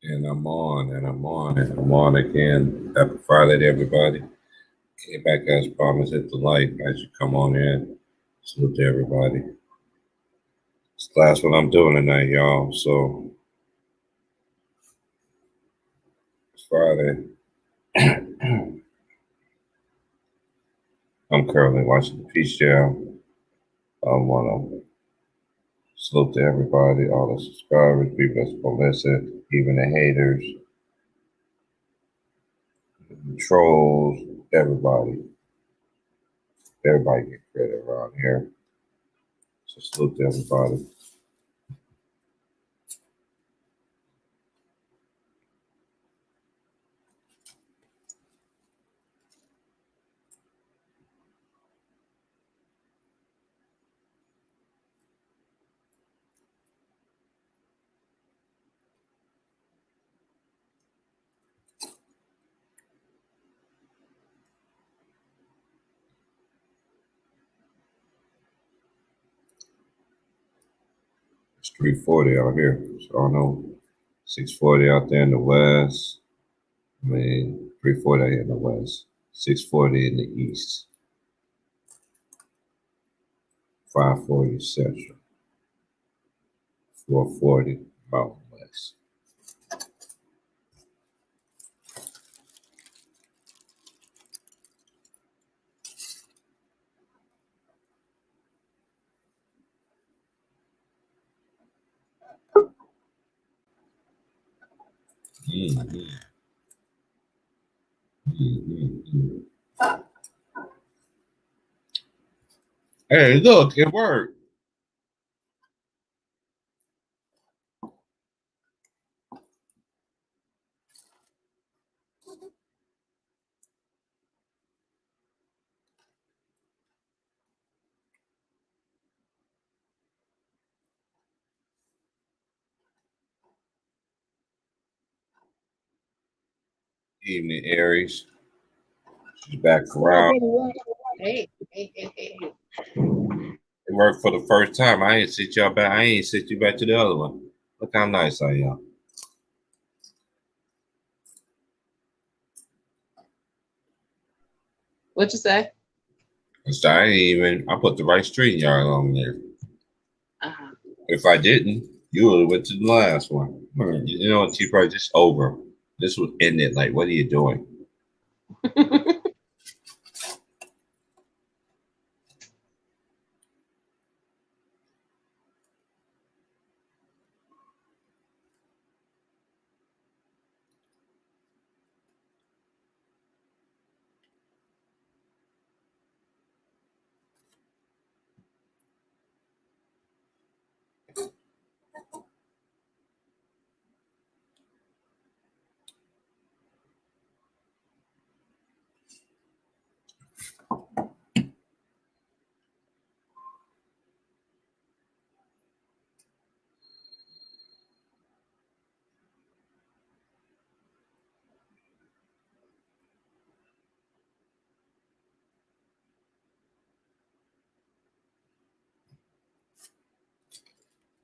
And I'm on, and I'm on, and I'm on again. Happy Friday to everybody. Came back as promised, hit the light as you come on in. Salute to everybody. It's the last one I'm doing tonight, y'all. So it's Friday. I'm currently watching the Peace Jam. I want to salute to everybody, all the subscribers, people that's going to listen, even the haters, the trolls, everybody. Everybody get credit around here. So salute to everybody. It's 3:40 out here. So I know 6:40 out there in the west. 3:40 out here in the west. 6:40 in the east. 5:40 central. 4:40 mountain west. Mm-hmm. Mm-hmm. Hey, look, it worked. Evening, Aries. She's back around. Hey. It worked for the first time. I ain't sit y'all back. I ain't sit you back to the other one. Look how nice I am. What you say? So I ain't even. I put the right string yard on there. Uh-huh. If I didn't, you would have went to the last one. You know what? You probably just over. This would end it. Like, what are you doing?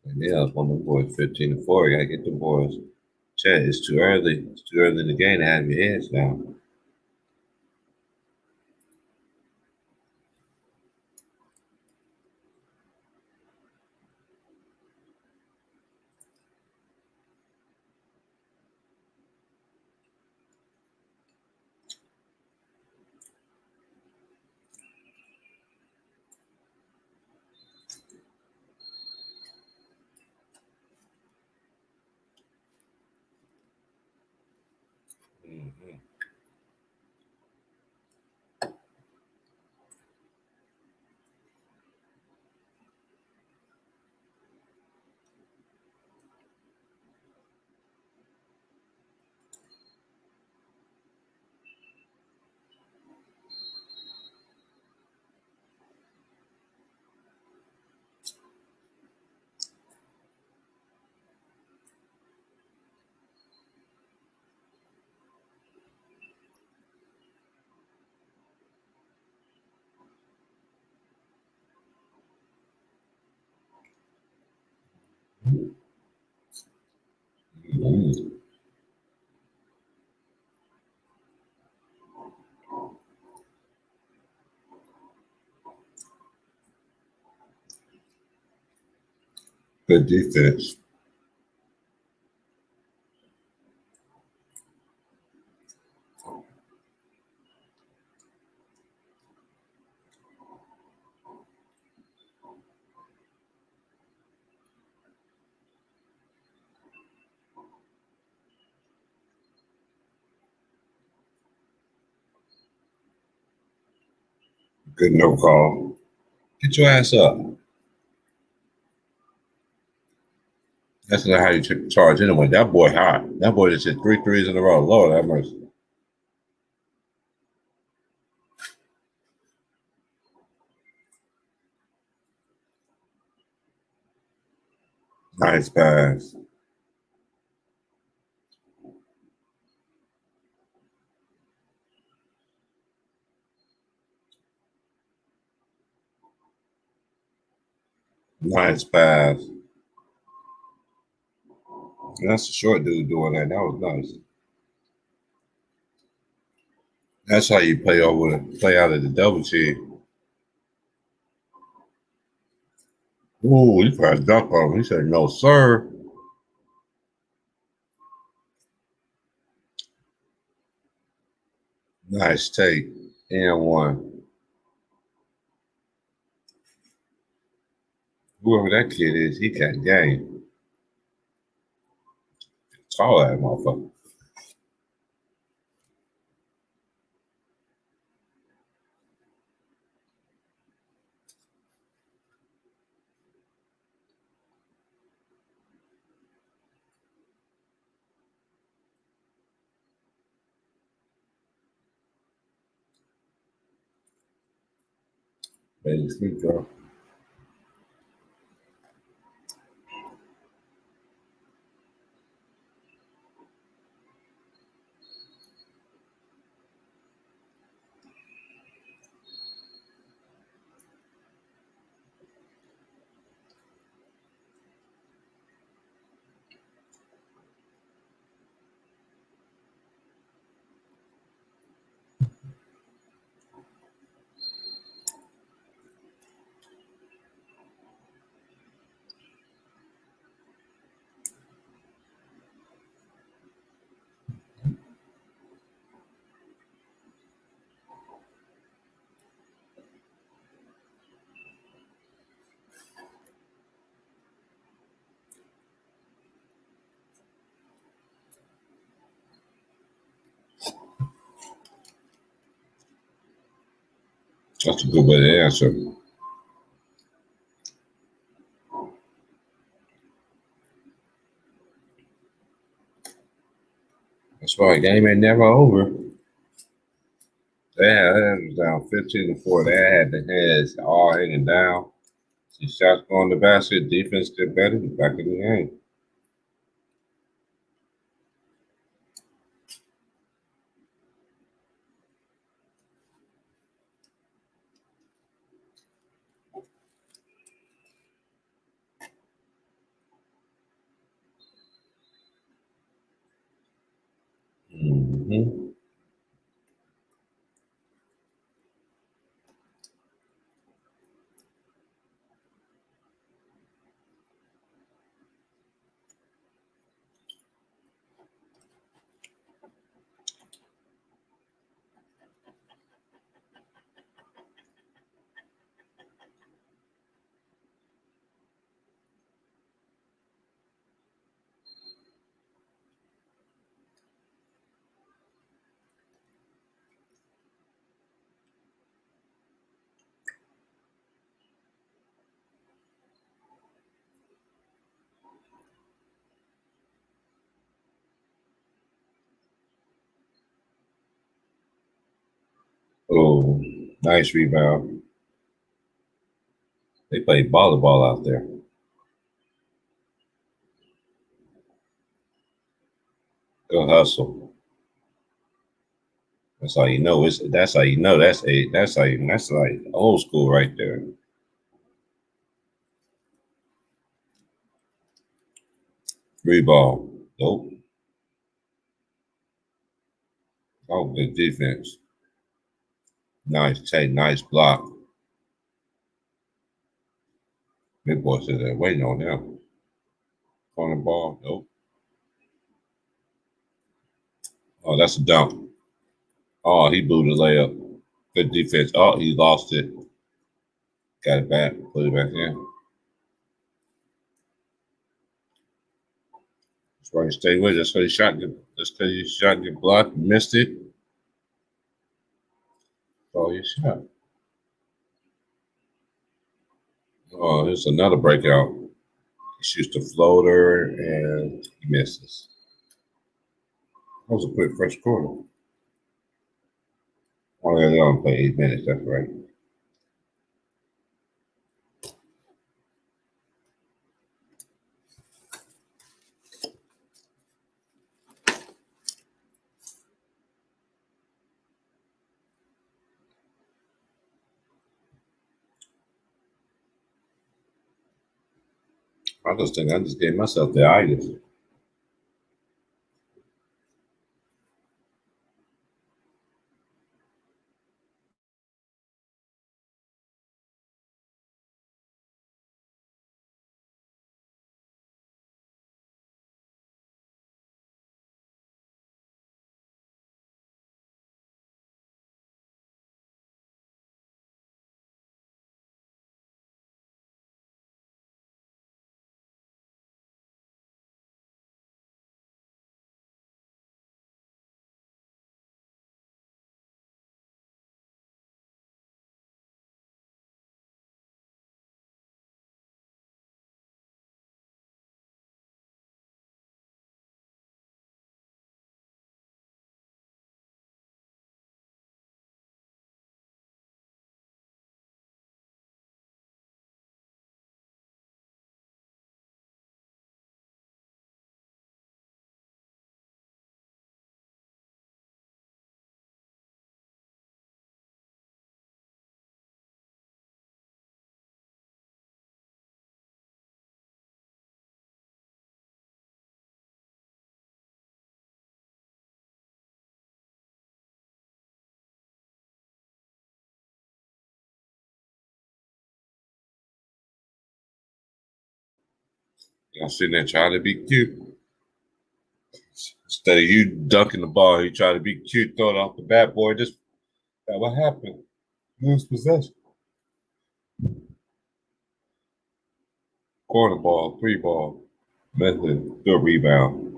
And yeah, it's one of the boys, 15-4. You gotta get the boys. Chat, it's too early. It's too early in the game to have your heads down. Mm-hmm. Mm-hmm. Good defense. Good no call. Get your ass up. That's not how you took charge anyway. That boy hot. That boy just hit 3 threes in a row. Lord have mercy. Nice pass. Nice pass. And that's a short dude doing that. That was nice. That's how you play out of the double team. Ooh, you tried to dunk on him. He said, no, sir. Nice take. And one. Whoever that kid is, he got game. Tall that motherfucker. Baby sweet girl. That's a good way to answer. That's why the game ain't never over. That was down 15-4. They had the heads all hanging down. See shots going to the basket. Defense did better. Back in the game. Mm-hmm. Oh, nice rebound. They play volleyball out there. Go hustle. That's how you know. That's how you know. That's like old school right there. Three ball. Nope. Oh, good defense. Nice take. Nice block. Big boy said that waiting on him. On the ball. Nope. Oh, that's a dunk. Oh, he blew the layup. Good defense. Oh, he lost it. Got it back. Put it back in. That's why you stay with it. That's because you shot your block, missed it. Oh, you shot. Oh, here's another breakout. He shoots the floater and he misses. That was a quick first quarter. Oh, yeah, they only play 8 minutes. That's right. I just think I just gave myself the itis. I'm sitting there trying to be cute. Instead of you dunking the ball, he tried to be cute, throw it off the bat, boy. Just what happened? Lose possession. Corner ball, 3 ball. Method, good rebound.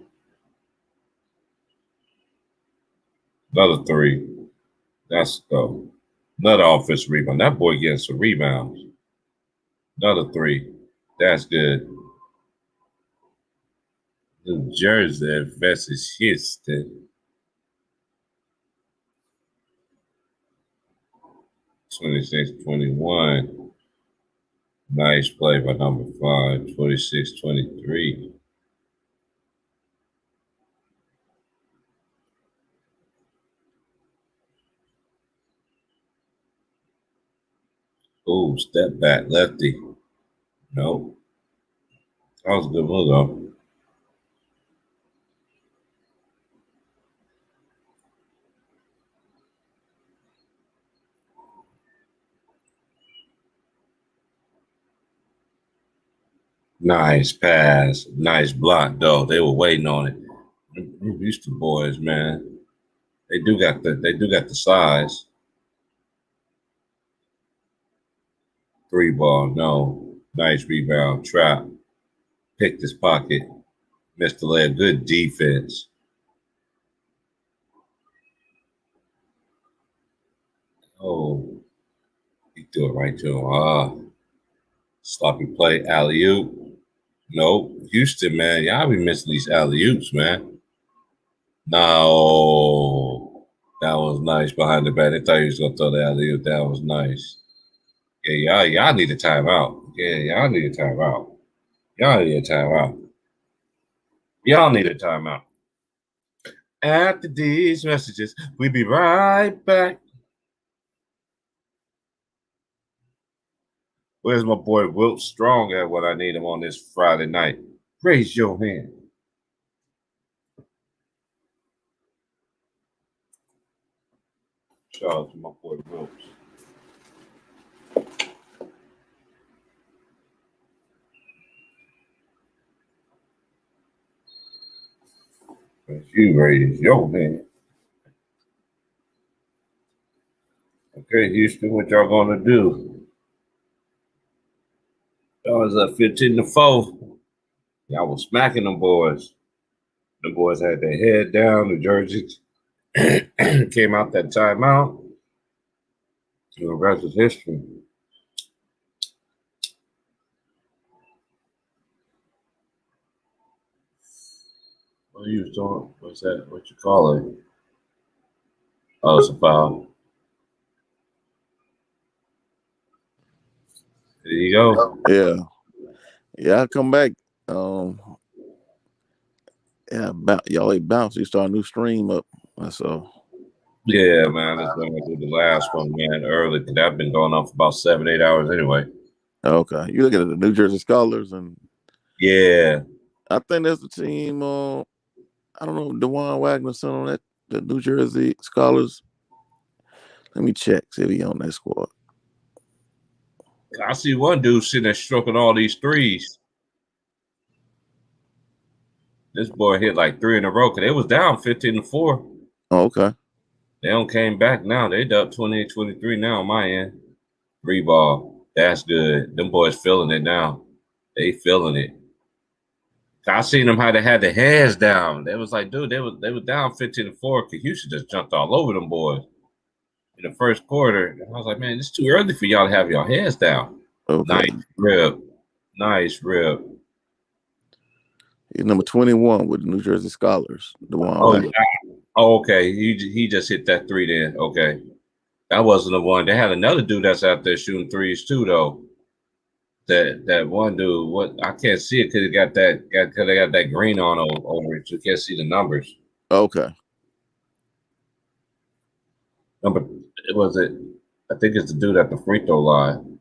Another 3. That's another offensive rebound. That boy getting some rebounds. Another 3. That's good. New Jersey versus Houston. 26-21. Nice play by number 5. 26-23. Ooh, step back, lefty. Nope. That was a good move, though. Nice pass. Nice block, though. They were waiting on it. Them Houston boys, man. They do got the size. 3 ball, no. Nice rebound. Trap. Picked his pocket. Missed the layup. Good defense. Oh, he threw it right to him. Sloppy play. Alley-oop. Nope. Houston, man. Y'all be missing these alley-oops, man. No. That was nice behind the back. They thought he was gonna throw the alley-oop. That was nice. Yeah, y'all need a timeout. Yeah, y'all need a timeout. Y'all need a timeout. Y'all need a timeout. After these messages, we'll be right back. Where's my boy Wilt Strong at when I need him on this Friday night? Raise your hand. Shout out to my boy Wilt. You raise your hand. Okay, Houston, what y'all gonna do? Y'all was up 15-4. Y'all was smacking them boys. The boys had their head down. The Jersey came out that timeout. The rest is history. What are you doing? What's that? What you call it? Oh, it's a foul. There you go. Yeah, I come back. Y'all ain't bounce. You start a new stream up. That's all. Yeah, man. That's when I do the last one, man, early. Because I've been going on for about 7-8 hours anyway. Okay, you looking at the New Jersey Scholars, and Yeah. I think that's the team. I don't know, DeJuan Wagner son on that, the New Jersey Scholars. Let me check, see if he on that squad. I see one dude sitting there stroking all these threes. This boy hit like 3 in a row because they was down 15-4. Oh, okay. They don't came back now. They up 28-23 now on my end. 3-ball. That's good. Them boys feeling it now. They feeling it. I seen them how they had their hands down. They was like, dude, they were down 15-4 because Houston just jumped all over them boys in the first quarter. And I was like, man, it's too early for y'all to have your hands down. Okay. Nice rip. Nice rip. He's number 21 with the New Jersey Scholars. DeJuan Wagner. Oh, okay. He just hit that 3 then. Okay. That wasn't the one. They had another dude that's out there shooting threes too, though. That one dude, what I can't see it because they got that green on over it. You can't see the numbers. Okay. Number was it? I think it's the dude at the free throw line.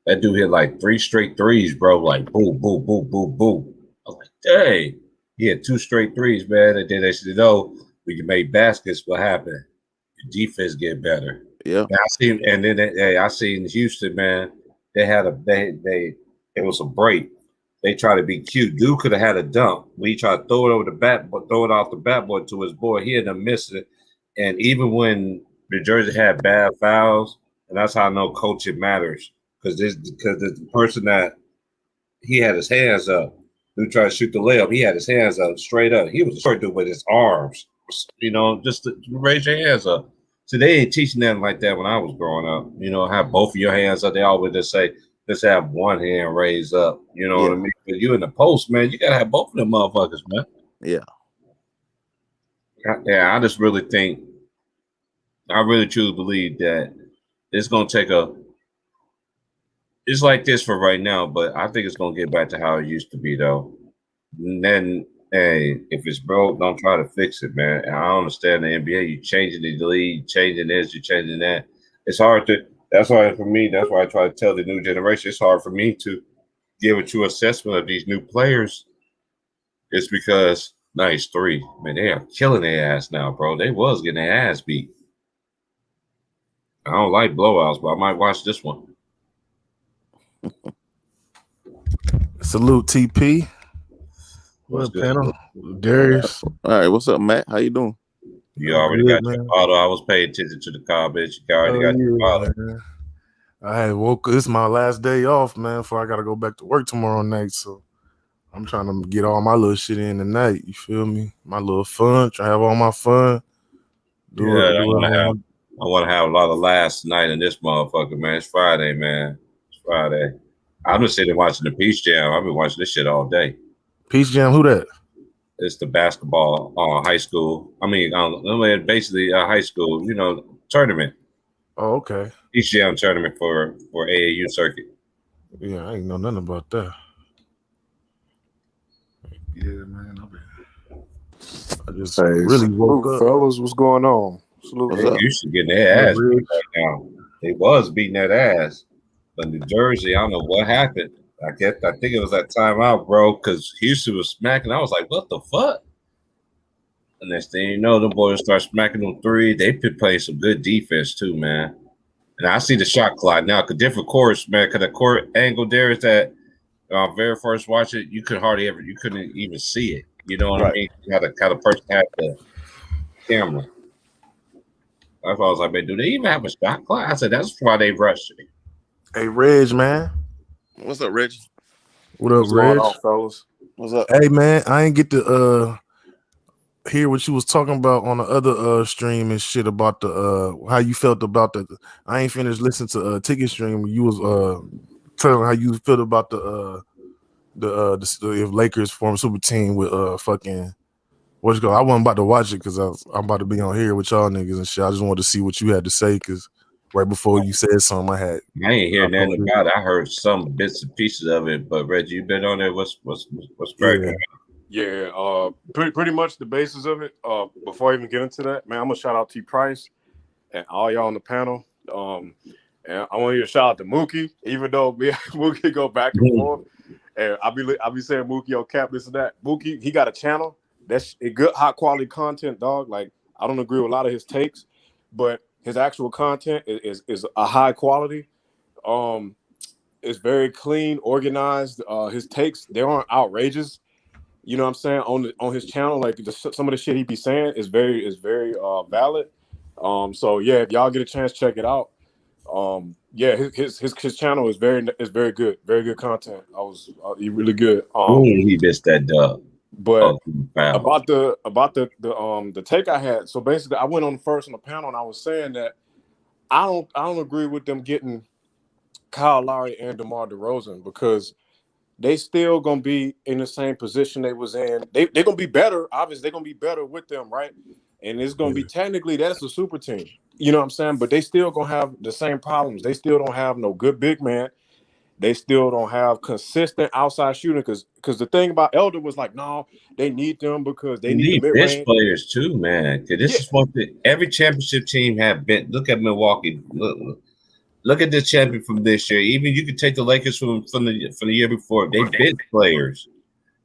That dude hit like 3 straight threes, bro. Like boom, boom, boom, boom, boom. I was like, dang. He had 2 straight threes, man. And then they said, no, we can make baskets. What happened? Your defense get better. Yeah. I seen Houston, man. They had it was a break. They tried to be cute. Dude could have had a dunk. We tried to throw it over the bat, but throw it off the backboard to his boy. He ended up missing it. And even when New Jersey had bad fouls, and that's how I know coaching matters. Because the person that he had his hands up, who tried to shoot the layup, he had his hands up straight up. He was a short dude with his arms, just to raise your hands up. So they ain't teaching nothing like that when I was growing up. Have both of your hands up. They always just say, let's have one hand raised up. You know what I mean? But you in the post, man, you gotta have both of them motherfuckers, man. Yeah. Yeah, I just really think, I really truly believe that it's gonna take it's like this for right now, but I think it's gonna get back to how it used to be though. And then, hey, if it's broke, don't try to fix it, man. And I understand the NBA, you changing the league, changing this, you changing that. It's hard to. That's why for me, that's why I try to tell the new generation. It's hard for me to give a true assessment of these new players. It's because nice 3, man, they are killing their ass now, bro. They was getting their ass beat. I don't like blowouts, but I might watch this one. Salute TP. What's good? Panel? Darius. All right, what's up, Matt? How you doing? You already got your bottle. I was paying attention to the comments. You already got your bottle. Man. I had woke. This is my last day off, man. Before I gotta go back to work tomorrow night, so I'm trying to get all my little shit in tonight. You feel me? My little fun. Try to have all my fun. I want to have a lot of laughs tonight in this motherfucker, man. It's Friday, man. It's Friday. I'm just sitting watching the Peace Jam. I've been watching this shit all day. Peace Jam, who that? It's the basketball high school. I mean, basically a high school, tournament. Oh, okay. Peace Jam tournament for AAU circuit. Yeah, I ain't know nothing about that. Yeah, man. I just really woke up. Fellas, what's going on? What's up? You should get their ass beat right now. They was beating that ass. But New Jersey, I don't know what happened. I think it was that timeout, bro, because Houston was smacking. I was like, what the fuck? And next thing you know, the boys start smacking them 3. They been playing some good defense too, man. And I see the shot clock now, because different courts, man, because the court angle there is that very first watch it, you couldn't even see it. You know what I Right. mean? You had a kind of person had the camera. That's why I was like, man, do they even have a shot clock? I said, that's why they rushed it. Hey, Reg, man. What's up, Reggie? What up, What's going Reg? on, fellas? What's up? Hey, man, I ain't get to hear what you was talking about on the other stream and shit about the how you felt about the. I ain't finished listening to Ticket Stream. You was telling how you felt about the if Lakers form super team with fucking what's going. I wasn't about to watch it because I'm about to be on here with y'all niggas and shit. I just wanted to see what you had to say because right before you said something, I had. I ain't hear nothing about it. I heard some bits and pieces of it, but Reggie, you been on there? What's cracking? Yeah, pretty much the basis of it. Before I even get into that, man, I'm gonna shout out T Price and all y'all on the panel. And I want you to shout out to Mookie, even though me and Mookie go back and forth. And I'll be saying Mookie on cap this and that. Mookie, he got a channel that's a good hot quality content, dog. Like I don't agree with a lot of his takes, but his actual content is a high quality. It's very clean, organized. His takes, they aren't outrageous. You know what I'm saying, on his channel, like some of the shit he be saying is very valid. So yeah, if y'all get a chance, check it out. Yeah, his channel is very good, very good content. He really good. He missed that dub. But about the take I had, so basically I went on first on the panel and I was saying that I don't agree with them getting Kyle Lowry and DeMar DeRozan because they still gonna be in the same position they was in. They're gonna be better. Obviously, they're gonna be better with them, right? And it's gonna be technically that's a super team. You know what I'm saying? But they still gonna have the same problems. They still don't have no good big man. They still don't have consistent outside shooting because the thing about Elder was like, no, they need them because they need the mid bench range players too, man. Because this is what every championship team have been. Look at Milwaukee. Look at the champion from this year. Even you could take the Lakers from the year before. They bench players.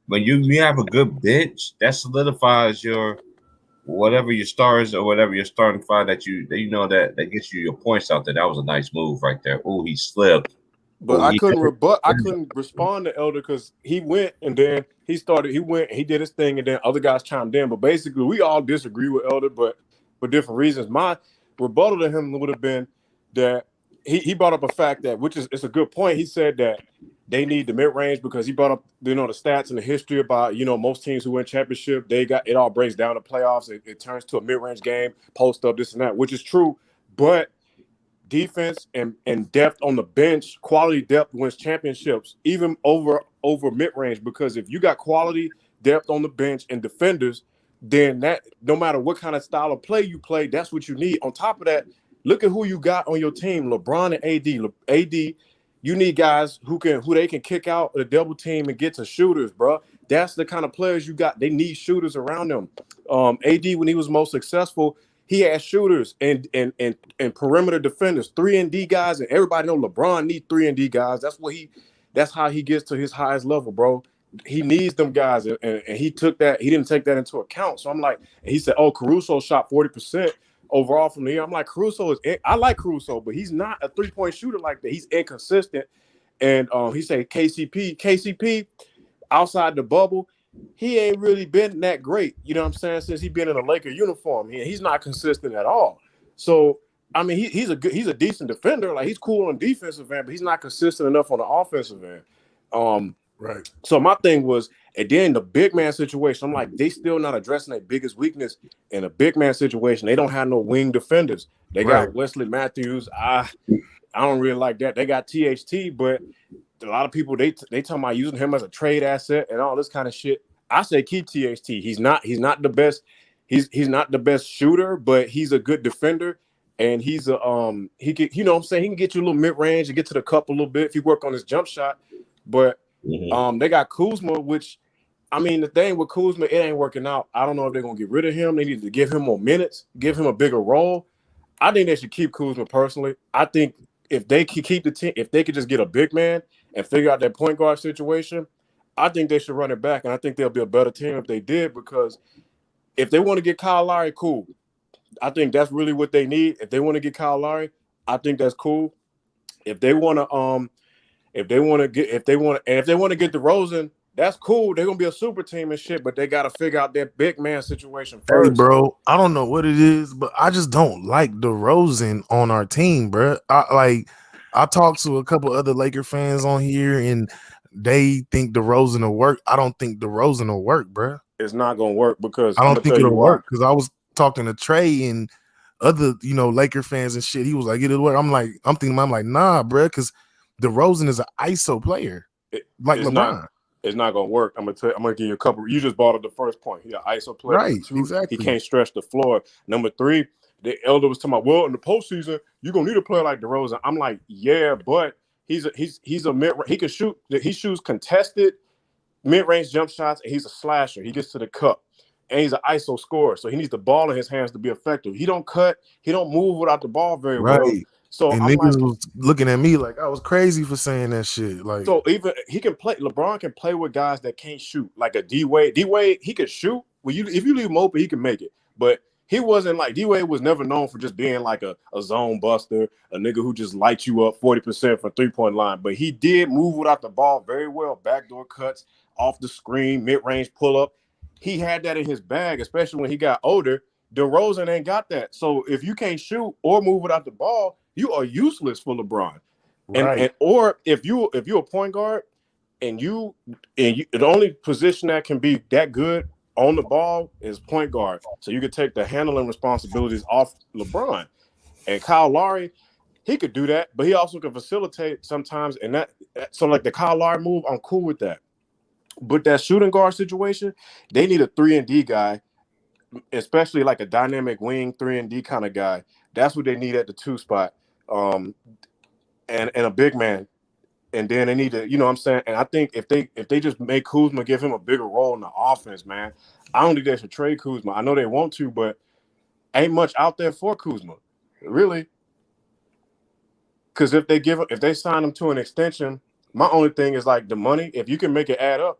When you have a good bench, that solidifies your whatever your stars or whatever your starting five that you know that gets you your points out there. That was a nice move right there. Oh, he slipped. But I couldn't respond to Elder because he went and then he went and he did his thing and then other guys chimed in. But basically, we all disagree with Elder, but for different reasons. My rebuttal to him would have been that he brought up a fact that, which is it's a good point. He said that they need the mid range because he brought up the stats and the history about most teams who win championship, it all breaks down to playoffs. It turns to a mid range game, post up, this and that, which is true, but defense and depth on the bench, quality depth wins championships, even over mid-range, because if you got quality depth on the bench and defenders, then that no matter what kind of style of play you play, that's what you need. On top of that, look at who you got on your team, LeBron and AD. AD, you need guys who they can kick out the double team and get to shooters, bro. That's the kind of players you got. They need shooters around them. AD, when he was most successful, he had shooters and perimeter defenders, 3-and-D guys, and everybody know LeBron needs 3-and-D guys. That's how he gets to his highest level, bro. He needs them guys, and he didn't take that into account. So I'm like, he said, oh, Caruso shot 40% overall from the year. I'm like, I like Caruso, but he's not a 3-point shooter like that. He's inconsistent. And he said KCP outside the bubble, he ain't really been that great, you know what I'm saying, since he's been in a Laker uniform. He's not consistent at all. So, I mean, he's a decent defender. Like, he's cool on defensive end, but he's not consistent enough on the offensive end. Right. So my thing was, and then the big man situation, I'm like, they still not addressing their biggest weakness in a big man situation. They don't have no wing defenders. They got Wesley Matthews. I don't really like that. They got THT, but a lot of people they talking about using him as a trade asset and all this kind of shit. I say keep THT. He's not the best. He's not the best shooter, but he's a good defender, and he's he can, you know what I'm saying, he can get you a little mid range and get to the cup a little bit if you work on his jump shot. But they got Kuzma, which I mean the thing with Kuzma, it ain't working out. I don't know if they're gonna get rid of him. They need to give him more minutes, give him a bigger role. I think they should keep Kuzma personally. I think if they could keep the team, if they could just get a big man and figure out that point guard situation, I think they should run it back, and I think they'll be a better team if they did, because if they want to get Kyle Lowry, cool. I think that's really what they need. If they want to get Kyle Lowry, I think that's cool. If they want to get DeRozan, That's cool. They're gonna be a super team and shit, but they gotta figure out their big man situation Hey, first. bro, I don't know what it is, but I just don't like DeRozan on our team, bro. I talked to a couple other Laker fans on here, and they think DeRozan will work. I don't think DeRozan will work, bro. It's not gonna work because I I'm don't gonna think tell you it'll why. work because I was talking to Trey and other, Laker fans and shit. He was like, "It'll work." I'm like, nah, bro, because DeRozan is an ISO player like It's not. LeBron. It's not gonna work. I'm gonna give you a couple. You just brought up the first point. He an ISO player. Number Right, two, he exactly. can't stretch the floor. Number three, the elder was talking about, well, in the postseason, you're gonna need a player like DeRozan. I'm like, yeah, but he's a mid. He can shoot. He shoots contested mid-range jump shots, and he's a slasher. He gets to the cup, and he's an ISO scorer. So he needs the ball in his hands to be effective. He don't cut. He don't move without the ball very well. Right. So And I'm like, niggas was looking at me like I was crazy for saying that shit. Like, so even he can play. LeBron can play with guys that can't shoot, like a D Wade. D Wade, he could shoot. Well, if you leave him open, he can make it. But he wasn't like D Wade was never known for just being like a zone buster, a nigga who just lights you up 40% from 3-point line. But he did move without the ball very well. Backdoor cuts, off the screen, mid-range pull-up. He had that in his bag, especially when he got older. DeRozan ain't got that. So if you can't shoot or move without the ball, you are useless for LeBron. right. Or if you're a point guard and the only position that can be that good on the ball is point guard. So you could take the handling responsibilities off LeBron. And Kyle Lowry, he could do that, but he also can facilitate sometimes. And so like the Kyle Lowry move, I'm cool with that. But that shooting guard situation, they need a 3-and-D guy, especially like a dynamic wing 3-and-D kind of guy. That's what they need at the 2 spot. And a big man. And then they need to, you know what I'm saying? And I think if they just make Kuzma, give him a bigger role in the offense, man, I don't think they should trade Kuzma. I know they want to, but ain't much out there for Kuzma, really. Because if they sign him to an extension, my only thing is like the money. If you can make it add up,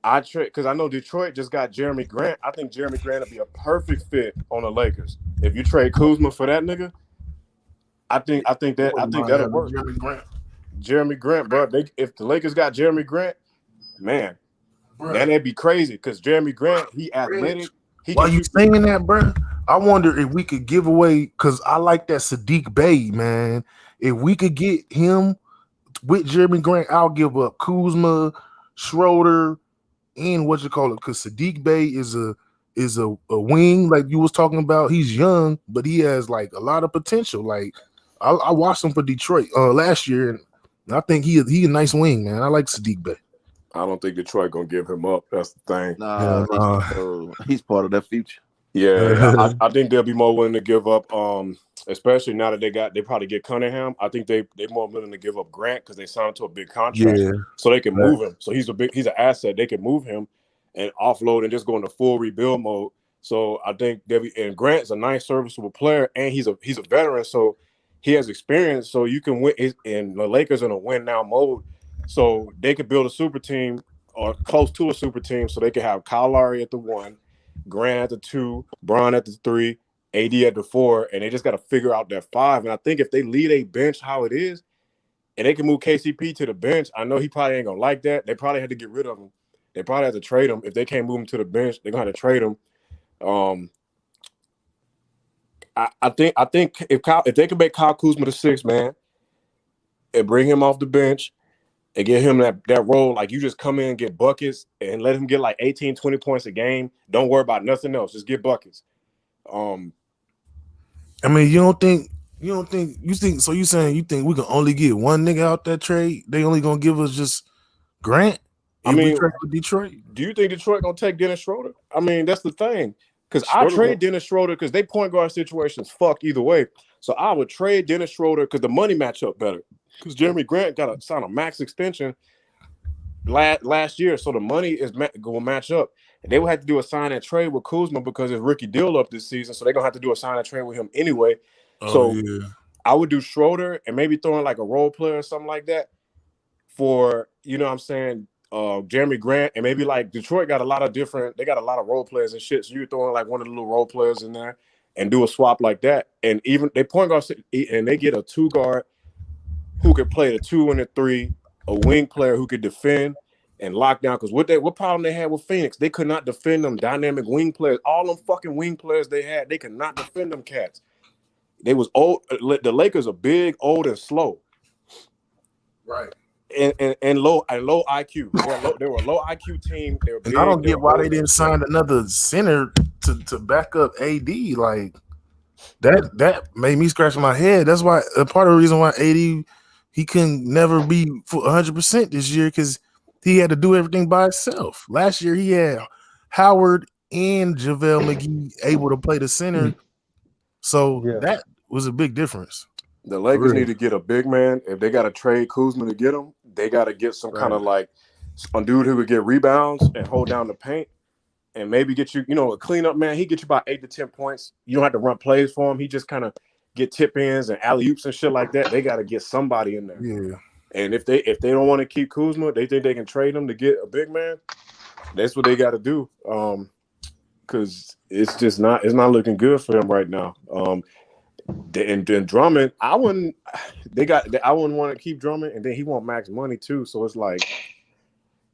I trade because I know Detroit just got Jeremy Grant. I think Jeremy Grant would be a perfect fit on the Lakers. If you trade Kuzma for that nigga, I think that'll work. Jeremy Grant, bro. If the Lakers got Jeremy Grant, man, that'd be crazy because Jeremy Grant, he athletic. While you saying that, bro, I wonder if we could give away because I like that Sadiq Bey, man. If we could get him with Jeremy Grant, I'll give up Kuzma, Schroeder, and what you call it, because Sadiq Bey is a wing like you was talking about. He's young, but he has like a lot of potential. Like I watched him for Detroit last year, and I think he a nice wing, man. I like Sadiq Bey. I don't think Detroit gonna give him up. That's the thing. Nah, he's part of that future. Yeah, I think they'll be more willing to give up. Especially now that they probably get Cunningham. I think they're more willing to give up Grant because they signed to a big contract, so they can move him. So he's an asset. They can move him and offload and just go into full rebuild mode. So I think and Grant's a nice, serviceable player, and he's a veteran, so he has experience. So you can win, and the Lakers are in a win now mode. So they could build a super team or close to a super team, so they could have Kyle Lowry at the 1, Grant at the 2, Bron at the 3, AD at the 4, and they just got to figure out that 5. And I think if they lead a bench how it is, and they can move KCP to the bench, I know he probably ain't gonna like that. They probably had to get rid of him. They probably have to trade him. If they can't move him to the bench, they're gonna have to trade him. I think if they can make Kyle Kuzma the 6 man and bring him off the bench and get him that role, like you just come in and get buckets and let him get like 18, 20 points a game. Don't worry about nothing else. Just get buckets. I mean, you think so you saying you think we can only get one nigga out that trade? They only gonna give us just Grant? I mean, we trade with Detroit? Do you think Detroit gonna take Dennis Schroeder? I mean, that's the thing. Because I trade Dennis Schroeder because they point guard situations fuck either way. So I would trade Dennis Schroeder because the money match up better. Because Jeremy Grant got to sign a max extension last year, so the money will match up. And they will have to do a sign and trade with Kuzma because his rookie deal up this season, so they're gonna have to do a sign and trade with him anyway. I would do Schroeder and maybe throw in like a role player or something like that for, you know what I'm saying, Jeremy Grant, and maybe like Detroit got a lot of role players and shit. So you throw in like one of the little role players in there and do a swap like that. And even they point guard and they get a 2 guard who could play the 2 and the 3, a wing player who could defend, and lockdown. Because what problem they had with Phoenix? They could not defend them dynamic wing players. All them fucking wing players they had, they could not defend them cats. They was old. The Lakers are big, old, and slow. Right. And low IQ. They were a low IQ team. They were big. And I don't they get were why old. they didn't sign another center to back up AD. Like that made me scratch my head. That's why part of the reason why AD he couldn't never be 100% this year, because he had to do everything by himself. Last year he had Howard and JaVale McGee able to play the center, so that was a big difference. The Lakers need to get a big man. If they got to trade Kuzma to get him, they got to get some kind of like a dude who would get rebounds and hold down the paint, and maybe get you, a cleanup man. He get you about 8 to 10 points. You don't have to run plays for him. He just kind of get tip ins and alley oops and shit like that. They got to get somebody in there. Yeah. And if they don't want to keep Kuzma, they think they can trade him to get a big man. That's what they got to do. Because it's not looking good for them right now. And then Drummond, I wouldn't want to keep Drummond, and then he want max money too. So it's like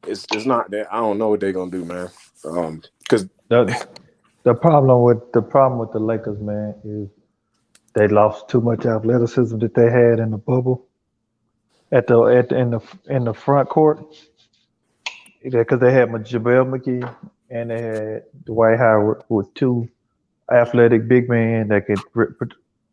it's not that I don't know what they're gonna do, man. Because the problem with the Lakers, man, is they lost too much athleticism that they had in the bubble in the front court. Because they had JaVale McGee and they had Dwight Howard with two athletic big men that could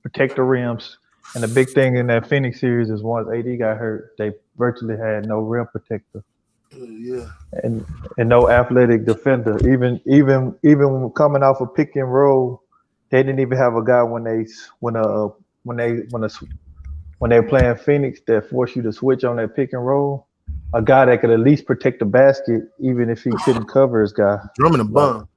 protect the rims. And the big thing in that Phoenix series is once AD got hurt, they virtually had no rim protector. Yeah. And no athletic defender. Even coming off a pick and roll, they didn't even have a guy when they were playing Phoenix that forced you to switch on that pick and roll. A guy that could at least protect the basket, even if he couldn't cover his guy. Drummond a bum.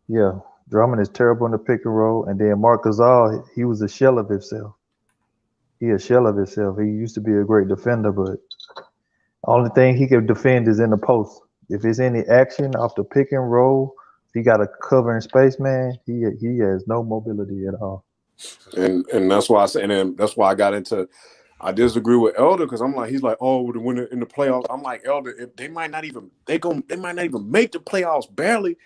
Yeah, Drummond is terrible in the pick and roll. And then Marc Gasol, he was a shell of himself. He used to be a great defender, but only thing he could defend is in the post. If it's any action off the pick and roll, if he got a cover in space, man, he has no mobility at all. And that's why I say, and that's why I got into. I disagree with Elder because I'm like, he's like, oh, the winner in the playoffs. I'm like, Elder, if they might not even make the playoffs. Barely,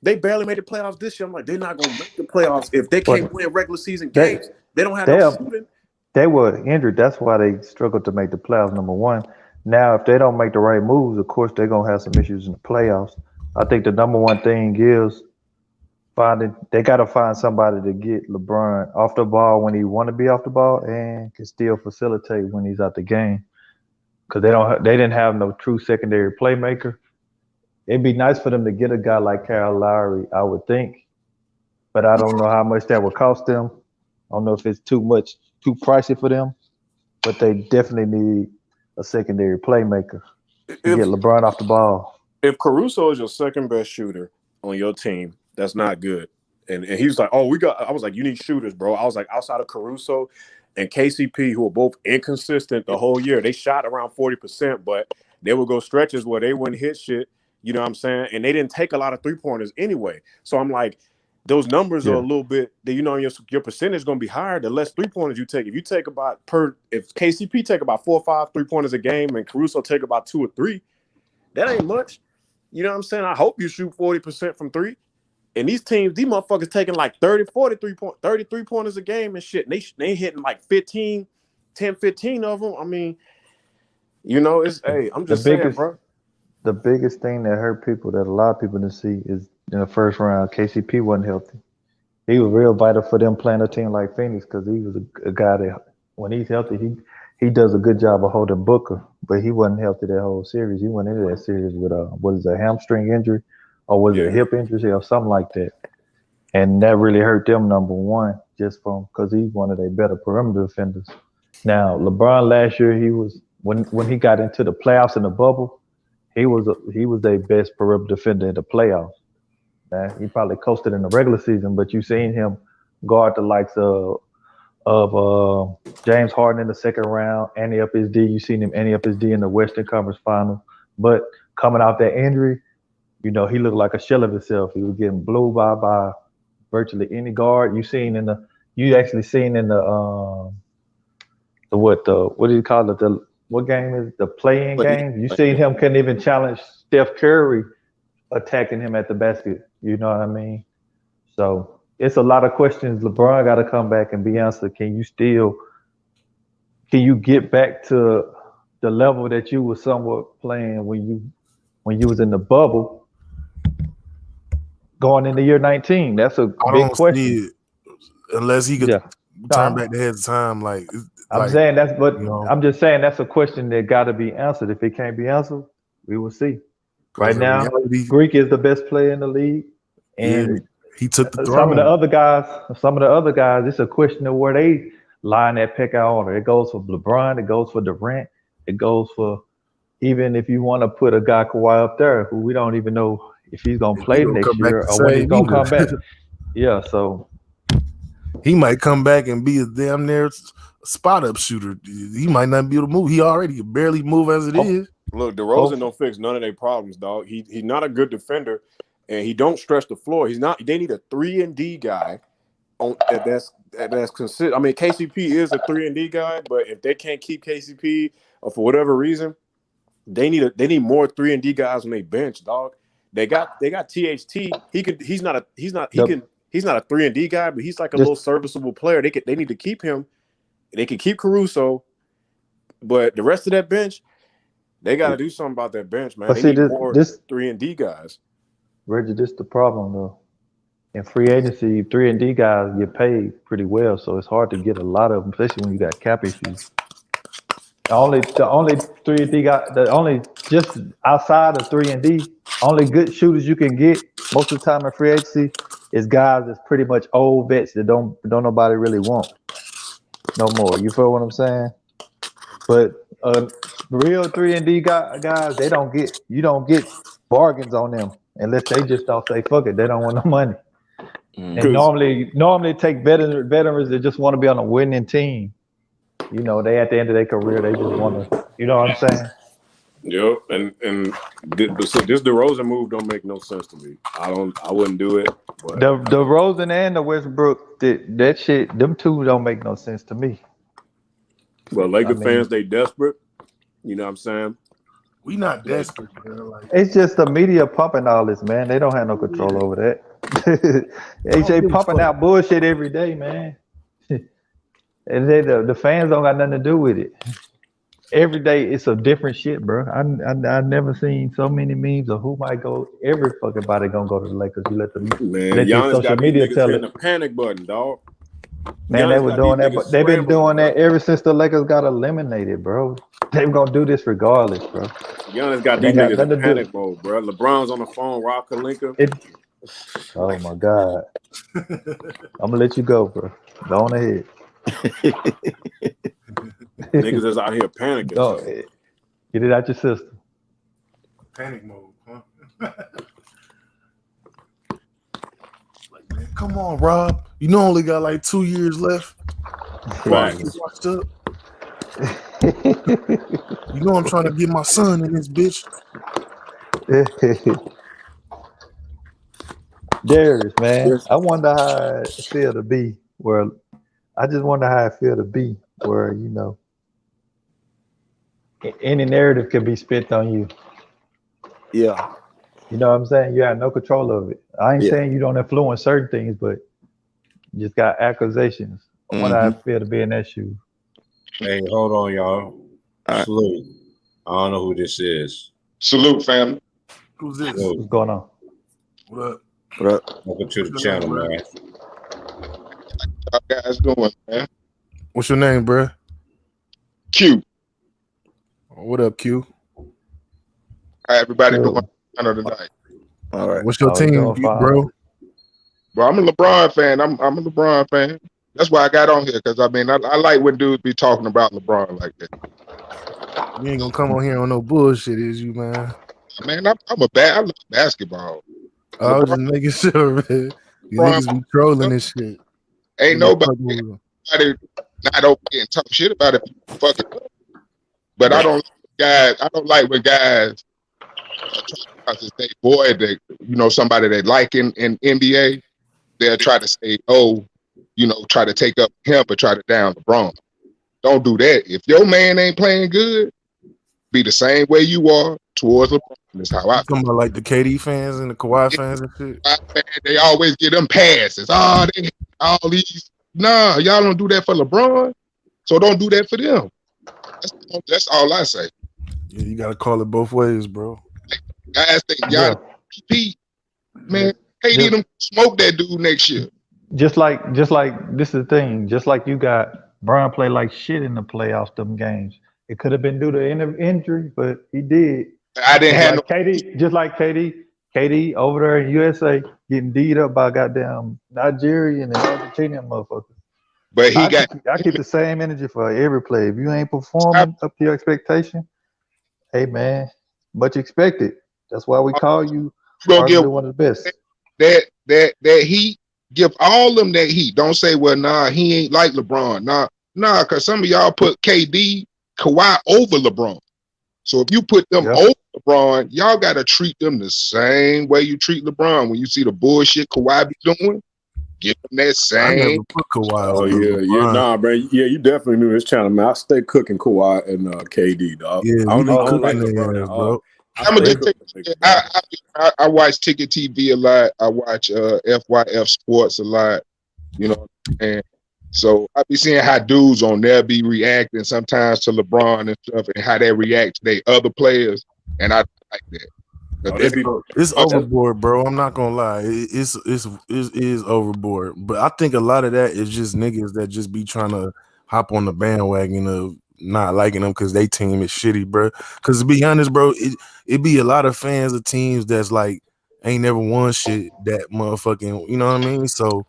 they barely made the playoffs this year. I'm like, they're not gonna make the playoffs if they can't win regular season games. They don't have no shooting. They were injured. That's why they struggled to make the playoffs. Number one. Now, if they don't make the right moves, of course they're gonna have some issues in the playoffs. I think the number one thing is they got to find somebody to get LeBron off the ball when he want to be off the ball and can still facilitate when he's out the game. Because they didn't have no true secondary playmaker. It'd be nice for them to get a guy like Kyle Lowry, I would think, but I don't know how much that would cost them. I don't know if it's too pricey for them, but they definitely need a secondary playmaker to get LeBron off the ball. If Caruso is your second best shooter on your team, that's not good. And he was like, I was like, you need shooters, bro. I was like, outside of Caruso and KCP, who were both inconsistent the whole year, they shot around 40%, but they would go stretches where they wouldn't hit shit, you know what I'm saying? And they didn't take a lot of three-pointers anyway. So I'm like, those numbers are a little bit, your percentage is going to be higher the less three-pointers you take. If you take if KCP take about 4 or 5 three-pointers a game and Caruso take about 2 or 3, that ain't much. You know what I'm saying? I hope you shoot 40% from 3. And these motherfuckers taking like 30 three-pointers a game and shit. And they hitting like 10, 15 of them. I mean, I'm just saying, bro. The biggest thing that hurt people, that a lot of people didn't see, is in the first round, KCP wasn't healthy. He was real vital for them playing a team like Phoenix because he was a guy that, when he's healthy, he does a good job of holding Booker, but he wasn't healthy that whole series. He went into that series with a hamstring injury or was it a hip injury or something like that. And that really hurt them, number one, just because he's one of their better perimeter defenders. Now, LeBron last year, he was when he got into the playoffs in the bubble, he was their best perimeter defender in the playoffs. Now, he probably coasted in the regular season, but you seen him guard the likes of James Harden in the second round, ante up his D. You seen him ante up his D in the Western Conference Final. But coming off that injury, he looked like a shell of himself. He was getting blew by virtually any guard. You actually seen in the what do you call it? what game is the playing But game? You seen him couldn't even challenge Steph Curry attacking him at the basket. You know what I mean? So it's a lot of questions. LeBron got to come back and be answered. Can you get back to the level that you were somewhat playing when you was in the bubble going into year 19? That's a I big don't question. see it unless he could Yeah. turn No, back the heads of time. I'm saying that's, but you know, I'm just saying that's a question that got to be answered. If it can't be answered, we will see. Right because in now, reality, Greek is the best player in the league, yeah, and he took the some of the throne. other guys, it's a question of where they line that peckout order. It goes for LeBron, it goes for Durant, it goes for even if you want to put a guy Kawhi up there, who we don't even know if he's gonna He play don't next come back year the or when he's same gonna come back. either. Yeah, so He might come back and be a damn near spot up shooter. He might not be able to move. He already can barely move as it is. Look, DeRozan Hopefully. don't fix none of their problems, dog. He's not a good defender, and he don't stretch the floor. He's not. They need a 3-and-D guy on that's consistent. I mean, KCP is a 3-and-D guy, but if they can't keep KCP or for whatever reason, they need more 3-and-D guys on their bench, dog. They got THT. He's not a 3-and-D guy, but he's like a Just- little serviceable player. They need to keep him. They can keep Caruso, but the rest of that bench, they got to do something about that bench, man. But They see, need more 3-and-D guys. Reggie, this the problem though. In free agency, 3-and-D guys get paid pretty well, so it's hard to get a lot of them, especially when you got cap issues. The only 3-and-D guy, just outside of 3-and-D, only good shooters you can get most of the time in free agency is guys that's pretty much old vets that don't nobody really want no more. You feel what I'm saying? But real 3-and-D guys, you don't get bargains on them unless they just don't say fuck it, they don't want no money. And normally take veterans that just want to be on a winning team. You know, they at the end of their career, they just want to. You know what I'm saying? Yep, and so this DeRozan move don't make no sense to me. I wouldn't do it. But The Rosen and the Westbrook, that shit, them two don't make no sense to me. Lakers fans, they desperate. You know what I'm saying? We not desperate, man. Like, It's just the media pumping all this, man. They don't have no control over that. AJ pumping out bullshit every day, man. And the fans don't got nothing to do with it. Every day it's a different shit, bro. I never seen so many memes of who might go. Every fucking body gonna go to the Lakers. You let Giannis social got media these niggas tell hitting it. the panic button, dog. Man, they Giannis were got doing these that, niggas but they've been scrambling, doing that bro. ever since the Lakers got eliminated, bro. They were gonna do this regardless, bro. Giannis got these niggas in panic mode, bro. LeBron's on the phone, Rob Pelinka. Oh my God. I'm gonna let you go, bro. Go on ahead. Niggas is out here panicking. Go, get it out your system. panic mode, huh? Like, man, come on, Rob. You know, only got like 2 years left. Right. Washed up. You know, I'm trying to get my son in this bitch. Darius, man, I wonder how it feel to be where. I just wonder how it feel to be where any narrative can be spit on you. Yeah. You know what I'm saying? You have no control of it. I ain't saying you don't influence certain things, but you just got accusations. I wonder how it feel to be in that shoe. Hey, hold on, y'all. right. Salute. I don't know who this is. Salute, family. Who's this? Salute. What's going on? What up? What up? Welcome to the channel, man. How you guys doing, man? What's your name, bro? Q. What up, Q? How everybody Cool. doing tonight? All right. What's your team, doing fine. bro? Well, I'm a LeBron fan. I'm a LeBron fan. That's why I got on here, because I like when dudes be talking about LeBron like that. You ain't gonna come on here on no bullshit, is you, man? Man, I love basketball. I was just making sure, man. You niggas be trolling this shit. Ain't nobody not over here and talk shit about it. Fuck it. But I don't like when guys try to say, boy, that somebody they like in NBA, they'll try to say, oh, try to take up him or try to down LeBron. Don't do that. If your man ain't playing good, be the same way you are towards LeBron. That's how I You talking about like the KD fans and the Kawhi fans and shit? They always get them passes. Oh, they all these. Nah, y'all don't do that for LeBron, so don't do that for them. That's all I say. Yeah, you gotta call it both ways, bro. Guys think y'all Yeah. compete, man. KD Just, them smoke that dude next year. just like this is the thing. Just like you got Brian play like shit in the playoffs, them games. It could have been due to injury, but he did. I didn't Just have like KD, just like KD over there in USA getting beat up by goddamn Nigerian and Argentinian motherfuckers. but he got. I keep the same energy for every play. If you ain't performing up to your expectation, hey man, much expected. That's why we call you Gonna give arguably one of the best. that heat. Give all them that heat. Don't say, well, nah, he ain't like LeBron. Nah, because some of y'all put KD, Kawhi over LeBron. So if you put them over LeBron, y'all got to treat them the same way you treat LeBron. When you see the bullshit Kawhi be doing, give them that I never same. put Kawhi Oh over yeah, LeBron. nah, bro. Yeah, you definitely knew this channel, man. I stay cooking Kawhi and KD, dog. Yeah, I we be don't like cooking LeBron their at ass, all. bro. I'm gonna just take. I watch Ticket TV a lot. I watch FYF Sports a lot. You know, and so I be seeing how dudes on there be reacting sometimes to LeBron and stuff, and how they react to their other players, and I like that. Oh, they be, It's overboard, bro. I'm not gonna lie. It is overboard. But I think a lot of that is just niggas that just be trying to hop on the bandwagon of not liking them because they team is shitty, bro. Because to be honest, bro, it be a lot of fans of teams that's like ain't never won shit that motherfucking, you know what I mean? So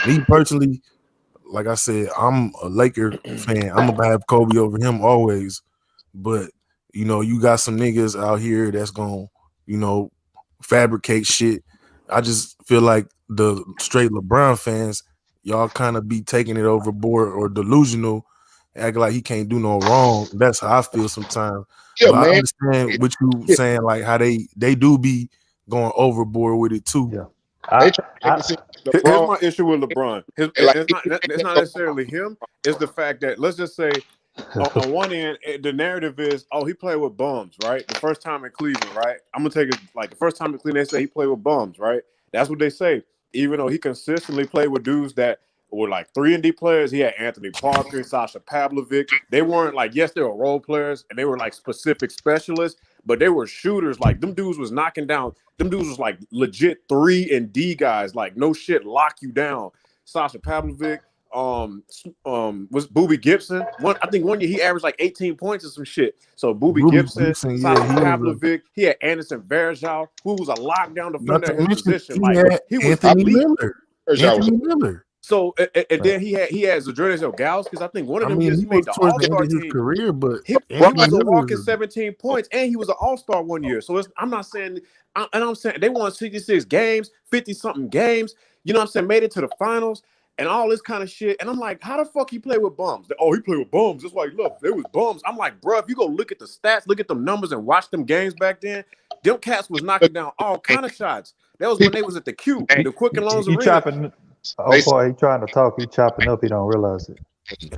me personally, like I said, I'm a Laker fan. I'm gonna have Kobe over him always. But you know, you got some niggas out here that's gonna, you know, fabricate shit. I just feel like the straight LeBron fans, y'all kind of be taking it overboard or delusional, act like he can't do no wrong. That's how I feel sometimes. Yeah, But I man. understand what you saying, like how they do be going overboard with it too. Yeah. They try to make it seem like here's LeBron. my issue with LeBron. It's not necessarily him. It's the fact that, let's just say, on one end, the narrative is, oh, he played with bums, right? The first time in Cleveland, right? I'm gonna take it like the first time in Cleveland, they say he played with bums, right? That's what they say. Even though he consistently played with dudes that were like 3-and-D players. He had Anthony Parker, Sasha Pavlovic. They weren't like, yes, they were role players and they were like specific specialists, but they were shooters. Like them dudes was knocking down. Them dudes was like legit 3-and-D guys. Like no shit, lock you down. Sasha Pavlovic. Was Boobie Gibson. I think one year he averaged like 18 points or some shit. So Boobie Gibson, Sasha Pavlovic, he had Anderson Varejao, who was a lockdown defender at his position. He Like had he was Anthony elite. Miller. Anthony Miller. So and then he has Zadrunas Ilgauskas. I think one of them years he made the towards the end All-Star of his team. career, but he was a walking 17 points, and he was an All-Star one year. So I'm not saying, I'm saying they won 66 games, 50-something games. You know what I'm saying? Made it to the finals and all this kind of shit. And I'm like, how the fuck he play with bums? Oh, he played with bums. That's why he loved. There was bums. I'm like, bro, if you go look at the stats, look at them numbers, and watch them games back then, them cats was knocking down all kind of shots. That was when they was at the Q, the Quicken Loans Arena. Chopping. Oh boy, he trying to talk. He chopping up. He don't realize it.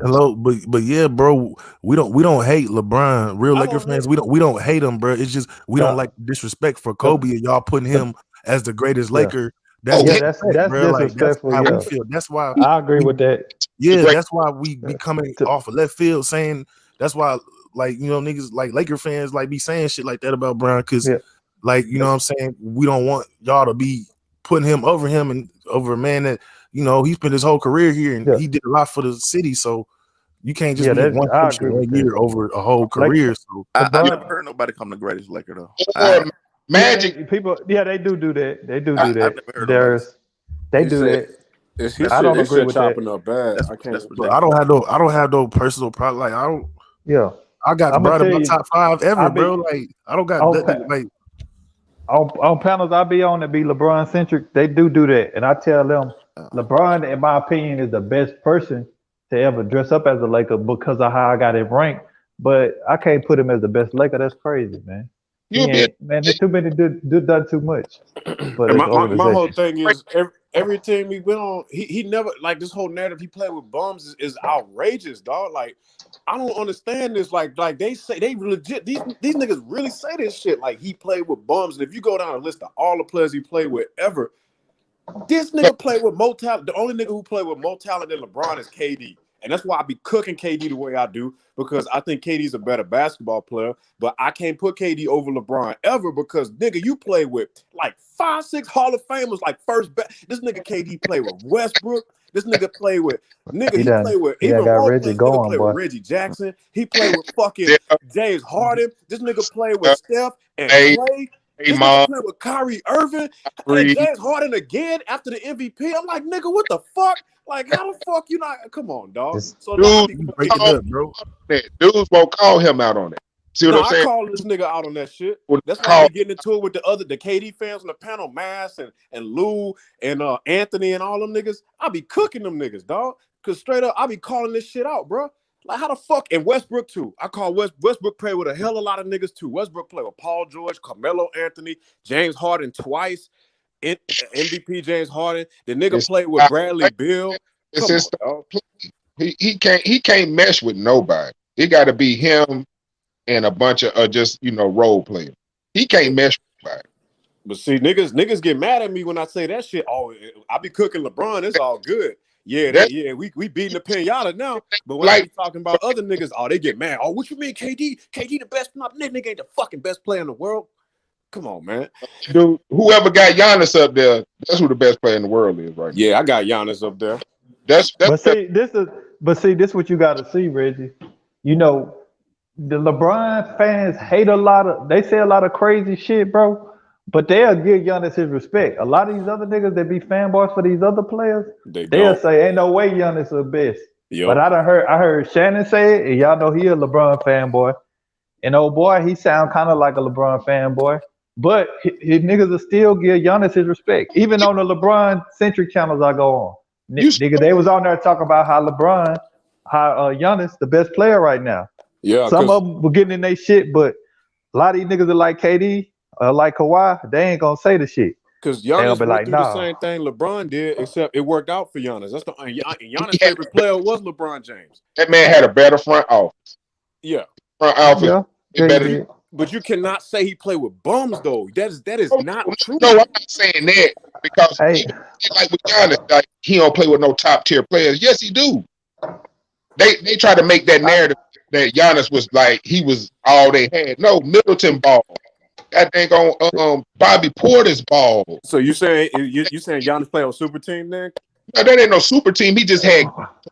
Hello, but yeah, bro, we don't hate LeBron. Real Laker fans, we don't hate him, bro. It's just we don't like disrespect for Kobe and y'all putting him as the greatest Laker. That's disrespectful. Like, that's how we feel. That's why I agree with that. Yeah, that's why we be coming off of left field saying that's why, like, you know, niggas like Laker fans like be saying shit like that about Brown because like, you know what I'm saying, we don't want y'all to be putting him and over a man that, you know, he spent his whole career here and he did a lot for the city. So you can't just be one year over a whole career. So I never heard nobody come the greatest Laker though. Magic people, they do that. They do that. I've never heard they do that. I don't agree with chopping that. up bad. That's I can't. I don't have no personal problem. Like I don't. Yeah, I got brought in my top 5 ever, bro. Like I don't got nothing. Like on panels I be on that be LeBron centric. They do that, and I tell them LeBron, in my opinion, is the best person to ever dress up as a Laker because of how I got it ranked. But I can't put him as the best Laker. That's crazy, man. Man, there's too many done too much. But my whole thing is every team he went on, he never like this whole narrative he played with bums is outrageous, dog. Like I don't understand this. Like they say they legit these niggas really say this shit. Like he played with bums, and if you go down a list of all the players he played with ever, this nigga played with more talent. The only nigga who played with more talent than LeBron is KD. And that's why I be cooking KD the way I do, because I think KD's a better basketball player, but I can't put KD over LeBron ever because, nigga, you play with like 5-6 Hall of Famers, like this nigga KD play with Westbrook. This nigga play with, He done, play with, he even done got role Reggie players, nigga going, play with boy. Reggie Jackson. He played with fucking Yeah, James Harden. This nigga played with Steph and hey, Clay. hey, This nigga mom, played with Kyrie Irving and free. James Harden again after the MVP. I'm like, nigga, what the fuck? Like, how the fuck you not? Come on, dog. This, So no, I Dudes be Break cooking it him. up, bro. that. Dudes won't call him out on that. See what No, I'm I saying? call this nigga out on that shit. When That's I why I call, be getting into it with the KD fans on the panel, Mass and Lou and Anthony and all them niggas. I be cooking them niggas, dog. Cause straight up, I be calling this shit out, bro. Like how the fuck, and Westbrook too. I call Westbrook play with a hell of a lot of niggas too. Westbrook play with Paul George, Carmelo Anthony, James Harden twice, MVP James Harden. The nigga it's, played with Bradley Beal. it's Come his on, dog. he can't mesh with nobody. It got to be him and a bunch of just role players. He can't mesh with nobody. But see, niggas get mad at me when I say that shit. Oh, I be cooking LeBron. It's all good. Yeah, That's we beating the pinata now. But when I like be talking about other niggas, oh, they get mad. Oh, what you mean, KD? KD the best? No, nigga ain't the fucking best player in the world. Come on, man. dude. Whoever got Giannis up there, that's who the best player in the world is right now. Yeah, I got Giannis up there. That's but see, this what you got to see, Reggie. You know, the LeBron fans hate they say a lot of crazy shit, bro. But they'll give Giannis his respect. A lot of these other niggas that be fanboys for these other players, They they'll don't. say, "Ain't no way Giannis the best." But Yep. I heard Shannon say it, and y'all know he a LeBron fanboy. And old boy, he sound kind of like a LeBron fanboy. But his niggas will still give Giannis his respect, even on the LeBron centric channels I go on. you. Nigga, they was on there talking about how Giannis the best player right now. Yeah, Some because of them were getting in their shit, but a lot of these niggas that like KD, like Kawhi, they ain't gonna say the shit. They'll Giannis be went like, through the nah. same thing LeBron did, except it worked out for Giannis. That's and Giannis' He had- favorite player was LeBron James. That man had a better front office. Yeah. Front office Yeah, he better. did. But you cannot say he played with bums though. That is not true. No, I'm not saying that because Hey, like with Giannis, like he don't play with no top tier players. Yes, he do. They try to make that narrative that Giannis was like he was all they had. No, Middleton ball. That dang on Bobby Porter's ball. So you saying Giannis play on super team then? No, that ain't no super team. He just had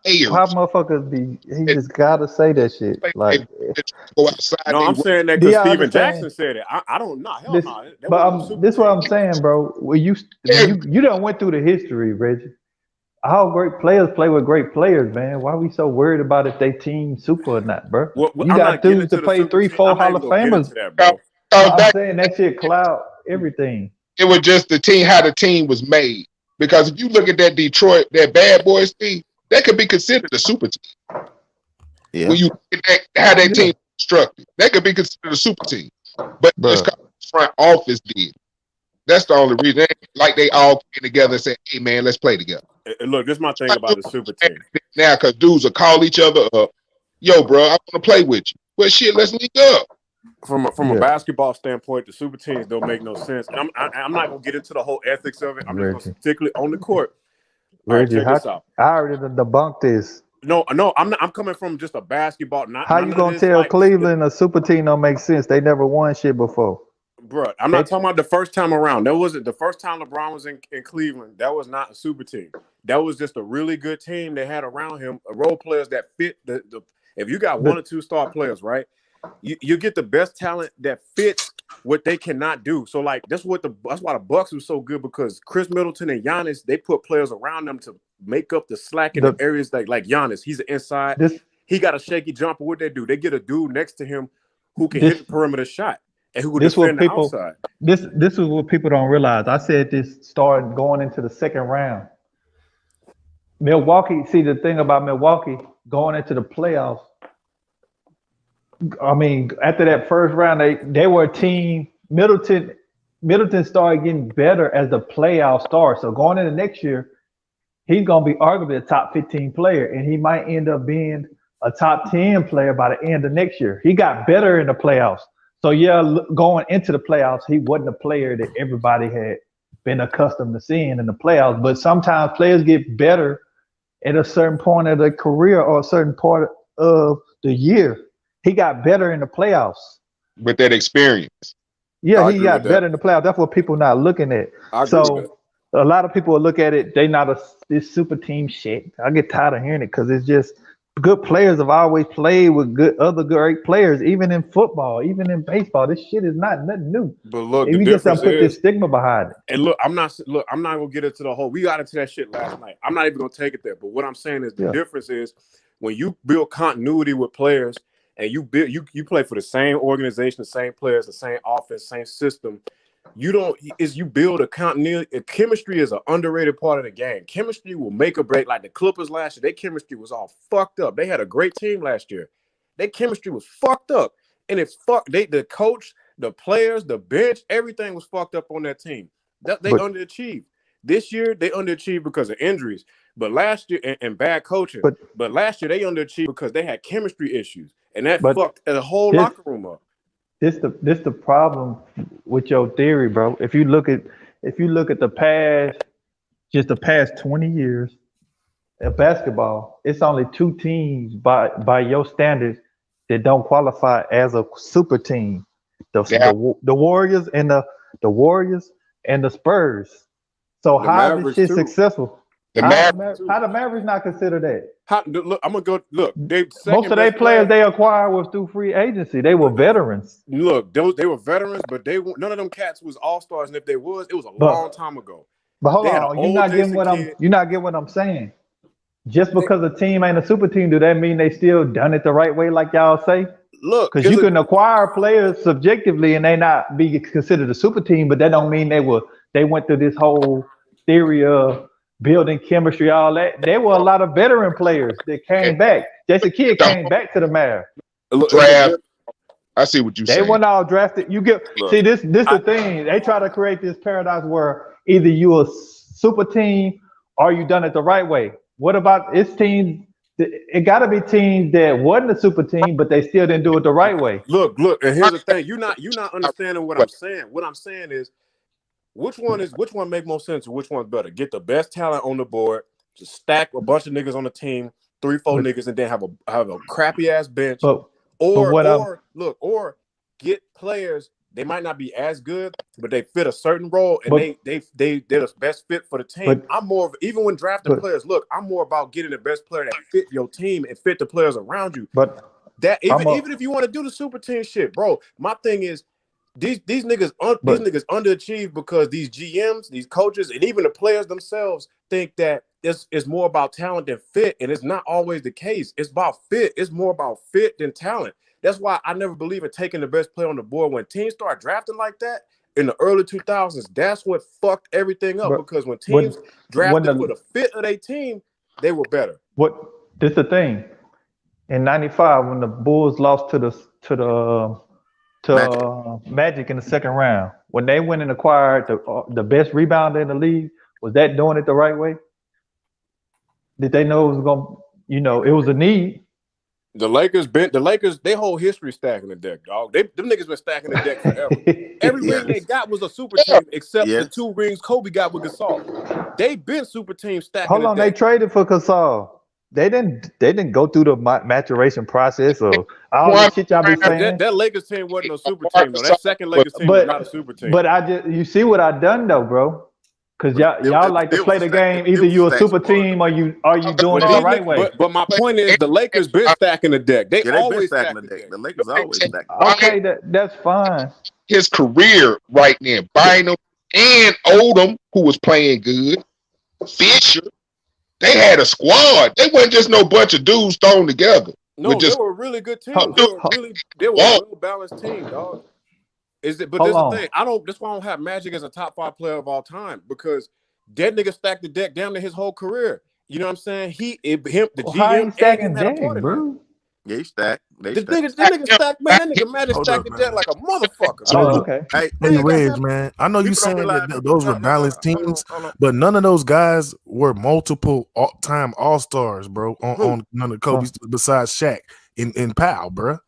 players. why motherfuckers be? He that, just gotta say that shit. Like, that go outside. No, They I'm work. saying that do because y'all Steven understand? Jackson said it. I don't know. Hell This, no. That but wasn't no super this what team. I'm saying, bro. When Yeah, you done went through the history, Reggie. All great players play with great players, man. Why we so worried about if they team super or not, bro? Well, You I'm got not getting dudes into to the play super 3, team. 4 I'm not Hall even of gonna get Famers. into that, bro. No, because I'm back saying that shit cloud everything. it was just the team how the team was made. Because if you look at that Detroit, that Bad Boys team, that could be considered a super team. Yeah. When you look at that, how that Yeah, team was constructed, that could be considered a super team. But it's bro. because the front office did. That's the only reason. Like they all came together and said, "Hey man, let's play together." And look, this is my thing about the super team. Now, because dudes will call each other up, "Yo, bro, I want to play with you." Well, shit, let's link up. From a Yeah, basketball standpoint, the super teams don't make no sense. And I'm not gonna get into the whole ethics of it. I'm just gonna Reggie. particularly on the court. All right, Reggie, check this out. I already done debunked this. No, I'm not. I'm coming from just a basketball. How you None of gonna this tell like, Cleveland a super team don't make sense? They never won shit before. bro. I'm They not talking about the first time around. That wasn't the first time LeBron was in Cleveland. That was not a super team. That was just a really good team they had around him, role players that fit the. If you got one or two star players, right, you get the best talent that fits what they cannot do. So like that's why the Bucks was so good, because Chris Middleton and Giannis, they put players around them to make up the slack in the areas like Giannis. He's an inside. this He got a shaky jumper. What they do? They get a dude next to him who can this hit the perimeter shot and who will this what defend the people outside. this is what people don't realize. I said this started going into the second round. Milwaukee, see the thing about Milwaukee going into the playoffs. I mean, after that first round, they were a team. Middleton Middleton started getting better as the playoffs start. So going into next year, he's gonna be arguably a top 15 player, and he might end up being a top 10 player by the end of next year. He got better in the playoffs. So yeah, going into the playoffs, he wasn't a player that everybody had been accustomed to seeing in the playoffs. But sometimes players get better at a certain point of their career or a certain part of the year. He got better in the playoffs. with that experience. Yeah, I he agree with got that. better in the playoffs. That's what people not looking at. I agree with that. So a lot of people will look at it. They not this super team shit. I get tired of hearing it because it's just good players have always played with good other great players, even in football, even in baseball. This shit is not nothing new. But look, If the you just don't difference put this is, stigma behind it. and look, I'm not gonna get into the whole. We got into that shit last night. I'm not even gonna take it there. But what I'm saying is the Yeah. difference is when you build continuity with players and you play for the same organization, the same players, the same offense, same system. You build a continuity. Chemistry is an underrated part of the game. Chemistry will make or break. Like the Clippers last year, their chemistry was all fucked up. They had a great team last year. Their chemistry was fucked up, and the coach, the players, the bench, everything was fucked up on that team. They underachieved. This year they underachieved because of injuries, but last year and bad coaching. But last year they underachieved because they had chemistry issues, and that fucked the whole locker room up. This the problem with your theory, bro. If you look at the past 20 years of basketball, it's only two teams by your standards that don't qualify as a super team. The Warriors and the Spurs. So The how is Mavericks this shit too. successful? The How Mavericks, the Mavericks not consider that? Look, I'm gonna go. Look, Most of their players they acquired was through free agency. They were veterans. Look, they were veterans, but none of them cats was all stars, and if they was, it was a long time ago. But hold They had an on, you're old not getting Jason you're not getting what I'm saying. Just because a team ain't a super team, do that mean they still done it the right way, like y'all say? Look, Because you can acquire players subjectively and they not be considered a super team, but that don't mean they went through this whole theory of building chemistry, all that. There were a lot of veteran players that came back. Jason Kidd came back to the Mavs. draft. I see what you're They saying. weren't all drafted. See this the thing. They try to create this paradox where either you a super team or you done it the right way. What about its teams? It got to be teams that wasn't a super team, but they still didn't do it the right way. Look, and here's the thing. You're not understanding what I'm saying. What I'm saying is which one make more sense or which one's better? Get the best talent on the board, just stack a bunch of niggas on the team, 3-4 niggas, and then have a crappy ass bench. Or get players. They might not be as good, but they fit a certain role, and they're the best fit for the team. I'm more of, even when drafting players. Look, I'm more about getting the best player that fit your team and fit the players around you. But that even if you want to do the super team shit, bro. My thing is these niggas underachieve because these GMs, these coaches, and even the players themselves think that it's more about talent than fit, and it's not always the case. It's about fit. It's more about fit than talent. That's why I never believe in taking the best player on the board. When teams start drafting like that in the early 2000s, that's what fucked everything up. Because when teams drafted for the fit of their team, they were better. This the thing. In '95, when the Bulls lost to Magic in the second round, when they went and acquired the best rebounder in the league, was that doing it the right way? Did they know it was going? It was a need. The Lakers, their whole history stacking the deck, dog. Them niggas been stacking the deck forever. Every ring they got was a super team, except the 2 rings Kobe got with Gasol. They been super team stacking. Hold on, they traded for Gasol. They didn't go through the maturation process of all the shit y'all be saying. That Lakers team wasn't a super team though. That second Lakers team was not a super team. But you see what I done though, bro. Because y'all like to play the game. Either you a super team or you doing it the right way. But my point is, the Lakers been stacking the deck. They always stacking the deck. The Lakers always stacking. Okay, that's fine. His career right now, Bynum and Odom, who was playing good, Fisher, they had a squad. They wasn't just no bunch of dudes thrown together. No, they were a really good team. They were a well balanced team, dog. But this is the thing. That's why I don't have Magic as a top 5 player of all time, because that nigga stacked the deck down to his whole career. You know what I'm saying? The GM stacking deck, bro. Yeah, he stacked. They The stacked. nigga stacked, man. That nigga Magic Hold stacked up, the deck man. like a motherfucker. So Oh, look, okay. Hey, hey, ain't got Reg, that- man. I know you People don't saying realize that those were balanced teams, but none of those guys were multiple time All Stars, bro. On none of Kobe's besides Shaq and Powell, bro.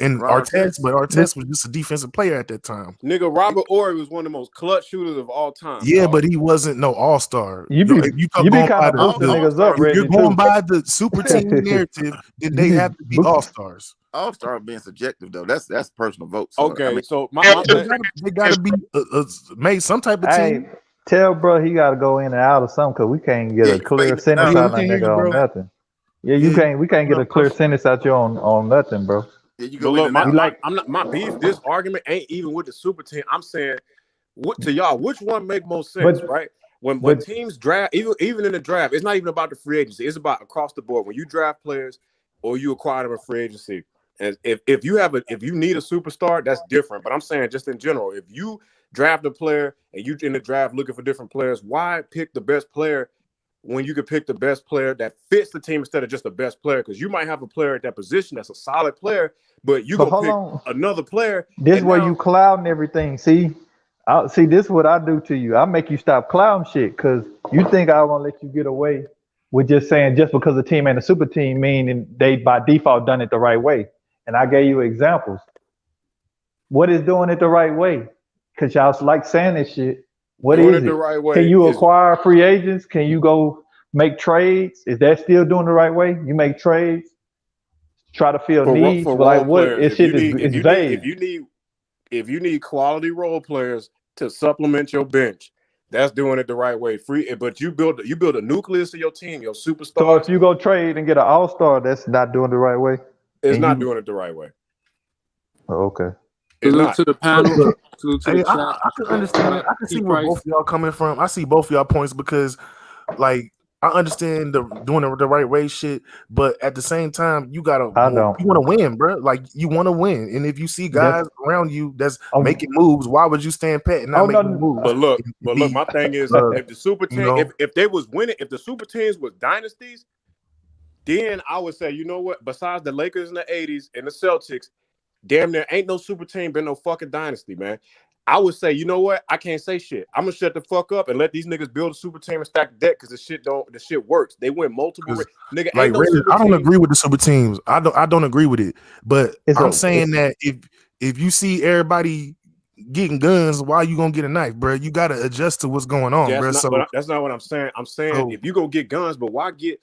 And Ron Artest, Artest. but Artest was just a defensive player at that time. Nigga, Robert Ory was one of the most clutch shooters of all time. Yeah, dog. but he wasn't no All Star. You be kind of boosting niggas up, if you're Reggie, going too. by the super team narrative, then they have to be All Stars. All Star being subjective though. That's personal vote. So, Okay, I mean, so They gotta be made some type of team. Hey, tell bro he got to go in and out of something because we can't get Yeah, a you clear fading sentence out. out of Yeah, we that can't hear nigga you, on bro. nothing. Yeah, we can't get a bro. clear sentence out you on nothing, bro. Yeah, you but go in look, and out. I'm not my beef. This argument ain't even with the super team. I'm saying, what to y'all? Which one make most sense, right? When teams draft, even in the draft, it's not even about the free agency. It's about across the board. When you draft players or you acquire them in free agency, and if you need a superstar, that's different. But I'm saying just in general, if you draft a player and you in the draft looking for different players, why pick the best player when you could pick the best player that fits the team instead of just the best player? Because you might have a player at that position that's a solid player, but you gonna pick another player. This is where you clouding everything. See, this is what I do to you. I make you stop clouding shit because you think I won't let you get away with just saying just because the team ain't a super team, meaning they by default done it the right way. And I gave you examples. What is doing it the right way? Because y'all like saying this shit. What doing is it it? the right way? Can you acquire free agents? Can you go make trades? Is that still doing the right way? You make trades, try to fill needs, for but like role what? players. Shit is vague. If you need quality role players to supplement your bench, that's doing it the right way. Free, but you build a nucleus of your team, your superstars. So if you go trade and get an all-star, that's not doing the right way. It's not doing it the right way. Oh, okay. It's not. To the panel. To Hey, the chat. I can understand. I can see where both of y'all coming from. I see both of y'all points because, like, I understand the doing it the right way shit, but at the same time, you want to win, bro. Like, you want to win, and if you see guys around you that's making moves, why would you stand pat and not make moves? But look, my thing is, if the super team, if they was winning, if the super teams was dynasties, then I would say, you know what? Besides the Lakers in the '80s and the Celtics, damn near ain't no super team been no fucking dynasty, man. I would say, you know what? I can't say shit. I'm gonna shut the fuck up and let these niggas build a super team and stack the deck because the shit works. They win multiple. Nigga, like, ain't no super I don't team. agree with the super teams. I don't agree with it. But I'm saying that if you see everybody getting guns, why you gonna get a knife, bro? You gotta adjust to what's going on, bro. But that's not what I'm saying. I'm saying if you go get guns, but why get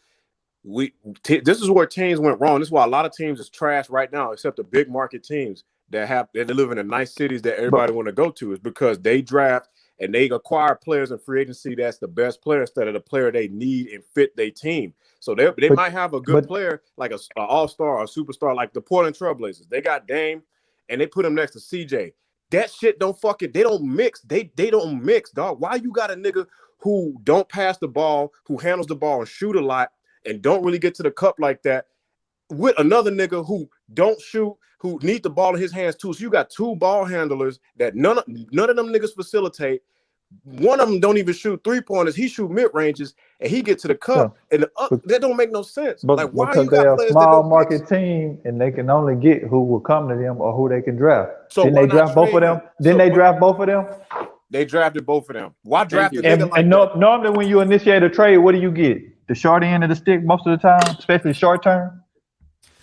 this is where teams went wrong. This is why a lot of teams is trash right now, except the big market teams that live in the nice cities that everybody want to go to, is because they draft and they acquire players in free agency that's the best player instead of the player they need and fit their team. So they might have a good player like an all-star or a superstar like the Portland Trailblazers. They got Dame and they put him next to CJ. That shit they don't mix. They don't mix, dog. Why you got a nigga who don't pass the ball, who handles the ball and shoot a lot and don't really get to the cup like that, with another nigga who don't shoot, who need the ball in his hands too? So you got two ball handlers that none of them niggas facilitate. One of them don't even shoot 3-pointers. He shoot mid-ranges and he get to the cup. And that don't make no sense. But like, why because you got they're a players small that market team and they can only get who will come to them or who they can draft. So Didn't why they not draft both of trade them? him? Didn't they draft both of them? They drafted both of them. Why draft a nigga like and that? normally when you initiate a trade, what do you get? The short end of the stick most of the time, especially short term.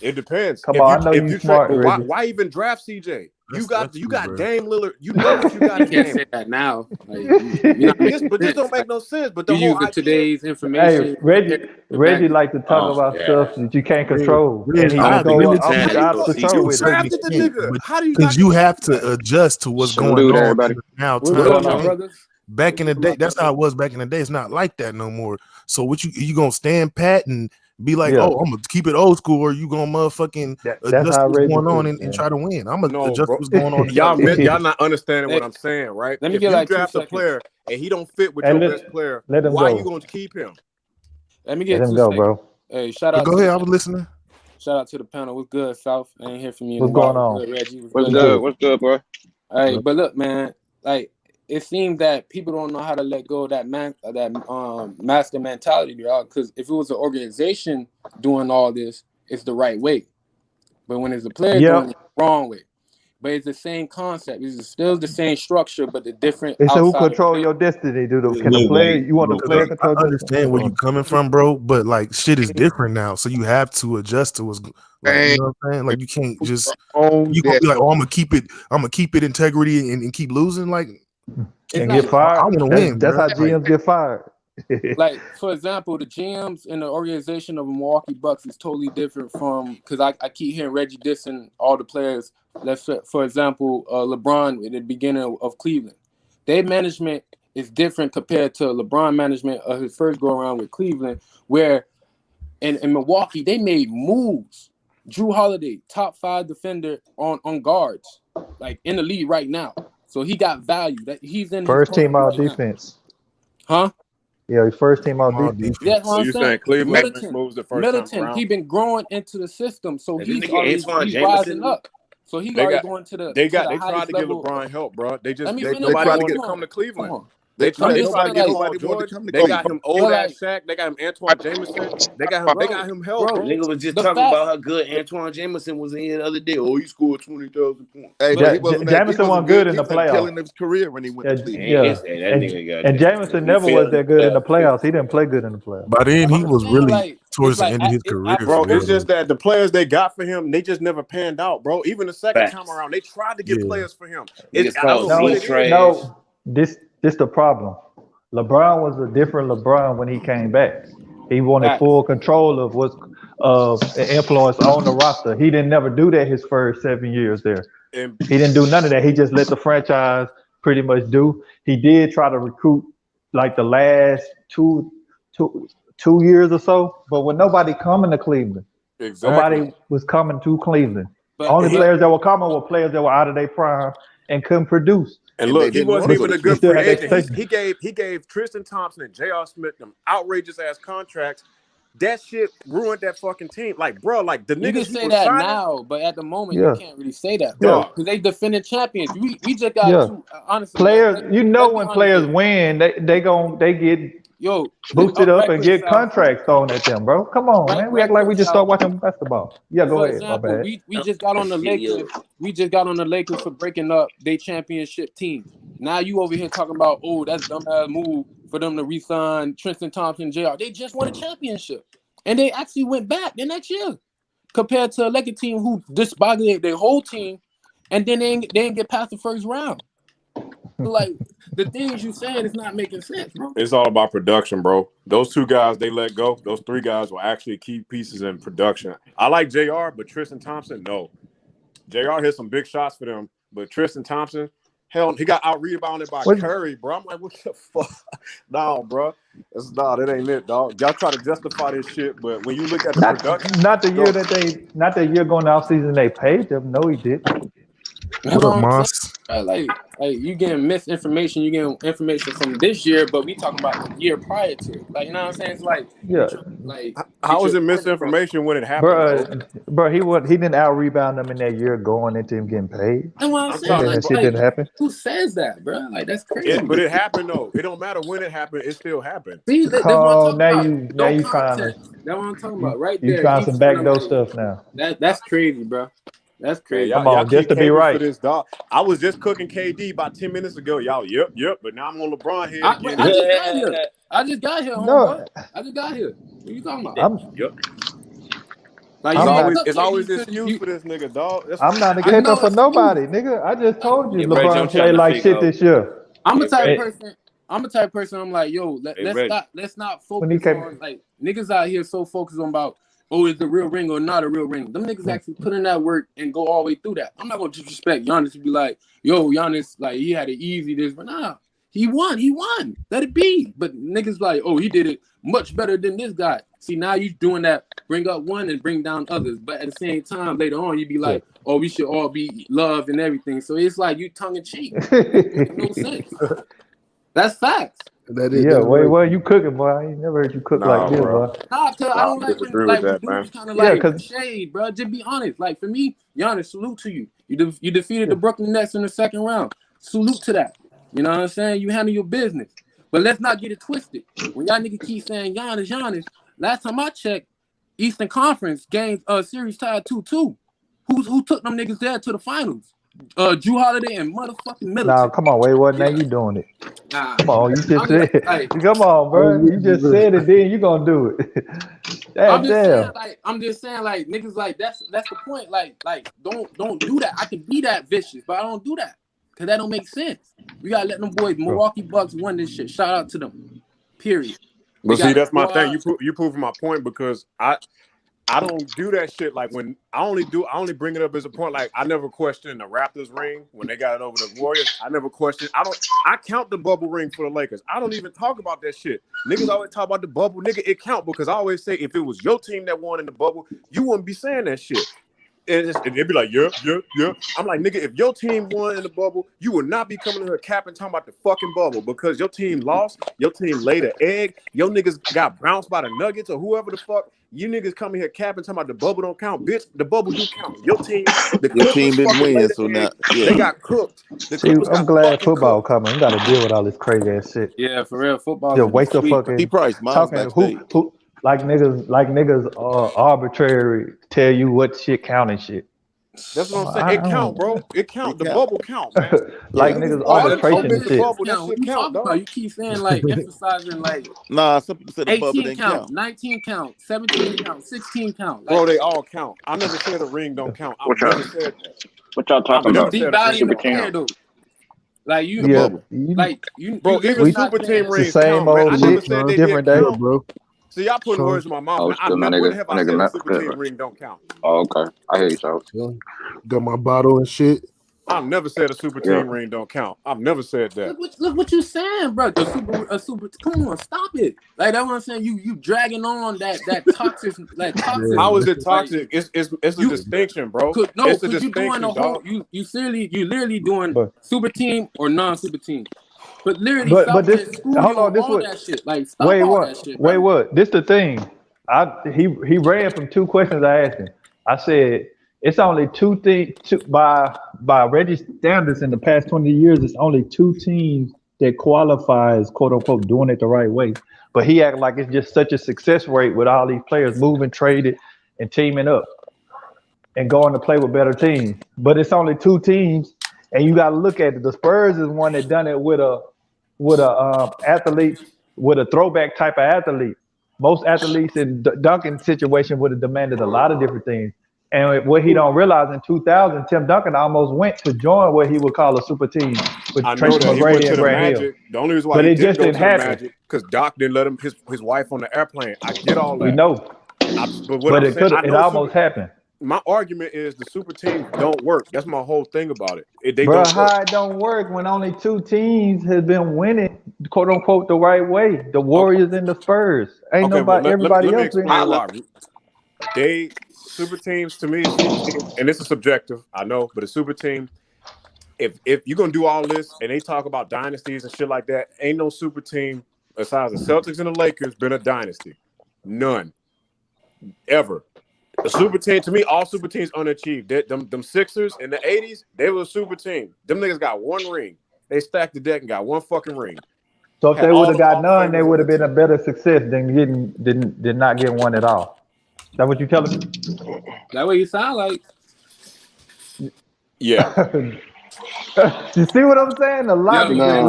It depends. Come on, I know you smart. Why even draft CJ? You got Dame Lillard. You know what you got. You can't say that now. Like, but this don't make no sense. But the you whole use today's information. Hey, Reggie like to talk about stuff that you can't control, and he I go agree out of control you with it. drafted the nigga. How do you? Because you have to adjust to what's going on everybody. now. What's going on, brothers? Back in the day, that's how it was back in the day. It's not like that no more. So what you gonna stand pat and be like, oh, I'm gonna keep it old school, or you gonna motherfucking adjust what's going on and try to win? I'm gonna adjust what's going on. Y'all not understanding what I'm saying, right? Let me if get you like draft 2 a seconds. player and he don't fit with your best player, why you gonna keep him? Let me get Let him 2 go, seconds. bro. Hey, shout out. Go ahead, I was listening. Shout out to the panel. What's good, South? I ain't hear from you. What's going on? Good, Reggie. What's good? What's good, bro? Hey, but look, man. Like, it seems that people don't know how to let go of that master mentality, y'all. Because if it was an organization doing all this, it's the right way. But when it's a player doing it wrong way. But it's the same concept. It's still the same structure, but the different It's who outside of control the your destiny. Can the Look, player? wait, You want the real player quick. control I destiny? understand where you coming from, bro, but like shit is different now, so you have to adjust to what's like, you know what I'm saying? Like you can't just on you gonna that. be like, oh, I'm gonna keep it integrity and keep losing. Like it's And like get I fired. want to That's win, that's bro. how Like GMs get fired. like for example, the GMs and the organization of the Milwaukee Bucks is totally different from because I keep hearing Reggie dissing all the players. Let's say, for example, LeBron at the beginning of Cleveland. Their management is different compared to LeBron management of his first go around with Cleveland, where in Milwaukee they made moves. Drew Holiday, top 5 defender on guards, like in the league right now. So he got value. That he's in First his team prime all right now. defense. Huh? Yeah, first team all all defense. Yeah, defense. that's what So I'm you saying. saying Cleveland moves the first time Middleton, around? he been growing into the system, so And this he's nigga already Antoine he's Jameson. rising up. So he They already got going to they the tried highest to give level. LeBron help, bro. They Let me finish. nobody tried to wanted get- to come to Come Cleveland. on. They I'm tried just nobody saying, get like, Paul wanted to George. come to They got Cleveland. him old Bro, ass like- Shaq. They got him Antoine Jameson. They got him help, bro. Nigga was just The talking fact- about how good Antoine Jameson was in here the other day. Oh, he scored 20,000 points. Hey, But but he wasn't that. Jamison He wasn't wasn't good in He the was at the tail end playoffs. of his career when he went to Cleveland. Yeah, That nigga got and Jamison never was that good in the playoffs. He didn't play good in the playoffs. By then he I'm was saying, really like, towards it's the like end of his it's career. Bro, for it's real. just that the players they got for him, they just never panned out, bro. Even the second Facts. time around, they tried to get Yeah. players for him. Niggas I don't called know what C it is. trash. No, this the problem. LeBron was a different LeBron when he came back. He wanted Facts. full control of what's influence on the roster. He didn't never do that his first 7 years there. And He didn't do none of that. He just let the franchise pretty much do. He did try to recruit like the last two years or so, but when nobody coming to Cleveland, exactly. nobody was coming to Cleveland. But Only he- players that were coming were players that were out of their prime and couldn't produce. And And they look, he didn't wasn't wanna go even to a good Cleveland. free He still had agent. He gave Tristan Thompson and J.R. Smith them outrageous ass contracts. That shit ruined that fucking team. Like, bro, like the you can niggas he say was that signing. now, but at the moment Yeah. you can't really say that, Yeah. bro, because they defending champions. We just got Yeah. two. Honestly, Players, let's you know, be when honest players here. win, they get Yo, boosted up right and quick, get Sal. contracts thrown at them, bro. Come on, man. We act like we just start watching basketball. Yeah, go For ahead. My example, bad. we just got on the Lakers. We just got on the Lakers for breaking up their championship team. Now you over here talking about, oh, that's dumbass move for them to re-sign Tristan Thompson, Jr. They just won a championship, and they actually went back the next year, compared to a Lakers team who disbanded their whole team, and then they didn't get past the first round. So like the things you saying is not making sense, bro. It's all about production, bro. Those two guys they let go. Those three guys were actually key pieces in production. I like JR, but Tristan Thompson, no. JR hit some big shots for them, but Tristan Thompson, hell, he got out rebounded by What- Curry, bro. I'm like, what the fuck? No, bro. That ain't it, dog. Y'all try to justify this shit, but when you look at the production, Not the year not the year going off season they paid them. No, he didn't. That's What up, what I'm saying. Moss? Like you getting misinformation, you getting information from this year, but we talking about the year prior to it. Like, you know what I'm saying? It's like, Yeah, like how is get it your point across. misinformation when it happened, bro? bro, he didn't out rebound them in that year going into him getting paid. That's what I'm I'm saying. talking And Like, that shit didn't happen. who says that, bro? Like, that's crazy. But it happened though. It don't matter when it happened. It still happened. See, that's what I'm Oh, talking now about. you No trying to context. That's what I'm talking about. Right you there. trying You some trying to, backdoor like, stuff now. that's crazy, bro. That's Man, crazy. Come y'all on, just keep to be caping right. for this, dog. I was just cooking KD about 10 minutes ago. Y'all, yep. But now I'm on LeBron head again. I just got here. I just got here, No, homeboy. I just got here. What are you talking about? I'm Like, I'm you not- ain't It's cook always KD excuse you- for this nigga, dog. not a I caping know for it's nobody, nigga. I just told you Hey, Reggie, LeBron I'm play trying to like figure shit this year. I'm the Hey, type Reggie. of person. I'm the type of person. I'm like, yo, Hey, Reggie. let's not When he focus came- on like niggas out here so focused on about is the real ring or not a real ring. Them niggas actually put in that work and go all the way through that. I'm not gonna disrespect Giannis to be like, yo, Giannis, like he had it easy this, but nah, he won. Let it be. But niggas like, oh, he did it much better than this guy. See, now you doing that, bring up one and bring down others. But at the same time, later on, you be like, oh, we should all be loved and everything. So it's like you tongue in cheek. It makes no sense. That's facts. That is Yeah, that's wait, right. well, you cooking, boy. I ain't never heard you cook Nah, like this, bro. boy. Nah, cause I don't like when disagree like with when that, man. dudes kind of Yeah, like 'cause- shade, bro. Just be honest. Like for me, Giannis, salute to you. You defeated the Brooklyn Nets in the second round. Salute to that. You know what I'm saying? You handle your business. But let's not get it twisted. When y'all niggas keep saying Giannis, last time I checked, Eastern Conference game series tied 2-2. Who took them niggas there to the finals? Drew Holiday and motherfucking Middleton. Nah, come on, wait, what? Now Yeah. you doing it? Nah, Come on, you just I'm said. just, like, Come on, bro. You just said it. Then you gonna do it. I'm just saying, Damn. like, niggas, like, that's the point. Like, don't do that. I can be that vicious, but I don't do that because that don't make sense. We gotta let them boys, Milwaukee Bucks, win this shit. Shout out to them. Period. But see, that's my thing. squad. You proving my point because I don't do that shit. Like when I only bring it up as a point. Like I never questioned the Raptors ring when they got it over the Warriors. I never questioned. I count the bubble ring for the Lakers. I don't even talk about that shit. Niggas always talk about the bubble. Nigga, it count because I always say if it was your team that won in the bubble, you wouldn't be saying that shit. And it'd be like, yeah. I'm like, nigga, if your team won in the bubble, you would not be coming to her capping talking about the fucking bubble because your team lost, your team laid an egg, your niggas got bounced by the Nuggets or whoever the fuck. You niggas coming here capping talking about the bubble don't count, bitch. The bubble do count. Your team, Your team didn't win, so now they got cooked. The See, Clippers I'm got glad fucking football cooked. coming. We got to deal with all this crazy ass shit. Yeah, for real, football. Just waste the T fucking Price, mine's talking. backstage. Who like niggas arbitrary tell you what shit count and shit. That's what I'm saying. It count, bro. It count. The bubble count, man. Like Yeah. niggas All that arbitration open and shit. bubble, that What shit you count, talking about? dog. You keep saying like emphasizing like Nah, some people said the bubble 18 didn't count, count. 19 count, 17 count, 16 count. Bro, Like, they all count. I never said a ring don't count. I've What y'all- never said that. What y'all I've talking you never about? said a devaluing ring the Super player count. though. Like you, The Yeah, bubble. like you, Bro, you even literally super not team saying it's the rings same count, man. old I never shit, said they different didn't day. count. bro. See, y'all putting So, words in my mouth, Oh, man. still my When nigga, have my I nigga said a Matt super still. team ring don't count? Oh, okay. I hear you, so. got my bottle and shit. I've never said a super Yeah. team ring don't count. I've never said that. look what you saying, bro. A super. Come on, stop it. Like that's what I'm saying. You dragging on that toxic, like toxic. How is it Like, toxic? It's a distinction, bro. no, It's a because you doing distinction, the whole. dog. You literally doing But super team or non-super team. But literally, stop this just schooling hold on. on This all what that shit. Like stop all that shit, bro. wait what? This the thing. He ran from two questions I asked him. I said it's only two things by Reggie standards in the past 20 years. It's only two teams that qualify as quote unquote doing it the right way. But he acted like it's just such a success rate with all these players moving, traded, and teaming up and going to play with better teams. But it's only two teams, and you got to look at it. The Spurs is one that done it with a athlete with a throwback type of athlete. Most athletes in Duncan's situation would have demanded a lot of different things. And what he don't realize in 2000, Tim Duncan almost went to join what he would call a super team with I know Tracy that he went McGrady to and the Grant Hill. Magic. The only reason why But he it didn't just go to didn't the happen. Magic because Doc didn't let him his wife on the airplane. I get all that. We know, But what but I'm it saying, could I it know almost happened. my argument is the super teams don't work. That's my whole thing about it. They Bro, don't work. how it don't work when only two teams has been winning, quote unquote, the right way? The Warriors and the Spurs. Ain't Okay, well, nobody, everybody let me else been. explain why. They super teams to me, and this is subjective, I know, but a super team. If you're gonna do all this and they talk about dynasties and shit like that, ain't no super team besides the Celtics and the Lakers been a dynasty. None. Ever. A super team, to me, all super teams unachieved. Them Sixers in the 80s, they were a super team. Them niggas got one ring. They stacked the deck and got one fucking ring. So if Had they all would have them got Hall of none, they Famers on would have their been a team. better success than did not get one at all. Is that what you telling me? That way you sound like. Yeah. You see what I'm saying? The logic Nah.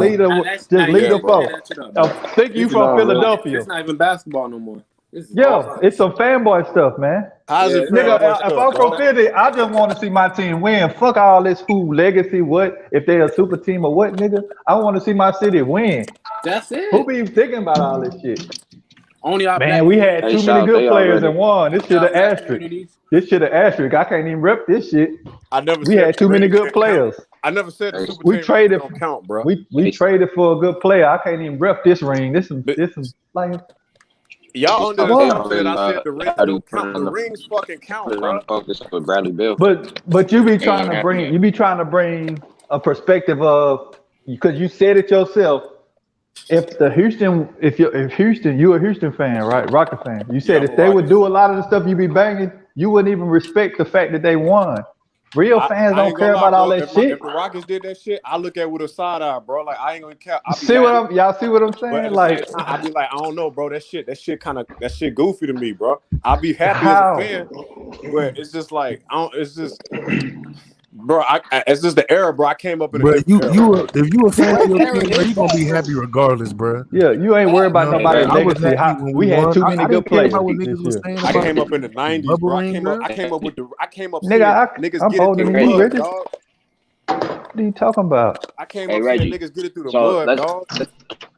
just lead the folk. Think you from Philadelphia? It's not even basketball no more. Yeah, it's some fanboy stuff, man. How's it Nigga, fanboy if stuff, I'm from dog? Philly, I just want to see my team win. Fuck all this who legacy, what if they're a super team or what, nigga. I want to see my city win. That's it. Who be thinking about all this shit? Only our Man, black we had too many good players and won. This shit an asterisk. communities. This shit an asterisk. I can't even rep this shit. I never We said had too many good players. I never said the super We team traded. don't count, bro. We traded for a good player. I can't even rep this ring. This some like. Y'all understand that I said the rings don't count. The the rings fucking count, on bro. focus with Bradley Bill. But you be trying to bring a perspective of, because you said it yourself. If Houston, you're a Houston fan, right? Rocket fan. You said Yeah, if they would do a lot of the stuff you be banging, you wouldn't even respect the fact that they won. Real fans I don't ain't gonna care lie, about all bro. that shit. If the Rockets did that shit, I look at it with a side eye, bro. Like I ain't gonna care. I'll be See what happy. y'all see what I'm But saying? at the Like same time, I'll be like, I don't know, bro. That shit goofy to me, bro. I'll be happy as a how? fan, but it's just like it's just, bro. It's just the era, bro. I came up in a Bro, different era. if you a fan of What your era team, bro, is you gonna that, be bro? happy regardless, bro. Yeah, you ain't worried Facts. about You know what I'm nobody's saying? I was legacy. happy How when we we had won. too many I good didn't care players about what this niggas was year. saying I about came up in the the '90s, bubble bro. ring, bro. I came up seeing Nigga, niggas I'm get it older through the than you, Hey, mud, Reggie. dog. What are you talking about? I came hey, up seeing Reggie. niggas get it through the So mud, dog.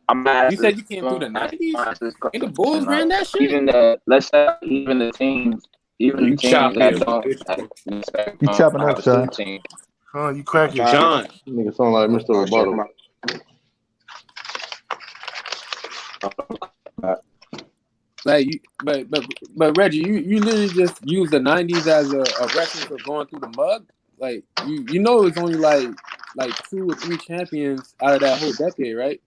I'm gonna You ask said this. you came through the I'm gonna 90s? ask this And the question, Bulls right? ran that shit? Even let's say even the teams You choppy that as a don't bitch. let's say, You chopping have up, a son. super team. Huh? You cracking? John, John. Nigga sound like Mr. oh shit, Roboto. Like you, but Reggie, you literally just use the 90s as a reference of going through the mud. Like you know it's only like 2 or 3 champions out of that whole decade, right?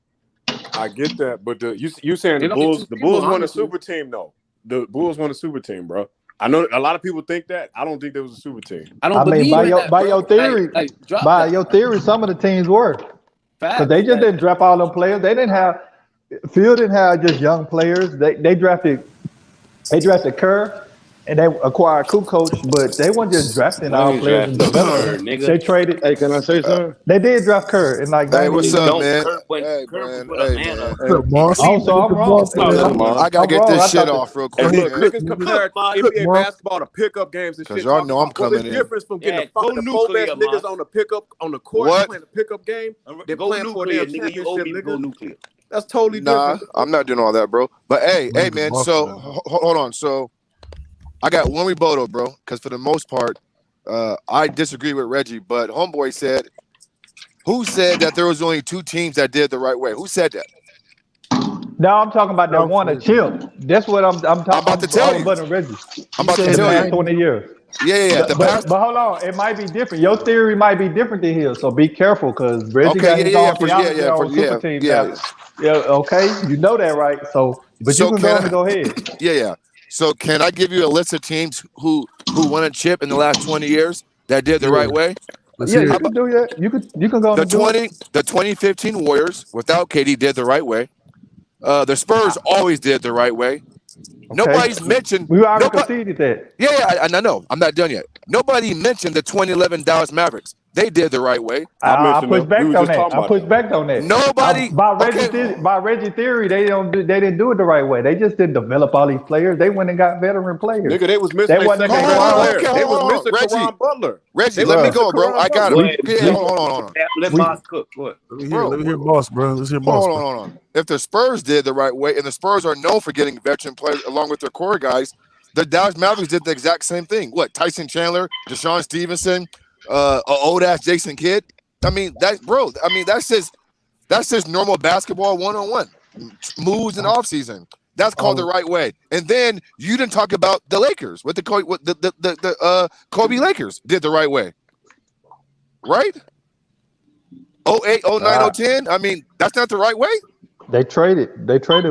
I get that, but you saying There's only 2 the people, Bulls won a honestly. super team though. The Bulls won a super team, bro. I know a lot of people think that. I don't think there was a super team. I don't I mean, believe in that, by bro. your theory, Like drop that. some of the teams were because they Facts. just didn't draft all them players. They didn't have Phil didn't have just young players. They drafted Kerr and they acquired Kukoc, but they weren't just drafting We all ain't players and draft no developing Kerr, them. nigga. They traded. Hey, can I say something? They did draft Kerr in like Hey, what's up, 90. No, man? Kerr Hey, was man. with Hey, Atlanta. man. What's up, boss? Oh, so Look I'm at wrong. boss, Talk What's to up, man. him. man? I gotta I'm get wrong. this I shit thought that. off real Hey, Go quick, ahead, look, man. cook, niggas nigga. compare Cook, NBA boss. basketball to pickup games and Cause shit. y'all Talking know I'm about, bro, it's coming in. difference from getting Yeah, the go fucking four best nuclear, niggas Moss. on the pickup on the court What? playing a pickup game than Go playing for a damn nuclear, nigga. You owe championship, me to go nigga. nuclear. That's totally Nah, different, bro. I'm not doing all that, bro. But hey, Nigga, man. boss, So man. hold on. So I got one rebuttal, bro. Because for the most part, I disagree with Reggie. But homeboy said, "Who said that there was only 2 teams that did the right way? Who said that?" No, I'm talking about that South won a said that. chip. That's what I'm I'm talking. about to I'm tell all you. about Reggie I'm He about to in said the in the tell past you. 20 90s. years. Yeah. The past. But hold on, it might be different. Your theory might be different than his, so be careful because Reggie Okay. got his own theology For on super teams now. Yeah, okay, you know that, right? So, but you So can go can on and I? go ahead. Yeah. So can I give you a list of teams who won a chip in the last 20 years that did the Yeah. right way? Let's Yeah, hear you How it. could about do that. You can go on the and do it. 2015 Warriors without KD did the right way. The Spurs always did the right way. Okay, Nobody's mentioned we already nobody. conceded that. And I know I'm not done yet. Nobody mentioned the 2011 Dallas Mavericks. They did the right way. I I mentioned push them. We back were on just that. talking I about push them. back on that. Nobody. Okay. By Reggie theory, they didn't do it the right way. They just didn't develop all these players. They went and got veteran players. Nigga, they was missing They their wasn't second just best draft. Okay. player. They was Hold on. missing Karan Butler. Reggie, They let was me Bruh, missing go, bro. Karan I got Butler. him. we Yeah. we Hold on. Let we Moss cook. What? Bro, Let me hear boss, bro. Let's hear boss, bro. hold on. If the Spurs did the right way, and the Spurs are known for getting veteran players along with their core guys, the Dallas Mavericks did the exact same thing. What? Tyson Chandler, Deshaun Stevenson, a old ass Jason Kidd. I mean, that's just normal basketball 101 moves in off season. That's called the oh right way. And then you didn't talk about the Lakers. What the Kobe Lakers did the right way, right? 08, 09, 010. I mean, that's not the right way. they traded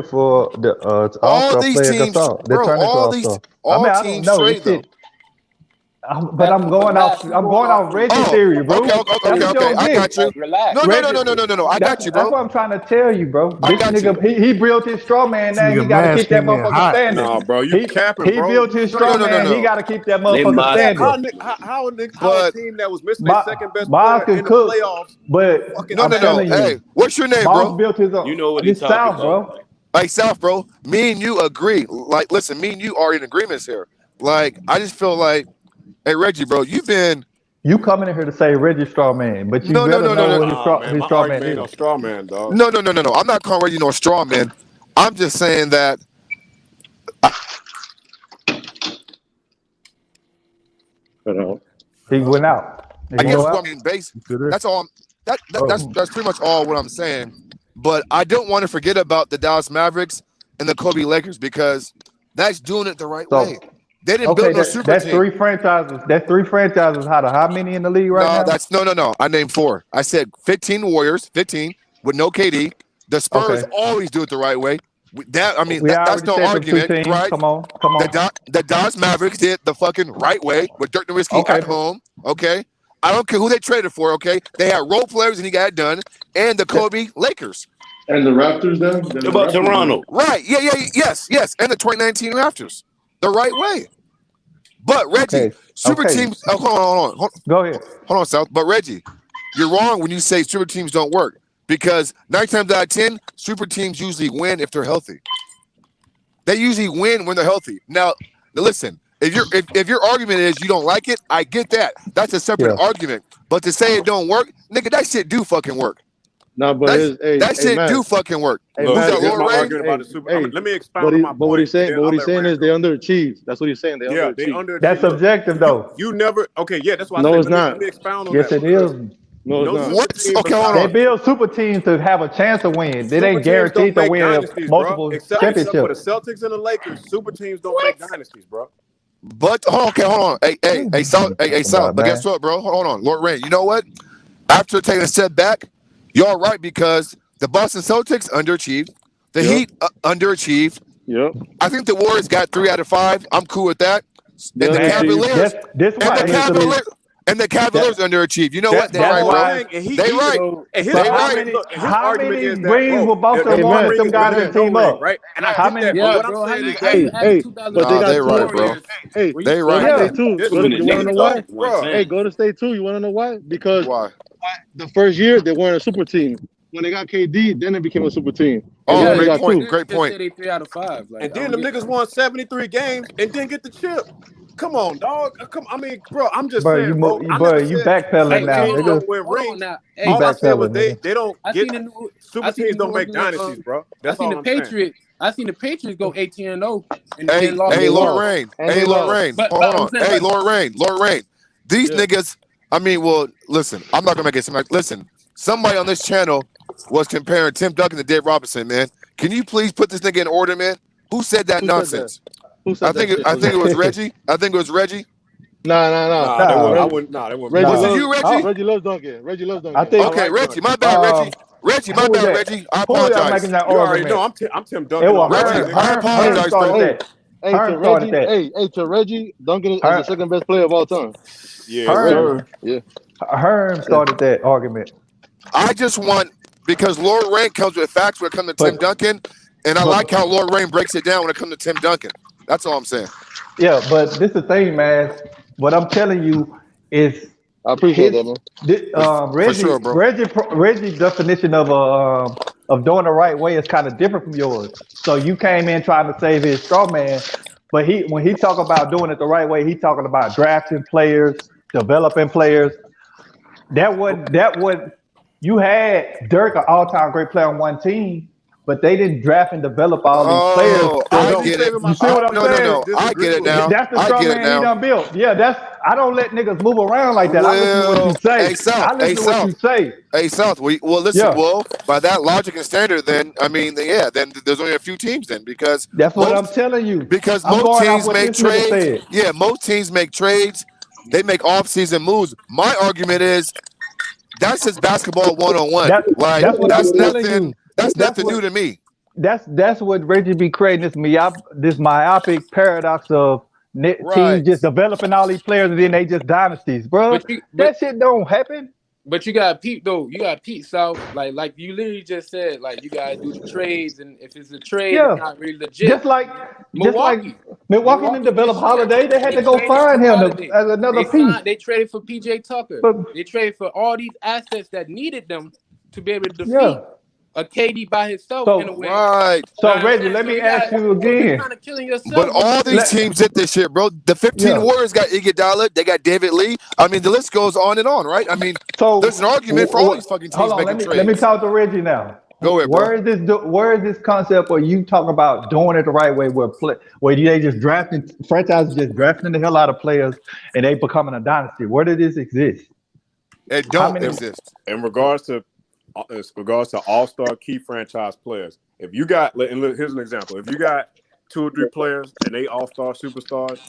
for the All All Star these player teams, Gasol. They bro, turned into All Star. I all mean, I don't teams know this trade them. shit. But I'm going off. I'm going off Reggie Oh, theory, bro. That's what you okay. don't I got get. you. Relax. Reggie, No. I got you, that's bro. what I'm trying to tell you, bro. I This got you. nigga, he built his straw man. This Now nigga he got to Mash keep that came in motherfucker hot. standing. Nah, bro, you capping, He bro. built his straw man. He No. got to keep that Let motherfucker Moss standing. cook. How a But team that was missing their second best Boss player can in the cook, playoffs but fucking I'm no. telling smashed? Hey, you, what's your name, Boss bro? built his You own. know what he This talking South, about. bro. Like South, bro. Me and you agree. Like, listen, me and you are in agreements here. Like, I just feel like, hey, Reggie, bro, you've been You coming in here to say Reggie straw man, but you no. better know what Nah, man, his my straw man argument ain't is. no straw man, dog. No. I'm not calling Reggie no straw man. I'm just saying that. He went out. He I didn't guess go what out. I mean, base. You still there? That's all. Oh, That's pretty much all what I'm saying. But I don't want to forget about the Dallas Mavericks and the Kobe Lakers because that's doing it the right way. So They didn't okay, build no super that's team. 3 franchises. That's 3 franchises out of how many in the league right No, now? that's no. I named 4. I said 15 Warriors, 15 with no KD. The Spurs Okay, always do it the right way. we That's already no said them two argument, teams. right? Come on. The Dallas Mavericks did the fucking right way with Dirk Nowitzki Okay, at home. Okay, I don't care who they traded for. Okay, they had role players and he got it done. And the Kobe Lakers. And the Raptors, then? What about Toronto? Right? Yeah. Yes. And the 2019 Raptors. The right way. But Reggie, Okay. super Okay. teams. Oh, hold on. Go ahead. Hold on, South. But Reggie, you're wrong when you say super teams don't work because 9 times out of 10, super teams usually win if they're healthy. They usually win when they're healthy. Now listen, if your argument is you don't like it, I get that. That's a separate argument. But to say it don't work, nigga, that shit do fucking work. No, but that shit Matt, do fucking work. Hey, Look, Who's Matt, that, here's Lord my Ray? argument about the super. Let me expound But on my point. what he's saying, and but then what I'll he's let saying Ray is go. they underachieved. That's what he's saying. They Yeah, they underachieved. underachieved. That's Look, subjective, though. you never. Okay, yeah, that's why I No, said it's let not. me expound on Yes, that it because is. No, it's no not. super What? team Okay, hold They on. build super teams to have a chance to win. They Super ain't teams guaranteed don't to make win dynasties, bro. multiple Except for the championships. Celtics and the Lakers, super teams don't make dynasties, bro. But hold on. Hey, South. Hey, South. But guess what, bro? Hold on, Lord Ray. You know what? After taking a step back, you're right because the Boston Celtics underachieved. The Heat underachieved. Yep. I think the Warriors got 3 out of 5. I'm cool with that. And the Cavaliers. And the Cavaliers underachieved. You know what? They're right, bro. They right. His argument is that, rings will Boston want if them guys can team up? right? And I How get that. many? But what I'm saying is that, but they got they two. right, bro. Hey, They right. Golden State too. You want to know why? Bro. Hey, Golden State too. You want to know why? Because Why? the first year they weren't a super team. When they got KD, then they became a super team. Oh, And then great they got point. two. Great point. They 3 out of 5. Like, And then the niggas won 73 games and didn't get the chip. Come on, dog. I mean, bro, I'm just Bro, saying, bro. I bro, never you said backpedaling now, teams nigga. don't win Hold on rings. now. You All I said was backpedaling, they don't I get seen the new. super I seen teams the don't make new argument, dynasties, bro. I That's seen all the I'm saying. Patriots. I seen the Patriots go 18-0 and Hey, then lost. hey, Lord Rain. And Hey, they Lord lost. Rain. But Hold I'm on. saying, Hey, Lord Rain. These niggas, I mean, well, listen, I'm not going to make it seem like, listen, somebody on this channel was comparing Tim Duncan to Dave Robinson, man. Can you please put this nigga in order, man? Who said that nonsense? Who said I think that? it was Reggie. I think it was Reggie. Nah. I wouldn't. Nah, they wouldn't. Reggie Was it loves, you, Reggie? Reggie loves Duncan. Reggie loves Duncan. I think. Okay, like Reggie. Duncan. My bad, Reggie. Reggie, my Who was bad, that? Reggie. I Who y'all apologize. making that You already argument? know I'm Tim It Duncan. was Reggie, Herm. I Herm apologize, started bro. that. Hey, Herm to started Reggie. that. Hey, to Reggie, Duncan is Herm, the second best player of all time. Yeah, Herm, Yeah. Herm started that argument. I just want, because Lord Rain comes with facts when it comes to Tim But Duncan, and I but like how Lord Rain breaks it down when it comes to Tim Duncan. That's all I'm saying. yeah, but this is the thing, man. What I'm telling you is I appreciate that, man. For sure, bro. Reggie's definition of doing the right way is kind of different from yours. So you came in trying to save his straw man, but when he talk about doing it the right way, he talking about drafting players, developing players. That what you had Dirk, an all-time great player on one team, but they didn't draft and develop all these players. Oh, So I get it. you see what I'm saying? No. I get it now. That's the I straw get it man he now. done built. Yeah, I don't let niggas move around like that. I listen to what you say. Hey, South. I listen to what you say. Hey, South. Well, listen. Yeah. Well, by that logic and standard, then I mean, then there's only a few teams then because That's what I'm telling you. Because I'm most going off teams what make this nigga trades. said. Yeah, most teams make trades. They make off-season moves. My argument is that's just basketball 101. Like That's what I'm telling nothing. you. That's nothing new to me. That's what Reggie be creating this myopic paradox of teams just developing all these players and then they just dynasties, bro. That shit don't happen. But you got Pete though. You got Pete South. Like you literally just said. Like you gotta do the trades, and if it's a trade, it's not really legit. Just like Milwaukee didn't develop Holiday. They had to go traded find for him Holiday. as another piece. They traded for PJ Tucker. They traded for all these assets that needed them to be able to defeat a KD by himself in a way. Right. So Reggie, let me ask you again. You're kind of killing yourself. But all these teams did this shit, bro. The 15 Warriors got Iguodala. They got David Lee. I mean, the list goes on and on, right? I mean, there's an argument for all these fucking teams making trades. Let me talk to Reggie now. Go ahead, bro. Where is this concept where you talk about doing it the right way, where they just franchises just drafting the hell out of players and they becoming a dynasty? Where did this exist? It don't exist. In regards to all-star key franchise players, if you got, and look, here's an example. If you got 2 or 3 players and they all-star superstars,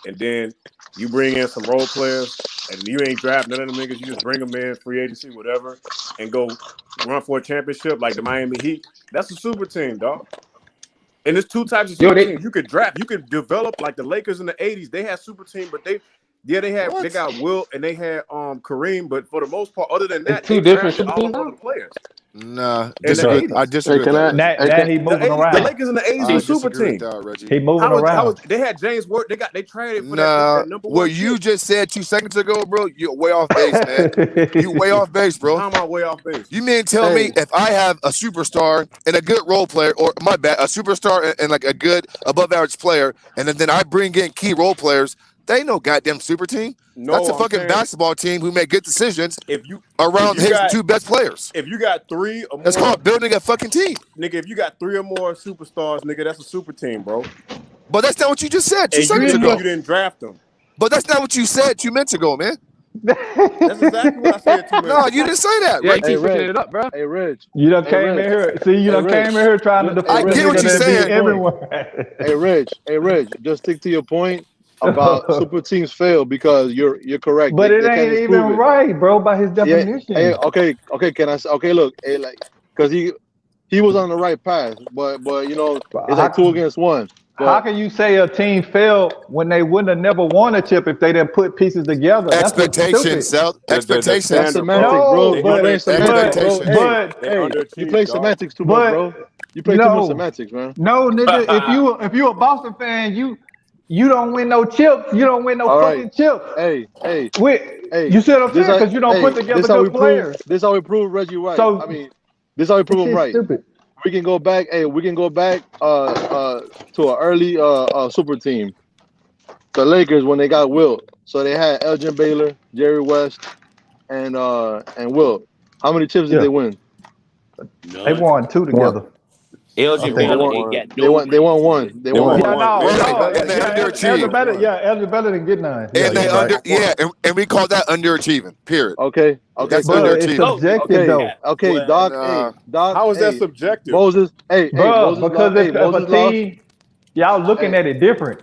and then you bring in some role players and you ain't draft none of them niggas, you just bring them in free agency, whatever, and go run for a championship like the Miami Heat, that's a super team, dog. And there's 2 types of super teams. You could draft, you could develop like the Lakers in the 80s. They had super team, but Yeah, they What? got Wilt and they had Kareem, but for the most part, other than that, It's two they different drafted super all teams them other now. players. Nah, In the disagree. I 80s. disagree with can that, I? Reggie. Now, Hey, now can, he The moving 80s, the around. Lakers in the 80s I was super disagree with team. that, Reggie. He moving around. They had James Worth. They traded for Nah, that number what one you pick. just said 2 seconds ago, bro, you're way off base, man. You way off base, bro. How am I way off base? You mean tell me if I have a superstar and a good role player, or my bad, a superstar and like a good above average player, and then I bring in key role players, they ain't no goddamn super team. No, That's a I'm fucking saying basketball team who make good decisions if you around his got 2 best players. if you got 3 or It's more, called building a fucking team. nigga, if you got 3 or more superstars, nigga, that's a super team, bro. But that's not what you just said 2 And seconds ago. you didn't draft them. But that's not what you said 2 minutes ago, man. That's exactly what I said 2 minutes No, ago. you didn't say that. Yeah, Reggie. keep Reg. picking it up, bro. Hey, Reg. You done Hey, came Reg. in here. See, you Hey, done Reg. came in here trying to Hey, defend I the get what nigga you're that beat saying. everyone. Hey, Reg. Just stick to your point about super teams fail because you're correct. But it They can't ain't disprove even it. right, bro, by his Yeah. definition. Hey, okay. Can I? Okay, look. Hey, like, because he was on the right path, but you know, it's like 2 against 1. How But can you say a team failed when they wouldn't have never won a chip if they didn't put pieces together? That's what's Expectations, stupid. Sal. The Expectations. that's standard, semantics, bro. bro. They You're playing semantics, bro. Expectations. But They Hey, underachieved, you play dog. semantics too much, bro. You play too much no, semantics, man. no, nigga. If you a Boston fan, you don't win no chips. You don't win no All right. fucking chips. Hey, You see what I'm saying? Because you don't put together good players. This how we prove Reggie right. So I mean, this how we prove him shit's right. stupid. We can go back. Hey, we can go back to an early super team. The Lakers when they got Wilt. So they had Elgin Baylor, Jerry West, and Wilt. How many chips did they win? They won 2 together. Elgin Okay. Baylor Won. ain't got They no won. They won one. They They won won one. Yeah, no, one. Right, and they underachieved. Elgin Baylor didn't get none. And they you're right. and we call that underachieving. Period. Okay. That's But it's underachieving. subjective though. Okay, Well, Doc. Nah. Hey, Doc. How is that hey, subjective? Moses. Hey, Bro, Moses. because if Moses a team, y'all looking at it different.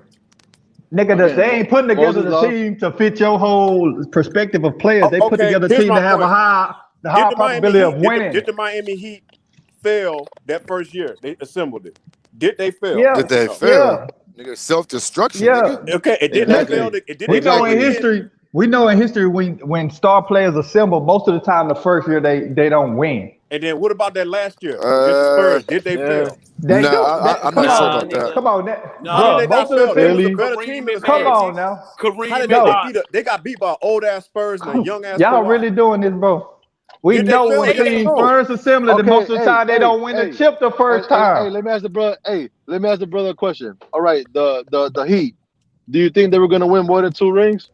Nigga, Again, they ain't putting together Moses the lost. team to fit your whole perspective of players. They put Okay, together a here's team my to have point. the high probability of winning. Did the Miami Heat fail that first year? They assembled it. Did they fail? Yeah. Did they No. fail? Nigga, self-destruction, Yeah. nigga. Okay, and did Exactly. they fail? Did We they know fail in again? history. We know in history when star players assemble, most of the time the first year they don't win. And then what about that last year against the Spurs? Did they fail? They Nah, do. I'm Come not sure on, about that. come on, How did bro. they Most not of the fail? They teams. was a Really? better team than the Come Spurs. on now. How did No. they got beat by old ass Spurs and a young ass Y'all Kawhi. really doing this, bro. We Did they know fail? when Yes or teams no? first assemble it, and most of the time they don't win the chip the first time. Hey, let me ask the brother. Hey, let me ask the brother a question. All right, the Heat. Do you think they were gonna win more than 2 rings?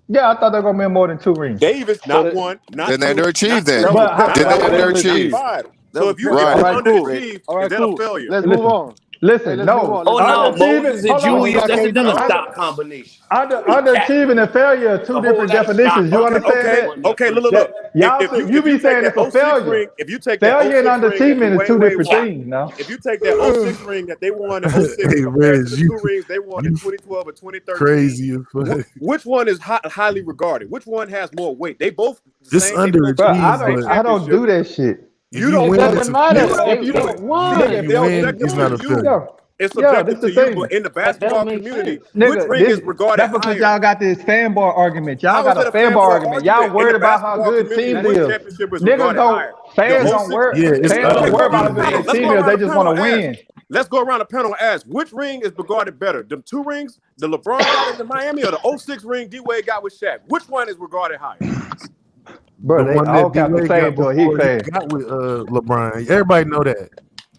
Yeah, I thought they were gonna win more than 2 rings. Davis, not one, not Then they two. underachieved then. That was a Then they that was underachieved. 5. So if you Right. underachieved, All right, is that cool. a failure? Let's move on. Listen, Let's no. move on. Oh Let's no, move on. Moses and Hold on. Julius, that's KD. another stock combination. Underachieving and failure are two A whole different lot of definitions. stock You on understand Okay, that? that okay, first look. Y'all If you be take saying that it's a 06 failure. ring, if you take that Failure and 06 ring that underachievement is two Dwayne different Wade things now. if you take that 06 ring that they won in 06 Hey, and compare it Reg, to the 2 rings they won in 2012 and 2013, crazy as fuck. which one is highly regarded? Which one has more weight? They both the This same. They both Bro, underachieved, same but I don't do that shit. You don't win, know. it's a matter. failure. If you don't, won. nigga, if You they're win, objective it's not a to you, failure. it's Yeah, subjective this to the you. thing. But in the That basketball don't make community, sense. which Nigga, ring is regarded that's because higher? y'all got this fanboy argument. Y'all How got is a it a fanboy fanboy argument. Y'all argument? In worried the about how basketball good community, teams which is. championship is Niggas regarded don't. higher? Fans The don't 06 worry. Yeah, it's Fans don't worry about a underachieving. good Let's team go is. around They the just panel want to and ask. win. Let's go around the panel and ask which ring is regarded better, them 2 rings the LeBron got in Miami or the 06 ring D Wade got with Shaq? Which one is regarded higher? Bro, The they one all that got the D-Wade same got to a Heat before he fan. got with LeBron. Everybody know that.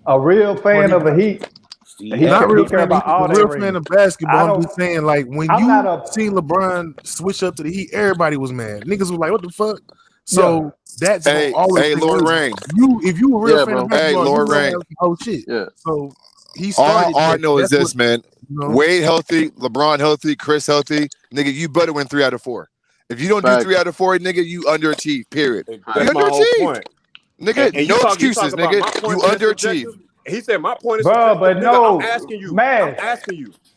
A real fan of a Heat. See, Not real He care fan of about Heat, all a their real fan rings. of basketball. I I'm don't. just saying, like, when I'm not you a. seen LeBron switch up to the Heat, everybody was mad. Niggas was like, what the fuck? So that's gonna always Hey, take Lord place. Rain. If you a real Yeah, fan of bro. Hey, basketball, Lord you know Rain. that oh shit. Yeah. So he All started I that. know is That's this, man. you know. Wade healthy, LeBron healthy, Chris healthy. Nigga, you better win 3 out of 4. If you don't do Facts. 3 out of 4, nigga, you underachieve. Period. You That's my whole underachieve. point. Nigga, And no you excuses, talk about nigga. my point You being underachieve. subjective. He said my point is Bro, subjective. but Nigga, no, I'm asking you. man.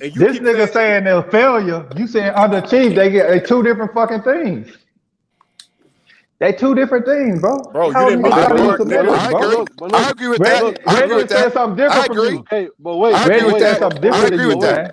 And you This keep nigga saying they're failure. You saying underachieved. They two different fucking things. They two different things, bro. Bro, you How didn't you make I that use work, agree. nigga. semantics, I bro? agree. I agree with that. Reggie, I agree Reggie with said that. something I different from agree. you. Hey, but wait. I agree Reggie with said that. something I different to agree you, with that. man.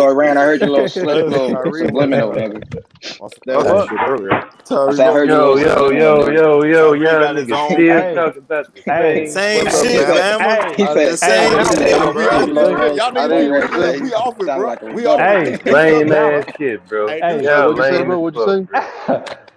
little rant. I heard your little slip, little Tyree, subliminal, nigga. On some That other what? shit earlier. I Tyree, said I heard your Yo, little yo, subliminal, yo, nigga. yo, yo, Tyree young got his nigga own. still Hey, talking about the hey, same Same What's up, shit. shit, Matt? Bama. hey, He The said, hey, same What Bama, you shit, say, Hey, we bro? bro. What off you this, say? man. look, Y'all I niggas didn't keep hear what you reading. say. We off it, sound bro. like a We off Republican. it. hey, Keep What you going. say, Bama, bro? Hey, hey, do Hey, something. Y'all what you say, lame as bro? What you fuck, say? bro.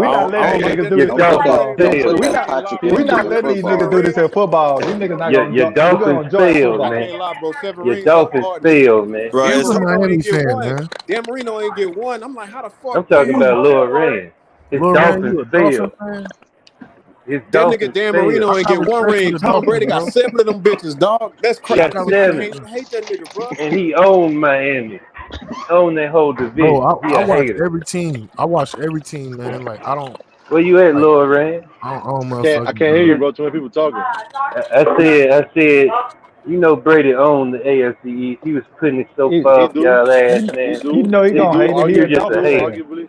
We I not don't, I letting don't these like niggas that do Your this nigga in Lil Dolphins football. Ray. Don't failed, put We that man. not. Patrick We Peterson not in letting these Seven niggas football. do this rings, in bro. football. These 7 niggas not Your gonna Dolphins enjoy failed, football. I man. can't lie, bro. 7 Your rings hella Dolphins hard. failed, man. bro. He Dan was a It's Marino Miami ain't get fan, one. man. Dan Marino ain't get one. I'm like, how the I'm fuck talking Dan? about Loren. His Lil Ran, Dolphins you a Dolphin failed. fan? His That nigga Dolphins Dan failed. Marino I ain't got get one respect for ring. the Tom Dolphins, Brady got bro. 7 of them bitches, dog. That's He crazy. I got got You respect. can't 7, even hate that nigga, bro. and he owned Miami. Owned that whole Bro, division. He I a watch hater. every team. I watch every team, man. Like Where you at, like Loren? I don't I motherfucking can't hear you, Just bro. Too many people talking. I said, you know Brady owned the AFC East. He was putting it so He, far He up do. y'all ass, he, He man. he do. know he He It, gonna do. hate it. He you're a Arguably, he just a do. Dolphins hater. fan. Arguably.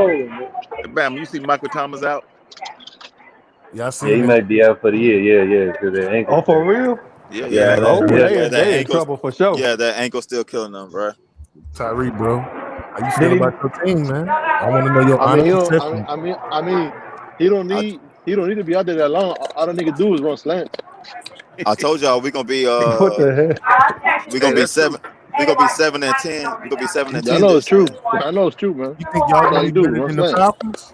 rolling, man. Bam, you see Michael Thomas out? Yeah, I Yeah, seen he that. might be out for the year. Yeah, because that ankle. Oh, for real? Yeah, Yeah, that Oh, Yeah. that they in ankle. trouble for sure. Yeah, that ankle still killing them, bro. Tyree, bro. How you Did feel he? about your team, man? I want to know your I mean, honest he don't. assessment. I mean, he don't I need. He don't need to be out there that long. All the nigga do is run slants. I told y'all we're gonna be What the hell? we're Hey, gonna be that's true. 7-10. We're gonna be seven You and Yeah, I ten know think it's this true. year. I know it's true, man. you think y'all That's gonna all be you do. better Run than the slants. Falcons?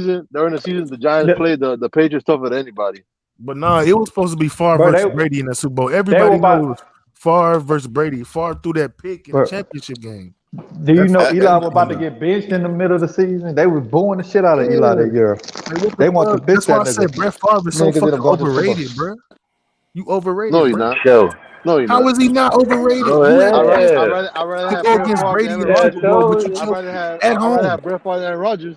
season, the Giants played the Patriots tougher than anybody. But nah, it was supposed to be Favre Bro, versus they Brady in the Super Bowl. they were Everybody about. knows Favre versus Brady. Favre threw that pick in the Bro, championship game. do you That's know That, Eli was about to everybody. get benched in the middle of the season? They was booing the shit out of Eli Yeah. that year. Like what the They want to fuck? bench That's why that I said nigga. Brett Favre is so Niggas fucking didn't go to the Super Bowl. overrated, bro. You overrated, No, he's bro. not. Show. No, he's How not. is he not overrated? Go You had I'd ahead. rather to have go Brett against Favre than Brady Aaron in the Yeah, Super Rodgers. Bowl, but show. you I'd chose rather have at I'd rather home. have Brett Favre than Aaron Rodgers.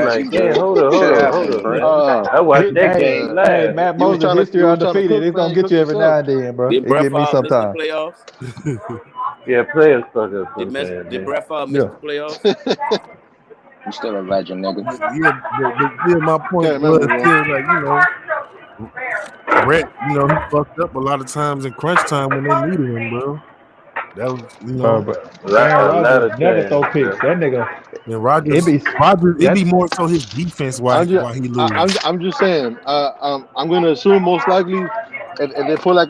I'm Trash. like, He damn, good. hold up, Shit hold up, hold happens, up, Brett. man. I watched that Hey, game hey, live. Matt You was Mosley, trying to history undefeated. It's gonna cook get you every yourself. now and then, bro. Did It Brett get me Favre miss the sometimes. playoffs? Yeah, players fuck up sometimes, Did man. Brett Favre miss Yeah. the playoffs? You still a legend, nigga. But still, my point Can't remember, was bro. still like Brett, he fucked up a lot of times in crunch time when they needed him, bro. That was, But A lot Aaron Rodgers of never throw times, picks. bro. That nigga, and it be Rodgers, it be that. more so his defense why he lose. I'm just saying. I'm gonna assume most likely if they put like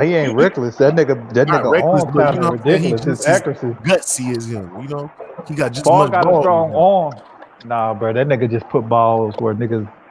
Nah, he ain't reckless. That Not nigga reckless, arm but you talent know what I'm saying. He ridiculous. His just as accuracy. gutsy as him. You know, he got just as Ball much got a ball as strong him. arm. Nah, bro, that nigga just put balls where niggas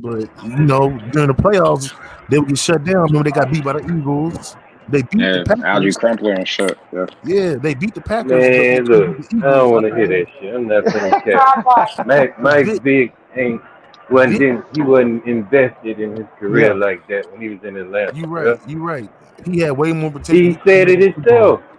point, but during the playoffs, they would get shut down. Remember, they got beat by the Eagles. They beat the Yeah, Algie Packers. Crumpler and shit. Yeah. Yeah, they beat the Packers, but they Man, couldn't look, beat the I don't Eagles. want to hear that shit. I'm not gonna catch. Mike Vick he wasn't invested in his career Yeah, like that when he was in Atlanta. you're Bro. right. You're right. He had way more potential. He said it himself.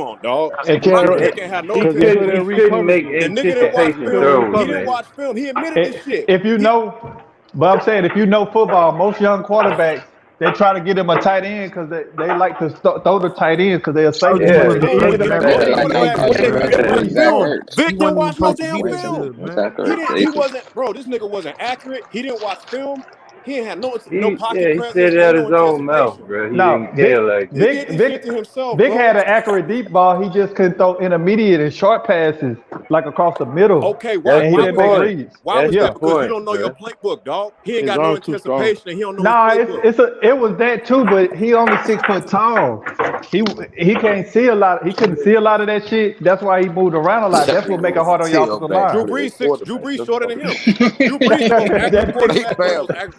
Come on, dog. And This can't nigga can't have no He because he attention. couldn't read couldn't make coverages. The nigga didn't watch anticipation Couldn't read film. throws, He didn't coverages. man. watch film. He admitted this shit. If you know, but I'm saying if you know football, most young quarterbacks they try to get him a tight end because they like to throw the tight ends because they're Told safe. you he Yeah, wasn't Bro, supposed Get to him get at that most Yeah, big. like quarterbacks, that's what they hurt. do, they watch That breathe. film. hurts. He Vic didn't wasn't even watch no supposed to damn get that film. shit, man. That hurts. He wasn't, bro. This nigga wasn't accurate. He didn't watch film. He ain't had no pocket he said presence. it Ain't out no his own mouth, anticipation. bro. He No, didn't care like He that. did this shit to himself, Vic bro. had an accurate deep ball. He just couldn't throw intermediate and short passes like across the middle, Okay, why That's and he the didn't was make that? point. reads. Why That's was the Yeah. that? Because you point, don't know your bro. playbook, dog. He ain't His got no arm's too strong. anticipation and he don't know his No, playbook. it was that too, but he only 6 foot tall. He can't see a lot. He couldn't see a lot of that shit. That's why he moved around a lot. That's That what nigga make it was a hard on your offensive tailback Drew line. playing Brees Drew quarterback. Brees That's shorter all than he him. was. Drew Brees the most accurate That They quarterback, one of the barely. most accurate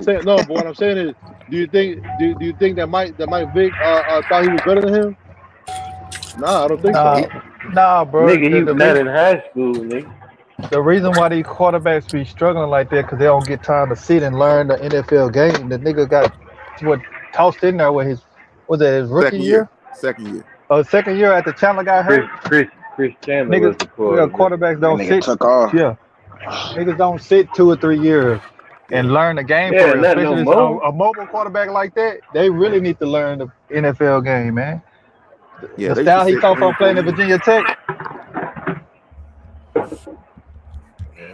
I'm saying no, but what I'm saying is, do you think that Mike Vick thought he was better than him? Nah, I don't think so. Nah, bro. Nigga, he was not in high school, nigga. The reason why these quarterbacks be struggling like that because they don't get time to sit and learn the NFL game. The nigga got tossed in there with his rookie year? Second year. Second year after Chandler got hurt. Chris Chandler was the Quarterbacks That don't nigga sit. took off. Yeah, niggas don't sit 2 or 3 years and learn the game Yeah, for real. not no Especially more. a mobile quarterback like that, they really need to learn the NFL game, man. Yeah, The they used to style he sit come 3 from and 4 playing at years. Virginia Tech,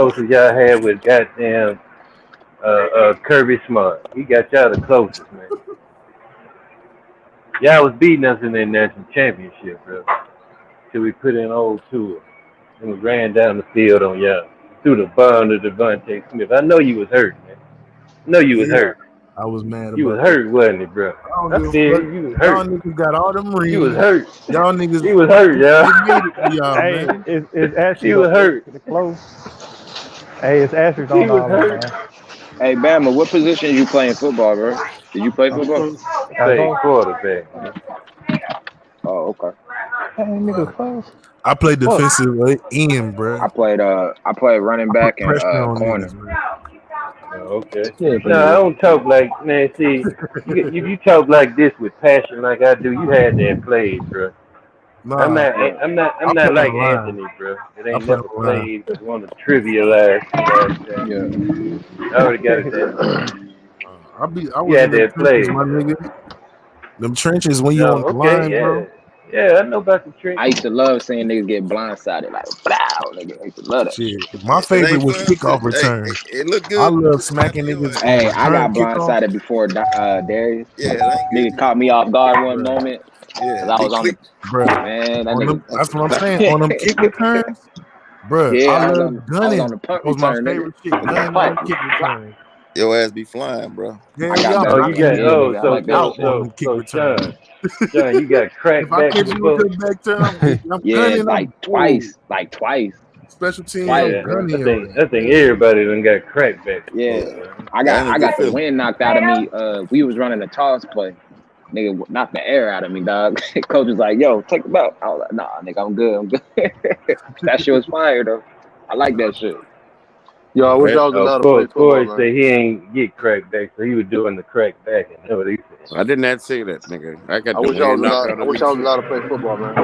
closest y'all had with goddamn Kirby Smart. He got y'all the closest, man. Y'all was beating us in that national championship, bro. Till we put in old tour. and ran down the field on y'all. Threw the ball to Devontae Smith. I know you was hurt, man. I know you was Yeah, hurt. I was mad You was about that. hurt, wasn't it, bro? I don't I give a feel fuck. you was Y'all hurt. niggas got all them You was rings. hurt. Y'all niggas, You was hurt, y'all. it made it for y'all, Hey, man. it's asterisk You was on hurt. it's close. Hey, it's asterisk He on was all them, hurt. man. Hey, Bama, what position you play in football, bro? Did you play I'm football? close. I played quarterback, man. Oh, okay. Hey, nigga, close. I play What? defensive end, bro. I played running I put back and pressure on corner. niggas, man. Oh, okay. Yeah, but No, I don't talk like, man, see, if you talk like this with passion like I do, you had that played, bro. I'm Nah, not, Yeah. I'm I not play like on the line. Anthony, bro. It I ain't play never on the line. played, but want to trivialize shit like that. Yeah. I already got it down. I You was in had them that trenches, played, my bro. nigga. Them trenches when you No, on the okay, line, yeah. bro. Yeah, I know about the I trenches. used to love seeing niggas get blindsided, like, blow, nigga. I used to love that Shit. shit. My It favorite ain't was fun. kickoff Hey, returns. it look I good. love Put the slap smacking in your niggas ass. on Hey, I return got kickoff. blindsided before Darius. Yeah, it ain't good. Nigga caught me off guard one Bruh, moment Yeah, because I he was on the clicked. man. That on them, nigga. that's what I'm saying. On them kick returns, bruh, I Yeah, love I was on gunning. the punt That was my return, nigga. favorite shit, Nigga gunning on clap, them kick clap. returns. Your ass be flying, bro. Yeah, I got yeah, I'm better Oh, you at it. knocking got, Yeah, niggas oh, nigga. I so, like that so, out shit. on so, them kick so, returns. Sean, you got If cracked I back catch you with before? your back turn, I'm Yeah, gunning. like Ooh, twice, special teams, twice, I'm Yeah, bro. gunning your ass. I think everybody done got cracked back Yeah, before, man. That ain't a I good got the feeling. wind knocked out of me. We was running a toss play. Nigga knocked the air out of me, dog. Coach was like, "Yo, take the belt." I was like, "Nah, nigga, I'm good. I'm good." That shit was fire though. I like that shit. Yo, I wish Yeah. I was Oh, allowed to play football, Corey man. said he ain't get cracked back, so he was doing the crack back, and that's what he said. I did not say that, nigga. I got I the wish I was wind knocked allowed. out I of wish me I was too. allowed to play football, man.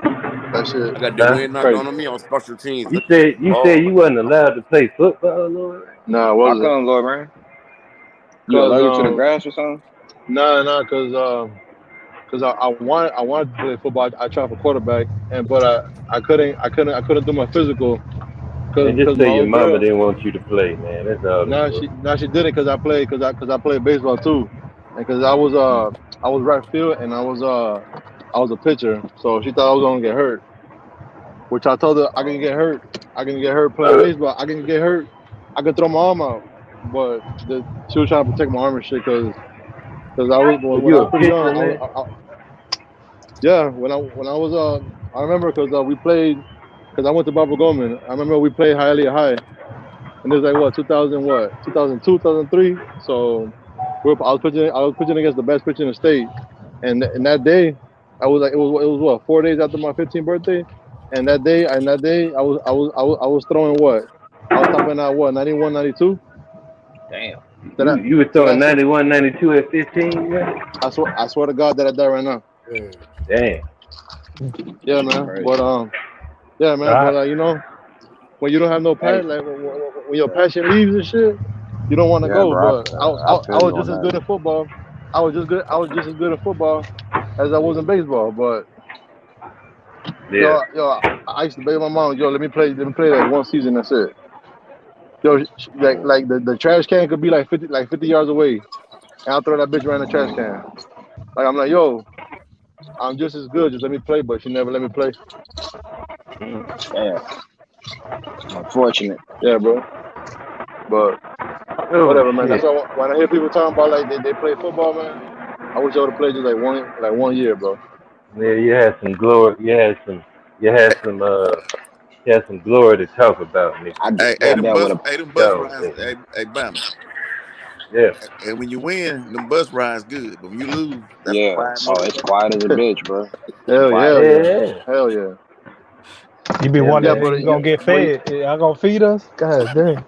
That shit I got the Huh? wind knocked crazy. on me on special teams. You Looking said ball. you wasn't allowed to play football, Lord. Nah, I How wasn't. come, Lord man? You Cause allergic to the grass or something? nah, cause I wanted to play football. I tried for quarterback, but I couldn't do my physical Man, just cause say my your old mama girl. didn't want you to play, man. That's all it was. She did it cause I played baseball too, and cause I was right field and I was a pitcher, so she thought I was gonna get hurt. Which I told her I can get hurt. I can get hurt playing baseball. I can get hurt. I can throw my arm out, but she was trying to protect my arm and shit because I was Well, when you I a was pretty young. pitcher, man. Yeah, when I was I remember because we played because I went to Barbara Goldman. I remember we played Hialeah High, and it was like what 2002 2003. So I was pitching against the best pitcher in the state, and that day I was like it was what 4 days after my 15th birthday, and that day I was throwing what I was topping out what 91 92. Damn. You were So throwing that's 91, 92 at 15, man. I swear to God that I die right now. Yeah. Damn. Yeah, That's man. crazy. But yeah, man. I, But you know, when you don't have no Hey, passion, like when your yeah, passion leaves and shit, you don't want to yeah, go. bro. But I I feel was you on just as that. good at football. I was just as good at football as I was in baseball. But yeah. I used to beg my mom, yo, let me play like one season. That's it. Yo, like the trash can could be like 50 yards away, and I'll throw that bitch right in the trash can. Like I'm like, yo, I'm just as good. Just let me play. But she never let me play. Damn, unfortunate. Yeah, bro. But Oh whatever, man. That's shit. why when I hear people talking about like they play football, man, I wish I would have played just like 1 year, bro. Yeah, you had some glory. You had some glory to talk about, nigga. Hey, I That them dealt with bus, a hey, them bus dog, rides. man. Hey, Bama. Yeah. And when you win, them bus rides good. But when you lose, that's a yeah. quiet Oh, it's motivation. quiet as a bitch, bro. Hell yeah, Quiet. hell yeah, Yeah. hell yeah. You be Yeah, wondering Yeah, when man. but you gonna get but fed. Y'all gonna feed us? God dang.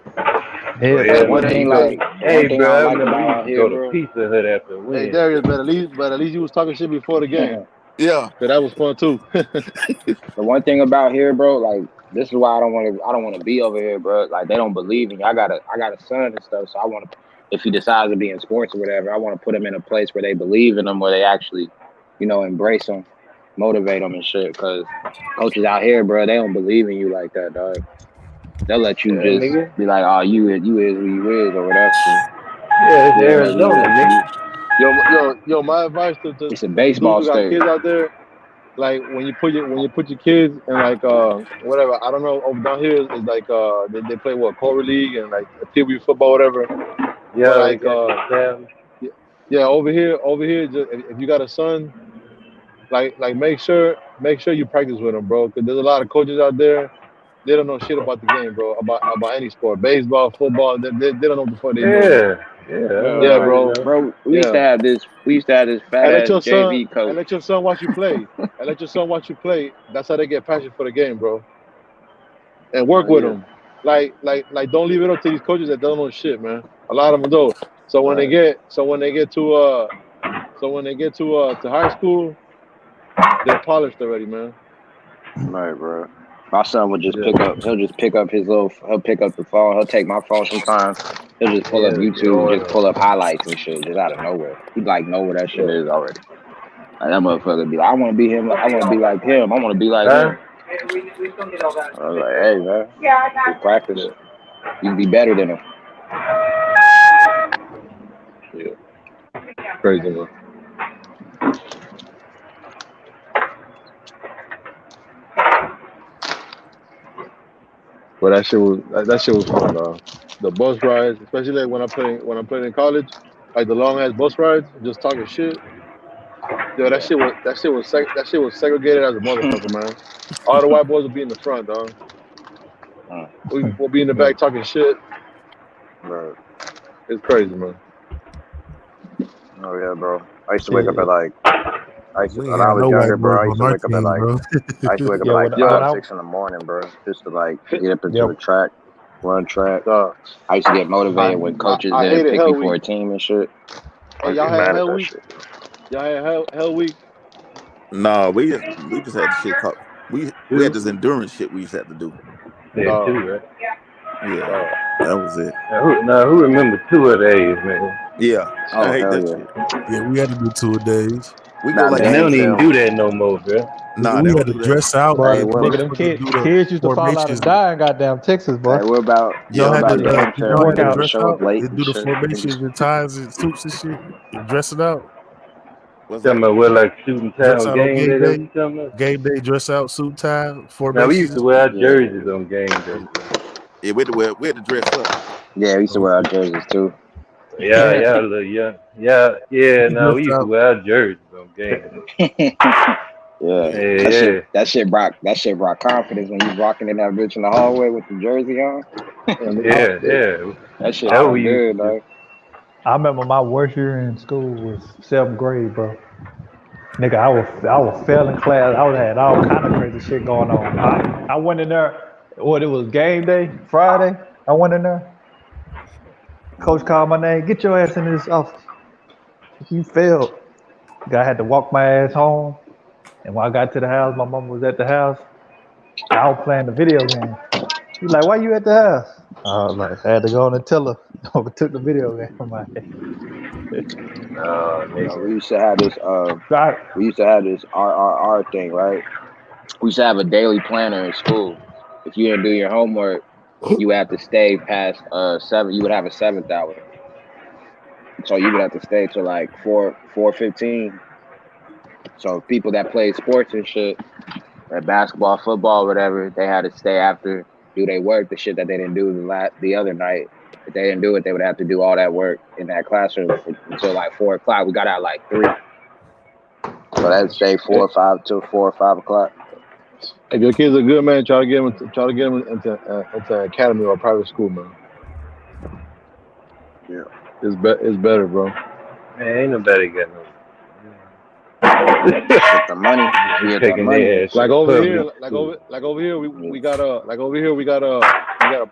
Well, Hell Hey, yeah, yeah. one man. thing You go. like one Hey, thing I bro. don't I like remember we about used out to here, go to bro. Pizza Hut after a hey win, Darius, man. but at least you was talking shit before the game. Yeah. So that was fun too. The one thing about here, bro, like this is why I don't want to be over here, bro. Like they don't believe in you. I got a son and stuff, so I want to if he decides to be in sports or whatever, I want to put him in a place where they believe in him, where they actually, embrace him, motivate him and shit. Cause coaches out here, bro, they don't believe in you like that, dog. They'll let you Yeah, just nigga. be like, oh, you is who you is or whatever. Yeah, it's You know, Arizona, nigga. Yo, my advice to it's a the dudes baseball who got state. kids out there, like when you put your kids in like whatever, I don't know, over down here is like they play what, Corey League and like Pee Wee football, whatever. But Yeah, they like got the Sam. yeah, over here, just if you got a son, like make sure you practice with them, bro, because there's a lot of coaches out there. They don't know shit about the game, bro. About any sport, baseball, football. They don't know what the fuck they doing, bro. Yeah, that's Bro, Yeah, right, bro. bro, we used to Yeah. have this fat And let ass your son JV coach. watch you play. And let your son watch you play. That's how they get passion for the game, bro. And work Oh with yeah, them. Like don't leave it up to these coaches that don't know shit, man. A lot of them do. So when they right. get to high school, they're polished already, man. Right, bro. My son would just Yeah. pick up. He'll just pick up he'll pick up the phone. He'll take my phone sometimes. He'll just pull up Yeah, YouTube and just pull up highlights and shit just out of nowhere. He like know where that shit Yeah. is already. Like that motherfucker be like, I want to be him. I want to be like him. I want to be like huh? him. I was like, hey man, just practice. Yeah. You can be better than him. Yeah. Crazy, man. But that shit was fun, dog. The bus rides, especially like when I played in college, like the long ass bus rides, just talking shit. Yo, Yeah. that shit was segregated as a motherfucker, man. All the white boys would be in the front, dog. We'll be in the back talking shit. Bro. It's crazy, man. Oh yeah, bro. I used to Yeah, wake up at like We when ain't I had was no white younger, boys bro. I used on to our wake up at team, like bro. yeah. When 5, I 6 in the morning, bro, just to like get up into yeah the track, run track. Dog. I used to get motivated when coaches I didn't hated pick me Hell for Week. a team and shit. I Hey, used to y'all get had mad at Hell that Week? shit. Y'all had Hell Week? No, we just had the shit called we had this endurance shit we used to have to do. Yeah, Dog. two, right? Yeah, Dog. that was it. Now who remember 2 of days, man? Yeah, I Oh hate hell that yeah. shit. Yeah, we had to do 2 days. We go Nah, like And they every damn don't even sure. do that no more, bro. nah, they We don't had to do that. dress out Boy, Hey, and what nigga, them motherfuckers do the kids used to fall out formations. and die in goddamn Texas, boy. hey, what about Yeah, Y'all had to about yeah. damn did sure y'all when had to they used to Workout. dress show up out late and and do the shit? formations and ties and suits and shit and dress it out. What's Talking that? about what, like shooting Dress town out on game game day, that's what day. you talking about? Game day dress out, suit tie, Now we formations used and to wear our shit. Yeah. jerseys on game day. Yeah, we had to dress up. Yeah, we used to Oh, wear our jerseys too. Yeah, look, yeah. we No, we dressed used to out. wear our jerseys on game day. Yeah. Yeah, Yeah. That shit brought confidence when you walking in that bitch in the hallway with the jersey on. And Yeah. That shit That what felt we used to good, do. dog. I remember my worst year in school was 7th grade, bro. Nigga, I was failing class. I was had all kind of crazy shit going on. I went in there. It was game day, Friday. I went in there. Coach called my name. Get your ass in this office. You failed. I had to walk my ass home. And when I got to the house, my mom was at the house. I was playing the video game. He's like, "Why you at the house?" I was like, I had to go on and tell her. Took the video game from my head. Oh, No, nigga. we used to have this RRR thing, right? We used to have a daily planner in school. If you didn't do your homework, you had to stay past 7. You would have a 7th hour, so you would have to stay till like 4:15. So people that played sports and shit, like basketball, football, whatever, they had to stay after, do their work, the shit that they didn't do the other night. If they didn't do it, they would have to do all that work in that classroom until like 4 o'clock. We got out like 3, so that'd stay 4 or 5 till 4 or 5 o'clock. if your kids are good, man, try to get them into academy or private school, man. Yeah, It's better, bro. Man, ain't nobody got no. get the money. You get that Taking money. their ass Like to over public here, school. we got a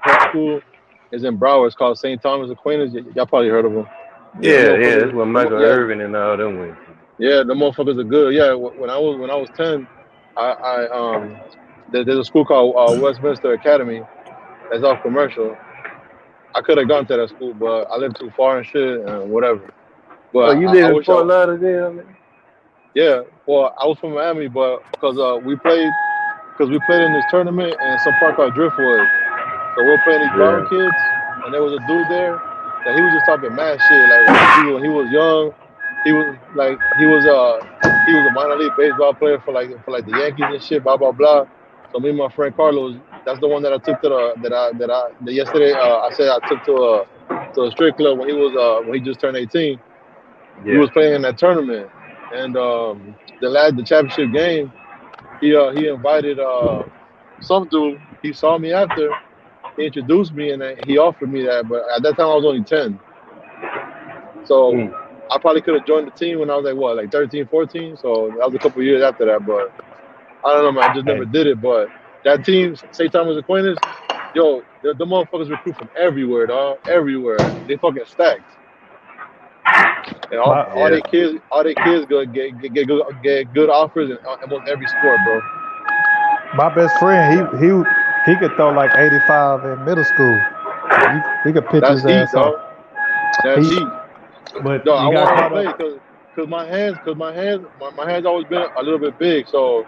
prep school. It's in Broward. It's called St. Thomas Aquinas. Y'all probably heard of them. yeah. Yeah, that's what Michael Irvin and all them went to. Yeah, the motherfuckers are good. Yeah, when I was 10, there's a school called Westminster Academy that's off Commercial. I could have gone to that school, but I live too far and shit and whatever. Oh, But you I live in wish Fort Lauderdale, man? yeah. Well, I was from Miami, but because we played in this tournament in some park called Driftwood. So we were playing these Broward Yeah. kids, and there was a dude there that he was just talking mad shit. Like when he was young, he was he was a minor league baseball player for the Yankees and shit, blah blah blah. So me and my friend Carlos, that's the one that I took to the yesterday. I said I took to a strip club when he just turned 18. We Yeah. was playing in that tournament, and the championship game, he invited some dude. He saw me after. He introduced me, and then he offered me that. But at that time, I was only 10. So Mm. I probably could have joined the team when I was like 13, 14. So that was a couple years after that. But I don't know, man. I just never Hey, did it. But that team, St. Thomas Aquinas, yo, the motherfuckers recruit from everywhere, dog. Everywhere. They fucking stacked. And My all yeah. they kids go get good offers in almost every sport, bro. my best friend, he could throw like 85 in middle school. We could pitch That's his heat, ass off. dog. That's He, heat. but Dog, I you got wanted to caught play up. because my hands always been a little bit big. So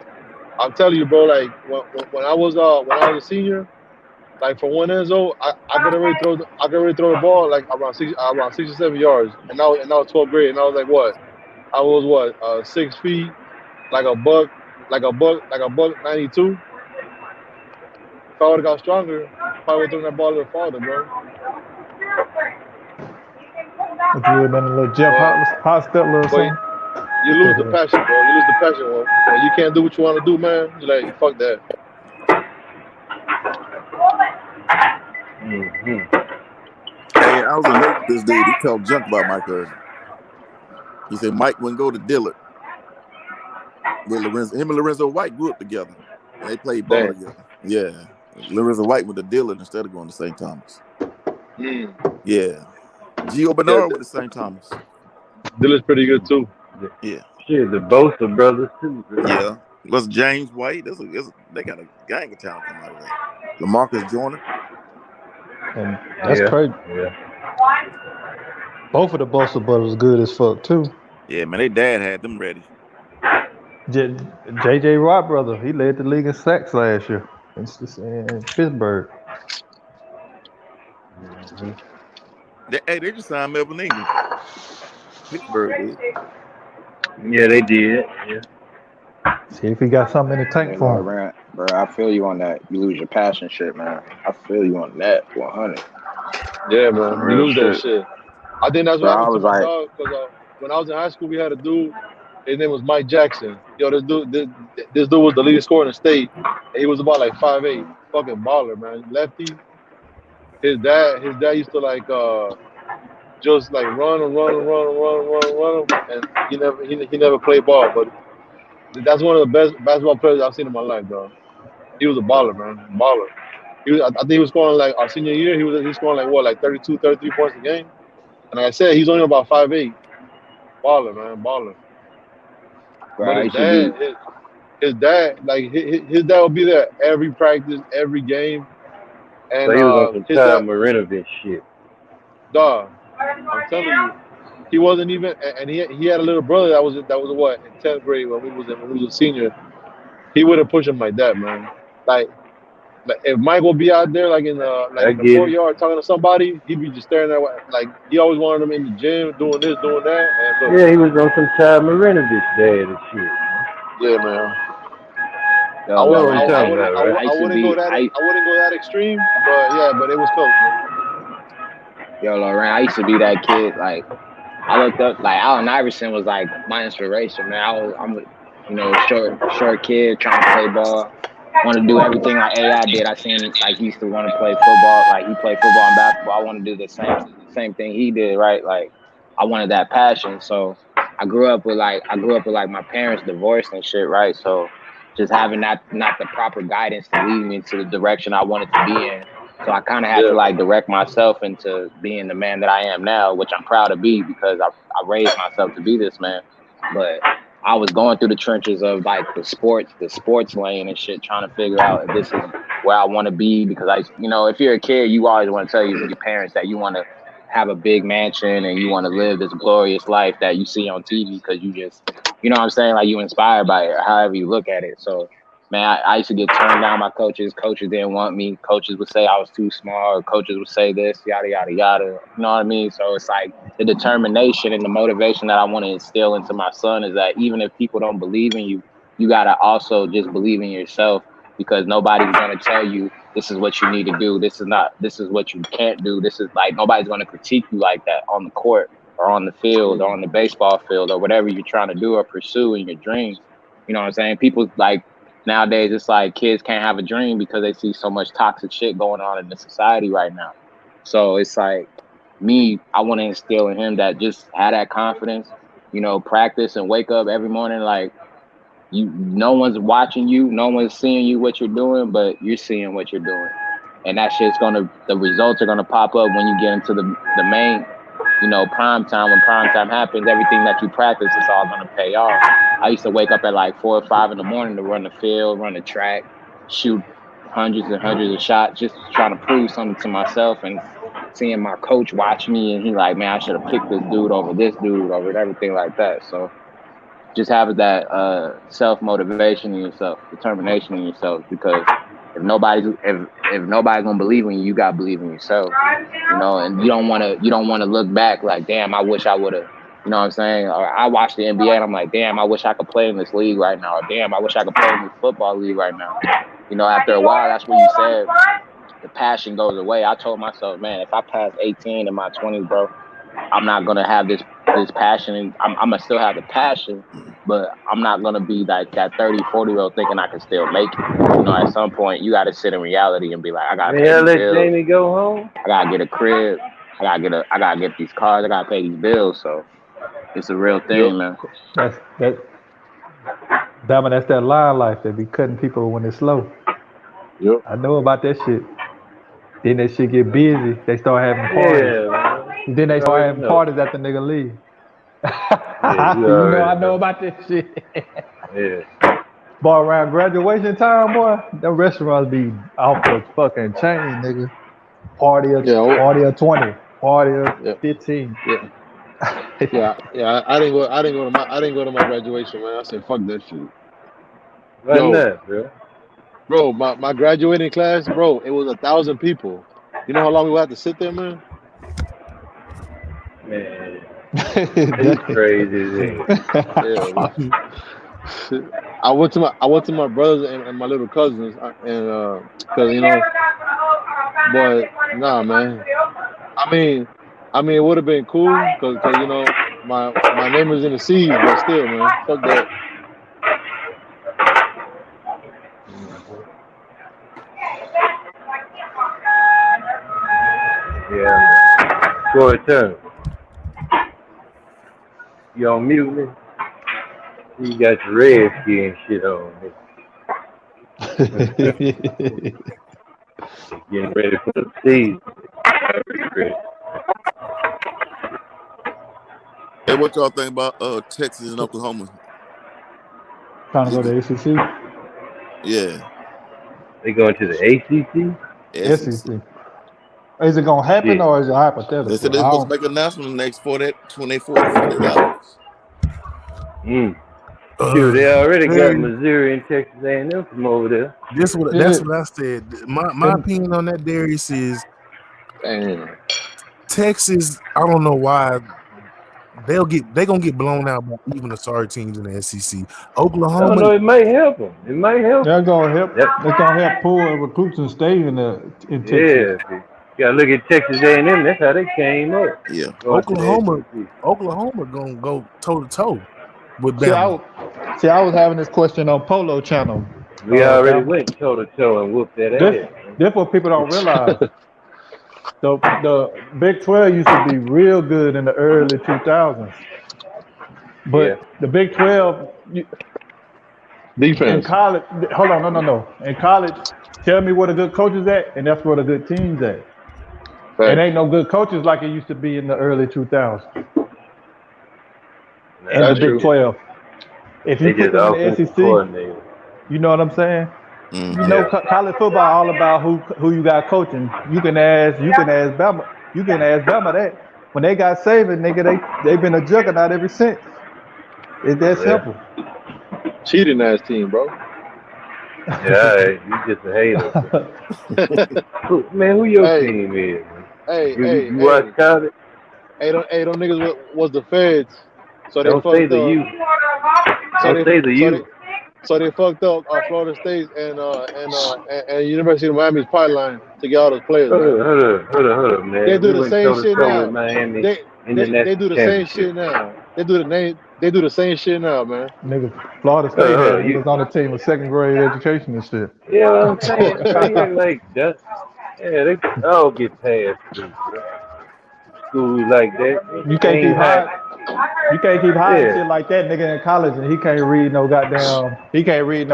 I'm telling you, bro, like when I was a senior, like for one Enzo, I could already throw the ball like around 6 or 7 yards, and I was 12th grade, and I was like what? I was 6 feet, like a buck, like a buck 92. If I would have got stronger, probably would have thrown that ball a little farther, bro. If you would have been a little Jeff But Hostetler or but something. you lose the passion, bro. You lose the passion when you can't do what you want to do, man. You're like, fuck that. Mm-hmm. Hey, I was in late with this dude. He talked junk about Mike Irvin. He said Mike wouldn't go to Dillard with Lorenzo. Him and Lorenzo White grew up together. And they played ball Damn. together. Yeah. Lorenzo White went to Dillard instead of going to St. Thomas. Mm. Yeah. Gio Yeah, Bernard went to St. Thomas. Dillard's pretty good too. Yeah. Shit, the Bosa brothers too. Yeah. Plus James White. They got a gang of talent come out of that. LaMarcus Joyner. And that's Yeah. crazy. Yeah. Both of the Bosa brothers good as fuck too. Yeah, man, they dad had them ready. JJ Watt brother, he led the league in sacks last year in Pittsburgh. Mm-hmm. They just signed Melvin Ingram. Pittsburgh did. Yeah, they did. Yeah. See if he got something in the tank Hey, for Lord, him. man, bro, I feel you on that. You lose your passion, shit, man. I feel you on that, 100. Yeah, Some man, you real lose that shit, shit. I think that's bro. what I happened to was my like, dog because when I was in high school, we had a dude. His name was Mike Jackson. Yo, this dude was the leading scorer in the state. And he was about like 5'8", fucking baller, man. Lefty. His dad used to like just like run, and he never played ball. But that's one of the best basketball players I've seen in my life, dog. He was a baller, man, baller. I think he was scoring like our senior year. He was scoring like what, like 32, 33 points a game. And like I said, he's only about 5'8". Baller, man, baller. bro, But I his used to dad, be, his dad, like his dad would be there every practice, every game, So and he was on some his dad, Todd Marinovich shit. dog. I'm telling you, he wasn't even, and he had a little brother that was what, in 10th grade when we was a senior. He wouldn't push him like that, man. Like if Mike would be out there like in I the get it. courtyard talking to somebody, he'd be just staring at like he always wanted him in the gym doing this, doing that, and look, Yeah, he was on some Todd Marinovich dad and shit. yeah, man. I yo, You know wouldn't what I, I'm Lorenz, I talking wouldn't about, I, right? wou- I I used to wouldn't go be, that I wouldn't go that extreme, but yeah, but it was close, man. yo, Lorenz, I used to be that kid. Like, I looked up, like Allen Iverson was like my inspiration, man. I'm a short kid trying to play ball. Want to do everything like AI did. I seen like he used to want to play football. Like he played football and basketball. I want to do the same thing he did, right? Like I wanted that passion. So I grew up with like my parents divorced and shit, right? So just having not the proper guidance to lead me into the direction I wanted to be in. So I kind of had to Yeah, like direct myself into being the man that I am now, which I'm proud to be because I raised myself to be this man. But I was going through the trenches of like the sports lane and shit, trying to figure out if this is where I want to be. Because if you're a kid, you always want to tell your parents that you want to have a big mansion and you want to live this glorious life that you see on TV because you just, you know what I'm saying? Like you inspired by it, or however you look at it. So man, I used to get turned down by coaches. Coaches didn't want me. Coaches would say I was too small. Or coaches would say this, yada, yada, yada. You know what I mean? So it's like the determination and the motivation that I want to instill into my son is that even if people don't believe in you, you got to also just believe in yourself, because nobody's going to tell you this is what you need to do. This is what you can't do. This is like, nobody's going to critique you like that on the court or on the field or on the baseball field or whatever you're trying to do or pursue in your dreams. You know what I'm saying? People like, nowadays, it's like kids can't have a dream because they see so much toxic shit going on in the society right now. So it's like me, I want to instill in him that just have that confidence, you know, practice and wake up every morning like no one's watching you, no one's seeing you what you're doing, but you're seeing what you're doing. And that shit's the results are gonna pop up when you get into the main, you know, prime time. When prime time happens, everything that you practice is all gonna pay off. I used to wake up at like 4 or 5 in the morning to run the field, run the track, shoot hundreds and hundreds of shots, just trying to prove something to myself. And seeing my coach watch me, and he like, man, I should have picked this dude over everything like that. So just have that self-motivation in yourself, determination in yourself, because if nobody's gonna believe in you, you gotta believe in yourself, you know. And you don't want to look back like, damn, I wish I would have, you know what I'm saying? Or I watch the NBA and I'm like, damn, I wish I could play in this league right now, or damn, I wish I could play in this football league right now. You know, after a while, that's when you said the passion goes away. I told myself, man, if I pass 18 in my 20s, bro, I'm not gonna have this passion, and I'm gonna still have the passion, but I'm not gonna be like that 30, 40-year-old thinking I can still make it. You know, at some point you gotta sit in reality and be like, I gotta pay these let bills. Jamie go home. I gotta get a crib. I gotta get these cars. I gotta pay these bills. So it's a real thing, man. That's that line life. They be cutting people when it's slow. Yep. I know about that shit. Then that shit get busy. They start having parties. Yeah, Then they you start already having know. parties after nigga leave. Yeah, you You know, I already know about this shit. Yeah. Boy, around graduation time, boy, them restaurants be off the fucking chain, nigga. Party of 20, party of 15. Yeah. I didn't go to my graduation, man. I said, fuck that shit. Why Yo, not, bro? bro, my graduating class, bro, it was 1,000 people. You know how long we would have to sit there, man? Man, it's crazy. Yeah, man. I went to my brothers and my little cousins, and cause you know, but nah, man. I mean, it would have been cool, cause you know, my name is in the seas, but still, man, fuck that. Yeah, man. Go ahead, turn. You on mute, man? You got your red skin shit on, man. Getting ready for the season. Hey, what y'all think about Texas and Oklahoma? Trying to go to ACC? Yeah. They going to the ACC? SEC. Is it gonna happen or is it hypothetical? They said they're supposed to make an announcement in the next 24 to 48 hours. Sure, they already got Missouri and Texas A&M from over there. That's what I said. My opinion on that, Darius, is Texas. I don't know why they're gonna get blown out by even the sorry teams in the SEC. Oklahoma. I don't know. It might help them. It might help. They're gonna help. Yep. They're gonna help pull recruits and stay in Texas. Yeah, you gotta look at Texas A&M. That's how they came up. Yeah. Oklahoma gonna go toe to toe with Bama. See, I was having this question on Polo Channel. We already went toe to toe and whooped that ass. That's what people don't realize. The Big 12 used to be real good in the early 2000s, but the Big 12 defense in college. Hold on, no. In college, tell me where the good coaches at, and that's where the good teams at. Right. It ain't no good coaches like it used to be in the early 2000s. And the Big 12. If you put them in the SEC, you know what I'm saying? You know, college football all about who you got coaching. You can ask Bama. You can ask Bama that. When they got Saban, nigga, they've been a juggernaut ever since. It's that simple. Cheating ass team, bro. Yeah, you just a hater. Man, who your Hey, team is? Man? hey, You, hey, you, you watch hey, college? them niggas was the feds, so they Don't say fucked the up. you. So Don't they say the so they you. so they fucked up Florida State and University of Miami's pipeline to get all those players, man. Hold up, They man. do We the went same toe to shit toe with now. Miami They International do the same Championship. shit now. They do the same shit now, man. Niggas, Florida State had You, niggas on the team with second grade education and shit. you know what I'm saying? Bro, you act like that. Yeah, they all get passed through, bro. Schools like that, You they can't keep ain't high. hiding. You can't keep hiding Yeah. shit like that, nigga, in college, and he can't read no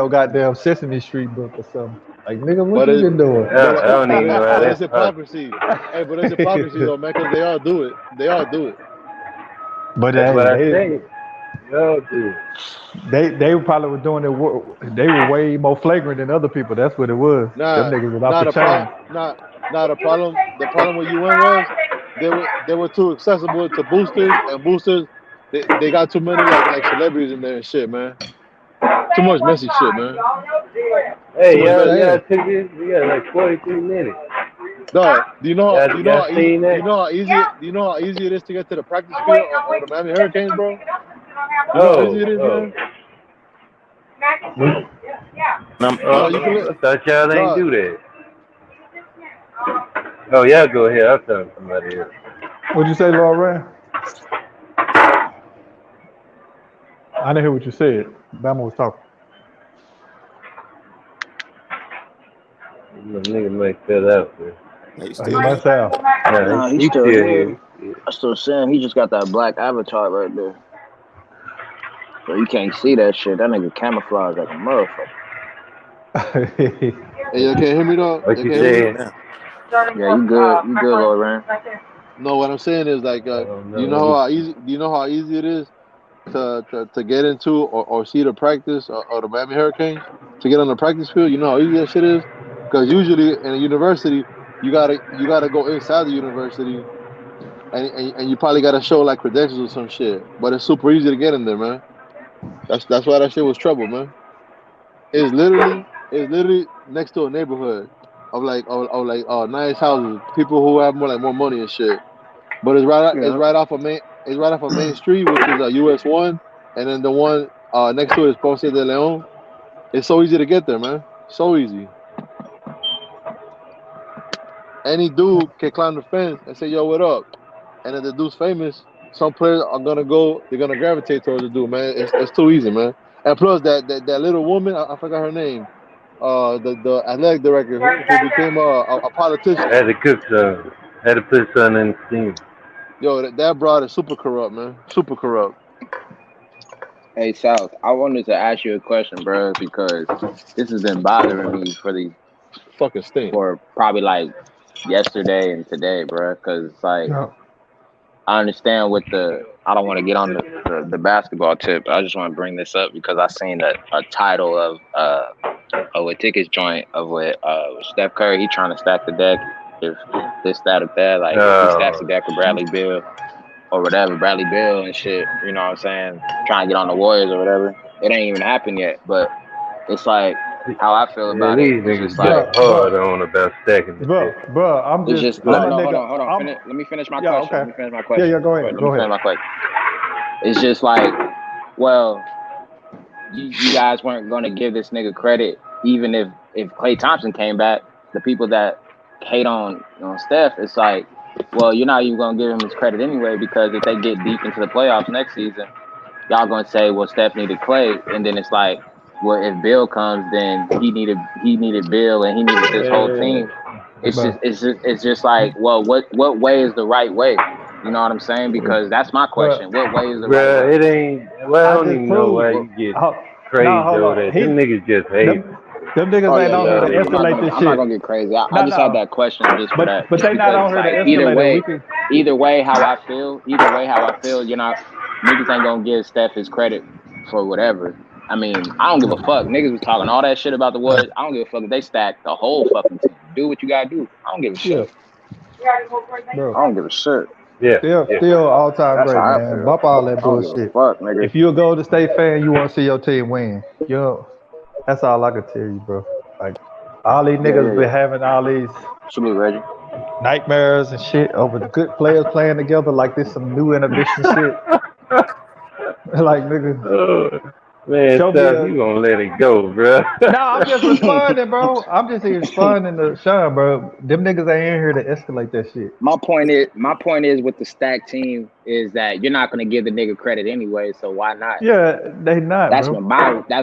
goddamn Sesame Street book or something. Like, nigga, what But you it been doing? I don't even know how but that's it's possible. hypocrisy. Hey, but it's hypocrisy though, man, because they all do it. They all do it. But That's hey, what I say. Y'all do it. they probably were doing it. They were way more flagrant than other people. That's what it was. Them Nah, niggas was off the not a chain. problem. Not a problem. The problem with UN was they were too accessible to boosters, and boosters they got too many like celebrities in there and shit, man. Too much messy shit, man. Too Hey, much y'all, mess. y'all Damn. took this. We got like 43 minutes. Dog, Y'all seen that? do you know how easy it is to get to the practice field or the Miami Hurricanes, bro? You know how Oh, easy it is, oh. man. Dog, you can look. I thought y'all ain't Dog, do that. Oh, y'all go ahead. I'll talk to somebody else. What'd you say, Lauren? I didn't hear what you said. Bama was talking. The nigga might fell out, man. He's He still here. must have. Nah, Nah, he's he's still still here. here. He's I still saying he just got that black avatar right there. So you can't see that shit. That nigga camouflage like a motherfucker. hey, y'all can't hear me, dog. What Y'all you can't Yeah, hear me. saying? now. Yeah, you good. You good, Lord Rand. No, what I'm saying is like, I don't do you know. Let know me how see. easy? Do you know how easy it is to get into or see the practice or the Miami Hurricanes to get on the practice field? You know how easy that shit is. Because usually in a university, you gotta go inside the university and you probably gotta show like credentials or some shit. But it's super easy to get in there, man. That's why that shit was trouble, man. It's literally next to a neighborhood of nice houses, people who have more money and shit. But it's Yeah. right off of Main Street, which is a US 1, and then the one next to it is Ponce de Leon. It's so easy to get there, man. So easy. Any dude can climb the fence and say, "Yo, what up?" And if the dude's famous, some players are gonna go. They're gonna gravitate towards the dude, man. It's too easy, man. And plus, that little woman, I forgot her name. The athletic director who became a I politician. had to cook some. I had to put something in the steam. Yo, that broad is super corrupt, man. Super corrupt. Hey, South, I wanted to ask you a question, bro, because this has been bothering me Fucking stink. for probably like yesterday and today, bro. Because like Yeah. I understand with I don't want to get on the basketball tip. I just want to bring this up because I seen a title of a tickets joint of what Steph Curry, he trying to stack the deck, if this that or that, like if he stacks the Oh, deck with Bradley Beal or whatever, Bradley Beal and shit, you know what I'm saying, trying to get on the Warriors or whatever. It ain't even happened yet, but it's like how I feel yeah, about it these is just niggas get like hard on about stacking the dick. I'm it's just, just I'm no a no hold nigga. on hold on I'm, let me finish my yeah, question. okay. Yeah, go Let ahead. me Go finish ahead. my question. It's just like, well, you guys weren't gonna give this nigga credit even if Klay Thompson came back. The people that hate on Steph, it's like, well, you're not even gonna give him his credit anyway, because if they get deep into the playoffs next season, y'all gonna say, well, Steph needed Klay, and then it's like, well, if Bill comes, then he needed Bill and he needed this whole team. But, It's just like, well, what way is the right way? You know what I'm saying? Because that's my but question. What way is the right Bruh, way? it ain't. Well, I I don't just even know proved. why Well, you get No, crazy hold over on. that. Them niggas just hate. Them, them niggas oh ain't yeah, on yeah. here to Y'all I'm not niggas. escalate gonna this I'm not shit. gonna get crazy. I No, just had no. that question just for that, But just they not because on it's here to like escalate it. We can. either way how I feel, niggas ain't gonna give Steph his credit for whatever. I mean, I don't give a fuck. Niggas was talking all that shit about the Warriors. I don't give a fuck if they stack the whole fucking team. Do what you gotta do. I don't give a Yeah, shit. bro. I don't give a shit. Yeah, yeah. Still all time That's how great, I man. feel. Bump all that I don't give a bullshit. fuck, nigga. If you're a Golden State fan, you want to see your team win. Yo, That's all I can tell you, bro. Like all these Yeah, niggas been yeah. having all these Salute, Reggie. nightmares and shit over the good players playing together like this some new inhibition shit. Like nigga, Oh, man, show me stop. a. You gonna let it go, bro? No, I'm just responding, bro. I'm just responding to Sean, bro. Them niggas ain't in here to escalate that shit. My point is with the stack team is that you're not gonna give the nigga credit anyway, so why not? Yeah, they not, That's bro.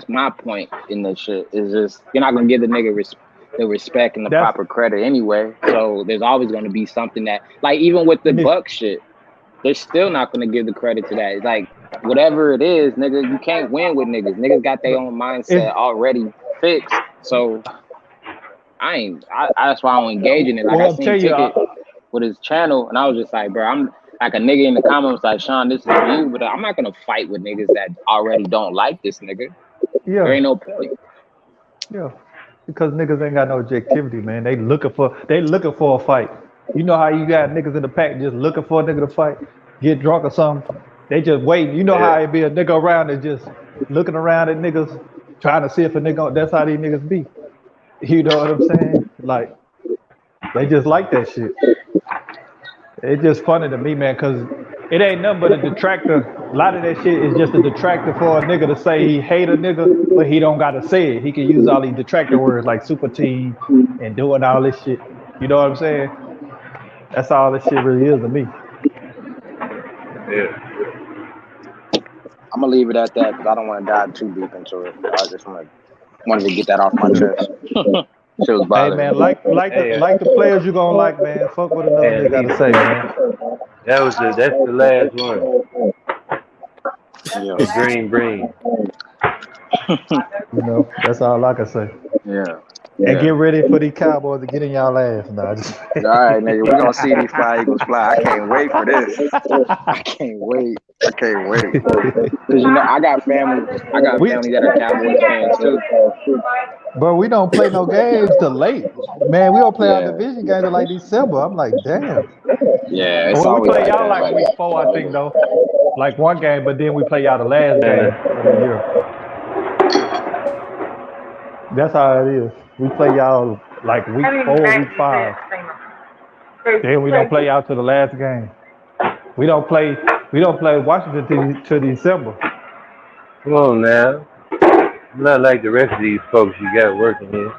my point in this shit. Is just you're not gonna give the nigga the respect and the That's proper credit anyway. So there's always gonna be something that, like, even with the me. Buck shit, they're still not gonna give the credit to that. It's like whatever it is, nigga, you can't win with niggas. Niggas got their own It's mindset already fixed. So that's why I don't engage in it. Like I well, I'm seen telling you, Ticket with his channel, and I was just like, bro, I'm like a nigga in the comments like, Sean, this is you, but I'm not gonna fight with niggas that already don't like this nigga. There yeah, ain't no point. yeah. Because niggas ain't got no objectivity, man. They looking for a fight. You know how you got niggas in the pack just looking for a nigga to fight, get drunk or something. They just waiting. You know how it be a nigga around and just looking around at niggas, trying to see if a nigga. That's how these niggas be. You know what I'm saying? Like they just like that shit. It's just funny to me, man, because it ain't nothing but a detractor. A lot of that shit is just a detractor for a nigga to say he hate a nigga, but he don't gotta say it. He can use all these detractor words like super team and doing all this shit. You know what I'm saying? That's all this shit really is to me. Yeah. I'm gonna leave it at that because I don't want to dive too deep into it. I just wanted to get that off my chest. Shit was Hey bothering man, me. like Hey, the players you gonna like, man. Fuck what another man, nigga gotta say, man. that's the last one. Yeah, The green. You know, that's all I can say. yeah, And yeah. get ready for these Cowboys to get in y'all ass. Nah, just All right, nigga, we're gonna see these fly eagles fly. I can't wait for this. I can't wait. Cause I got family. I got we, family that are Cowboys fans too. bro, we don't play no games till late. Man, we don't play our Yeah, division games till like December. I'm like, damn. yeah. It's Well, we always play like y'all that. like Like, week 4, I think, though. Like one game, but then we play y'all the last Man, game of the year. That's how it is. We play y'all like week 4, week 5. Then we don't play y'all till the last game. We don't play Washington till December. come on now. I'm not like the rest of these folks you got working here.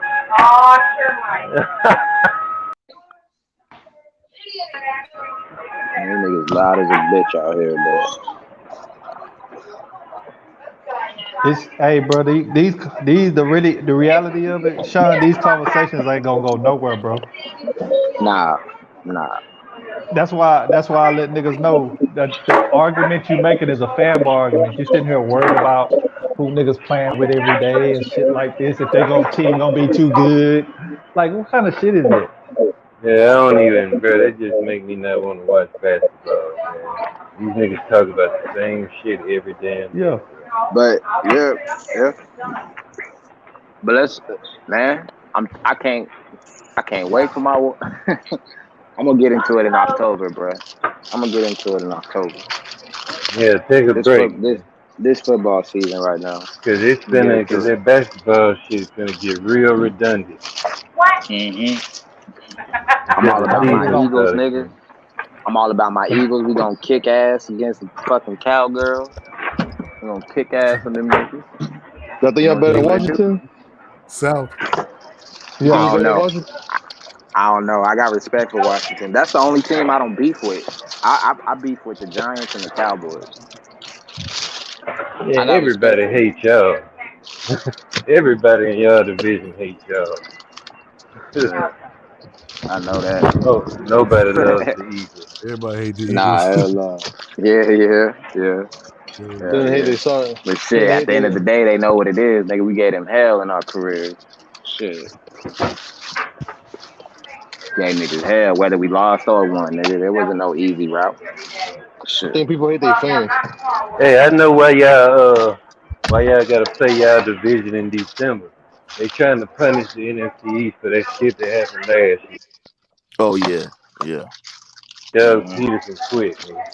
man, these niggas loud as a bitch out here, bro. It's hey, bro. The reality of it, Sean. These conversations ain't gonna go nowhere, bro. Nah. That's why I let niggas know that the argument you making is a fanboy argument. You sitting here worried about who niggas playing with every day and shit like this. If they team gonna be too good, like what kind of shit is that? Yeah, I don't even, bro. That just make me not want to watch basketball, man. These niggas talk about the same shit every damn day, Yeah, bro. But yeah. But man. I can't wait for my. I'm gonna get into it in October, bro. Yeah, take a This break, foot man. this football season right now. Cause Get that basketball shit's gonna get real redundant. into it. I'm Until all the that about my nigga season gonna Eagles, starts, nigga. man. I'm all about my Eagles. We gonna kick ass against the fucking cowgirls. We gonna kick ass on them niggas. Y'all think We y'all gonna better see than what it do. Washington? South. You think I we don't better than know. Washington? I don't know. I got respect for Washington. That's the only team I don't beef with. I beef with the Giants and the Cowboys. Yeah, I got respect everybody for them. hates y'all. Everybody in y'all division hates y'all. Yeah, I know that. Oh, nobody loves the Eagles. Everybody hate the Nah, Eagles. hell no. Yeah. Yeah. Then they hate Yeah. their son. But Then shit, they at hate the end of their the day, they know what it is. Nigga, we gave them hell in our careers. Shit. Gave niggas hell, whether we lost or won, nigga. There wasn't no easy route. I Shit. think people hate their fans. Hey, I know why y'all gotta play y'all division in December. They trying to punish the NFC East for that shit that happened last year. Oh yeah. Doug Mhm. Peterson quit, man.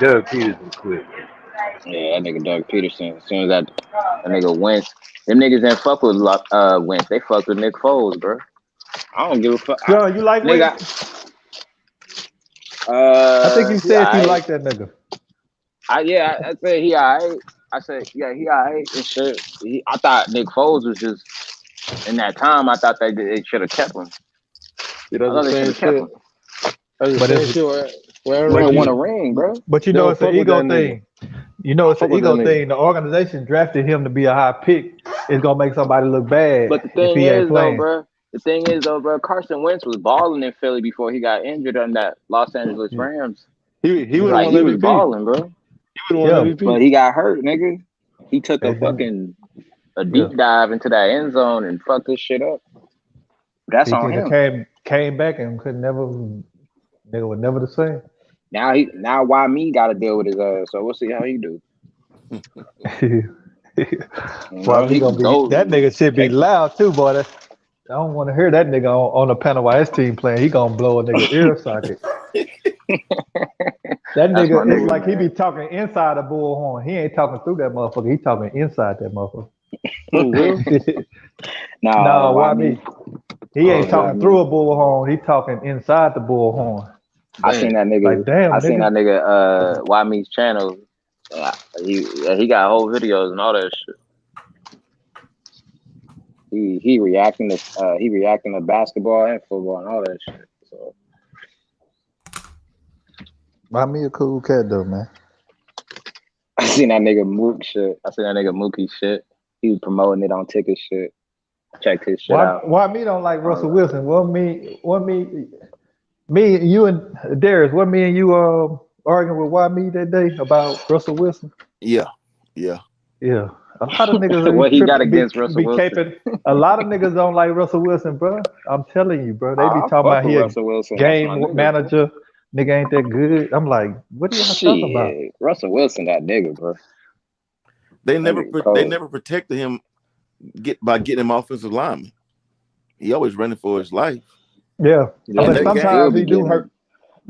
Doug Peterson quit. Yeah, that nigga Doug Peterson. As soon as that nigga Wentz, them niggas didn't fuck with Wentz. They fucked with Nick Foles, bro. I don't give a fuck. Yo, you like Nigga, Wentz? I think you he said you alright. like that nigga. I said he alright. I said, yeah, he alright and shit. I thought Nick Foles was just in that time. I thought they should have kept him. See, I that's thought the they should same have kept shit. him. That's the But same it's shit where Aaron He but didn't Rodgers. win a you ring, bro. but you They know don't it's an fuck with ego that nigga. thing. You know it's Fuck an with that ego nigga. thing. The organization drafted him to be a high pick. It's gonna make somebody look bad But the if thing he ain't is, though, playing. bro. The thing is, though, bro. Carson Wentz was balling in Philly before he got injured on that Los Angeles Yeah, Rams. He would have Like won he was MVP. balling, bro. He would have yeah. won MVP. But he got hurt, nigga. He took a It's been, fucking a yeah. deep dive into that end zone and fucked this shit up. That's He on could have him. came back and could never. Nigga was never the same. Now why me got to deal with his ass? So we'll see how he do. You Why know, me he gonna can be? go That nigga should be take. loud too, boy. I don't want to hear that nigga on the panel while his team playing. He gonna blow a nigga ear socket. That That's my nigga, it's nigga, like he be man. talking inside a bullhorn. He ain't talking through that motherfucker. He talking inside that motherfucker. Who will? Nah, No, why why me? me? He ain't Oh, Why talking okay. through me? a bullhorn. He talking inside the bullhorn. I seen Damn. that nigga. Like, damn, I seen nigga. that nigga. Why me's channel. He got whole videos and all that shit. He reacting to basketball and football and all that shit. So Why me a cool cat though, man? I seen that nigga Mook shit. I seen that nigga Mookie shit. He was promoting it on ticket shit. Checked his shit out. Why me don't like All Russell that. Wilson? Me, you and Darius, what me and you arguing with why me that day about Russell Wilson? Yeah. Yeah. A lot of niggas What be he got tripping, against Russell be Wilson? caping. A lot of niggas don't like Russell Wilson, bro. I'm telling you, bro. They be I talking fuck about with he a Russell Wilson. That's my game nigga, bro. manager. Nigga ain't that good. I'm like, what are y'all talking about? Shit, Russell Wilson, that nigga, bro. They That never nigga they cold. never protected him by getting him offensive lineman. He always running for his life. Yeah, Yeah, And but but that he still game, sometimes be he do getting. hurt.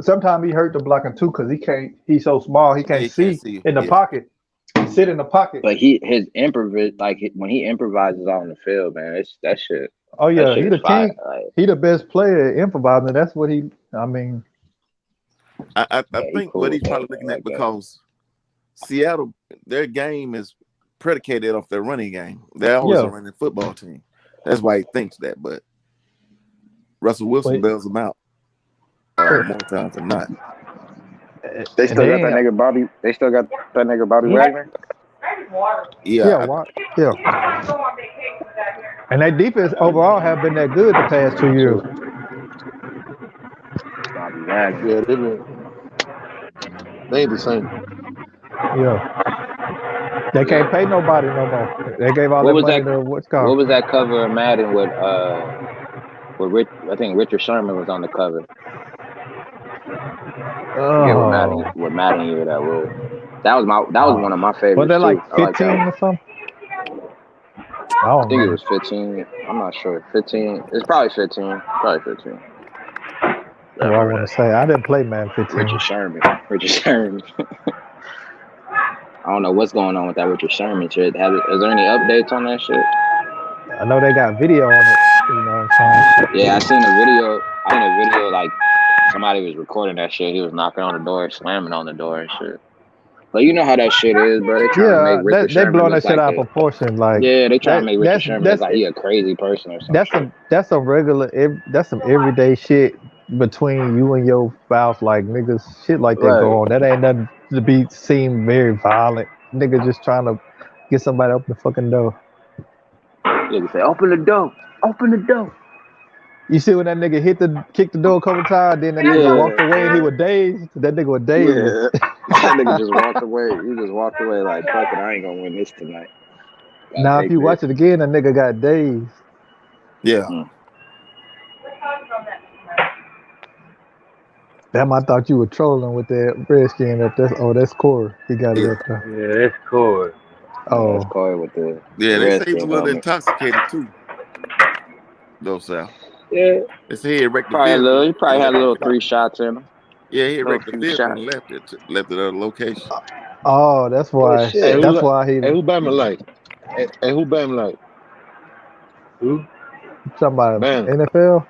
Sometimes he hurt the blocking too because he can't. He's so small he yeah, can't he can't see see. in the Yeah. pocket. Sit in the pocket. But his when he improvises out on the field, man, it's that shit. Oh That yeah, shit he is the fire. king. Like, He the best player at improvising. That's what he. I mean, I yeah, he think cool what with he's that, probably man. looking I at like that. because Seattle, their game is predicated off their running game. They're always a yeah. running football team. That's why he thinks that. But Russell Wilson But bails him out more times than not. They and still they got that ain't. nigga Bobby. They still got that nigga Bobby Wagner. Yeah, Yeah, why? Yeah. And that defense overall have been that good the past 2 years. Bobby Wagner. Yeah, they ain't the same. Yeah. They Yeah. can't pay nobody no more. They gave all What that was money that? to what's What called. was that cover of Madden with Rich? I think Richard Sherman was on the cover. Forget Oh, what Madden year that was. That was one of my was favorites that like too. I like 15 that one. or something? I I don't think it remember. was 15. I'm not sure. 15. It's probably 15. Probably 15. I What I remember want that. to say, I didn't play man 15. Richard Sherman. Richard Sherman. I don't know what's going on with that Richard Sherman shit. Is there any updates on that shit? I know they got video on it. You know what I'm saying? Yeah, I seen a video. Like somebody was recording that shit. He was knocking on the door, slamming on the door and shit. But you know how that shit is, bro. They trying to make Yeah, Richard they Sherman blowing that look shit like out of proportion. Like yeah, they trying to make Richard that's Sherman look that's like he a crazy person or some shit. that's some regular. That's some everyday shit between you and your spouse. Like niggas, shit like that Right. go on. That ain't nothing to be seem very violent. Nigga just trying to get somebody to open the fucking door. Nigga say, open the door. Open the door. You see when that nigga kicked the door a couple times, then that nigga walked Yeah. away and he was dazed. That nigga was dazed. Yeah. That nigga just walked away. He just walked away like, fuck it, I ain't gonna win this tonight. Gotta Now if take you this. watch it again, that nigga got dazed. Yeah. Damn, I thought you were trolling with that redskin up there. Oh, that's Corey. He got it Yeah. up there. Yeah, that's cool. Yeah, that's Oh, Corey with the Yeah, they say he was a Redskin little helmet. intoxicated too, though, Sal. Yeah. They say he had wrecked the vehicle He probably and had a left little the spot. 3 shots in him. Yeah, he had Little wrecked the few vehicle shots. and left it at a location. Oh, that's Well, why. Hey, shit. That's why he. who Bama like? Hey, who Bama like? Who? Talking about Bam. NFL.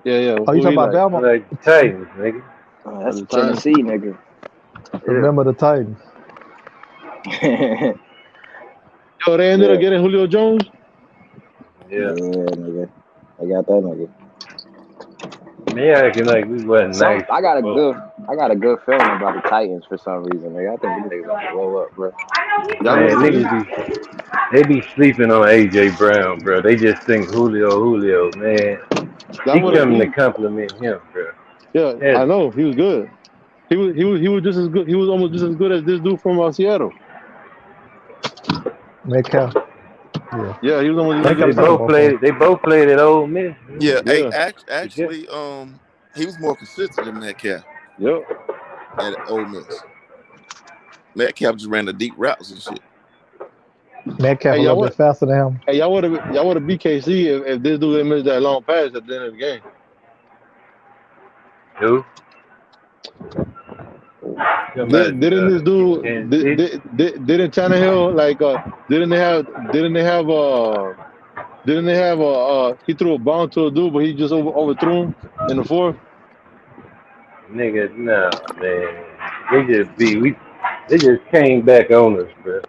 Yeah. Oh, you Who talking he about like? I Bama? like the Titans, nigga. Oh, At that's the a time. Tennessee nigga. Yeah. Remember the Titans? Yeah, Yo, they ended up getting Julio Jones. Yeah. nigga. I got that nigga. They acting like we wasn't nice I got a before. good feeling about the Titans for some reason, nigga. I think them niggas gonna blow up, bro. Y'all Man, niggas think they be sleeping on AJ Brown, bro. They just think Julio, man. y'all He would have coming to he? compliment him, bro. Yeah, Yes. I know he was good. He was just as good. He was almost just as good as this dude from Seattle. Metcalf. Yeah. Yeah, he was almost just as Metcalf good as started him. both of them. They both played at Ole Miss. Yeah, hey, Yeah. actually, he was more consistent than Metcalf Yep. at Ole Miss. Metcalf just ran the deep routes and shit. Metcalf Hey, a y'all little what? bit faster than him. Hey, y'all would have beat KC if this dude didn't miss that long pass at the end of the game. Who? Didn't this dude didn't Tannehill like didn't they have he threw a bomb to a dude but he just overthrew him in the fourth? Nigga, no, man. They just came back on us, bro.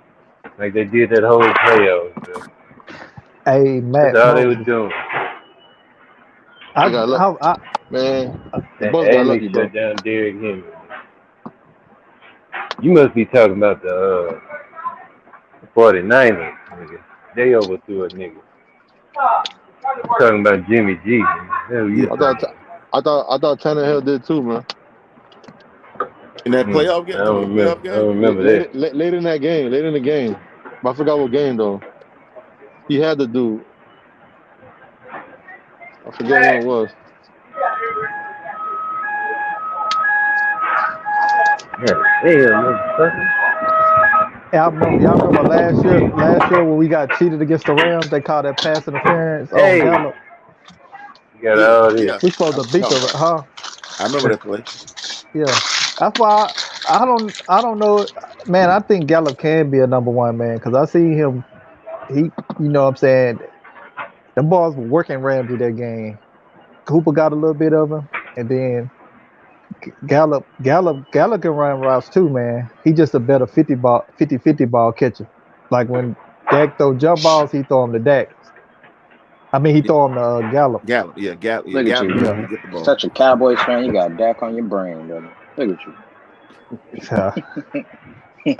Like they did that whole playoffs, bro. Hey, That's Matt all they were Moses. doing. They got lucky. I Man, the And Bucks got they lucky, bro. shut down Derrick Henry. You must be talking about the 49ers, nigga. They overthrew a nigga. I'm talking about Jimmy G. Hell, you I talking thought Tannehill did too, man. In that about? playoff game, I don't remember. I don't remember that. Late in the game. But I forgot what game though. He had the dude. I forget what it was. Yeah, hell, motherfucker. y'all remember last year when we got cheated against the Rams, they called that pass interference on Hey, Gallup. you got all this. yeah, We supposed I know to what beat you're the talking about. huh? I remember that play. Yeah. That's why I don't know, man. I think Gallup can be a number one man because I see him. He, you know what I'm saying, the balls were working Ramsey that game. Cooper got a little bit of him, and then Gallup can run routes too, man. He just a better 50-50 ball catcher. Like when Dak throw jump balls, he throw them to Dak. I mean, he throw them to Gallup. Gallup Look at Gallup you. can Yeah. go get the ball. Such a Cowboys fan. You got Dak on your brain, brother. Look at you.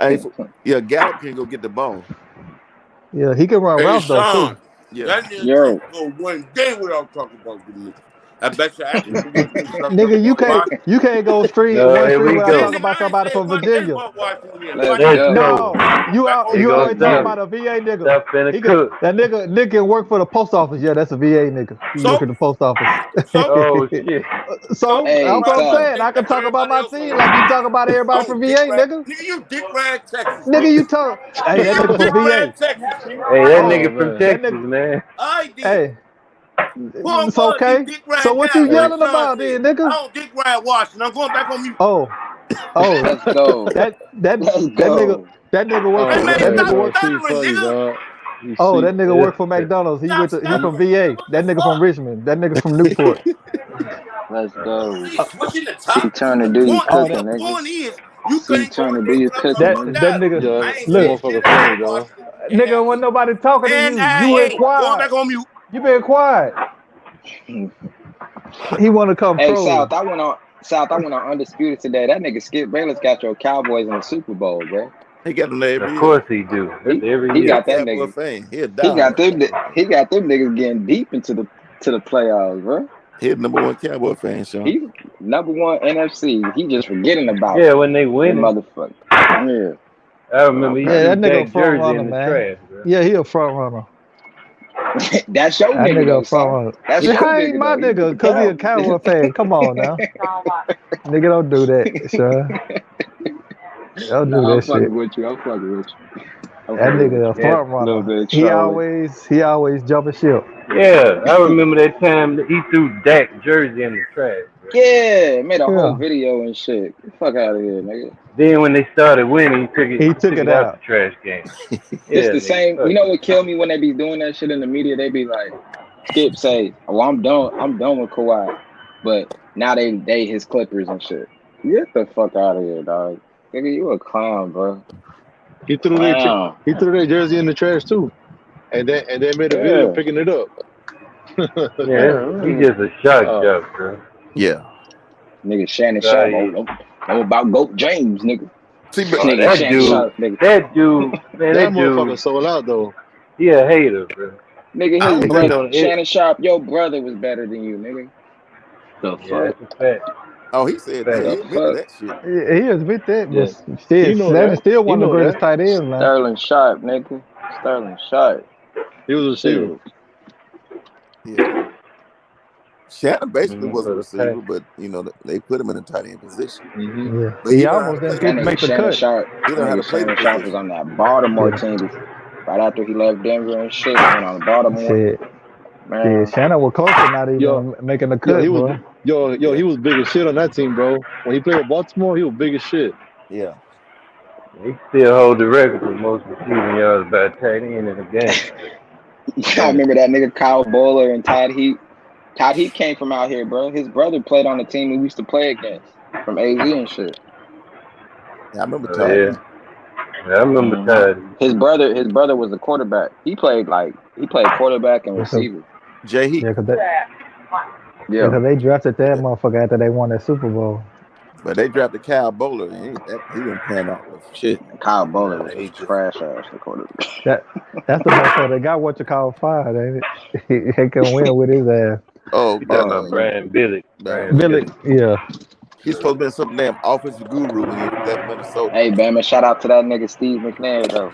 Hey, Gallup can go get the ball. Yeah, he can run Hey, routes though too. Sean, Yeah, that nigga Yo. can't go one day without talking about the Knicks. I bet you actually want to start talking Nigga, about you can't go No, one here street we without go. talking about I ain't somebody saying from one thing Virginia. about Washington yet. Let's Watch Let's go. go. No, back on Here you goes always talking stuff. about a VA nigga. Stuff finna He cook. that nigga can work for the post office. Yeah, that's a VA nigga. He work So, at the post office. Oh shit. So Hey, that's what I'm why you Sal. saying. think I can that talk about everybody my else on team the like you team talk about everybody from don't VA, dick ride? nigga. Nigga, you dick ride Texas, Nigga, nigga. you talk. Hey, Nigga, that you nigga from dick VA. ride Texas, nigga. Hey, that Oh, nigga from man. that Texas, nigga. man. I did. Hey, Who it's was he okay. dick So ride what you Dallas? Hey, Like yelling Sean about said. then, I nigga? don't dick ride Washington. I'm going back on mute. Oh, oh, Let's go. that Let's nigga go. work Hey, Oh for man, that man, nigga stop bro, work. C stuttering, funny, nigga. dog. You Oh, see. that nigga work for McDonald's. Stop He I'm from stuttering, VA. nigga. What the That nigga from fuck? Richmond. That nigga from Newport. Let's go. You switching the C topics. Turner, do your Oh, cooking, that The nigga. point is, you C couldn't go Turner, do against your what I'm cooking, talking that about nigga. that Dallas. nigga. yeah, I ain't that Look, saying shit motherfucker about funny, dog. Washington and nigga, that wasn't team. nobody talking to And you. I You been ain't going quiet. back on mute. You been quiet. He want to come Hey, troll. South, I went on Undisputed today. That nigga Skip Bayless got your Cowboys in the Super Bowl, bro. he got them there of every year. course he do. That's He every he He a year. got that Cowboy nigga. fan. He a He got diehard them. Cowboy fan. He got them niggas getting deep into the playoffs, bro. He the number one Cowboy fan, Sean. He number one NFC. He just forgetting about Yeah, when they them winning. motherfucker. Yeah. I remember he Yeah, threw that nigga a Dak front jersey runner, in the man. trash, bro. Yeah, he a front runner. That's your That nigga nigga though, a front South. runner. That's your How ain't nigga my though. He with nigga? the Cause he a Cowboys. Cowboy fan. Come on now, nigga, don't do that, Sean. Don't do Nah, I'm that shit. fucking with you. I'm fucking with you. I'm That fucking with nigga a you. Yeah, front A little runner. bit of He trolling. always jumping ship. yeah. I remember that time that he threw Dak jersey in the trash, Yeah, made a whole Yeah. video and shit. Get the fuck out of here, nigga. Then when they started winning, He he took took it it out the out. trash can. This Yeah, the nigga, same. fuck You know it. what killed me when they be doing that shit in the media? They be like, Skip say, "Oh, I'm done. I'm done with Kawhi," but now they his Clippers and shit. Get the fuck out of here, dog. Nigga, you a clown, bro. He threw Clown. their jersey in the trash too, and then made a video Yeah. picking it up. Yeah, he just a shock Uh, job, bro. Yeah. Nigga, Shannon So, Sharp. yeah. Know about Goat James, nigga. See, but Oh, Nigga, Shannon Sharp, nigga. that dude, man, that that motherfucker dude, sold out though. he a hater, bro. Nigga, I his don't Like, you think. brother, know, Shannon Sharp, your brother was better than you, nigga. The yeah, fuck? that's a fact. Oh, he said that. Fact. He The admitted fuck? that shit. He admit that, Yeah, but still, he know Shannon that. still He one of the know greatest that. tight ends, man. Sterling Sharp, nigga. Sterling Sharp. He was a receiver. Shit. Yeah. Shannon basically Mm-hmm. was a For the fact. receiver, but they put him in a tight end position. Mm-hmm. Yeah, But he he learned how to almost play didn't the That get nigga make the position. Shannon cut. Sharp. He That learned how to nigga play the Shannon Sharp was position. on that Baltimore Yeah, team right after he left Denver and shit. Went on Baltimore. shit. Man. Shannon was close to not Yo, even making the he cut, was bro. Yeah. he was big as shit on that team, bro. When he played with Baltimore, he was big as shit. Yeah. He still hold the record for most receiving yards by a tight end in the game. I remember that nigga Kyle Bowler and Todd Heat. Todd Heat came from out here, bro. His brother played on the team we used to play against from AZ and shit. Yeah, I remember Oh, Todd. yeah. I remember Todd. His brother was a quarterback. He played quarterback and receiver. Jay Heat. Yeah, cause Yeah. they drafted that Yeah. motherfucker after they won that Super Bowl. But they drafted Kyle Bowler. He didn't pan out with shit. Kyle Bowler was he a trash ass quarterback. That's the motherfucker that got what you call fired, ain't it? He can win with his ass. Oh, You talking about Brian Billick. Billy, yeah. He's supposed to be some damn offensive guru when he left Minnesota. Hey, Bama, shout out to that nigga Steve McNair though.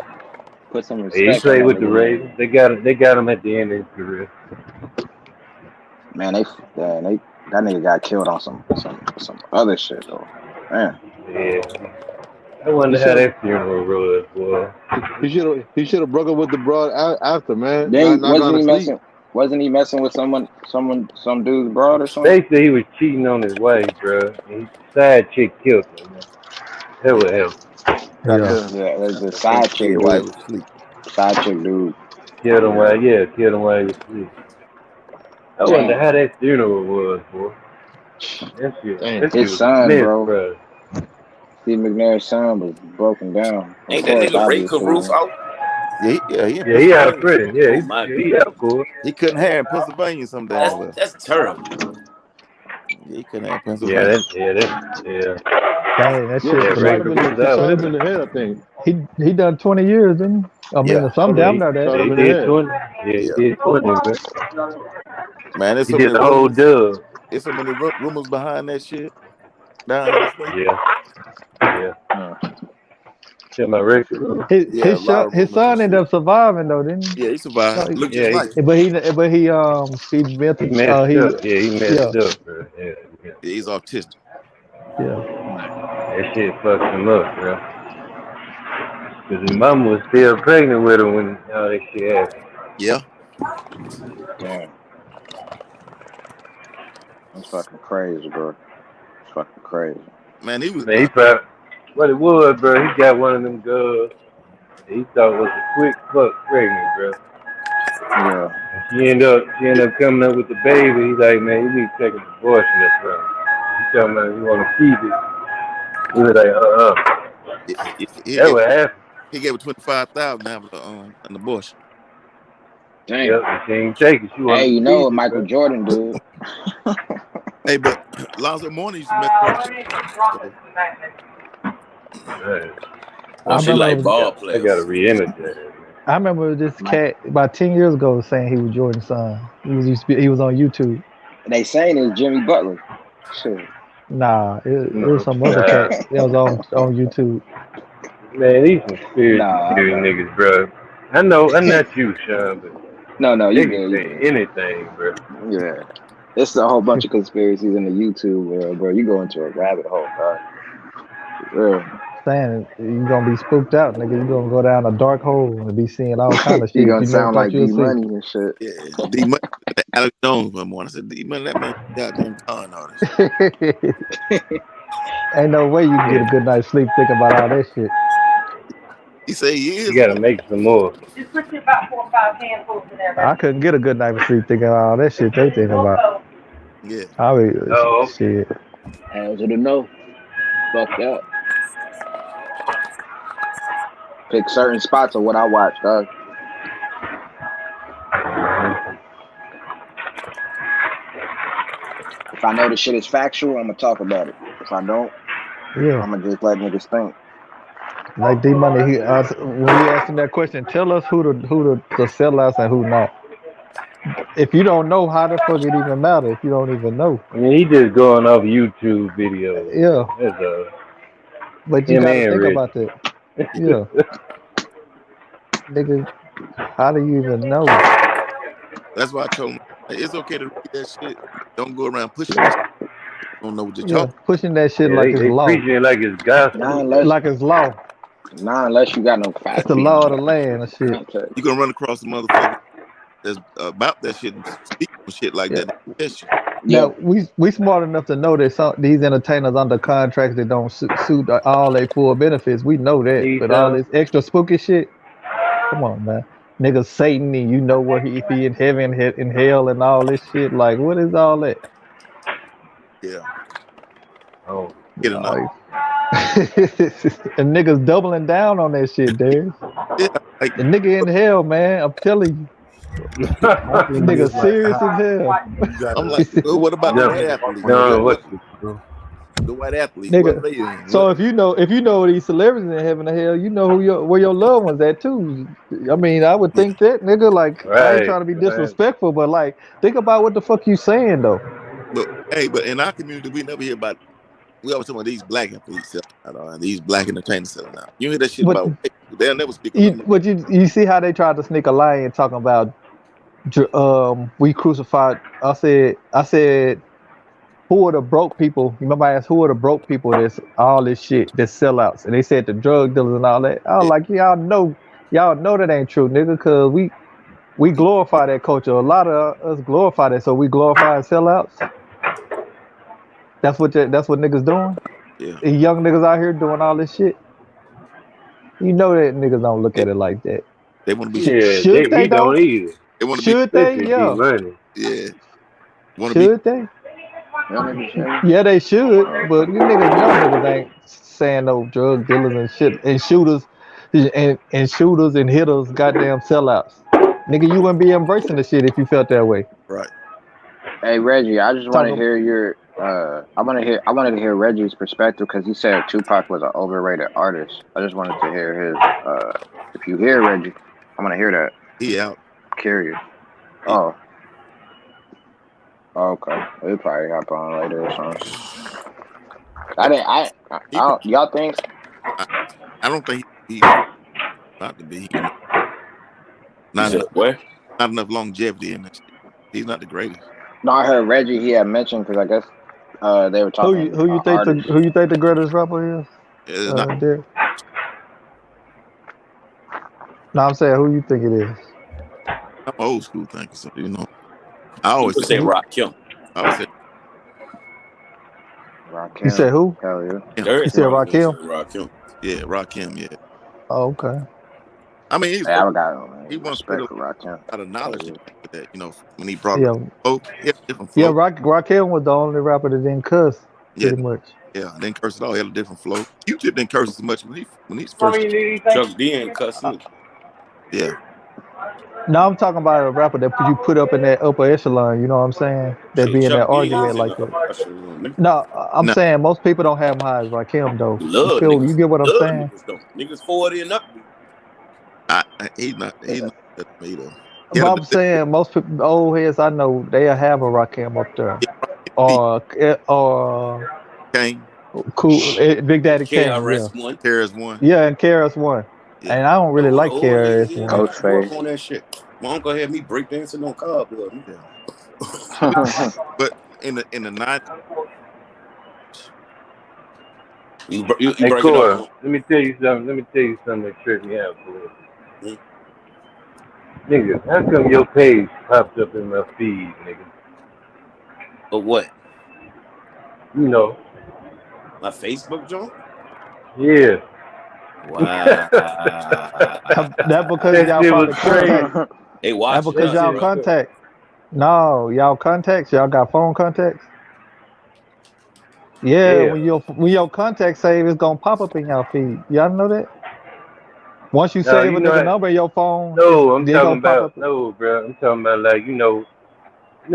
Put some He respect on played that with the nigga. Ravens. They got him at the end of his career. Man, that nigga got killed on some other shit though. Man. Yeah. I wonder how that funeral was, boy. He should have broke up with the broad after, man. Then Not gone to sleep. Wasn't he messing with some dude's broad or something? They said he was cheating on his wife, bro. And his side chick killed him, man. That would help. Yeah, there's the side chick While he dude. was asleep. Side chick dude. Killed him while he was asleep. I wonder how that funeral was, boy. That shit His was son, missed, bro. Steve McNair's son was broken down. Ain't that nigga Ray Caruth out? Yeah, he out of prison. Yeah, Oh my he out cool. He couldn't have in Pennsylvania some damn well. That's terrible. Yeah, he couldn't have Pennsylvania. Dang, that shit Yeah, for shot like him in the head, I think. he done 20 years, didn't he? I mean, some damn near that. He did 20. Yeah, he did 20, man. Man, there's He so did many the whole rumors. dub. There's so many rumors behind that shit. Down this way. Yeah. Check my record. His son ended up surviving though, didn't he? Yeah, he survived. Looked just like But he messed up. He messed up, bro. Yeah. he's autistic. Yeah. That shit fucked him up, bro. Cause his mama was still pregnant with him when all that shit happened. Yeah. Damn. That's fucking crazy, bro. It's fucking crazy. Man, he was. Man, he probably, what it was, bro, he got one of them girls he thought was a quick fuck pregnant, bro. Yeah. She ended up coming up with the baby. He's like, man, you need to take an abortion this round. He told me you want to keep it. He was like, That what happened. He gave her $25,000 to have an abortion. Damn. Yep, and she ain't take it. She wanted Hey, you to know keep what it, Michael bro. Jordan did? Hey, but Lonzo Mourning used to mess around. Oh, she like ball I players. gotta re-energize. I remember this cat about 10 years ago saying he was Jordan's son. He was on YouTube. They saying it's Jimmy Butler. Shit. Nah, it was some other cat that was on YouTube. Man, these conspiracy theory niggas, bro. I know, I'm not you, Sean, but No, they you can good. say anything, bro. Yeah. It's a whole bunch of conspiracies in the YouTube world, bro. You go into a rabbit hole, bro. For real. Saying you gonna be spooked out, nigga. You gonna go down a dark hole and be seeing all kind of shit You gonna you never sound thought like you'd D see. Money and shit. Yeah, D Money Alex Jones one morning. I said, man, that man goddamn con artist. Ain't no way you can get a good night's sleep thinking about all that shit. He said he You is. gotta make some more. Just put you about 4 or 5 handfuls in there, I baby. couldn't get a good night's sleep thinking about all that shit they thinking about. Yeah. I mean, Oh, shit. As of the know, fuck that. Pick certain spots of what I watch, dog. If I know the shit is factual, I'm gonna talk about it. If I don't, Yeah. I'm gonna just let niggas think. Like D Money, he asked, when we asked him that question, tell us who the sellouts and who not. If you don't know, how the fuck it even matter if you don't even know? I mean, he just going off YouTube videos. Yeah, That's but you him got to and think Rich. about that. Yeah, nigga, how do you even know? That's why I told him it's okay to read that shit. Don't go around pushing that shit. You don't know what you're Yeah, talking. pushing that shit Yeah, like it's they law, preaching it like it's Nah, gospel. unless like it's law. you got no It's facts the law of behind the it. land and shit. Context. You're gonna run across the motherfuckers that's about that shit and speak on shit like Yeah. that. Test you. Yeah, Now we smart enough to know that these entertainers under contracts that don't suit all their full benefits. We know that, Need but all some? this extra spooky shit. Come on, man. Nigga Satan and you know where if he in heaven, in hell and all this shit. Like, what is all that? Yeah. Oh, Get enough. Like, and niggas doubling down on that shit, Darius. Yeah. Like The nigga in hell, man. I'm telling you. My thing Nigga is like serious as how hell. you I'm gotta like, well, what about the no, white athletes? one of no, that what? shit, bro. The white athletes. What are Nigga. they in? So What? if you know these celebrities in heaven and hell, you know where your loved ones at too. I mean, I would Yeah. think that, nigga. Like, I ain't Right, trying to be right. disrespectful, but like, think about what the fuck you saying though. But hey, but in our community, we never hear about. We always talk about these black athletes selling out, and these black entertainers selling out. You hear that shit But about white people. They'll never speak on them. you see how they tried to sneak a lie in talking about we crucified. I said who are the broke people? You remember I asked who are the broke people that's all this shit that's sellouts, and they said the drug dealers and all that. I was Yeah. like, y'all know that ain't true, nigga, cause we glorify that culture. A lot of us glorify that, so we glorify sellouts. That's what niggas doing. Yeah. The young niggas out here doing all this shit. You know that niggas don't look Yeah. at it like that. They want to be. Yeah, Should they he though? don't either. They want to be. Should they? Especially D Yeah. Money. Yeah. Want to be. Should they? young niggas, yeah. Yeah, they should. Oh, But you niggas know niggas ain't saying no drug dealers and shit and shooters and shooters and hitters, goddamn sellouts. Nigga, you wouldn't be embracing the shit if you felt that way. Right. hey Reggie, I just want to Talking hear your. I wanted to hear Reggie's perspective because he said Tupac was an overrated artist. I just wanted to hear his. If you hear Reggie, I want to hear that. He out. Curious. He, Oh, okay. He'll probably hop on later or something. I didn't. I he don't. Y'all think? I, I don't think he's about to be. You know, You not said enough. what? Not enough longevity in this. He's not the greatest. No, I heard Reggie. He had mentioned because I guess they were talking who you think artists. the greatest rapper is? It's not. Derek? No, I'm saying who you think it is. I'm old school thinking, so you know. I You always would say. say Rock Kim. I would say. You said Rakim. who? Hell yeah. Yeah. There You is said probably gonna say Rakim? Rakim. Yeah. Rakim. Yeah. Oh, okay. I mean, he's Hey, very. I got He once put respect a for Rakim. lot of Hell knowledge yeah. into that. You know, when he brought the Yeah, flow, he had a different yeah. flow. Rakim was the only rapper that didn't cuss, Yeah. pretty much. Yeah. Didn't curse at all. He had a different flow. Q-Tip didn't curse as much when he How first. many did he say? Chuck D ain't cuss Uh, neither. Yeah. now I'm talking about a rapper that you put up in that upper echelon. You know what I'm saying? That Shit, be in Chuck that D argument is in like the that. upper echelon, nigga. No, I'm No. saying most people don't have him high as Rakim though. Love You niggas. get what I'm Love saying? niggas though. Niggas 40 and up. He's not. Yeah. He's not better than me though. He had But a I'm delivery. saying most people, old heads I know, they'll have a Rakim up there, Yeah. Rakim beat or Kane. cool Big And Daddy Kane, yeah, KRS One. Terrence one. yeah, and KRS One. Yeah. And I don't really No, like no, KRS he One. I grew up Ghostface. on that shit. My uncle had me breakdancing on cardboard. Yeah. But in the 90s, You Hey, break it up. Cora, let me tell you something. Let me tell you something that tripped me out, Cora. Mhm. Nigga, how come your page popped up in my feed, nigga? But what? You know, My Facebook joint? yeah. Wow. That because That y'all shit was probably crazy. contact. They That watching because That us, y'all shit was bro. crazy. contact. No, y'all contacts. Y'all got phone contacts. Yeah, Yeah. when your contact save, it's gonna pop up in y'all feed. Y'all know that. Once you No, save you a know nigga what? number in your phone, No, I'm they talking gonna pop up. about no, bro. I'm talking about like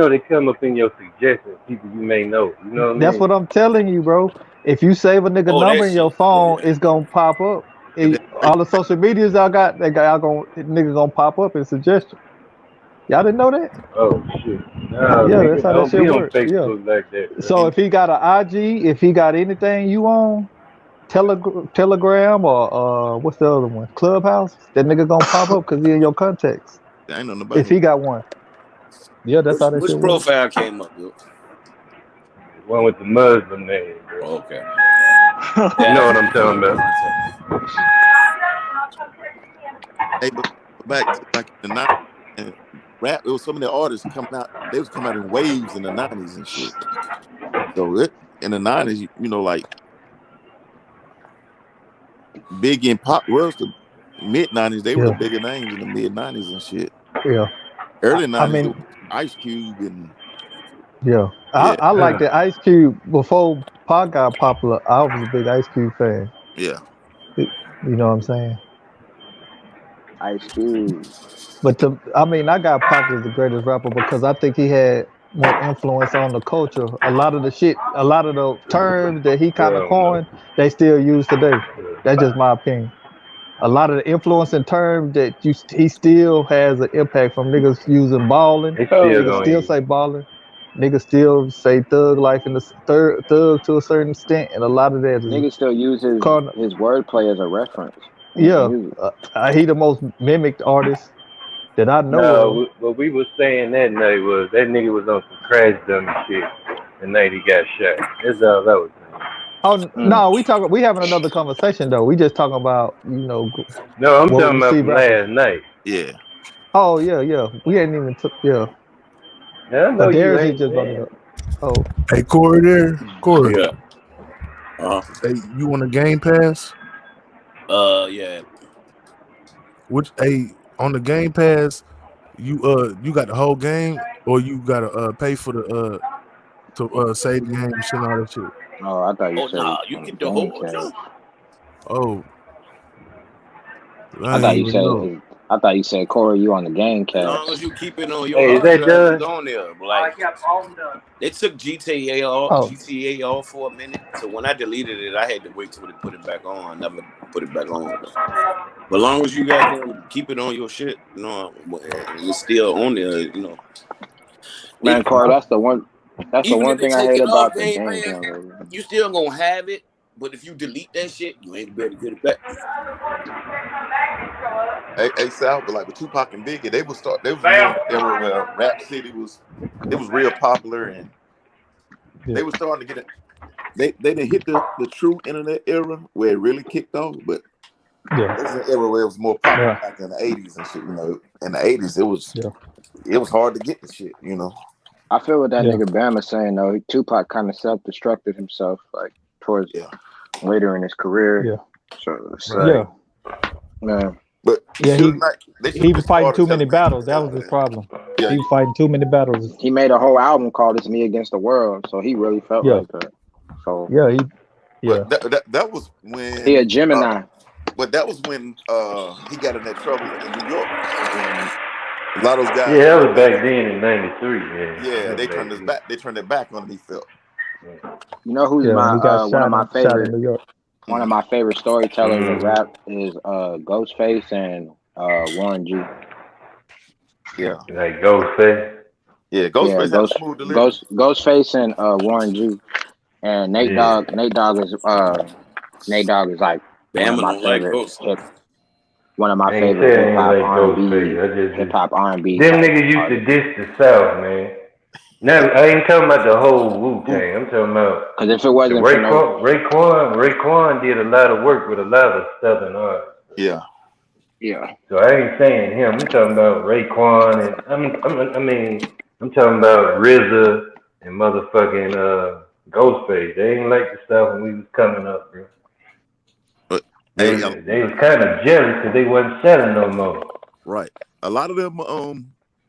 they come up in your suggestions, people you may know. You know what I That's mean? what I'm telling you, bro. If you save a nigga Oh, that number in your shit. Yeah, phone, yeah. it's gonna pop up. If that, All the social medias y'all got, y'all nigga gonna pop up in suggestion. Y'all didn't know that? Oh shit. No, Yeah, that's nigga, how I that don't shit be on work. Yeah. Facebook like that, bro. So if he got an IG, if he got anything you on, Telegram or what's the other one? Clubhouse. That nigga gonna pop up because he in your contacts. I ain't know about If him. he got one. Yeah, that's how that Which shit work. profile came up, yo? The one with the Muslim name, bro. Oh, okay. You Yeah, know I what I'm need to put talking in about. contact. Hey, but back to like the '90s and rap, it was some of the artists coming out. They was coming out in waves in the '90s and shit. So in the '90s, like Biggie and Pop was the mid '90s. They were the Yeah, bigger names in the mid '90s and shit. yeah. I, Early I '90s, it mean, was Ice Cube and yeah. I, yeah, I like the Ice Cube before Pac got popular. I was a big Ice Cube fan. yeah. You know what I'm saying? Ice Cube. But I mean, I got Pac as the greatest rapper because I think he had more influence on the culture. A lot of the shit, a lot of the terms that he kind of Hell no. coined, they still use today. That's just my opinion. A lot of the influence in terms that he still has an impact from niggas using balling. They Hell still Niggas yeah. gonna still use say balling. Niggas still say thug life in the thug to a certain extent, and a lot of that is Niggas still use his wordplay as a reference in his yeah. music. He the most mimicked artist that I know of. No, what we was saying that night was that nigga was on some crash dummy shit the night he got shot. That's all that was saying. Oh Mm. no, we having another conversation though. We just talking about No, I'm what talking we about see from rappers. last night. Yeah. Oh yeah, yeah. We ain't even took yeah. Now, I know But you Darius ain't, just brought it man. up. Oh Hey, Corey there. Corey, Yeah. hey, you on the Game Pass? Yeah. Which, hey, on the Game Pass, you got the whole game, or you gotta pay for the to save the game and shit and all that shit. Oh, I thought you Oh, said nah, you on the get the game whole cast. jump. Oh, I I thought ain't you even know. said Corey, you on the game As long as cast. you keep it on your Hey, is hard that drive, it's done? on there. But like, they took oh GTA off for a minute. So when I deleted it, I had to wait till they put it back on. I never put it back on. But as long as you got them, keep it on your shit, and it's still on there, Man, They Corey, that's the even if one they thing I take hate it off about the Game game Pass, cast. you still gonna have it. But if you delete that shit, you ain't gonna be able to get it back. Hey Sal, but like with Tupac and Biggie, they was more in the era where Rap City was real popular and yeah, they were starting to get it. They didn't hit the true internet era where it really kicked off, but yeah, it was an era where it was more popular yeah, back in the '80s and shit. In the '80s, yeah, it was hard to get the shit. I feel what that yeah, nigga Bama saying though. Tupac kind of self-destructed himself like towards Yeah, later in his career. yeah, So it's Right. yeah, like, man, but yeah. they should He have been was fighting smarter too many celebrating battles. his That death, was his man. problem. Yeah, He was fighting too many battles. he made a whole album called "It's Me Against the World," so he really felt Yeah, like that. So yeah, yeah, but that was he a when. Gemini. But that was when he got in that trouble in New York, and a lot of those guys Yeah, turned that their was back back on him. then in '93, man. I Yeah, they remember turned that his shit. back. They turned their back on him. He felt. You know who's yeah. my When he got one of my shot in favorite New York. storytellers of Mm-hmm. rap is Ghostface and Warren G. Yeah, Like Ghostface. yeah. Yeah, Ghostface had a smooth delivery. Ghostface and Warren G. And Yeah. Nate Dogg is like Bama don't like ghosts. one of my I ain't favorite saying I ain't like Ghostface. I hip just hop R&B them type niggas used to artists. diss the South, man. Now I ain't talking about the whole Wu Tang. I'm talking about Because if it the wasn't for Raekwon did a lot of work with a lot of Southern artists. Yeah, Yeah. So I ain't saying him. I'm talking about Raekwon, and I'm talking about RZA and motherfucking Ghostface. They ain't like the stuff when we was coming up, bro. But They hey, was they was kind of jealous because they wasn't selling no more. right. A lot of them,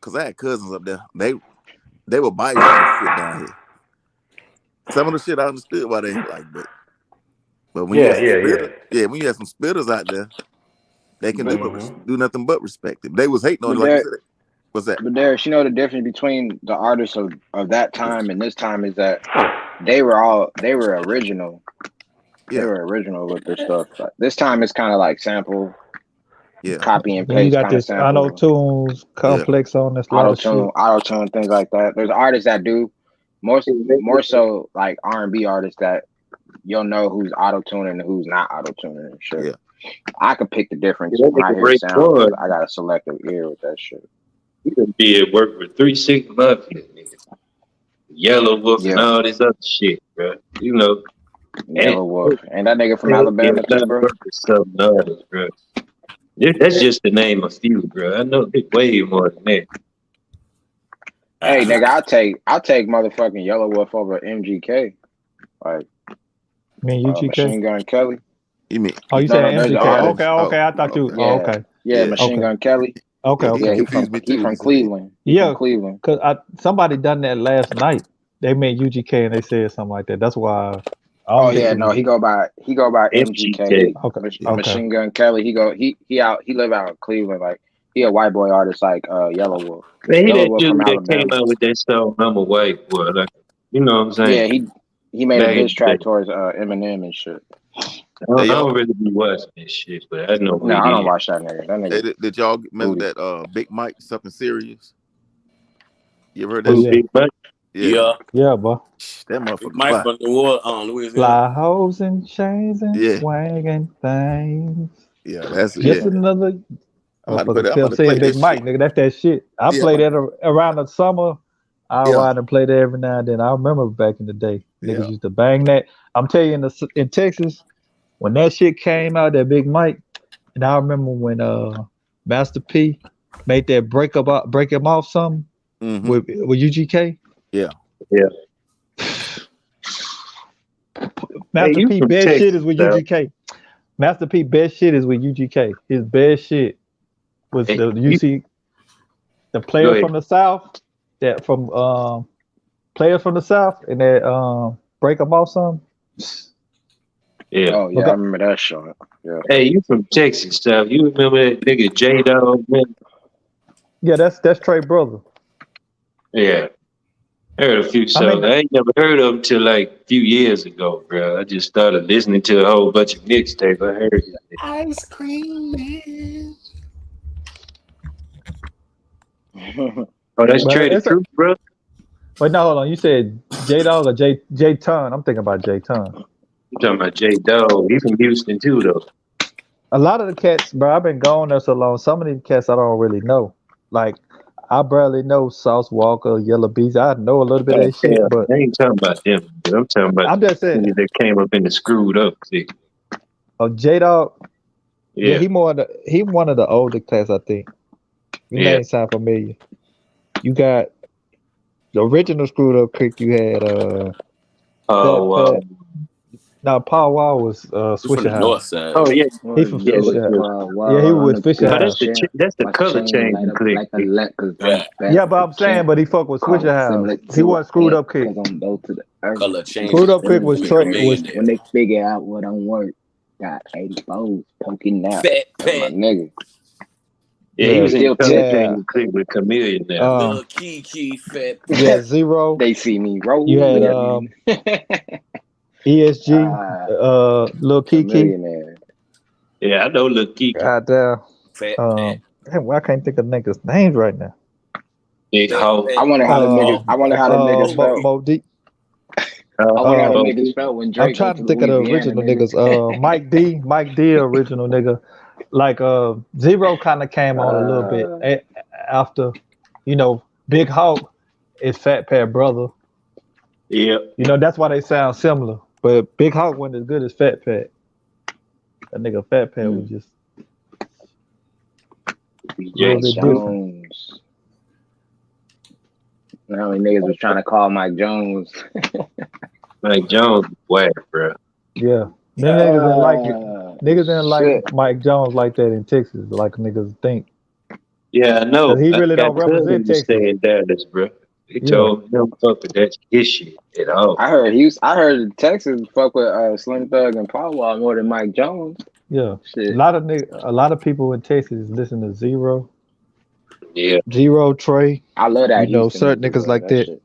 cause I had cousins up there. They would buy you some shit down here. Some of the shit I understood why they ain't like, but when you Yeah, had yeah, yeah. when you had some spitters out there, they can do But do nothing but respect it. They was hating on it, but like you there said. What's that? but Darius, you know the difference between the artists of that time and this time is that they were original. They Yeah, were original with their stuff. Like, this time it's kind of like sample, yeah, copy and Then you paste got kind of this auto sample, tunes yeah. complex on this lot of shit. auto tune, things like that. There's artists that do more so like R&B artists that you'll know who's auto tuning and who's not auto tuning and shit. Yeah. I could pick the difference That when I nigga hear the sound because Raekwon, I got a selective ear with that shit. he gonna be at work for 3 6 months, nigga. Yellow Wolf and Yeah, all this other shit, bro. You know, and Yellow Wolf. And that nigga from yeah, Alabama too, not bro. work for some others, bro. That's just to name a few, bro. I know it's way more than that. Hey, nigga, I'll take motherfucking Yellow Wolf over MGK. Like I mean UGK. Machine Gun Kelly. You mean Oh, you No, saying there's an MGK? artist. Okay. I thought you. okay. Oh, Yeah, okay. yeah, Yeah, Machine Okay. Gun Kelly. Okay. yeah. Okay. He confused me He too when from he said that. Cleveland. He Yeah, from Cleveland. cause somebody done that last night. They made UGK and they said something like that. That's why I Oh don't think yeah, it no, was. he go by MGK. MGK. Okay. Okay. Machine Gun Kelly. He live out in Cleveland. Like he a white boy artist like Yellow Wolf. Man, he Yellow that Wolf from dude that came Alabama. out with that song, I'm a white boy. Like, you know what I'm Yeah, saying? he made a Back in diss the day. track towards Eminem and shit. Hey, I y'all, don't really be watching this shit, but I know who No, it I don't is. watch that nigga. That hey, nigga did y'all mess with booty. that Big Mike something serious? You ever heard Oh that Who, shit? yeah. Big Buck? Yeah, Yeah, Yeah, boy. that Big motherfucker Mike fly. from Louisiana. Fly hoes and chains and Yeah, swanging things. yeah. That's Just yeah. another I'm about to put motherfucker that. I'm about kept to play saying Big this shit. Mike, nigga. That's that shit. I Yeah, play that around the summer. I yeah, ride and play that every now and then. I remember back in the day, yeah. niggas used to bang that. I'm telling you, in Texas, when that shit came out, that Big Mike, and I remember when Master P made that break him off something Mm-hmm. with UGK. Yeah. Yeah. Hey, Master you P from best shit is Texas, with though. UGK. Master P best shit is with UGK. His best shit was Hey, the UC the go player ahead. from the South that from players from the South and that break them off some. Yeah. Oh yeah, I Okay. remember that shit. Yeah. Hey, you from Texas, stuff. You remember that nigga J Dog, man? Yeah, that's Trey brother. Yeah. I heard a few I songs. mean, I ain't never heard of them till like a few years ago, bro. I just started listening to a whole bunch of mixtapes. I heard it. Ice cream man. Oh, that's but Trey the it's a Truth, bro. but no, hold on. You said J Dog or J Ton. I'm thinking about J Ton. You talking about J Dog? He from Houston too, though. A lot of the cats, bro, I've been gone there so long. Some of these cats I don't really know. Like I barely know Sauce Walker, Yellow Bees. I know a little bit of Oh, that shit, hell, but I ain't talking about them. But I'm talking about I'm just saying. niggas that came up in the screwed up clique. Oh, J Dog, yeah, Yeah, he one of the older class, I think. Your yeah. name sound familiar. You got the original screwed up clique. You had Fat Oh, Pat. Now Paul Wall was He's from the Swisher north House. side. oh yeah, He Well, from yeah. yo, Swisher That's House. good. Yeah, he wow, was on the Fisher Oh, good House. shit. that's the My color chain changing light up clique. like a light, cause I'm Yeah, Yeah, fast but as a I'm saying, king. but he fucked with Call Swisher it House. similar He to an wasn't screwed ant, up kick. cause I'm low to the earth. color Screwed changes up kick was Feelings make a Trey. depressed. Was When millionaire. they figure out what I'm worth, got 84s poking out. Fat That's my Pat, nigga. Yeah, he yeah, was in the Still color tick. yeah, changing clique with Chameleon now. um, Lil Kiki, Fat you had Pat. Zero. They see me You had rolling. ESG. Lil A Kiki. millionaire. Yeah, I know Lil Kiki, Goddamn. Fat Pat. Damn, I can't think of niggas' names right now. Big Fat Ho. I Pat. wonder how the niggas. Oh, I wonder how the niggas felt. Mo Deep. I wonder how the Um, niggas felt when I'm Drake went trying to to think of the Louisiana, original nigga. niggas. Mike D, original nigga. Like Zero kind of came on a little bit after, Big Hawk is Fat Pat brother. Yeah. That's why they sound similar. But Big Hawk wasn't as good as Fat Pat. That nigga Fat Pat was just little BJ bit Smith. different. Jones. How many niggas was trying to call Mike Jones? Mike Jones, whack, bro. Yeah, them niggas didn't like it. Niggas didn't like Shit. Mike Jones like that in Texas, like niggas think, Yeah, I know. cause he I really got don't represent cousins that Texas. stay in Dallas, bro. He Yeah, told me, don't fuck with that his shit at all. I heard Texas fuck with Slim Thug and Paul Wall more than Mike Jones. yeah. Shit. A lot of people in Texas listen to Zero, Yeah. Trey. I love that You know, Houston certain nigga, niggas bro. like That that. shit.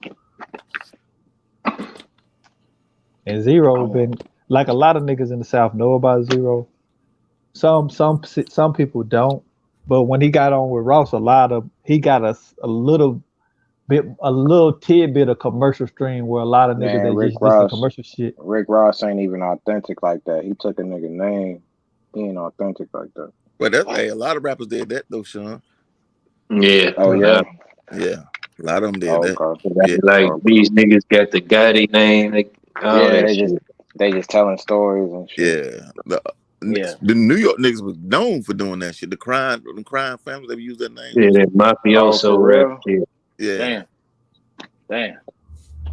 And Zero been like a lot of niggas in the South know about Zero. Some people don't. But when he got on with Ross, he got a little tidbit of commercial stream where a lot of niggas Man, that just listen to commercial shit. Rick Ross ain't even authentic like that. He took a nigga name. He ain't authentic like that. But that's hey, a lot of rappers did that though, Sean. Yeah. Oh yeah. Yeah, a lot of them did that. Okay. Yeah, Like these niggas got the Gotti name, all Yeah, that they shit. just telling stories and shit. yeah. Yeah. The New York niggas was known for doing that shit. The crime families, they use that name. Yeah, that Oh, mafioso for rap real? shit. Yeah. Damn.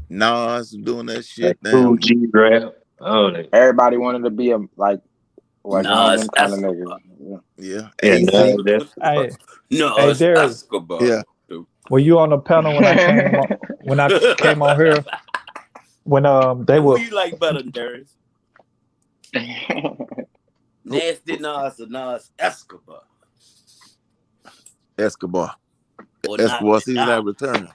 Nas doing that That shit. Cool Damn. G rap, all that. Everybody wanted to be like one of Nas them kind of Escobar. niggas. Yeah. Yeah, AC. that's Hey, Nas Darius, Escobar. Yeah. were you on the panel when I came on here? When they Who were you like better, Darius? Nasty Nas or Nas Escobar? Escobar. Or Escobar season at Nostradamus? return.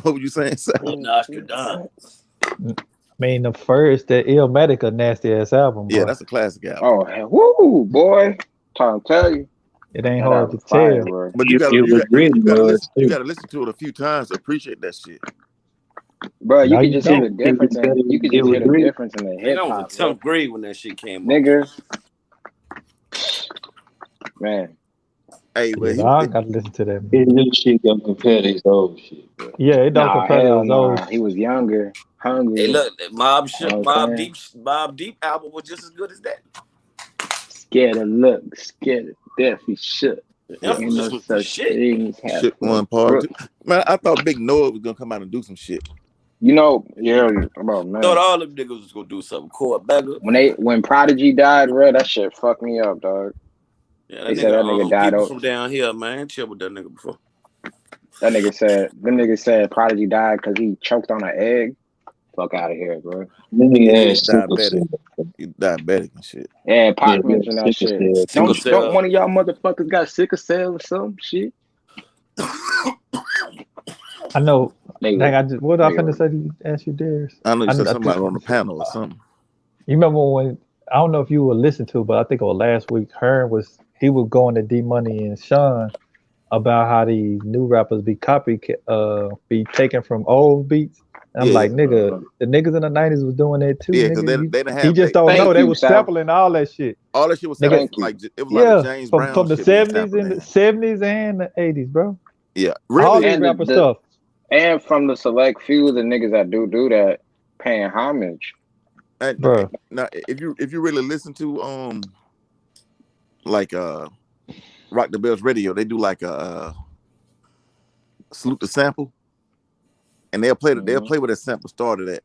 What were you saying? Or Nostradamus? I mean the first that Illmatic a nasty ass album, Yeah, boy. that's a classic album. Oh, hell, woo, boy! Trying to tell you, It ain't that hard to album fire, tell. bro. But you gotta it was written was you too. gotta listen to it a few times to appreciate that shit. Bro, you No, could you just hear the don't. difference in It was written. the I think hip I was in hop, bro. 10th grade when that shit came out. Nigga, man. Hey, Yeah, but I gotta listen to that. His Man. new shit don't compare to his old shit, bro. Yeah, it don't Nah, compare to hell his old. nah. He was younger, hungry. Hey, look, Mob You know what I'm saying? Deep album was just as good as that. Scared of look, scared of death. He shook. The Ain't emphasis no was the such shit. thing as shit one part two. Man, I thought Big Noah was gonna come out and do some shit. You know, yeah, bro, man. Thought all them niggas was gonna do something. Court Beggar. When Prodigy died, bro, that shit fucked me up, dog. Yeah, They said that nigga died. People from down here, man, chill with that nigga before. That nigga said, them niggas said Prodigy died because he choked on an egg. Fuck out of here, bro. He's diabetic. He's diabetic and shit. Yeah, Pac mentioned that shit. Don't one of y'all motherfuckers got sickle cell or some shit? I know. They Dang, what I they finna say to you, ask you, Darius? I know you said I somebody think- on the panel or something. You remember when I don't know if you were listening to, but I think it was last week. Hearn was going to D Money and Sean about how these new rappers be be taken from old beats. And I'm like, nigga, the niggas in the '90s was doing that too. Yeah, nigga. because they didn't have. He just don't know. They was sampling all that shit. All that shit was Nigga, sampled. Like it was like a James Brown from the shit being 70s sampled and in. the 70s and the 80s, bro. Yeah, All really. this rapper stuff. And from the select few of the niggas that do that, paying homage. And, bro. Now, if you really listen to like Rock the Bells Radio, they do like a salute the sample, and they'll play where that sample started at.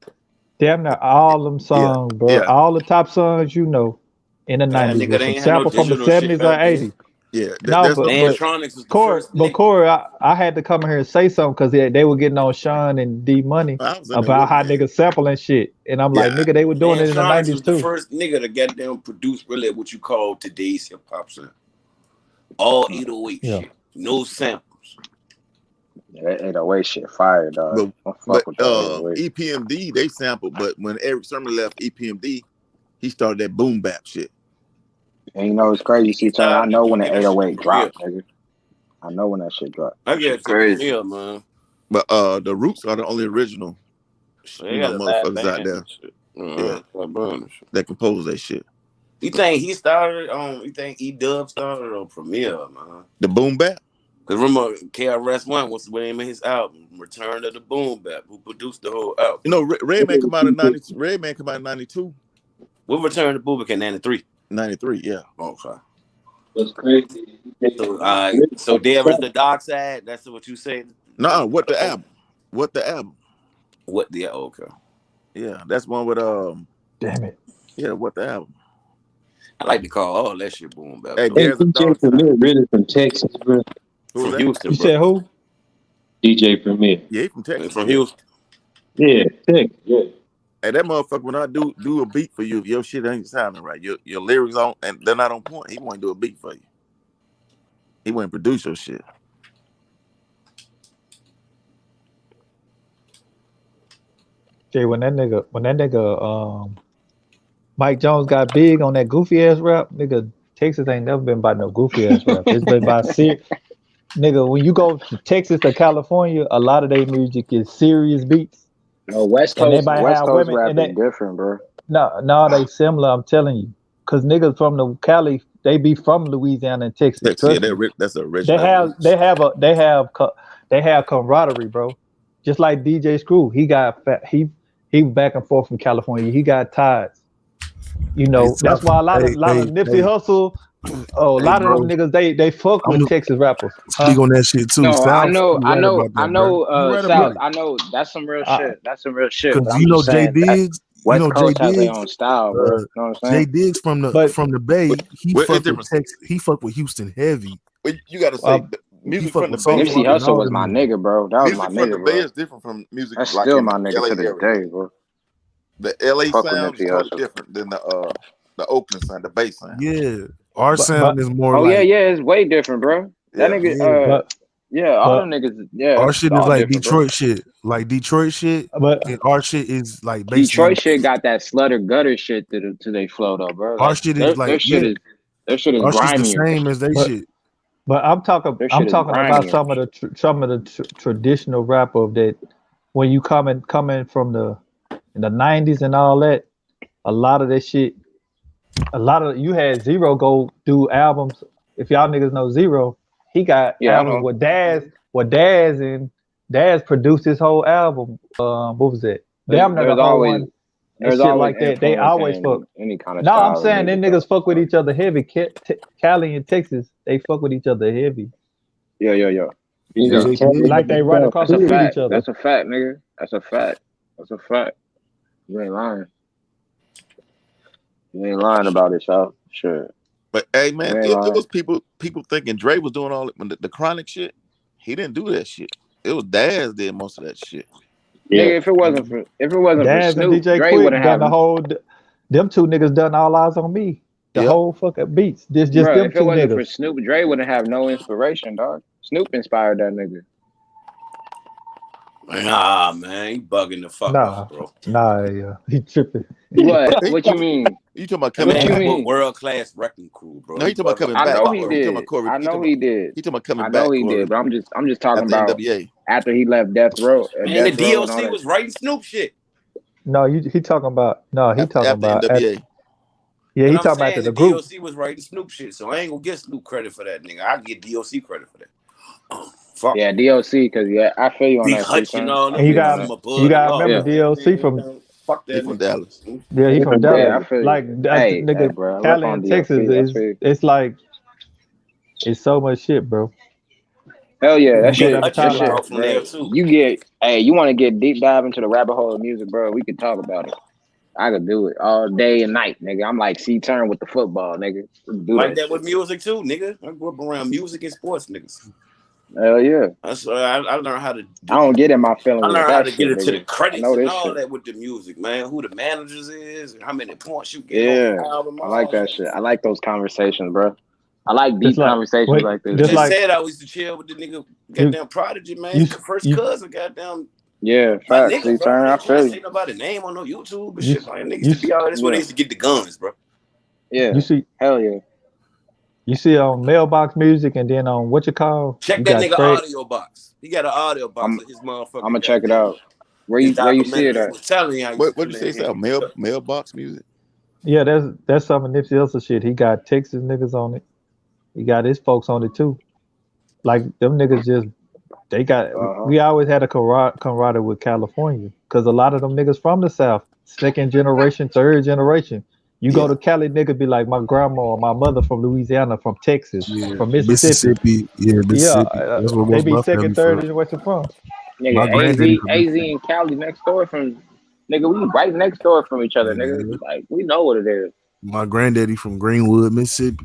Damn near all them songs, bro. yeah. All the top songs you know in the '90s nigga, was they some ain't had no sample from the digital shit '70s or back then. '80s. Yeah, No, but Mantronics was the first. But Corey, I had to come here and say something because they were getting on Sean and D Money about how niggas sampling shit, and I'm like, nigga, they were doing it in the Mantronics '90s was the too. first nigga to get down produce really what you call today's hip hop sound. All 808 shit, no samples. Yeah, that 808 shit fire, dog. But EPMD they sampled, but when Eric Sermon left EPMD, he started that boom bap shit. And you know it's crazy, C-Turn. I know when the 808 dropped, nigga. I know when that shit dropped. I get crazy. Premier, man. But the Roots are the only original, motherfuckers out there. That compose that shit. You think he started on? You think E-Dub started on Premier, man? The boom bap. Because remember, KRS-One was the name of his album, Return to the Boom Bap, who produced the whole album. You know, Redman come out in 90. Redman come out in 92. What Return to Boom Bap in 93? 93, yeah. Okay. What's crazy? So there is the dark side. That's what you say. No, what the album? What the album? What the okay? Yeah, that's one with Damn it. Yeah, what the album? I like to call all that shit boom bap. Hey, Though. Hey, there's a DJ dark side. Premier really from Texas, bro. Who's From that? Houston, You bro. said who? DJ Premier. Yeah, he from Texas. From Yeah. Houston. Yeah, Texas. Yeah. Hey, that motherfucker, when I do a beat for you, if your shit ain't sounding right, your lyrics on and they're not on point, he won't do a beat for you. He won't produce your shit. Jay, when that nigga Mike Jones got big on that goofy ass rap, nigga, Texas ain't never been by no goofy ass rap. It's been by nigga, when you go to Texas to California, a lot of their music is serious beats. No, West And they Coast might West have Coast women rap and is they different, bro. no, they similar, I'm telling you. Cause niggas from the Cali, they be from Louisiana and Texas. Texas, yeah, Trust me. that's an They original. have they have camaraderie, bro. Just like DJ Screw, he got he back and forth from California. He got ties. You Hey, know, that's why a lot of Nipsey Hussle, a hey, lot of them bro. niggas they fuck I'm with gonna Texas rappers. speak on that shit too. No, I South, know, you I right know, about I that, bro. know, You right Yeah, about South. it. I know that's some real shit. That's some real shit. But Cause I'm you know just Jay saying that Diggs, West Coast has their own style, bro. You know what I'm Jay saying? Diggs from but the Bay, he Well, it's fuck with different. Texas. He fuck with Houston heavy. Well, you got to say uh, the He music fuck from the with Bay Sauce is Nipsey Walker and Hussle all was them my niggas. nigga, bro. That was my music from the nigga, Bay bro. is different from music That's like still in my the nigga LA to this area. day, bro. The LA Fuck with sound is Nipsey totally Hussle. different than the Oakland sound, the Bay sound. Yeah, our but sound is more Oh yeah, like yeah, it's way different, bro. That Yeah. nigga, but yeah, all them but niggas, yeah, our it's shit is all like different, bro. Detroit shit, but and our shit is like basically Detroit shit got that slutter gutter shit to they flow though, bro. our Like shit is their like shit is our shit's the grimier. same as they but shit. but Their I'm shit is talking about grimier. some of the traditional rap of that when you coming from the in the 90s and all that. A lot of that shit. A lot of you had Zero go do albums. If y'all niggas know Zero, he got Yeah, I albums know. with Daz and Daz produced his whole album. What was it? Damn near the There's whole always one and shit like that. They influence always fuck. in any kind of No, I'm style of saying them music, bro. niggas fuck with each other heavy. Cali and Texas, they fuck with each other heavy. Yeah, yeah, yeah. Yeah. Jay Like they right across That's the a street fact. each other. That's a fact, nigga. That's a fact. That's a fact. You ain't lying. You ain't lying about it, y'all. Sure. But hey You man, ain't it lying. was people thinking Dre was doing all it when the chronic shit. He didn't do that shit. It was Daz did most of that shit. Yeah. Nigga, if it wasn't for Daz and Snoop, DJ Dre Quick wouldn't done have. the whole. Them two niggas done all eyes on me. The Yep. whole fucking beats. Just Bro, them if it two wasn't for niggas. Snoop, Dre wouldn't have no inspiration, dog. Snoop inspired that nigga. Nah, man, he bugging the fuck Nah, out, bro. yeah, he tripping. What? He What you mean? You talking about That coming What you man back? have a mean? world class wrecking crew, bro. No, He he talking about bugging coming I the back. know fuck he Corey. out. He talking about did. Corey. I know he did. He talking about I coming know back, he did. Corey. But I'm just talking After about NWA. after he left Death Row, Man, the Death Row and all DOC that was shit. writing Snoop shit. No, he talking about. No, he talking After about. NWA. Yeah, But he I'm talking about saying the the group. DOC was writing Snoop shit, so I ain't gonna get Snoop credit for that, nigga. I get DOC credit for that. Fuck. Yeah, DOC, because yeah, I feel you on Big that, Hutch and C-Turn. all I them And feel you niggas on from that. you above the gotta law. remember Yeah, DOC from. Fuck He that from nigga. Dallas. Yeah, he from yeah, I Dallas. feel you. Like Hey, nigga, bro, I rep Cali on and DOC. Texas I is. feel you. It's like it's so much shit, bro. Hell yeah, that You go Big down shit, the Hutch and that them shit, timeline. are from bro. there too. You want to get deep dive into the rabbit hole of music, bro? We could talk about it. I could do it all day and night, nigga. I'm like C-Turn with the football, nigga. We can do Like that that with shit. music too, nigga. I grew up around music and sports, niggas. Hell yeah. I learned how to I don't get in my I feelings with learned how that to get shit, into the nigga. I credits know and this all shit. that with the music, man. Who the managers is, and how many points you getting on Yeah, the album, I like all that that. shit. I like those conversations, bro. I like Just deep like conversations wait, like this, I just bro. just like said I used to chill with the nigga, you goddamn Prodigy, man. you He first you cousin, goddamn. Yeah, My facts, nigga, bro. C-Turn. I I ain't trying to feel say you. nobody's name on no YouTube, but you shit, man. Niggas you to be all that's where they Yeah, used to get the guns, bro. you yeah. see Hell yeah. you see on mailbox music and then on what you call Check you that got nigga Craig. audio box. He got an audio box I'm of his I'm gonna motherfucking check it goddamn out. Where his you see it documentary. He at? was telling you how he used to What come did you in say? here. Sal? Mailbox music. Yeah, that's some of Nipsey Hussle shit. He got Texas niggas on it. He got his folks on it too. Like them niggas just they got. Uh-huh. We always had a camaraderie with California because a lot of them niggas from the South, second generation, third generation. You go to Cali, nigga, be like my grandma or my mother from Louisiana, from Texas, Yeah, from Mississippi. Mississippi. Yeah, Yeah, Mississippi. That's where they most of be my second, family third from. in Western France. Nigga, My granddaddy from AZ Mississippi. and Cali next door from nigga, we right next door from each other, nigga. Yeah. Like we know what it is. My granddaddy from Greenwood, Mississippi.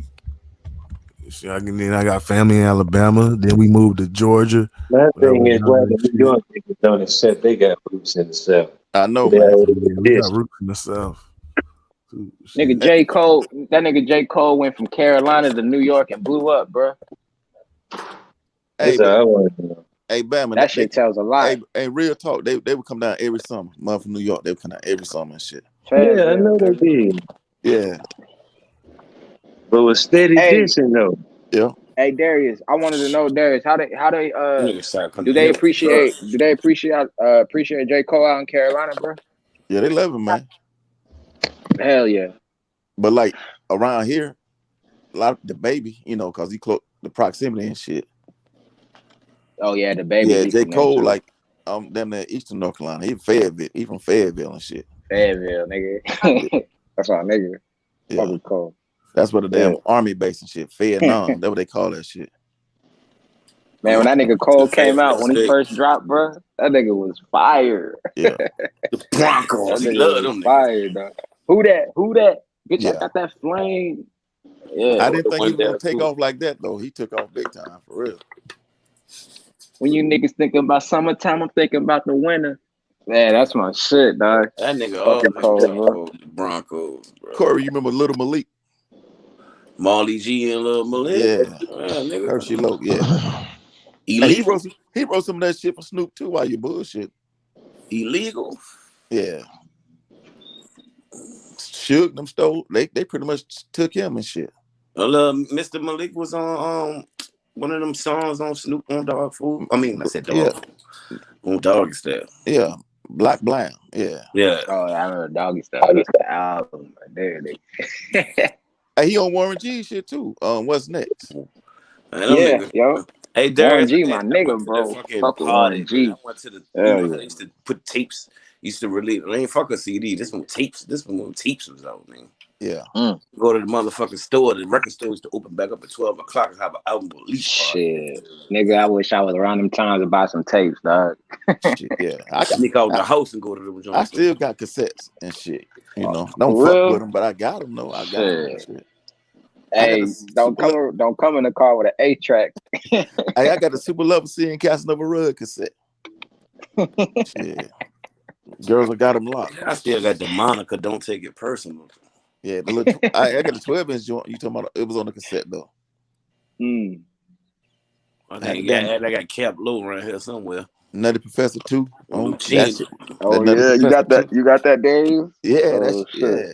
See, then I got family in Alabama. Then we moved to Georgia. My When I thing was is why younger the and New shit. York niggas don't accept they got roots in the South. I know, They man. already Yeah, we got this. roots in the South. Too. Nigga Shit. J. Cole, that nigga J. Cole went from Carolina to New York and blew up, bro. Hey, That's all I want to know. hey, Bama, That shit tells a lot. hey, real talk. They would come down every summer. Mother from New York, they would come down every summer and shit. Yeah, I Fayetteville, know they nigga. did. Yeah, But with steady Hey, dissing though. yeah. hey Darius, I wanted to know, Darius, how they Nigga start do coming they here with the appreciate drugs. appreciate J. Cole out in Carolina, bro? Yeah, they love him, man. Hell yeah. But like around here, a lot of the baby, you know, cause he close the proximity and shit. Oh yeah, the baby Yeah, he J. from there Cole, too. like damn near Eastern North Carolina. He Fayetteville. He from Fayetteville and shit. Fayetteville, nigga. That's our nigga. Yeah. Fucking Cole. That's what the Yeah. damn army base and shit. Vietnam. That's what they call that shit. Man, when that nigga Cole came out, when he State. first dropped, bro, that nigga was fire. Yeah. The Broncos, That he nigga love was them niggas. fire, dog. Who that? Bitch, I Yeah. got that flame. Yeah. I didn't think he Went was gonna there take too. off like that though. He took off big time for real. When you niggas thinking about summertime, I'm thinking about the winter. Man, that's my shit, dog. That nigga Fucking Cole, bro. the Broncos, bro. Corey, you remember Little Malik? Molly G and Lil Malik. Yeah. Nigga. Hershey Loke, yeah. And he wrote some of that shit for Snoop too while you bullshit. Illegal. Yeah. Shook them stole. They pretty much took him and shit. Mr. Malik was on one of them songs on Snoop on Dog Food. I mean, I said Dog Food. On Doggy Style. Yeah. Black Blam. Yeah. Yeah. Oh, I remember Doggy Style. That's the album right there, nigga. Hey, he on Warren G shit too. What's next? Yeah, yo. Hey, Warren Darius, G, I my went nigga, to the bro. fucking Fuck with party, Warren man. G. I went to the, Hell how yeah. they used to put tapes, used to release, I ain't fuck a CD, this one tapes, when tapes was out, man. Yeah. Go to the motherfucking store, the record store used to open back up at 12 o'clock and have an album release party. Shit. Nigga, I wish I was around them times to buy some tapes, dog. Shit, yeah. I sneak out the house and go to the joint. I still got cassettes and shit. You know, don't For fuck real? with them, but I got them though. I got them and shit. Hey, don't come in the car with an 8-track. Hey, I got the Super Level C and Casanova Rug cassette. Shit. Girls, I got them locked. I still got the Monica Don't Take It Personal. Yeah, the little, I got the 12-inch joint. You talking about? It was on the cassette though. I think I got Cap Low around here somewhere. Nutty Professor 2. Oh, That shit. Oh that yeah, you got that. You got that, Dave? Yeah, oh, that's shit. yeah.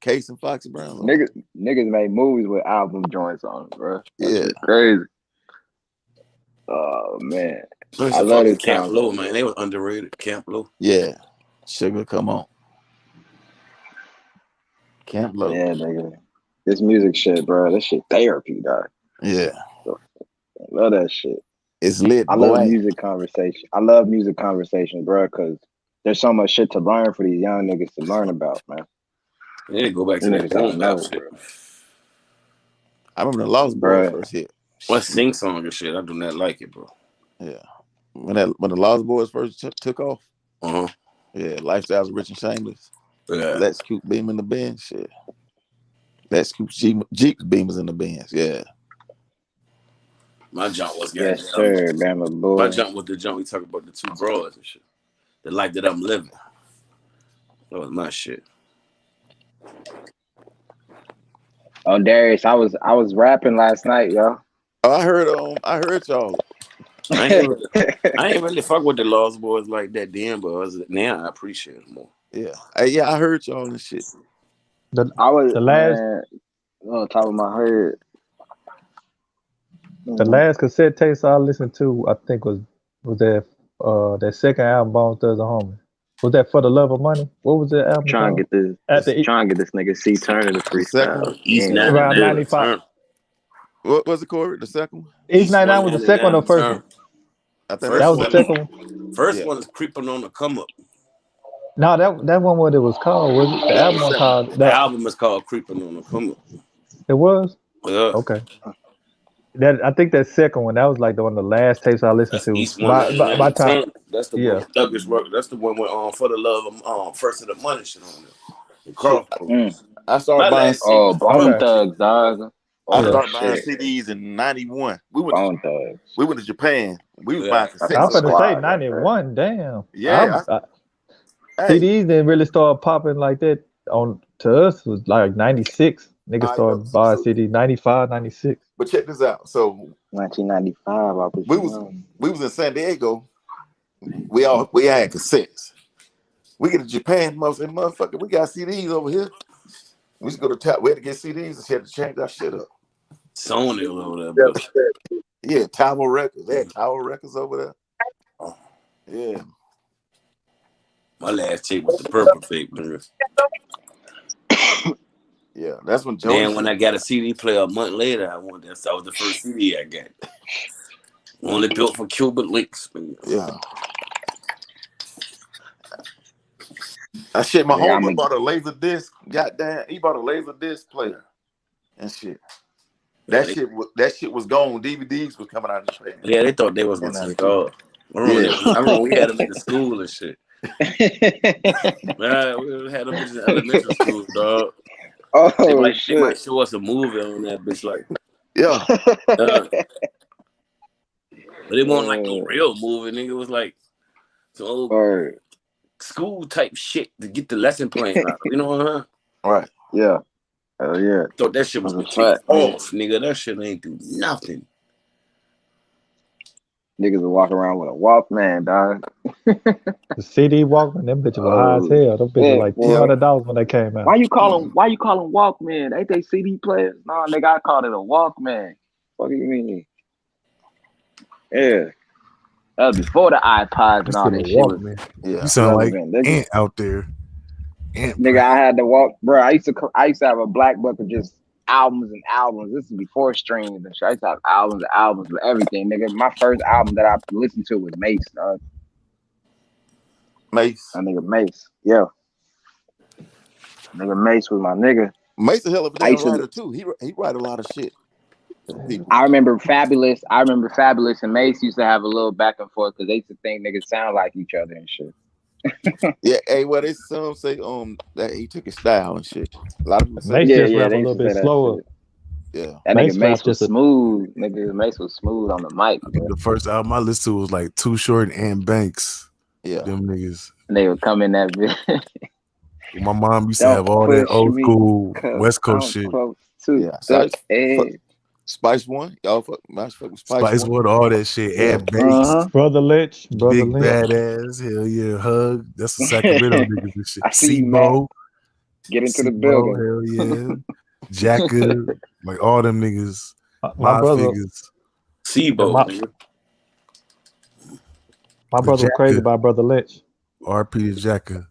Case and Foxy Brown. Niggas made movies with album joints on it, bro. That Yeah. shit crazy. Oh man, I love this Camp Low, man. They was underrated. Camp Low. Yeah. Sugar, come on. Camp Low. Yeah, nigga. This music shit, bro. This shit therapy, dog. Yeah. I love that shit. It's lit. I love music conversation. I love music conversation, bro, because there's so much shit to learn for these young niggas to learn about, man. Yeah, go back to that boom bap shit. I remember the Lost Boys first hit. What sing song and shit? I do not like it, bro. Yeah. When the Lost Boys first took off. Uh-huh. Yeah, Lifestyles of Rich and Shameless. Yeah. Let's Keep Beam in the Benz. Shit. Let's Keep Jeep Beamers in the Benz. Yeah. My jump was yes, sir, Bama boy. My jump was the jump we talk about the two broads and shit. The life that I'm living. That was my shit. Oh, Darius, I was rapping last night, yo. Oh, I heard y'all. I ain't really fuck with the Lost Boys like that then, but now I appreciate it more. Yeah. I heard y'all and shit. The top of my head. The last cassette tape I listened to, I think was that second album, Bones Thugs and Homie. Was that For the Love of Money? What was that album? Trying to get this nigga C Turner to freestyle. East Yeah. Around 95. What was it, Corey? The second one? East 99 was the second or first one? I think that was the second one. First one is Creeping on the Come Up. No, that one what it was called was it? The Yeah, album one called the that. album is called Creeping on the Come Up. It was Yeah, okay. That I think that second one that was like one of the last tapes I listened that's to. East 199 Time, 10. That's the one yeah. with Douglas work. That's the one with For the Love of First of the Money shit on there. The Shit, crossroads. I started My buying. last tape was the Bone Okay. purple tape. Thugs, dog. I Oh Yeah. started buying shit. CDs in '91. We Bone Thugs. went to Japan. We was Yeah. buying That's my I'm cassettes over finna there. say squad right there. 91. Damn. Yeah, hey, CDs didn't really start popping like that on to us was like 96. Niggas I know. started buying So, CD 95, 96. but check this out. So 1995. I was we was in San Diego. We had cassettes. We get to Japan, motherfucker. We got CDs over here. We used to go to top. We had to get CDs and had to change our shit up. Sony over there, but Yeah, Tower Records. They had Tower Records over there. oh, Yeah. my last tape was the purple tape. Man. Yeah, that's when Jody. Then when I got a CD player a month later, that was the first CD I got. Only built for Cuban links. Man. Yeah. I shit, my homie bought a laser disc. Goddamn, he bought a laser disc player and shit. That shit was gone. DVDs was coming out of Japan. Yeah, they thought they was gonna take off. I remember we had them in the school and shit. Man, we had them in elementary school, dog. Oh, they might show us a movie on that bitch, like yeah. But it wasn't like no real movie, nigga. It was like some old school type shit to get the lesson plan out. You know what I mean? Right. Yeah. Hell yeah. Thought that shit was gonna take off, nigga. That shit ain't do nothing. Niggas will walk around with a Walkman, dog. The CD Walkman, them bitches were high as hell. Them bitches were like $200 when they came out. Why you call them Walkman? Ain't they CD players? No, nigga, I called it a Walkman. What do you mean? Yeah. That was before the iPods and all that shit was. Yeah. You sound like relevant, nigga. Ant out there. Nigga, I had to walk, bro. I used to have a black book of just albums and albums. This is before streams and shit. I used to have albums and albums with everything, nigga. My first album that I listened to was Mace, dog. Mace. That nigga Mace. Yeah. Nigga Mace was my nigga. Mace a hell of a damn writer too. He write a lot of shit. I remember Fabulous and Mace used to have a little back and forth because they used to think niggas sound like each other and shit. Yeah, hey, well, they some say that he took his style and shit. A lot of people say Mace just rap a little bit slower. Yeah, that nigga Mace was smooth. Nigga Mace was smooth on the mic. The first album I listened to was like Too Short and Banks. Yeah, them niggas. And they would come in that bitch. My mom used to have all that old school West Coast shit. Yeah, Spice One, y'all fuck with Spice One, all that shit. Add Banks, Brother Lynch, Big Badass, hell yeah, Hug. That's the Sacramento niggas and shit. Sebo, get into the building. Hell yeah, Jacka, like all them niggas. My brother, figures. Sebo, my brother was crazy about Brother Lynch. R.P. to Jacka.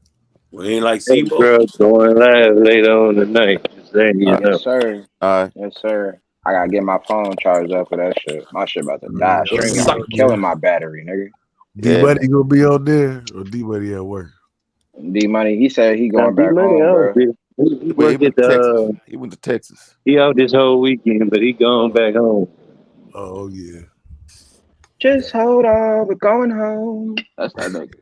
We ain't like Hey, Sebo. girl, going live later on tonight. Just saying, you know. Yes, sir. All right. Yes, sir. I gotta get my phone charged up for that shit. My shit about to die. Streaming about to killing my battery, nigga. D Buddy gonna be out there or D Buddy at work? D Money, he said he going back home, bro. He went to Texas. He out this whole weekend, but he going back home. Oh yeah. Just hold on, we're going home. That's that nigga.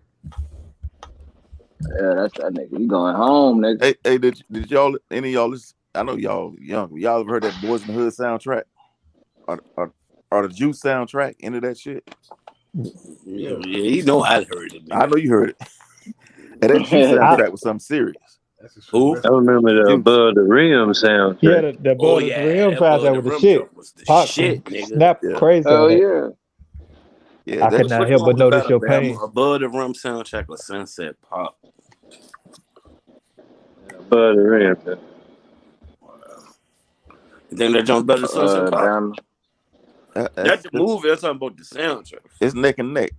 Yeah, that's that nigga. He going home, nigga. Hey, did y'all, any of y'all listen? I know y'all young. Y'all ever heard that Boys in the Hood soundtrack? Or the Juice soundtrack? Any of that shit? Yeah, you know I heard it. I know you heard it. And that Juice soundtrack was something serious. Who? I remember the Above the Rim soundtrack. Yeah, the Above the Rim soundtrack with the shit. Pop snap crazy. Oh yeah. Yeah, I could not help but notice your pain. Above the Rim soundtrack was Sunset Pop. Above the Rim. You think that jump better than Sunset Pop? That's the movie. I'm talking about the soundtrack. It's neck and neck.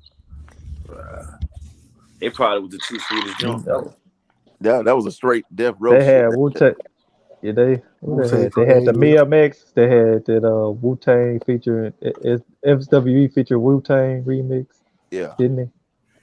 They probably was the two sweetest jump. That was a straight Death Row. They had Wu-Tang. Yeah, they had the BMX. They had that Wu-Tang feature. FWE feature Wu-Tang remix. Yeah, didn't they?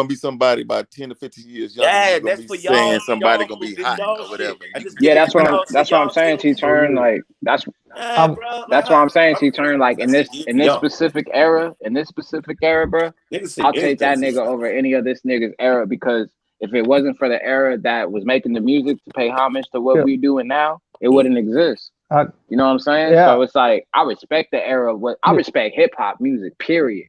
gonna be somebody about 10 to 15 years younger. Yeah, Who's gonna that's be for y'all. saying somebody Y'all gonna who be this hot y'all or whatever. shit. I You just can give Yeah, it get to that's what I'm. y'all so That's what I'm y'all saying. chill. T turn like that's. Yeah, I'm bro. Like That's what I'm saying. I T don't feel turn like that shit in for this y'all. specific era, bro. Niggas say I'll take anything that for nigga y'all. over any of this nigga's era because if it wasn't for the era that was making the music to pay homage to what yeah, we doing now, it Mm. wouldn't exist. I, You know what I'm saying? yeah, So it's like I respect the era of what I yeah, respect hip hop music, period.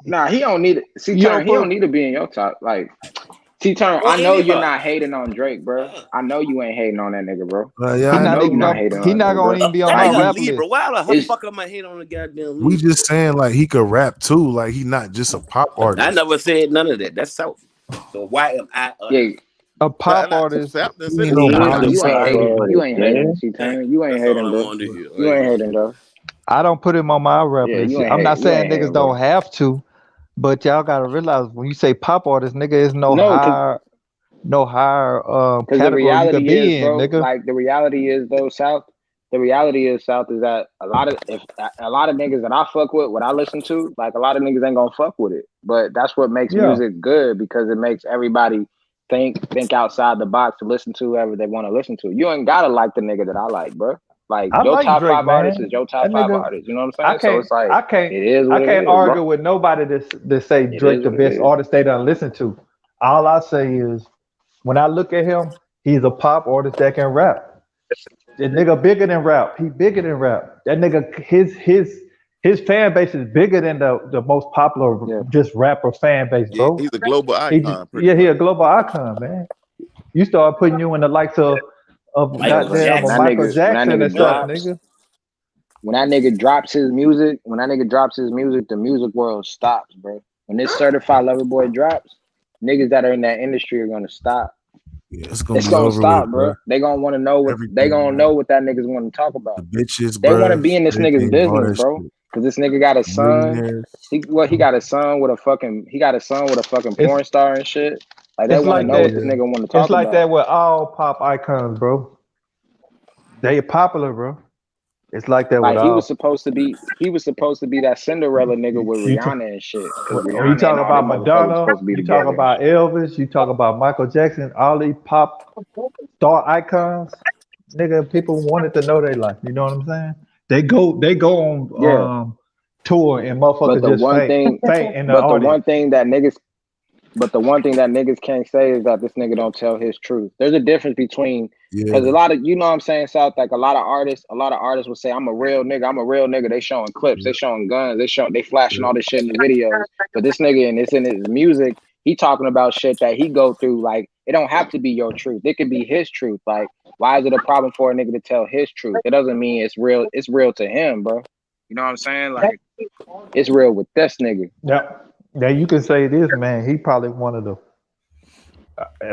Nah, he don't need it. See, You Turn, don't he don't put need to be in your top. Like, T-Turn, or I know you're anybody. not hating on Drake, bro. I know you ain't hating on that nigga, bro. Yeah, He I I not know know. you're even not gonna. hating He on that not nigga, bro. gonna even be on That my Like, nigga rap Libra. list. Why the it's fuck am I hating on the goddamn We Libra? just saying like he could rap too. Like he not just a pop I artist. never said none of that. That's South. So why am I yeah. under? A pop artist. Sap done He said ain't the no He same is Nah, a thing. Miley you ain't pop Cyrus. hating. You artist, ain't hating, man. Damn, T-Turn. You ain't that's all hating, I bro. wanted to hear. I You ain't ain't gonna hating, though. I don't put him on my rap Yeah, list. you ain't I'm not hate. You saying ain't niggas hating, bro. don't have to, but y'all gotta realize when you say pop artist, nigga, is No, no higher because the category you could reality is, be in, bro. nigga. Like the reality is, though, South. The reality is, South is that a lot of niggas that I fuck with, what I listen to, like a lot of niggas ain't gonna fuck with it. But that's what makes Yeah, music good because it makes everybody think outside the box to listen to whoever they want to listen to. You ain't gotta like the nigga that I like, bro. Like I your like top Drake, five artists is man. your top That five nigga, artists. You know what I'm I saying? So can't, it's like I can't, it is I what it can't is, argue bro. with nobody that say It Drake is the what it best is. artist they done listen to. All I say is when I look at him, he's a pop artist that can rap. That nigga bigger than rap. He bigger than rap. That nigga, his fan base is bigger than the most popular Yeah. just rapper fan base, Yeah, bro. he's a global icon, pretty Yeah, he much. a global icon, man. You start putting you in the likes of Yeah, Michael bro. goddamn a When that Jackson. Michael nigga, when that Jackson and nigga stuff, drops. nigga. When that nigga drops his music, the music world stops, bro. When this certified lover boy drops, niggas that are in that industry are gonna stop. Yeah, it's gonna It's be gonna over with, stop, bro. bro. They gonna want to know what Everything, that niggas want to talk the about. bitches, They want to bruh, be in this nigga's everything, all business, that bro. shit. Cause this nigga got a son. Millionaires. He got a son with a fucking It's porn star and shit. Like they it's want to like know what this that. Yeah. nigga want to It's talk like about. that with all pop icons, bro. They popular, bro. It's like that with Like all. he was supposed to be that Cinderella nigga with You t- Rihanna and shit. Cause when you Rihanna talk and all about them motherfuckers were Madonna, supposed to be you talk together and about shit. Elvis, you talk about Michael Jackson, all these pop star icons, nigga, people wanted to know their life. You know what I'm saying? They go Yeah. on tour and But motherfuckers the just one faint thing faint in the but the audience. one thing that niggas But the one thing that niggas can't say is that this nigga don't tell his truth. There's a difference between because Yeah. a lot of you know what I'm saying, South, like a lot of artists will say, I'm a real nigga, I'm a real nigga. They showing clips, they Yeah. showing guns, they flashing Yeah. all this shit in the videos. But this nigga and it's in his music, he talking about shit that he go through. Like, it don't have to be your truth. It could be his truth. Like, why is it a problem for a nigga to tell his truth? It doesn't mean it's real to him, bro. You know what I'm saying? Like, it's real with this nigga. Yeah. Now you can say this, man. He probably one of the.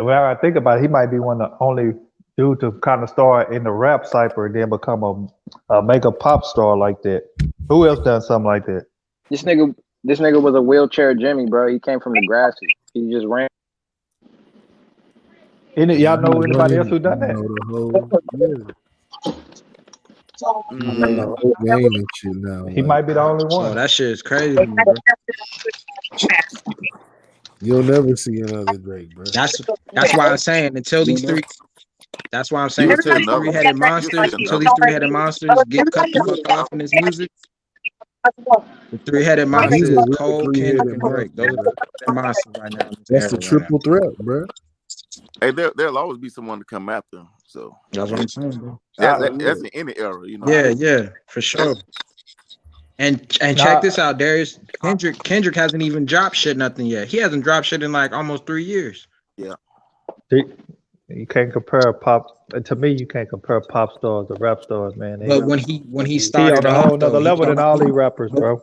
Well, I think about it, he might be one of the only dude to kind of start in the rap cipher and then become a mega pop star like that. Who else done something like that? This nigga was a wheelchair Jimmy, bro. He came from the grasses. He just ran. Yeah, Y'all he know was anybody else running, who done that? the whole he running the Mm, whole game and shit now. He Like might be the only Oh, one. that shit is crazy, bro. you'll never see another Drake, bro. That's why I'm saying until you these know, three. That's why I'm you saying will until see these another one. three-headed You'll see monsters, until another these one. three-headed monsters get cut the fuck off in this music. The three-headed Nah, he's a monsters, real Cole, Kendrick, three-headed and Drake. monster, Those are bro. the monsters right now in this That's the era right now. triple threat, bro. Hey, there'll always be someone to come after him. So That's what I'm saying, bro. that's in any era, you know. Yeah, for sure. And check Nah, this out, Darius. Kendrick hasn't even dropped shit nothing yet. He hasn't dropped shit in like almost 3 years. Yeah. you can't compare pop. To me, you can't compare pop stars to rap stars, man. But when he He on started a off whole though, nother level than all these rappers, bro.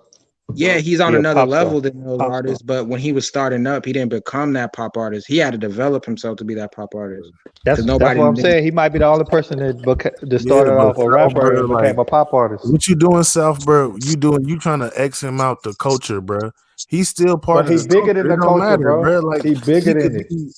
yeah, he's on He a another pop star. level than those Pop star. artists. But when he was starting up, he didn't become that pop artist. He had to develop himself to be that pop artist because That's nobody what I'm knew. saying. He might be the only person that Yeah, started but off a South, rapper bro, and like became a pop artist. what you doing, South, bro? You trying to X him out the culture, bro. He's still part But of he the bigger than culture. It the don't culture, matter, bro. bro. Like He bigger he than could it. be,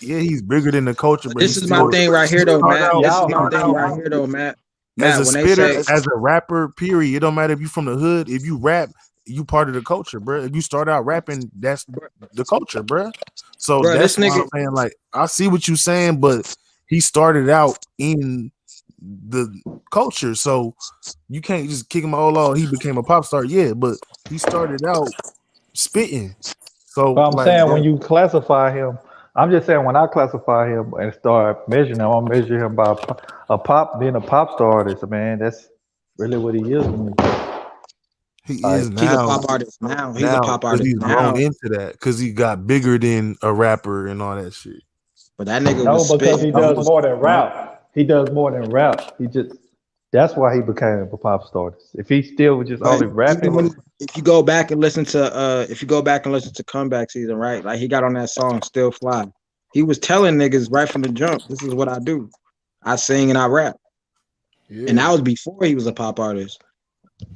yeah, he's bigger than the culture, but he This is my still thing right he here, though, start Matt. out This is Y'all, my thing right here, though, Matt. as Matt, a when they spitter, say as a rapper, period. It don't matter if you from the hood. If you rap, you part of the culture, bro. If you start out rapping, that's the culture, bro. So bro, this that's why nigga, I'm saying, like, I see what you saying, but he started out in the culture, so you can't just kick him all out. He became a pop star, yeah, but he started out spitting. So, but I'm like, saying when that, you classify him, I'm just saying when I classify him and start measuring him, I'll measure him by being a pop star artist, man. That's really what he is to me. He Like is He's a now. pop artist now. He's a Now, pop because artist he's grown now. into that, because he got bigger than a rapper and all that shit. But that nigga no, was because he spitting. He does was more than rap. He does more than rap. He just that's why he became a pop star. If he still was just But only even rapping, when if you go back and listen to comeback season, right? Like he got on that song Still Fly. He was telling niggas right from the jump, this is what I do. I sing and I rap. And that Yeah. was before he was a pop artist.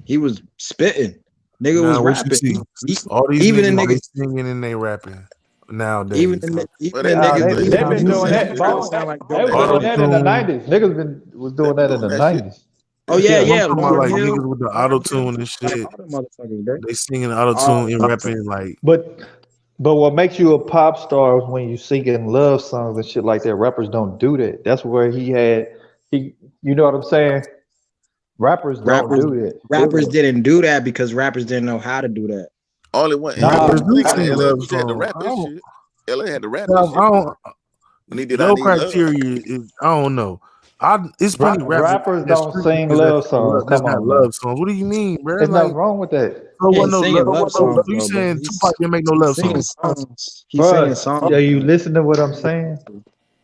He was spitting. Nigga was Now what you rapping. see? All these Even the niggas they niggas, singing and they rapping even nowadays. the, even Well, the they niggas they that listen. get they've on been doing music that They still don't. long. sound like They Joe was They doing don't. Budden. that in the Auto-tune. '90s. Niggas was They doing been that in doing the that shit. '90s. Oh Yeah, yeah, but I'm yeah. talking about Lauren like Hill, niggas with the Lauren Hill, auto-tune and like shit. all them motherfuckers, bro. They singing All auto-tune and them rapping motherfuckers. like, But what makes you a pop star is when you singing love songs and shit like that. Rappers don't do that. That's where he. You know what I'm saying? Rappers don't Rappers, do that. rappers didn't do that because rappers didn't know how to do that. Only one rappers he Nah, was do singing in sing LA. love He just had to songs. rap his shit. LA had to rap his I shit don't, when he did "I your Need Love." criteria is I don't know. It's plenty rappers rappers that's don't street sing niggas love songs. that's Come got on now. love songs. What do you mean, bro? There's nothing Like, wrong with that. so He what? ain't No singing love. love So songs you though, bro. saying Tupac didn't make no love Singing songs? songs. He's singing Bruh, are songs. you listening to what I'm saying?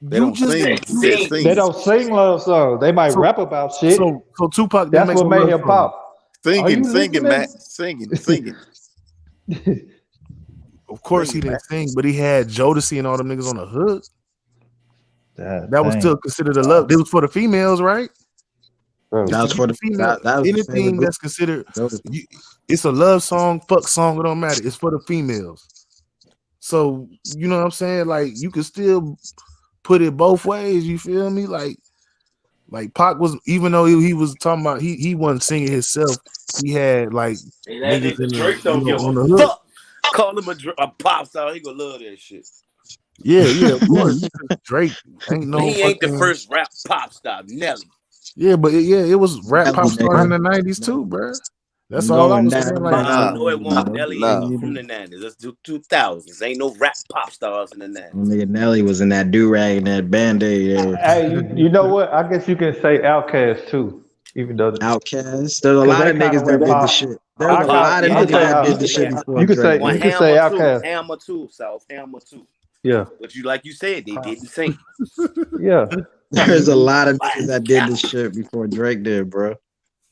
They You don't just sing. He said you, They sing. don't sing love songs. They might so rap about shit. so Tupac didn't That's make what no made love him songs. pop. Are Singing, you singing, listening? Matt. Singing, Of course he singing, didn't Matt. sing, but he had Jodeci and all them niggas on the hook. God That was still dang, considered a love. It was for the females, right? bro. It's That to was get for the the female. that was the favorite Anything group. that's considered, Those- it's a love song, fuck song. It don't matter. It's for the females. So you know what I'm saying? Like you can still put it both ways. You feel me? Like Pac was, even though he was talking about he wasn't singing himself. He had like Hey, that niggas nigga in the Drake don't give on a the hook. fuck. Call him a pop star. He gonna love that shit. Yeah, of course. Drake ain't no He ain't the fucking first rap pop star. Nelly. yeah, but it was rap Nelly, pop stars in nigga. the '90s too, bro. That's I'm all I going was that saying. Like, Nah, No, it won't. Nelly nah. ain't from the 90s. Let's do 2000s. Ain't no rap pop stars in the 90s. Nigga Nelly was in that do rag and that band-aid era. Hey, you know what? I guess you can say Outkast too, even though Outcast. There's a because lot they of kind of niggas that went did the pop. shit. There's a I lot of you can niggas say that out. did the shit before You can Drake say Well, you did. can say Hammer too. Outkast. Hammer too, South. Hammer too. Yeah, But like you said, they didn't sing. yeah. There's a lot of niggas that did this shit before Drake did, bro.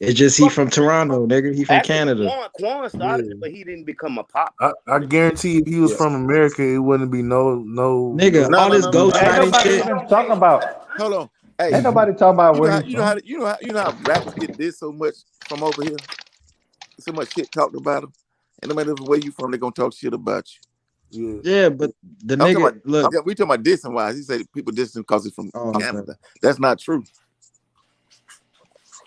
It's just he from Toronto, nigga. He from Actually, Canada. Quan started it, but he didn't become a pop. I guarantee if he was Yeah. from America, it wouldn't be no. Nigga, No, all no, this no, no, no. Ain't ghostwriting nobody shit. even talking about. Hold on. Hey, Ain't nobody talking about you know where how he's you know how from. you know how rappers get this so much from over here? So much shit talked about them. And no matter where you from, they're gonna talk shit about you. Yeah. Yeah, but the I'm talking nigga, about look. we talking about dissing wise. He said people dissing because he's from Oh, okay. Canada. That's not true.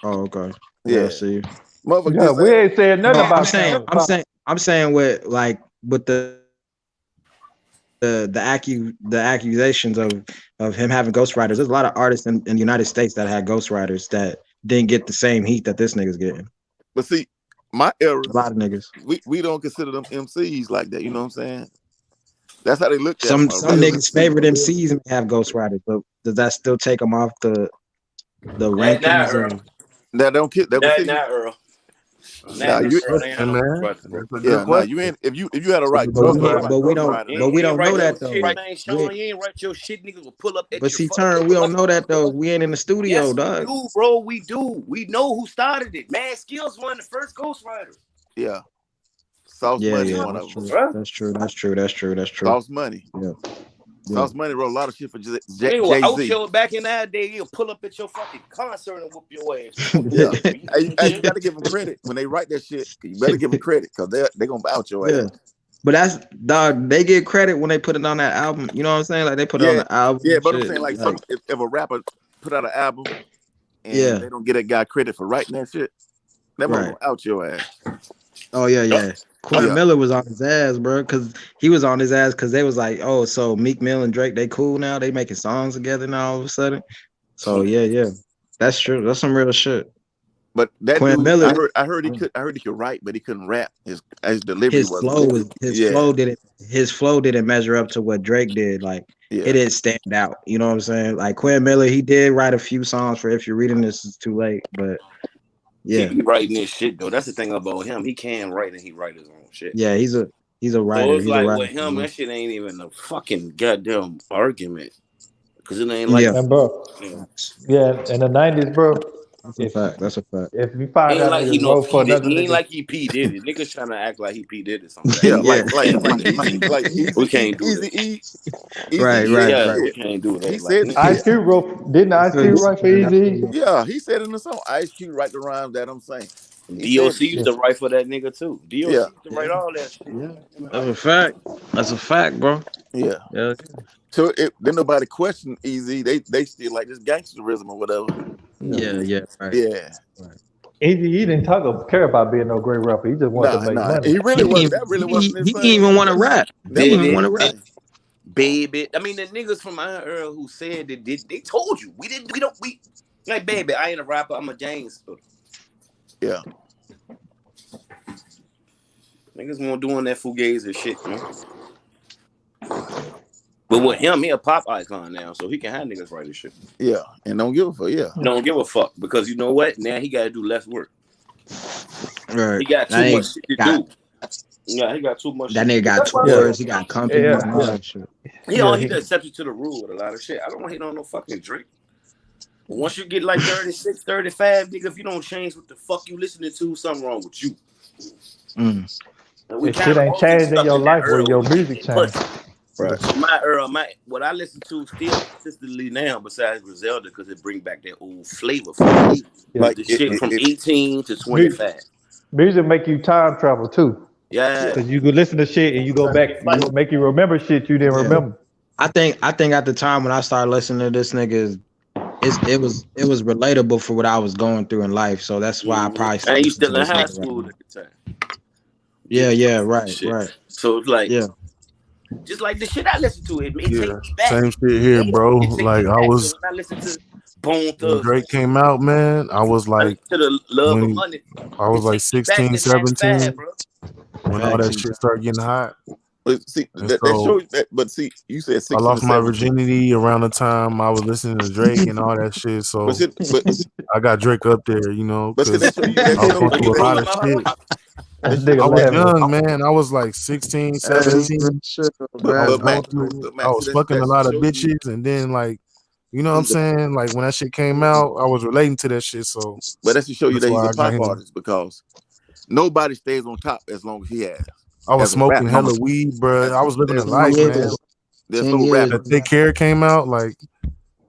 Oh, okay. Yeah, I Yeah. see. Motherfucker Yeah, just we saying, ain't saying nothing No, about Canada. I'm saying with like with the accusations of him having ghostwriters. There's a lot of artists in the United States that had ghostwriters that didn't get the same heat that this nigga's getting. but see, my era, A lot of niggas. we don't consider them MCs like that. You know what I'm saying? That's how they looked at Some them. A real niggas' MC. favorite MCs may have ghostwriters, but does that still take them off the Not rankings Earl. of? That don't kid. That Not see you. Earl. Nah, Not you. Earl. They ain't had And no man, ghostwriter, bro. that's a good Yeah, nah. question. You ain't if you had a That's right a to good a question. But we don't. ghostwriter. But we You ain't don't know write your that though. shit, man. Sean, We, you ain't write your shit. Niggas will pull up at but your see, fucking turn. door We don't like, know that though. We ain't in the studio, yes, we dog. do, bro. We do. We know who started it. Mad Skills one of the first ghostwriters. Yeah, Sauce Yeah, Money, yeah, one that's of them. true. Bro. That's true. That's true. That's true. That's true. Sauce Money. Yeah. Yeah. Sauce Money wrote a lot of shit for Nigga will Jay-Z. outshow back in that day. He'll pull up at your fucking concert and whoop your ass. Yeah, hey, you got to give them credit when they write that shit. You better give them credit because they gonna out your Yeah. ass. But that's dog. They get credit when they put it on that album. You know what I'm saying? Like they put it on Yeah, the album. yeah, but I'm Shit. saying like Like, if a rapper put out an album and yeah. they don't get that guy credit for writing that shit, that mother Right. gonna out your ass. Oh yeah, yeah. Quinn Yeah. Miller was on his ass, bro, because he was on his ass because they was like, oh, so Meek Mill and Drake, they cool now. They making songs together now all of a sudden. So yeah, that's true. That's some real shit. But that Quinn dude, Miller, I heard he could write, but he couldn't rap. His delivery his flow didn't measure up to what Drake did. Like Yeah. it didn't stand out. You know what I'm saying? Like Quinn Miller, he did write a few songs for If You're Reading This Is Too Late, but Yeah, He be writing this shit though. That's the thing about him. He can write and he write his own shit. yeah, he's a So writer. it's He's a like writer. with him, that shit ain't even a fucking goddamn argument. Cause it ain't like Yeah, And bro, you know, yeah, in the '90s, bro, that's a if fact. That's a fact. if you find ain't out like he niggas no vote for P did. another He ain't nigga, like he P did it. Niggas trying to act like he P did it Yeah, sometimes. Yeah, We can't do that. right, Easy right, said Yeah, right. we shit. can't do He that. Like, said the Ice shit. Cube wrote, didn't I Ice feel you. Cube write for Man. I feel Easy? you. Yeah, he said in the song, Ice Cube write the rhymes that I'm saying. He said DOC the used shit. to write for that nigga too. DOC Yeah, used to write all that shit. Yeah, that's a fact. That's a fact, bro. yeah. Yeah, So then nobody questioned Easy. They still like this gangsterism or whatever. yeah, yeah. Right, Yeah. right. Easy, he didn't care about being no great rapper. He just wanted to make Nah. money. He really He was. didn't That really even, wasn't his he didn't thing. even want to rap. He That didn't Did even wasn't it, want to his rap. thing. baby? I mean, the niggas from my era who said that they told you we like baby. I ain't a rapper. I'm a gangster. Yeah. Niggas won't doing that fugazi shit, man. But with him, he a pop icon now, so he can have niggas write his shit. Yeah. And don't give a fuck. Yeah. Don't give a fuck because you know what? Now he got to do less work. Right. He got That too much nigga shit to got do. Yeah, he got too much that shit to nigga do. got That's why I Yeah, tours. said He got companies and yeah, all that shit. he yeah. the exception to the rule with a lot of shit. I don't want to hit on no fucking Drake. But once you get like 36, 35, nigga, if you don't change what the fuck you listening to, something wrong with you. Mm. And we If shit kind of ain't all get changed in stuck your in that life, where era your where shit music get pushed. changed. Right. So my era, what I listen to still consistently now, besides Griselda, because it bring back that old flavor for me. Yeah. Like The shit from 18 to 25. Music make you time travel too, Yeah. because you could listen to shit and you go back, Like, make you remember shit you didn't Yeah. remember. I think at the time when I started listening to this nigga, it was relatable for what I was going through in life. So that's why I probably still and you listen to still in this high nigga right school now. at the time. Yeah, right, Shit. right. So it's like, Yeah. just like the shit I listen to, it Yeah, take me back. same shit here, bro. It take me Like I back. So was when I listen to Bone when Thugs and Drake shit, came out, man. I was I like listen to the Love of when Money. I was It like take me back 16, to 95, 17, bro. when all that Facts. shit started getting hot. But see, And that so shows that. But see, you said I 16 lost to my 17. virginity around the time I was listening to Drake and all that shit. So But see, I got Drake up there, you know, but see, because that show you. I That was shows going When you you through a that. pull lot up of my shit. house, That That show, nigga I was laughing. young, man. I was like 16, That's 17. shit, but I man. was but going Matt, through, but I Matt, see was fucking a that lot of shows you. bitches. And then, like, you know what I'm saying? Like, when that shit came out, I was relating to that shit. So But that's to show you that's that he's why a I got pop him. artist because nobody stays on top as long as he has. I was As a smoking rapper, hella weed, bro. I was living a there's 10 life, no man. years. there's 10 no years. rapper. That Take Care came out, like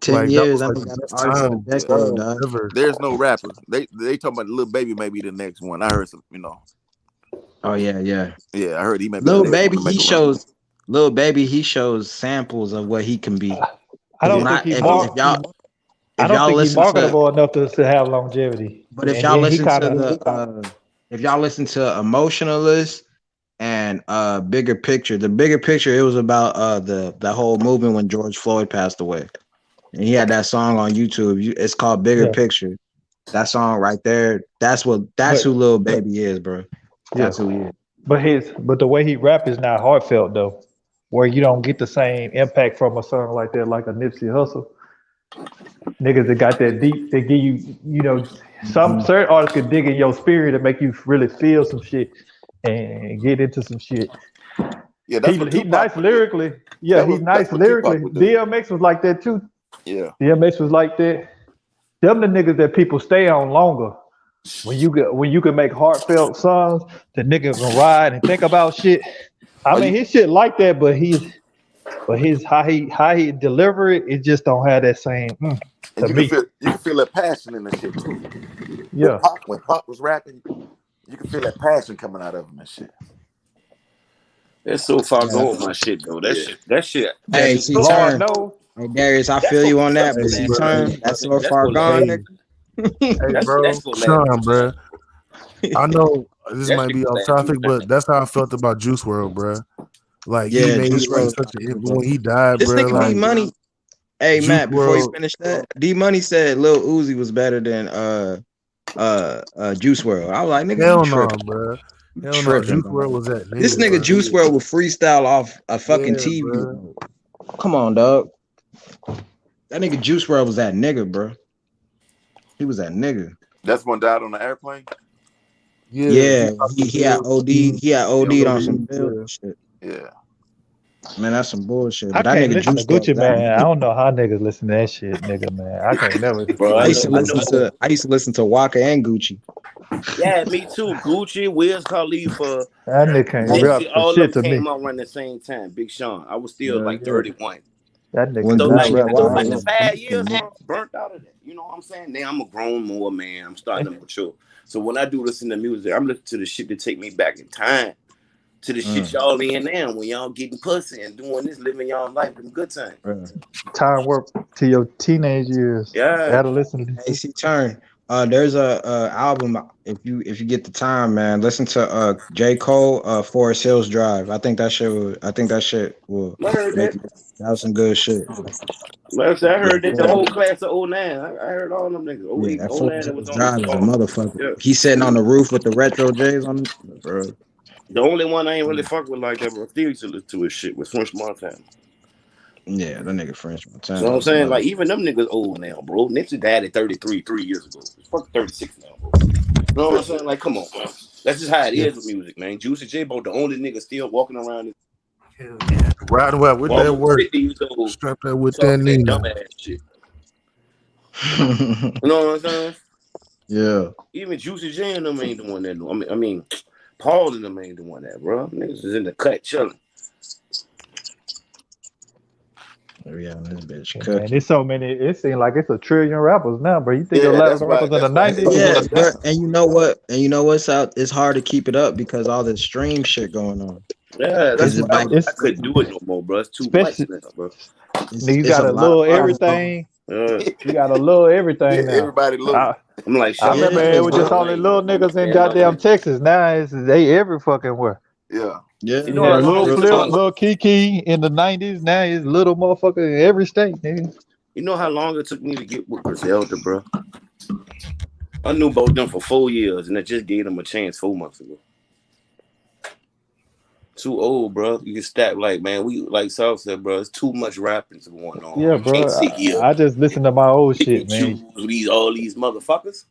10 that years. was I like think the got an best artist of the time decade, dog. ever. There's no rapper. They talking about Lil Baby may be the next one. I heard some, Oh yeah, yeah. Yeah, I heard he may be the Lil next one Baby, to make he a run. shows Lil Baby, he shows samples of what he can be. I don't When think he if I don't y'all think he's listen to marketable enough to have longevity. but if And y'all then he listen kind to of if y'all listen to Emotionalist and Bigger Picture, the Bigger Picture, it was about the whole movement when George Floyd passed away. And he had that song on YouTube. It's called Bigger yeah, Picture. That song right there, that's who but Lil Baby is, bro. yeah, That's who he is. but the way he rap is not heartfelt though, where you don't get the same impact from a song like that, like a Nipsey Hussle. Niggas that got that deep, they give you, some Mhm. certain artists can dig in your spirit and make you really feel some shit and get into some shit. Yeah, that's what He Tupac nice would do. lyrically. Yeah, he's That's nice what Tupac lyrically. would do. DMX was like that too. Yeah. DMX was like that. Them the niggas that people stay on longer. When you can make heartfelt songs, the nigga can ride and think about shit. I Or mean, you his shit like that, but his how he deliver it, it just don't have that same and to me. you can feel that passion in the shit too. Yeah. When Pop was rapping, you can feel that passion coming out of him and shit. That's so far Yeah. gone with my shit though. That Yeah. shit, that shit, That Hey, it's see, so far Lord turn. gone. knows. Hey, Darius, I That's feel for you on that, but Hey, see, success, bro. turn. man. That's so That's far for gone, last. Hey, nigga. hey, That's bro. for last Sean, year. bro. I know this That might shit be can off last topic, but 2 seconds. that's how I felt about Juice World, bro. Like he Yeah, made Juice like WRLD. such an influence. When he died, This bro, nigga D like Money. Hey Juice Matt, before you World. finish that, D Money said Lil Uzi was better than Juice WRLD. I was like, nigga, you Hell no, tripping. bro. You Hell no. tripping, Juice bro. World was that This nigga, nigga bro. Juice WRLD would freestyle off a fucking Yeah, TV. bro. Come on, dog. That nigga Juice WRLD was that nigga, bro. He was that nigga. That's one died on the airplane. Yeah, he had OD. He had OD'd on some Yeah. build shit. Yeah. Man, that's some bullshit. I But that can't nigga listen to juiced up. Gucci, man. I don't know how niggas listen to that shit, nigga, man. I can't never listen Bro, to I used to I listen know. to Waka and Gucci. Yeah, me too. Gucci, Wiz Khalifa, that nigga can't rap Nipsey, for all of shit them to me. came out around the same time. Big Sean. I was still Yeah, like yeah. 31. That nigga When So cannot like Gucci and rap after for Waka like me. was 5 years, beefing, bro, burnt out of that. You know what I'm saying? Now I'm a grown more man. I'm starting to mature. So when I do listen to music, I'm listening to the shit that take me back in time. To the shit y'all in now when y'all getting pussy and doing this, living y'all life, them good times. Time warp to your teenage years. Yeah. Adolescent. AC Turn. There's a album if you get the time, man. Listen to J. Cole, Forest Hills Drive. I think that shit will I heard make that. you. That was some good shit. Like I said, I heard that the Yeah, whole class of 09. I heard all them niggas. yeah, 08, that 09 Forest that was Hills on the Drive is a song. motherfucker. Yeah. He's sitting on the roof with the retro J's on him, bro. The only one I ain't really fuck with like that, but I still used to listen to his shit was French Montana. Yeah, that nigga French Montana. So I'm was a saying, like, mother- even them niggas old now, bro. Nipsey died at 33 3 years ago. He's fucking 36 now, bro. You know what I'm saying? Like, come on, man. That's just how it is with music, man. Juicy J, bro, the only nigga still walking around Riding well with that almost work. 50 years old Strap that with that talking that Nina. dumbass shit. You know what I'm saying? Yeah. Even Juicy J and them ain't doing that. I mean, Paul and them ain't doing that, bro. Niggas is in the cut chilling. Yeah, this bitch Man, cooking. there's so many. It seems like it's a trillion rappers now, bro. You think a Yeah, lot of that's the why. rappers in the That's why. '90s? Yeah, bro. And you know what? And you know what's out? It's hard to keep it up because all this stream shit going on. Yeah, that's Is it why like I couldn't do it no more, bro. It's too much Especially, now, bro. you it's got a a lot of little artists. everything. Yeah. You got a little Yeah, everything now. everybody little. I'm like, I shout out remember to it Yeah, was Lil just bro. only Wayne, little bro. niggas in Man, my goddamn man. Texas. Now they every fucking where. Yeah. Yeah, You know Yeah, how that's long Lil it real took Flip, talk. me? Lil Kiki in the '90s. Now it's little motherfucker in every state, nigga. You know how long it took me to get with Griselda, bro? I knew both them for 4 years, and I just gave them a chance 4 months ago. Too old, bro. You can stack like, man, we like South said, bro. It's too much rapping going on. Yeah, You can't bro. sit here I just listen to my old pick shit, and man. choose all these motherfuckers.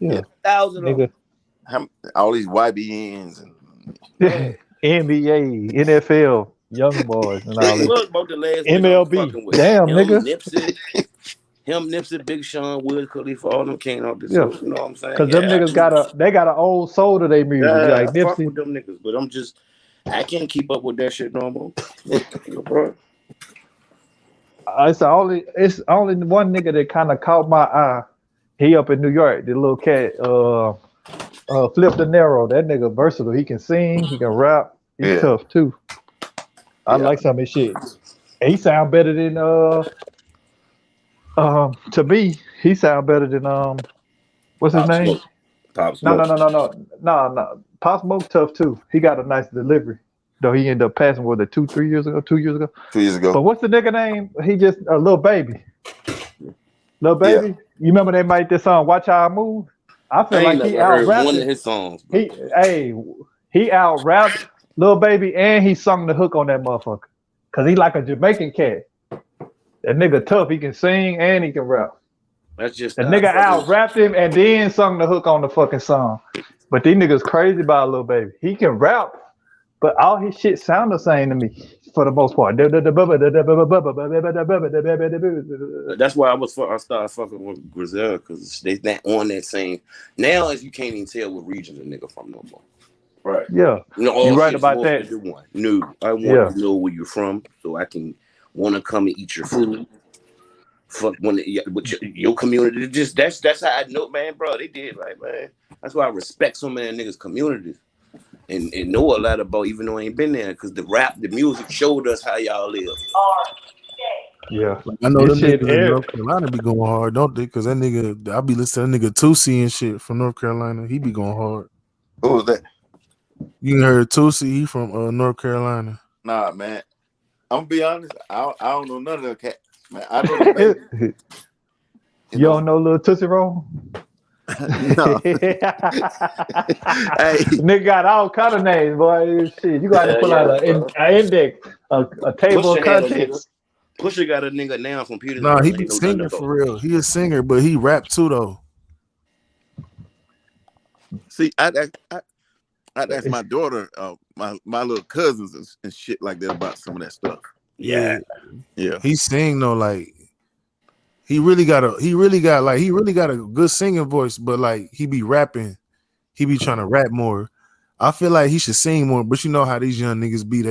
Yeah, 1,000 of them. nigga. All these YBNs and Yeah. NBA, NFL, young boys, and all He that. was about the last nigga I'm MLB. fucking with. Damn, Him, nigga. Nipsey, Big Sean, Wiz Khalifa, all them came out this. Yeah, So, you know what I'm saying? cause them Yeah, niggas got an old soul to their music, yeah, like I fuck Nipsey. with them niggas, but I can't keep up with that shit no more. Bro. It's only one nigga that kind of caught my eye. He up in New York, the little cat, Flip De Niro. That nigga versatile. He can sing, he can rap. He yeah, tough too. I yeah. like some of his shit. He sound better than to me, he sound better than what's his Pop name? Smoke. Pop No, Smoke. no, no, no, no, no, no. Pop Smoke tough too. He got a nice delivery. Though he ended up passing with it 2 years ago. 2 years ago. But what's the nigga name? He just a little baby. Little Yeah. baby. You remember they made this song "Watch How I Move"? I feel I ain't like he never out heard rapped one of it. his songs, bro. He out rapped Lil Baby and he sung the hook on that motherfucker. Cause he like a Jamaican cat. That nigga tough. He can sing and he can rap. That's just The nigga out rapped him and then sung the hook on the fucking song. But these niggas crazy about Lil Baby. He can rap, but all his shit sound the same to me for the most part. That's why I started fucking with Griselda because they not on that same. Now, as you can't even tell what region the nigga from no more. Right. Yeah. You know, all You right shit's about morphed that. into one. No, I want Yeah. to know where you're from so I can want to come and eat your food. Fuck with your community. That's how I know, man, bro. They did right, man. That's why I respect so many niggas' communities and know a lot about, even though I ain't been there, because the music showed us how y'all live. Yeah. I know This them shit niggas in North Carolina be going hard, don't they? Because that nigga, I be listening to that nigga Tootsie and shit from North Carolina. He be going hard. Who was that? You heard Tootsie? He from North Carolina. Nah, man. I'm gonna be honest. I don't know none of them cats. Man, I know the baby. You don't know little Tootsie Roll? No. Nigga got all kind of names, boy. Shit, you got to pull out an index, a table of Pusha had a nigga. contents. Pusha got a nigga now from Petersburg. Nah, he ain't be know nothing singing about. for real. He a singer, but he rap too though. See, I'd ask my daughter, my little cousins and shit like that about some of that stuff. Yeah. Yeah. He sing though, like he really got a good singing voice, but like he be rapping, he be trying to rap more. I feel like he should sing more, but you know how these young niggas be,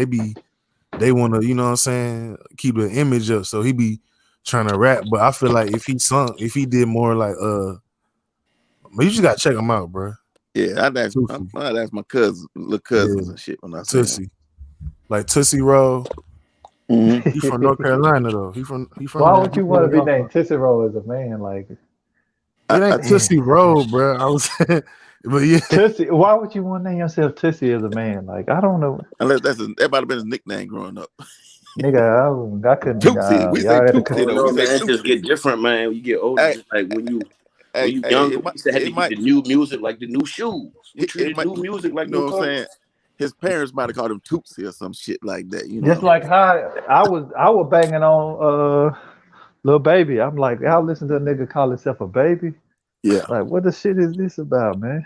they want to, you know what I'm saying, keep the image up. So he be trying to rap, but I feel like if he did more like but you just gotta check him out, bro. Yeah, I'd ask my little cousins and shit when I see him. Tussie. Like Tussie Roll. He from North Carolina though. He from Why would you want to be named Tootsie Roll as a man? Like it ain't Tussie Roll, bro. I was but yeah. Tootsie, why would you want to name yourself Tootsie as a man? Like I don't know. Unless that might have been his nickname growing up. Nigga, I couldn't. Tootsie. We say I Tootsie don't though. know, We say man. It Tootsie. just get different, man. When you get older, Hey, just like when you hey, younger, it we used to have to get the new music, like the new shoes. We treated new music like you know new what I'm clothes. saying? His parents might have called him Tootsie or some shit like that. You know. Just like how I was banging on Lil Baby. I'm like, I'll listen to a nigga call himself a baby. Yeah. Like, what the shit is this about, man?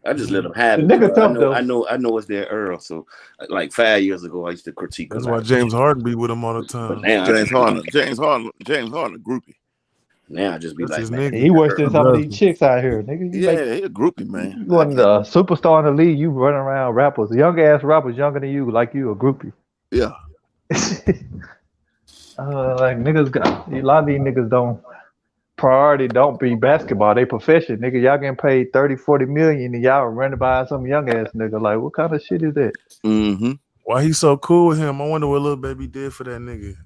I just let them have The it. nigga bro. tough though. I know it's their Earl. So, like 5 years ago, I used to critique. That's why James Harden be with him all the time. But now James Harden, a groupie. Now I just be That's like, his man, nigga. He worse than some of Loves these him. chicks out here, nigga. You Yeah, he a groupie, man. you wasn't a superstar in the league. You running around rappers, young ass rappers younger than you, like you a groupie. Yeah. Like niggas got a lot of these niggas don't be basketball. They profession, nigga. Y'all getting paid 30, 40 million and y'all running by some young ass nigga. Like, what kind of shit is that? Mm-hmm. Why he so cool with him? I wonder what Lil Baby did for that nigga.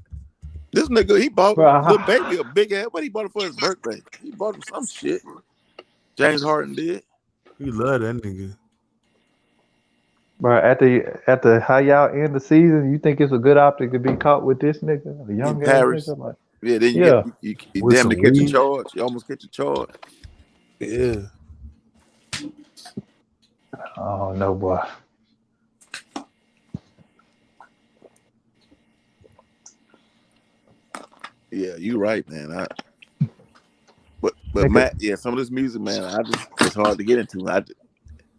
This nigga, he bought Bruh, Lil Baby a big ass. What he bought it for his birthday? He bought him some shit. James Harden did. He love that nigga. Bro, at the how y'all end the season, you think it's a good optic to be caught with this nigga, a young In ass Paris. nigga? Like, Yeah, then yeah. you With damn some to catch a weed. charge. You almost catch a charge. Yeah. Oh no, boy. Yeah, you right, man. But Nigga. Matt, yeah, some of this music, man, it's hard to get into.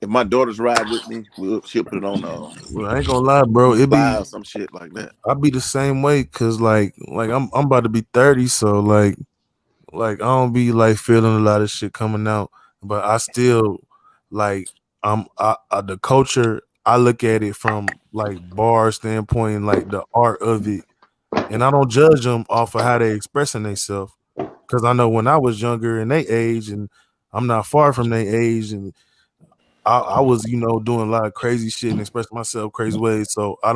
If my daughters ride with me, she'll put it on Well, I ain't gonna lie, bro. It be or some shit like that. I be the same way, cause like I'm about to be 30, so like I don't be like feeling a lot of shit coming out, but I still like the culture. I look at it from like bar standpoint, like the art of it, and I don't judge them off of how they expressing themselves, cause I know when I was younger and they age, and I'm not far from their age, and I was doing a lot of crazy shit and expressing myself crazy ways, so I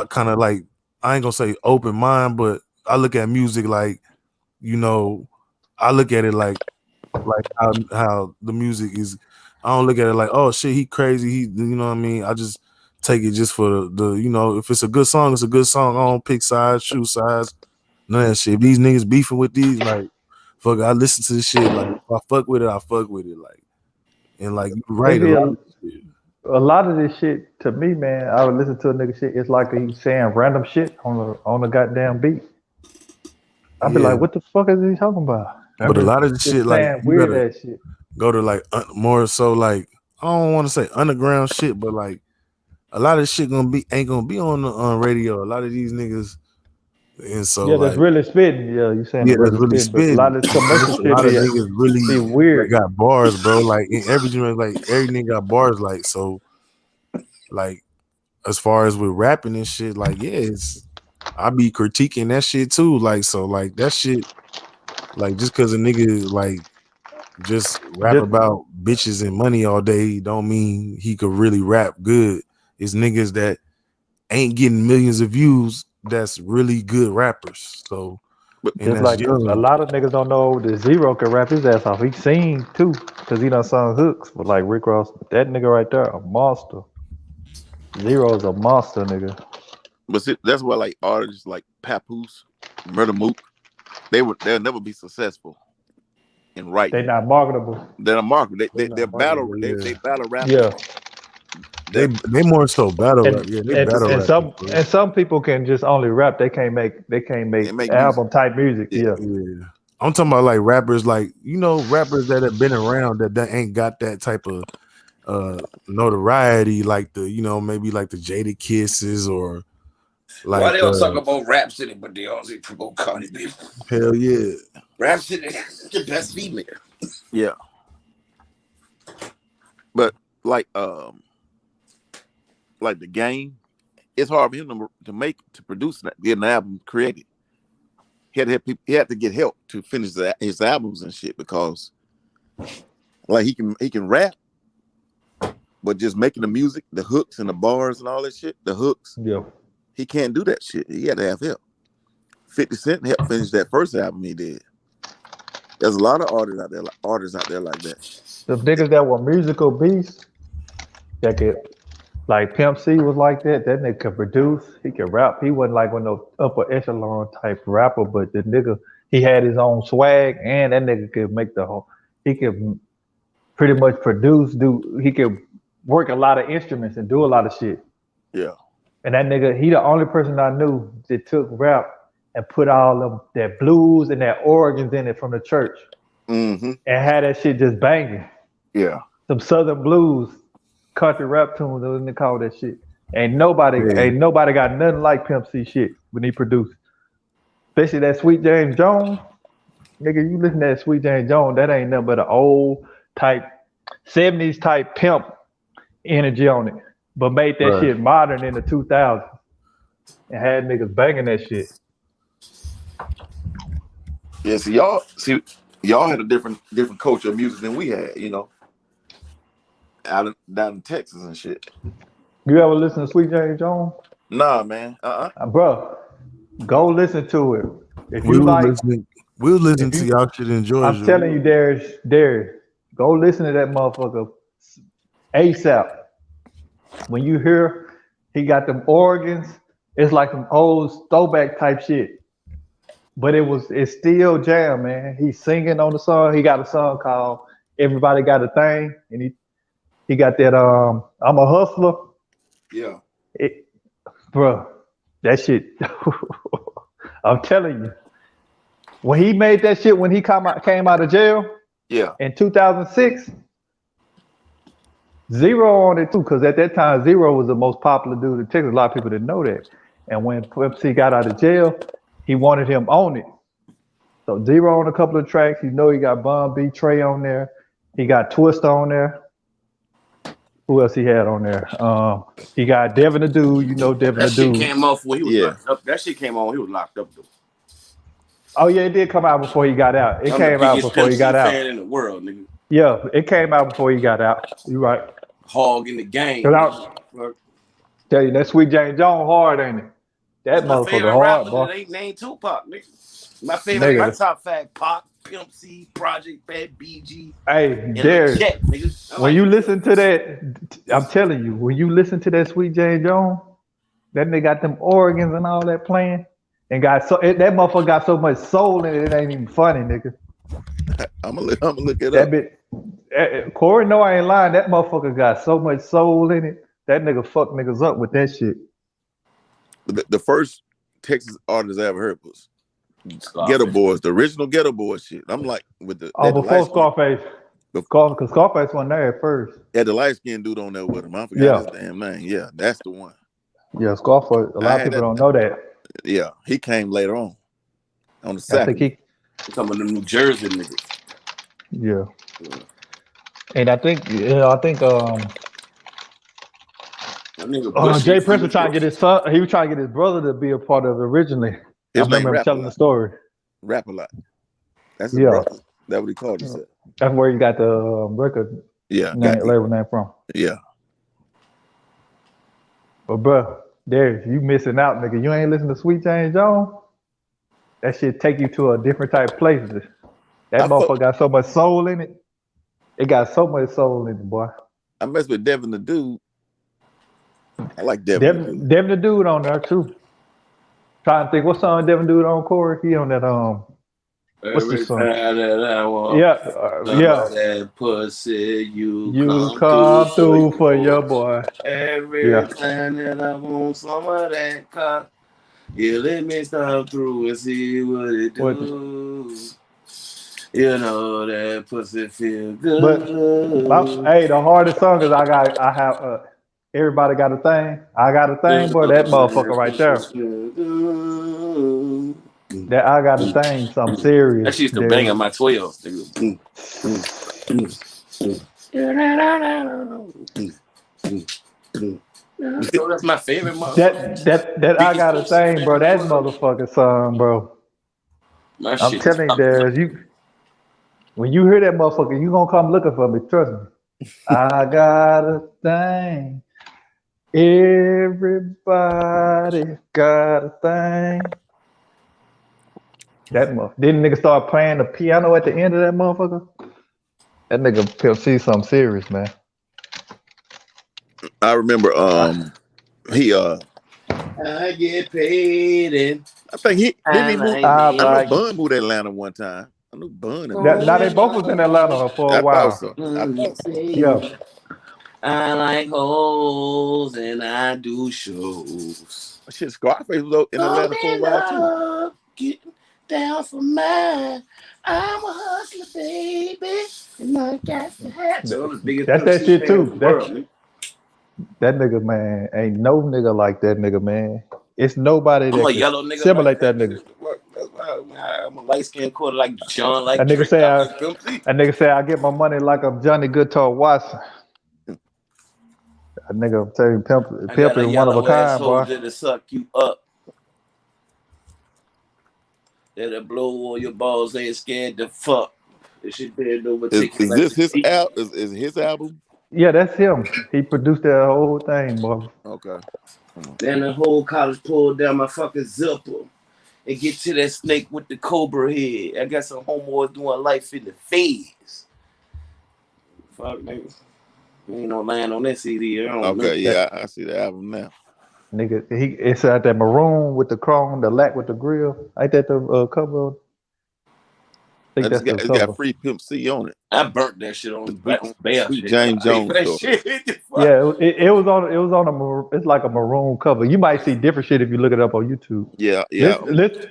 kind of like, I ain't gonna say open mind, but I look at music like, I look at it like how the music is. I don't look at it like, oh shit, he crazy. He, you know what I mean? I just take it just for the if it's a good song, it's a good song. I don't pick sides, choose sides, none of that shit. If these niggas beefing with these, like, fuck, I listen to this shit. Like, if I fuck with it, I fuck with it. Like, and like, you're right. Maybe A lot of this shit to me, man. I would listen to a nigga shit. It's like he's saying random shit on the goddamn beat. I'd be like, what the fuck is he talking about? But a lot of the Just shit, like, saying you weird gotta ass shit. go to like more so like, I don't want to say underground shit, but like a lot of shit ain't gonna be on radio. A lot of these niggas, and so Yeah, like, that's really spitting. Yeah, you saying yeah, the that's really really spitting, but a spitting. lot of this commercial A shit lot of niggas really be weird. got bars, bro. Like in every genre, like every nigga got bars. Like, so, like as far as with rapping and shit, like, yeah, I be critiquing that shit too. Like, so like that shit, like just cause a nigga like just rap about bitches and money all day don't mean he could really rap good. It's niggas that ain't getting millions of views that's really good rappers. So, and Just that's like a young. lot of niggas don't know the Zero can rap his ass off. He sing too, cause he done sung hooks. But like Rick Ross, that nigga right there, a monster. Zero's a monster, nigga. But see, that's why like artists like Papoose, Murder Mook, they'll never be successful in writing. They not marketable. They're not marketable. They battle. Yeah. They battle rappers. Yeah. They more so battle rap. Yeah, they battle And rappers. some people can just only rap. They can't make music. album type music. Yeah. Yeah. I'm talking about like rappers, like rappers that have been around that ain't got that type of notoriety, like the maybe like the Jada Kisses or Why like they don't talk about Rap City, but they always promote Cardi B? hell yeah, Rap City is the best female. Yeah, but like the Game, it's hard for him to produce that, get an album created. He had to have people, he had to get help to finish his albums and shit because like he can rap, but just making the music, the hooks and the bars and all that shit, the hooks, Yeah. he can't do that shit. He had to have help. 50 Cent helped finish that first album he did. There's a lot of artists out there like that. The niggas that were musical beasts, that could, like Pimp C was like that. That nigga could produce. He could rap. He wasn't like one of those upper echelon type rapper, but the nigga, he had his own swag, and that nigga could make the whole. He could pretty much produce. He could work a lot of instruments and do a lot of shit. Yeah. And that nigga, he the only person I knew that took rap and put all of that blues and that organs in it from the church, Mm-hmm. and had that shit just banging. Yeah. Some southern blues, country rap tunes, what they call that shit. Ain't nobody got nothing like Pimp C shit when he produced. Especially that Sweet James Jones. Nigga, you listen to that Sweet James Jones, that ain't nothing but an old type, 70s type pimp energy on it. But made that shit modern in the 2000s. And had niggas banging that shit. Yeah, y'all had a different culture of music than we had, down in Texas and shit. You ever listen to Sweet James Jones? Nah, man. Bro, go listen to it. If we you were like, listening to y'all shit in Georgia. I'm telling you, Darius, go listen to that motherfucker ASAP. When you hear he got them organs, it's like some old throwback type shit. But it's still jam, man. He's singing on the song. He got a song called Everybody Got a Thing, and he got that I'm a Hustler. Yeah. Bro, that shit. I'm telling you. When he made that shit, when he came out of jail, yeah, in 2006, Zero on it too, because at that time Zero was the most popular dude in Texas. A lot of people didn't know that. And when Pimp C got out of jail, he wanted him on it. So Zero on a couple of tracks. He got Bun B, Trey on there. He got Twista on there. Who else he had on there? He got Devin the Dude. Devin the That Dude. shit came off when he was locked up. That shit came on when he was locked up though. Oh yeah, it did come out before he got out. It came out before he got out. Fan in the world, nigga. Yeah, it came out before he got out. You right. Hog in the game. Tell you that Sweet James Jones hard, ain't it? That motherfucker hard, bro. They named Tupac, nigga. My favorite, my top five: Pac, Pimp C, Project Pat, BG. Hey, Darius, when you listen to that, I'm telling you, when you listen to that Sweet James Jones, that nigga got them organs and all that playing, and that motherfucker got so much soul in it, it ain't even funny, nigga. I'm gonna look it that up. Bit, Corey, no, I ain't lying. That motherfucker got so much soul in it. That nigga fuck niggas up with that shit. The first Texas artist I ever heard was Ghetto Boys, the original Ghetto Boys shit. I'm like with the before Scarface. Because Scarface wasn't there at first. Had the light skinned dude on there with him. I forgot his damn name. Yeah, that's the one. Yeah, Scarface. A lot of people don't know that. Yeah, he came later on the second. I think some of the New Jersey niggas. Yeah. And I think Jay Prince was trying to get his son. He was trying to get his brother to be a part of it originally. I remember him telling the story. Rap a lot. That's his brother. That's what he called himself. That's where he got the record. Label name from. Yeah. But bro, Darius, you missing out, nigga. You ain't listen to Sweet James Jones. That shit take you to a different type of place. That motherfucker got so much soul in it. It got so much soul in it, boy. I mess with Devin the Dude. I like Devin. Devin the Dude on there too. Trying to think what song Devin Dude on, Corey? He on that what's this song? That pussy you come through for your boy. Every time that I want some of that cock, you let me stop through and see what it do. You know that pussy feel But good. hey, the hardest song is I have everybody got a thing. I got a You thing, boy. know That motherfucker that right pussy there. feel good. That I got a thing. Some serious, That shit used to bang dude. on my 12. Nigga. So that's my favorite motherfucker. That I Biggest got a Pussy thing, fan bro. in the That world. motherfucker song, bro. My I'm shit is telling you, coming up. Darius, when you hear that motherfucker, you gonna come looking for me. Trust me. I got a thing. Everybody got a thing. That motherfucker. Then nigga start playing the piano at the end of that motherfucker. That nigga Pimp C something serious, man. I remember he I get paid and I think he didn't I he move. like I I know like me. Bun moved to Atlanta one time. I know Bun and that. moved Now there. they both was in Atlanta for a I thought while. so. I thought so. Yeah, I like hoes and I do shows. Shit, Scarface was in Come Atlanta for a in while too. love, getting down for mine. I'm a hustler, baby, and I got to have. So I'm the biggest that's Pimp that C shit fan in too. the That world, man. that nigga, man, ain't no nigga like that nigga, man. It's nobody I'm that a can yellow nigga like simulate that that nigga. too. Look, that's why I'm a light skinned quarter like Sean, like That nigga Drake. say I'm I, like Pimp C. that nigga say I get my money like I'm Johnny Guitar Watson. That nigga, I'm telling you, I Pimp got a is one of a yellow kind, asshole boy. that'll suck you up. That'll blow on your balls, ain't scared to fuck. This shit bend over, take it Is like this a his G. al? Is his album? Yeah, that's him. He produced that whole thing, boy. Okay. Come on. Then the whole college pulled down my fucking zipper and get to that snake with the cobra head. I got some homeboys doing life in the feds. Fuck, nigga. Ain't no line on that CD. I don't know. Okay, That yeah, I see the album now. nigga, it's out that maroon with the chrome, the lack with the grill. Ain't that the cover? I think And that's the it's got cover. free Pimp C on it. I burnt that shit The on sweet, like on bail sweet shit. I James paid for Jones that story. shit. Fuck. Yeah, it was on a it's like a maroon cover. You might see different shit if you look it up on YouTube. Yeah, yeah. Listen,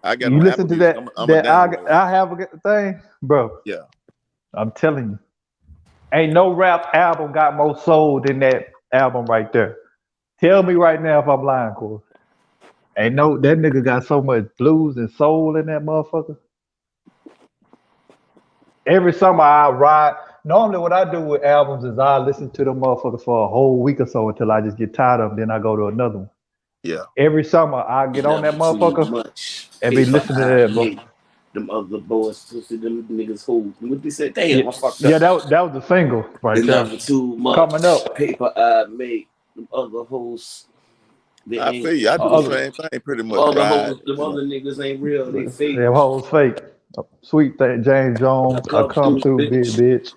I got you on listen Apple to Music. that I'm a download. I have a thing, bro. Yeah. I'm telling you, ain't no rap album got more soul than that album right there. Tell me right now if I'm lying, Corey. Ain't no that nigga got so much blues and soul in that motherfucker. Every summer I ride. Normally, what I do with albums is I listen to them motherfuckers for a whole week or so until I just get tired of them. Then I go to another one. Yeah. Every summer I get on that Never too motherfucker much and be paper listening to I that, bro. made. Them other boys, pussy, them niggas hold. What they said? Yeah, Damn, I fucked yeah, up. that was the single They right there. never too Coming much up, paper I make. Them other hoes, they I ain't feel you. I do the other same thing pretty them much. other Ride, hoes, them you know. other niggas ain't real. They fake. them hoes fake. Sweet thing, James I Jones. I come come through, through, big bitch. bitch.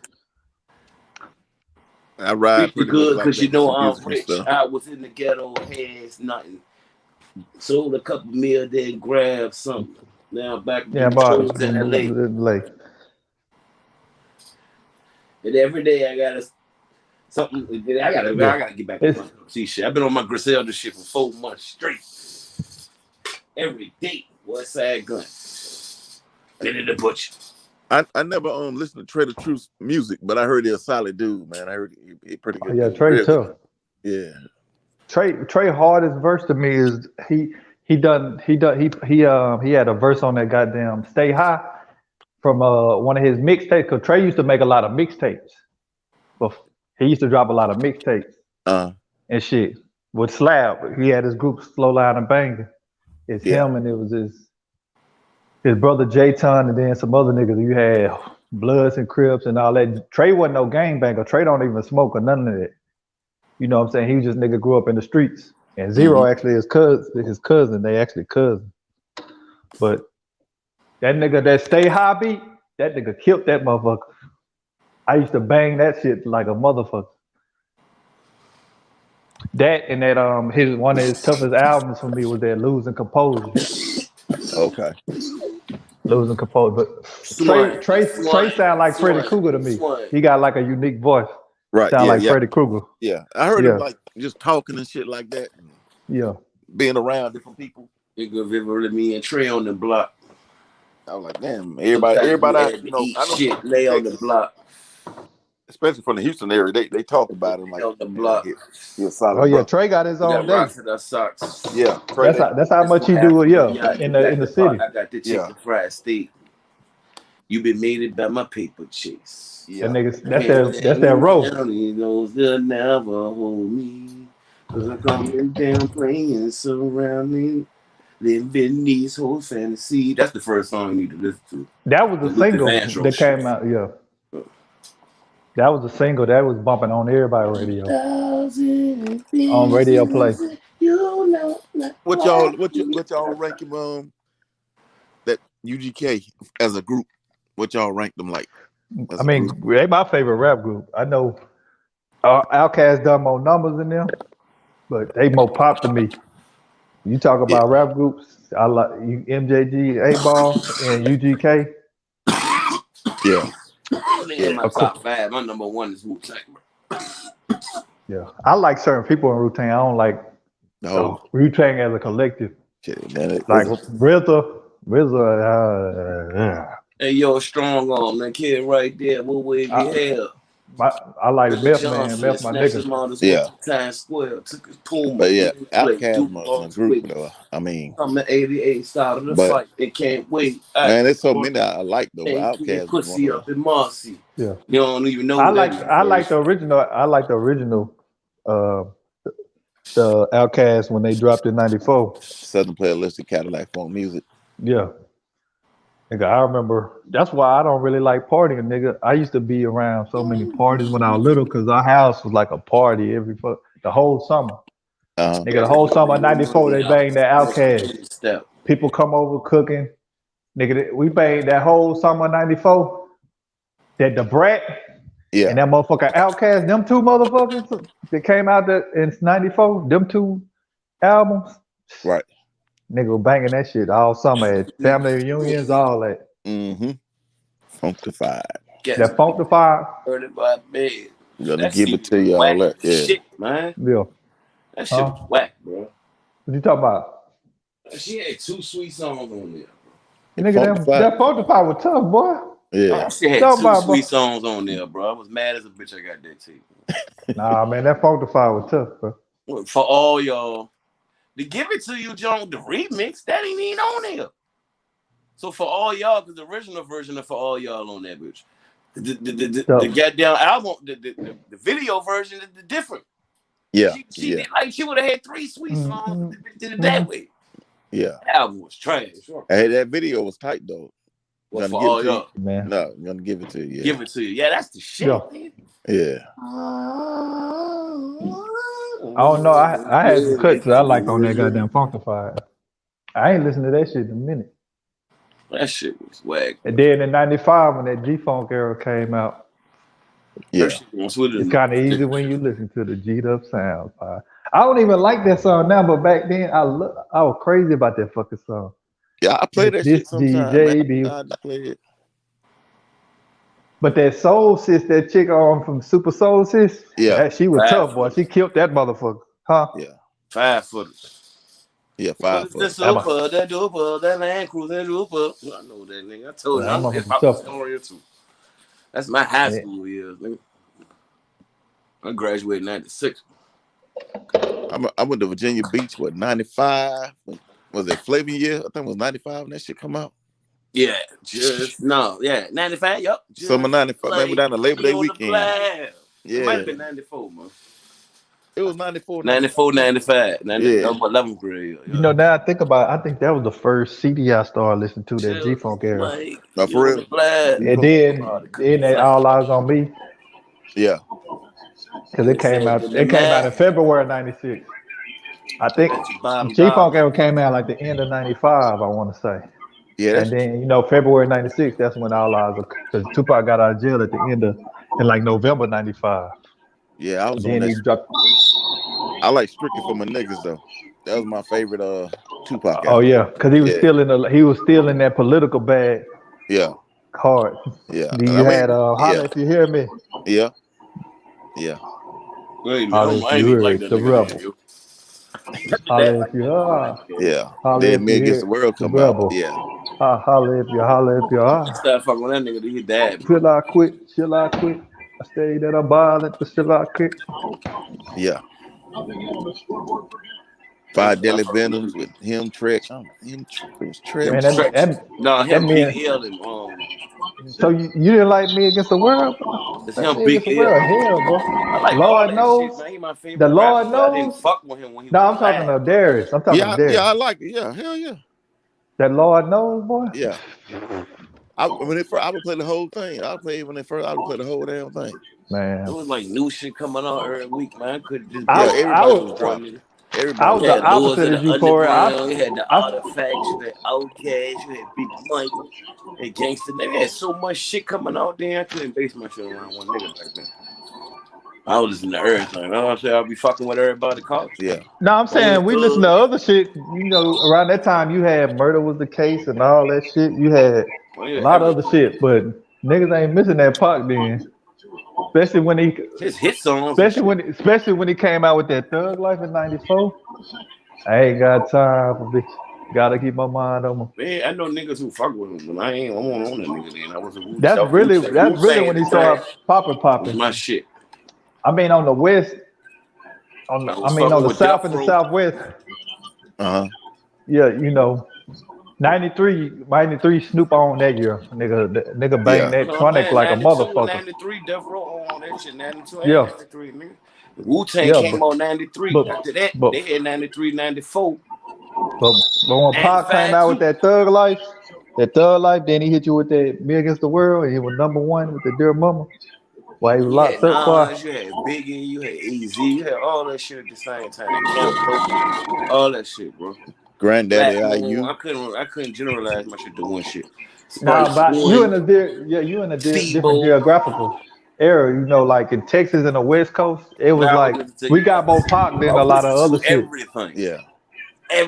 I ride Treat you pretty much good like cause you that with know some I'm music and rich. stuff. I was in the ghetto, has nothing. Sold a couple meal, then grabbed something. Now I'm back Yeah, doing about shows in LA. like And every day I gotta something. I yeah. gotta get back on It's my see shit. I've been on my Griselda shit for 4 months straight. Every day, West Side Gun. Been in the butcher. I never listened to Trader Truth's music, but I heard he's a solid dude, man. I heard he pretty oh good yeah, dude. Trey Real good tough. dude. Yeah. Trey hardest verse to me is he had a verse on that goddamn Stay High from one of his mixtapes. Cause Trey used to make a lot of mixtapes. But he used to drop a lot of mixtapes Uh and shit with Slab. He had his group Slow Line and Banger. It's yeah. him and it was his brother J-Ton and then some other niggas. You had Bloods and Crips and all that. Trey wasn't no gangbanger. Trey don't even smoke or none of that. You know what I'm saying? He was just nigga grew up in the streets. And hmm Zero actually his cousin. They actually cousins. But that nigga that Stay High beat, that nigga killed that motherfucker. I used to bang that shit like a motherfucker. That and that his one of his toughest albums for me was that Losing Composure. Okay. Losing Composure. But Swine, Trey swine, sound like Freddy swine, Krueger to me. swine. He got like a unique voice. Right. Sound Yeah. like Yeah. Freddy Krueger. Yeah. I heard him Yeah. like just talking and shit like that, and Yeah. being around different people. Nigga Viver me and Trey on the block. I was like, damn, Sometimes everybody, you had to eat I know shit, people from lay on the Texas, block. especially from the Houston area, they talk about him Lay like, on the man, block. he a Oh solid yeah, brother. Trey got his We own got day. rocks in our socks. Yeah, Trey Day. That's how That's much what he do. happened when Yeah, y'all in you got the the pot. city. I got the Yeah, chicken fried steak. You been made it by my paper chase. That yeah. niggas. I can't let That's that him row. down. He knows they'll never hold me. Cause I'm coming down playing surrounding. Living these whole fantasy. That's the first song you need to listen to. That was The a Luther single Vandross that shit. came out. Yeah, that was a single that was bumping on everybody radio. 1,000 On radio play. pieces, you know not What what y'all rank him? That UGK as a group, what y'all rank them like I as a group? mean, they my favorite rap group. I know Outkast done more numbers than them, but they more pop to me. You talk Yeah, about rap groups, I like you MJG, 8 Ball, and UGK. yeah, they in yeah. my Of course, top five. My number one is Wu Tang. yeah. I like certain people in Wu-Tang. I don't like The the whole Wu-Tang as a collective. shit, man. Like RZA. Hey, yo, strong arm, that kid right there. What wave your I, hair? I like River Meth Man, Johnson Meth my snatched nigga. him out his went Yeah, to Times Square, took his Puma, but yeah, play, Outkast Duke in a walks group away. though. I mean, I'm at 88, started the but fight. They can't wait. I man, there's so many I like though. But can't clean Outkast is one pussy of the. up in Marcy. Yeah. You don't even know I who that like is I like first. the original. I like the original. Uh, the Outkast when they dropped in '94. Southern Playalistic Cadillac Funk Music. Yeah, nigga, I remember. That's why I don't really like partying, nigga. I used to be around so many parties when I was little because our house was like a party the whole summer. Nigga, the Yeah, whole summer of nigga, '94 they banged that Outkast. step. People come over cooking. Nigga, we banged that whole summer of '94. That the Brat Yeah, and that motherfucker Outkast. Them two motherfuckers that came out in '94. Them two albums. right. Nigga was banging that shit all summer at family reunions, all that. Mm-hmm. Funkified. Guess That Funkified. heard it by bed. I'm gonna That give CD it to was you all whack that. as Yeah. shit, man. Yeah. That shit Huh? was whack, bro. What you talking about? She had 2 sweet songs on there. Nigga, Funkified. that Funkified was tough, boy. Yeah. That shit had Talking 2 about, sweet bro. songs on there, bro. I was mad as a bitch I got that tape. Nah, man, that Funkified was tough, bro. For all y'all, to give it to you, John, the remix, that ain't even on there. So for all y'all, because the original version of For All Y'all on that bitch. The goddamn album, the video version is different. Yeah. She did like she would have had 3 sweet songs. Did it that way. Yeah. The album was trash. Hey, that video was tight though. Well, Gonna For give All it to Y'all, you. Man. No, I'm gonna give it to you. Yeah. give it to you. Yeah, that's the shit. Yeah. Man. Yeah. I don't know. I had some cuts that I liked on that goddamn Funkified. I ain't listened to that shit in a minute. That shit was whack. And then in '95 when that G-Funk era came out, Yeah. it's kind of easy when you listen to the G'd up sound. I don't even like that song now, but back then I was crazy about that fucking song. Yeah, I play that shit This sometimes, GJB. man. I just play it. But that Soul Sis, that chick on from Super Soul Sis, Yeah. she was tough, boy. She killed that motherfucker, huh? Yeah. 5 footers. Yeah, What 5 is the foot. super, the duper, the Land Cruiser duper? I know that nigga. I told you, That I'm a hip motherfucker hop tough. historian too. That's my high Yeah. school years, nigga. I graduated in '96. I went to Virginia Beach, what, 95? Was it Flavor year? I think it was 95 when that shit come out. Yeah, just no, yeah, '95. Yup, Summer 95. Man, we down to Labor Day weekend. It might have Yeah. been '94, man. It was 94, 94, 95. That Yeah. was my 11th grade. You know, now I think about it, I think that was the first CD I started listening to, that Just G-Funk era. like No, you for real. on the blast. And then that All Eyes on Me, Yeah. because it came out in February of '96. I think Bottom G-Funk era came out like the end of '95, I want to say. Yeah. And then, February '96, that's when All Eyes, because Tupac got out of jail at the end of, in like November '95. Yeah, I was on Then that. he dropped. I like Strictly for My Niggas though. That was my favorite Tupac album. Oh yeah, because he was still in that political bag Yeah. hard. Yeah. Then you had Holla yeah. If You Hear Me. Yeah. Yeah. Wait a minute, Holla I If ain't You even Hear like It, that The nigga name, Rebel. yo. Holla if you are. Yeah. Holla Then if you Me Against hear the World the come out. rebel. Yeah. Holla if you I are. started fucking with that nigga. He died, bro. Till I quit, till I quit. I stay that I'm violent, but still I quit. Yeah. I Five started Deadly fucking with Venoms him. with him, Trek. It was Trek. Him Man, stretch. No, that him man. Big L and So you didn't like Me Against the World, bro? it's That him Me Big Against the L. World, hell, bro. I like all Lord that shit, knows, man. He my the favorite rapper, Lord but I didn't knows. fuck with him when he No, was I'm talking alive, to bro. Darius. I'm talking to Yeah, I Darius. like it. Yeah, hell yeah. That Lord knows, boy. Yeah. I would play the whole thing. I would play when they first. I would play the whole damn thing. It Man, was like new shit coming out every week, man. I couldn't just I Yeah, be I everybody was was one dropping. nigga. I Everybody was You was the had dropping. Lords opposite of of the you, Corey. Underground, you had the I Artifacts, you had Outkast, you had Big Mike, and Gangsta. They had so much shit coming out there, I couldn't base my shit around one nigga back then. I was listening to everything. I say I'll be fucking with everybody culture. Yeah. No, I'm Young saying we listen to Thug. other shit. You know, around that time you had Murder Was the Case and all that shit. You had Well, a yeah, lot of other everything. shit, but niggas ain't missing that Pac then. Especially when he, His hit songs and shit. especially when he came out with that Thug Life in '94. I ain't got time for bitch. Gotta keep my mind on my. Man, I know niggas who fuck with him, but I won't on that nigga then. I was a Wu That's Self Wu really Tang when at the he time started popping, was popping. my shit. I mean, on the west, I I was mean, on fucking the with south Death and the Row. southwest. Uh-huh. Yeah, you know, '93 Snoop on that year. Nigga banged Yeah. that You know what I'm chronic saying? like a 92 and motherfucker. 93, Death Row on that shit. 92 and Yeah, 93, nigga. Wu Tang yeah, came out 93. but After that, but they had 93, 94, but when Pac came 95 out with too. that Thug Life, then he hit you with that Me Against the World, and he was #1 with the Dear Mama. While he was You had locked up for. Nas, you had Biggie, you had AZ, you had all that shit at the same time. Camp Lo, all that shit, bro. Granddaddy Black Moon, IU. I couldn't generalize my shit to one shit. Nah, Spice but you One, in you in a different Febo. geographical era. You know, like in Texas and the West Coast, it was Man, I was like listening to we got more Pac I than a was lot of listening other to shit. everything. Yeah.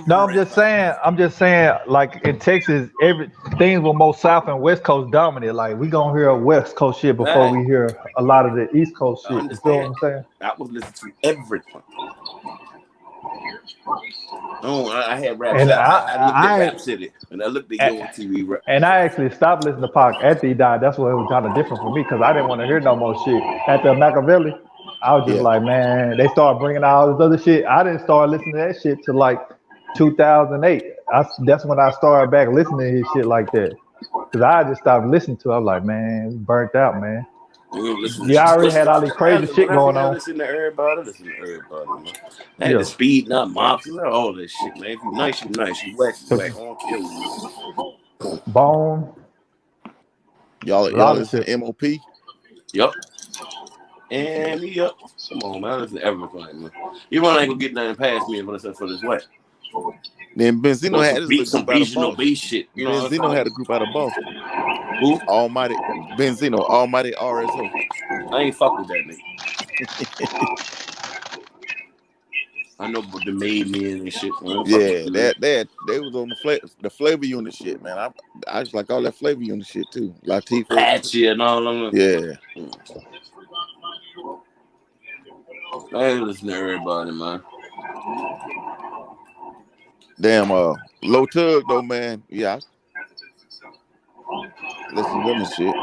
No, Everything. I'm just saying, like in Texas, every things were more South and West Coast dominant. Like we gonna hear West Coast shit before Right. we hear a lot of the East Coast I shit. You feel what understand. I'm saying? I was listening to everything. Oh, I had Rap And City. I looked at Rap I City and I looked at I Yo TV. and I actually stopped listening to Pac after he died. That's what it was kind of different for me because I didn't want to hear no more shit after Machiavelli. I was just Yeah. like, man, they started bringing out all this other shit. I didn't start listening to that shit till like 2008. That's when I started back listening to his shit like that. Cause I just stopped listening to it. I was like, man, it's burnt out, man. You listen Yeah, I to already had all this crazy when shit I say going I on. listen to everybody, man. I had the Yeah. speed, not mops, all this shit, man. If you nice, you nice. You whack, you So whack. I don't care who you is. Bone, a Y'all lot of listen shit. to MOP? Yup. And me up. Come on, man. I listen to everything, man. You ain't gonna get nothing past me if I listen for this way. Then Benzino had this little Some group out of regional Boston. bass shit. You know what I'm Benzino saying? had a group out of Boston. Who? Almighty Benzino, Almighty RSO. I ain't fuck with that nigga. I know but the made men and shit. Man. Yeah, they was on the flavor unit shit, man. I just like all that flavor unit shit too. Latifah. Patchy and all of them. Yeah. I ain't listen to everybody, man. Damn, Low Tug though, man. Yeah. Listen to them and shit.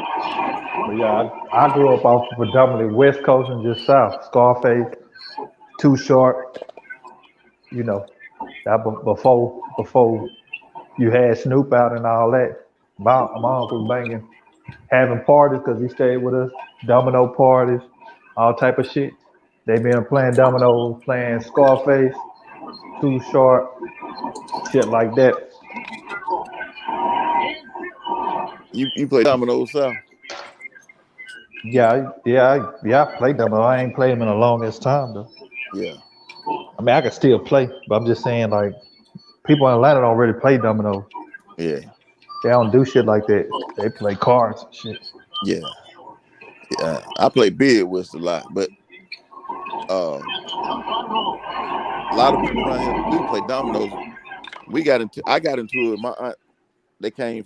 But yeah, I grew up off of predominantly West Coast and just South. Scarface, Too Short, you know, that before you had Snoop out and all that. My uncle was banging, having parties because he stayed with us, domino parties, all type of shit. They been playing dominoes, playing Scarface, Too Short, shit like that. You play dominoes, Sal? Yeah. I played domino. I ain't played them in the longest time though. Yeah. I mean, I can still play, but I'm just saying like people in Atlanta don't really play dominoes. Yeah. They don't do shit like that. They play cards and shit. Yeah. Yeah. I play bid with a lot, but a lot of people around here do play dominoes. I got into it. My aunt, they came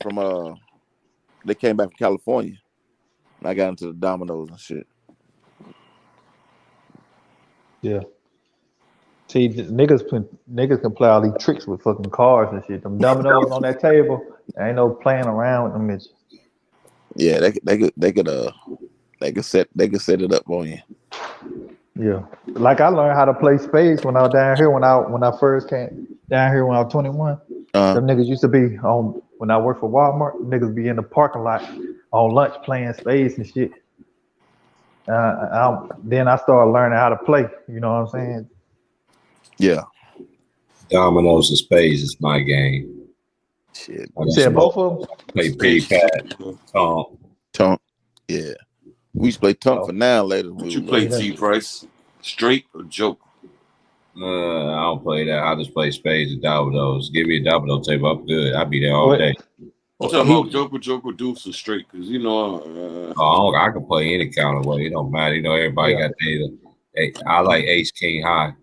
back from California, and I got into the dominoes and shit. Yeah. See, niggas can play all these tricks with fucking cards and shit. Them dominoes on that table, ain't no playing around with them bitches. Yeah, they could set it up on you. Yeah, like I learned how to play spades when I was down here when I first came down here when I was 21. Them niggas used to be on when I worked for Walmart. Niggas be in the parking lot on lunch playing spades and shit. Then I started learning how to play. You know what I'm saying? Yeah. Dominoes and spades is my game. Shit. You said both of them? Play pretty bad. Tonk. Yeah. We used to play Tonk for now later. What you play, T Price? Straight or joke? I don't play that. I just play spades and dominoes. Give me a domino table, I'm good. I'll be there all day. I'm talking about Joker, Deuce, or straight, because you know. I can play any kind of way. It don't matter. You know, everybody got their. I like Ace King High.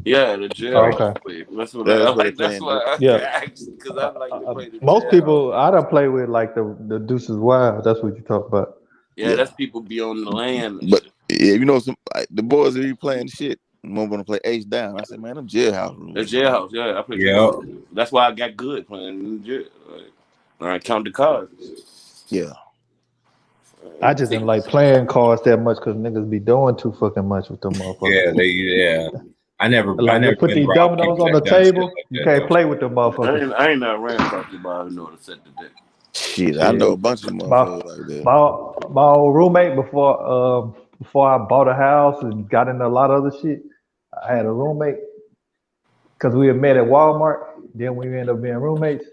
Yeah, the jailhouse. That's what I like. That's why I asked, because I like to play the Most jailhouse. people I don't play with like the Deuces Wild. That's what you talk about. Yeah, that's people be on the land. But yeah, you know, some the boys that be playing shit. I'm gonna play Ace down. I said, man, them jailhouse rules. That's jailhouse. Yeah, I play jailhouse. That's why I got good playing in the jail. Like, I count the cards. Yeah. I just didn't like playing cards that much because niggas be doing too fucking much with them motherfuckers. Yeah. I never put these dominoes on the table. You can't play with them motherfuckers. I ain't not ran across the bar who know how to set the deck. Shit, I know a bunch of motherfuckers like that. My old roommate before I bought a house and got into a lot of other shit, I had a roommate because we had met at Walmart. Then we ended up being roommates.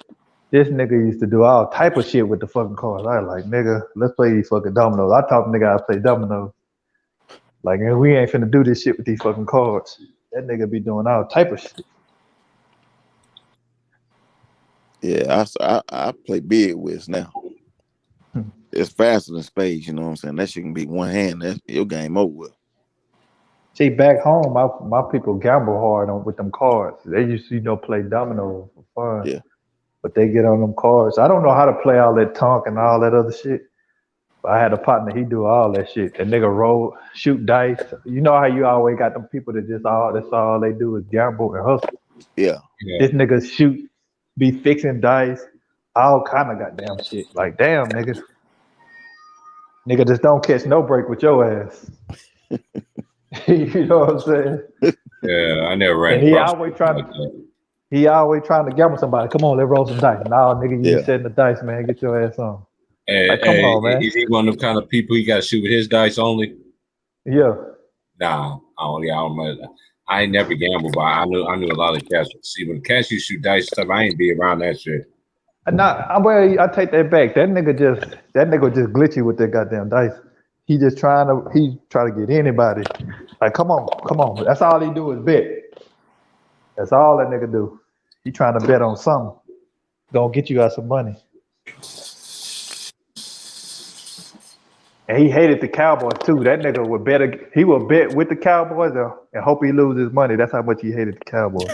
This nigga used to do all type of shit with the fucking cards. I was like, nigga, let's play these fucking dominoes. I taught the nigga how to play dominoes. Like, and we ain't finna do this shit with these fucking cards. That nigga be doing all type of shit. Yeah, I play big whist now. It's faster than spades, you know what I'm saying? That shit can be one hand. That's your game over with. See, back home, my people gamble hard with them cards. They used to, play dominoes for fun. Yeah. But they get on them cards. I don't know how to play all that tonk and all that other shit. But I had a partner, he do all that shit. That nigga shoot dice. You know how you always got them people that that's all they do is gamble and hustle. Yeah. This nigga be fixing dice, all kind of goddamn shit. Like, damn, nigga. Nigga, just don't catch no break with your ass. You know what I'm saying? Yeah, I never ran And across he always trying to gamble somebody. Come on, let's roll some dice. Nah, nigga, you be setting the dice, man. Get your ass on. Like, come on, man. Is he one of them kind of people you got to shoot with his dice only? Yeah. Nah, I ain't never gambled, but I knew a lot of cats. See, when cats you shoot dice stuff, I ain't be around that shit. I take that back. That nigga just glitchy with that goddamn dice. He try to get anybody. Like, come on. That's all he do is bet. That's all that nigga do. He trying to bet on something. Gonna get you out some money. And he hated the Cowboys too. That nigga would bet with the Cowboys and hope he loses money. That's how much he hated the Cowboys.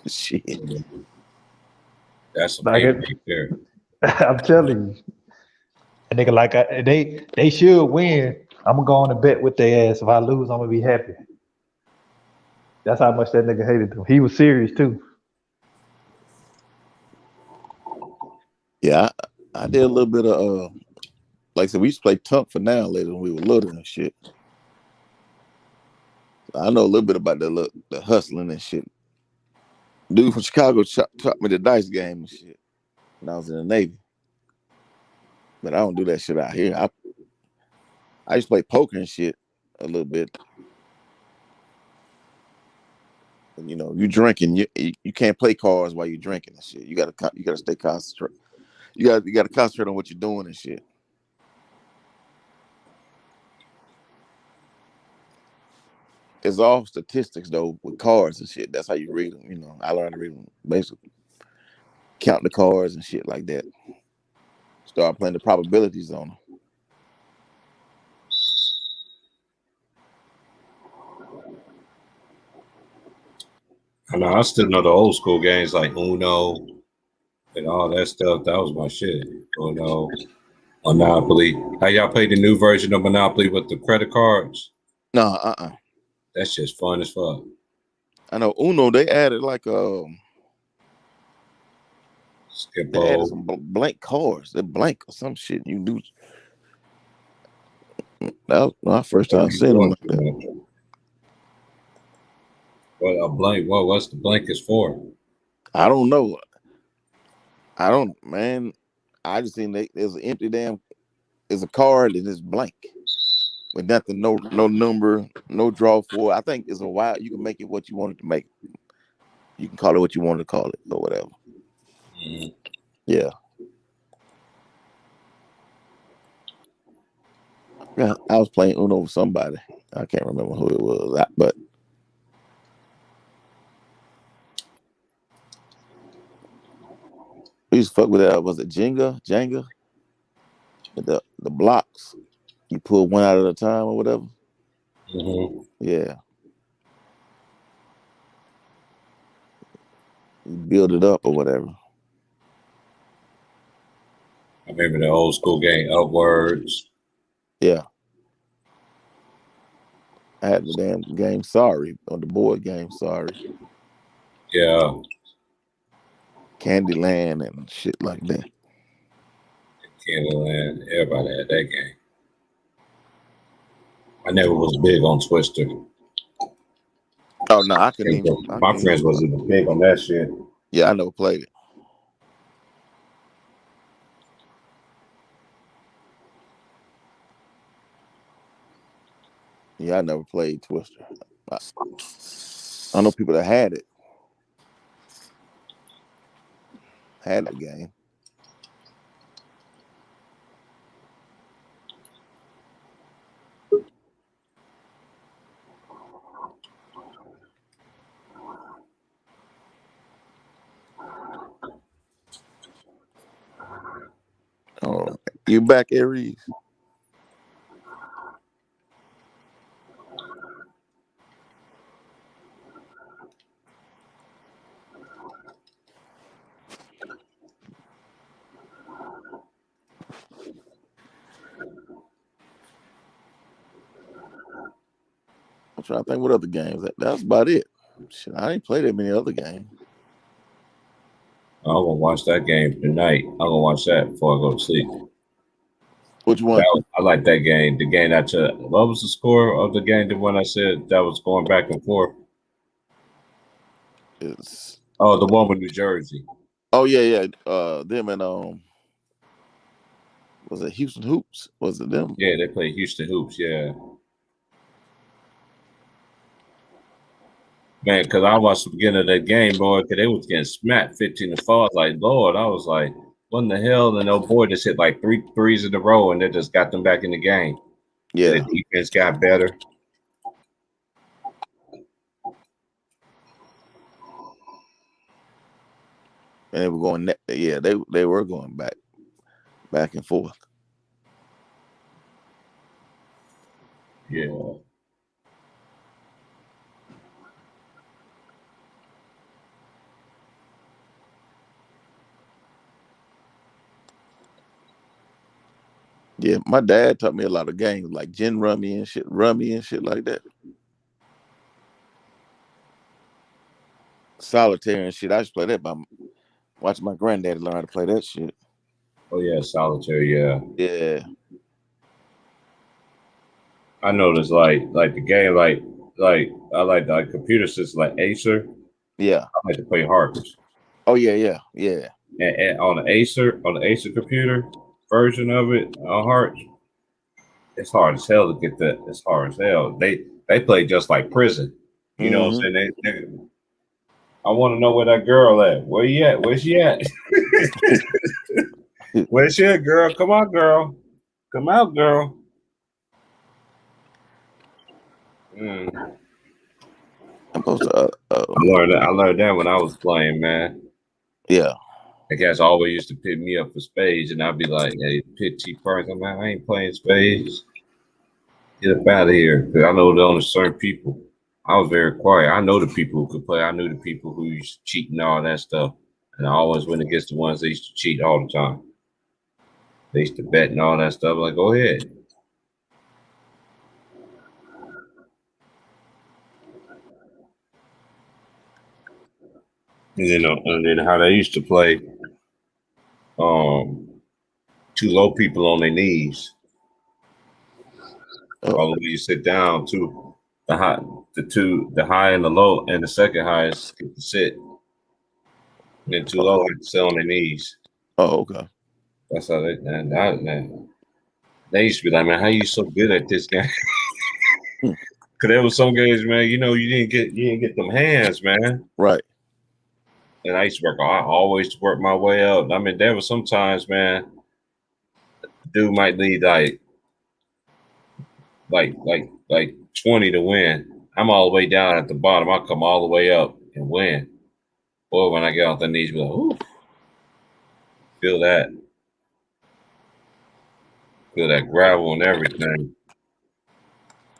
Shit. That's like it. I'm telling you. A nigga like they should win. I'm gonna go on and bet with their ass. If I lose, I'm gonna be happy. That's how much that nigga hated them. He was serious too. Yeah, I did a little bit of like I said, we used to play Tunk for now later when we were little and shit. I know a little bit about the hustling and shit. Dude from Chicago taught me the dice game and shit when I was in the Navy. But I don't do that shit out here. I used to play poker and shit a little bit. And, you drinking, you can't play cards while you're drinking and shit. You gotta stay concentrated. You gotta concentrate on what you're doing and shit. It's all statistics though with cards and shit. That's how you read them. I learned to read them basically. Count the cards and shit like that. Start playing the probabilities on them. I know. I still know the old school games like Uno and all that stuff. That was my shit. Uno, Monopoly. How y'all play the new version of Monopoly with the credit cards? No, That's just fun as fuck. I know Uno. They added like they added Skip-O. some blank cards. They're blank or some shit. You do. That was my first What are time you seeing them doing like too that. much? What a blank? What's the blankets for? I don't know. I don't, man. I just seen there's an empty damn. There's a card and it's blank with nothing, no number, no draw for it. I think it's a wild. You can make it what you want it to make. You can call it what you want to call it or whatever. Mm-hmm. Yeah. Yeah, I was playing Uno with somebody. I can't remember who it was, but we used to fuck with that. Was it Jenga? With the blocks. You pull one out at a time or whatever. Mm-hmm. Yeah. You build it up or whatever. I remember the old school game, Upwards. Yeah. I had the damn game Sorry on the board game Sorry. Yeah. Candyland and shit like that. Candyland. Everybody had that game. I never was big on Twister. Oh no, I couldn't even. My friends wasn't even big on that shit. Yeah, I never played it. Yeah, I never played Twister. I know people that had it. Had the game. Oh, you back, Aries? I'm trying to think what other games. That's about it. Shit, I ain't played that many other games. I'm gonna watch that game tonight. I'm gonna watch that before I go to sleep. Which one? I like that game. The game that what was the score of the game? The one I said that was going back and forth. It's the one with New Jersey. Oh yeah. Them and was it Houston Hoops? Was it them? Yeah, they play Houston Hoops. Yeah. Man, because I watched the beginning of that game, boy, because they was getting smacked 15-4. I was like, Lord, I was like, what in the hell? And old boy just hit like 3 threes in a row, and they just got them back in the game. Yeah. And the defense got better. And they were going. Yeah, they were going back and forth. Yeah. Yeah, my dad taught me a lot of games like gin rummy and shit like that. Solitaire and shit. I used to play that by watching my granddaddy learn how to play that shit. Oh yeah, solitaire. Yeah. Yeah. I noticed like the game like I like the computer systems like Acer. Yeah. I like to play Hearts. Oh yeah. And on the Acer computer version of it on Hearts, it's hard as hell to get that. It's hard as hell. They play just like prison. You know what I'm saying? I want to know where that girl at. Where you at? Where's she at? Where's she at, girl? Come on, girl. Come out, girl. I'm supposed to. I learned that when I was playing, man. Yeah. The guys always used to pick me up for spades, and I'd be like, "Hey, pick cheap price." I'm like, I ain't playing spades. Get up out of here, because I know there only certain people. I was very quiet. I know the people who could play. I knew the people who used to cheat and all that stuff, and I always went against the ones that used to cheat all the time. They used to bet and all that stuff. Like, go ahead. And then how they used to play, um, two low people on their knees. All the way you sit down, the high, the high and the low, and the second highest get to sit, and then two low have to sit on their knees. Oh, okay. That's how man. They used to be like, man, how you so good at this game? Cause there was some games, man. You didn't get them hands, man. Right. And I used to I always work my way up. I mean, there was sometimes, man, dude might lead like 20 to win. I'm all the way down at the bottom. I come all the way up and win. Boy, when I get off the knees, be like, ooh, feel that. Feel that gravel and everything.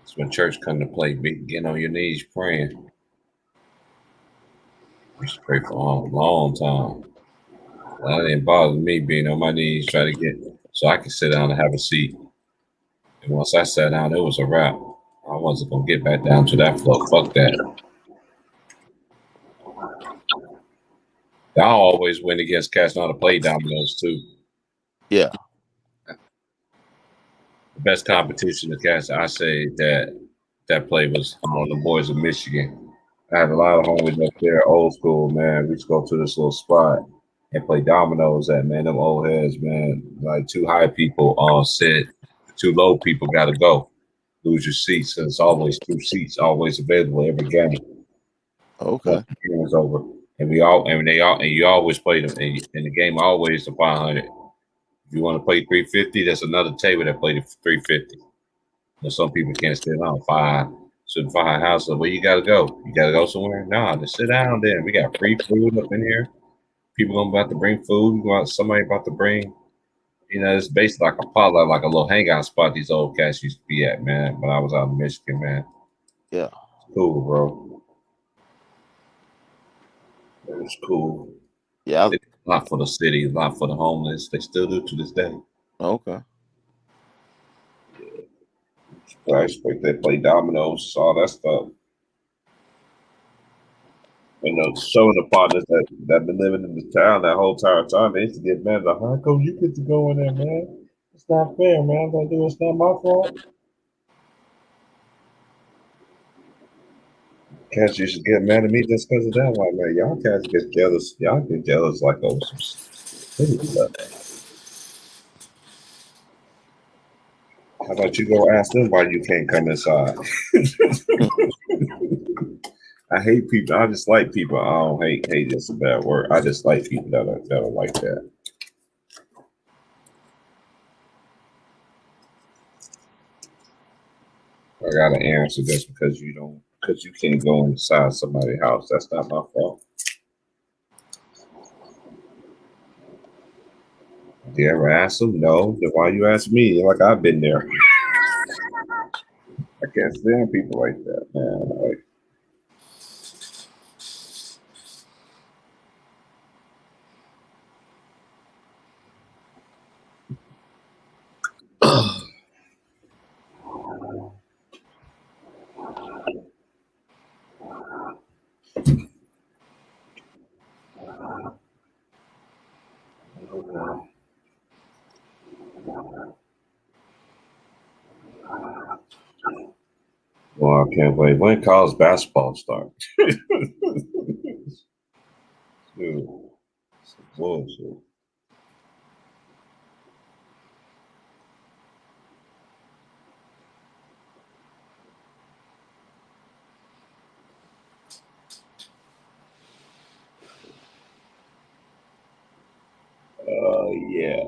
It's when church come to play, getting on your knees praying. I used to pray for a long time. That didn't bother me being on my knees trying to get so I could sit down and have a seat. And once I sat down, it was a wrap. I wasn't gonna get back down to that floor. Fuck that. I always win against cats not to play dominoes too. Yeah. The best competition to cats, I say that play was the boys of Michigan. I had a lot of homies up there, old school, man. We used to go to this little spot and play dominoes at, man. Them old heads, man. Like two high people said, two low people got to go. Lose your seats. And it's always two seats, always available every game. Okay. Once the game was over, and you always play them. And the game always the 500. If you want to play 350, there's another table that played 350. Some people can't sit down 5. So 5 houses, where you gotta go? You gotta go somewhere? Nah, just sit down there. We got free food up in here. People about to bring food. Somebody about to bring. It's basically like a potluck, like a little hangout spot these old cats used to be at, man. When I was out in Michigan, man. Yeah. It's cool, bro. It was cool. Yeah. They did a lot for the city, a lot for the homeless. They still do to this day. Okay. I expect they play dominoes, all that stuff. Some of the partners that been living in the town that whole entire time, they used to get mad. Like, how come you get to go in there, man? It's not fair, man. It's not my fault. Cats used to get mad at me just because of that. Like, man, y'all cats get jealous. Y'all get jealous like over some silly stuff. How about you go ask them why you can't come inside? I hate people. I just like people. I don't hate. Hate is a bad word. I just like people that are like that. I got an answer just because you can't go inside somebody's house. That's not my fault. Did you ever ask them? No. Then why you ask me? Like I've been there. I can't stand people like that, man. Like, well, I can't wait. When college basketball start? Dude, some bullshit. Yeah.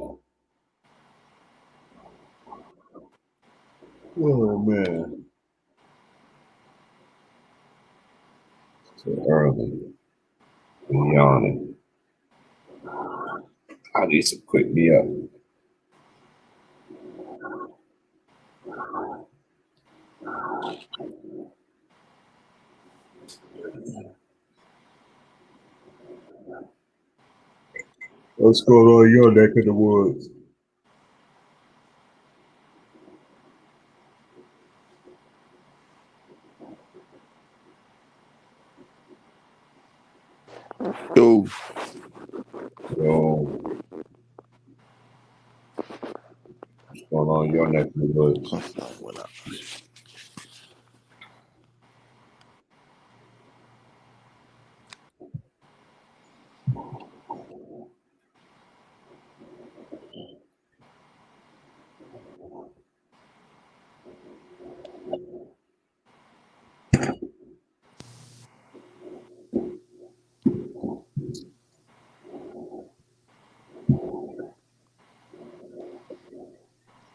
Oh man, too early. I'm yawning. I need some quick me up. What's going on in your neck of the woods? Yo, Yo, what's going on in your neck of the woods? what up?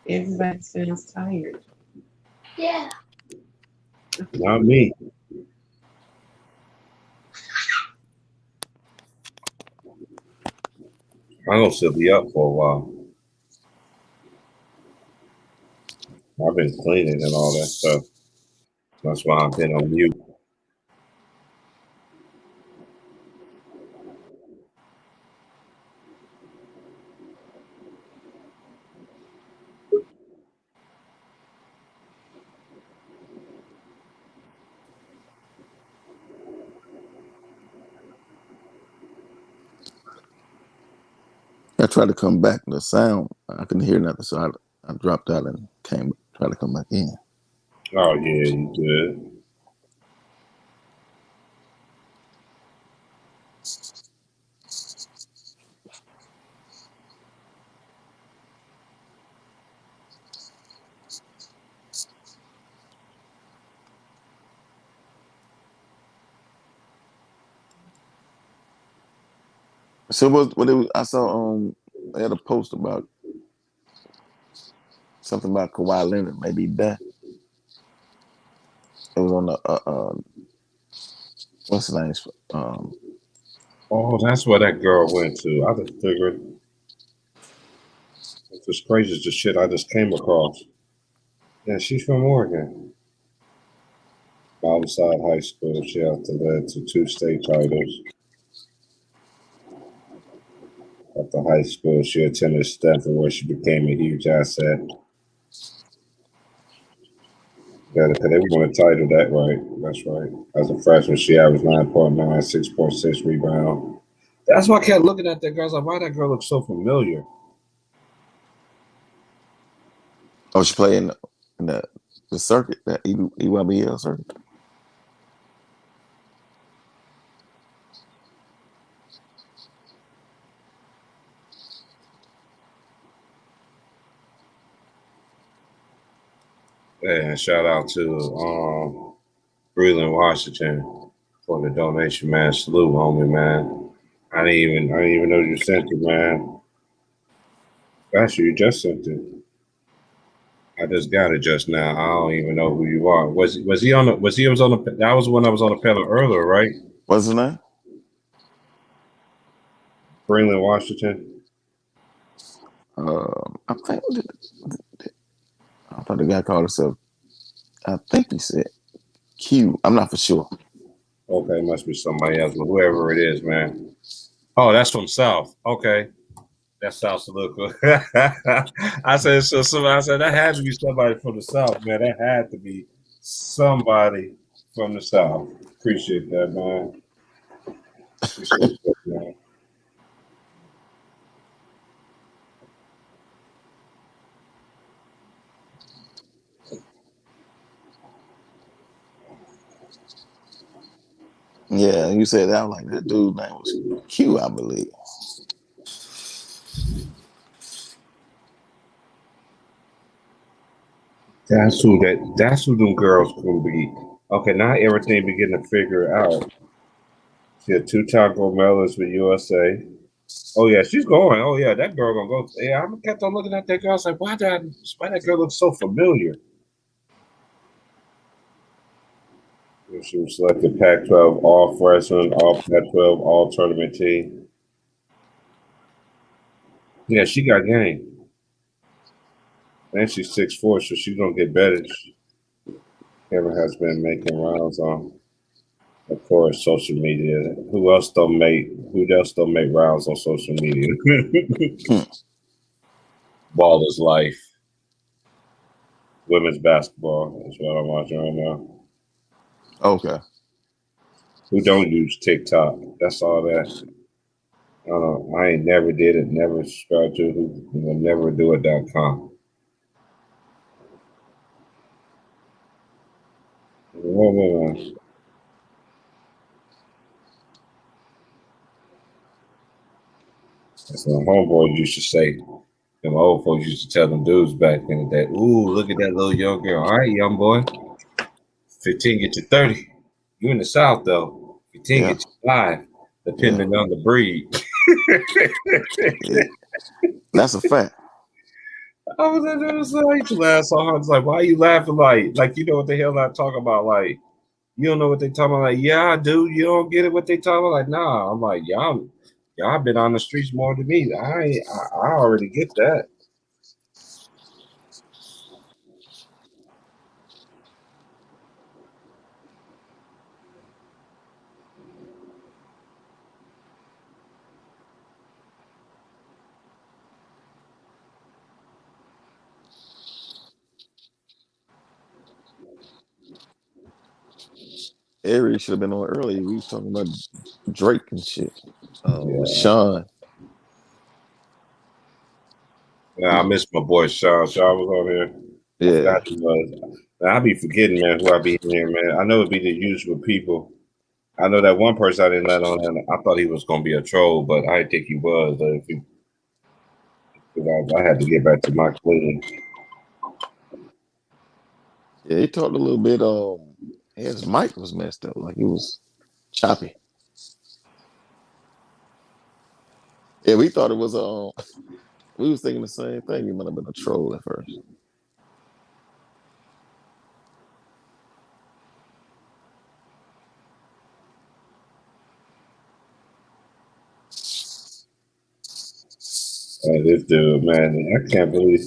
Everybody sounds tired. Yeah. Not me. I'm gonna still be up for a while. I've been cleaning and all that stuff. That's why I've been on mute. I tried to come back. The sound, I couldn't hear nothing, so I dropped out and tried to come back in. Oh yeah, you good. So I saw they had a post about something about Kawhi Leonard maybe that. It was on the what's his name? Oh, that's where that girl went to. I just figured it's as crazy as the shit I just came across. Yeah, she's from Oregon. Bottomside High School. She also led to 2 state titles. After high school, she attended Stanford, where she became a huge asset. Yeah, because they won a title that right. That's right. As a freshman, she averaged 9.9, 6.6 rebound. That's why I kept looking at that girl. I was like, why that girl looks so familiar? Oh, she played in the circuit, that EYBL circuit. And shout out to Breland, Washington for the donation, man. Salute, homie, man. I didn't even know you sent it, man. Actually, you just sent it. I just got it just now. I don't even know who you are. Was he on the? Was he was on the? That was when I was on the panel earlier, right? What's his name? Breland, Washington. I think I thought the guy called himself. I think he said Q. I'm not for sure. Okay, must be somebody else, but whoever it is, man. Oh, that's from South. Okay. That sounds a little good. I said so. Somebody, I said that had to be somebody from the South, man. That had to be somebody from the South. Appreciate that, man. Appreciate that, man. Yeah, you said that. I was like, that dude's name was Q, I believe. That's who them girls can be. Okay, now everything beginning to figure out. She had 2-time gold medalist with USA. Oh yeah, she's going. Oh yeah, that girl gonna go. Yeah, I kept on looking at that girl. I was like, why that girl look so familiar? She was selected Pac-12 All Freshman, All Pac-12 All Tournament team. Yeah, she got game. And she's 6'4", so she's gonna get better. Kevin has been making rounds on, of course, social media. Who else don't make rounds on social media? Ball is life. Women's basketball is what I'm watching right now. Okay. Who don't use TikTok? That's all that. I ain't never did it, never subscribed to it, who will never do it.com. That's what homeboys used to say. Them old folks used to tell them dudes back in the day, ooh, look at that little young girl. All right, young boy. 15 get you 30. You in the South, though. 15 Yeah, get you 5, yeah, depending on the breed. yeah. That's a fact. I was like, to laugh so hard. It's like, why are you laughing like you know what the hell I'm talking about? Like, you don't know what they talking about. Like, yeah, I do. You don't get it what they talking about. Like, nah. I'm like, y'all been on the streets more than me. I already get that. Ari should have been on earlier. We was talking about Drake and shit. With Yeah. Sean. Yeah, I miss my boy Sean. Sean was on here. I Yeah. forgot he was. Man, I be forgetting, man, who I be in here, man. I know it'd be the usual people. I know that one person I didn't let on, and I thought he was gonna be a troll, but I didn't think he was. Because I had to get back to my cleaning. Yeah, he talked a little bit. His mic was messed up, like it was choppy. Yeah, we thought it was we was thinking the same thing. He might have been a troll at first. This dude, man, I can't believe.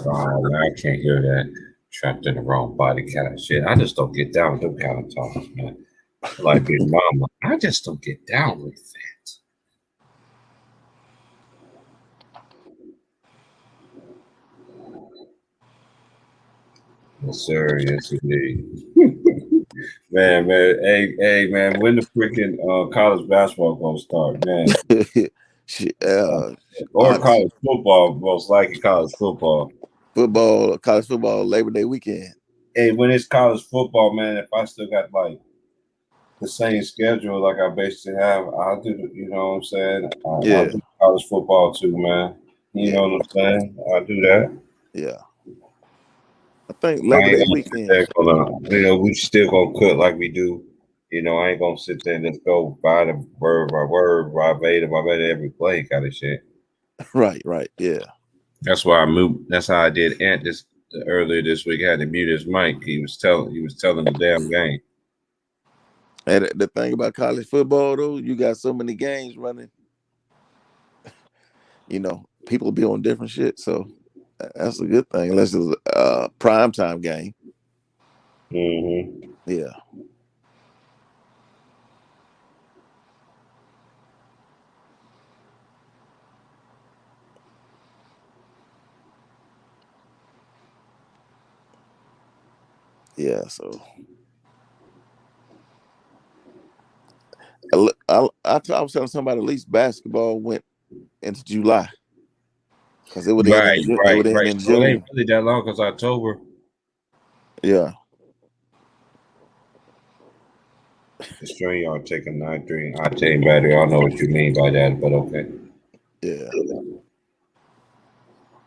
Oh man, I can't hear that. Trapped in the wrong body kind of shit. I just don't get down with them kind of talks, man. Like Big Mama, I just don't get down with that. Yes, sir. Yes, indeed. Man, hey, man, when the freaking college basketball gonna start, man? Shit, Or college football, most likely college football. college football, Labor Day weekend. Hey, when it's college football, man, if I still got like the same schedule like I basically have, I'll do, you know what I'm saying? I'll Yeah, do college football too, man. You yeah, know what I'm saying? I'll do that. yeah. I think I Labor ain't Day gonna sit weekend. there we still gonna cook like we do. You know, I ain't gonna sit there and just go by the word by word, by beta every play kind of shit. Right, yeah. That's why I moved. That's how I did Ant this earlier this week. I had to mute his mic. He was telling the damn game. And the thing about college football, though, you got so many games running. You know, people be on different shit, so that's a good thing. Unless it's a prime time game. Mm-hmm. Yeah, yeah. So I was telling somebody at least basketball went into July because it would end in it would end Right. in So it ain't June. really that long because October. Yeah, The string y'all taking 9-3 octane battery. I don't know what you mean by that, but okay. yeah,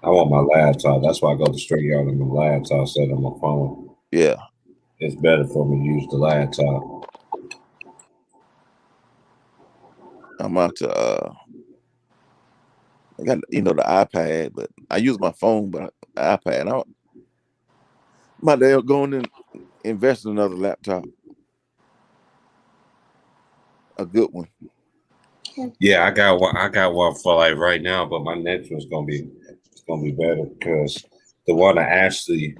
I want my laptop. That's why I go to string y'all on my laptop instead of my phone. yeah. It's better for me to use the laptop. I'm out to I got the iPad, but I use my phone, but iPad. I'm about to go in and invest in another laptop, a good one. Yeah, I got one. I got one for like right now, but my next one's gonna be better because the one I actually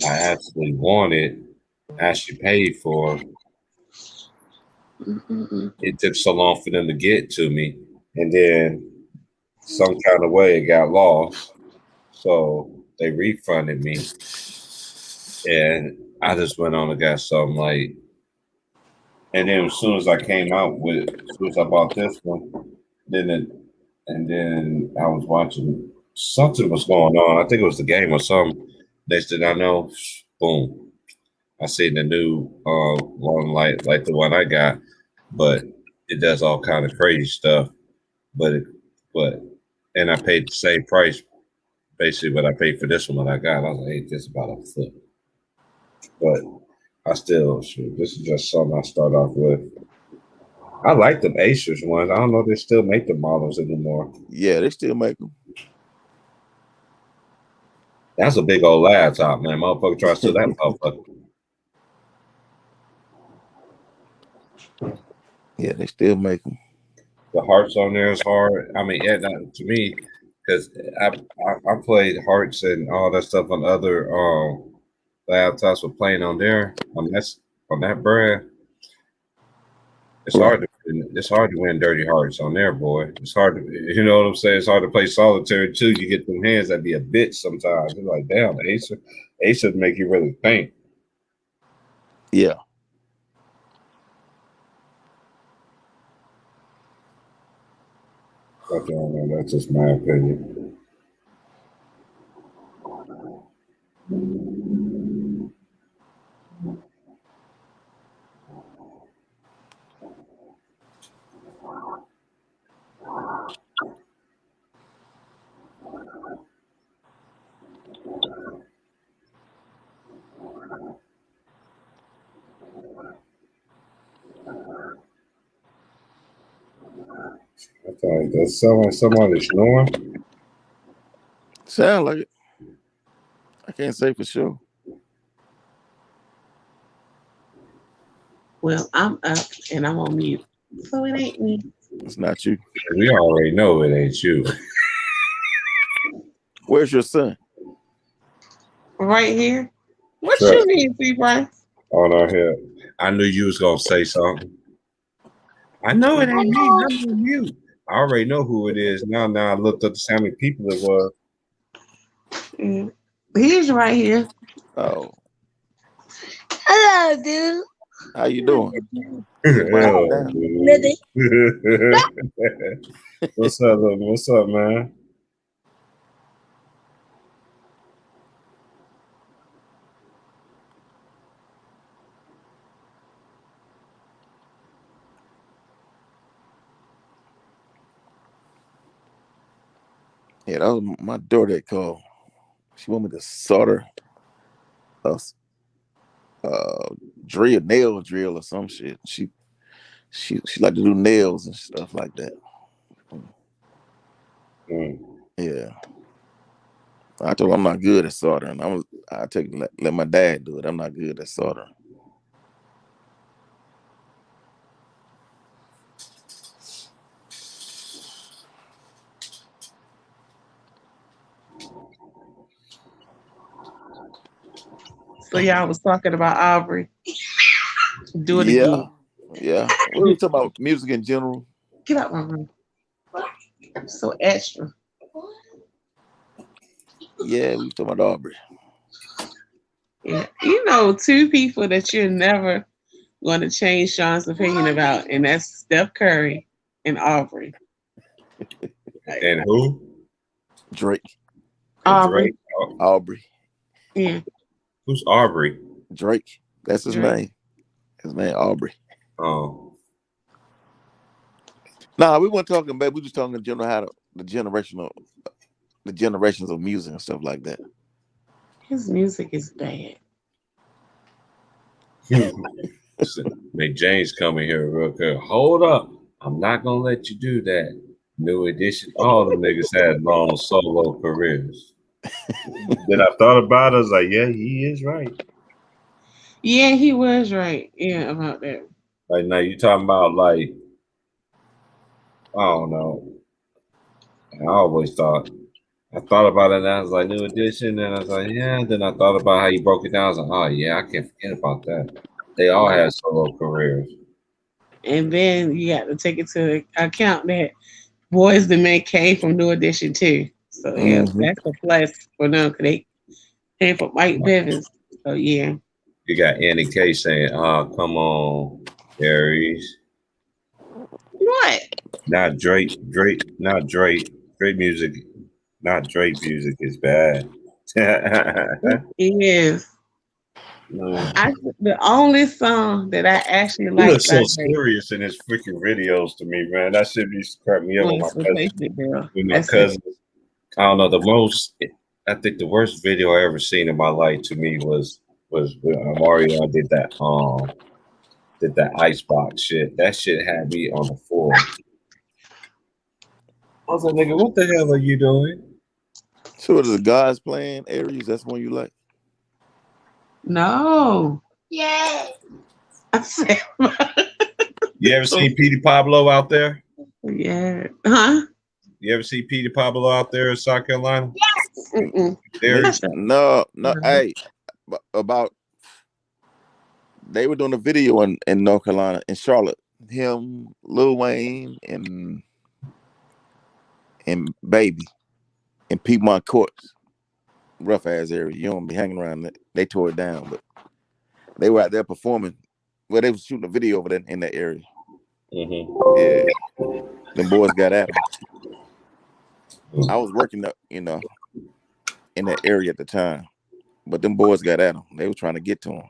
wanted, actually paid for. it took so long for them to get to me, and then some kind of way it got lost. So they refunded me, and I just went on and got something like. And then as soon as I came out with, as soon as I bought this one, then it, and then I was watching something was going on. I think it was the game or something. Next thing I know, boom, I seen the new one like the one I got, but it does all kind of crazy stuff. But but and I paid the same price basically what I paid for this one that I got. I was like, hey, this is about a foot. But I still shoot, this is just something I start off with. I like the Asus ones. I don't know if they still make the models anymore. Yeah, they still make them. That's a big old laptop, man. Motherfucker try to steal that motherfucker. Yeah, they still make them. The hearts on there is hard. I mean, yeah, to me, because I played hearts and all that stuff on other laptops with playing on there on that brand. It's hard to win dirty hearts on there, boy. It's hard to you know what I'm saying. It's hard to play solitaire too. You get them hands that be a bitch sometimes. You're like, damn, Acer make you really think. Yeah. But that's just my opinion. I thought that sound like somebody snoring. Sound like it. I can't say for sure. Well, I'm up and I'm on mute, so it ain't me. It's not you. We already know it ain't you. Where's your son? Right here. What Sure. you mean, C. Bryce? On our head. I knew you was gonna say something. I know it ain't me. I'm on mute. I already know who it is. Now I looked up to see how many people it was. He's right here. Oh. Hello, dude. How you doing? Hell, dude. What's up, what's up, man? Yeah, that was my daughter that called. She wanted me to solder a nail drill or some shit. She like to do nails and stuff like that. Yeah. I told her I'm not good at soldering. I let my dad do it. I'm not good at soldering. So y'all was talking about Aubrey. Do it Yeah. again. Yeah. We were talking about music in general. Get out my room. So extra. Yeah, we were talking about Aubrey. Yeah. You know, two people that you're never going to change Sean's opinion about, and that's Steph Curry and Aubrey. And who? Drake. Aubrey. Aubrey. Yeah. Who's Aubrey? Drake. That's his name. His name Aubrey. Oh. Nah, we weren't talking about. We just talking in general how the generations of music and stuff like that. His music is bad. Make James come in here real quick. Hold up. I'm not gonna let you do that. New edition. All the niggas had long solo careers. Then I thought about it, I was like, yeah, he is right. Yeah, he was right. Yeah, about that. Like now you talking about like I don't know. I always thought I thought about it and I was like new edition and I was like, yeah, then I thought about how you broke it down. I was like, oh yeah, I can't forget about that. They all had solo careers. And then you got to take it to account that Boys the Men came from New Edition too. So yeah, Mm-hmm. that's a plus for them because they came from Mike Bivens. So yeah. You got Annie K saying, "Oh, come on, Aries." What? Not Drake, not Drake. Drake music, not Drake music is bad. It is. No. The only song that I actually He like looks so by Drake serious in his freaking videos to me, man. That shit used to crack me up was Replacement Girl. with my That's it. cousins. I don't know. I think the worst video I ever seen in my life to me was when Mario did that icebox shit. That shit had me on the floor. I was like, nigga, what the hell are you doing? So what is the God's Plan, Aries? That's one you like? No. Yeah. I said, You ever seen Petey Pablo out there? yeah. Huh? You ever see Petey Pablo out there in South Carolina? Yes. There. No. Hey, about they were doing a video in North Carolina, in Charlotte. Him, Lil Wayne, and Baby, in Piedmont Courts. Rough ass area. You don't be hanging around that. They tore it down, but they were out there performing. Well, they was shooting a video over there in that area. Mm-hmm. Yeah. Them boys got at them. I was working up, in that area at the time. But them boys got at them. They were trying to get to him.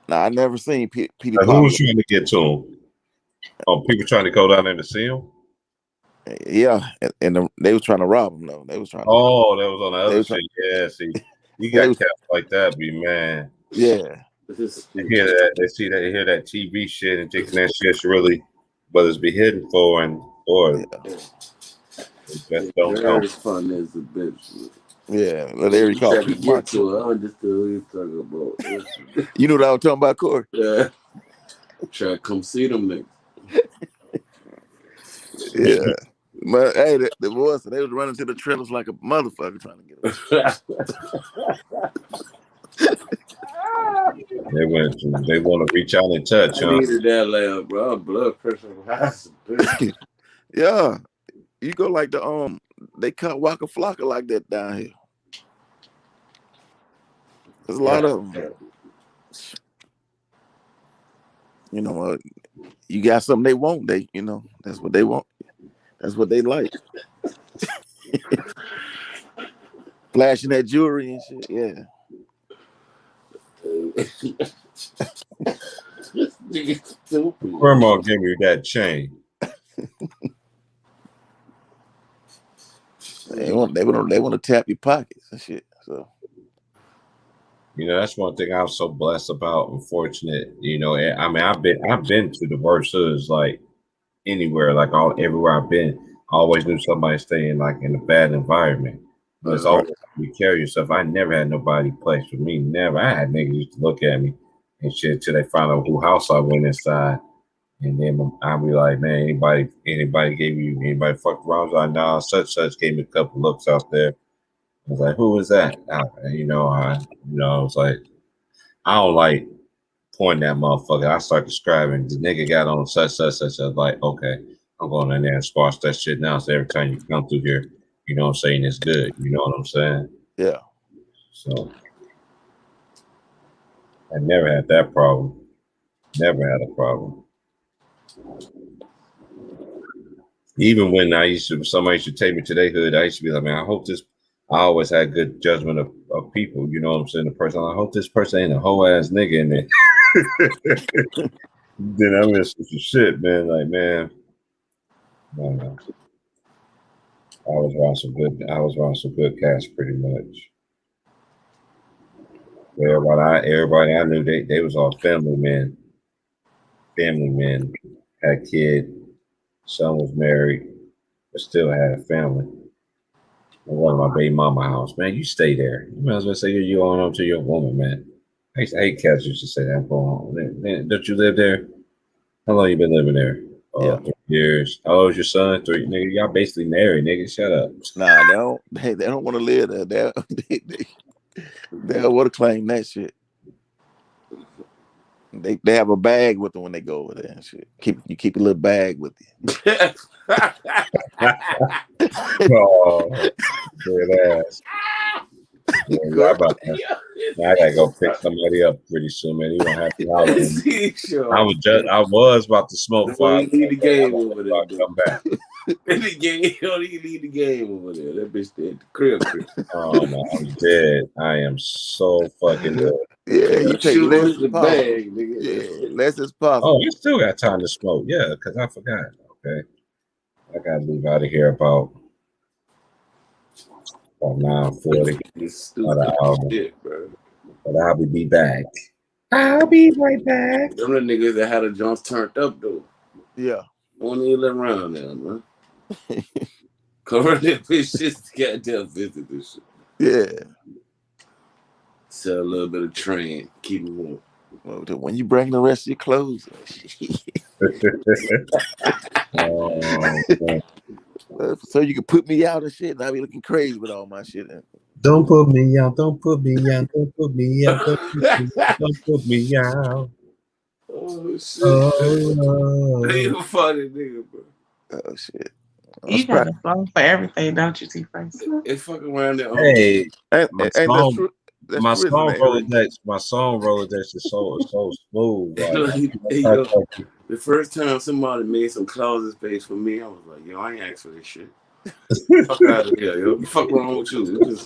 Now, I never seen Petey Who Pablo. was trying to get to him? Oh, people trying to go down there to see him? Yeah, and they was trying to rob him, though. They was trying to. Oh, that was on the other shit. Yeah, see. You got cats like that, be man. Yeah. They hear that, they see that, they hear that TV shit and thinking that shit's really what it's be hidden for, and or just don't know. Very fun as a bitch. Yeah, that area called Piedmont. To it. I understood what you talking about. You know what I was talking about, Corey? Yeah. Try to come see them niggas. Yeah. But hey, the boys, they was running to the trailers like a motherfucker trying to get them. They want to reach out and touch, I needed that layout, bro. Blood pressure was high. Yeah. You go like they cut Waka Flocka like that down here. There's a lot of them. You got something they want, that's what they want. That's what they like. Flashing that jewelry and shit, yeah. Grandma gave me that chain. They want to tap your pockets and shit. So that's one thing I was so blessed about. Unfortunate, I mean, I've been to the worst hoods, like anywhere, like everywhere I've been. I always knew somebody staying like in a bad environment. But it's always you carry yourself. I never had nobody place with me. Never. I had niggas used to look at me and shit till they found out who house I went inside. And then I'll be like, man, anybody fucked around? I was like, nah, such gave me a couple looks out there. I was like, who is that? I was like, I don't like pointing that motherfucker. I start describing the nigga got on such. I was like, okay, I'm going in there and squash that shit now. So every time you come through here, you know what I'm saying, it's good. You know what I'm saying? Yeah. So I never had that problem. Never had a problem. Even when somebody used to take me to their hood, I used to be like, man, I always had good judgment of people. You know what I'm saying? The person, I hope this person ain't a whole ass nigga in there. Then I miss some shit, man. Like, man, no. I was around some good cats pretty much. Everybody I knew, they was all family men. Family men, had kid, son was married, but still had a family. I went to my baby mama house, man. You stay there. You might as well say you on up to your woman, man. I hate cats used to say that. Man, don't you live there? How long you been living there? 3 years. How old is your son? 3. Nigga, y'all basically married, nigga. Shut up. Nah, they don't want to live there. They don't want to claim that shit. They have a bag with them when they go over there and shit. You keep a little bag with you. Oh, good ass. Yeah, I gotta go pick somebody up pretty soon, man. You gonna have to holler at me. I was about to smoke Don't five. even need the game over there, dude. Come back. The game, don't even need the game over there. That bitch dead. The crib. Oh man, I'm dead. I am so fucking dead. Yeah, you take Shoot less with the as possible. bag, nigga. Yeah, less as possible. Oh, you still got time to smoke. Yeah, because I forgot. Okay. I gotta leave out of here about 9:40. Stupid shit, bro. But I'll be back. I'll be right back. Them the niggas that had the Jones turned up though. Yeah. Won't even let around there, man. Cover that bitch just goddamn visit this shit. Yeah. Sell a little bit of train, keep it warm. Well, when you bring the rest of your clothes, so you can put me out and shit, and I be looking crazy with all my shit in. Don't put me out, don't put me out, don't put me out, don't put me out. Oh shit. Oh. You a funny nigga, bro. Oh shit. You got a song for everything, don't you, T-Face? It's fucking around there. Hey, and that's true. That's my true, song isn't it? Rolodex is so smooth. Like, Hey, yo, the first time somebody made some closet space for me, I was like, yo, I ain't asked for this shit. Fuck out of here, yo. What the fuck wrong with you?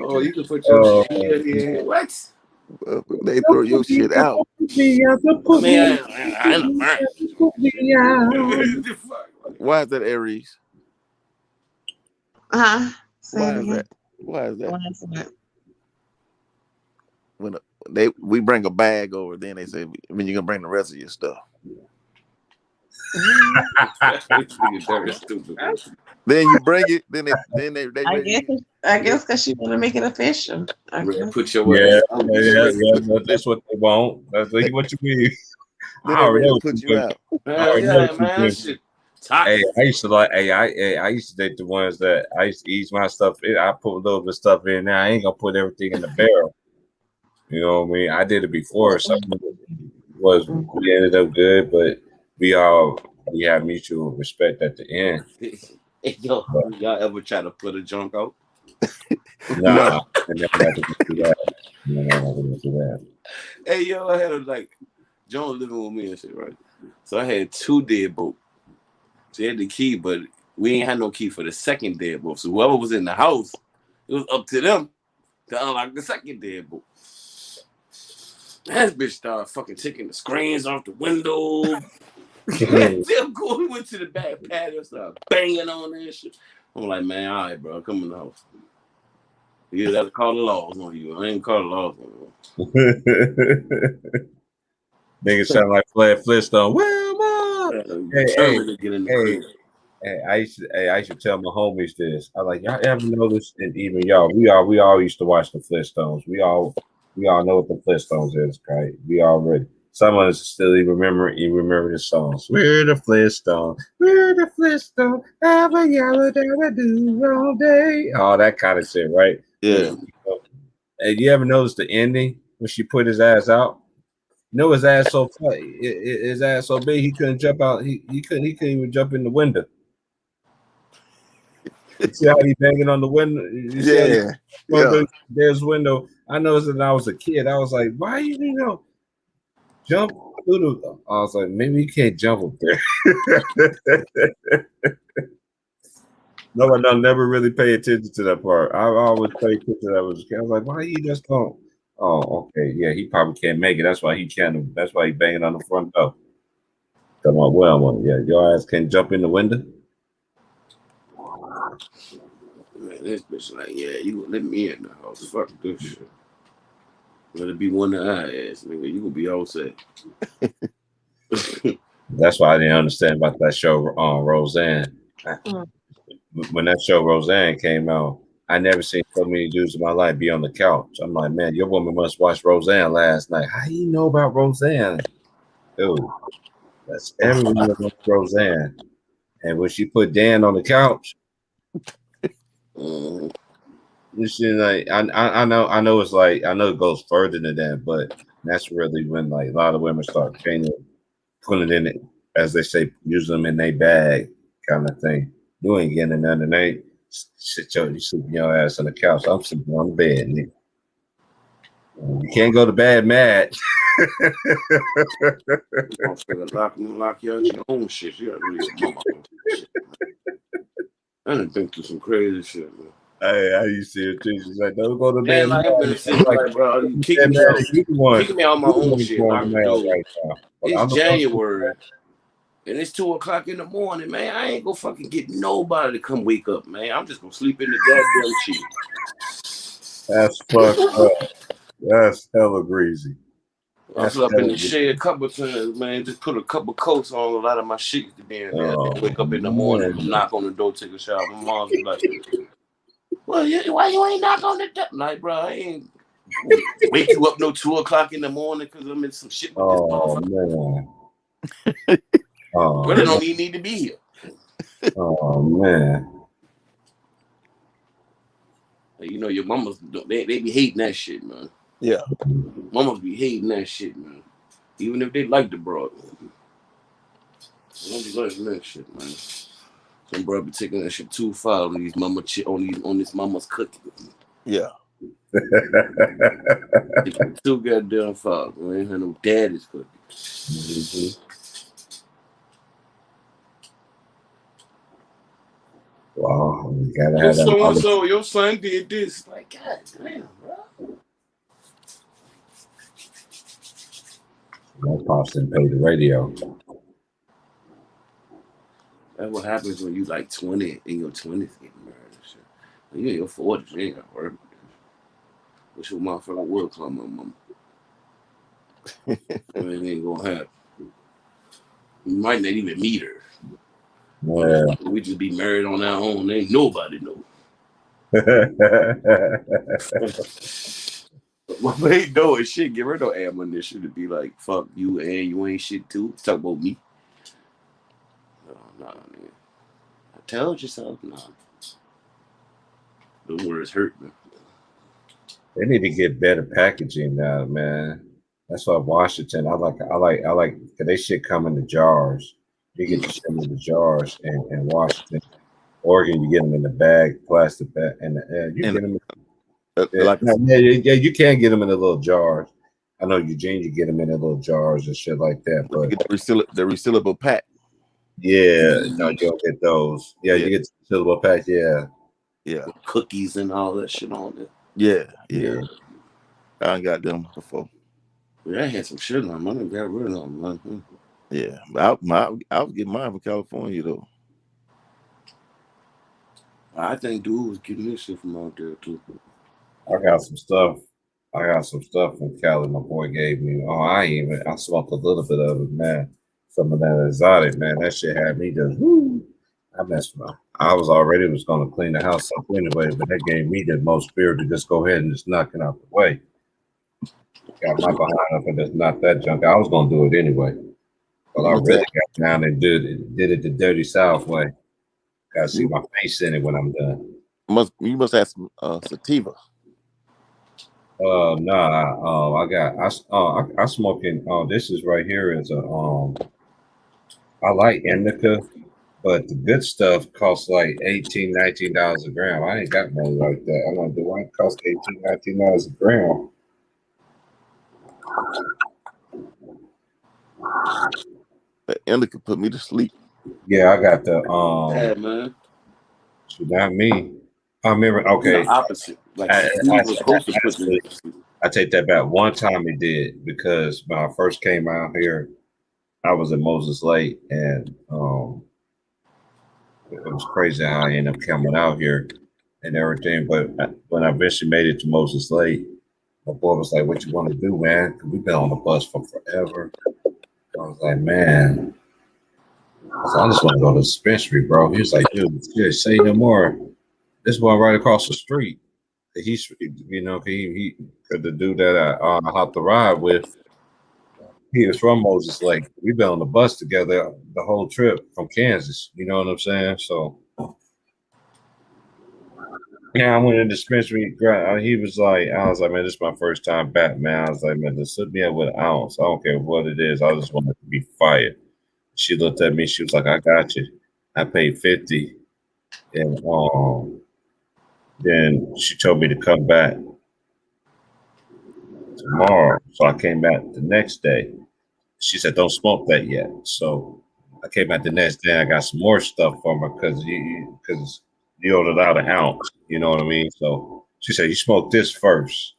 Oh, you can put your shit here. What? They throw your shit out. Man, I Why is that, Aries? Why is that? Why is that? When we bring a bag over, then they say, "When you gonna bring the rest of your stuff?" Then you bring it. Then they I guess because she want to make it official. Put your yeah, that's what they want. That's what you mean. Then they ready to put you out. Yeah, man, shit. Hey, I used to like. I used to date the ones that I used to ease my stuff in. I put a little bit of stuff in there. I ain't gonna put everything in the barrel. You know what I mean? I did it before. Some we ended up good, but we have mutual respect at the end. Hey, yo, y'all ever try to put a junk out? Nah, I never had to do that. Do that. Hey, yo, I had John living with me and shit, right? So I had 2 deadbolts. She had the key, but we ain't had no key for the second deadbolt. So whoever was in the house, it was up to them to unlock the second deadbolt. That bitch started fucking taking the screens off the window. We went to the back patio, started banging on that shit. I'm like, man, all right, bro, come in the house. You have to call the laws on you. I ain't call the laws on you. Niggas sound like Fred Flintstone. Well, mom. Hey, I used to tell my homies this. I like, y'all ever notice, and even y'all, we all used to watch the Flintstones. We all know what the Flintstones is, right? We already. Some of us still even remember the songs. We're the Flintstones. We're the Flintstones. Have a yellow do all day. All that kind of shit, right? Yeah. And you ever notice the ending when she put his ass out? You know his ass so his ass so big he couldn't jump out. He couldn't even jump in the window. You see how he banging on the window? You see there's window. I noticed that when I was a kid. I was like, why you jump through the? I was like, maybe you can't jump up there. No, I never really pay attention to that part. I always pay attention to that. I was like, why you just don't? Oh, okay, yeah, he probably can't make it. That's why he can't. That's why he banging on the front door. Come on, well, yeah, your ass can't jump in the window. Man, this bitch like, yeah, you let me in the house. Fuck this shit. Let it be one of our ass, nigga. You gonna be all set. That's why I didn't understand about that show, Roseanne. When that show Roseanne came out, I never seen so many dudes in my life be on the couch. I'm like, man, your woman must watch Roseanne last night. How do you know about Roseanne? Dude, that's everyone loves Roseanne. And when she put Dan on the couch, This shit, like I know it's like I know it goes further than that, but that's really when like a lot of women start putting in it, as they say, using them in their bag kind of thing. You ain't getting none of that. You sleeping your ass on the couch. I'm sleeping on the bed, nigga. You can't go to bed mad. Motherfucker lock you out your own shit. You gotta leave your mama own shit. I done been through some crazy shit, man. I used to too. She's like, don't go to bed Man, like I've been mad. sitting Like, like, bro, you bed kicking me mad. out. Kicking me out my You the own one shit, going lock the mad door. right now. But It's I'm the one. January. And it's 2:00 in the morning, man. I ain't gonna fucking get nobody to come wake up, man. I'm just gonna sleep in the goddamn shit. That's fucked up. That's hella greasy. I That's slept in hella the greasy. shed a couple of times, man. Just put a couple coats on a lot of my shit to be in there. Oh Wake up in the morning, man. knock on the door, take a shower. My mom's be like, "Well, why you ain't knock on the door?" Like, bro, I ain't wake you up no 2:00 in the morning because I'm in some shit with this Oh motherfucker. man. Oh Brother man. don't even need to be here. Oh man. Like, you know, your mamas, they be hating that shit, man. Yeah. Mamas be hating that shit, man. Even if they like the broad. They don't be liking that shit, man. Some bro be taking that shit too far on these on this mama's cooking. Yeah. Taking it too goddamn far. We ain't had no daddy's cooking. Mm-hmm. Wow, you gotta Yo, have that so and mama. so, your son did this. Like, god damn, bro. My pops didn't pay the radio. That's what happens when you like 20 in your 20s getting married and shit. When you in your 40s, you ain't got work. Wish your motherfucker would call my mama. It ain't gonna happen. You might not even meet her. Yeah. We just be married on our own. Ain't nobody know. Well, ain't knowing shit. Give her no ammunition to be like, fuck you and you ain't shit too. Talk about me. No, nah, man. I told you so. Nah. Those words hurt me. They need to get better packaging now, man. That's why Washington. I like. They shit come in the jars. You get the shit in the jars, and Washington, Oregon, you get them in the bag, plastic bag, and you And get them. like You can get them in the little jars. I know Eugene, you get them in the little jars and shit like that, you but get the resealable pack. yeah, no, you don't get those. Yeah, Yeah. you get the silver pack. Yeah, Yeah. With cookies and all that shit on it. Yeah. yeah. Yeah. I ain't got them before. Yeah, I had some shit on them. I done got rid of them. Man. Yeah. But I would get mine from California though. I think dude was getting this shit from out there too. I got some stuff. I got some stuff from Cali. My boy gave me. Oh, I smoked a little bit of it, man. Some of that exotic, man. That shit had me just. Woo, I messed with. I was going to clean the house up anyway, but that gave me the most spirit to just go ahead and just knock it out the way. Got my behind up and just knock that junk. I was going to do it anyway, but I You must really have, got down and did it the dirty South way. Got to see my face in it when I'm done. you must have some sativa. Nah. I smoking. This is right here is a I like indica, but the good stuff costs like $18, $19 a gram. I ain't got money like that. I want the one that costs $18, $19 a gram. That indica put me to sleep. Yeah, I got the Yeah, man. not me. I remember. I'm the Okay, opposite. Like I, sativa was supposed to put me actually, to sleep. I take that back. One time it did because when I first came out here, I was in Moses Lake, and it was crazy how I ended up coming out here and everything. But when I eventually made it to Moses Lake, my boy was like, "What you want to do, man? 'Cause we've been on the bus for forever." I was like, "Man, I just want to go to the dispensary, bro." He was like, "Dude, shit, say no more. This one right across the street." He's, he the dude that I hopped the ride with. He was from Moses Lake. We've been on the bus together the whole trip from Kansas. You know what I'm saying? So Yeah, I went to the dispensary. He was like, I was like, man, this is my first time back, man. I was like, man, just hook me up with an ounce. I don't care what it is. I just want it to be fired. She looked at me. She was like, I got you. I paid 50, and then she told me to come back tomorrow. So I came back the next day. She said, don't smoke that yet. So I came back the next day. I got some more stuff from her because you ordered out an ounce. You know what I mean? So she said, you smoke this first.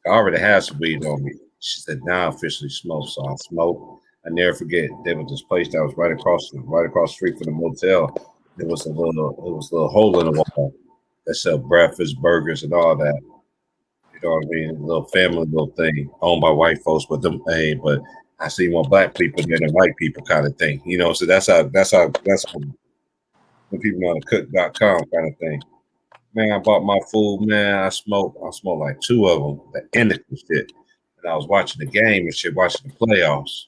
I already had some weed on me. She said, now I officially smoke. So I smoked. I never forget. There was this place that was right across the street from the motel. It was a little hole in the wall that sell breakfast, burgers, and all that. You know what I mean? A little family little thing owned by white folks, but I see more black people than white people kind of thing. You know, so that's how when people know to cook.com kind of thing. Man, I bought my food, man. I smoked like two of them, the indica shit. And I was watching the game and shit, watching the playoffs.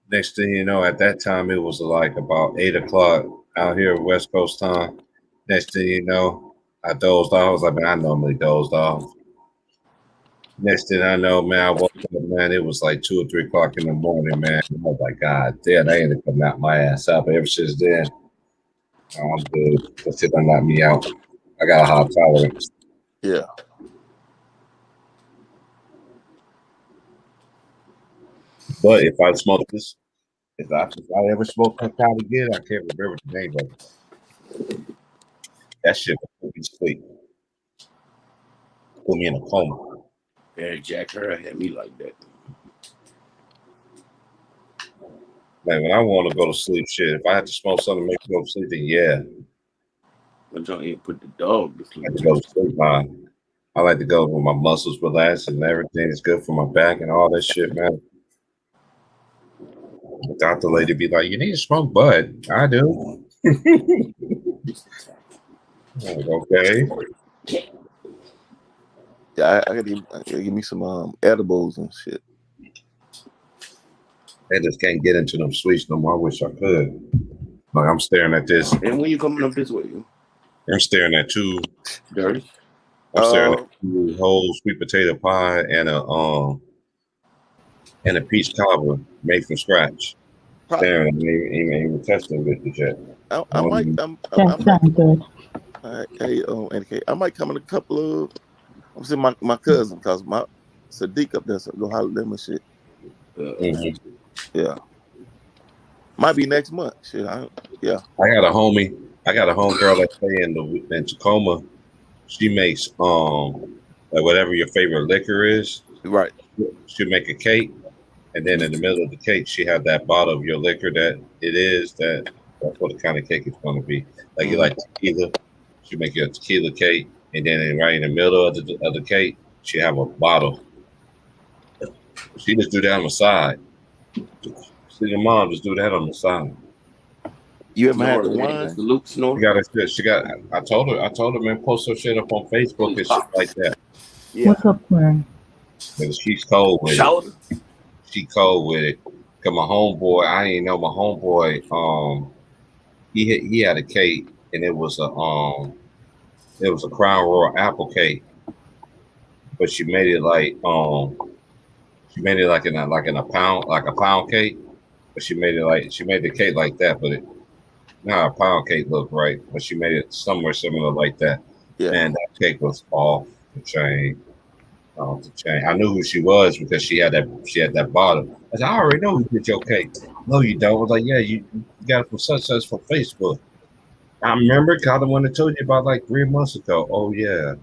Next thing you know, at that time it was like about 8 o'clock out here West Coast time. Next thing you know, I dozed off. I was like, man, I normally dozed off. Next thing I know, man, I woke up, man, it was like 2 or 3 o'clock in the morning, man. I was like, God damn, I ain't gonna knock my ass out. But ever since then, I'm good. That shit done knocked me out. I got a high tolerance. Yeah. But if I smoke this, if I ever smoke that kind again, I can't remember the name of it. That shit will put me to sleep. Put me in a coma. Yeah, Jack Hurd had me like that. Man, when I want to go to sleep, shit, if I had to smoke something to make me go to sleep, then yeah. I don't even put the dog to I sleep. like to go to sleep, man. I like to go when my muscles relax and everything is good for my back and all that shit, man. The doctor lady be like, you need to smoke bud. I do. Like, okay. Yeah, I gotta give me some edibles and shit. I just can't get into them sweets no more. I wish I could. Like I'm staring at this. And when you coming up this way, I'm staring at two. dirty. I'm staring at two whole sweet potato pie and a peach cobbler made from scratch. Staring at me, ain't even testing with the jet. I might. That sounds good. Hey, NK, I might come in a couple of. I'm seeing my cousin because my Sadiq up there, so go holler at them and shit. Yeah, might be next month. Shit, yeah. I got a homegirl that stay in Tacoma. She makes like whatever your favorite liquor is. Right. She'll make a cake, and then in the middle of the cake, she have that bottle of your liquor that's what the kind of cake it's going to be. Like you like tequila, she make you a tequila cake, and then right in the middle of the cake, she have a bottle. She just do that on the side. See your mom just do that on the side. You ever had the wine? The Luke snore? I told her, man, post her shit up on Facebook and shit like that. Yeah. What's up, man? Because she's cold with it. She cold with it. Cause my homeboy, I didn't know my homeboy. He had a cake, and it was a Crown Royal apple cake, but she made it like in a pound cake, but she made the cake like that, but a pound cake looked right, but she made it somewhere similar like that. Yeah. And that cake was off the chain. Off the chain. I knew who she was because she had that bottle. I said, I already know who did your cake. No, you don't. I was like, yeah, you got it from such from Facebook. I remember kind of when I told you about like 3 months ago. Oh yeah.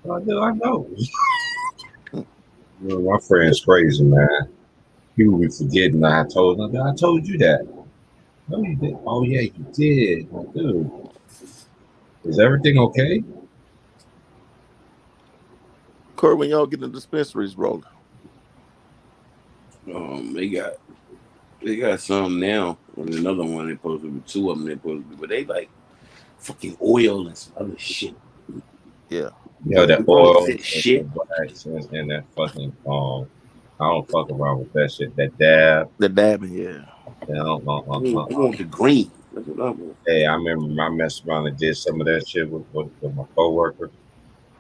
I know. My friend's crazy, man. People be forgetting I told you that. No, you did. Oh yeah, you did. Like, dude, is everything okay? Corey, when y'all get the dispensaries rolling? They got some now, and another one they supposed to be 2 of them they supposed to be, but they like fucking oil and some other shit. Yeah. Yeah, that oil shit. And that fucking I don't fuck around with that shit. That dab. The dabbing, yeah. Yeah, I want the green. That's what I'm doing. Hey, I remember I messed around and did some of that shit with my coworker.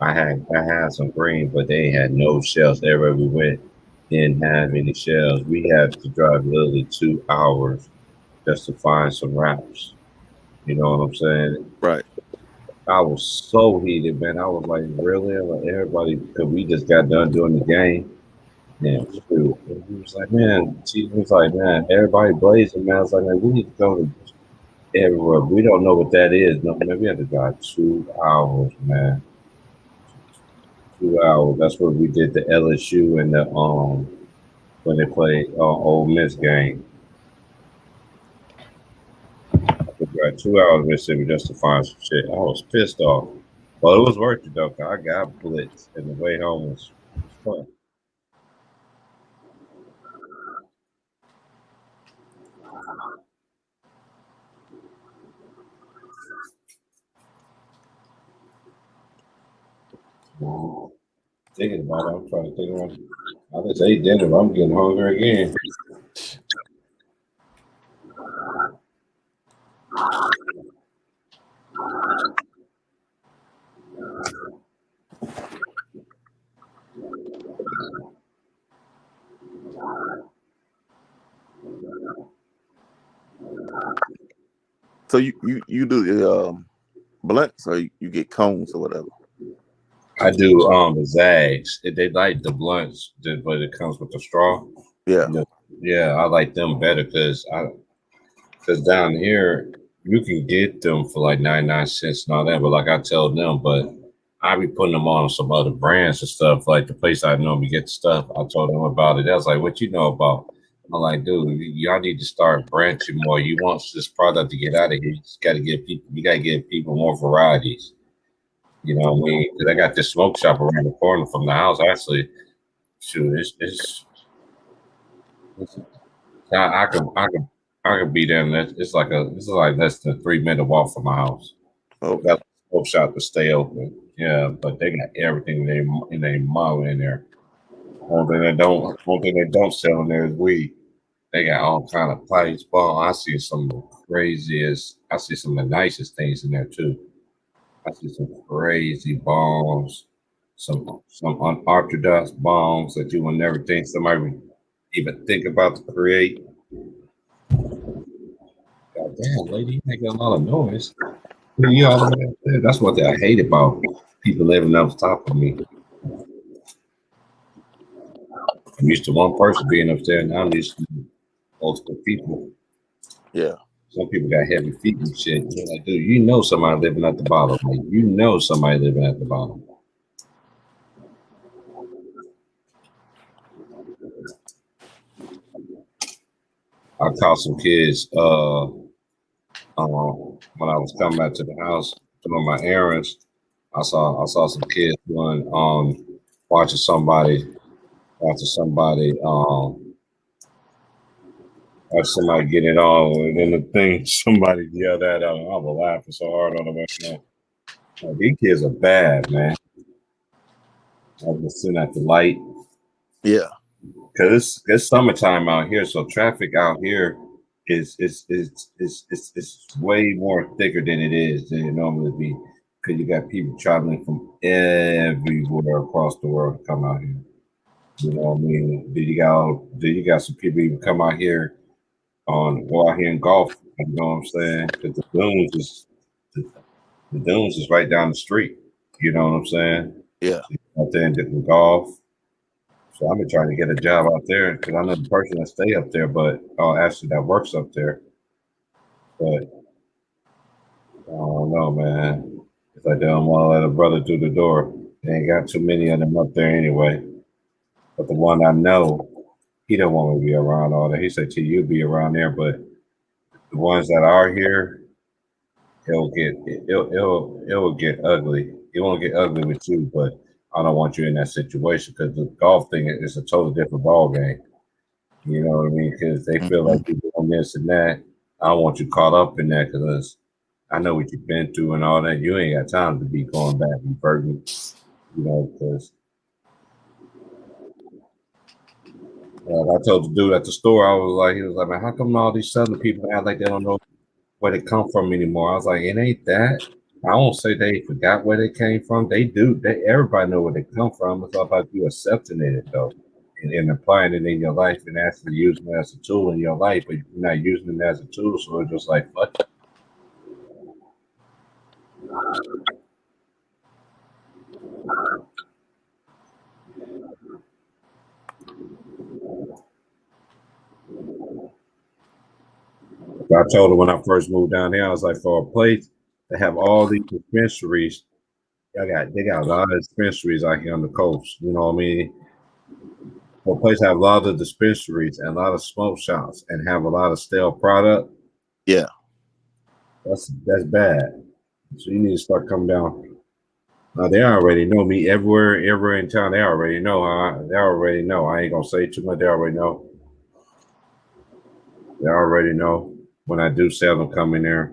I had some green, but they had no shells. Everywhere we went, didn't have any shells. We had to drive literally 2 hours just to find some wraps. You know what I'm saying? Right. I was so heated, man. I was like, really? Like everybody, because we just got done doing the game. Yeah, shoot. And he was like, man, he was like, man, everybody blazing, man. I was like, man, we need to go to everywhere. We don't know what that is. No, man, we had to drive 2 hours, man. 2 hours. That's what we did the LSU and the when they played Ole Miss game. We drive 2 hours Mississippi just to find some shit. I was pissed off. Well, it was worth it though, 'cause I got blitzed, and the way home was fun. Thinking about it, I'm trying to think about it. I just ate dinner. But I'm getting hungry again. So you do the blunts or you get cones or whatever. I do the Zags. They like the blunts, but it comes with the straw. Yeah. Yeah, I like them better because down here you can get them for like 99 cents and all that. But like I tell them, but I be putting them on some other brands and stuff. Like the place I normally get the stuff. I told them about it. I was like, "What you know about?" I'm like, "Dude, y'all need to start branching more. You want this product to get out of here? You just got to give people. You got to give people more varieties." You know what I mean? Because I got this smoke shop around the corner from the house. Actually, shoot, it's I can be there. And it's like less than a 3 minute walk from my house. Okay. Got a smoke shop to stay open. Yeah, but they got everything in their model in there. Only thing they don't sell in there is weed. They got all kind of pipes, ball. I see some of the craziest. I see some of the nicest things in there too. I see some crazy bombs, some unorthodox bombs that you would never think somebody would even think about to create. God damn, lady, you making a lot of noise. You all the way up there. That's what I hate about people living up top of me. I'm used to one person being upstairs, now I'm used to multiple people. Yeah. Some people got heavy feet and shit. You're like, dude, you know somebody living at the bottom. Like, you know somebody living at the bottom. I caught some kids when I was coming back to the house doing my errands. I saw some kids doing watching somebody watch somebody get it on, and then the thing somebody yelled at them. I was laughing so hard on the way home. Like, these kids are bad, man. I was sitting at the light Yeah. because it's summertime out here, so traffic out here is way more thicker than it is than it normally be. Because you got people traveling from everywhere across the world to come out here. You know what I mean? Do you got some people even come out here go out here and golf? You know what I'm saying? Because the dunes is right down the street. You know what I'm saying? Yeah. Out there and get the golf. So I've been trying to get a job out there because I know the person that stay up there, but actually that works up there. But I don't know, man. It's like they don't want to let a brother through the door. They ain't got too many of them up there anyway. But the one I know, he don't want me to be around all that. He said, "T, you'll be around there," but the ones that are here, it'll get ugly. It won't get ugly with you, but I don't want you in that situation because the golf thing is a totally different ball game. You know what I mean? Because they feel like you're doing this and that. I don't want you caught up in that because I know what you've been through and all that. You ain't got time to be going back and burden, because I told the dude at the store, he was like, man, how come all these southern people act like they don't know where they come from anymore. I was like, it ain't that. I won't say they forgot where they came from. They do. They everybody know where they come from. It's all about you accepting it though, and applying it in your life and actually using it as a tool in your life, but you're not using it as a tool. So it's just like fuck it. I told her when I first moved down here, I was like, for a place to have all these dispensaries, they got a lot of dispensaries out here on the coast. You know what I mean? For a place to have a lot of dispensaries and a lot of smoke shops and have a lot of stale product, Yeah. that's bad. So you need to start coming down. They already know me everywhere in town. They already know. They already know. I ain't gonna say too much. They already know. They already know when I do sell them come in there.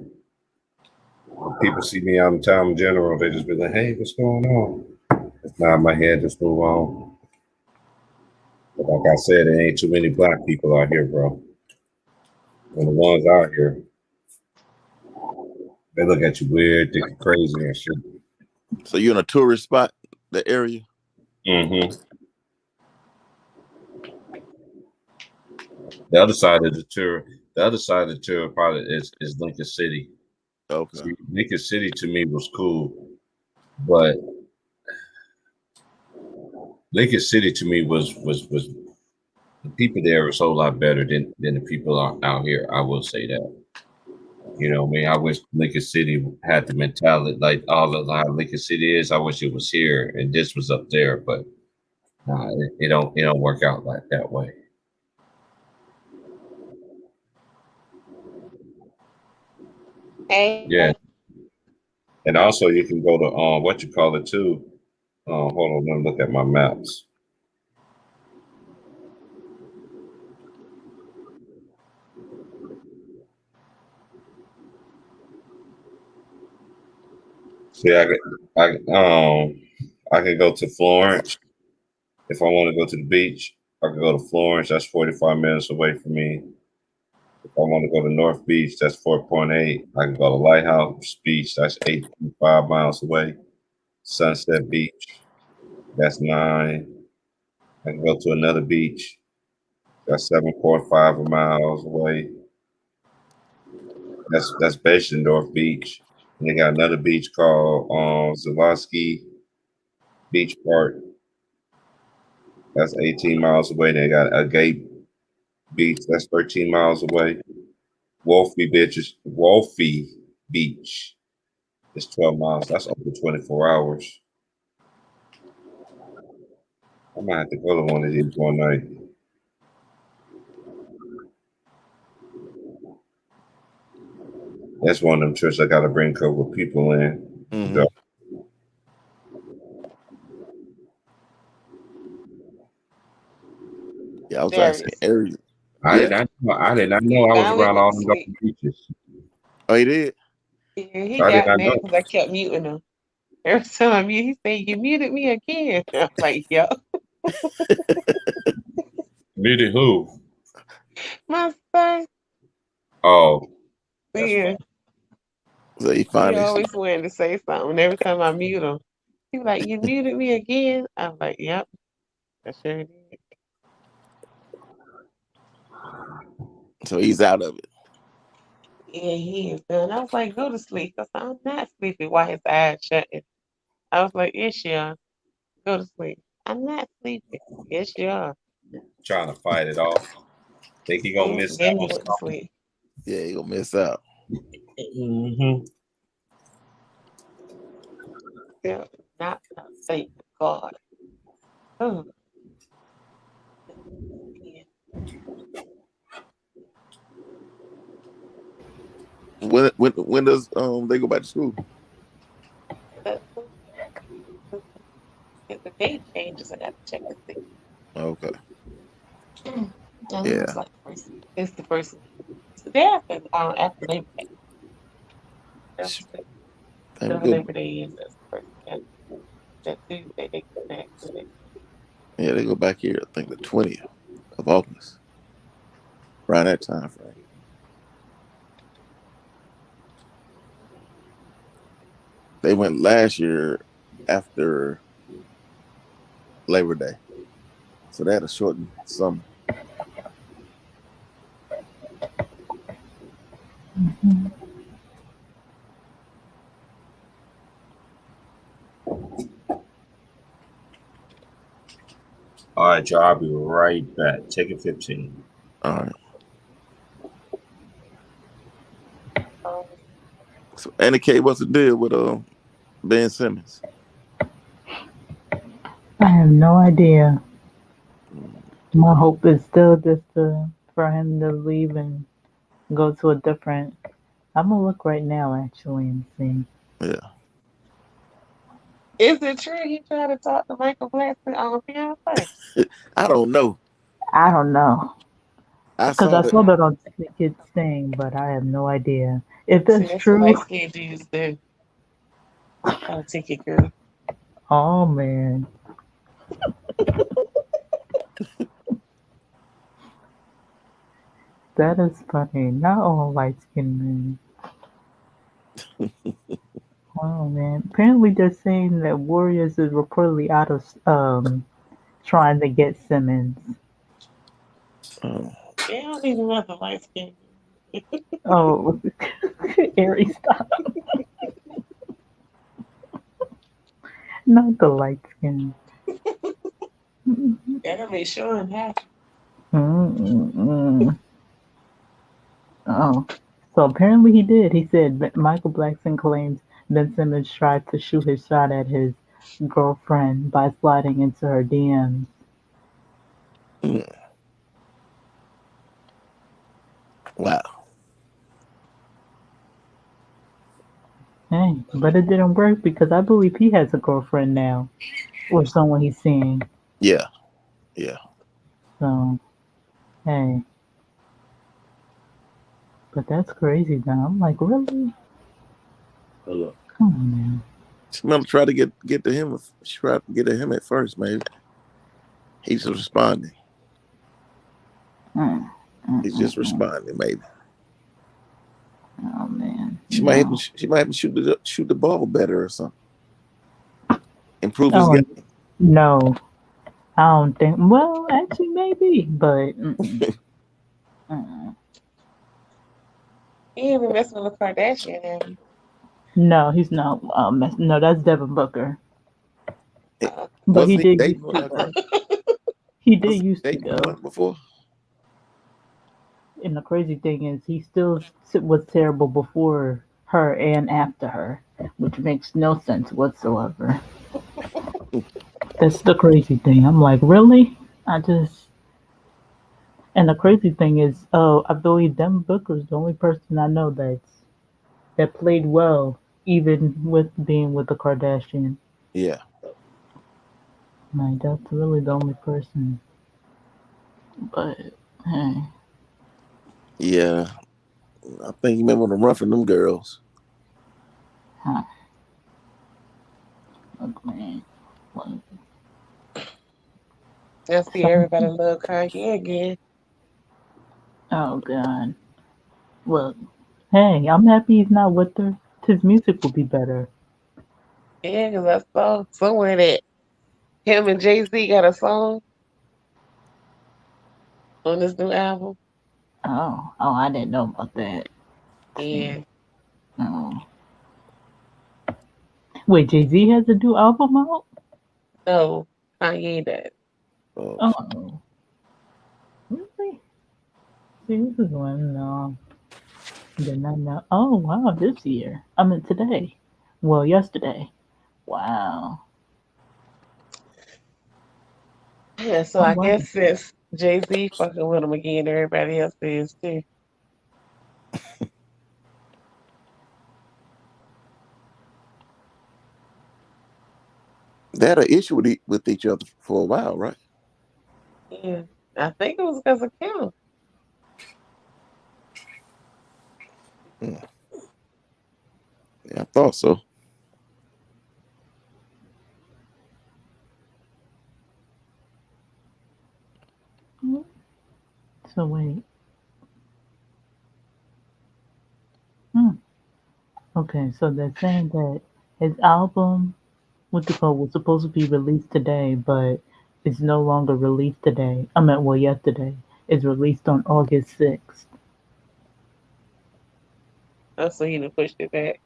When people see me out in town in general, they just be like, "Hey, what's going on?" It's not in my head. Just move on. But like I said, there ain't too many black people out here, bro. And the ones out here, they look at you weird, think you're crazy and shit. So you're in a tourist spot, the area? Mm-hmm. The other side of the tour probably is Lincoln City. Okay. See, Lincoln City to me was cool, but Lincoln City to me was the people there was a whole lot better than the people out here. I will say that. You know, what I mean, I wish Lincoln City had the mentality like all the how Lincoln City is. I wish it was here and this was up there, but nah, it don't work out like that way. Hey, Yeah, and also you can go to what you call it too. Hold on, let me look at my maps. See, I can go to Florence if I want to go to the beach. I can go to Florence. That's 45 minutes away from me. If I want to go to North Beach, that's 4.8. I can go to Lighthouse Beach. That's 8.5 miles away. Sunset Beach. That's 9. I can go to another beach. That's 7.5 miles away. That's basically North Beach. And they got another beach called Zalosky Beach Park. That's 18 miles away. They got a gate beach. That's 13 miles away. Wolfie Beach. It's 12 miles. That's over 24 hours. I might have to go to one of these one night. That's one of them trips I got to bring a couple of people in. Mm-hmm. Yeah, I was asking Darius. area. I Yeah. did not know. I did not know I was Finally around went all to them sleep. different beaches. Oh, you did? Yeah, he I did got not mad know. because I kept muting him. Every time I mute, he said, "You muted me again." I'm like, "Yo, Muted who? my son." Oh, that's Yeah, fine. So he he finally. always wanted to say something. Every time I mute him, he was like, "You muted me again." I'm like, "Yep, I sure did." So he's out of it. Yeah, he is done. I was like, "Go to sleep." I said, "I'm not sleeping." While his eyes shut. I was like, "Yes, you are. Go to sleep." I'm not sleeping. Yes, you are. Trying to fight it off. Think he gonna miss Then out he on went to something? sleep. Yeah, he gonna miss out. Mm-hmm. Yeah, not thank God. Oh, yeah. When does they go back to school? But if the date changes, I got to check and see. Okay. I think Yeah. it's like first. It's the first week. It's the day after Labor Day. That's Damn whatever good. Labor Day is. That's the first week. That Tuesday they come back to it. Yeah, they go back here. I think the 20th of August, around that time frame. They went last year after Labor Day, so they had a shortened summer. Mhm. All right, y'all. I'll be right back. Take it 15. All right. So, Andy K, what's the deal with Ben Simmons? I have no idea. My hope is still just for him to leave and go to a different. I'm gonna look right now actually and see. Yeah. Is it true he tried to talk to Michael Blackson on Beyonce? I don't know. I don't know I because saw I that. saw that on Kid's thing, but I have no idea if See, that's that's what light true. skinned dudes do. Try to take it, girl. Oh man, that is funny. Not all light skinned men. Oh man. Apparently they're saying that Warriors is reportedly out of trying to get Simmons. Oh. They don't need another light skinned dude. Oh, Aries, stop. Not the light skin. That'll be sure and happy. Mm-mm-mm. Oh, so apparently he did. He said that Michael Blackson claims Ben Simmons tried to shoot his shot at his girlfriend by sliding into her DMs. Mm. Wow. Hey, but it didn't work because I believe he has a girlfriend now, or someone he's seeing. Yeah. Yeah. So, hey, but that's crazy now. I'm like, really? Hello. Come on, man. Smell try to get to him. She tried to get to him at first, maybe. He's just responding. Mm, He's just mm. responding, maybe. Oh man, She might have no. to, she might have to shoot the ball better or something. Improve his Oh game. no, I don't think. Well, actually, maybe, but mm. He ain't been messing with Kardashian, have he? No, he's not. No, that's Devin Booker. But he Wasn't he did dating used one to of though. her? He did Was he used to dating though. one before? And the crazy thing is, he still was terrible before her and after her, which makes no sense whatsoever. That's the crazy thing. I'm like, really? I just. And the crazy thing is, oh, I believe Devin Booker is the only person I know that played well, even with being with the Kardashian. Yeah. Like that's really the only person. But hey, Yeah. I think he remember them roughing them girls. huh, look, man. Like, I see some, everybody love Kanye again. oh god. Look, hey, I'm happy he's not with her. His music will be better. Yeah, because I saw somewhere that him and Jay-Z got a song on this new album. Oh, I didn't know about that. And Oh, wait, Jay Z has a new album out. no, Kanye does. Oh. Oh, really? See, this is one. No, did not know. Oh wow, this year. I mean today. Well, yesterday. Wow. Yeah, so Oh I wow. guess since Jay-Z fucking with him again, everybody else is too. They had an issue with each other for a while, right? Yeah. I think it was because of Kim. Hmm. Yeah, I thought so. So wait. Hmm. Okay, so they're saying that His album, what they call, was supposed to be released today, but it's no longer released today. I meant, well, yesterday. It's released on August 6th. Oh, so he done pushed it back.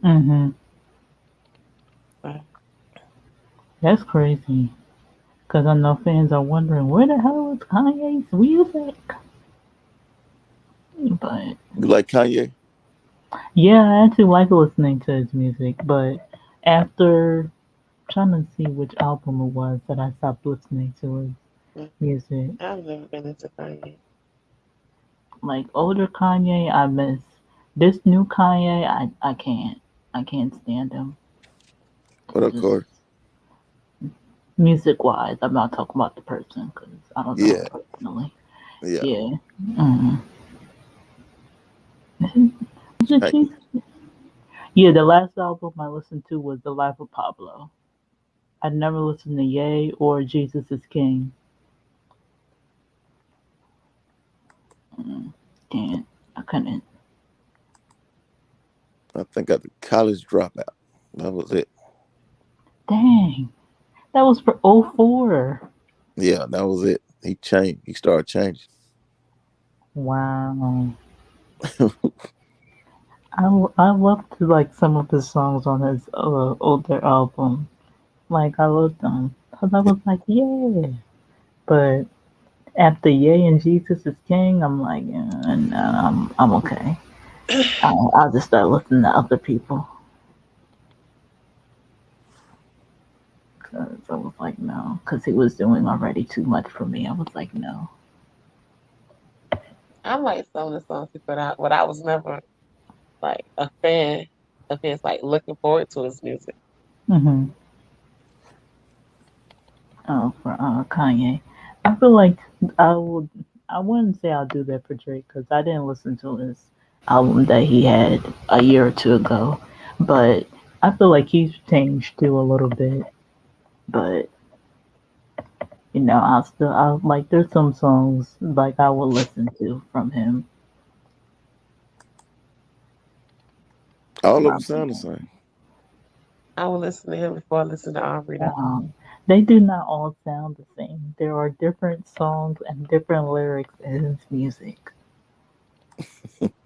Mm-hmm. Uh, That's crazy. Because I know fans are wondering, where the hell is Kanye's music? But You like Kanye? yeah, I actually like listening to his music. But after trying to see which album it was that I stopped listening to his music. I've never been into Kanye. Like older Kanye, I miss. This new Kanye, I can't stand him. What up, Just Corey? music wise, I'm not talking about the person because I don't know him Yeah, personally. yeah. Yeah. Mm. Was it Thank you. Jesus? Yeah, the last album I listened to was The Life of Pablo. I never listened to Ye or Jesus is King. Mm, can't. I couldn't. I think I the college dropout. That was it. Dang. That was for '04. Yeah, that was it. He changed. He started changing. Wow. I loved like some of his songs on his older album. Like I loved them. Cause I was like, yeah. But after Ye and Jesus is King, I'm like, no, I'm okay. I'll just start listening to other people. Cause I was like, no. Cause he was doing already too much for me. I was like, no. I like some of the songs he put out, but I was never like a fan of his, like looking forward to his music. Hmm. Oh, for Kanye. I feel like I would. I wouldn't say I'll do that for Drake because I didn't listen to his album that he had a year or two ago. But I feel like he's changed too a little bit. But I'll like. There's some songs like I will listen to from him. All of them Um, sound the same. I will listen to him before I listen to Aubrey though. they do not all sound the same. There are different songs and different lyrics in his music.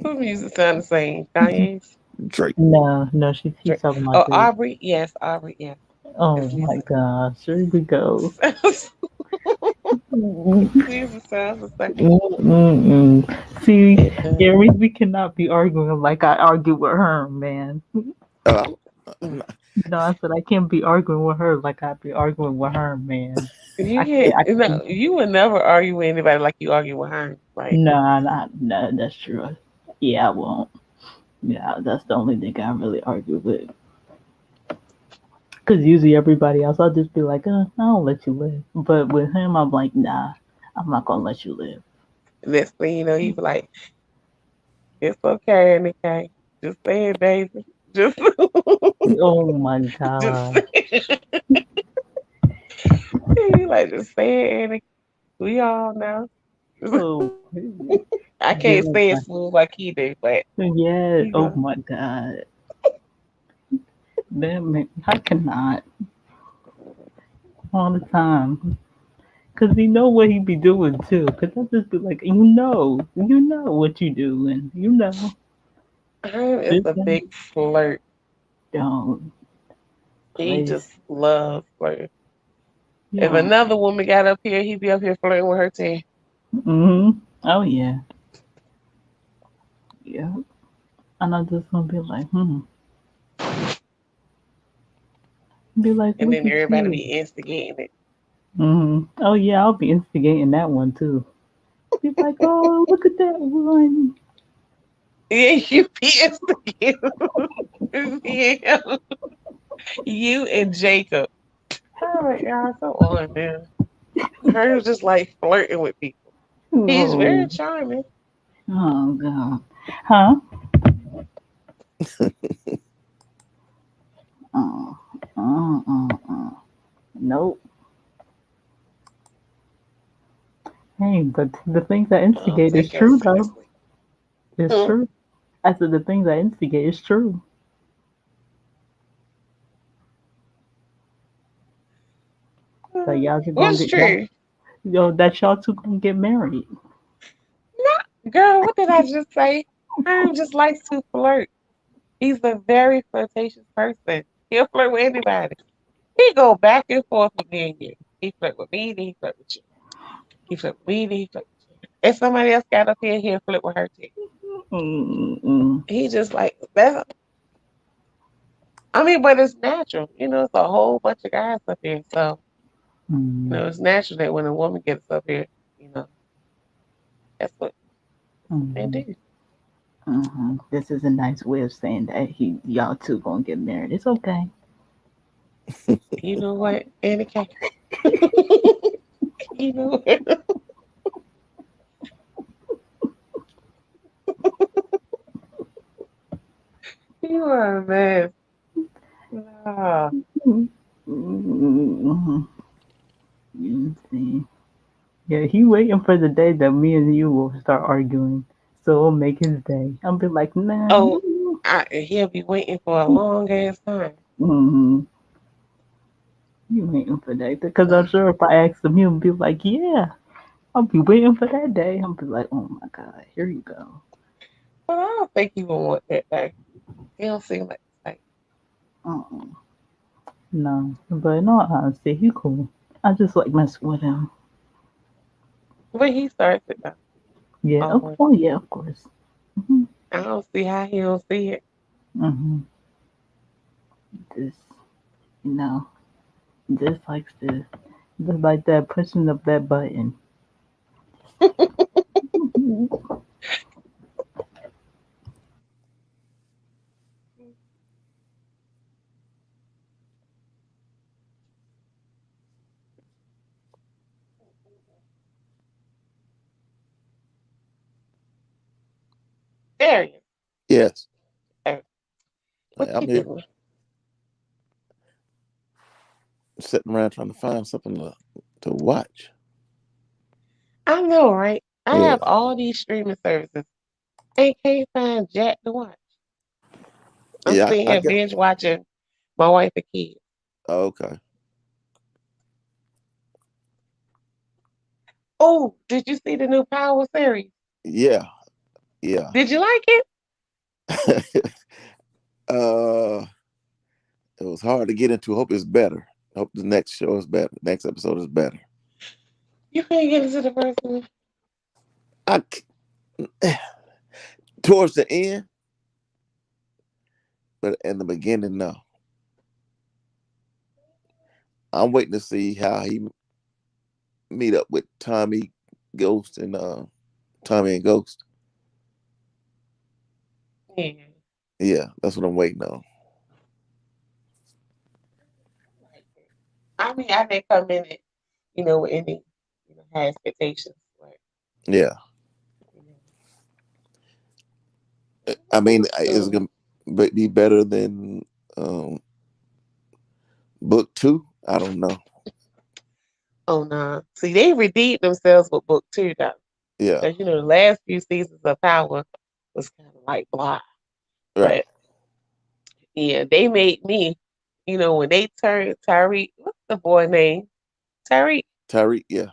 Who music sound the same? Kanye's? Drake. No, he's Drake. talking about Oh, Drake. Aubrey? Yes, Aubrey, yes. Oh His my music. gosh, here we go. Jesus sounds the same. Mm-mm-mm. See, It does. Gary, we cannot be arguing like I argue with her, man. I'm Mm. not, No, I said I can't be arguing with her like I be arguing with her, man. You I can't. can't, I no, can't. you would never argue with anybody like you argue with her. Like, No, that's true. Yeah, I won't. Yeah, that's the only thing I really argue with. Because usually everybody else, I'll just be like, I'll let you live. But with him, I'm like, nah, I'm not gonna let you live. next thing you know, he be like, it's okay, NK. Just say it, Daisy. Just, Oh my just god. say it. He like, just say it, NK. We all know. Oh, I yeah, can't say it smooth like he do, but yeah. he Oh go. my god. That man, I cannot all the time. Cause he know what he be doing too. Cause I just be like, you know what you do, and Herm is this a and big flirt. don't He play. just loves flirting. If Yeah. another woman got up here, he'd be up here flirting with her too. Oh yeah. Yeah. And I'm just gonna be like, Be like, And look then at everybody you. be instigating it. Oh yeah, I'll be instigating that one too. Be like, oh, look at that one. Yeah, you be instigating. Yeah. You and Jacob. All right, y'all, so on, man. Herm's just like flirting with people. He's very Oh, charming. oh god. Huh? Oh, Nope. Hey, but the things I I don't instigate is take her true though. seriously. It's Hmm. true. I said the things I instigate is true. Like y'all just gonna What's get y'all, true? that y'all two gonna get married. Girl, what did I just say? I just likes to flirt. He's a very flirtatious person. He'll flirt with anybody. He go back and forth with me and you. He flirt with me, then he flirt with you. He flirt with me, then he flirt with you. If somebody else got up here, he'll flirt with her too. Mm-mm. He just like that. I mean, but it's natural. It's a whole bunch of guys up here. So, Mm-mm. it's natural that when a woman gets up here, that's what they Mm-mm. do. This is a nice way of saying that y'all two gonna get married. It's okay. You know what, Annika? You know what? You are a mess. Nah. Mm-hmm. You see. Yeah, he waiting for the day that me and you will start arguing. So it'll make his day. I'll be like, nah. Oh, he'll be waiting for a long ass time. Mm-hmm. You waiting for that? Because I'm sure if I ask him, he'll be like, yeah. I'll be waiting for that day. I'll be like, oh my God, here you go. But I don't think he will want that day. He don't seem like the type. Uh-uh. No, but in all honesty, he cool. I just like messing with him. But he starts it though. Yeah, Always. oh yeah, of course. Mm-hmm. I don't see how he don't see it. Mm-hmm. Just, you know, just likes to, just like that, pushing up that button. Darius, Yes, what I'm you here doing? sitting around trying to find something to watch. I know, right? I Yeah, have all these streaming services and can't find Jack to watch. I'm yeah, sitting I here got. binge watching my wife and kids. Okay. Oh, did you see the new Power series? Yeah, yeah. Did you like it? uh, it was hard to get into. Hope it's better. Hope the next show is better. Next episode is better. You couldn't get into the first one. I towards the end, but in the beginning, no. I'm waiting to see how he meet up with Tommy Ghost and Tommy and Ghost. Yeah. Yeah, that's what I'm waiting on. I mean, I didn't come in it, with any, high expectations. But, Yeah, you know, I it mean, was it's cool. gonna be better than book two. I don't know. Oh no. See, they redeemed themselves with book two though. Yeah, Because the last few seasons of Power was kind of like blah. right. But yeah, they made me, when they turned Tyreek, what's the boy name? Tyreek. Tyreek. Yeah,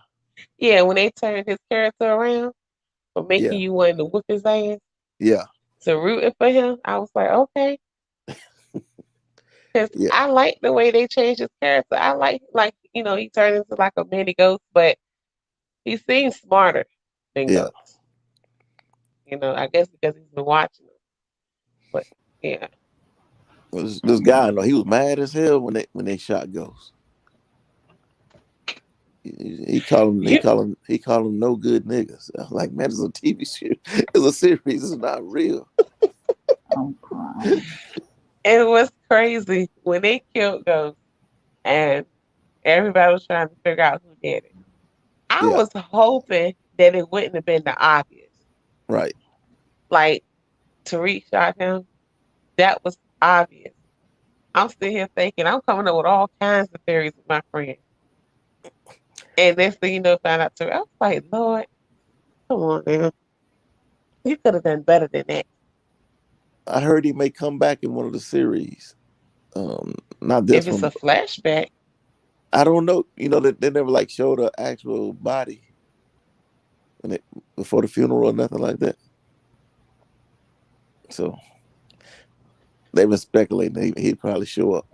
Yeah, when they turned his character around from making yeah, you want to whip his ass yeah, to rooting for him, I was like, okay. Because yeah, I like the way they changed his character. I like, he turned into like a mini ghost, but he seems smarter than yeah. Ghost. I guess because he's been watching them. But yeah. This guy, I know, he was mad as hell when they shot Ghost. He called him. He You called him. He called him no good niggas. I'm like, man, it's a TV series. It's a series. It's not real. I'm crying. It was crazy when they killed Ghost and everybody was trying to figure out who did it. I Yeah, was hoping that it wouldn't have been the obvious. right. Like Tariq shot him. That was obvious. I'm sitting here thinking I'm coming up with all kinds of theories with my friend. And next thing you know, found out Tariq. I was like, Lord, come on now. You could have done better than that. I heard he may come back in one of the series. Not If this it's one. a flashback, I don't know. You know, they never like showed her actual body when it, before the funeral or nothing like that. So they've been speculating that he'd probably show up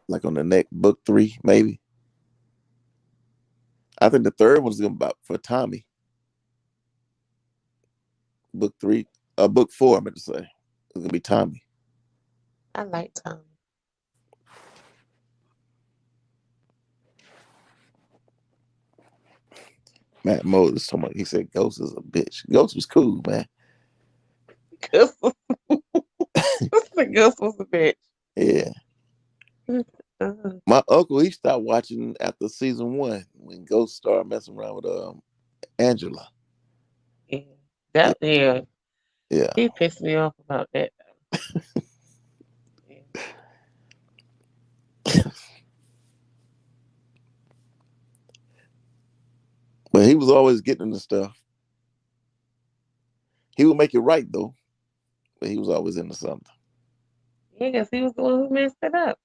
like on the next book 3, maybe. I think the third one's gonna be about for Tommy. Book 3, book 4. I meant to say it's gonna be Tommy. I like Tommy. Matt Moses told me, he said Ghost is a bitch. Ghost was cool, man. Gus was, Gus was a bitch. Yeah. My uncle, he stopped watching after season 1 when Ghost started messing around with Angela. Yeah. Yeah. He pissed me off about that. But he was always getting into stuff. He would make it right though, but he was always into something. Yeah, because he was the one who messed it up.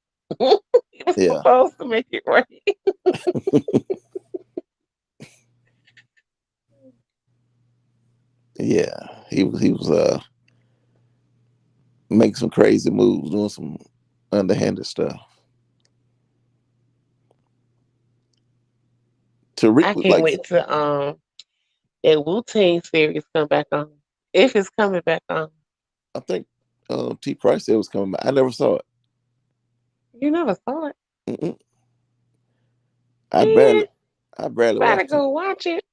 He was Yeah. supposed to make it right. Yeah. He was making some crazy moves, doing some underhanded stuff. Tariq I was can't like, wait to that Wu-Tang series come back on. If it's coming back on. I think T. Price said it was coming back. I never saw it. You never saw it. Mm-mm. I Man, barely gotta watched it. go watch it.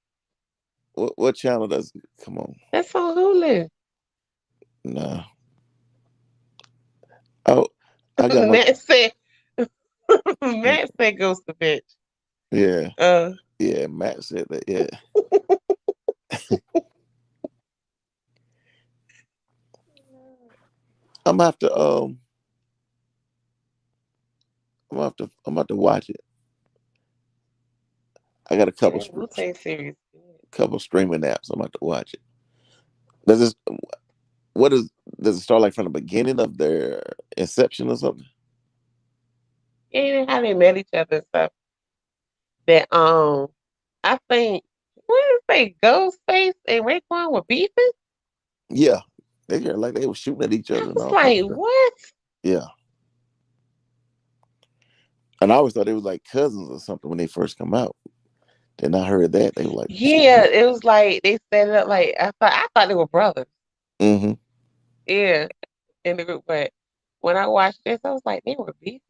What channel does it come on? That's on Hulu. Nah. Oh, I got my Matt said Matt said goes to bitch. yeah. Yeah, Matt said that, yeah. I'm gonna have to I'm about to watch it. I got a couple That Wu-Tang series. streaming apps. I'm about to watch it. Does this does it start like from the beginning of their inception or something? Yeah, how they met each other and stuff. That I think what did they Ghostface and Raekwon were beefing? Yeah. They hear like they were shooting at each other and It's all kinds like of stuff. what? Yeah. And I always thought they was like cousins or something when they first come out. Then I heard that they were like Yeah, it was like they set it up like I thought they were brothers. mm-hmm. Yeah, in the group, but when I watched this, I was like, they were beefing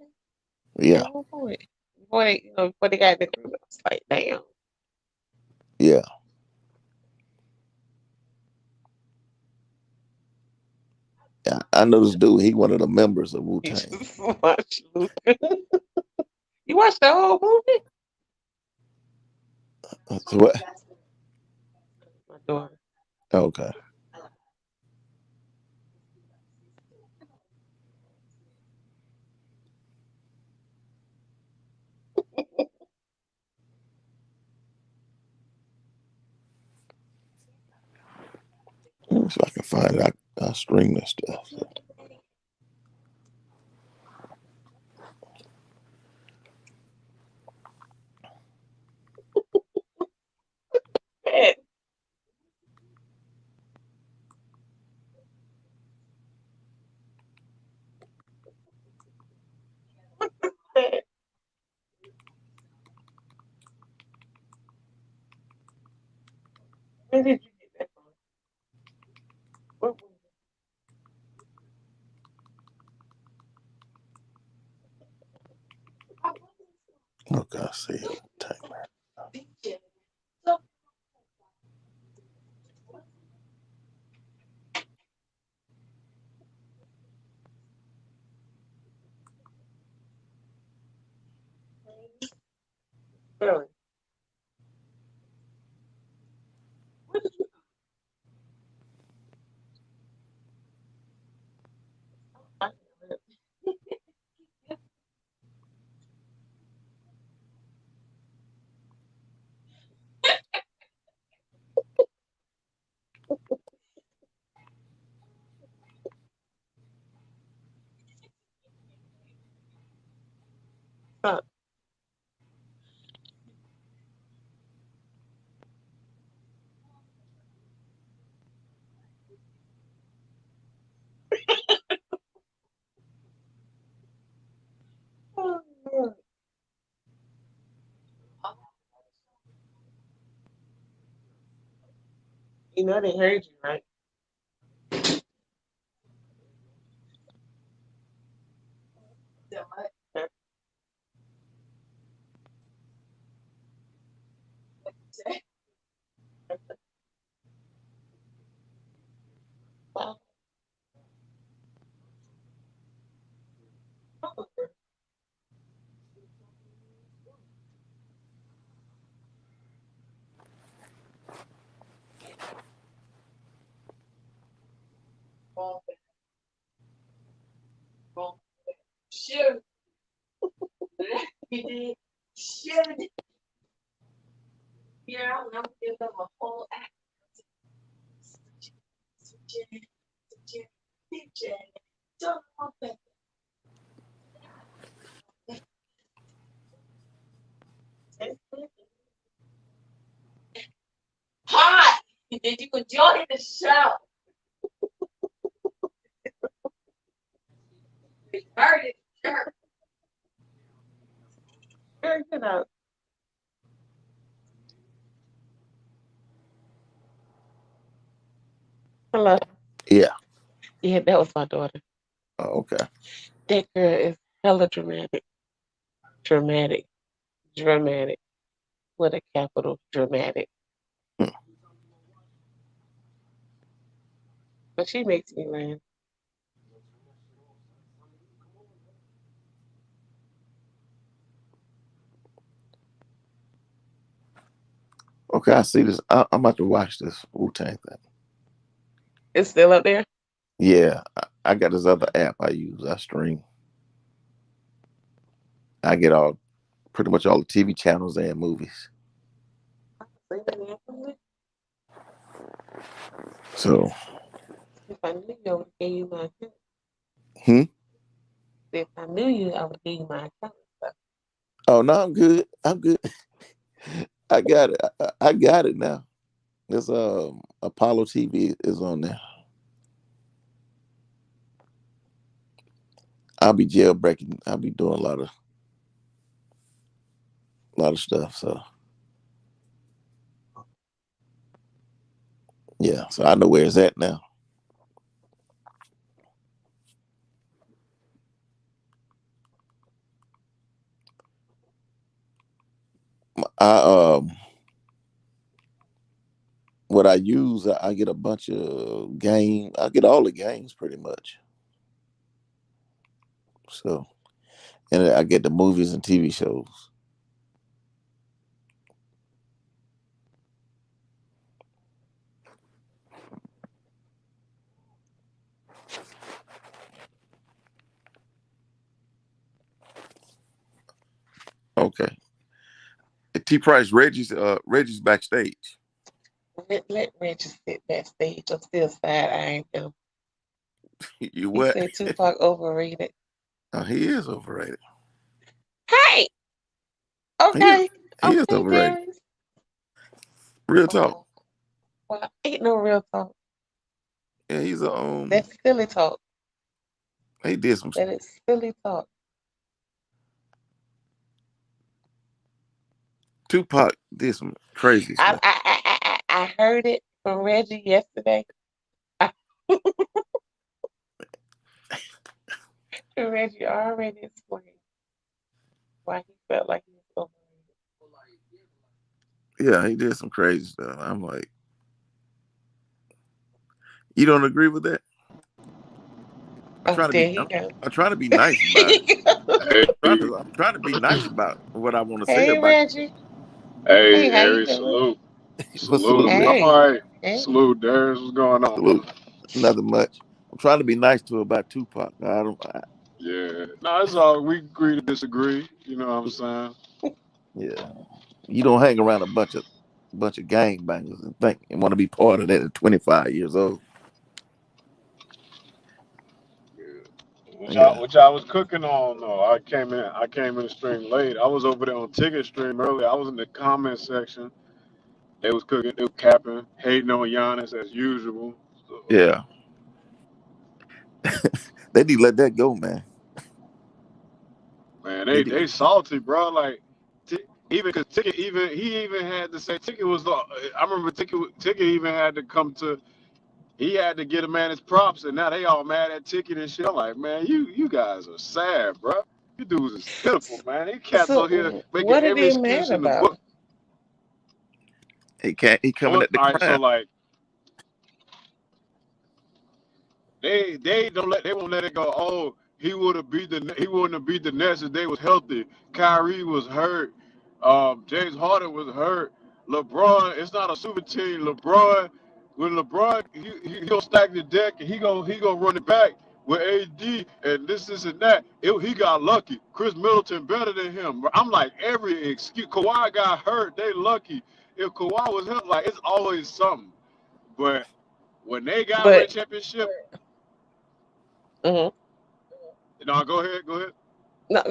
Yeah. at one point before they got in the group. I was like, damn. Yeah. Yeah. I know this dude, he one of the members of Wu You Tang. just watch Luca. You watched the whole movie? What? My daughter. Okay. Let me see if I can find it. I stream this stuff. Where did you get that from? What was Okay, I see it. it? Really? You know they heard you, right? Shoot. You did. Shoot. Yeah, I'm gonna give them a whole act. Hot. Did you enjoy the show? We heard it. Sure. Sure, you know. Hello. Yeah. Yeah, that was my daughter. Oh, okay. That girl is hella dramatic. Dramatic. Dramatic. With a capital dramatic. But she makes me laugh. Okay, I see this. I'm about to watch this Wu-Tang thing. It's still up there? Yeah, I got this other app I use. I stream. I get pretty much all the TV channels and movies. So, If I knew you, I would give you my account. hmm? If I knew you, I would give you my account. Oh no, I'm good. I'm good. I got it. I got it now. This Apollo TV is on there. I'll be jailbreaking. I'll be doing a lot of stuff. So yeah, so I know where it's at now. I what I use, I get a bunch of game. I get all the games pretty much. So and I get the movies and TV shows. Okay. T Price Reggie's backstage. Let Reggie sit backstage. I'm still side-eyeing him. You He what? said Tupac overrated. Oh, he is overrated. Hey! He is, Okay. he is Okay, overrated. Darius. Real talk. Well, ain't no real talk. Yeah, he's That's silly talk. he did some That is silly talk. Tupac did some crazy I stuff. I I I, I heard it from Reggie yesterday. Reggie already explained why he felt like he was overrated. Yeah, he did some crazy stuff. I'm like, you don't agree with that? I'm Oh, trying to there be he goes. I'm trying to be nice about it. Hey, I'm trying to be nice about what I want to say Hey, about Reggie. hey, Hey, how you Harry, doing? salute. what's Salute. salute, man. I'm Hey. all right. Hey. Salute, Darius. What's going on, Salute. brother? Nothing much. I'm trying to be nice to her about Tupac. Yeah. No, it's all. We agree to disagree. You know what I'm saying? Yeah. You don't hang around a bunch of gangbangers and think and want to be part of that at 25 years old. Yeah. Which I was cooking on though. I came in the stream late. I was over there on Ticket Stream earlier. I was in the comment section. They was cooking, they were capping, hating on Giannis as usual. So, Yeah. They need to let that go, man. man, They they did. salty, bro. Like Even because Ticket he even had to say Ticket was. I remember Ticket even had to come to. He had to get a man his props, and now they all mad at Ticket and shit. I'm like, man, you guys are sad, bro. You dudes is pitiful, man. These cats out here So making what are every they excuse mad in the about? book. He coming at the All right, so crown. like they won't let it go. Oh, he wouldn't have beat the Nets if they was healthy. Kyrie was hurt. James Harden was hurt. LeBron, it's not a super team. When LeBron he'll stack the deck and he gonna run it back with AD and this and that. He got lucky. Chris Middleton better than him. I'm like every excuse. Kawhi got hurt. They lucky. If Kawhi was hurt, like it's always something. But when they got win But the championship, mhm. no, go ahead. No,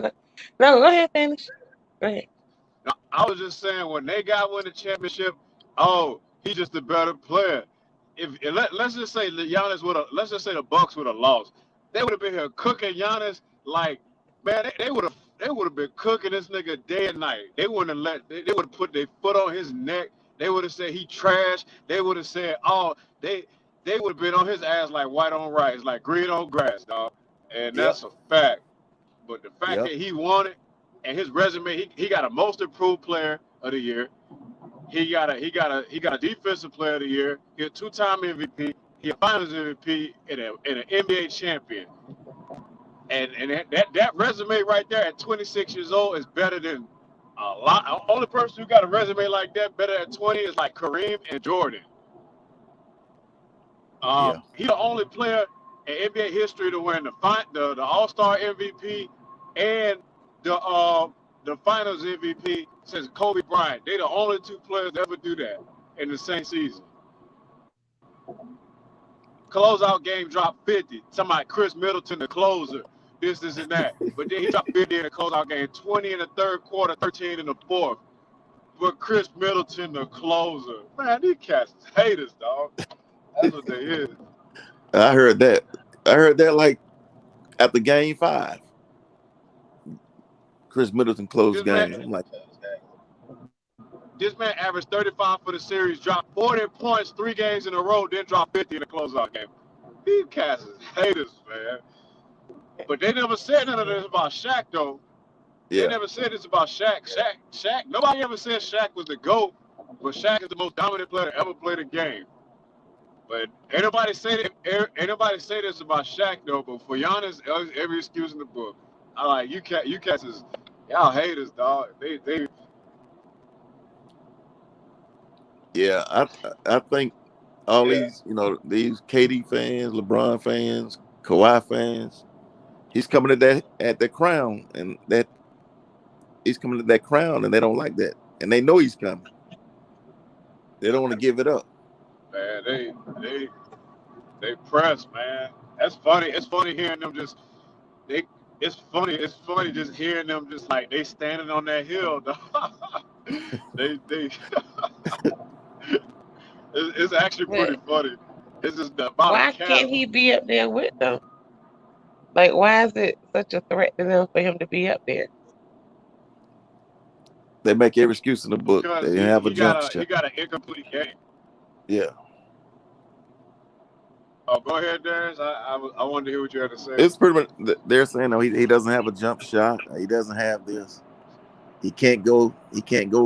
go ahead, finish. Go ahead. No, I was just saying when they got win the championship, oh, he's just a better player. Let's just say let's just say the Bucks would have lost, they would have been here cooking Giannis like, man, they would have been cooking this nigga day and night. They wouldn't have they would have put their foot on his neck. They would have said he trash. They would have said, oh, they would have been on his ass like white on rice, like green on grass, dog. And Yep. that's a fact. But the fact Yep. that he won it and his resume, he got a most improved player of the year. He got a defensive player of the year. He a two-time MVP. He a Finals MVP and an NBA champion. And that resume right there at 26 years old is better than a lot. The only person who got a resume like that better at 20 is like Kareem and Jordan. Yeah. He the only player in NBA history to win the All-Star MVP and the Finals MVP since Kobe Bryant. They the only two players to ever do that in the same season. Closeout game dropped 50. Somebody Chris Middleton, the closer, this and that. But then he dropped 50 in the closeout game, 20 in the third quarter, 13 in the fourth. But Chris Middleton, the closer. Man, these cats is haters, dog. That's what they is. I heard that. Like after game 5. Chris Middleton closed game. I'm like, This man averaged 35 for the series, dropped 40 points 3 games in a row, then dropped 50 in the closeout game. These cats is haters, man. But they never said none of this about Shaq, though. They yeah. never said this about Shaq. Shaq, nobody ever said Shaq was the GOAT, but Shaq is the most dominant player to ever play the game. But ain't nobody say this about Shaq, though. But for Giannis, every excuse in the book. I like you cats is y'all haters, dog. They Yeah. I think all these, these KD fans, LeBron fans, Kawhi fans, he's coming at that crown, and that he's coming to that crown, and they don't like that, and they know he's coming. They don't want to give it up. Man, they press, man. That's funny. It's funny hearing them just It's funny just hearing them just like they standing on that hill. they it's actually pretty funny. It's just the amount Why of cap. can't he be up there with them? Like, why is it such a threat to them for him to be up there? They make every excuse in the book. Because They have a jump he shot. got an incomplete game. Yeah. Oh, go ahead, Darius. I wanted to hear what you had to say. It's pretty much they're saying he doesn't have a jump shot. He doesn't have this. He can't go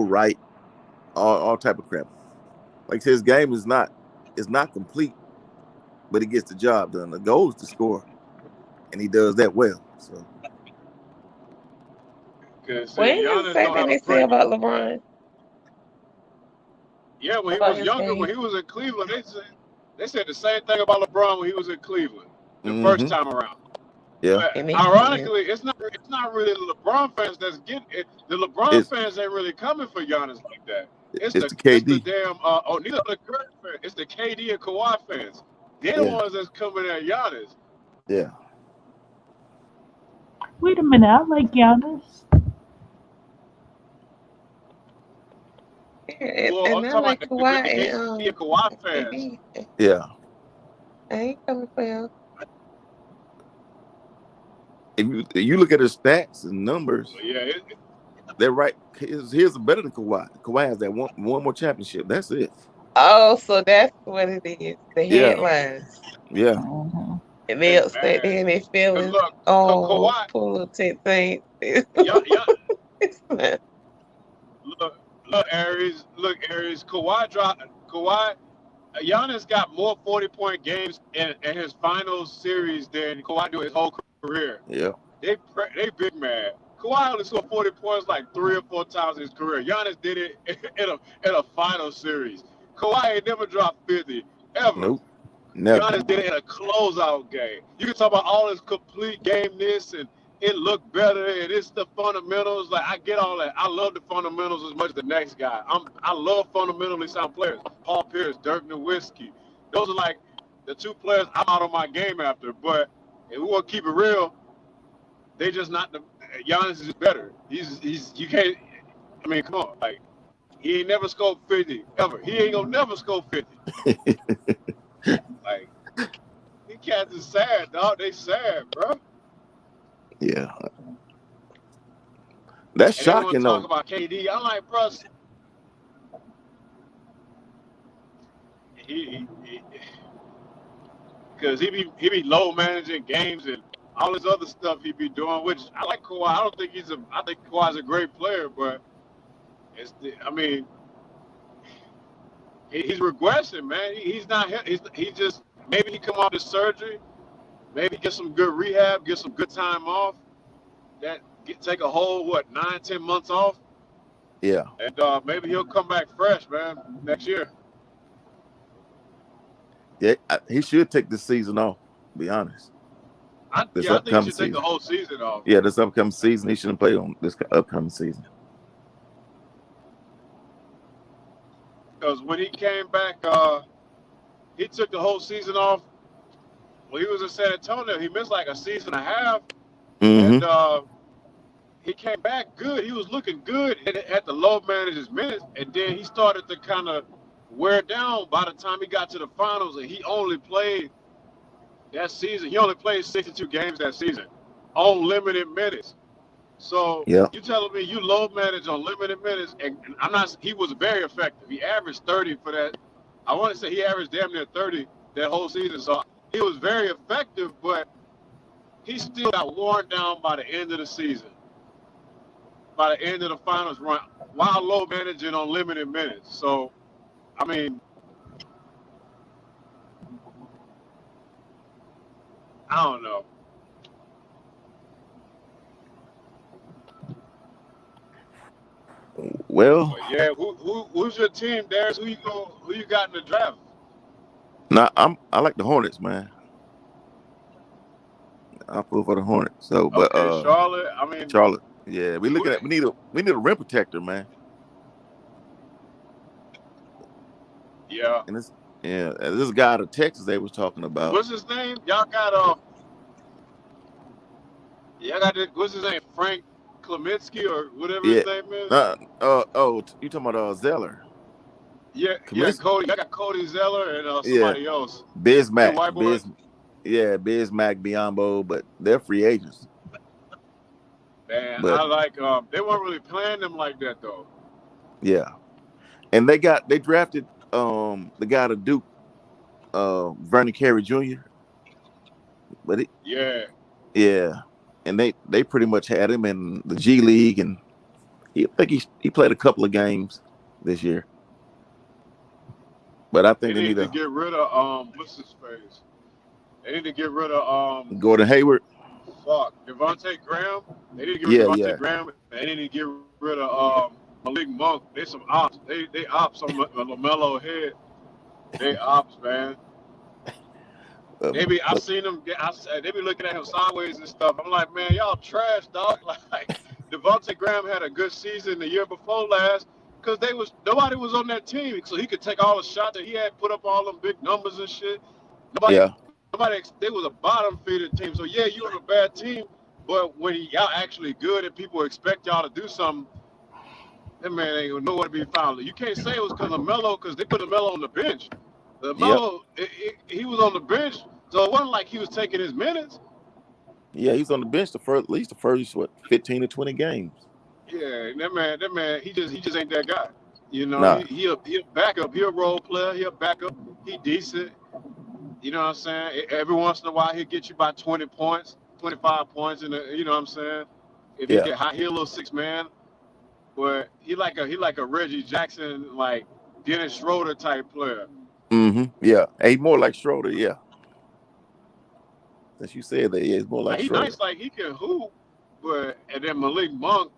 right. All type of crap. Like his game is not complete, but he gets the job done. The goal is to score, and he does that well. So Well, ain't the same thing they say about LeBron. Yeah, when he About was his younger, game. when he was in Cleveland, they said the same thing about LeBron when he was in Cleveland the first time around. Yeah. But ironically, it's not really the LeBron fans that's getting it. The LeBron fans ain't really coming for Giannis like that. It's the KD. It's the damn neither the Curry fans. It's the KD and Kawhi fans. They're the ones that's coming at Giannis. Yeah. Wait a minute, I like Giannis. Well, I'm And I talking like about the Kawhi KD and Kawhi fans. Yeah. I ain't coming for him. If you look at his stats and numbers, Yeah, They're right. Here's better than Kawhi. Kawhi has that one more championship. That's it. Oh, so that's what it is. The Yeah, headlines. yeah. Mhm. And they Hey upstate man, there and their cause feelings. look, Oh, Kawhi, poor little thing. y'all, look, Aries, Kawhi. Giannis got more 40-point games in his finals series than Kawhi do his whole career. Yeah. They big mad. Kawhi only scored 40 points like 3 or 4 times in his career. Giannis did it in a final series. Kawhi ain't never dropped 50 ever. Nope. Never. Giannis did it in a closeout game. You can talk about all his complete gameness and it looked better and it's the fundamentals. Like I get all that. I love the fundamentals as much as the next guy. I love fundamentally sound players. Paul Pierce, Dirk Nowitzki. Those are like the two players I'm out on my game after. But if we want to keep it real, they just not the Giannis is better. He's you can't. I mean, come on, like he ain't never scored 50 ever. He ain't gonna never score 50. Like these cats is sad, dog. They sad, bro. Yeah. That's And they want shocking to talk though. about KD. I'm like, bro, because he be low managing games and all this other stuff he be doing. Which I like Kawhi. I think Kawhi's a great player, but I mean, he's regressing, man. He's not. He just maybe he come off his surgery, maybe get some good rehab, get some good time off. Take a whole 9-10 months off, Yeah. and maybe he'll come back fresh, man, next year. Yeah. He should take this season off. To be honest. I think he should take the whole season off. Yeah, this upcoming season he shouldn't play on this upcoming season. Because when he came back, he took the whole season off. Well, he was in San Antonio. He missed like a season and a half, Mm-hmm. and he came back good. He was looking good and had to low manage his minutes, and then he started to kind of wear down by the time he got to the finals, and he only played that season. He only played 62 games that season on limited minutes. So Yeah. you telling me you low manage on limited minutes, and I'm not. He was very effective. He averaged 30 for that. I want to say he averaged damn near 30 that whole season. So he was very effective, but he still got worn down by the end of the season, by the end of the finals run, while low managing on limited minutes. So, I mean, I don't know. Well, But yeah, who's your team, Darius? Who you got in the draft? I like the Hornets, man. I pull for the Hornets. So, but Okay, Charlotte. I mean, Charlotte. Yeah, we need a rim protector, man. Yeah. And this guy out of Texas they was talking about. What's his name? Y'all got what's his name? Frank Kaminsky or whatever his name is. You talking about Zeller? Yeah, Cody. I got Cody Zeller and somebody else. Bismack. White boys. Bismack, Biombo, but they're free agents. Man, I like they weren't really playing them like that though. Yeah. And they drafted the guy to Duke, Vernon Carey Jr. But and they pretty much had him in the G League, and I think he played a couple of games this year. But I think they need to get rid of what's his face? They need to get rid of Gordon Hayward. Fuck, Devontae Graham. They need to get rid of Devontae Graham. They need to get rid of Malik Monk. They some ops. They ops on LaMelo head. They ops, man. Maybe I've seen them. They be looking at him sideways and stuff. I'm like, man, y'all trash, dog. Like Devontae Graham had a good season the year before last because nobody was on that team, so he could take all the shots that he had, put up all them big numbers and shit. They was a bottom feeder team. So yeah, you were a bad team, but when y'all actually good and people expect y'all to do something, that man ain't nowhere to be found. You can't say it was because of Melo, because they put Melo on the bench. Melo, he was on the bench, so it wasn't like he was taking his minutes. Yeah, he's on the bench at least the first 15 to 20 games. Yeah, that man, he just ain't that guy. You know, Nah. he'll back up. He'll role player. He'll back up. He decent. You know what I'm saying? Every once in a while, he'll get you by 20 points, 25 points, you know what I'm saying? If he Yeah. get hot, he a little six man, but he like a Reggie Jackson, like Dennis Schroeder type player. Mm-hmm. Yeah. Hey, more like Schroeder. Yeah. Since you said that, yeah, it's more like Like he Schroeder. nice, like he can hoop, but and then Malik Monk,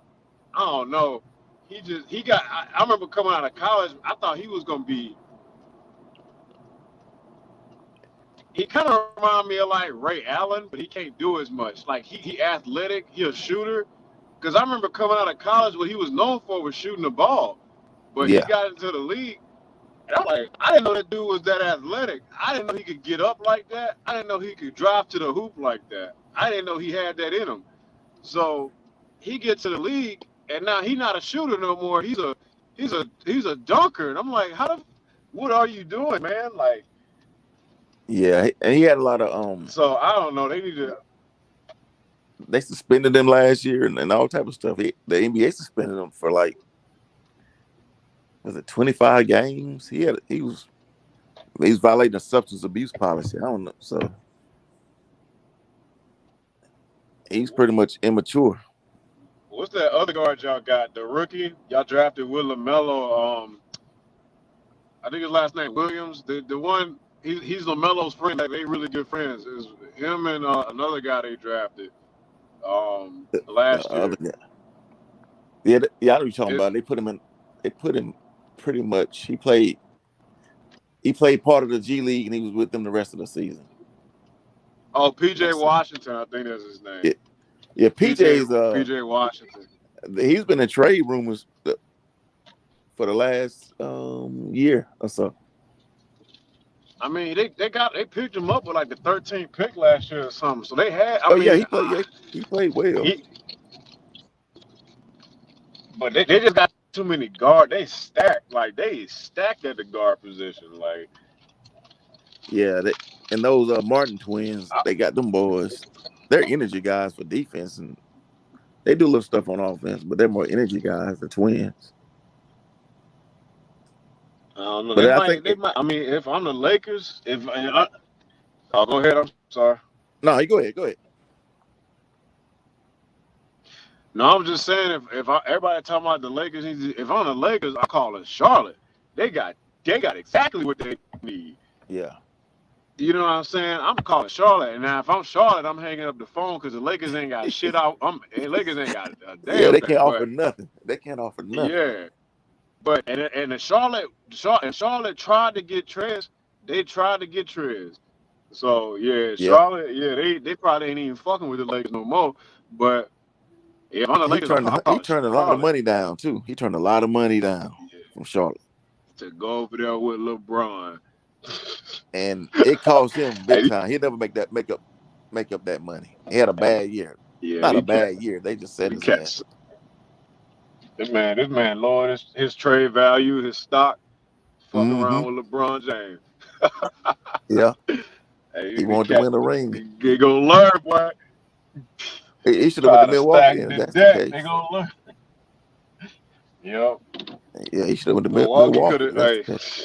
I don't know. He got. I remember coming out of college, I thought he was gonna be. He kind of remind me of like Ray Allen, but he can't do as much. Like he athletic, he a shooter. Because I remember coming out of college, what he was known for was shooting the ball. But he Yeah. got into the league, and I'm like, I didn't know that dude was that athletic. I didn't know he could get up like that. I didn't know he could drive to the hoop like that. I didn't know he had that in him. So he gets to the league, and now he's not a shooter no more. He's a dunker, and I'm like, what are you doing, man? Like, Yeah. And he had a lot of so I don't know. They need to. they suspended him last year and all type of stuff. The NBA suspended him for like, was it 25 games? He was violating a substance abuse policy. I don't know. So he's pretty much immature. What's that other guard y'all got? The rookie y'all drafted with LaMelo. I think his last name Williams. The one he's LaMelo's friend. Like, they really good friends. Is him and another guy they drafted The last other year. guy. Yeah, yeah, I know what you're talking It's about. They put him pretty much. He played part of the G League and he was with them the rest of the season. PJ Washington. I think that's his name. Yeah, yeah. PJ Washington. He's been in trade rumors for the last year or so. I mean, they picked him up with like the 13th pick last year or something. So they had. I Oh yeah, mean, he played well. but they just got too many guard. They stacked at the guard position. Like, Yeah, and those Martin twins, they got them boys. They're energy guys for defense, and they do little stuff on offense, but they're more energy guys. The twins. I don't know. But I think They might. I mean, if I'm the Lakers, oh, go ahead. I'm sorry. no, you go ahead. Go ahead. No, I'm just saying everybody talking about the Lakers, if I'm the Lakers, I call it Charlotte. They got exactly what they need. Yeah. You know what I'm saying? I'm calling Charlotte, and now if I'm Charlotte, I'm hanging up the phone because the Lakers ain't got shit out. Lakers ain't got a Yeah, damn they can't thing. offer But nothing. They can't offer nothing. yeah, but and the Charlotte tried to get Trez. They tried to get Trez. So yeah, Yep. Charlotte, yeah, they probably ain't even fucking with the Lakers no more. But if I'm the He Lakers, I'm calling turned a lot of Charlotte money down too. He turned a lot of money down from Charlotte, to go over there with LeBron. and it cost him big Hey, time. He'll never make up that money. He had a bad year. yeah, Not a bad year. They just set he his ass. kept this man lowered his trade value, his stock, fucking Mm-hmm. around with LeBron James. Yeah. Hey, He he wanted to kept win a ring. they gonna learn, boy. He should have went Try to to Milwaukee, stack and if the that's the deck, they case. gonna learn. Yep. Yeah, he should have went to Milwaukee could Milwaukee, have. if that's the case.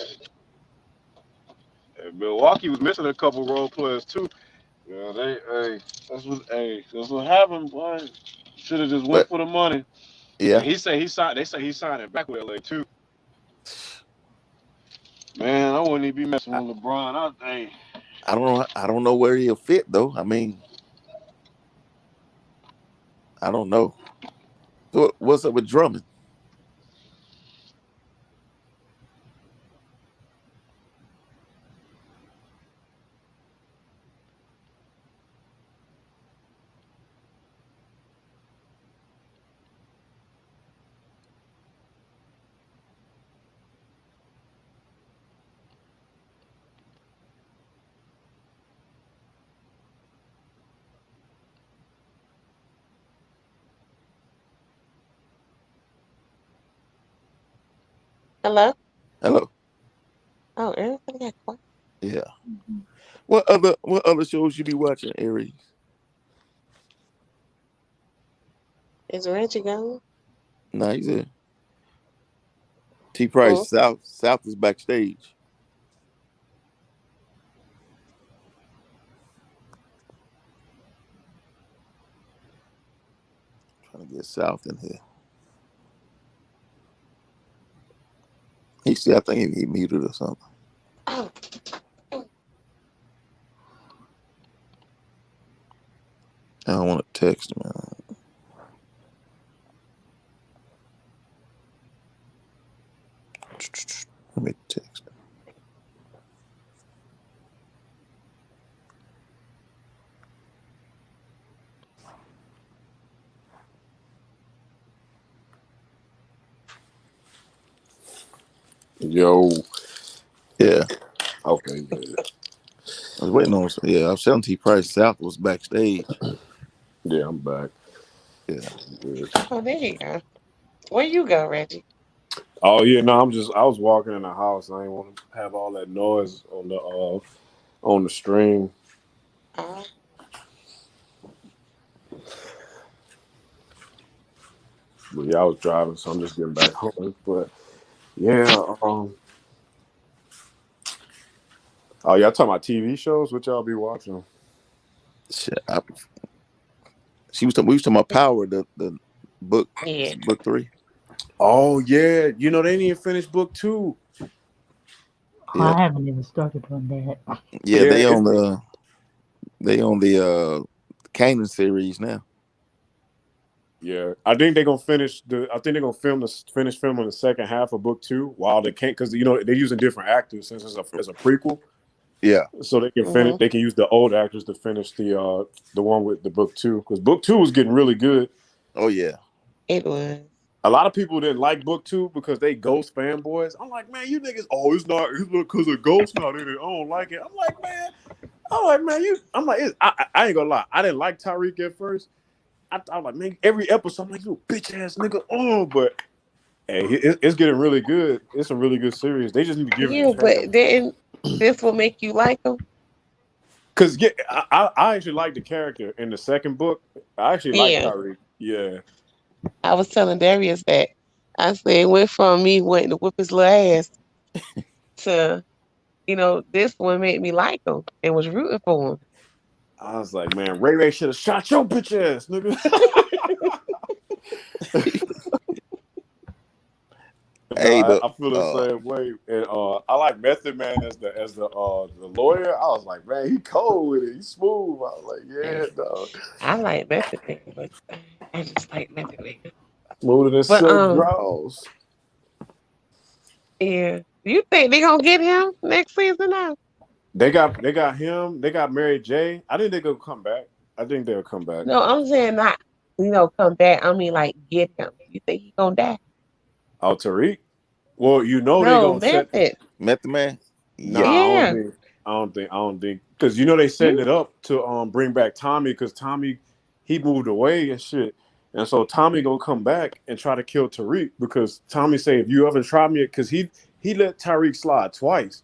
Milwaukee was missing a couple role players too. Yeah, that's what happened, boy. Should have just went But for the money. And yeah, he said he signed. They say he signed it back with LA too. Man, I wouldn't even be messing I, with LeBron. I don't know. I don't know where he'll fit though. I mean, I don't know. So what's up with Drummond? Hello? Hello. Oh, everybody got quiet. Yeah. What other shows you be watching, Aries? Is Reggie gone? Nah, he's there. T Price, South is backstage. Trying to get South in here. I think he muted or something. Oh, I don't want to text him. Let me text him. Yo. Yeah. Okay, good. I was waiting on. Yeah, I was telling T Price South was backstage. Yeah, I'm back. Yeah. Good. oh, there you go. Where you go, Reggie? Oh yeah, no, I was walking in the house. I didn't want to have all that noise on the stream. Uh, But yeah, I was driving, so I'm just getting back home. But yeah, oh y'all talking about TV shows? What y'all be watching? Shit, we was talking about Power, the book, yeah. book 3. Oh yeah, you know they didn't even finish book 2. Yeah, I haven't even started on that. yeah, Yeah, it's they on the Kanan series now. yeah. I think they're gonna finish I think they're gonna finish filming the second half of book 2 while they can't, because they're using different actors since it's a prequel. Yeah. So they can finish. They can use the old actors to finish the one with the book 2, because book 2 was getting really good. Oh yeah. It was. A lot of people didn't like book 2 because they Ghost fanboys. I'm like, man, you niggas, it's not, it's because of Ghost not in it. I don't like it. I'm like, man, I ain't gonna lie. I didn't like Tyreek at first. I was like, man, every episode, I'm like, you bitch ass nigga. Oh, but hey, it's getting really good. It's a really good series. They just need to give it Yeah, a chance. but didn't this will make you like them? Because yeah, I actually like the character in the second book. I actually like Yeah. Tyreek. Yeah. I was telling Darius that. I said it went from me wanting to whip his little ass to, this one made me like him and was rooting for him. I was like, man, Ray should have shot your bitch ass, nigga. Hey, No, but I feel the same way, and I like Method Man as the lawyer. I was like, man, he cold with it. He's smooth. I was like, yeah, dog. I like Method Man, but I just like Method Man. Smoother than But silk draws. yeah, you think they gonna get him next season now? They got him. They got Mary J. I think they're gonna come back. I think they'll come back. No, I'm saying not. Come back. I mean, like get him. You think he gonna die? Oh, Tariq. Well, they No, gonna set. Method. Method Man. Nah, Yeah. Yeah. I don't think, because they setting it up to bring back Tommy, because Tommy, he moved away and shit, and so Tommy gonna come back and try to kill Tariq, because Tommy say, if you ever try me, because he let Tariq slide twice.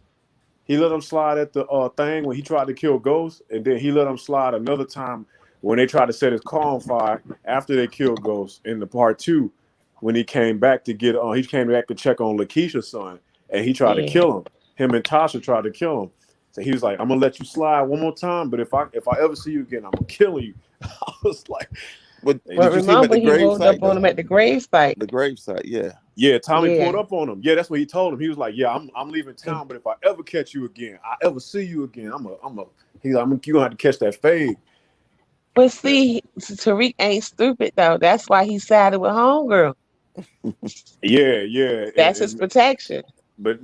He let him slide at the thing when he tried to kill Ghost, and then he let him slide another time when they tried to set his car on fire after they killed Ghost in the part 2, when he came back to check on Lakeisha's son, and he tried to Yeah. kill him. Him and Tasha tried to kill him. So he was like, I'm gonna let you slide one more time, but if I ever see you again, I'm gonna kill you. I was like, But hey, But did you see him at remember, the he grave rolled up site on though? him at the grave site. The grave site, yeah. yeah, Tommy pulled Yeah. up on him. Yeah, that's what he told him. He was like, yeah, I'm leaving town, but if I ever catch you again, I ever see you again, he's like, you gonna have to catch that fade. But see, Tariq ain't stupid though. That's why he sided with Homegirl. Yeah. That's his protection. But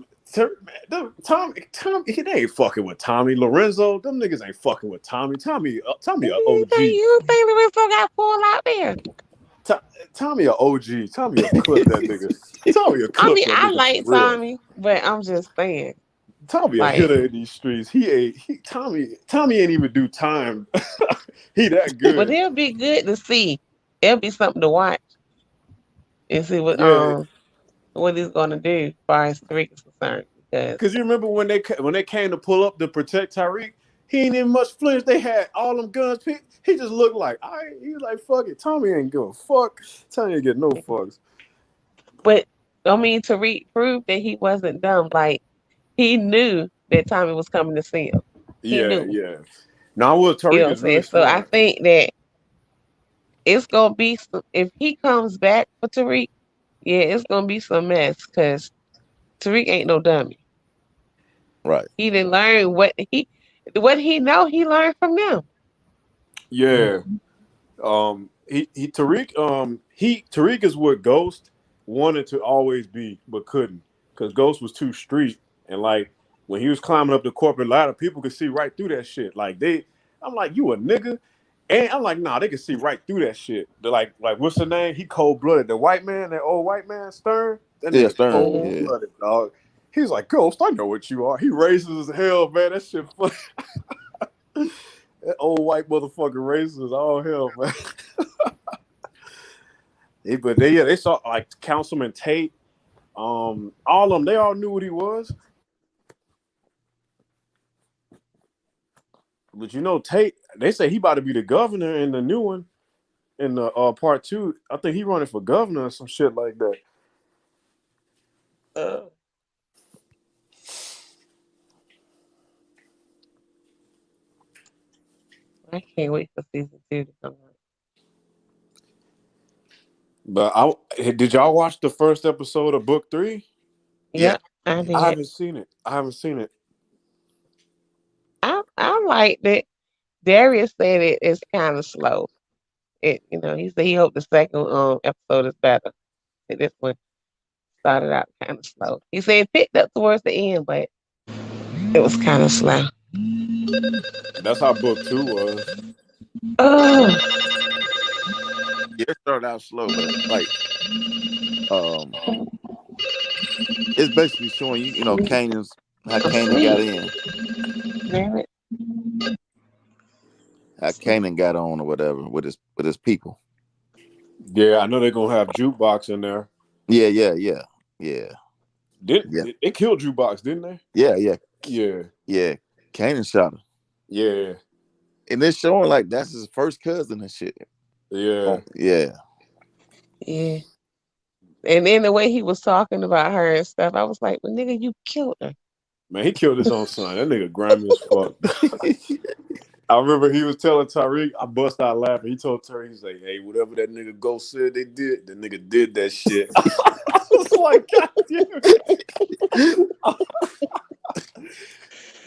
Tommy, they ain't fucking with Tommy. Lorenzo, them niggas ain't fucking with Tommy. Tommy a OG. You think Lorenzo got pulled out there? Tommy a OG. Tommy a clip that nigga. Tommy a I clip mean, that I nigga for like real. Tommy, but I'm just saying, Tommy a like, hitter in these streets. Tommy ain't even do time. He that good. but it'll be good to see. It'll be something to watch and see Yeah. what he's gonna do as far as Tariq is concerned. Because you remember when they came to pull up to protect Tyreek, he ain't even much flinch. They had all them guns. He just looked like, he was like, fuck it. Tommy ain't give a fuck. Tommy ain't get no fucks. But I mean, Tariq proved that he wasn't dumb. Like he knew that Tommy was coming to see him. He Yeah, knew. yeah. Now, well, You know Tariq what I'm is really saying? So I smart. think that it's gonna be if he comes back for Tariq, yeah, it's gonna be some mess because Tariq ain't no dummy. Right. He didn't learn what he know. He learned from them. Yeah. Tariq is what Ghost wanted to always be, but couldn't, because Ghost was too street, and like when he was climbing up the corporate ladder, people could see right through that shit. I'm like, you a nigga, and I'm like, nah, they could see right through that shit. They're like, what's the name? He cold blooded. The white man, that old white man, Stern. That Yeah, nigga Stern. cold Yeah. blooded, dog. He's like, Ghost, I know what you are. He racist as hell, man. That shit funny. That old white motherfucker racist. Oh hell, man. But they saw like Councilman Tate, all of them. They all knew what he was. But Tate, they say he about to be the governor in the new one, in the part 2. I think he running for governor or some shit like that. I can't wait for season 2 to come out. But did y'all watch the first episode of book 3? Yeah, I I did. haven't seen it. I liked it. Darius said it is kind of slow. He said he hoped the second episode is better. This one started out kind of slow. He said it picked up towards the end, but it was kind of slow. That's how book 2 was. Oh, Yeah, it started out slow, but like, it's basically showing you, how Kanan got in, damn it. how Kanan got on or whatever with his people. Yeah, I know they're gonna have Jukebox in there. Yeah. They killed Jukebox, didn't they? Yeah. Kanan shot him. Yeah. And they're showing like that's his first cousin and shit. Yeah. Yeah. And then the way he was talking about her and stuff, I was like, well, nigga, you killed her. Man, he killed his own son. That nigga grimy as fuck. I remember he was telling Tariq, I bust out laughing. He told Tariq, he's like, hey, whatever that nigga Ghost said they did, the nigga did that shit. I was like, God damn it.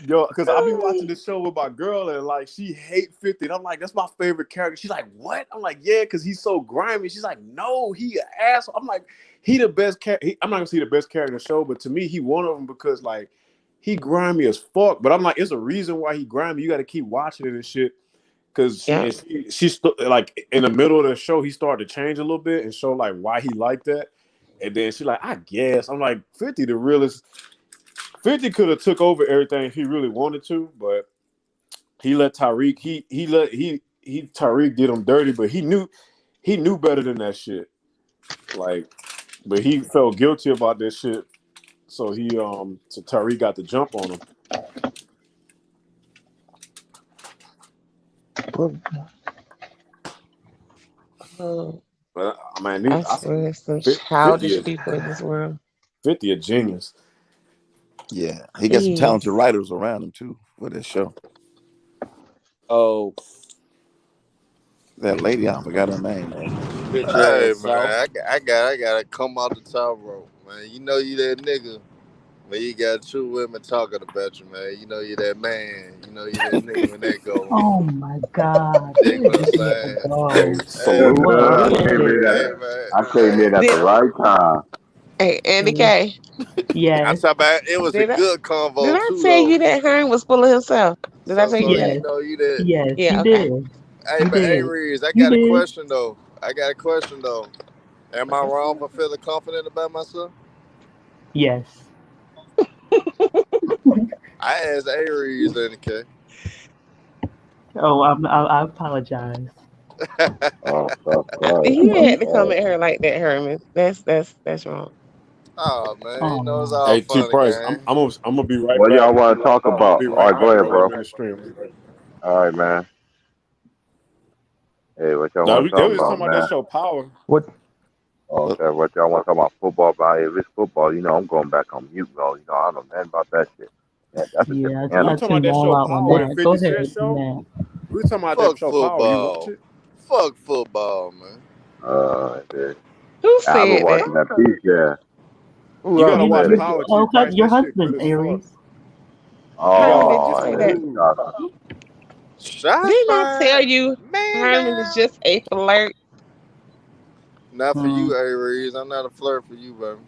Yo, because I be watching this show with my girl and like she hate 50. And I'm like, that's my favorite character. She's like, what? I'm like, yeah, because he's so grimy. She's like, no, he an asshole. I'm like, he the best character. I'm not gonna say the best character in the show, but to me, he one of them because like he grimy as fuck. But I'm like, it's a reason why he grimy. You got to keep watching it and shit. Because she's like in the middle of the show, he started to change a little bit and show like why he liked that. And then she like, I guess. I'm like, 50 the realest. 50 could have took over everything if he really wanted to, but he let Tariq. Tariq did him dirty, but he knew better than that shit. Like, but he felt guilty about this shit, so Tariq got the jump on him. But I mean, I swear, some childish people in this world. 50 a genius. Yeah, he got some talented writers around him too for this show. Oh, that lady, I forgot her name though. Hey man, I gotta come out the top rope, man. You know you that nigga, when you got two women talking about you, man. You know you that man. You know you that nigga when that go on. Oh my God. Dig what I'm saying? Hey, salute What I came in at the right time. Hey, Andy K. I talk about it was a good convo Did I too, tell though. you that Hearn was full of himself? Did I tell you that? You know you that. Yes, Yeah, you okay. did. Hey, You but hey, did. Riz, I You got a did. question though. Am I wrong for feeling confident about myself? Yes. I asked Aries in the K. Oh, I apologize. You had to come at her like that, Herman. That's wrong. Oh man, Oh, you know it's all Hey, fun T Price, and I'm gonna be right What back. y'all want to talk I'm gonna about? be All right right, go back, ahead, bro. bro. I'm in the stream. All right, man. Hey, what y'all No, want to they talk was talking about, about that man? show Power. What Okay, what y'all want to talk about football? About if it's football, I'm going back on mute, bro. I don't know nothing about that shit. That's a Yeah, different You I animal. talking about tuned that all show out on Power, the that. Go 50 Cent ahead, show? man. We talking about that Fuck show Power. You watch football. it? Fuck football, man. Dude. Who I've been said that? watching that piece there. Who You else gotta You, watch said it? Power, T. oh, Price. your That shit husband, good as fuck. Aries. You gotta Herman, watch did you it. Oh, say So that? yeah. good. Shots Didn't I tell fired. you Man Herman is down. just a flirt? Not for Hmm. you, Aries. I'm not a flirt for you, baby.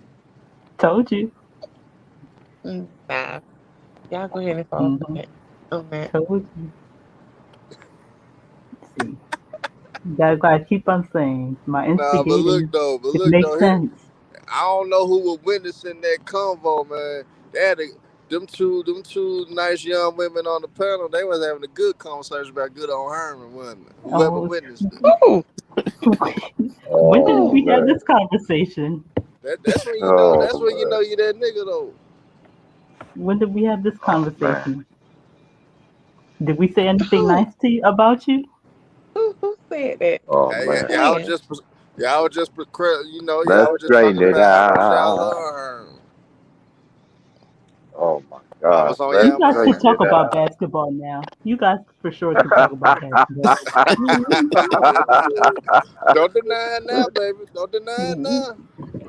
Told you. Nah, y'all go ahead and fall for Hmm. that. On that. Told you. See, gotta keep on saying my Nah, but instigating. It look makes though, here sense. I don't know who was witnessing that convo, man. They had them two nice young women on the panel. They was having a good conversation about good on Herman, wasn't it? Whoever Oh, witnessed it. Ooh, when did Oh, we have man. this conversation? That's when you know. Oh, That's when you man. know you that nigga though. When did we have this Oh, man. conversation? Did we say anything who, nice to you about you? who said that? Oh, Hey, man. When? y'all was just y'all Let's was just straighten talking it about how much y'all out. love Herman. Oh, my I God. was on Let's You y'all guys could straighten mind. talk it about out. basketball now. You guys for sure could talk about basketball. Don't deny it now, baby. Don't deny it Mhm. now.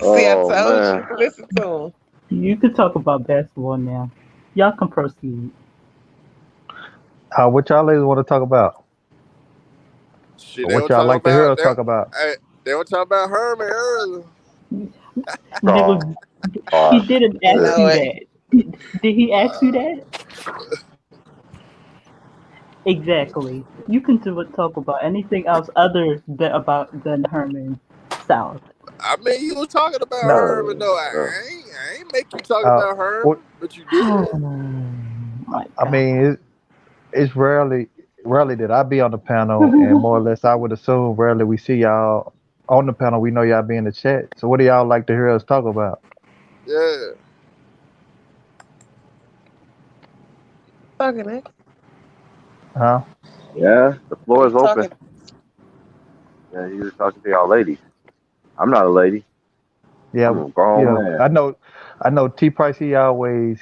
See, I Oh, told man. you. Listen to him. You could talk about basketball now. Y'all can proceed. What y'all ladies want to talk about? Shit, Or they what were y'all talking like to hear about us talk about? they were talking about Herman earlier. Oh, Nigga, he God. didn't ask you Lord. that. Did he ask you that? Exactly. You can talk about anything else other than Herman South. I mean, you was talking about No. Herman though. I ain't make you talk Uh, about what? Herman, but you did. Oh my I god. mean, it's rarely that I be on the panel, and more or less, I would assume rarely we see y'all on the panel. We know y'all be in the chat. So, what do y'all like to hear us talk about? Yeah. Talking it. Huh? Yeah, the floor is You open. talking. Yeah, you was talking to y'all ladies. I'm not a lady. Yeah, I'm a grown yeah. man. I know. T Price. He always,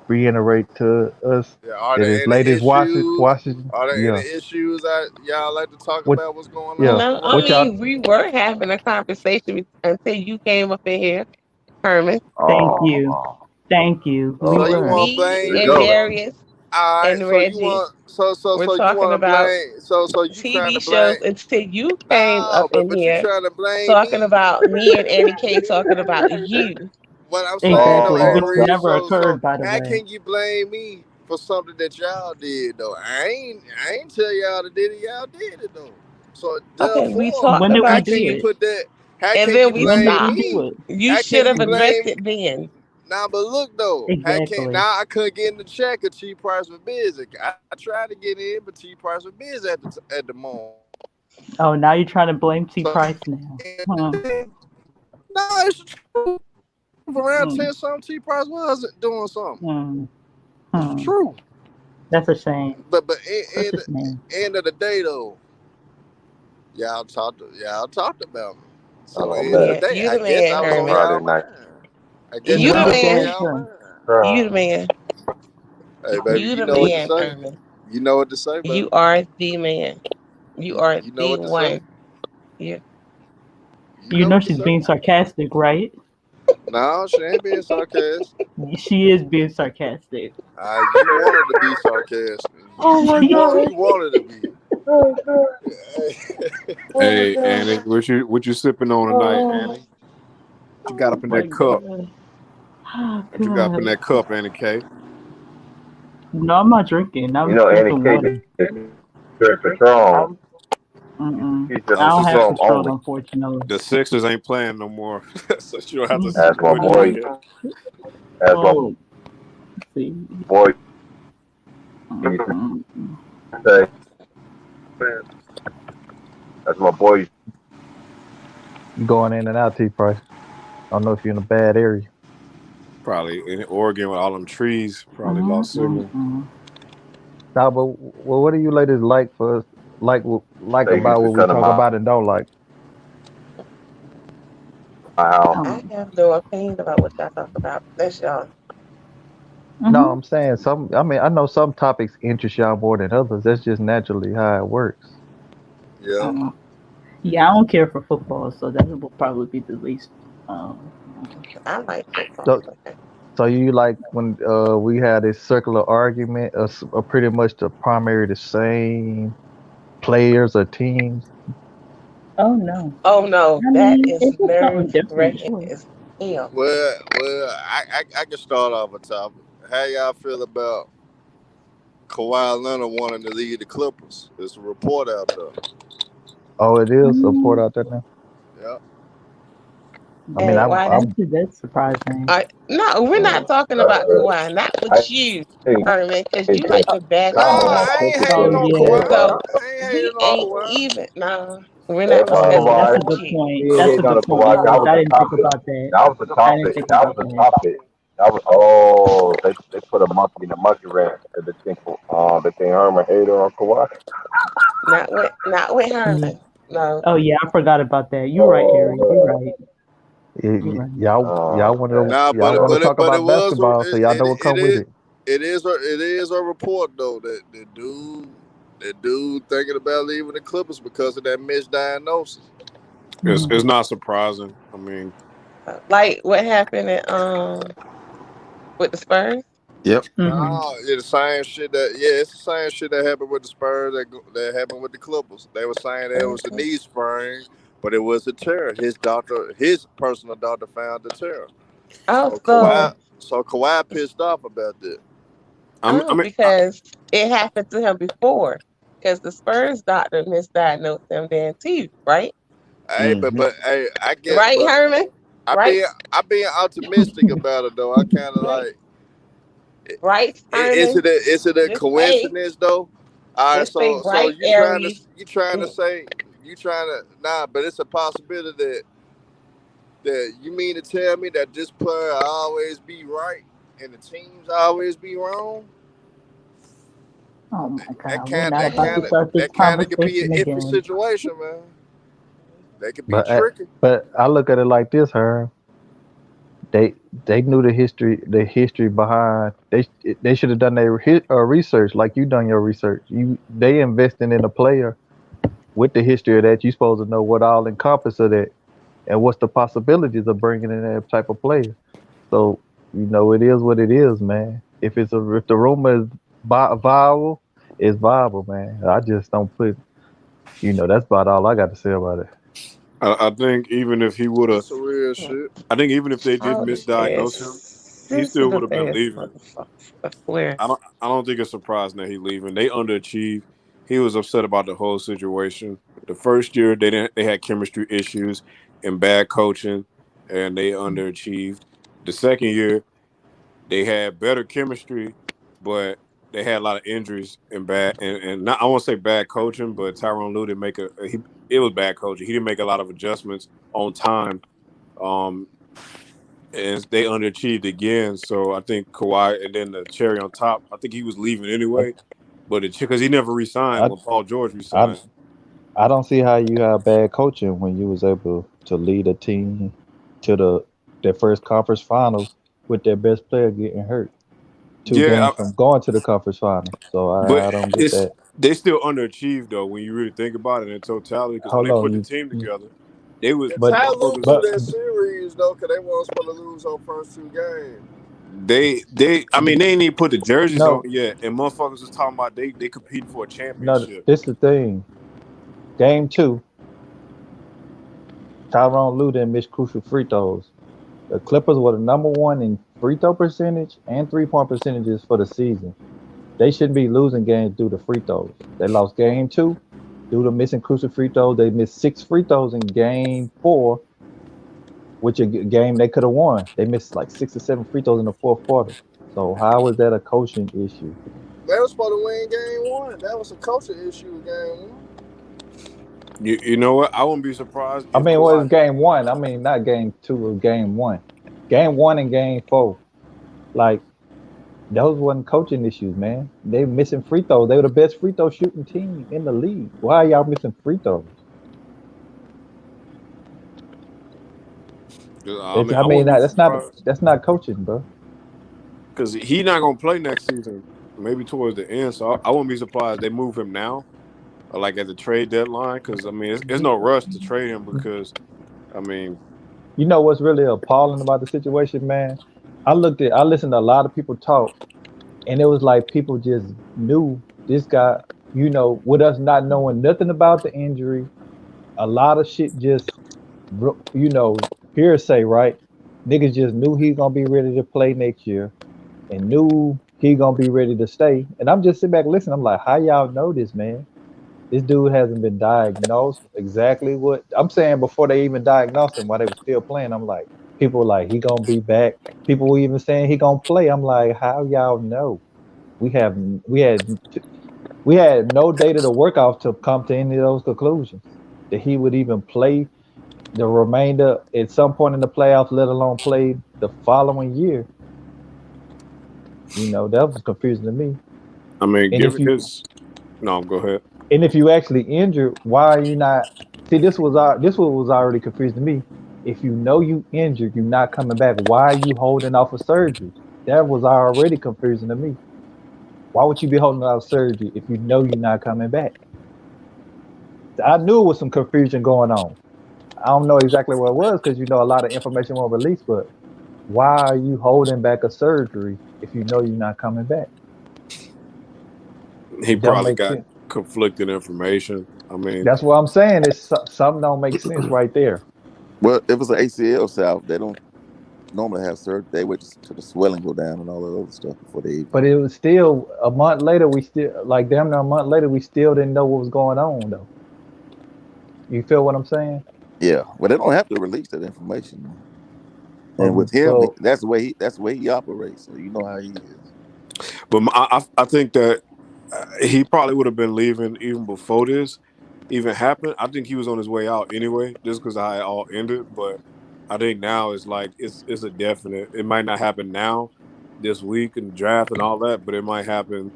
reiterate to us Yeah. Are that there his any ladies issues? watches. Are there any Yeah. issues that y'all like to talk What? about? What's going Yeah. on? No, I What y'all? mean we were having a conversation until you came up in here, Herman. Thank Oh, you. Thank you. We So you were. want to Me here blame we and me? go. Darius All right. and Reggie were So you talking want to about blame? So you trying TV to shows blame? until you came No, up in but you here trying to blame talking me? about me and Annie K talking about you. What I'm saying though, Exactly. Which Oh, Avery. never So occurred, by the how way. can you blame me for something that y'all did though? I ain't tell y'all that did it. Y'all did it though. So Okay, we therefore, talked When did we how about can do you you it? put that? How and can then you we When did blame we stopped. do me? it? You How should can have you addressed blame? it then. Nah, but look though, how can Exactly. now I couldn't get in the chat because T Price was busy. I tried to get in, but T Price was busy at the moment. Oh, now you're trying to blame T So Price now. Huh. no, it's the truth. Around Hmm. 10 something, T Price wasn't doing something. Hmm. It's the Hmm. truth. That's a shame. But Such a shame. end of the day though, y'all talked about me. So oh, end of the man. Yeah, day, you I the guess man, I On was a on Herman. y'all Friday night. mind. I guess You When the I did was on that man. y'all occur? mind. You the man. Hey baby, You you the know what to man, say. Herman. You know what to say, baby. You are the man. You are You know the what to say. one. Yeah. You You know know what to she's say. being sarcastic, right? No, she ain't being sarcastic. She is being sarcastic. You wanted to be sarcastic. Oh my god. You wanted to be. Hey, Annie, what you sipping on tonight, Annie? What you got Oh up in my that cup? god. Oh What you got up in god. that cup, Annie K? No, I'm not drinking. You I'm know, Annie drinking K water. drink Patron. Mm-mm. She's just I Oh, don't have Patron Patron, only. unfortunately. the Sixers ain't playing no more, so you don't have to As my put it in boy, Mm-mm. here. as my Oh, see. boy Mm-mm. say, as my boy. You going in and out, T Price? I don't know if you're in a bad area. Probably in Oregon with all them trees, probably lost signal. Mm-mm-mm. Nah, but what do you ladies like for us? Like They used about to what we cut him talk out. about and don't like? I have no opinion about what y'all talk about. That's y'all. No, I'm saying some. I mean, I know some topics interest y'all more than others. That's just naturally how it works. Yeah. Yeah, I don't care for football, so that will probably be the least. Um, I like football. So, so you like when we had this circular argument, pretty much the primary the same players or teams. oh no, Oh no, I that mean is it's just something nerve different. wracking Sure. as hell. I can start off a topic. How y'all feel about Kawhi Leonard wanting to leave the Clippers? There's a report out there. Oh, it is a port out there now. Yeah. I mean, And why That's that? that's surprising. No, we're not talking about Kawhi. Not with you, Herman, because you like to bash Nah, on Kawhi. I ain't Oh hating on yeah, Kawhi. So I ain't we hating on ain't Kawhi. even. No, we're not oh yeah, discussing that's that a with good you. point. That's a good point, Alex. I didn't think about that. I didn't think about that. They put a monkey in the monkey ranch because they think Herman hated on Kawhi. Not with Mm. Herman. No. Oh yeah, I forgot about that. You're right, Harry. You're right. You're right. Nah, y'all want to talk but about basketball, so y'all know what come with it. it is a report though that the dude thinking about leaving the Clippers because of that misdiagnosis. It's not surprising. I mean, Like what happened at with the Spurs? Yep. No, it's the same shit it's the same shit that happened with the Spurs that happened with the Clippers. They were saying that it was a knee sprain, but it was a tear. His personal doctor found the tear. Oh, So Kawhi pissed off about that. because it happened to him before. Because the Spurs doctor misdiagnosed him then too, right? Hey, but hey, I get, Right, but Herman? Right? I being optimistic about it though. I kind of like. Right, Herman? Is it a Just say, coincidence though? All right, just say so right, Aries. you trying to say you trying to but it's a possibility that you mean to tell me that this player always be right and the teams always be wrong? Oh my God, we're not about to start this That kind of could be an conversation iffy again. situation, man. That could be But tricky. but I look at it like this, Herm. They knew the history behind. They should have done their research like you done your research. They investing in a player with the history of that. You supposed to know what all encompass of that and what's the possibilities of bringing in that type of player. So it is what it is, man. If the rumor is viable, it's viable, man. I just don't put. That's about all I got to say about it. I think even if he would have, That's some real shit. I think even if they did All this misdiagnose him, ass he still would sensitive have been ass leaving. motherfucker. I swear. I don't think it's surprising that he leaving. They underachieved. He was upset about the whole situation. The first year they had chemistry issues and bad coaching, and they underachieved. The second year they had better chemistry, but they had a lot of injuries and and not I won't say bad coaching, but Tyronn Lue didn't make it was bad coaching. He didn't make a lot of adjustments on time. Um, and they underachieved again. So I think Kawhi, and then the cherry on top, I think he was leaving I anyway, but because he never resigned I when Paul George I, resigned. I don't see how you have bad coaching when you was able to lead a team to their first conference finals with their best player getting hurt 2 games Yeah, from going to the conference final. So but I don't get it's that. they still underachieved though when you really think about it in totality. Because when Hold they put on, the team together, they was Yeah, but Ty Lue motherfuckers blew but that series though, because they weren't supposed to lose on first two games. they I mean they ain't even put the jerseys on no yet, and motherfuckers was talking about they competing for a no. championship. This the thing. Game two, Tyronn Lue didn't miss crucial free throws. The Clippers were the number one in free throw percentage and 3-point percentages for the season. They shouldn't be losing games due to free throws. They lost game two due to missing crucial free throws. They missed 6 free throws in game four, which a game they could have won. They missed like 6 or 7 free throws in the fourth quarter. So how is that a coaching issue? They were supposed to win game one. That was a coaching issue in game one. You know what? I wouldn't be surprised I if mean, what Kawhi. is game one? I mean, not game two or game one. Game one and game four. Like, those wasn't coaching issues, man. They missing free throws. They were the best free throw shooting team in the league. Why are y'all missing free throws? I mean, I wouldn't be surprised that's not coaching, bro. because he's not gonna play next season. Maybe towards the end, so I wouldn't be surprised they move him now, or like at the trade deadline. Because I mean, it's no rush to trade him because I mean, You know what's really appalling about the situation, man? I listened to a lot of people talk, and it was like people just knew this guy. You know, with us not knowing nothing about the injury, a lot of shit just, you know, hearsay, right? Niggas just knew he gonna be ready to play next year, and knew he gonna be ready to stay. And I'm just sitting back listening. I'm like, how y'all know this, man? This dude hasn't been diagnosed exactly what I'm saying before they even diagnosed him while they were still playing. I'm like, people were like, he gonna be back. People were even saying he gonna play. I'm like, how y'all know? We have we had no data to work off to come to any of those conclusions that he would even play the remainder at some point in the playoffs, let alone play the following year. You know, that was confusing to me. I mean, And if given you his no, go ahead. And if you actually injured, why are you not? See, this what was already confusing to me. If you know you injured, you're not coming back. Why are you holding off a surgery? That was already confusing to me. Why would you be holding off surgery if you know you're not coming back? I knew it was some confusion going on. I don't know exactly what it was because you know a lot of information won't release. But why are you holding back a surgery if you know you're not coming back? He Don't probably make got sense. conflicting information. I mean, That's what I'm saying. It's something don't make sense right there. Well, if it's an ACL salve, they don't normally have surgery. They wait till the swelling go down and all that other stuff before they even. But it was still a month later. We still like damn near a month later. We still didn't know what was going on though. You feel what I'm saying? Yeah, well, they don't have to release that information. And with him, So that's the way he operates. So you know how he is. but I think that he probably would have been leaving even before this even happened. I think he was on his way out anyway, just because how it all ended. But I think now it's like it's a definite. It might not happen now, this week and draft and all that, but it might happen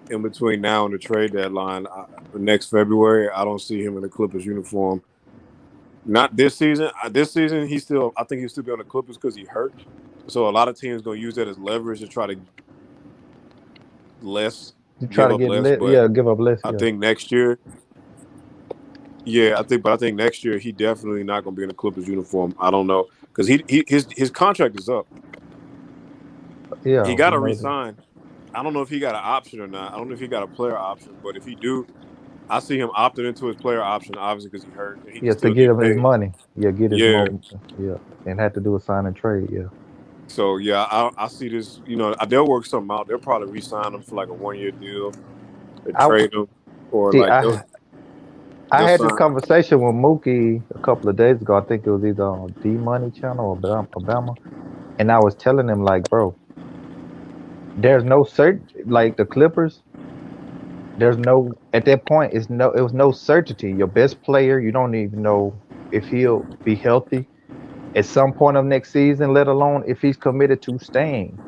in between now and the trade deadline next February. I don't see him in the Clippers uniform. Not this season. This season, I think he'll still be on the Clippers because he hurt. So a lot of teams gonna use that as leverage to try to less you try give to up get less. lit, But yeah, give up less, I yeah. think next year, yeah, I think next year he definitely not gonna be in the Clippers uniform. I don't know because his contract is up. Yeah, He we got to know that. resign. I don't know if he got an option or not. I don't know if he got a player option, but if he do, I see him opting into his player option, obviously because he hurt and he can Yeah, to still get get him his paid. money. Yeah, get his Yeah. more. Yeah, and had to do a sign and trade. Yeah. So yeah, I see this. You know, they'll work something out. They'll probably re-sign him for like a 1 year deal and I trade him, or see. like I they'll had this sign. conversation with Mookie a couple of days ago. I think it was either on D Money Channel or Obama, and I was telling him like, bro, there's no cert like the Clippers. There's no at that point. It was no certainty. Your best player, you don't even know if he'll be healthy at some point of next season, let alone if he's committed to staying.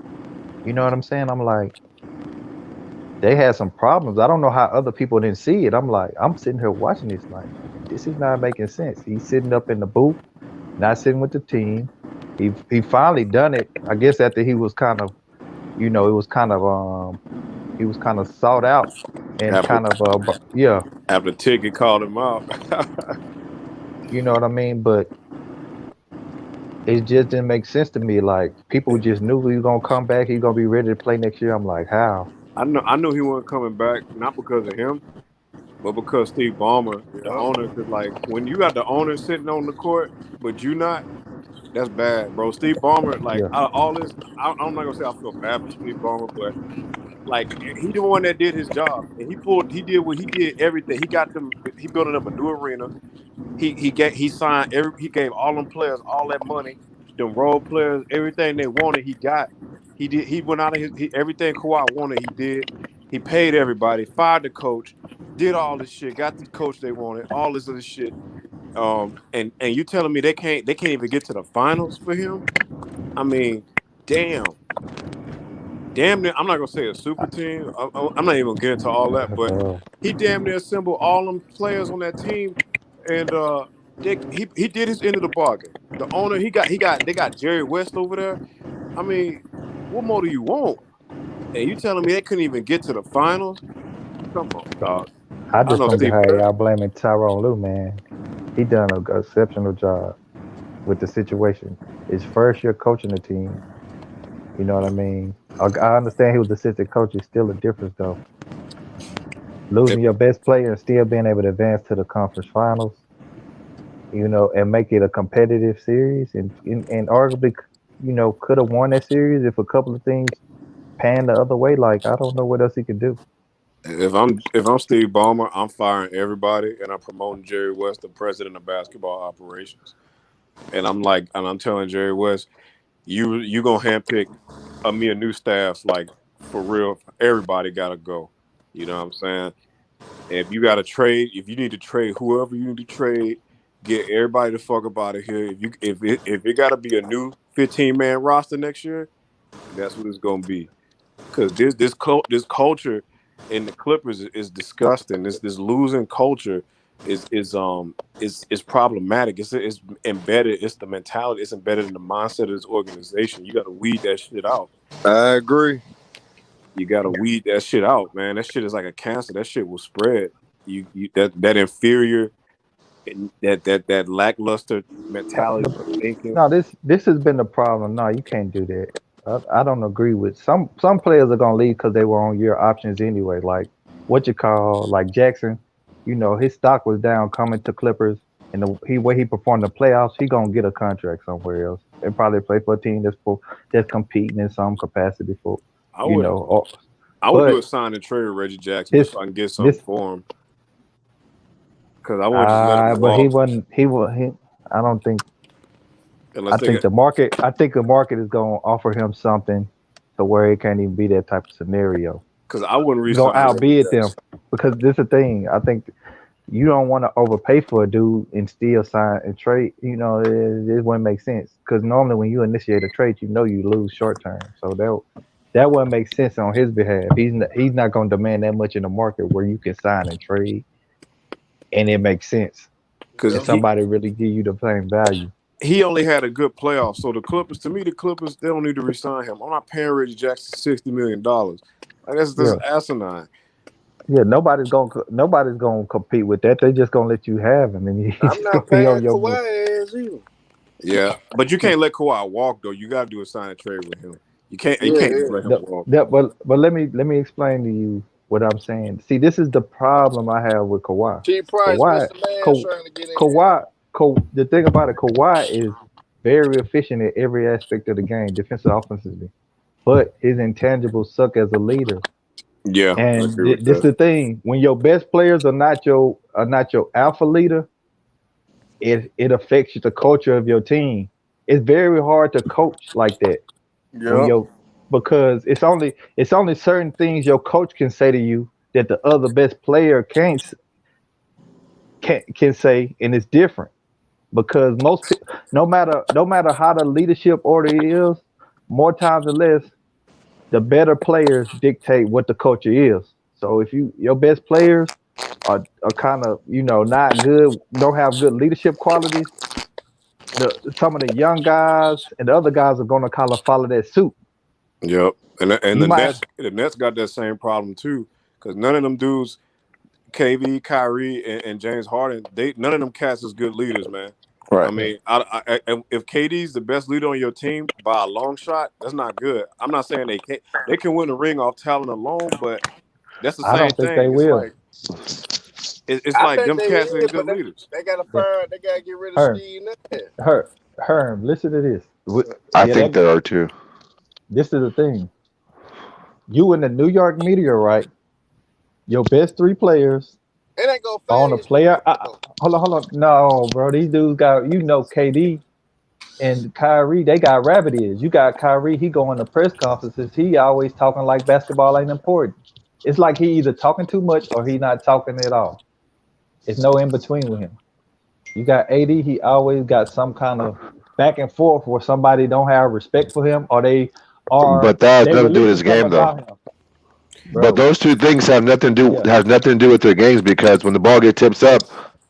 You know what I'm saying? I'm like, they had some problems. I don't know how other people didn't see it. I'm like, I'm sitting here watching this, like, this is not making sense. He's sitting up in the booth, not sitting with the team. He finally done it. I guess after he was kind of, it was kind of he was kind of sought out and After kind of yeah, after Ticket called him out. you know what I mean? But it just didn't make sense to me. Like people just knew he was gonna come back. He's gonna be ready to play next year. I'm like, how? I knew he wasn't coming back, not because of him, but because Steve Ballmer, the Yep. owner, because like when you got the owner sitting on the court, but you not, that's bad, bro. Steve Ballmer, like Yeah, out of all this, I'm not gonna say I feel bad for Steve Ballmer, but like he the one that did his job, and he did what he did everything. He got them, he built them a new arena. He gave all them players all that money, them role players, everything they wanted, he got. He went out of everything Kawhi wanted, he did. He paid everybody, fired the coach, did all this shit, got the coach they wanted, all this other shit. And you telling me they can't even get to the finals for him? I mean, damn. Damn near, I'm not gonna say a super team. I'm not even gonna get into all that, but he damn near assembled all them players on that team, and he did his end of the bargain. The owner, they got Jerry West over there. I mean, what more do you want? And you telling me they couldn't even get to the finals? Come on, dog. I I just know don't get Steve how Kerr. y'all blaming Tyrone Lue, man. He done an exceptional job with the situation. His first year coaching the team. You know what I mean? I understand he was assistant coach. It's still a difference, though. If, Losing your best player and still being able to advance to the conference finals, and make it a competitive series, and arguably, could have won that series if a couple of things panned the other way. Like, I don't know what else he could do. if I'm Steve Ballmer, I'm firing everybody and I'm promoting Jerry West, the president of basketball operations. And I'm telling Jerry West, you gonna handpick me a new staff, like for real. Everybody gotta go. You know what I'm saying? If you got to trade, if you need to trade whoever you need to trade, get everybody the fuck up out of here. If it got to be a new 15-man roster next year, that's what it's gonna be. Because this culture in the Clippers is disgusting. This losing culture is problematic. It's embedded. It's the mentality. It's embedded in the mindset of this organization. You got to weed that shit out. I agree. You got to weed that shit out, man. That shit is like a cancer. That shit will spread. You that inferior, that lackluster mentality of thinking. No, this has been the problem. No, you can't do that. I don't agree with some players are gonna leave because they were on year options anyway. Like what you call like Jackson, his stock was down coming to Clippers, and the way he performed in the playoffs, he gonna get a contract somewhere else and probably play for a team that's competing in some capacity for I you would know. Or, I would do a but sign and trade with Reggie Jackson just his so I can get something this for him. Because I won't just let him but he walk wasn't he was he. I don't think. unless they get. I think the market is gonna offer him something to where it can't even be that type of scenario. Because I wouldn't You're gonna resign Reggie outbid them Jackson. because this is the thing. I think you don't want to overpay for a dude and still sign and trade. It wouldn't make sense because normally when you initiate a trade, you lose short term. So that wouldn't make sense on his behalf. He's not gonna demand that much in the market where you can sign and trade and it makes sense Because and Yep. somebody really give you the same value. he only had a good playoff. So the Clippers, to me, they don't need to resign him. I'm not paying Reggie Jackson $60 million. Like that's Yeah. asinine. Yeah, nobody's gonna compete with that. They just gonna let you have him, and he's I'm just gonna not be paying on your book. Kawhi ass either. Yeah, but you can't let Kawhi walk though. You got to do a sign and trade with him. You Yeah, can't just yeah. let him No, walk. but let me explain to you what I'm saying. See, this is the problem I have with Kawhi. T Price, Kawhi, Mr. Man, Ka, trying to get in here. The thing about it, Kawhi is very efficient at every aspect of the game, defensive, offensively. But his intangibles suck as a leader. Yeah, I And agree with this that. the thing: when your best players are not your alpha leader, it affects the culture of your team. It's very hard to coach like that when Yep. your because it's only certain things your coach can say to you that the other best player can say, and it's different because no matter how the leadership order is, more times than less, the better players dictate what the culture is. So if your best players are kind of not good, don't have good leadership qualities, some of the young guys and the other guys are gonna kind of follow that suit. Yep, and You might the Nets got that same problem too. Because none of them dudes, KV, Kyrie, and James Harden, none of them cats is good leaders, man. I Right. mean, if KD's the best leader on your team by a long shot, that's not good. I'm not saying they can win the ring off talent alone, but that's the I same don't think they thing. It's will. like it's I like think them they cats will, ain't but good leaders. they gotta The, fire. They gotta get rid of her, Steve Nash. listen to this. I Yeah, think there are two. this is the thing. You in the New York media, right? Your best three players It ain't gonna on a phase me player. though. Hold on. No, bro, these dudes got KD and Kyrie. They got rabbit ears. You got Kyrie. He going to press conferences. He always talking like basketball ain't important. It's like he either talking too much or he not talking at all. It's no in between with him. You got AD. He always got some kind of back and forth where somebody don't have respect for him, or But that has they nothing to do with releasing his something game, though. about him, But bro. those two things have nothing to do Yeah, with their games because when the ball gets tips up,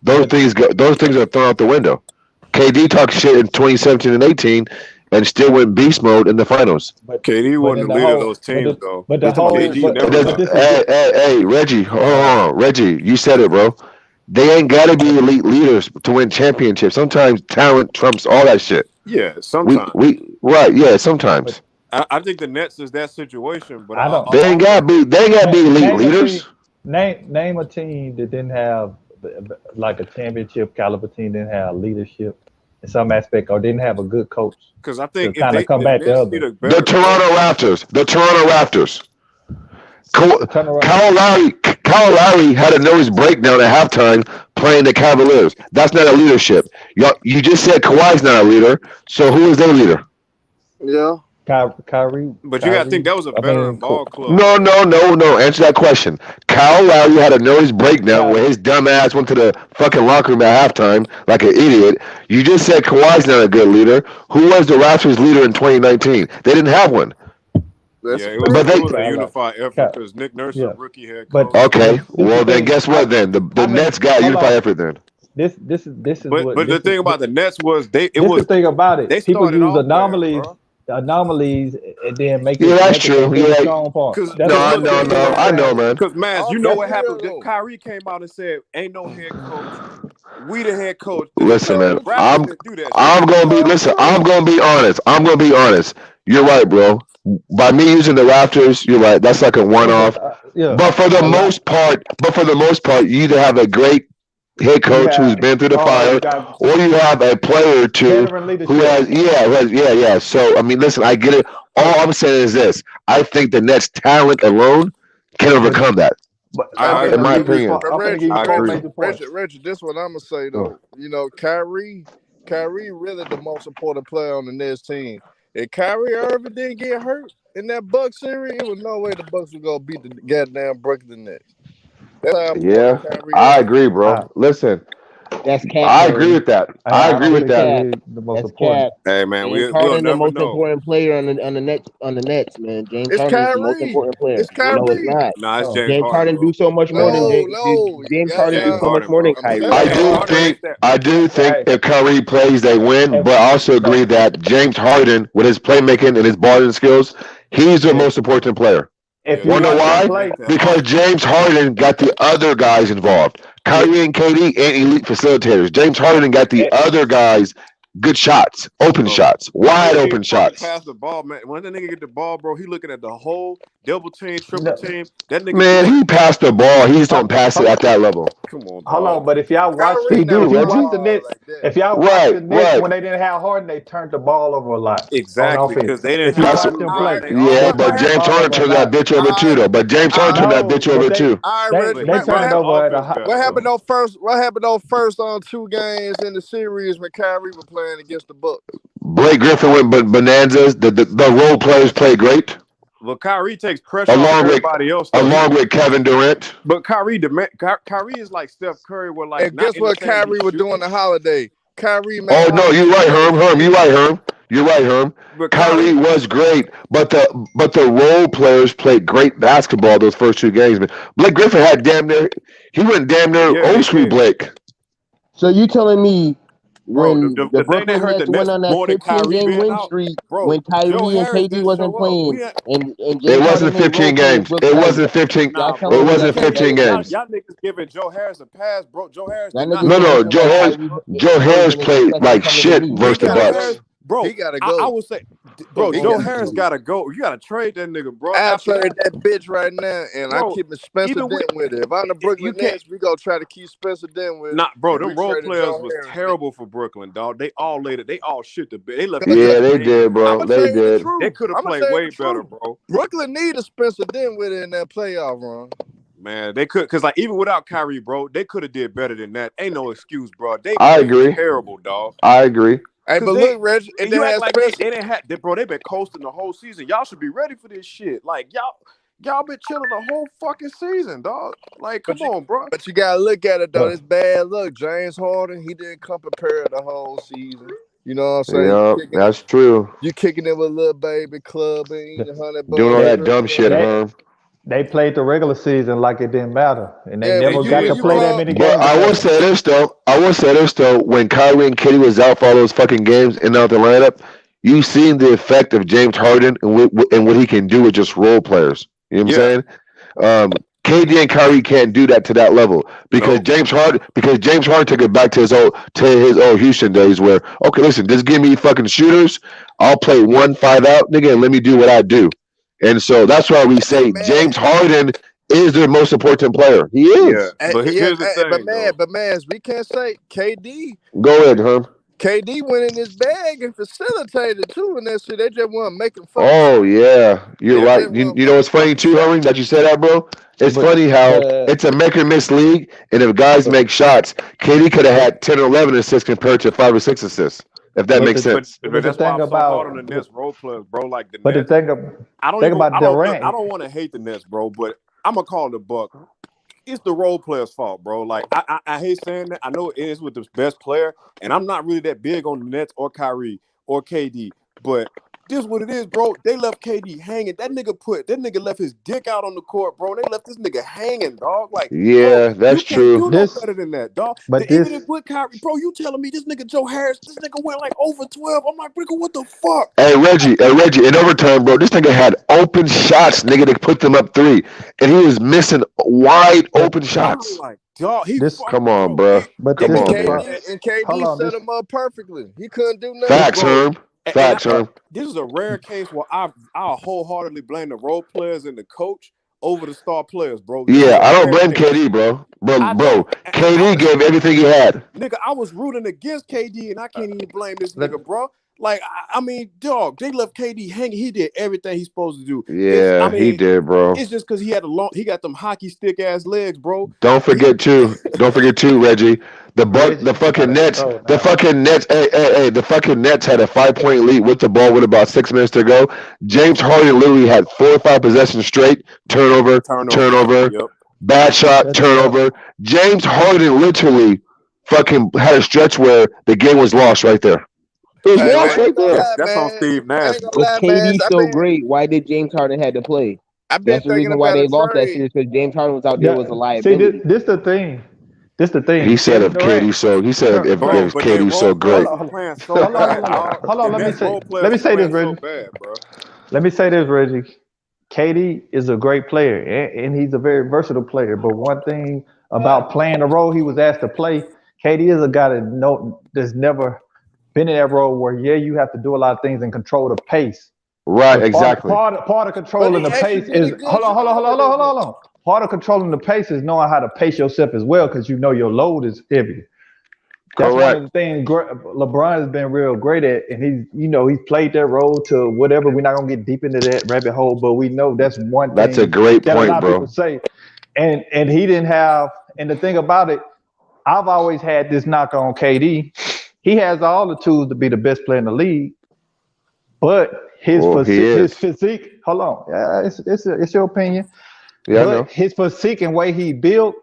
those things are thrown out the window. KD talked shit in 2017 and 18, and still went beast mode in the finals. KD But wasn't in the the leader of whole, those teams though. but the whole, KD never but left. this is the, Hey, Reggie, hold on, Reggie, you said it, bro. They ain't got to be elite leaders to win championships. Sometimes talent trumps all that shit. Yeah, sometimes. Right, yeah, sometimes. I think the Nets is that situation, but I don't. They ain't got to be elite Name a team. leaders. Name a team that didn't have like a championship caliber team, didn't have leadership in some aspect, or didn't have a good coach. Because I To think if kind they of come the back to Nets need other. a better The Toronto Raptors. The Toronto Raptors. Kyle Lowry had a nose breakdown at halftime playing the Cavaliers. That's not a leadership. You just said Kawhi's not a leader. So who is their leader? Yeah. Kyrie. But you got to think that was a veteran ball club. No. Answer that question. Kyle Lowry had a nose breakdown where his dumb ass went to the fucking locker room at halftime like an idiot. You just said Kawhi's not a good leader. Who was the Raptors leader in 2019? They didn't have one. Yeah, it was a unified effort because Nick Nurse is a rookie head coach. Okay, well then guess what? Then the Nets got unified effort then. This is But the thing about the Nets was the thing about it. They People started use off bad, anomalies, and then make it. Yeah, that's make it true. their Yeah. strong part. I know, man. Because Maz, you know what happened? Kyrie came out and said, "Ain't no head coach. We the head coach." Listen, man. Raptors didn't do that shit. I'm gonna be honest. I'm gonna be honest. You're right, bro. By me using the Raptors, you're right. That's like a one-off. But for the most part, you either have a great head coach who's been through the fire, or you have a player or two who has, yeah. So I mean, listen, I get it. All I'm saying is this: I think the Nets' talent alone can overcome that. In my opinion, Reggie, this is what I'm gonna say though. You know, Kyrie really the most important player on the Nets team. If Kyrie Irving didn't get hurt in that Bucks series, it was no way the Bucks were gonna beat the goddamn Brooklyn Nets. That's how yeah, important Kyrie I is. agree, bro. Listen, That's cap. I agree with that. I agree with that. That's cap. Hey man, James we'll Harden, the never most know. important player on the Nets, man. James It's Harden is the most Kyrie. important player. It's Kyrie. No, it's not. Nah, it's James James Harden bro. do so much more than James Harden do so much more than Kyrie. I do think if Kyrie plays, they win. But I also agree that James Harden, with his playmaking and his balling skills, he's the most important player. Wonder why? Because James Harden got the other guys involved. Kyrie and KD ain't elite facilitators. James Harden got the other guys good shots, open shots, wide open shots. Pass the ball, man. When that nigga get the ball, bro, he looking at the whole double team, triple team. That nigga, Man, he passed the ball. He just don't pass it at that level. Come on, Hold on, but if y'all watch, Kyrie never watch the Knicks, if y'all watch Right, the Knicks right. when they didn't have Harden, they turned the ball over a lot. Exactly, on offense. because they didn't If you have watch to, them bro. play, Yeah, but James Harden turned that bitch over too, though. But James Harden turned that bitch over too. All right, Reggie, they turned over at a high. what happened on first on 2 games in the series when Kyrie was playing against the Bucks? Blake Griffin went bonanzas. The role players played great. Well, Kyrie takes pressure off everybody else. Along with Kevin Durant. But Kyrie is like Steph Curry, where like. And guess what Kyrie was doing the holiday? Kyrie made. Oh no, you're right, Herm. You're right, Herm. Kyrie was great, but the role players played great basketball those first 2 games. Man, Blake Griffin had went damn near old school Blake. So you telling me when the the thing that Brooklyn hurt Nets the went Nets on that more than 15 Kyrie game being win out, streak, bro, when Joe Kyrie and Harris KD didn't wasn't show up. playing, and It James wasn't Harden made 15 role players games. look It like wasn't 15. y'all It telling me wasn't that 15 games. Y'all niggas giving Joe Harris a pass, bro. Joe Harris Y'all did not. niggas No, acting like Joe Harris and played expect him like coming to shit me. versus the Bucks. Bro, He gotta go. I would say, bro, He Joe gotta Harris go. gotta go. You gotta trade that nigga, bro. I trade that bitch right now, and Bro, I keep Spencer even Dent with it. If I'm the Brooklyn Nets, we gonna try to keep Spencer Dent with it. Nah, bro, and them we role traded players Joe was Harris. terrible for Brooklyn, dog. They all laid it. They all shit the bed. They left. Yeah, they did, bro. They did. They could have played way better, bro. Brooklyn needed Spencer Dent with it in that playoff run. Man, they could, cause like even without Kyrie, bro, they could have did better than that. Ain't no excuse, bro. They I played agree. terrible, dog. I agree. Hey, but look, Reggie, and they you had act like Spencer. they didn't have, bro. They been coasting the whole season. Y'all should be ready for this shit. Like y'all been chilling the whole fucking season, dog. Like, come on, bro. But you gotta look at it though. It's bad. Look, James Harden, he didn't come prepared the whole season. You know what I'm saying? Yeah, that's true. You kicking it with little baby club and eating $100. Doing all that dumb shit, Herm. They played the regular season like it didn't matter, and they Yeah, never got to play that many But games. I will say this though. When Kyrie and Kitty was out for all those fucking games and out the lineup, you seen the effect of James Harden and what he can do with just role players. You know what I'm saying? KD and Kyrie can't do that to that level because James Harden took it back to his old Houston days where, okay, listen, just give me fucking shooters. I'll play 1-5 out, nigga, and let me do what I do. And so that's why we say James Harden is their most important player. He is. But here's the thing, but man, we can't say KD. Go ahead, Herm. KD went in his bag and facilitated too, and that shit. They just want to make him fuck. Oh yeah, you're right. You know what's funny too, Herm, that you said that, bro? It's funny how it's a make or miss league, and if guys make shots, KD could have had 10 or 11 assists compared to 5 or 6 assists. If that makes sense. But that's why I'm so hard on the Nets role players, bro. Like the But Nets. the thing I don't want to hate the Nets, bro, but I'm gonna call the buck. It's the role player's fault, bro. Like I hate saying that. I know it is with the best player, and I'm not really that big on the Nets or Kyrie or KD, but this is what it is, bro. They left KD hanging. That nigga left his dick out on the court, bro. They left this nigga hanging, dog. Like, yeah, bro, that's you true. can't do no better than that, dog. But even if with Kyrie, bro, you telling me this nigga Joe Harris, this nigga went like over 12. I'm like, nigga, what the fuck? Hey Reggie, in overtime, bro, this nigga had open shots, nigga, to put them up 3, and he was missing wide open shots. Like, dog, Come on, bro. But Come on, KD, bro. and KD set him up perfectly. He couldn't do nothing. Facts, Herm. Facts, Herm. This is a rare case where I'll wholeheartedly blame the role players and the coach over the star players, bro. Yeah, I don't blame KD, bro. Bro, KD gave everything he had. Nigga, I was rooting against KD, and I can't even blame this nigga, bro. Like, I mean, dog, they left KD hanging. He did everything he's supposed to do. Yeah, he did, bro. It's just because he got them hockey stick ass legs, bro. Don't forget too, Reggie. The fucking Nets. The fucking Nets had a 5-point lead with the ball with about 6 minutes to go. James Harden literally had 4 or 5 possessions straight. Turnover. Yep. Bad shot. Turnover. James Harden literally fucking had a stretch where the game was lost right there. It was lost right there. That's on Steve Nash. If KD so great, why did James Harden had to play? That's the reason why they lost that series, because James Harden was out there was a liability. See, this the thing. He said if KD so great. Hold on. Let me say this, Reggie. Let me say this, Reggie. KD is a great player, and he's a very versatile player. But one thing about playing the role he was asked to play, KD is a guy that's never been in that role where you have to do a lot of things and control the pace. Right, exactly. Part of controlling the pace is hold on. Part of controlling the pace is knowing how to pace yourself as well, because you know your load is heavy. That's one of the things LeBron has been real great at, and he's played that role to whatever. We're not gonna get deep into that rabbit hole, but we know that's one thing. That's a great that point, a lot bro. of people say, and he didn't have. And the thing about it, I've always had this knock on KD. He has all the tools to be the best player in the league, but his physique. Hold on, it's your opinion. Yeah, I know. His physique and way he built,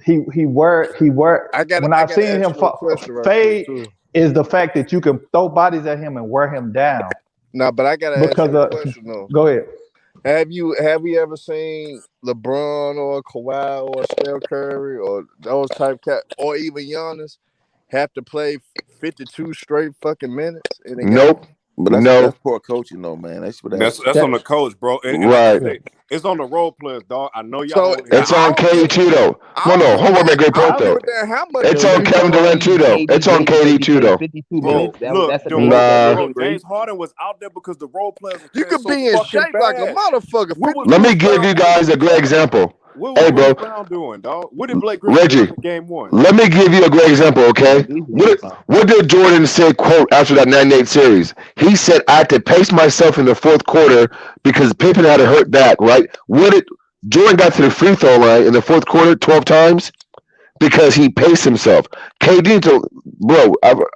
he worked. When I've seen him fade, is the fact that you can throw bodies at him and wear him down. No, but I gotta ask you a question though. Go ahead. Have you ever seen LeBron or Kawhi or Steph Curry or those type or even Giannis have to play 52 straight fucking minutes in a game? Nope. But that's poor coaching, though, man. That's on the coach, bro. And right. It's on the role players, dog. I know y'all. It's on KD too, though. No, Homer made a great point, though. It's on Kevin Durant too, though. It's on KD too, though. Look, James Harden was out there because the role players. You could be in shape like a motherfucker. Let me give you guys a great example. Hey, bro. Brown doing, dog? What did Blake Griffin Reggie, do in game 1? let me give you a great example, okay? What did Jordan say, quote, after that 98 series? He said, I had to pace myself in the fourth quarter because Pippen had a hurt back, right? Jordan got to the free throw line in the fourth quarter 12 times because he paced himself. KD, bro,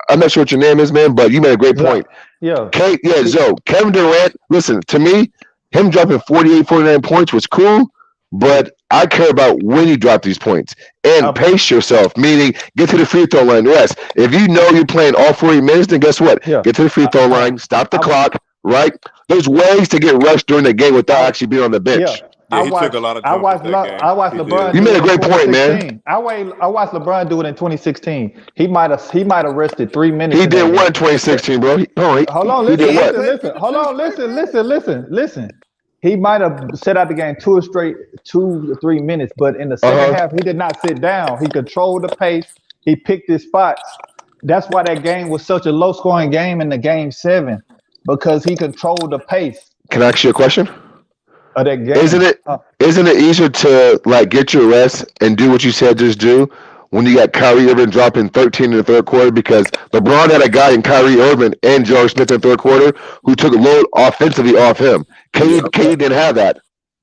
I'm not sure what your name is, man, but you made a great point. Yeah. Kevin Durant, listen, to me, him dropping 48, 49 points was cool, but I care about when you drop these points and pace yourself, meaning get to the free throw line, rest. If you know you're playing all 40 minutes, then guess what? Get to the free throw line, stop the clock, right? There's ways to get rushed during the game without actually being on the bench. Yeah, he took a lot of I jumpers watched that game. I watched He LeBron did. You do made it a in great point, man. 2016. I watched LeBron do it in 2016. He might have rested 3 minutes He in that did what in game. 2016, bro? Hold on, He did what? listen. Hold on, listen. He might have set out the game 2 to 3 minutes, but in the second half, he did not sit down. He controlled the pace. He picked his spots. That's why that game was such a low scoring game in the game 7, because he controlled the pace Can I ask you a question? of that game. Isn't it easier to like get your rest and do what you said just do when you got Kyrie Irving dropping 13 in the third quarter? Because LeBron had a guy in Kyrie Irving and George Smith in the third quarter who took a load offensively off him. KD didn't have that.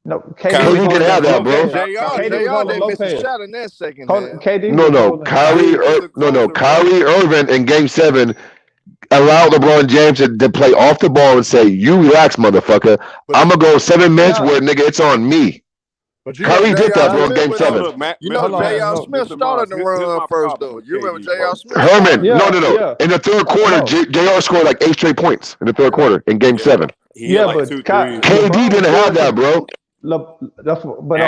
No, KD didn't have that, bro. JR they missed a Lopez. shot in that second half. KD was holding. Kyrie Irving in Game 7 allowed LeBron James to play off the ball and say, "You relax, motherfucker. I'm gonna go 7 minutes where nigga it's on me." But Kyrie did that, bro, in Game 7. J.R. Smith started the run first, though. You remember J.R. Smith? Herman, no. In the third quarter, JR scored like 8 straight points in the third quarter in Game 7. But KD didn't have that, bro. I'm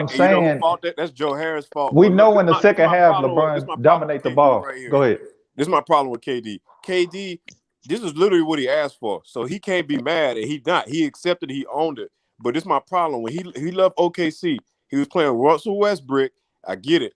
saying that's Joe Harris' fault. We know in the second half, LeBron dominate the ball. Go ahead. This is my problem with KD. KD, this is literally what he asked for, so he can't be mad, and he accepted, he owned it. But this is my problem. When he left OKC, he was playing Russell Westbrook. I get it.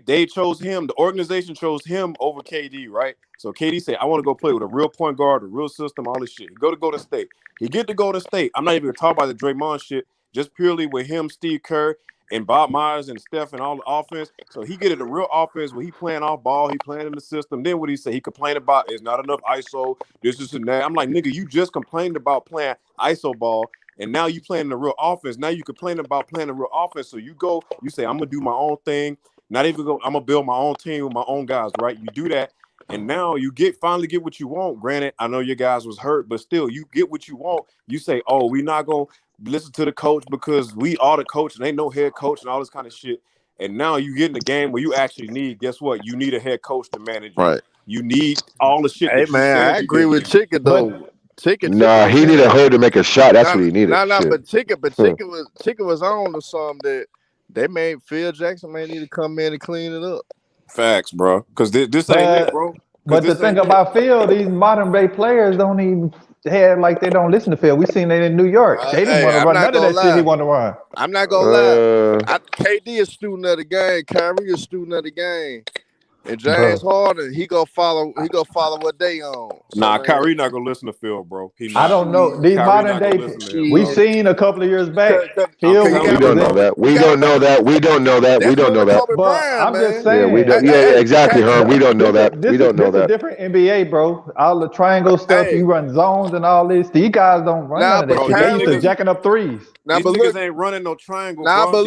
They chose him. The organization chose him over KD, right? So KD said, "I want to go play with a real point guard, a real system, all this shit." He go to Golden State. He get to Golden State. I'm not even gonna talk about the Draymond shit. Just purely with him, Steve Kerr, and Bob Myers and Steph and all the offense. So he get it a real offense where he playing off ball, he playing in the system. Then what he say? He complained about is not enough ISO, this and that. I'm like, nigga, you just complained about playing ISO ball, and now you playing the real offense. Now you complain about playing the real offense. So you say, I'm gonna do my own thing. Not even I'm gonna build my own team with my own guys, right? You do that, and now you finally get what you want. Granted, I know your guys was hurt, but still, you get what you want. You say, oh, we not gonna listen to the coach because we are the coach and ain't no head coach and all this kind of shit. And now you get in the game where you actually need, guess what? You need a head coach to manage you. Right. You need all the shit. Hey, man, I agree with Chicken, though. Chicken. Nah, he needed her to make a shot. That's what he needed. But Chicken was on to something that they made Phil Jackson may need to come in and clean it up. Facts, bro. Because this ain't it, bro. But the thing about Phil, these modern day players don't even have like they don't listen to Phil. We seen it in New York. They didn't want to run none of that shit he wanted to run. I'm not gonna lie. KD is a student of the game. Kyrie is a student of the game. And James Harden, he gonna follow what they on. So, nah, Kyrie not gonna listen to Phil, bro. I don't know. These modern day, we seen a couple of years back. We don't know that. We don't know that. But I'm just saying. Exactly, Herb. We don't know that. We don't know that. This is different NBA, bro. All the triangle stuff, you run zones and all this. These guys don't run none of that shit. They used to jacking up threes. These niggas ain't running no triangle, bro. But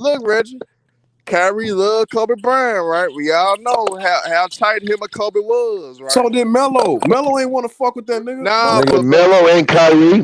look, Reggie. Kyrie loved Kobe Bryant, right? We all know how tight him and Kobe was, right? So did Melo. Melo ain't want to fuck with that nigga. Nah, but Melo ain't Kyrie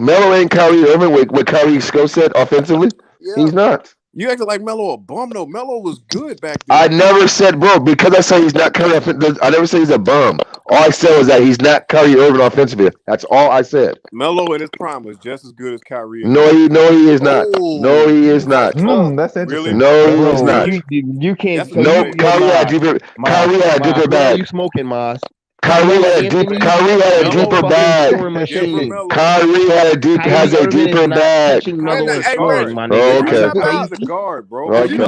Irving with Kyrie's skill set offensively. Yeah. He's not. You acted like Melo a bum though. Melo was good back then. I never said, bro, because I say he's not Kyrie. I never said he's a bum. All I said was that he's not Kyrie Irving offensively. That's all I said. Melo in his prime was just as good as Kyrie. No, he is not. No, he is not. That's interesting. No, he is not. You can't. No, Kyrie had a deeper bag. You smoking, Moss? Kyrie had a deeper bag. Kyrie has a deeper bag. Okay. Guard, bro. Okay.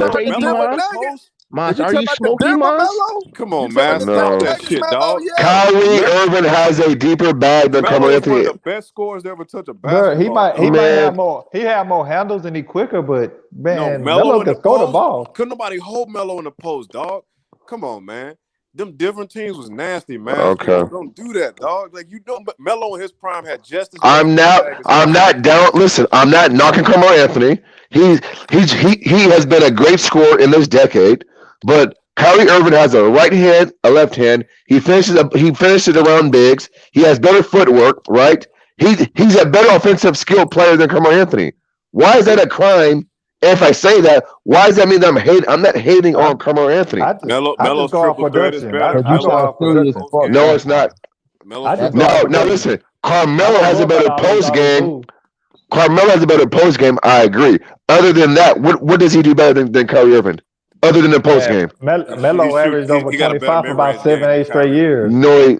Moss, are you smoking, Moss? Come on, man. Stop that shit, dog. Kyrie Irving has a deeper bag than Carmelo Anthony. One of the best scorers to ever touch a basketball. Bro, he might have more. He have more handles and he quicker, but man, Melo can score the ball. Couldn't nobody hold Melo in the post, dog. Come on, man. Them different teams was nasty, man. Okay. Don't do that, dog. Like you don't. Melo in his prime had just as. I'm not down. Listen, I'm not knocking Carmelo Anthony. He has been a great scorer in this decade. But Kyrie Irving has a right hand, a left hand. He finishes around bigs. He has better footwork, right? He's a better offensive skill player than Carmelo Anthony. Why is that a crime? If I say that, why does that mean that I'm not hating on Carmelo Anthony? Melo's triple threat is better. No, it's not. No, listen. Carmelo has a better post game. Carmelo has a better post game. I agree. Other than that, what does he do better than Kyrie Irving? Other than the post game, Melo averaged over He got a better 25 for about mid-range game 7-8 than straight Kyrie. years. no.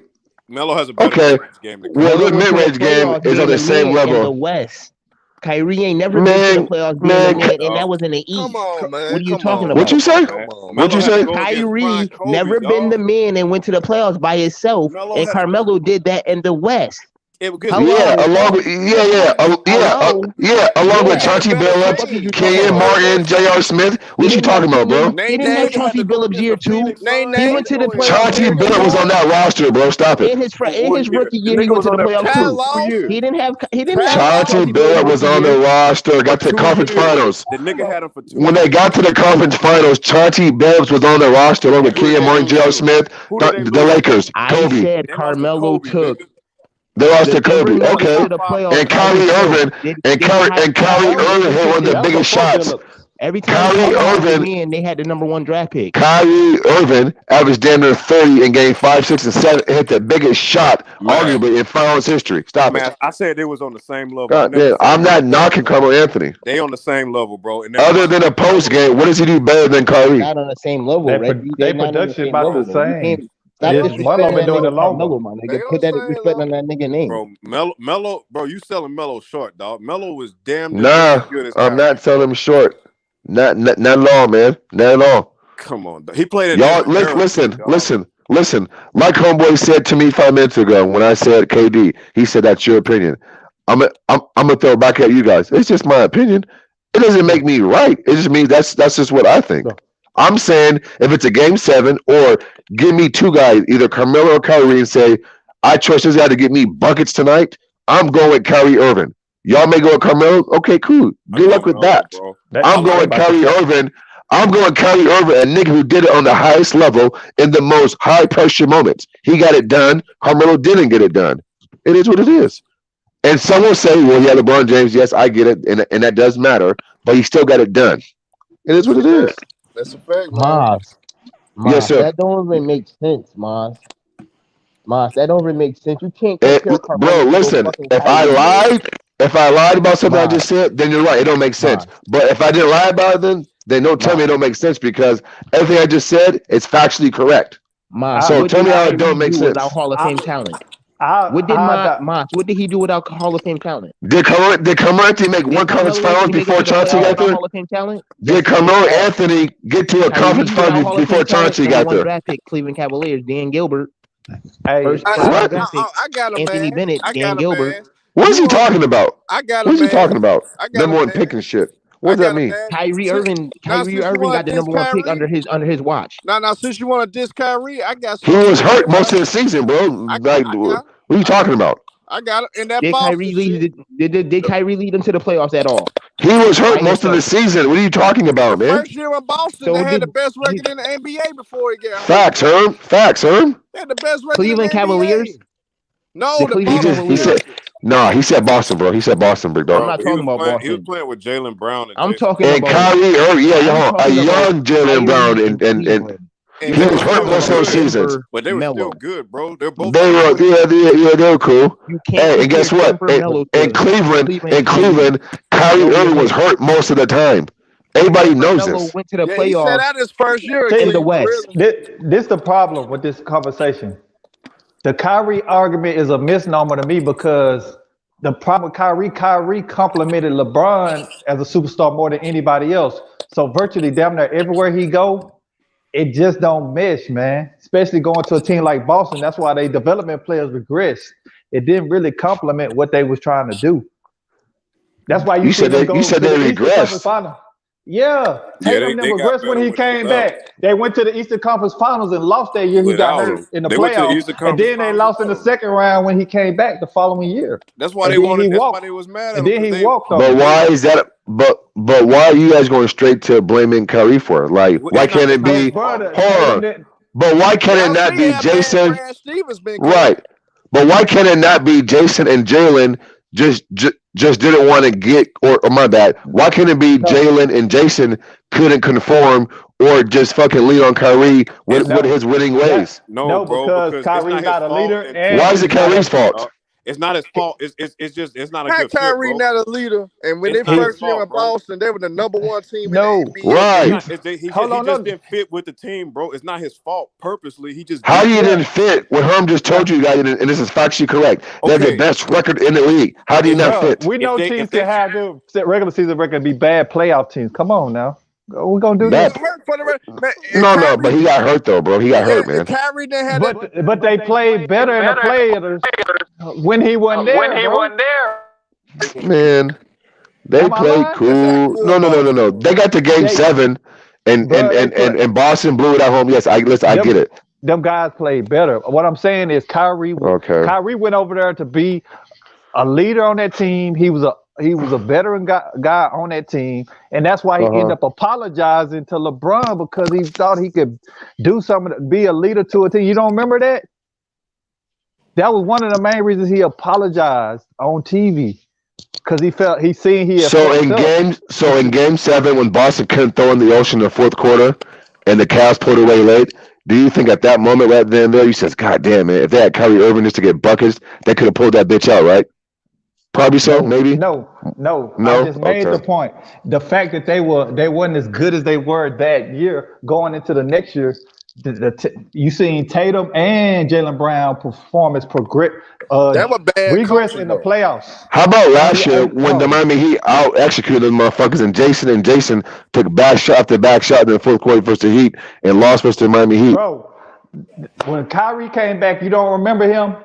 Melo has a better Okay. mid-range game than Kyrie. Well, Melo the went to mid-range the game playoffs is on being the the same man in the level. West. Kyrie ain't never been to the playoffs being the man, and that was in the East. Come on, man. What are you talking What you about? say? Come on. What you Melo had to say? go against Brian Kyrie Kobe, never been the man and went to the playoffs by himself, Melo and had to go. Carmelo did that in the West. Because Hello. Yeah, along with Hello. along with Yeah. Chauncey Billups, What are you talking Kenyon about? Martin, J.R. Smith. What you talking about, bro? He didn't have Chauncey Billups year two. He went to the playoffs Chauncey year Billups was on two. that roster, bro. Stop it. In his rookie year, he went to the playoffs too. He didn't have Chauncey Billups was on the roster. Got to the conference finals. The nigga had him for 2 When they got to the conference finals, Chauncey Billups was on the roster along with Kenyon Martin, J.R. Smith, the Lakers, I Kobe. said Carmelo took. They lost to Denver Kobe. Nuggets Okay. to the playoffs And by Kyrie himself. Irving and Kyrie Irving hit one of the biggest shots. Every time Kyrie Carmelo Irving- came in, they had the #1 draft pick. Kyrie Irving averaged damn near 30 in game 5, 6, and 7. And hit the biggest shot, arguably, in finals history. Stop Man, it. I said they was on the same level. God damn, I'm not knocking Carmelo Anthony. They on the same level, bro. And Other than a post game, what does he do better than Kyrie? Not on the same level, Reggie. They Not on the production same about level. the You same. can't stop Melo disrespecting been that doing nigga it longer. Carmelo, my nigga. Put that respect on that nigga name. Bro, Melo, bro, you selling Melo short, dog. Melo was damn near Nah, as good as I'm Kyrie. not selling him short. Not at all, man. Not at all. Come on, dog. He played in Y'all, different eras, listen. Like homeboy said to me 5 minutes ago when I said KD, he said that's your opinion. I'm gonna throw it back at you guys. It's just my opinion. It doesn't make me right. It just means that's just what I think. I'm saying if it's a game 7 or give me 2 guys, either Carmelo or Kyrie, and say I trust this guy to get me buckets tonight, I'm going with Kyrie Irving. Y'all may go with Carmelo. Okay, cool. Good luck with that. I'm going Kyrie Irving. I'm going Kyrie Irving, a nigga who did it on the highest level in the most high pressure moments. He got it done. Carmelo didn't get it done. It is what it is. And some will say, well, yeah, LeBron James, yes, I get it, and that does matter, but he still got it done. It is what it is. That's a fact, man. Maz, Yes, sir. that don't even make sense, Maz. Maz, that don't even make sense. You can't compare Carmelo Bro, to listen, fucking if I Kyrie. lied about something I just said, then you're right. It don't make sense. But if I didn't lie about it, then don't tell me it don't make sense because everything I just said is factually correct. So tell me how it don't make sense. Without Hall of Fame talent. What did he do without Hall of Fame talent? Did Carmelo Anthony make one conference finals before Chauncey got there? Hall of Fame talent? Did Carmelo Anthony get to a conference finals before Chauncey got there? Draft pick, Cleveland Cavaliers, Dan Gilbert. Hey, first I draft pick, got a Anthony man. Bennett, I Dan got a Gilbert. man. What is he talking about? I got What a is he man. talking about? I got Number a one man. pick and shit. What does that mean? Kyrie Irving since you got wanna the diss #1 pick Kyrie- under his watch. Now, since you want to diss Kyrie, I got He something was for hurt you, most bro. of the season, bro. Like, what are you talking about? I got it in that Did Boston Kyrie shit. lead? Did Kyrie lead them to the playoffs at all? He was hurt By most of the himself. season. What are you talking about, man? First year in Boston, So they had did- the best record in the NBA before he got hurt. Facts, Herm. Facts, Herm. They had the best record Cleveland in the Cavaliers. NBA. No, The the Cleveland Boston He said, Celtics. nah, he said Boston, bro. He said Boston, big dog. I'm not talking about He was Boston. playing with Jalen Brown and I'm Jason. talking And about Kyrie Irving, I'm a talking about young Jalen Kyrie Brown, and and Cleveland. he was hurt most of the seasons. But they were still Melo. good, bro. They're both. They were cool. You can't Hey, and guess compare what? Denver Melo In to Cleveland, Kyrie Irving was hurt most of the time. Everybody knows Melo this. went to the He said playoffs that his first year in the West. This the problem with this conversation. The Kyrie argument is a misnomer to me because the problem with Kyrie complimented LeBron as a superstar more than anybody else. So virtually damn near everywhere he go, it just don't mesh, man. Especially going to a team like Boston. That's why they development players regress. It didn't really complement what they was trying to do. That's why you said they regressed. Yeah, Tatum they got regressed when better he with came the back. They went to the Eastern Conference Finals and lost that year. He Without got hurt him. in the They went to the playoffs, Eastern and Conference then they Finals lost in the second round when he came back the following year. That's why And they then wanted. he That's walked. why they was mad at And him. then he walked on. But why is that? But why are you guys going straight to blaming Kyrie for it? Like, why can't it be? Hold on. But why can it not be Jason? Brad Stevens been Right. But why can it not be Jason and Jalen just didn't want to get or my bad? Why can't it be Jalen and Jason couldn't conform or just fucking lean on Kyrie with his winning ways? No, because Kyrie's not a leader. Why is it Kyrie's fault? It's not his fault. It's not a How good fit, Kyrie bro. not a leader? And when It's they not his first year in fault, bro. Boston, they were the number one team in No, the NBA. Right. He hold on, just no. didn't fit with the team, bro. It's not his fault. Purposely, he just How didn't. you didn't fit when Herm just told you guys, and this is factually correct. They have the Okay, best record in the league. How do you not Bro, fit? we know if teams they can have good regular season record and be bad playoff teams. Come on now. We're gonna do He this. got hurt for the rest. Man, and No, Kyrie, but he got hurt though, bro. He got hurt, and man. Kyrie didn't have that. But they played better in the players when he wasn't there, bro. Man, they Am I played lying? That's how cool. good Boston No. was. They got to game They, 7, and bro, they play. and Boston blew it at home. Yes, I Them, get it. them guys played better. What I'm saying is Kyrie Okay. went over there to be a leader on that team. He was a veteran guy on that team, and that's why he ended up apologizing to LeBron because he thought he could do something, be a leader to a team. You don't remember that? That was one of the main reasons he apologized on TV because he felt he had So fucked up. in game 7, when Boston couldn't throw in the ocean in the fourth quarter, and the Cavs pulled away late, do you think at that moment right then and there, you says, God damn it, if they had Kyrie Irving just to get buckets, they could have pulled that bitch out, right? Probably so, maybe. No. No? I just made the point. The fact that they wasn't as good as they were that year going into the next year. You seen Tatum and Jaylen Brown performance That was bad regress coaching, in the though. playoffs. How about last year when the Miami Heat out executed them motherfuckers and Jason took back shot after back shot in the fourth quarter versus the Heat and lost versus the Miami Heat? Bro, when Kyrie came back, you don't remember him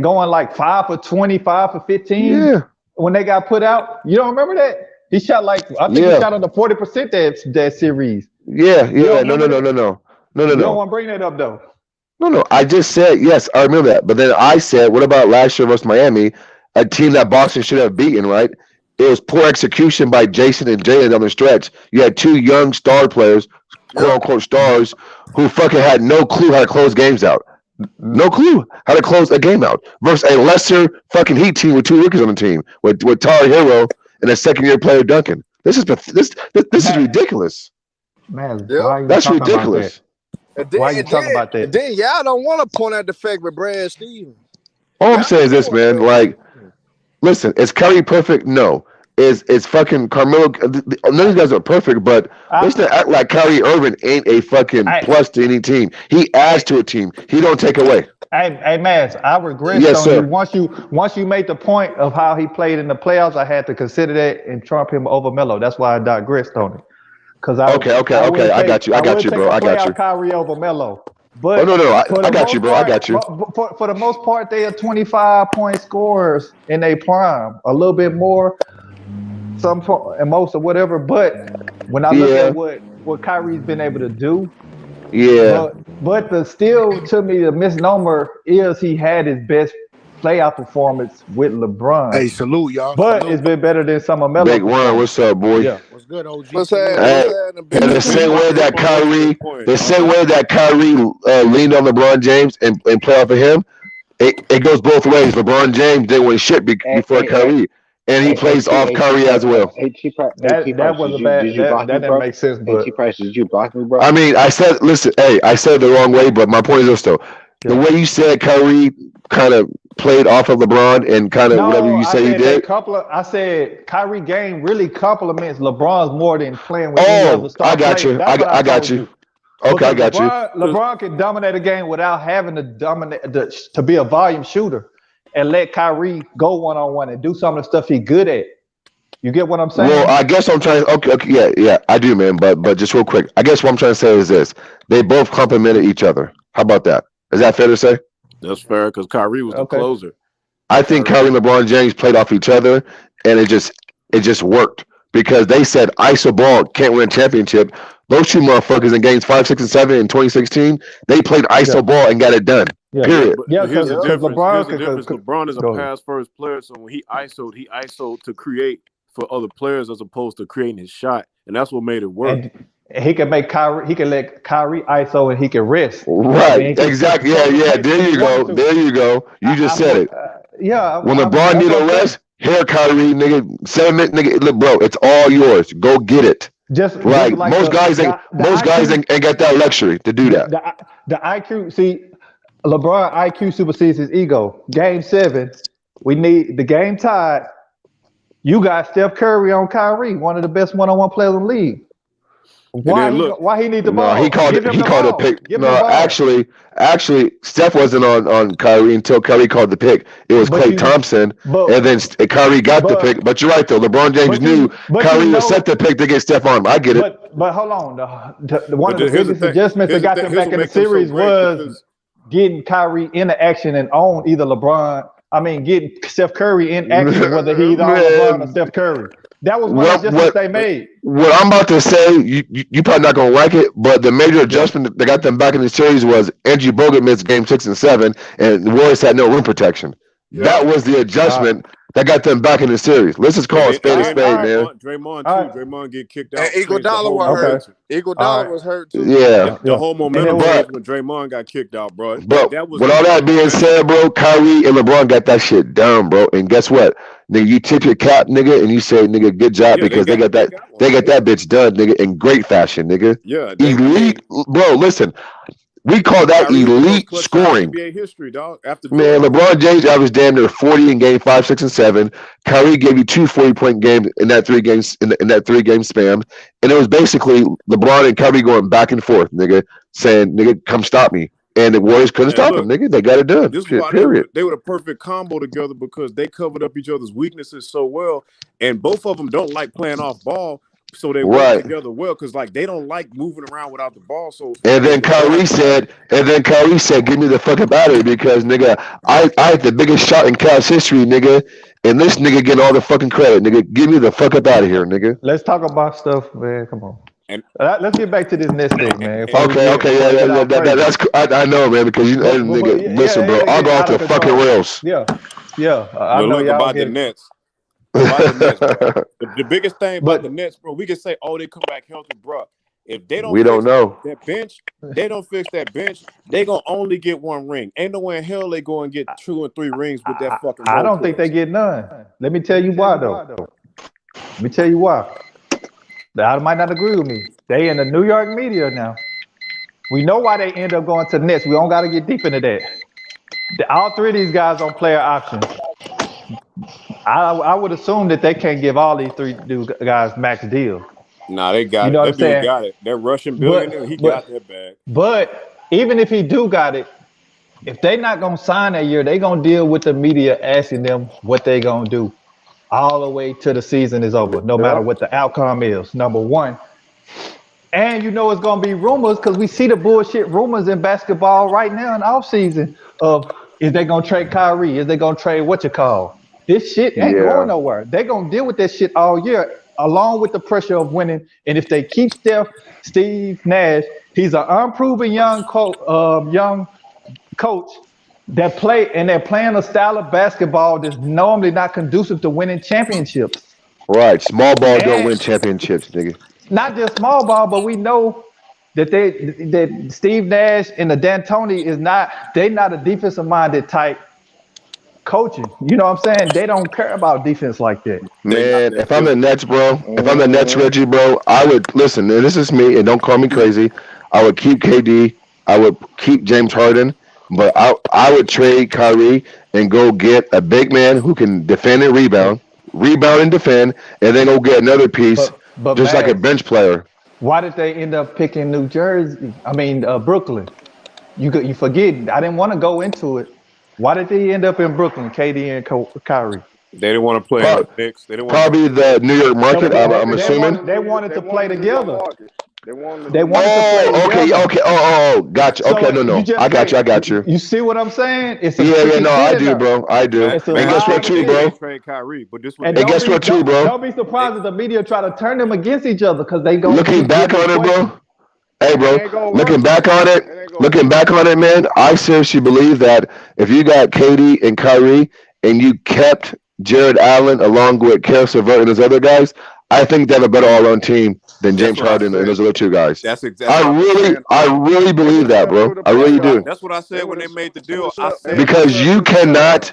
going like 5 for 20, 5 for 15? Yeah. When they got put out? You don't remember that? He shot he shot under 40% that series. Yeah. No. You don't want to bring that up though. No. I just said, yes, I remember that. But then I said, what about last year versus Miami? A team that Boston should have beaten, right? It was poor execution by Jason and Jalen down the stretch. You had 2 young star players, quote unquote stars, who fucking had no clue how to close games out. No clue how to close a game out versus a lesser fucking Heat team with 2 rookies on the team with Tyler Hero and a second-year player Duncan. This is ridiculous. Man, that's ridiculous. Why are you talking about that? And then y'all don't want to point out the fact with Brad Stevens. All I'm saying is this, man. Like, listen, is Curry perfect? No. Is fucking Carmelo? None of these guys are perfect, but let's not act like Kyrie Irving ain't a fucking plus to any team. He adds to a team. He don't take away. Hey, Mads, I regressed on you. Once you made the point of how he played in the playoffs, I had to consider that and trump him over Melo. That's why I digressed on it. Okay. I got you, bro. I got you. Kyrie over Melo. But no. I got you, bro. I got you. For the most part, they are 25-point scorers in their prime. A little bit more, some and most or whatever. But when I look at what Kyrie's been able to do, but to me, the misnomer is he had his best playoff performance with LeBron. Hey, salute y'all. But it's been better than some of Melo. Big Ron, what's up, boy? Yeah. What's good, OG? What's that? And the same way that Kyrie leaned on LeBron James and played off of him, it goes both ways. LeBron James didn't win shit before Kyrie. And he plays off Kyrie as well. That was a bad. That didn't make sense. But did you block me, bro? I mean, I said it the wrong way, but my point is this though: the way you said Kyrie kind of played off of LeBron and kind of whatever you say he did. I said Kyrie game really compliments LeBron's more than playing with any other star. I got you. I got you. Okay, I got you. LeBron can dominate a game without having to dominate to be a volume shooter. And let Kyrie go one-on-one and do some of the stuff he's good at. You get what I'm saying? Well, I guess I'm trying. Okay, yeah, I do, man. But just real quick, I guess what I'm trying to say is this: they both complemented each other. How about that? Is that fair to say? That's fair because Kyrie was the closer. I think Kyrie and LeBron James played off each other, and it just worked because they said iso ball can't win a championship. Those 2 motherfuckers in games 5, 6, and 7 in 2016 they played iso ball and got it done. Period. But here's the difference. LeBron is a pass-first player, so when he isoed to create for other players as opposed to creating his shot, and that's what made it work. And he can make Kyrie. He can let Kyrie iso, and he can rest. Right. Exactly. Yeah. There you go. You just said it. When LeBron need a rest, here Kyrie, nigga, 7 minutes, nigga. Look, bro, it's all yours. Go get it. Just like most guys ain't got that luxury to do that. The IQ, see, LeBron IQ supersedes his ego. Game 7, We need the game tied. You got Steph Curry on Kyrie, one of the best one-on-one players in the league. Why he need the No, ball? he called Give him he the called a ball. pick. Give him the No, ball. actually, Steph wasn't on Kyrie until Kyrie called the pick. It was But Klay you, Thompson, but and then Kyrie got the pick. but But you're right though. LeBron James knew but you Kyrie was set know. the pick to get Steph on him. I get it. But hold on. One But of the here's the biggest thing. adjustments that Here's the got thing. them Here's back what in the makes him so series great was getting Kyrie into action and on either LeBron. I mean, getting Steph Curry in action, whether he's on LeBron or Man, Steph Curry. That was one of what the adjustments what they made. what I'm about to say, you probably not gonna like it, but the major adjustment that got them back in the series was Andrew Bogut missed game 6 and 7, and the Warriors had no rim protection. That was the adjustment that got them back in the series. Let's just call a spade a spade, man. Draymond too. Draymond get kicked out. And Eagle Changed the Dollar whole was hurt. momentum. Eagle Dollar was hurt too. Yeah, The whole momentum but changed when Draymond got kicked out, bro. But That was with all that being said, bro, Kyrie and LeBron got that shit done, bro. And guess what, nigga? You tip your cap, nigga, and you say, nigga, good job, because they got that bitch done, nigga, in great fashion, nigga. Yeah, Elite, bro. Listen, we call that Kyrie was the most elite clutch shot in scoring. NBA history, dog. After Man, Jordan. LeBron James averaged damn near 40 in game 5, 6, and 7. Kyrie gave you 2 40-point games in that 3 games in that 3-game span. And it was basically LeBron and Kyrie going back and forth, nigga, saying, nigga, come stop me. And the Warriors couldn't stop him, nigga. They got it done. This is Shit, why period. they were the perfect combo together, because they covered up each other's weaknesses so well, and both of them don't like playing off ball, so they work Right. together well, because like they don't like moving around without the ball. So And then Kyrie said, "Give me the fuck up out of here, because nigga, I had the biggest shot in Cavs history, nigga, and this nigga getting all the fucking credit, nigga. Give me the fuck up out of here, nigga." Let's talk about stuff, man. Come on. And let's get back to this Nets thing, man. That's I know, man, because nigga, listen, bro, I'll go off the fucking rails. Yeah. I But know look, y'all about the get Nets. About the Nets, bro. The biggest thing about the Nets, bro, we can say, oh, they come back healthy, bro. If they don't We don't fix know. that bench, they gonna only get 1 ring. Ain't no way in hell they go and get 2 and 3 rings with that fucking. I don't think they get none. Let me tell you why, though. Let me tell you why. I might not agree with me. They in the New York media now. We know why they end up going to the Nets. We don't got to get deep into that. All 3 of these guys on player options. I would assume that they can't give all these 3 guys max deal. Nah, they got You it. know what That I'm dude saying? got it. That Russian billionaire, he got that bag. But even if he do got it, if they not gonna sign that year, they gonna deal with the media asking them what they gonna do all the way till the season is over, no matter what the outcome is. Number one. And you know it's gonna be rumors, because we see the bullshit rumors in basketball right now in the offseason of, is they gonna trade Kyrie? Is they gonna trade This shit ain't going nowhere. They gonna deal with that shit all year, along with the pressure of winning. And if they keep Steve Nash, he's an unproven young coach that they're playing a style of basketball that's normally not conducive to winning championships. Right, small ball don't win championships, nigga. Not just small ball, but we know that Steve Nash and the D'Antoni they're not a defensive minded type coaching. You know what I'm saying? They don't care about defense like that. Man, if I'm the Nets, bro, if I'm the Nets, Reggie, bro, I would listen. And this is me, and don't call me crazy. I would keep KD. I would keep James Harden, but I would trade Kyrie and go get a big man who can defend and rebound and defend, and then go get another piece, but just like a bench player. Why did they end up picking Brooklyn? You forget. I didn't want to go into it. Why did they end up in Brooklyn, KD and Kyrie? They didn't want to play in the Knicks. They didn't Probably the New York market, I'm assuming. They wanted to play together. They wanted to play together. Okay. Gotcha. So okay, no. I got you. You see what I'm saying? It's I do, bro. I do. And guess what, too, bro? Trade Kyrie, but this And guess what, too, bro? Don't be surprised if the media try to turn them against each other, because they go. Looking back on it, bro. Hey, bro. Looking back on it, man. I seriously believe that if you got KD and Kyrie and you kept Jared Allen along with Karis LeVert and those other guys, I think they have a better all-around team than James Harden and those other 2 guys. That's exactly. I really believe that, bro. I really do. That's what I said when they made the deal. Because you cannot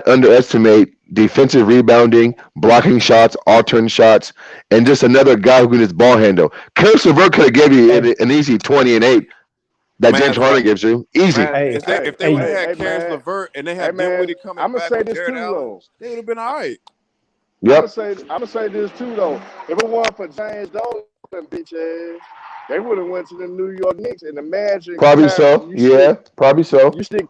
underestimate defensive rebounding, blocking shots, alternate shots, and just another guy who can just ball handle. Karis LeVert could have given you an easy 20 and 8. that James Harden gives you. Easy. Man, if they would have had Caris LeVert and they had Dinwiddie coming I'm gonna back say with this Jared too, Allen, though. they would have been all right. Yep. I'm gonna say this too, though. If it weren't for James Dolan, bitch ass, they would have went to the New York Knicks and imagine. Probably so. Yeah, probably so. You stick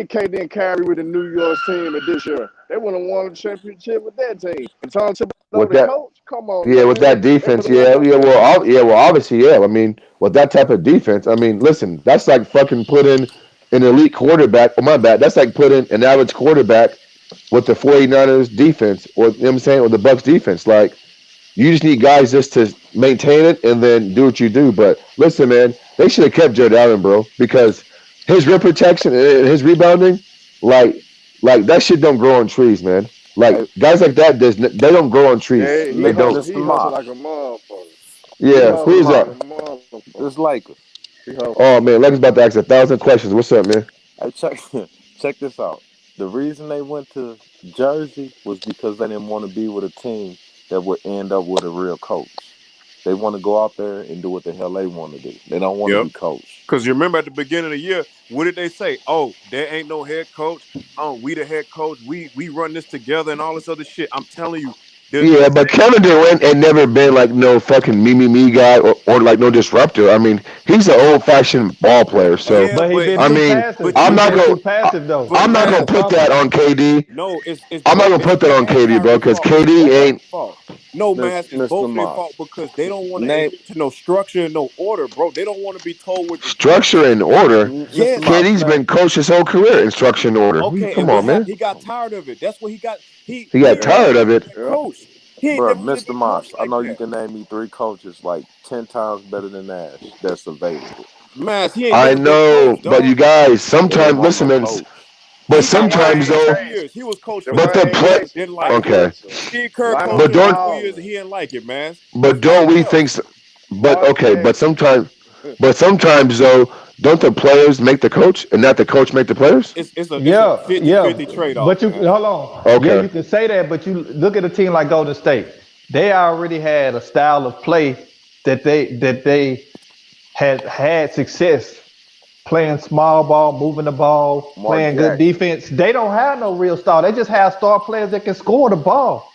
KD and Kyrie with the New York team at this year. They would have won a championship with that team. And Tom Thibodeau, With the that, coach, come on, yeah, man. with that defense, well, obviously, yeah. I mean, with that type of defense, I mean, listen, that's like fucking putting an elite quarterback. Oh my bad, that's like putting an average quarterback with the 49ers defense, or you know what I'm saying, or the Bucks defense. Like, you just need guys just to maintain it and then do what you do. But listen, man, they should have kept Jared Allen, bro, because his rim protection and his rebounding, like that shit don't grow on trees, man. Like guys like that, they don't grow on trees. Yeah, They don't. He hustle like a motherfucker. Yeah, who is that? It's Lakers. Oh man, Lakers about to ask 1,000 questions. What's up, man? Hey, check this out. The reason they went to Jersey was because they didn't want to be with a team that would end up with a real coach. They want to go out there and do what the hell they want to do. They don't want to be coached. Because you remember at the beginning of the year, what did they say? Oh, there ain't no head coach. Oh, we the head coach. We run this together and all this other shit. I'm telling you. Yeah, but Kevin Durant ain't never been like no fucking me guy or like no disruptor. I mean, he's an old fashioned ball player. So But he been I too mean, passive. I'm not Too gonna passive though. I'm not gonna put that on KD. No, it's I'm not gonna put that on KD, bro, because KD ain't. No, man, it's both their fault because they don't want to admit to no structure and no order, bro. They don't want to be told what to do. Structure and order. Yes. KD's been coached his whole career in structure and order. Okay, Come on, man. He got tired of it. That's what he got. He got tired of it. Coach. Bro, Mr. Moss, I know you can name me 3 coaches like 10 times better than Nash that's available. Mass, he ain't I never been know, coached, but dog. you guys sometimes listen, man. But sometimes though, He was coached for but the play. didn't like Okay, it. Steve Kerr coached but him don't. for 2 years and he didn't like it, man. But don't we think? But okay, but sometimes though, don't the players make the coach and not the coach make the players? It's a 50-50 trade-off. But you man. hold on. Okay. Yeah, you can say that, but you look at a team like Golden State. They already had a style of play that they had success playing small ball, moving the ball, playing good defense. They don't have no real star. They just have star players that can score the ball.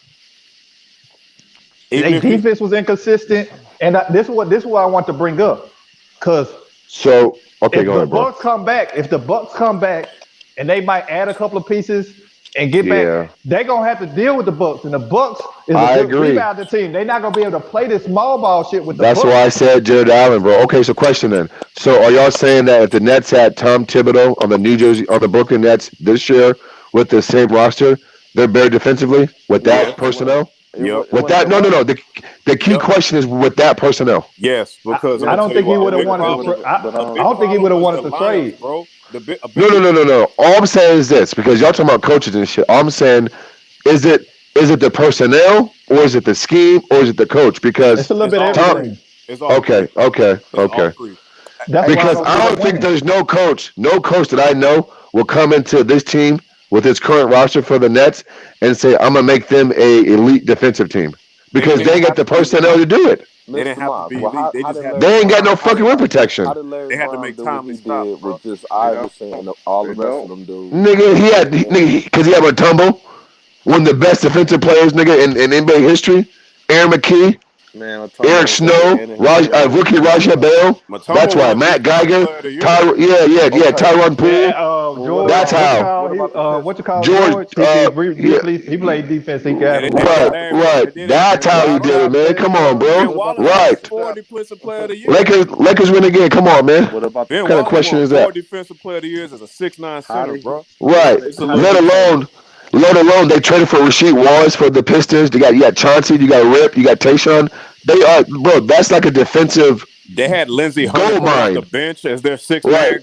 Their defense was inconsistent, and this is what I want to bring up, because so okay, if go the ahead, bro. Bucks come back, and they might add a couple of pieces and get back, they're gonna have to deal with the Bucks, and the Bucks is I a good agree. rebounding team. They're not gonna be able to play this small ball shit with the That's Bucks. why I said Jared Allen, bro. Okay, so question then. So are y'all saying that if the Nets had Tom Thibodeau on the Brooklyn Nets this year with the same roster, they're better defensively with that personnel? Yep. With that, no. The key question is with that personnel. Yes, because I don't think he would have wanted to. I don't think he would have wanted to trade, bro. No. All I'm saying is this, because y'all talking about coaches and shit. All I'm saying is it the personnel, or is it the scheme, or is it the coach? Because it's a little bit of everything. Okay. That's because I don't think there's no coach that I know will come into this team with his current roster for the Nets and say, I'm gonna make them a elite defensive team. Because they ain't got the personnel to do it. They didn't have to be elite. They ain't got no fucking rim protection. They had to make timely stops, bro. With just Iverson and all the rest of them dudes. Nigga, because he had Mutombo, one of the best defensive players, nigga, in NBA history. Aaron McKee, Eric Snow, rookie Rajah Bell. That's why Matt Geiger, Tyronn Poole. That's how. What you call George? He played defense. He got right. That's how he did it, man. Come on, bro. Right. Lakers win again. Come on, man. What kind of question is that? Defensive player of the year is a 6'9" center, bro. Right. Let alone they traded for Rasheed Wallace for the Pistons. You got Chauncey, you got Rip, you got Tayshaun. They are, bro. That's like a defensive. They had Lindsey Hunter on the bench as their 6th man.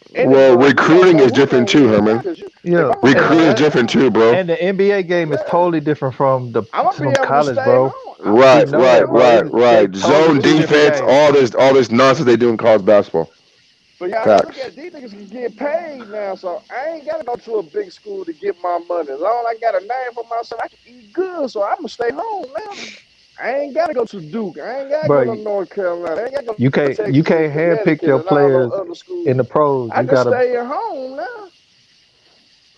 Well, Anywhere, you know, recruiting go is hoop different on too, weekends Herman. now. Cause if Yeah, I'm gonna Recruiting is stay different home, too, bro. and the NBA game is totally different from the I'm gonna be able to college, stay bro. home. I'm gonna We Right, stay know that, right, bro. home. right, They right. totally Zone two different defense, games. all this nonsense they do in college basketball. But y'all gotta look Facts. at these niggas can get paid now, so I ain't gotta go to a big school to get my money. As long as I got a name for myself, I can eat good, so I'm gonna stay home now. I ain't gotta go to Duke. I ain't gotta go to Bro, North Carolina. I ain't gotta go you to can't Texas and handpick Connecticut your and all those players other in schools. the pros. I You can gotta stay at home now.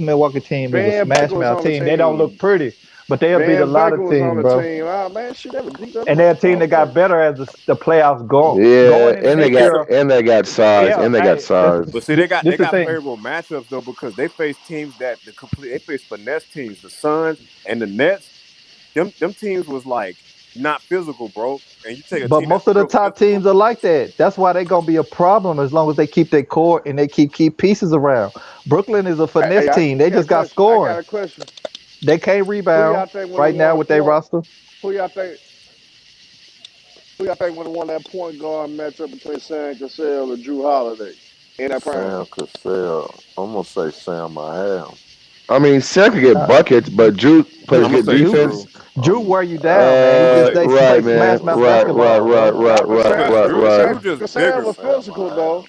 Milwaukee team is a Van smash Baker was mouth on the team. They don't team. look pretty, but they'll beat a Van lot Baker of was on teams, the bro. team. Ah, man, shit, they would beat that And they're a team that got motherfucker. better as the playoffs go Yeah, going into and they this got year. size, Yeah, and they got hey, size. But see, they this the got thing. favorable matchups though because they face teams that they face finesse teams, the Suns and the Nets. Them teams was like not physical, bro. And you take a But team that's most of the real top physical. teams are like that. That's why they're gonna be a problem as long as they keep their core and they keep pieces around. Brooklyn is a finesse Hey, team. They I got a just got question. I got scoring. a question. They can't Who rebound y'all think would have right now won with their point? roster. Who y'all think? Who y'all think would have won that point guard matchup between Sam Cassell and Drew Holiday in that prime Sam time? Cassell. I'm gonna say Sam I am. I mean, Sam could get Nah, buckets, but Drew plays I'm gonna good say Drew defense. Drew. wear you I'm down, man. He gonna just say they Right, play man. smash I'm gonna mouth say Right, Drew. right, basketball, right, bro. right, right, Because right, Drew right, right. Drew just Cassell bigger. was physical though.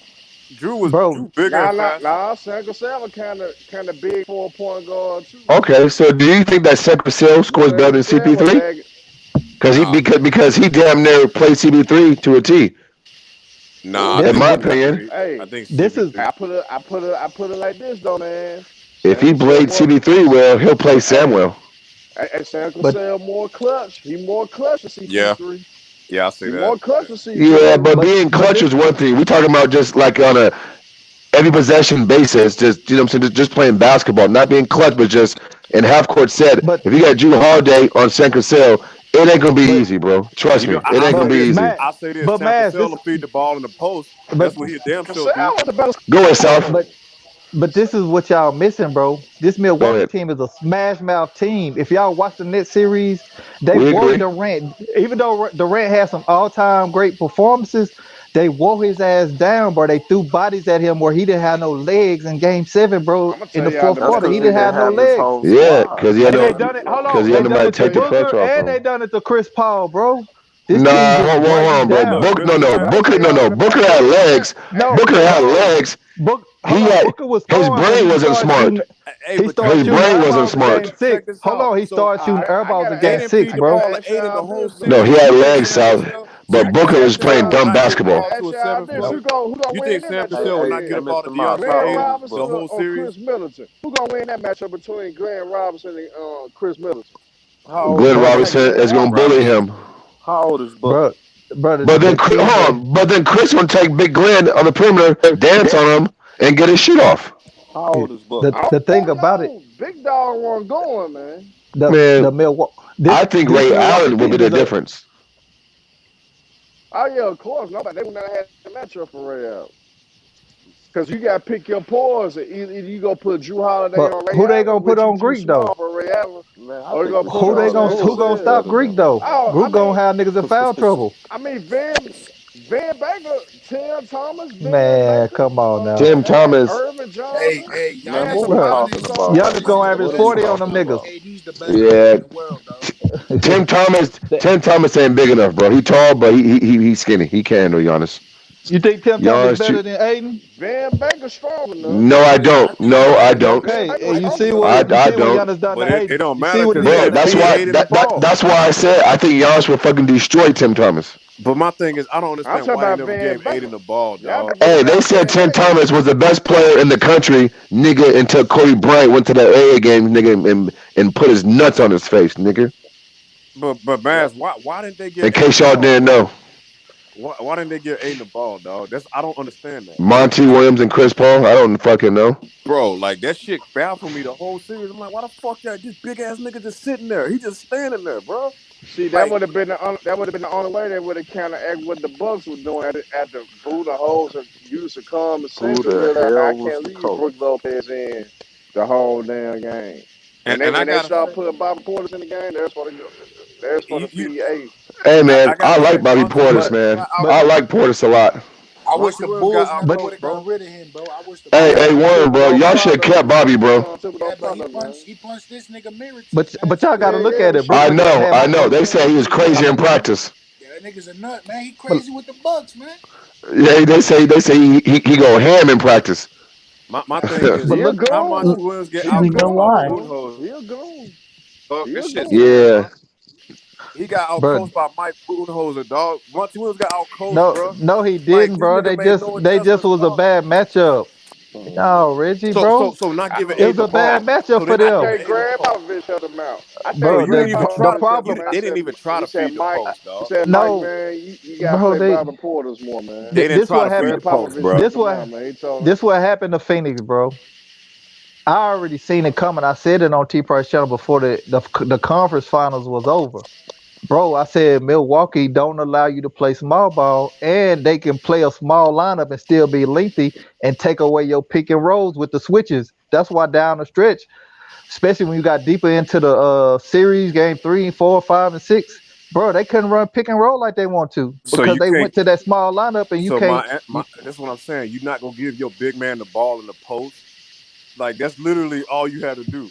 Drew bigger and faster. Nah. San Cassell kind of big for a point guard too. Okay, so do you think that San Cassell scores better than CP3? Because he damn near played CP3 to a T. Nah, in my opinion. Hey, I think this is I put it like this though, man. If he played CP3 well, he'll play Sam well. Hey, San Cassell more clutch. He more clutch than CP3. Yeah, I see he that. more clutch than CP3. Yeah, but being clutch is one thing. We talking about just like on a every possession basis, just you know what I'm saying, just playing basketball, not being clutch, but just in half court set. If you got Drew Holiday on San Cassell, it ain't gonna be easy, bro. Trust me, it ain't gonna be easy. I say this: San Cassell will feed the ball in the post. That's what he damn sure do. Go ahead, South. But this is what y'all missing, bro. This Milwaukee team is a smash mouth team. If y'all watch the next series, they wore Durant. Even though Durant had some all time great performances, they wore his ass down, bro. They threw bodies at him where he didn't have no legs in Game 7, bro. In the fourth quarter, he didn't have no legs. Yeah, because he had They done it. Hold on, they done it to Booker and they done it to Chris Paul, bro. This team just hold on, bro. Booker had legs. Booker had legs. Booker was his brain wasn't smart. He started His shooting brain wasn't airballs in smart. Game 6. Hold on, he started shooting airballs in Game 6, bro. No, he had legs, South. But Booker was playing dumb basketball. Who gonna You win think that Sam matchup? Cassell will not get a ball to DeAndre Glenn Ayton Robinson the whole or series? Chris Middleton? Who gonna win that matchup between Glenn Robinson and Chris Middleton? Glenn Robinson is gonna bully him. How old is Booker? But then Chris gonna take Big Glenn on the perimeter, dance on him, and get his shit off. How old is Booker? The thing about it, Big dog wasn't going, man. Man, the Milwaukee. I think Ray Allen will be the difference. Oh yeah, of course. Nobody they would not have had a matchup for Ray Allen. Because you got to pick your poison. Either you gonna put Drew Holiday on Ray who they Allen, gonna put on Greek though? For Ray Allen, Who gonna stop Greek though? Greek gonna have niggas in foul trouble. I mean, Van Baker, Tim Thomas, Man, come on now. Tim Thomas. Irvin Johnson. Hey, man, what we talking about? Giannis gonna average 40 on them niggas. Yeah. Tim Thomas ain't big enough, bro. He tall, but he's skinny. He can't handle Giannis. You think Tim Thomas better than Aiden? Van Baker strong enough. No, I don't. No, I don't. Okay, you see what Giannis done to Aiden. It don't You matter. see what Bro, that's why I said I think Giannis will fucking destroy Tim Thomas. But my thing is, I don't understand why they never gave Aiden the ball, dog. Hey, they said Tim Thomas was the best player in the country, nigga, until Kobe Bryant went to the AA game, nigga, and put his nuts on his face, nigga. But Maz, why didn't they get? In case y'all didn't know. Why didn't they give Aiden the ball, dog? I don't understand that. Monty Williams and Chris Paul, I don't fucking know. Bro, like that shit baffled me the whole series. I'm like, why the fuck this big ass nigga just sitting there? He just standing there, bro. See, that would have been the only way they would have counteracted what the Bucks were doing at the Buddha holes and used to come and say, I can't leave Brook Lopez in the whole damn game. And then when they start putting Bobby Portis in the game, that's for the PA. Hey man, I like Bobby Portis, man. I like Portis a lot. I wish the Bulls never would have got rid of him, bro. I wish the Hey, Warren, bro, y'all should have kept Bobby, bro. Yeah, but he punched this nigga mirror. But y'all gotta look at it, bro. I know. They say he was crazy in practice. Yeah, that nigga's a nut, man. He crazy with the Bucks, man. Yeah, they say he go ham in practice. My thing is, how much Williams get out coached? He'll go. This shit. Yeah. He got out coached by Mike Budenholzer, dog. Monty Williams got out coached, bro. No, he didn't, bro. They just was a bad matchup. No, Reggie, bro. So not giving it was a bad matchup for them. Grab Popovich shut them out. Bro, the problem. They didn't even try to feed the post, dog. He said, no, Mike, man, you got to play Bobby Portis more, man. They didn't try to feed the post, bro. This what happened to Phoenix, bro. I already seen it coming. I said it on T Price channel before the conference finals was over. Bro, I said Milwaukee don't allow you to play small ball, and they can play a small lineup and still be lengthy and take away your pick and rolls with the switches. That's why down the stretch, especially when you got deeper into the series, game 3, 4, 5, and 6, bro, they couldn't run pick and roll like they want to because they went to that small lineup and you can't. That's what I'm saying. You're not gonna give your big man the ball in the post. Like that's literally all you had to do.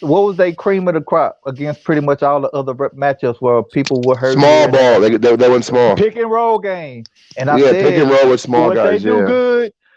what was they cream of the crop against pretty much all the other matchups where people were hurt Small here and ball. there. They went small. Pick and roll game. And I Yeah, pick and said, roll with small what they guys. do Yeah. good,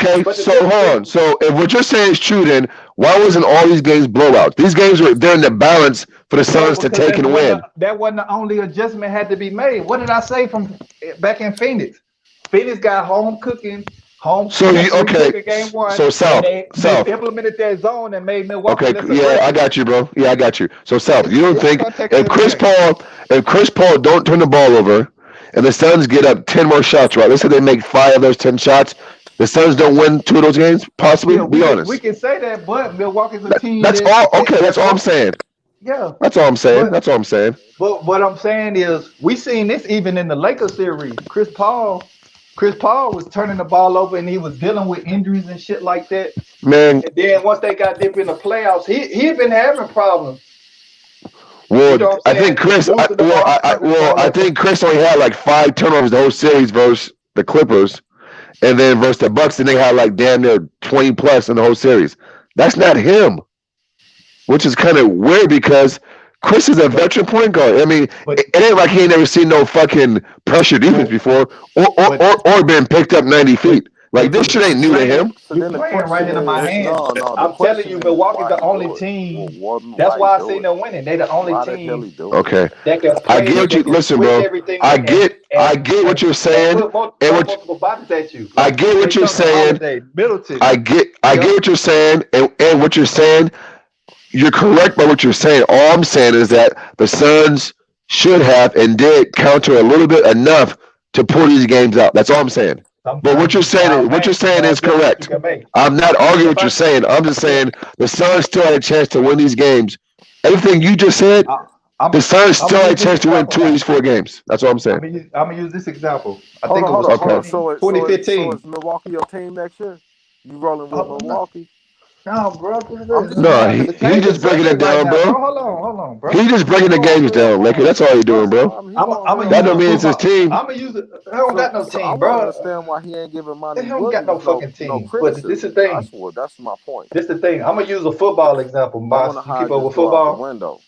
Okay, so hold on. So if what you're saying is true, then why wasn't all these games blowouts? These games were there in the balance for the Suns to take and win. That wasn't the only adjustment had to be made. What did I say from back in Phoenix? Phoenix got home cooking. So you okay? Game one, so South, they implemented their zone and made Milwaukee. Okay, yeah, I got you, bro. Yeah, I got you. So South, you don't think if Chris Paul don't turn the ball over, and the Suns get up 10 more shots, right? Let's say they make 5 of those 10 shots. The Suns don't win 2 of those games. Possibly. Yeah, Be we honest. can say that, but Milwaukee's a team That's that, all. Okay, that's all I'm saying. yeah. That's all I'm saying. But That's all I'm saying. but what I'm saying is we seen this even in the Lakers series. Chris Paul was turning the ball over and he was dealing with injuries and shit like that. Man. And then once they got deep in the playoffs, he had been having problems. Well, You know what I'm I saying? think Chris. Losing the ball, turning the ball I over. think Chris only had like 5 turnovers the whole series versus the Clippers, and then versus the Bucks, and they had like damn near 20 plus in the whole series. That's not him, which is kind of weird because Chris is a veteran point guard. I mean, it ain't like he ain't never seen no fucking pressure defense before, or been picked up 90 feet. Like this shit ain't new to him. So You then the playing right question into my is, hands. no. The I'm telling question you, is Milwaukee's why the he only do it. team. Well, That's why why I he do seen it? them winning. They the only Why the hell team he do it? Okay, that can I play, get what that you can listen, switch bro. everything I get what you're saying, and put and what multiple bodies at you. I Like get what Klay you're Thompson, saying. Holiday, Middleton. I get Yep. what you're saying, and what you're saying. You're correct by what you're saying. All I'm saying is that the Suns should have and did counter a little bit enough to pull these games out. That's all I'm saying. But what you're saying is correct. I'm not arguing what you're saying. I'm just saying the Suns still had a chance to win these games. Everything you just said, the Suns still had a chance to win 2 of these 4 games. That's all I'm saying. I'm gonna use this example. I Hold think on, it was hold on. So 2015. is Milwaukee your team next year? You rolling with Milwaukee? No, bro. I'm just No, asking. The he table just breaking setting it right down, now, bro. bro. Hold on, bro. He just breaking the games down, Laker. That's all he doing, bro. I'm gonna That use don't a mean it's his football. team. I'm gonna use it. I don't got no So I team, want to bro. understand why he ain't giving Monty They don't got no Williams fucking no team. But this is the criticism. thing. That's my point. This the thing. I'm gonna use a football example. I Boss, wonder you how keep I up just with go out the football? window.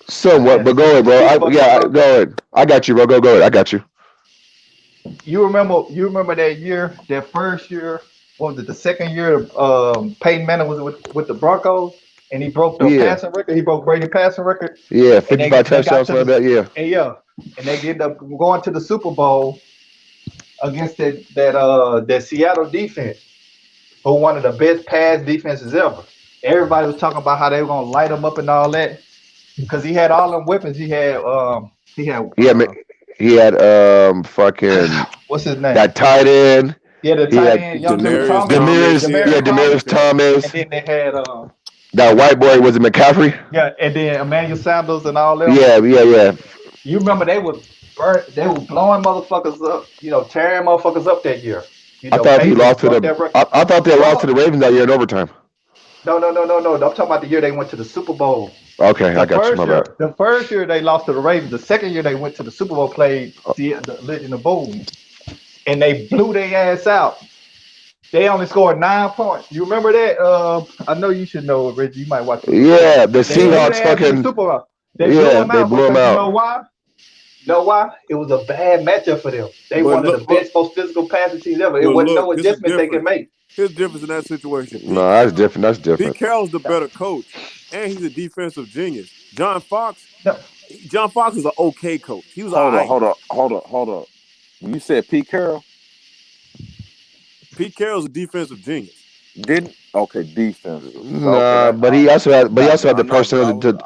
Somewhat, but go ahead, bro. Go ahead. I got you, bro. Go ahead. I got you. You remember that year, that first year, what was it, the second year Peyton Manning was with the Broncos and he broke the Yeah. passing record, he broke Brady's passing record. Yeah, And 55 they got touchdowns, to something like that. Yeah. and they ended up going to the Super Bowl against that Seattle defense, who one of the best pass defenses ever. Everybody was talking about how they were gonna light them up and all that because he had all them weapons. He had He had fucking what's his name? that tight end. Yeah, the He tight had end, young dude, Thomas. Demarius Thomas. And then they had that white boy, was it McCaffrey? yeah, and then Emmanuel Sanders and all them. Yeah. You remember they were blowing motherfuckers up, tearing motherfuckers up that year. I thought he lost to the. I thought they lost to the Ravens that year in overtime. No. I'm talking about the year they went to the Super Bowl. Okay, I got you. My bad. The first year they lost to the Ravens. The second year they went to the Super Bowl, played the Legend of Boom, and they blew their ass out. They only scored 9 points. You remember that? I know you should know it, Reggie. You might watch it. Yeah, the Seahawks fucking. They blew them out. You know why? You know why? It was a bad matchup for them. They one of the best, most physical passing teams ever. It wasn't no adjustment they can make. Here's the difference in that situation. No, that's different. Pete Carroll's the better coach, and he's a defensive genius. John Fox is an okay coach. He was Hold up. When you said Pete Carroll? Pete Carroll's a defensive genius. Defensive. Nah, but he also had the personnel to.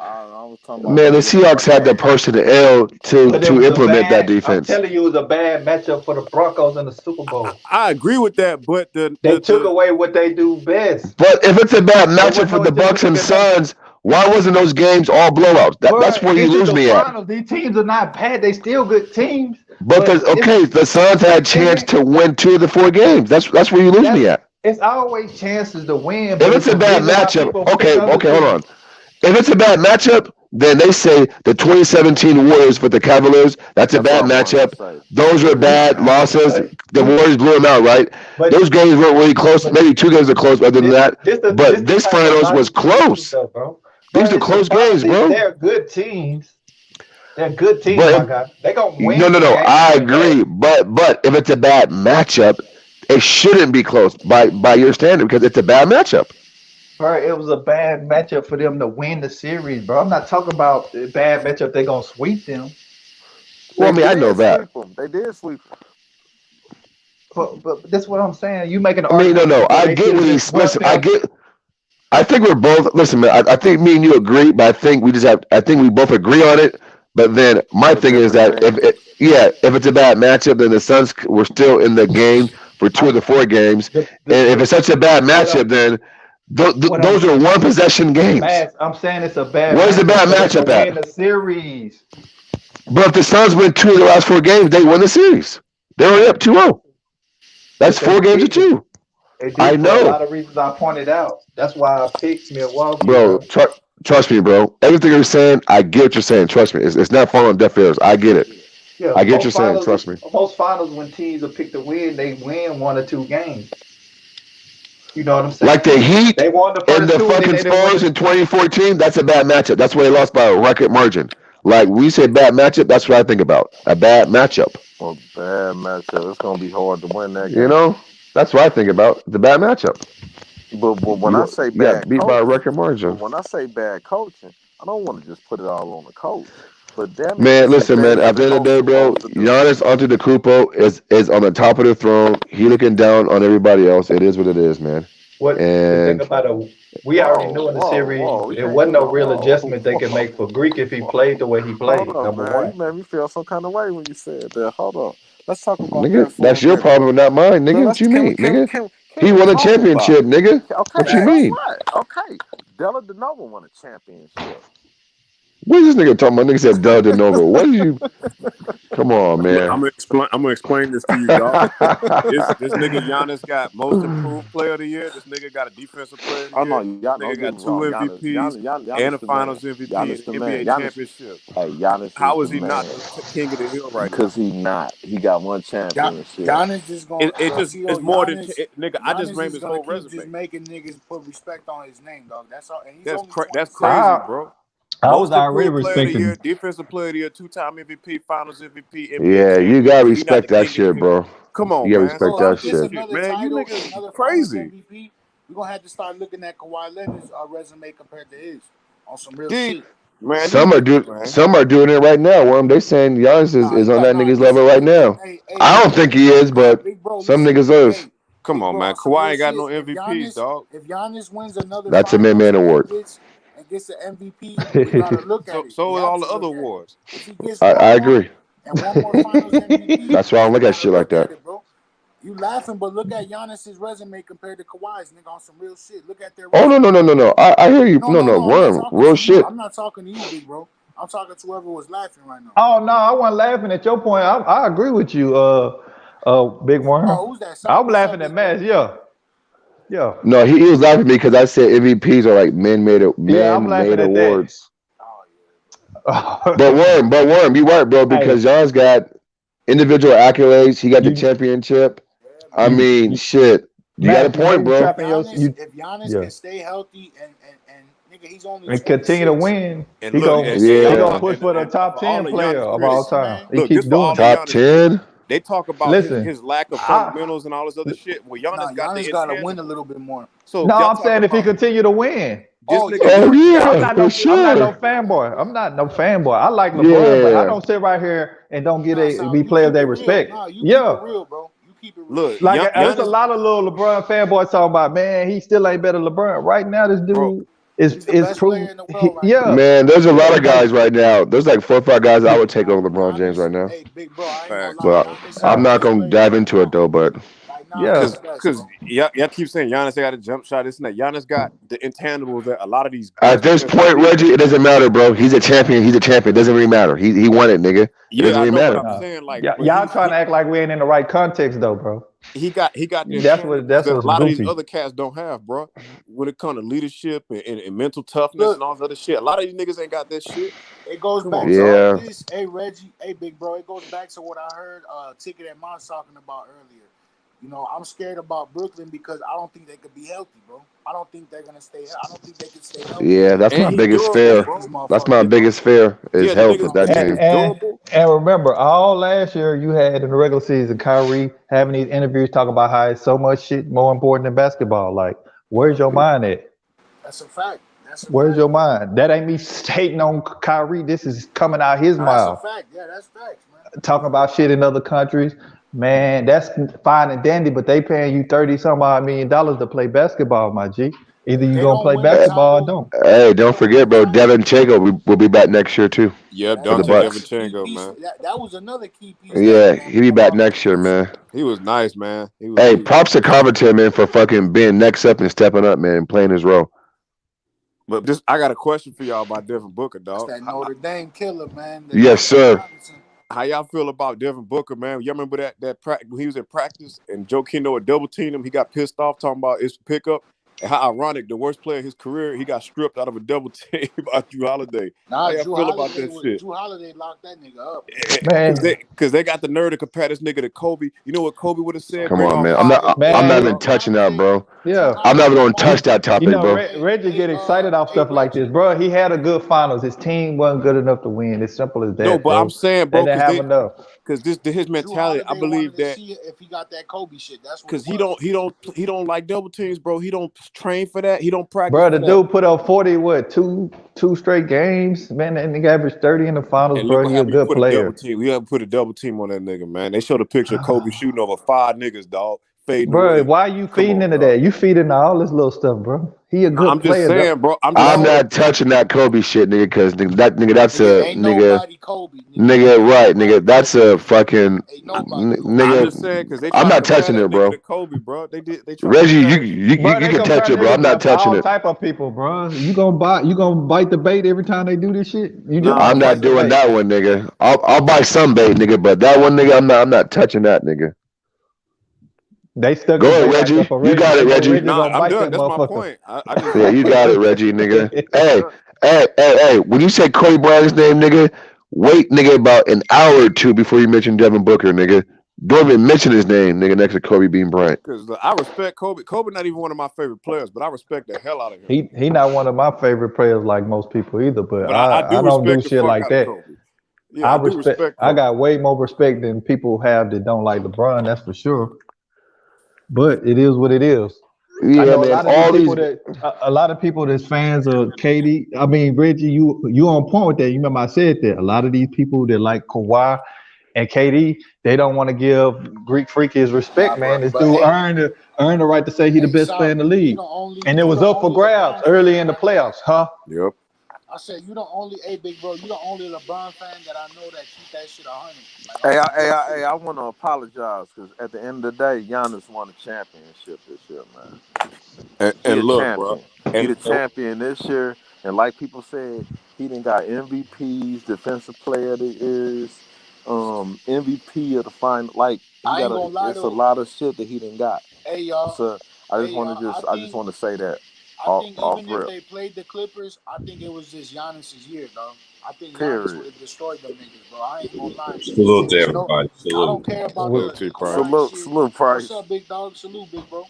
Man, the Seahawks had the personnel to implement that defense. I'm telling you, it was a bad matchup for the Broncos in the Super Bowl. I agree with that, but they took away what they do best. But if it's a bad matchup for the Bucks and Suns, why wasn't those games all blowouts? That's where you lose me at. These teams are not bad; they still good teams. But the Suns had a chance to win 2 of the 4 games. That's where you lose me at. It's always chances to win. If it's a bad matchup, okay, hold on. If it's a bad matchup, then they say the 2017 Warriors with the Cavaliers, that's a bad matchup. Those were bad losses. The Warriors blew them out, right? Those games weren't really close. Maybe 2 games are close other than that. But this finals was close. These are close games, bro. They're good teams. They're good teams, my God. They're going to win. No. I agree. But if it's a bad matchup, it shouldn't be close by your standard because it's a bad matchup. Bro, it was a bad matchup for them to win the series, bro. I'm not talking about a bad matchup. They're going to sweep them. Well, I mean, I know that. They did sweep them. But that's what I'm saying. You making an argument. No. I get what he's. Listen, I think we're both. Listen, man. I think me and you agree, but I think we both agree on it. But then my thing is that if it's a bad matchup, then the Suns were still in the game for 2 of the 4 games. And if it's such a bad matchup, then those are one possession games. I'm saying it's a bad. Where's the bad matchup at? Win the series. But if the Suns win 2 of the last 4 games, they win the series. They're already up 2-0. That's 4 games to 2. I know. For a lot of reasons I pointed out. That's why I picked Milwaukee. Bro, trust me, bro. Everything you're saying, I get what you're saying. Trust me. It's not falling on deaf ears. I get it. Yeah, I get what you're saying. Trust me. Most finals, when teams will pick the win, they win 1 or 2 games. You know what I'm saying? Like the Heat they won the first and the fucking Spurs in 2014, that's a bad matchup. That's why they lost by a record margin. Like, we say bad matchup, that's what I think about. A bad matchup. Well, bad matchup. It's going to be hard to win that game. You know? That's what I think about. The bad matchup. But when I say bad beat by a record margin. When I say bad coaching, I don't want to just put it all on the coach. But damn it, man, listen, man. At the end of the day, bro, Giannis Antetokounmpo is on the top of the throne. He looking down on everybody else. It is what it is, man. The thing about we already knew in the series there wasn't no real adjustment they could make for Greek if he played the way he played. Number one, you made me feel some kind of way when you said that. Hold on, let's talk about nigga, that. That's your problem, not mine, nigga. What you mean, nigga? He won a championship, nigga. Okay, what you mean? What? Okay, Della DeNova won a championship. What is this nigga talking about? Nigga said Della DeNova. What are you? Come on, man. I'm gonna explain this to you, dog. this nigga Giannis got most improved player of the year. This nigga got a defensive player of the year. Nigga got 2 MVPs and a Finals MVP and NBA championship. Hey, Giannis. How is he not the king of the hill right now? Because he not. He got 1 championship. Giannis just gonna. It's more than nigga. I just named his whole resume. Just making niggas put respect on his name, dog. That's all. And that's crazy, bro. I was already respecting year, defensive player of the year, 2-time MVP, Finals MVP. Yeah, you gotta respect that shit, bro. Come on, you gotta man. respect that shit, man. You niggas crazy. We're gonna have to start looking at Kawhi Leonard's resume compared to his on some real shit. Man, some are doing it right now. Worm, they saying Giannis is on that nigga's level right now. I don't think he is, but some niggas is. Come on, man. Kawhi ain't got no MVPs, dog. If Giannis wins another, that's a man award. And gets the MVP, we gotta look at it. So is all the other awards. I agree. And one more Finals MVP. That's why I don't look at shit like that. You laughing, but look at Giannis's resume compared to Kawhi's, nigga, on some real shit. Look at their resume. Oh, no. I hear you. No, Worm. Real shit. I'm not talking to you, big bro. I'm talking to whoever was laughing right now. Oh, no, I wasn't laughing at your point. I agree with you, Big Worm. Oh, who's that? I'm laughing at Matt, yeah. Yeah. No, he was laughing at me because I said MVPs are like man-made awards. But Worm, you right, bro, because John's got individual accolades. He got the championship. I mean, shit. You got a point, bro. If Giannis can stay healthy and nigga, he's only and continue to win, he gonna push for the top 10 player of all time. He keeps doing top 10. They talk about his lack of fundamentals and all this other shit. Well, Giannis got to win a little bit more. So no, I'm saying if he continue to win. Yeah, I'm not no fanboy. I'm not no fanboy. I like LeBron, but I don't sit right here and don't get be players they respect. Keep it real, bro. You keep it real. Look, there's a lot of little LeBron fanboys talking about, man, he still ain't better than LeBron. Right now, this dude is proven. Man, there's a lot of guys right now. There's like 4 or 5 guys I would take over LeBron James right now. Hey, big bro, but I'm not gonna dive into it though. But because y'all keep saying Giannis got a jump shot. This and that. Giannis got the intangibles that a lot of these. At this point, Reggie, it doesn't matter, bro. He's a champion. He's a champion. It doesn't really matter. He won it, nigga. It doesn't really matter. I'm saying, like, y'all trying to act like we ain't in the right context though, bro. He got the that's what a lot of these other cats don't have, bro. When it comes to leadership and mental toughness and all this other shit, a lot of these niggas ain't got that shit. It goes back to this. Hey Reggie, hey big bro. It goes back to what I heard Ticket and Moss talking about earlier. You know, I'm scared about Brooklyn because I don't think they could be healthy, bro. I don't think they're gonna stay. I don't think they can stay healthy. Yeah, that's my biggest fear. That's my biggest fear is health with that team. And remember, all last year you had in the regular season, Kyrie having these interviews talking about how it's so much shit more important than basketball. Like, where's your mind at? That's a fact. Where's your mind? That ain't me stating on Kyrie. This is coming out his mouth. That's a fact. Yeah, that's facts, man. Talking about shit in other countries. Man, that's fine and dandy, but they paying you $30-some odd million to play basketball, my G. Either you They gonna don't play win the basketball or title. don't. Hey, don't forget, bro. Devin Chago will be back next year too Yep, for the Dante That's Bucks. a key Devinchenko, piece. man. That was another key piece that Yeah, he'll be back Milwaukee next year, lost. man. He was nice, man. He was. Hey, props to Covington, man, for fucking being next up and stepping up, man, and playing his role. But just, I got a question for y'all about Devin Booker, That's dog. that Notre Dame killer, man. The Yes, sir. How y'all feel about Devin Booker, man? Y'all remember that when he was in practice and Joe Kendo would double team him? He got pissed off talking about it's pickup. And how ironic, the worst player of his career, he got stripped out of a double team by Drew Holiday. Nah, How y'all Drew feel about Holiday that shit? Drew Holiday locked that nigga up. Man, Because they got the nerve to compare this nigga to Kobe. You know what Kobe would have said? Come Bring on, all man. five. I'm not even touching that, bro. Yeah. I'm not even gonna touch that topic, bro. Reggie get excited off stuff like this, bro. He had a good finals. His team wasn't good enough to win. It's simple as that, No, but bro. I'm saying, They bro, didn't have enough. because his Drew mentality, I Holiday believe wanted to that see if he got that Kobe shit. That's what because it was. he don't like double teams, bro. He don't train for that. He don't practice Bro, for the that. dude put up 40, two straight games. Man, that nigga averaged 30 in the finals, And look bro. what He a happened. You good put a double player. team. We haven't put a double team on that nigga, man. They showed a picture of Kobe shooting over 5 niggas, dog, fading Bro, away. why you Come feeding on, into dog. that? You feeding all this little stuff, bro. He a good I'm just player, saying, bro. I'm not touching that Kobe shit, nigga, because that's Ain't nobody Kobe. nigga, right, nigga. That's a fucking nigga. I'm just saying because they I'm try to not compare touching that it, nigga bro. to Kobe, bro. They try to Reggie, compare. you they can touch it, bro. I'm not touching all it. type of people, bro. You gonna bite the bait every time they do this shit? You just I'm not doing that one, nigga. I'll buy some bait, nigga, but that one, nigga, I'm not touching that, nigga. They stuck Go a ahead, bait like that Reggie. for You Reggie. got They it, know Reggie. Reggie Nah, gonna I'm bite done. that That's my motherfucker. point. I just Yeah, you got it, Reggie, nigga. Hey. When you say Kobe Bryant's name, nigga, wait, nigga, about an hour or two before you mention Devin Booker, nigga. Don't even mention his name, nigga, next to Kobe Bean Bryant. because I respect Kobe. Kobe not even one of my favorite players, but I respect the hell out of him. He not one of my favorite players like most people either, but I I do don't do respect the shit fuck like out of that. Kobe. Yeah, I do respect I Kobe. got way more respect than people have that don't like LeBron, that's for sure. But it is what it is. Yeah, I know man. a lot of people that's fans of KD. I mean, Reggie, you on point with that. You remember I said that a lot of these people that like Kawhi and KD, they don't want to give Greek Freak his respect, man. This dude earned the right to say he the best player in the league, and it was up for grabs early in the playoffs, huh? Yep. I said you the only, big bro. You the only LeBron fan that I know that keep that shit 100. Hey, I want to apologize because at the end of the day, Giannis won a championship this year, man. He And a look, bro. champion. He the champion this year, and like people said, he done got MVPs, Defensive Player of the Years, MVP of the final. Like he I got ain't gonna lie it's a though. lot of shit that he done got. Hey y'all. So I just want to I just want to say that off Even if rip. they played the Clippers, I think it was just Giannis's year, dog. I think Giannis Period. would have destroyed them niggas, bro. I ain't gonna lie. Salute to There's no, everybody. I Salute. don't care about Salute the to Price. Kawhi shit. Salute, What's Price. up, big dog? Salute, big bro.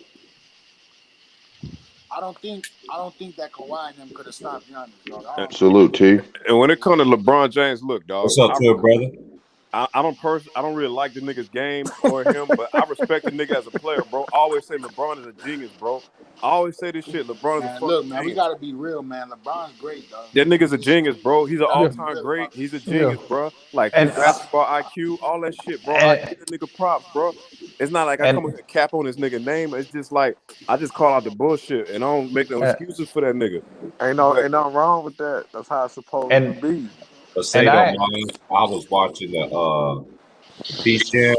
I don't think that Kawhi and them could have stopped Giannis, dog. I don't know. Salute, T. And when it comes to LeBron James, look, dog. What's up to it, brother? I don't really like the nigga's game or him, but I respect the nigga as a player, bro. I always say LeBron is a genius, bro. I always say this shit. LeBron is a Man, fucking look, man, we genius. gotta be real, man. LeBron's great, dog. That nigga's a genius, bro. He's an We gotta be all-time real great. about He's a this. genius, bro. Like his And basketball IQ, all that shit, bro. I give that nigga props, bro. It's not like I come with a cap on his nigga name. It's just like I just call out the bullshit and I don't make no excuses for that nigga. Ain't nothing wrong with that. That's how it's supposed to be. But say though, man, I was watching the Peace Jam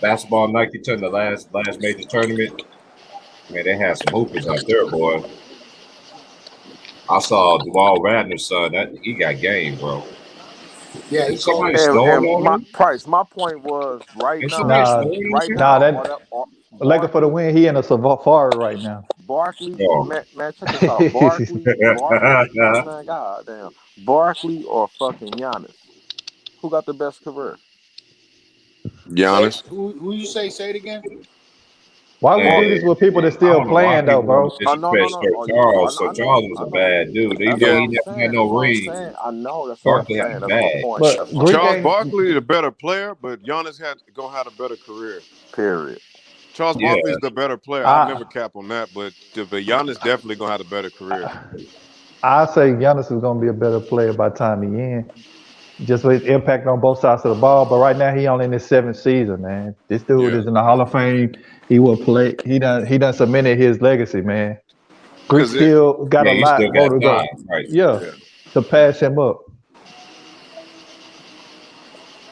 basketball Nike tournament, the last major tournament. Man, they had some hoopers out there, boy. I saw Duval Radner's son. That he got game, bro. Yeah, Is somebody And snowing on my him? Price, my point was right Is somebody now, snowing on him? Lakers for the win. He in a safari right now. Barkley, Oh. man, check this out. Barkley, man, goddamn. Barkley or fucking Giannis? Who got the best career? Giannis. Who you say it again? Why we do this with people that's I still don't know why playing though, people want bro? to disrespect Sir Charles. Sir Charles was a bad dude. Even though he never had no ring, I know, that's what I'm Barkley had saying. him That's my bad. point. But Greek Charles ain't. Barkley is a better player, but Giannis gonna have a better career. Period. Charles Yeah. Barkley is the better player. I'll never cap on that, but Giannis definitely gonna have a better career. I say Giannis is gonna be a better player by the time he in. just with impact on both sides of the ball. But right now, he only in his 7th season, man. This dude Yeah. is in the Hall of Fame. He will play. He done cemented his legacy, man. Greek Because it, still got a Yeah, you lot still got more to go. time, right? Yeah, yeah. to pass him up.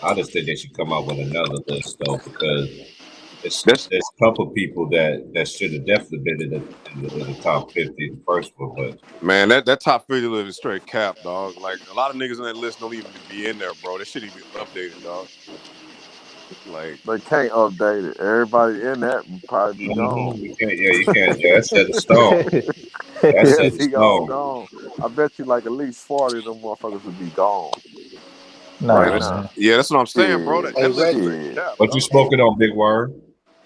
I just think they should come up with another list though, because That's there's a couple people that should have definitely been in the top 50, the first one, but Man, that top 50 list is straight cap, dog. Like a lot of niggas on that list don't even be in there, bro. That shit even be updated, dog. Like they can't update it. Everybody in that would probably be gone. you can't. Yeah, you can't. Yeah, that's set in stone. That's Yeah, set in they all stone. gone. I bet you like at least 40 of them motherfuckers would be gone man, right Nah, that's now. man. yeah, that's what I'm saying, bro. Shit, That, Hey that list Reggie, straight shit. cap, What you dog. hey, smoking on, Big Word?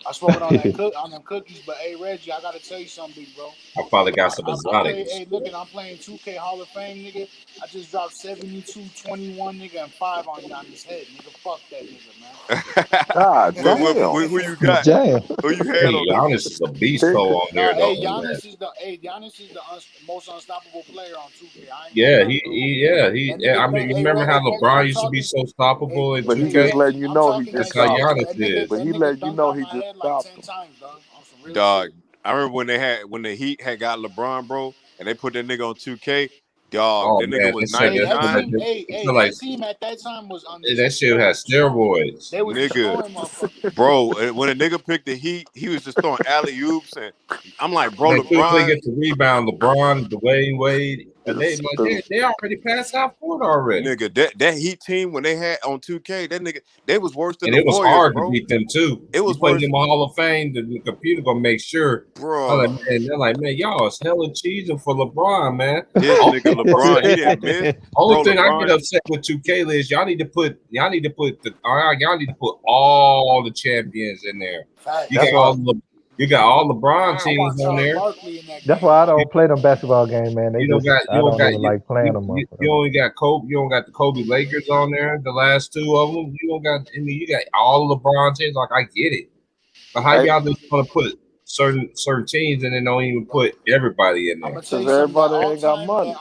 I smoking on that on them cookies, but hey Reggie, I gotta tell you something, big bro. I probably got some I play. exotics. Hey, look, I'm playing 2K Hall of Fame, nigga. I just dropped 72, 21, nigga, and 5 on Giannis' head, nigga. Fuck that nigga, man. God damn. Who you got? Damn. Who you had Hey, on that Giannis list? is a beast though on No, there though, hey, man. Giannis is the most unstoppable player on 2K. I ain't gonna Yeah, lie, bro. he. That Yeah, nigga I mean, think, you hey, remember how Reggie, LeBron I'm used to be talking, so stoppable in But he hey, 2K? just letting Reggie, you I'm know he talking just That's that how shit, stopped bro. him. Giannis That is. nigga, But that he nigga letting you dunked know on he my just head like stopped 10 him. times, dog. On some real Dog, shit. I remember when the Heat had got LeBron, bro, and they put that nigga on 2K. Dog, Oh that nigga man, was they said they put 99. Hey, feel like that team at that time was that shit had destroying. steroids. They was Nigga, destroying motherfuckers. bro, when a nigga picked the Heat, he was just throwing alley oops, and I'm like, bro, Man, as soon as they LeBron, get the rebound, LeBron, the Wade, and It's stupid. they already passed out court already. nigga, that Heat team when they had on 2K, that nigga, they was worse than And the it was Warriors, hard to bro. beat them too. It You was play them worse, in Hall of Fame, the computer gonna make sure. I'm like, bro. man, they're like, man, y'all is hella cheesing for LeBron, man. This All, nigga LeBron, he didn't miss, only bro. thing I get LeBron, upset with 2K is y'all need to put all the champions in there. You That's got Facts. why. you got all LeBron I teams want on Charles there. Barkley in that That's game, why I nigga. don't play them basketball game, man. They just I don't even like playing them. You only got Kobe. You don't got the Kobe Lakers on there. The last two of them. You don't got. I mean, you got all LeBron teams. Like I get it, but how Hey, y'all just want to put certain teams and then don't even put everybody in I'm there? gonna tell because you something. That everybody all ain't got time, money.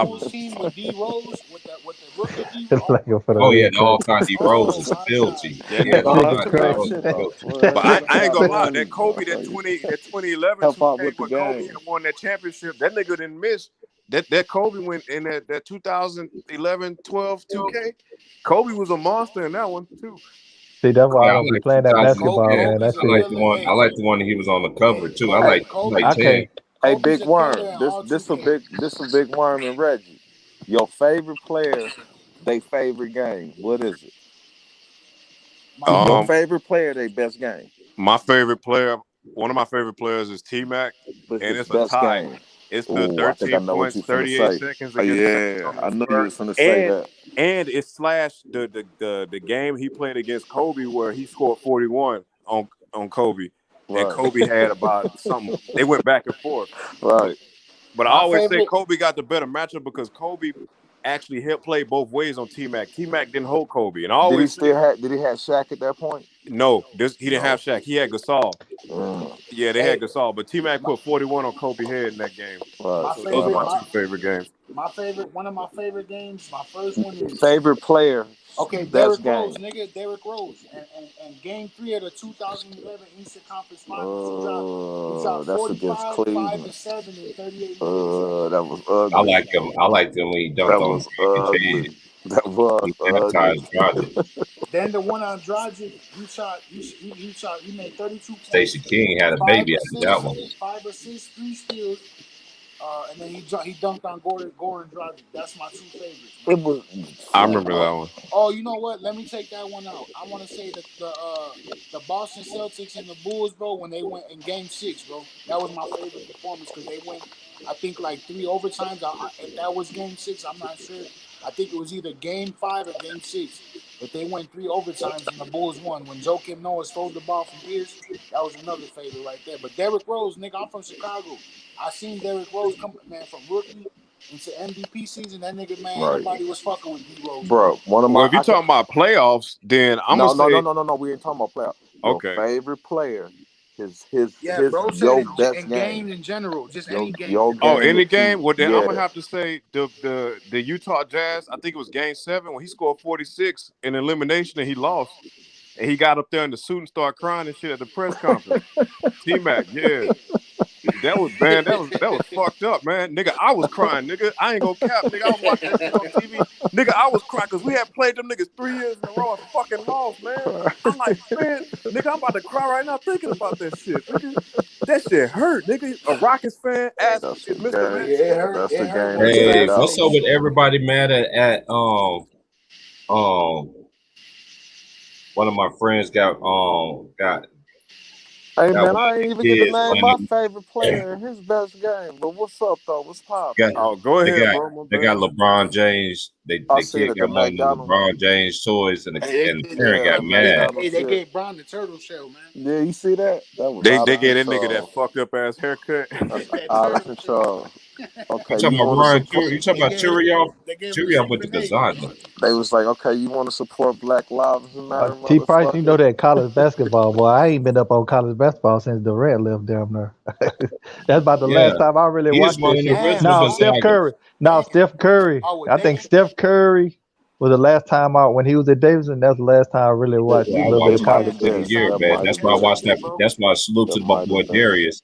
Bulls team with D Rose, with the rookie D. Just Oh like my for the Oh yeah, league the crazy. all time D Rose Oh is my God. filthy. that Yeah, the nigga, all Nigga time D Knock Rose crazy. that is shit off, filthy. man. but You gotta I ain't stop gonna lie, playing that these Kobe, motherfuckers. that 2011 Help out 2K with the when Kobe game. had won that championship, that nigga didn't miss. That Kobe went in that 2011 12 2K. Kobe was a monster in that one too. See, that's why I Yeah, I don't be like playing that 2000. basketball, Yeah, man. That Kobe's a I shit. like the killer. one. I Hey, like the one that he was on the cover hey, too. I Hey, like I Ten. can't. hey, Kobe's Big a killer Worm. in This all this a 2K. big worm and Reggie. Your favorite player, they favorite game. What is it? My Your Um, favorite. favorite player, they best game. my favorite player, one of my favorite players is T Mac, But and his it's a best tie. game. It's the Oh, I think I 13 know what points, you finna 38 say. seconds Oh, against San yeah, Antonio I knew you Spurs, was finna say and that. it slashed the game he played against Kobe where he scored 41 on Kobe, and Right, Kobe had about something. They went back and forth, but right. I My always say favorite. Kobe got the better matchup because Kobe actually helped play both ways on T Mac. T Mac didn't hold Kobe, and I always say Did he have Shaq at that point? no, he didn't have No. Shaq. He had Gasol. Mm, Yeah, they had Hey, Gasol, but T Mac my, put 41 on Kobe head in that game. right. my So those are favorite. my two favorite games. My favorite. One of my favorite games. My first one is Favorite player, okay. best Derrick Rose, game. nigga. Derrick Rose, and Game 3 of the 2011 Eastern Conference Finals. He dropped That's against 45, 5 Cleveland. and 7 in 38 minutes. That was I ugly. like him. I like him when he dunked That on was ugly. That was he ugly. baptized Dragic. Then the one on Dragic, he made 32 Stacey points, King had a five baby after that assists, one. 3 steals, and then he dunked on Goran Dragic. That's my two favorites, man. It was. I remember that one. Oh, you know what? Let me take that one out. I want to say that the Boston Celtics and the Bulls, bro, when they went in Game 6, bro, that was my favorite performance because they went, I think, like 3 overtimes. If that was Game 6, I'm not sure. I think it was either Game 5 or Game 6. But they went 3 overtimes and the Bulls won. When Joakim Noah stole the ball from Pierce, that was another favorite right there. But Derrick Rose, nigga, I'm from Chicago. I seen Derrick Rose come, man, from rookie into MVP season. That nigga, man, ain't Right, nobody was fucking with D Rose, bro. bro. One of Well, my. if you're talking about playoffs, then I'm gonna No, no, no, say no, no, no. We ain't talking about playoff. Your okay. favorite player Yeah, his bro said your in, best in game. games in general, just Your any game. your Oh, game any that game? you Well, then I'm gonna yeah. have to say the Utah Jazz. I think it was Game 7 when he scored 46 in elimination and he lost. And he got up there in the suit and started crying and shit at the press conference. T-Mac, yeah. That was man, that was fucked up, man. Nigga, I was crying, nigga. I ain't gonna cap, nigga. I was watching that shit on TV. Nigga, I was crying because we had played them niggas 3 years in a row and fucking lost, man. I'm like, man, nigga, I'm about to cry right now thinking about that shit, nigga. That shit hurt, nigga. A Rockets fan asked me, That's a is Mr. game. Max still hurt? That's the It hurt game when that they Hey, stand lost to out. the what's up with Heat. everybody mad at um one of my friends Hey got man, one of I ain't the even get to kids name my running favorite player in his best game. But what's up though? What's got poppin'? Oh, go they ahead, got bro. My they got bad. LeBron James. I The seen kid it, the got one of the McDonald. LeBron James toys and Hey, the parent Yeah, got the mad. McDonald they shit. gave Brown the turtle shell, man. Yeah, you see that? That was They out of gave that nigga that control. fucked up ass haircut. That's That out of turtle shell. control. You Okay, talking you about want to Ryan? support? You talking about Turiaf? They gave him the Turiaf with Stephen the A. Gazanda. They was like, okay, you want to support Black Lives Matter, T. Price, you know motherfucker? that college basketball, boy. I ain't been up on college basketball since Durant left down there. That's about the Yeah, last time I really he is watched one that of the shit. Damn, original Now son. Steph Gazagas. Curry. Now Damn. Steph Curry. Oh, with I think Davis? Steph Curry was the last time out when he was at Davidson. That's the last time I really watched Yeah, a I little bit It of watched might college. have Games of the been. Year, That man. might That's have why I been. watched that. Bro. That's why I salute That to my might boy have been. Darius.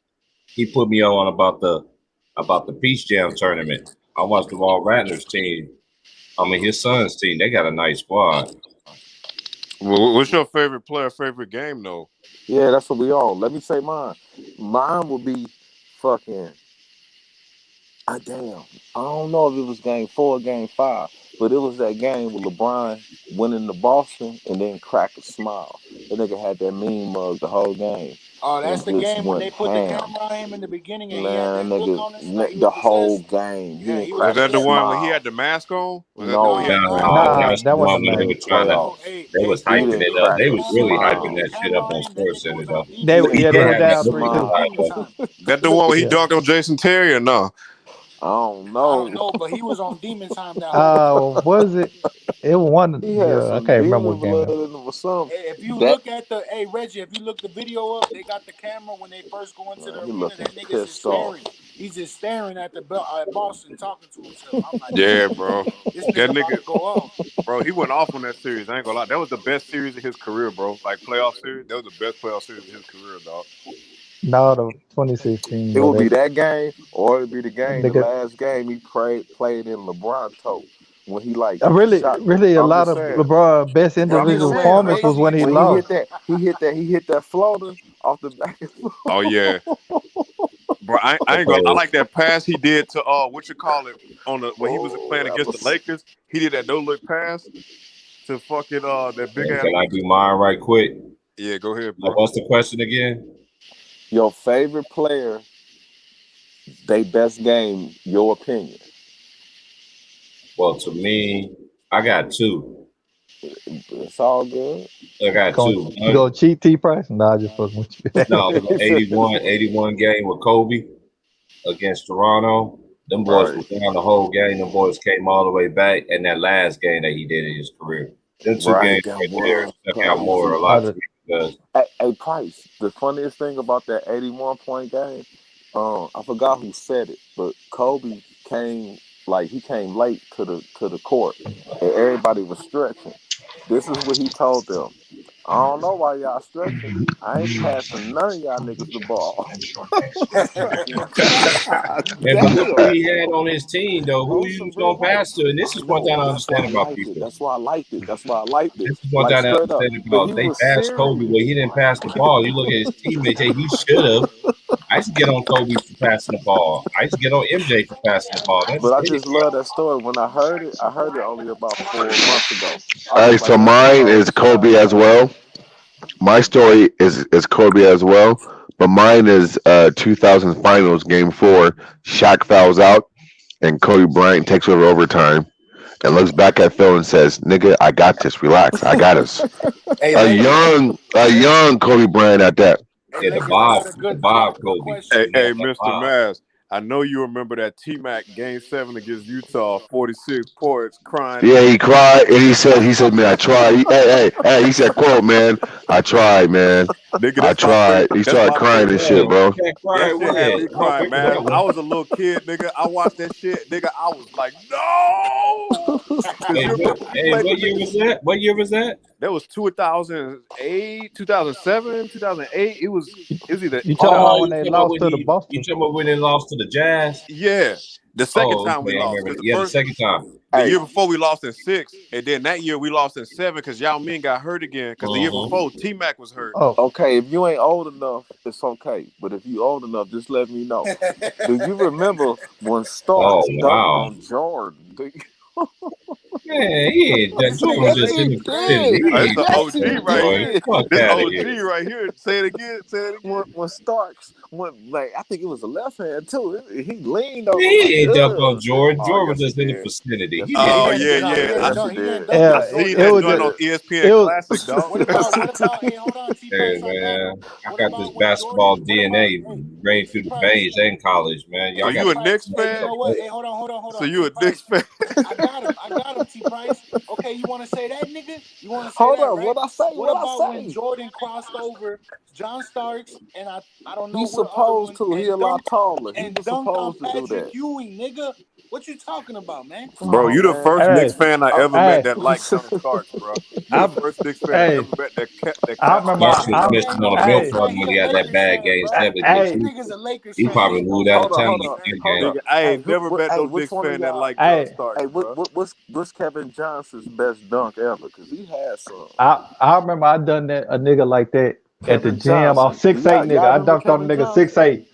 He put me on about the Peach Jam tournament. I watched the Wall Rattlers team. I mean, his son's team. They got a nice squad. What's your favorite player, favorite game, though? Yeah, that's what we on. Let me say mine. Mine would be fucking. Damn. I don't know if it was game 4 or game 5, but it was that game with LeBron winning to Boston and then crack a smile. The nigga had that mean mug the whole game Oh, and that's the just game when went they put the ham. camera on him in the beginning and he had Man, that look nigga, on his like he was the whole possessed. game, he Yeah, didn't he was Was crack a that the possessed. one when he smile. had the mask on? Was that the one he No, had No, the Nah, mask no. on? Nah, that's the that one wasn't when the they name. were trying to. playoffs. No, hey, They hey, was He hyping Q. didn't it up. crack They The a was camera really was hyping on. The smile. that shit camera up on on him. That Sports nigga Center, was on though. He demon They didn't time. yeah, He they did were crack have a that down look 3-2. On inside, smile. demon though. time. That the one where he Yeah. dunked on Jason Terry or no? I don't I don't know. know, but he was on demon time that whole game. Was it? It was one. He had Yeah, I some can't remember demon what game blood that was. in him or something. Hey, if you That look at the Reggie, if you look the video up, they got the camera when they first go into the he arena. looking That nigga's just pissed off. staring. He's just staring at at Boston, talking to himself. I'm like, Yeah, damn, bro. this That nigga about nigga, to go off. bro, he went off on that series. I ain't gonna lie. That was the best series of his career, bro. Like playoff series. That was the best playoff series of his career, dog. No, the 2016, It bro. would be That that game, or it'd be the game, the nigga. last game he played in LeBron toe when he like Really, shot. really, a I'm lot just of saying. LeBron best I'm I'm just just individual saying, saying, performance bro. was crazy. when he When he hit lost. that, he hit that floater off the back. Oh yeah, bro. I ain't gonna. I like that pass he did to what you call it on the when he was Oh, playing that against the was Lakers. He did that no look pass to fucking that big And ass. can I do mine right quick? Yeah, go ahead, Like, bro. what's the question again? your favorite player. They best game. Your opinion. Well, to me, I got two. It's all good. I got two. You gonna cheat T Price? Nah, I just fucking with you. No, He said, 81 game with Kobe against Toronto. Them boys right, was down the whole game. Them boys came all the way back. And that last game that he did in his career. Them two right. games That right there was stuck out more a crazy. lot to me because Hey, Price. The funniest thing about that 81-point game, I forgot who said it, but Kobe came he came late to the court, and everybody was stretching. This is what he told them. I don't know why y'all stretching. I ain't passing none of y'all niggas the ball. God and but look who damn. he had on his team though. Who On you some was real gonna life. pass to? And this I is one know, thing I but that's why understand I about liked it. people. That's why I liked it. That's why I liked it. This is one Like thing I straight up. understand But about he they was passed Kobe where serious. he didn't pass the ball. You look at his teammates, hey, he should have. I used to get on Kobe for passing the ball. I used to get on MJ for passing the ball. That's But I anything. just love that story. When I heard it only about 4 months ago. I All was right, like, so that's a mine cold is Kobe shot. as well. My story is Kobe as well, but mine is 2000 Finals Game 4. Shaq fouls out, and Kobe Bryant takes over overtime and looks back at Phil and says, "Nigga, I got this. Relax, I got us." Hey, A Lakers. young Kobe Bryant at that. Hey, Yeah, Lakers. I got a the good Bob good Kobe. question. Hey, He had that Mr. Bob. Maz. I know you remember that T-Mac Game 7 against Utah, 46 points, crying. Yeah, he cried and he said, man, I tried. He said, quote, man, I tried, man. Nigga, I that's my tried. favorite. He That's started my crying and favorite. shit, bro. That shit had me crying, man. I was a little kid, nigga. I watched that shit, nigga. I was like, no. Hey, what year was that? What year was that? That was 2008, 2007, 2008. It was either You talking about when they lost to the You Boston? talking about when they lost to the Jazz? yeah. The second Oh, time we okay, I lost, remember. because Yeah, the second time. the year before we lost in 6, and then that year we lost in 7 because Yao Ming got hurt again. Because the year before T-Mac was hurt. Oh, okay. If you ain't old enough, it's okay. But if you old enough, just let me know. Do you remember when Starks dunked on Jordan? Man, he ain't that Jordan was just in the vicinity. That's the OG right here. Fuck This out of OG here. right here. Say it again. Say it again. When Starks went, like, I think it was a left hand too. He leaned over. Man, he ain't dunked on Jordan. Oh, Jordan yes, was just he in the did. vicinity. Yes, He Oh didn't. yeah. Yes, he did. I seen that joint on ESPN it was, Classic, dog. What about? Hey, hold on, T Hey Price. man, I got this basketball DNA running through the veins and college, man. So Y'all you a got Knicks Hey, fan? you know what? Hey, hold on. So you a Knicks fan? I got him, T Price. Okay, you want to say that, nigga? You want to say Hold that, on. right? What I say? What about when Jordan crossed over John Starks and I don't know He's who the other supposed one to. He a lot taller. He was dunked on supposed to do Patrick that. Ewing, nigga? What you talking about, man? Bro, you the first Knicks fan I ever met that liked John Starks, bro. You the first Knicks fan I ever met that I kept remember. Marshall missed him on the milk run when he had that bad game 7 against This Houston. nigga's a Lakers He fan. probably moved out of town that game. Nigga, I ain't never met no which Knicks one of fan that y'all? liked John Starks, Hey, bro. what's Kevin Johnson's best dunk ever? Because he had some. I remember I done that a nigga like that at the Kevin gym. I was Johnson. 6'8" nigga. Y'all I remember dunked on Kevin the nigga Johnson? 6'8",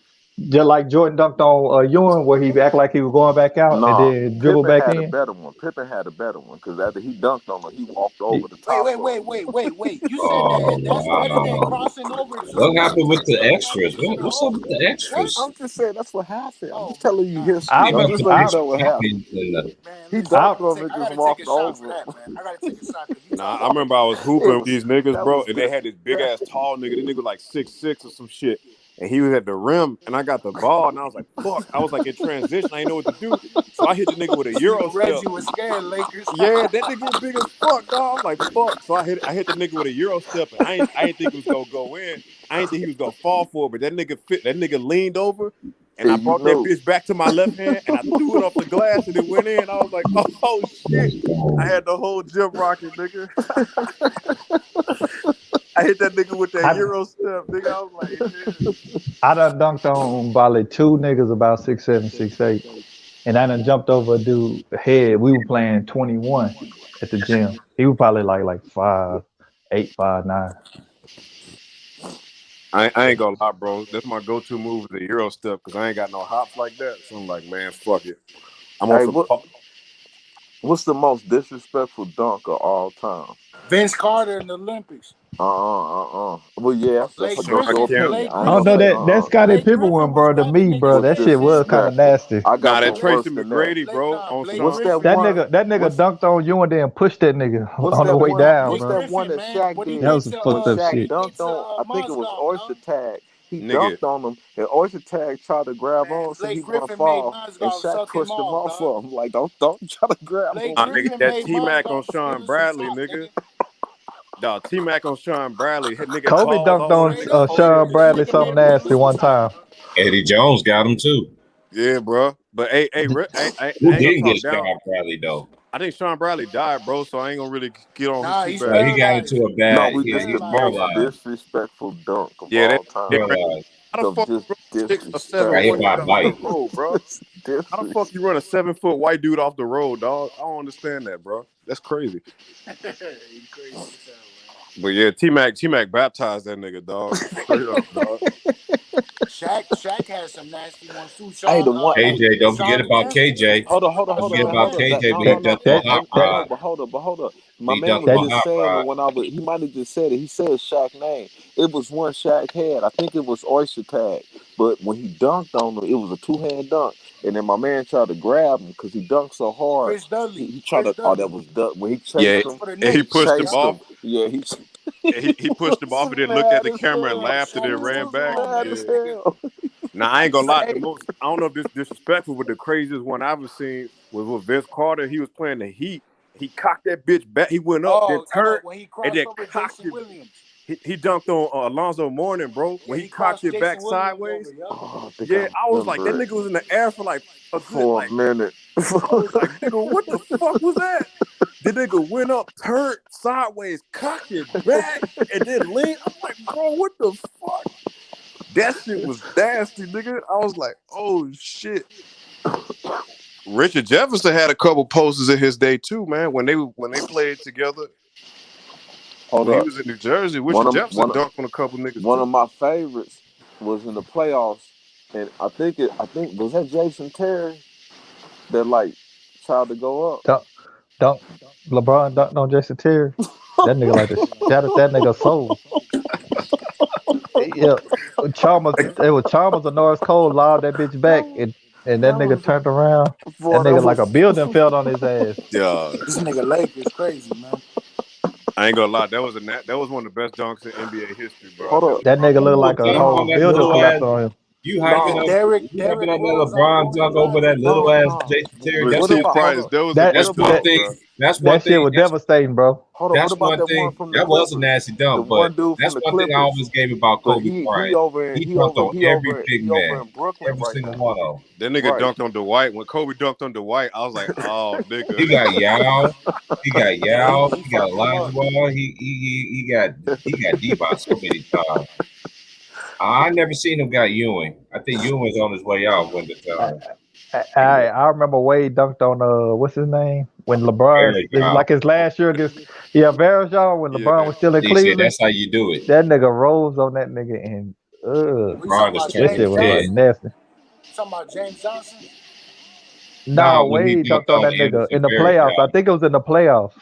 just like Jordan dunked on Ewing, where he act like he was going back out and Nah, then dribble Pippen back had a in. better one. Pippen had a better one because after he dunked on him, he walked over the top. Wait. You said Oh that's better than wow! crossing over to What happened with the extras? What's up with the extras? I'm just saying that's what happened. I'm just telling you history. Leave I'm out just the letting you picture know what happened. champions He and dunked on niggas and walked over. I gotta take a shot because you Nah, talking I remember I was hooping with these niggas, that bro, was and they good. had this big ass tall nigga. This nigga like 6'6" or some shit. And he was at the rim, and I got the ball, and I was like, fuck. I was like in transition. I didn't know what to do. So I hit the nigga with a Euro step. Reggie was scared, Lakers. Yeah, that nigga big as fuck, dog. I'm like, fuck. So I hit the nigga with a Euro step, and I didn't think it was gonna go in. I didn't think he was gonna fall for it, but that nigga leaned over, and I And you brought that knew. bitch back to my left hand, and I threw it off the glass, and it went in. I was like, oh shit. I had the whole gym rocking, nigga. I hit that nigga with that Euro step, nigga. I was like, yeah. I done dunked on probably 2 niggas about 6'7", 6'8", and I done jumped over a dude head. We were playing 21 at the gym. He was probably like 5'8", 5'9". I ain't gonna lie, bro. That's my go-to move, the Euro step, because I ain't got no hops like that. So I'm like, man, fuck it. I'm on Hey, some. what's the most disrespectful dunk of all time? Vince Carter in the Olympics. Well, yeah, that's your opinion. I I ain't don't gonna know say that Scottie Pippen one, bro. To me, bro, was that shit was kind of disrespectful. nasty. I got that one Tracy worse than that. McGrady, bro, on What's Sean. that one? That nigga dunked on you and then pushed that nigga What's on the that way one? down, What's bro. that one that Shaq did? That was some When fucked up Shaq shit. dunked on, I think it was Oyster Tag. He Nigga. dunked on him, and Oyster Tag tried to grab on, so he gonna fall, and Shaq pushed him off of him. Like, don't try to grab him. Nigga, that T-Mac on Sean Bradley, nigga. Dog, T-Mac on Sean Bradley. Hit nigga Kobe called dunked all on that nigga Sean Bradley something nasty one time. Eddie Jones got him too. Yeah, bro. But hey, I Who ain't gonna didn't talk get down. Sean Bradley though? I think Sean Bradley died, bro. So I ain't gonna really get on him too Well, bad. he got into a No, bad. we He just the was most paralyzed. disrespectful dunk of Yeah, all time. Paralyzed. How the Of fuck just you run 6 or 7 Got hit disrespectful. white by a dude off the bike. road, bro? How the fuck you run a 7-foot white dude off the road, dog? I don't understand that, bro. That's crazy. But yeah, T-Mac baptized that nigga, dog. Straight up, dog. Shaq had some nasty ones too. Hey, the one. KJ, don't forget about KJ. Hold on. Don't forget about KJ, No, but he dunked on Hot I know, Rod. but hold up. My He man dunked was on just Hot saying Rod. it when he might have just said it. He said Shaq's name. It was one Shaq had. I think it was Oyster Tag. But when he dunked on him, it was a 2-hand dunk. And then my man tried to grab him because he dunked so hard. Chris Dudley. He tried to. Oh, that was when he chased Yeah, him. and he pushed him off. Yeah, He pushed him off and then looked at the camera and laughed and then ran back. mad as hell. Now I ain't gonna lie. The most I don't know if this is disrespectful, but the craziest one I've ever seen was with Vince Carter. He was playing the Heat. He cocked that bitch back. He went up, then turned, when he and crossed then over cocked Jason it. Williams. He dunked on Alonzo Mourning, bro. Yeah, When he crossed cocked it Jason back Williams sideways. over, yup. Oh, I think Yeah, I was like, that remember nigga was in the air for like a it good for a minute. I was like, nigga, what the fuck was that? The nigga went up, turned sideways, cocked it back, and then leaned. I'm like, bro, what the fuck? That shit was nasty, nigga. I was like, oh shit. Richard Jefferson had a couple posters in his day too, man. When they played together. Hold when up. he was in New Jersey, Richard Jefferson dunked on a couple niggas One too. of my favorites was in the playoffs, and I think was that Jason Terry that like tried to go up. LeBron dunked on Jason Terry. That nigga like to shattered that nigga's soul. Yeah, Chalmers. It was Chalmers or Norris Cole lobbed that bitch back, and that nigga turned around. That nigga like a building fell on his ass. Yeah, This nigga Lakers crazy, man. I ain't gonna lie, that was one of the best dunks in NBA history, bro. Hold up. That nigga looked like a whole that building little collapsed ass. on him. You hyping up that LeBron dunk over that little ass Jason Terry. That's What one about, thing. hold up. That's one thing. That's one That shit thing. was devastating, bro. Hold up. What That's about one that one thing. from the That was Clippers? a nasty The dunk, one but dude from that's the one thing I Clippers. always gave about But Kobe he Bryant. over He dunked on every big man, in Brooklyn every right single now. one of them. That nigga Right. dunked on Dwight. When Kobe dunked on Dwight, I was like, oh, nigga. He got Yao. He got Yao. he He got fucked him up. Olajuwon. He got D-Bot so many times. I never seen him got Ewing. I think Ewing's on his way out when the time. I remember Wade dunked on what's his name when LeBron it was like his last year against Varejao when LeBron was still in He said Cleveland. that's how you do it. That nigga rolls on that nigga and LeBron is that turning shit was dead. nasty. Talking about James Johnson? Nah, when he Wade dunked dunked on that on nigga Anderson in the playoffs. Varejao. I think it was in the playoffs.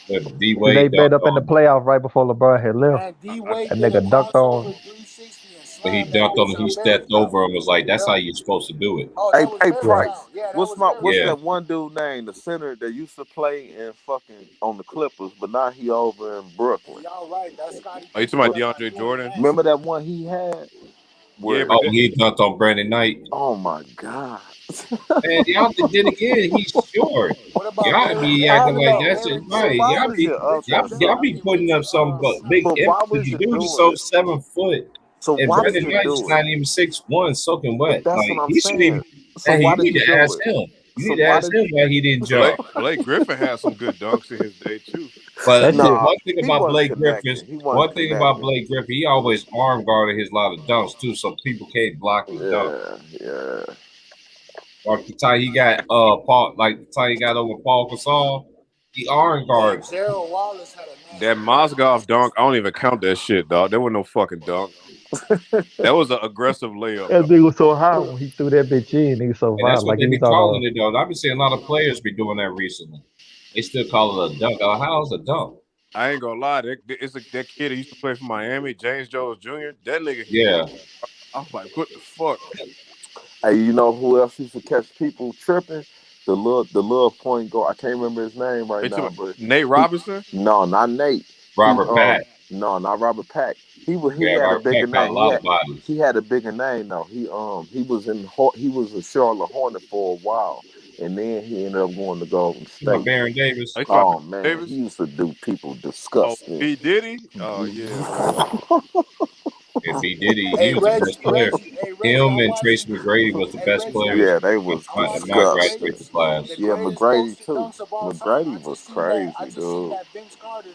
But D They Wade made dunked up in the on him. playoffs right before LeBron had left. Man, D Wade That did a nigga dunked crossover on. 360 and When he slammed that dunked on bitch him, on he stepped Varejao. over him. Was like, that's how you're supposed to do it. Oh, Hey, that was hey, Varejao. Price. Yeah, that What's was Varejao. that one dude name? The center that used to play in fucking on the Clippers, but now he over in Brooklyn. Y'all right. That's Scotty. Are you talking about DeAndre Jordan? Remember that one he had? Yeah, Oh, he dunked on Brandon Knight. Oh my god. Man, y'all then again, he's short. Y'all be acting like that's it, right? Y'all be putting up some big because the dude is so 7 foot. So and why did Brandon you Knight's do it? not even 6'1", soaking wet. That's Like what I'm he shouldn't saying. even. So Hey, why you did need you to do ask it? him. You So need to why ask did him why he didn't jump. Blake Griffin had some good dunks in his day too. But Nah, one thing he about wasn't Blake connecting. Griffin, He wasn't connecting. he always arm guarded his lot of dunks too, so people can't block his dunk. Yeah. Like the time he got Paul, like the time he got over Paul Gasol, he arm guards. Gerald Wallace had a That Mozgov dunk, I don't even count that shit, dog. There was no fucking dunk. That was an aggressive layup. That nigga was so high when he threw that bitch in. He was so And that's violent, what like they he be was on calling it though. I've been seeing a lot of players be doing that recently. They still call it a dunk. How's a dunk? I ain't gonna lie, that kid that used to play for Miami, James Jones Jr. That nigga, I was like, what the fuck? Hey, you know who else used to catch people tripping? The little point guard. I can't remember his name right now, but Nate Robinson? No, not Nate. Robert Pack. No, not Robert Pack. He had Robert a bigger Pack got name. a lot of bodies. He had a bigger name though. He was a Charlotte Hornet for a while, and then he ended up going to Golden State. Baron Davis. Oh man, he used to do people disgusting. P. Diddy? Oh yeah. If he did, he was the best player. Him and Tracy McGrady was the best players. Yeah, they was in my disgusting. graduation class. Yeah, McGrady too. McGrady was crazy, dude. that Vince Carter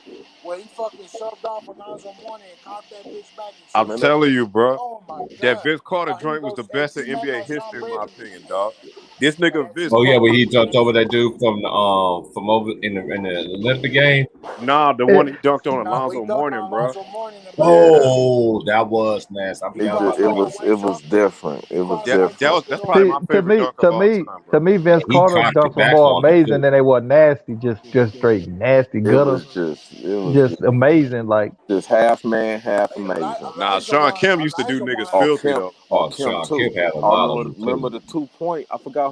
where he fucking shoved off Alonzo Mourning and caught that bitch back. I'm telling you, bro. Oh my God. That Vince Carter joint was the best in NBA history, in my opinion, dog. This nigga Vince. Oh yeah, when he jumped over that dude from over in the Olympic game. Nah, the one he dunked on Alonzo Mourning, bro. Oh, that was nasty. It was different. It was different. That's probably my favorite dunk of all time, bro. To me, Vince Carter's dunks were more amazing than they were nasty. Just straight nasty gutter. It was just amazing. Like just half man, half amazing. Nah, Sean Kim used to do niggas filthy though. Oh, Sean Kim had a lot of them. Remember the 2 point? I forgot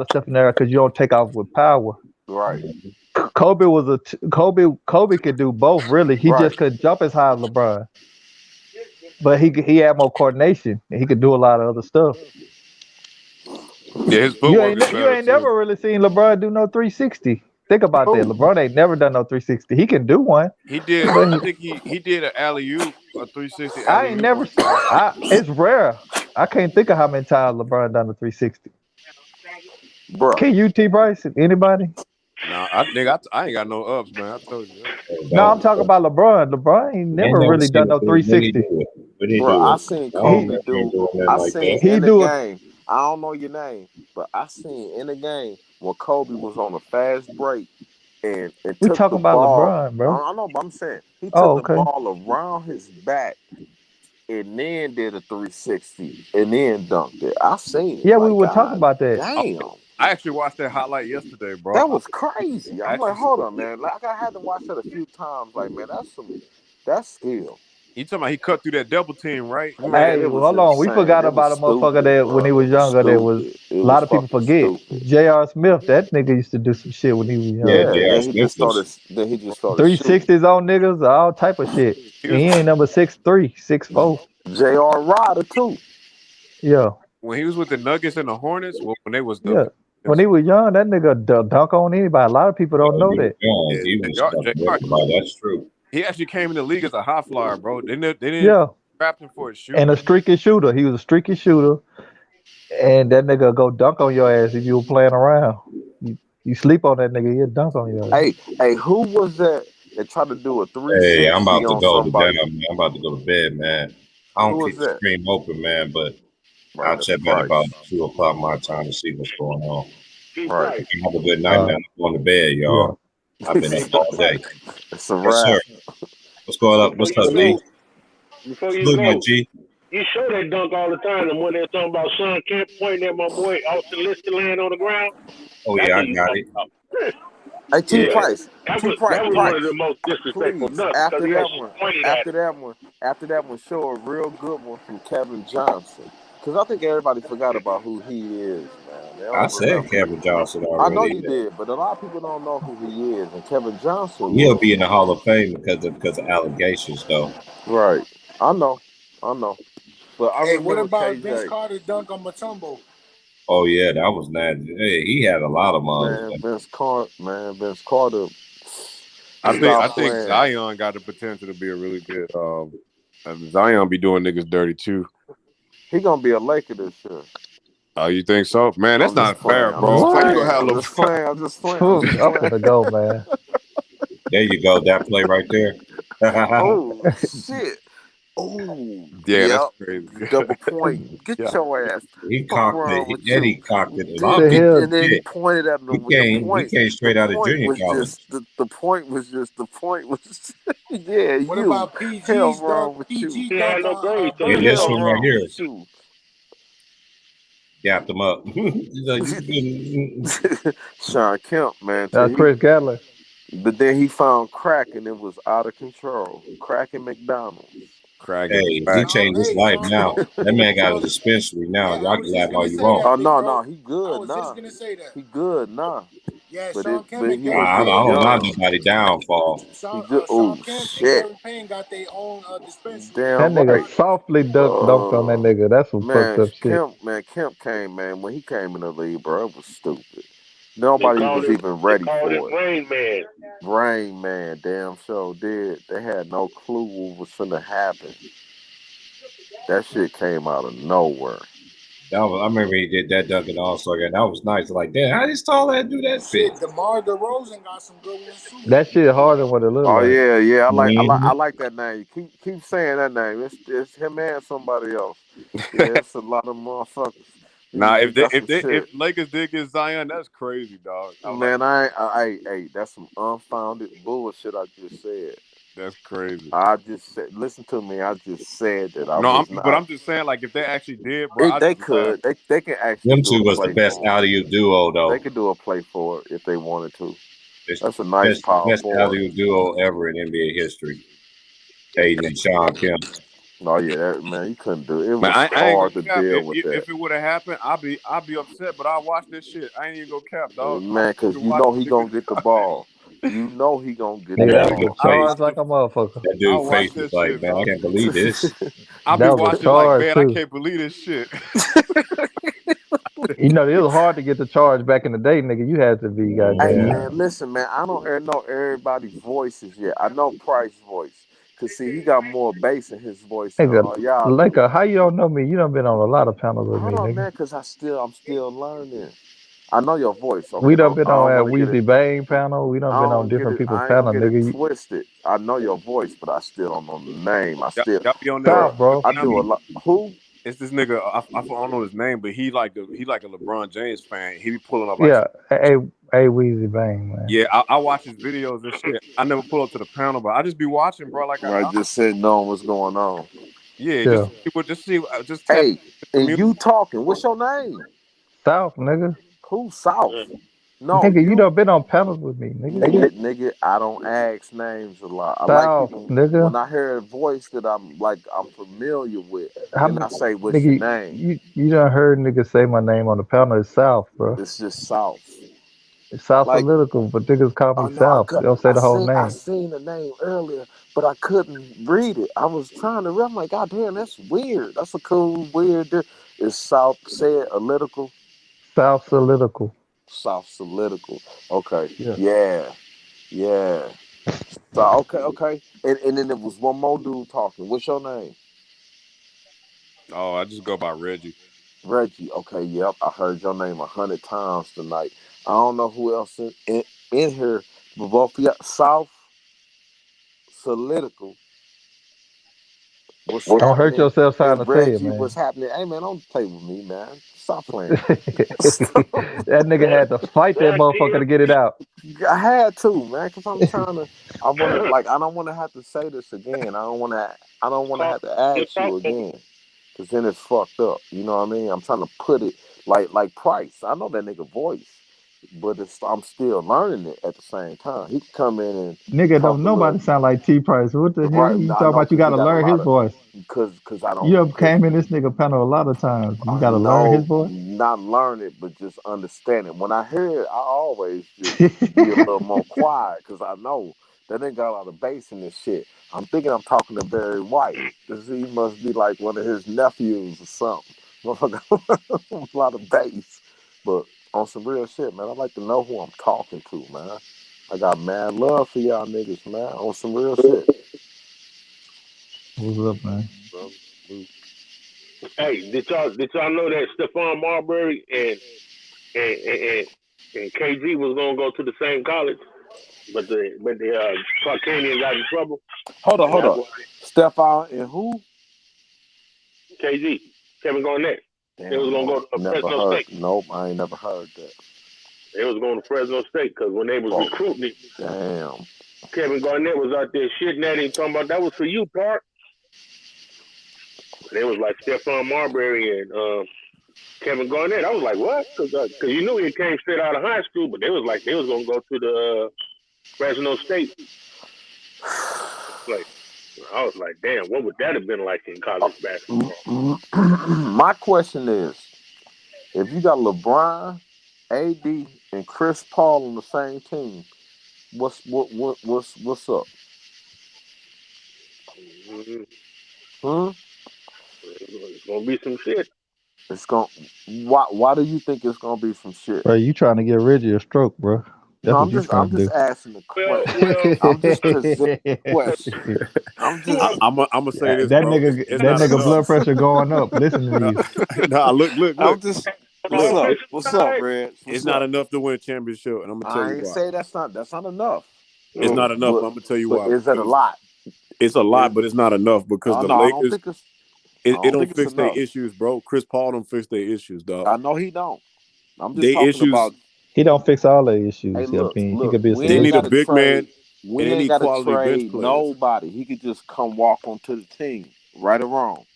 lot of stuff in there because you don't take off with power. Right. Kobe was Kobe could do both really. He Right. just couldn't jump as high as LeBron. But he had more coordination and he could do a lot of other stuff. Yeah, his You footwork ain't is you better ain't too. never really seen LeBron do no 360. Think about that. Who? LeBron ain't never done no 360. He can do one, He did. but I think he did an alley oop, a 360 I alley ain't oop never. one time. It's rare. I can't think of how many times LeBron done a 360. Bruh. Can you, T. Bryce? Anybody? No, I think I ain't got no ups, man. I told you that. No, I'm talking about LeBron. LeBron ain't I ain't never never really seen done him no when he 360. do it. When he Bruh, do I it. seen I don't Kobe remember him do. doing nothing I like seen that. He in the do it. game. I don't know your name, but I seen in the game when Kobe was on a fast break and We took the talking about ball. LeBron, bro. I know, but I'm saying he took Oh, the okay. ball around his back and then did a 360 and then dunked it. I seen it. Yeah, we Like, were talking God about that. damn. I actually watched that highlight yesterday, bro. That was crazy. I'm like, Actually, hold on, man. Like, I had to watch that a few times. Like, man, that's skill. you talking about he cut through that double team, right? Man, Hey, it was hold on. We insane. forgot It was about a motherfucker stupid, that when bro. he It was was younger, that was stupid. It a lot was of people fucking forget. stupid. J.R. Smith, that nigga used to do some shit when he was Yeah, young. Yeah, J.R. then he Smith just started. was. Then he just started shooting. 360s on niggas, all type of shit. He And was he ain't number 6'3", 6'4". J.R. Ryder too. Yeah, when he was with the Nuggets and the Hornets. Well, when they was yeah. When he was young, that nigga dunk on anybody. A lot of people don't know He was that. young. yeah, He was JR, stuck with everybody. That's true. he actually came in the league as a high flyer, bro. They didn't Yeah, draft him for his and shooting. a streaky shooter. He was a streaky shooter, and that nigga go dunk on your ass if you were playing around. You sleep on that nigga, he'll dunk on your ass. Hey, who was that tried to do a Hey, I'm 360 about to on go to somebody? bed, man. I'm about to go to bed, man. I Who don't was keep the that? stream open, man, but Right, I'll that's check back about Price. 2 o'clock my time to see what's going on. Right. Have a good night, man. I'm going to bed, y'all. I've been up all day. It's a Yes, sir. wrap. What's going up? Before What's you up, G? go, before you Salute my go, G. you show that dunk all the time. And when they're talking about Sean Kemp pointing at my boy Austin Lister laying on the ground, Oh that's yeah, who I you got talking it. about. Hey, T Yeah, Price. that T was Price. one of the Price. most disrespectful Please, dunks because after he that actually one, pointed at after him. that one, after that one, show a real good one from Kevin Johnson. Because I think everybody forgot about who he is, man. They I don't said remember. Kevin Johnson I know already. you did, but a lot of people don't know who he is. And Kevin Johnson He'll was be in the Hall of Fame because of allegations, though. right. I know. But I Hey, what remember about Vince KJ. Carter's dunk on Matumbo? Oh yeah, that was nasty. Hey, he had a lot of models. Man, Vince Carter. I Stop think playing. Zion got the potential to be a really good. Zion be doing niggas dirty too. He gonna be a Laker this year. Oh, you think so? Man, that's I'm just not fair, playing. I'm bro. just How you playing. gonna have I'm just LeBron? playing. I'm just playing. I'm I'm just playing. finna go, man. There you go. That play right there. Oh shit. Oh Yeah, that's yep. crazy. Double point. Get Yeah, your ass. He Fuck cocked it. around with Eddie you. cocked it. A What lot of the people hell? And then he forget. pointed at He him. The came. He point. came The straight out of point junior was college. just. The point was just. The point was. Yeah, What you. about Hell PG's dunk? wrong with you. PG He dunk had no on grades, so Yeah, he this Hell one lost. right wrong here. with you. Gapped him up. He's like, Sean Kemp, man. That's Chris Gatlin. But then he found crack and it was out of control. Crack in McDonald's. cracking hey, he back. changed his life now. That man got a dispensary now. Yeah, I Y'all was can just laugh all gonna you say want. that, Oh big no, bro. he I good was just nah. gonna say that. He good nah. Yeah, But Sean Kemp and he I Gary was don't, just I Payne. don't knock young. nobody downfall. He good. Sean Oh Kemp and shit. Gary Payne got their own dispensary. That Damn nigga right. softly dunked on that nigga. That's some fucked Man, up shit. Kemp came, man. When he came in the league, bro, it was stupid. They Nobody called was him. even They ready called him for it. Rain Man. Rain Man, damn sure did. They had no clue what was gonna happen. That shit came out of nowhere. I remember he did that dunk in the All-Star game. That was nice. Like, damn, how this tall lad do that Shit, shit? DeMar DeRozan got some good ones too. That shit harder than what it look Oh like. yeah. I Mhm. like that name. Keep saying that name. It's him and somebody else. Yeah, it's a lot of motherfuckers. Nah, He got some if shit. Lakers did get Zion, that's crazy, dog. I like Man, hey, that's some unfounded bullshit I just said. that's crazy. I just said, listen to me. I just said that I No, was but not. I'm just saying, like, if they actually did, bro, I They just laugh. could. They can actually Them do two a was the play best for him. alley duo, though. They could do a play for it if they wanted to. It's That's a nice power best forward. alley duo ever in NBA history. Hayden and Sean Kemp. Oh yeah, that man, you couldn't do it. It Man, was I ain't hard gonna to cap. deal with that. If it would have happened, I'll be upset. But I watch this shit. I ain't even gonna cap, dog. I Man, cause fucking you watch know he the nigga. gonna get the ball. You know he gonna get Nigga, the That that was dude a ball. I face. charge watch like a motherfucker. That I dude watch face was that like, shit, man, I dog. can't believe this. I'll be That was a watching like, charge man, I too. can't believe this shit. You know, it was hard to get the charge back in the day, nigga. You had to be Hey Mhm. goddamn. man, listen man, I don't know everybody's voices yet. I know Price's voice. Cause see, he got more bass in his voice than Nigga, all y'all do. Laker, how you don't know me? You done been on a lot of panels with Hold me, on, nigga. man, cause I'm still learning. I know your voice. We Okay, done been I on don't that want to get it. Weezy Bang panel. We done I been on don't get different it. people's I ain't panel, gonna get it nigga. twisted. I know your voice, but I still don't know the name. Y'all be on that Bro, Stop, bro. I do a lot. Who? It's this nigga. I don't know his name, but he like a LeBron James fan. He be pulling up like Yeah. Hey, Hey, Weezy Bang, man. Yeah, I watch his videos and shit. I never pull up to the panel, but I just be watching, bro. Like Right, just sitting on what's going on. yeah, Yeah. just tap Hey, into the and community. you talking? What's your name? South, nigga. Who South? No, Nigga, you you done been on panels with me, nigga. nigga. I don't ask names a lot. I like South, people nigga. when I hear a voice that I'm familiar with. How Then I many, say, "What's your nigga, name?" you done heard niggas say my name on the panel. It's South, bro. It's just South. It's South Like, political, but niggas call oh me no, I South. could. They don't say the whole I name. seen the name earlier, but I couldn't read it. I was trying to read. I'm like, God damn, that's weird. That's a cool weird. It's South said political. South political. South political. Okay. Yeah. Yeah. So okay. And then there was one more dude talking. What's your name? Oh, I just go by Reggie. Reggie. Okay, yep. I heard your name 100 times tonight. I don't know who else in here, but both of y'all, South Political. What's Don't hurt happening? yourself trying And to say it, Reggie, man. what's happening? Hey man, don't play with me, man. Stop playing. That nigga had to fight that motherfucker to get it out. I had to, man, because I'm trying to. I want to, like, I don't want to have to say this again. I don't want to have to ask you again, because then it's fucked up. You know what I mean? I'm trying to put it like Price. I know that nigga voice, but I'm still learning it at the same time. He can come in and Nigga, talk don't a little. nobody sound like T Price. What the hell Right? you I talking know, about? You because he gotta got a learn lot his of. voice. Because I don't. You have came in this nigga panel a lot of times. You I gotta learn his know, voice. not learn it, but just understand it. When I hear it, I always just be a little more quiet because I know that ain't got a lot of bass in this shit. I'm thinking I'm talking to Barry White. He must be like one of his nephews or something. Motherfucker, a lot of bass. But on some real shit, man, I like to know who I'm talking to, man. I got mad love for y'all niggas, man. On some real shit. What's up, man? Hey, did y'all know that Stephon Marbury and KG was gonna go to the same college, but the Caucasian got in trouble. Hold And that's up. why Stephon and who? KG, Kevin Garnett. They was Damn, gonna go no, to never Fresno heard. State. Nope, I ain't never heard that. They was going to Fresno State because when they was Oh, recruiting it, damn. Kevin Garnett was out there shitting at him, talking about that was for you, Park. And it was like Stephon Marbury and Kevin Garnett. I was like, what? Because you knew he came straight out of high school, but they was like they was gonna go to the Fresno State. Like I was like, damn, what would that have been like in college basketball? My question is, if you got LeBron, AD, and Chris Paul on the same team, what's up? Mm-hmm. It's gonna be some shit. It's going. Why do you think it's gonna be some shit? Bro, you trying to get Reggie a stroke, bro? That's No, what you trying I'm to just do. asking the question. I'm just presenting the question. I'm just. I'm gonna say this, That bro. nigga, It's that not nigga enough. blood pressure going up. Listen to No, these. nah, look. I'm just. What's up? What's up, Red? It's What's not up? enough to win a championship, and I'm gonna tell I you ain't why. say that's not enough. It's not enough, but I'm gonna tell you But why. is that a lot? It's a lot, but it's not enough because the No, I don't Lakers. think it's. It don't think it's fix their enough. issues, bro. Chris Paul don't fix their issues, dog. I know he don't. I'm just They talking issues. about. He don't fix all the Hey, issues. I look, mean, he could be a we They ain't need solution. a got to big man, trade. and We they ain't need got to quality bench trade players. nobody. He could just come walk onto the team, right or wrong.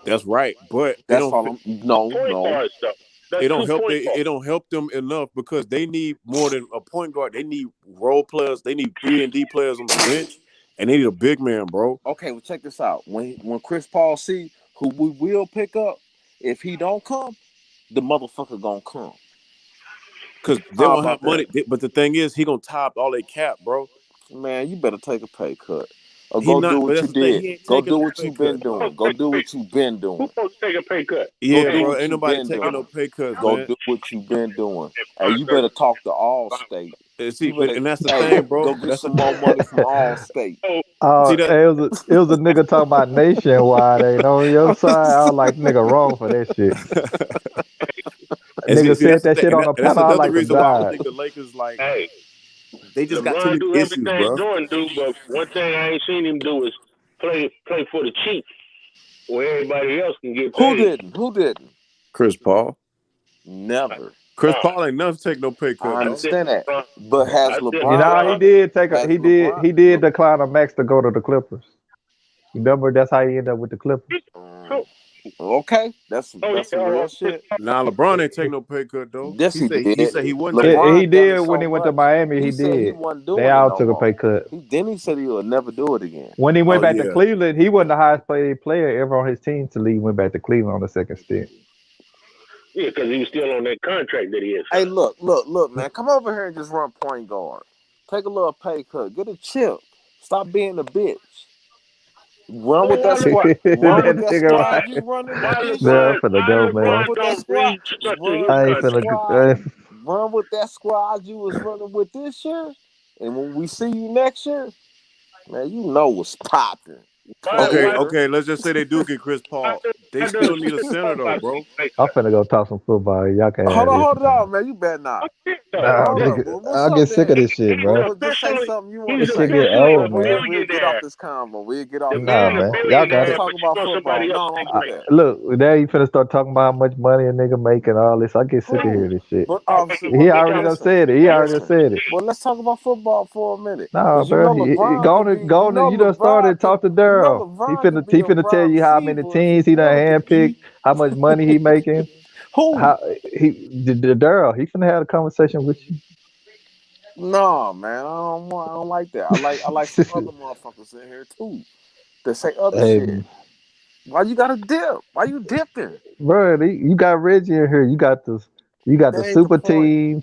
That's right, but it That's don't. all. No. Point guards though. That's It don't 2 help. point guards. It don't help them enough because they need more than a point guard. They need role players. They need 3-and-D players on the bench, and they need a big man, bro. Okay, well check this out. When Chris Paul see who we will pick up, if he don't come, the motherfucker gonna come. Because they How don't about have money. that? But the thing is, he gonna top all their cap, bro. Man, you better take a pay cut. Or He go do not. But what that's you the thing. did. He ain't Go taking do no what pay you cut, been dog. doing. Go do what you been Who doing. supposed to take a pay cut? Go Yeah, do bro. what Ain't you nobody been taking no doing. pay cuts, Go man. do what you been doing. Hey, you better talk to Allstate. See, You better, and that's the hey, thing, bro. go get some more money from Allstate. See that. It was a nigga talking about nationwide. Ain't on your side. I was like, nigga, wrong for that shit. And Nigga see, said that's the that thing, shit on the and that's panel. I another like to reason why I don't die. think the Lakers like Hey, they just got too LeBron many do issues, everything bro. Jordan do, but one thing I ain't seen him do is play for the Chiefs, where everybody else can get Who paid. didn't? Who didn't? Chris Paul. Never. Chris Paul ain't never take no pay cut, I dog. understand that, but has LeBron? You know, he did take a has he did LeBron? he did decline a max to go to the Clippers. Remember, that's how he ended up with the Clippers. Okay, that's some real shit. Nah, LeBron ain't take no pay cut though. Yes, He he said did. he wouldn't take. LeBron He done did it when so he went to much. Miami. He said he did. wasn't They doing it all no took a more. pay cut. He said he would never do it again. When he went Oh back to yeah. Cleveland, he wasn't the highest paid player ever on his team till he went back to Cleveland on the second stint. Yeah, because he was still on that contract that he had. Hey, look, man, come over here and just run point guard. Take a little pay cut. Get a chip. Stop being a bitch. Run with that squad. Run with that squad you running with this Nah, I'm year. finna go, Run man. with that squad. Run I with ain't that finna. squad. Run with that squad you was running with this year. And when we see you next year, man, you know what's popping. Okay. Let's just say they do get Chris Paul. They still need a center though, bro. I'm finna go talk some football. Y'all can have this. Hold it on, man. You better not. Nah, Hold up. nigga, What's I'll up get sick then? of this shit, bro. Well, just say something you want to This shit say. get old, man. We'll get off this convo. We'll get off this Nah, convo. man. Y'all got Let's it. talk about football. No, don't do that. Look, now you finna start talking about how much money a nigga make and all this. I get sick of hearing this shit. But obviously, He already done said it. He already done said it. Well, let's talk about football for a minute. Nah, Cause you bro. know LeBron could be. Go on. You done started to talk to Daryl. He be a finna tell wide you how many receiver if he teams he done wanted to handpicked, be. how much money he making. Who? How the Daryl? He finna have a conversation with you. No, man. I don't like that. I like some other motherfuckers in here too that say other Hey, shit. Why you gotta dip? Why you dipping? bro, you got Reggie in here. You got the That ain't the super point. team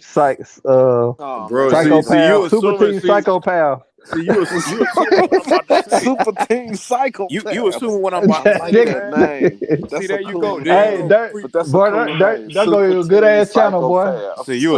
Oh, Bro, man. see you psychopath. Super assuming. team psychopath. See you assuming what I'm about to say. Super team psychopath. You assuming what I'm about to I say, like that man. name. See, That's there a you cool go. There you name. Hey, go. Dirt, But that's a boy, cool name. that go Super to a good team ass channel, boy. psychopath. See, you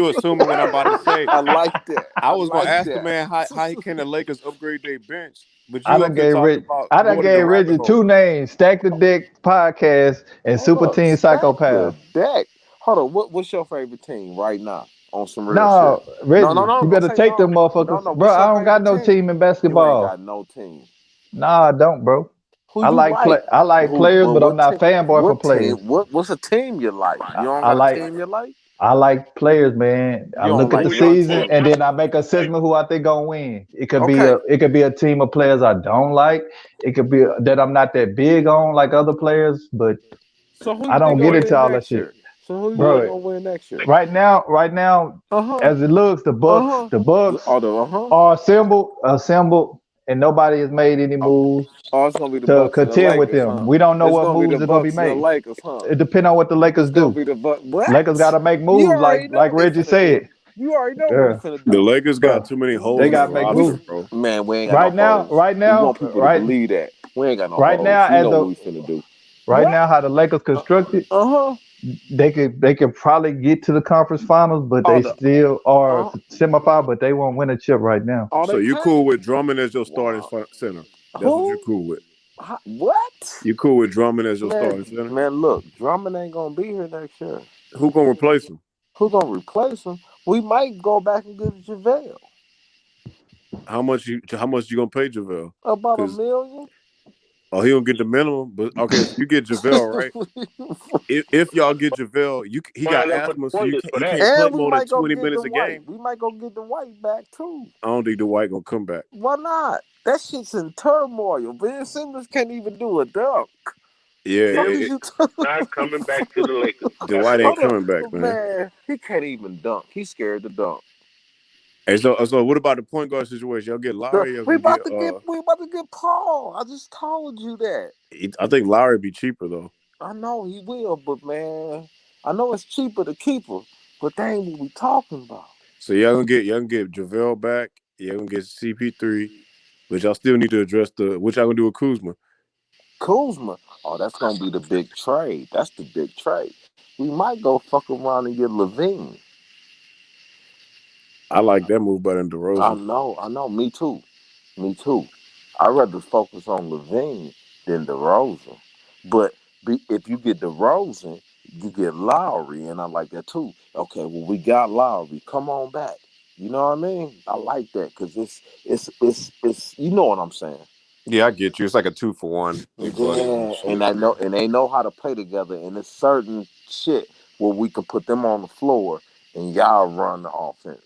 assuming what I'm about to say. I like that. I was gonna like ask the that. man how can the Lakers upgrade their bench, but I you done up here gave talking about I done going in the gave rabbit Reggie hole. two names: Stack the Deck Podcast and Hold Super up. Team Stack Psychopath. the deck. Hold on. What's your favorite team right now on some real shit? No, Reggie, No. you Don't better say take them no. motherfuckers, No. bro. What's your I don't got favorite no team? team in You ain't basketball. got no team. Nah, I don't, bro. Who you like? I like players, Well, but I'm not fanboy for what team? players. What's a team you like? You don't I got a like team you like? I like players, man. I You don't look at like the one season team. and then I make assessment who I think gonna win. Okay. It could be a team of players I don't like. It could be that I'm not that big on like other players, but So who I you think don't get gonna into win all that next shit, year? So who you think bro. gonna win next year? Right now, Uh-huh. as it looks, the Bucks are assembled, and nobody has made any moves Oh, it's gonna be the to Bucks and the contend with Lakers, them. huh? We don't know It's what gonna be the moves are gonna be Bucks and the made. Lakers, huh? It depends on what the Lakers It's gonna do. be the Bucks. What? Lakers got to make You moves, already know like what they Reggie finna do. said. You already know what we Yeah, finna The do. Lakers got bro. too many They holes in the gotta make roster, moves. bro. Man, we ain't got no holes. We want people to believe that. We ain't got no Right holes. now, We know what we finna do. right What? now, how the Lakers constructed, Uh-huh. they could probably get to the conference finals, but they still are semifinal, but they won't win a chip right now. So you cool with Drummond as your starting center? That's what Who? you're cool with. What? You cool with Drummond as your starting center? Man, look, Drummond ain't gonna be here next year. Who gonna replace him? Who gonna replace him? We might go back and get JaVale. How much you gonna pay JaVale? About $1 million. Oh, he gonna get the minimum, but okay, so you get JaVale, right? if y'all get JaVale, he got asthma, so he can't play And we more than might go 20 get minutes the a White. game. We might go get the White back too. I don't think the White gonna come back. Why not? That shit's in turmoil. Ben Simmons can't even do a dunk. Yeah, Not coming back to the Lakers. the White ain't coming back, man. Man, he can't even dunk. He's scared to dunk. Hey, so what about the point guard situation? Y'all get Lowry? Y'all We gonna about to get Paul. I just told you that. I think Lowry be cheaper though. I know he will, but man, I know it's cheaper to keep him, but that ain't what we talking about. So y'all gonna get JaVale back. Y'all gonna get CP3, but y'all still need to address what y'all gonna do with Kuzma. Kuzma, oh, that's gonna be the big trade. That's the big trade. We might go fuck around and get Levine. I like that move better than DeRozan. I know. Me too. I'd rather focus on Levine than DeRozan. But if you get DeRozan, you get Lowry, and I like that too. Okay, well, we got Lowry. Come on back. You know what I mean? I like that because it's you know what I'm saying. Yeah, I get you. It's like a 2-for-1. Yeah, and they know how to play together, and it's certain shit where we could put them on the floor and y'all run the offense.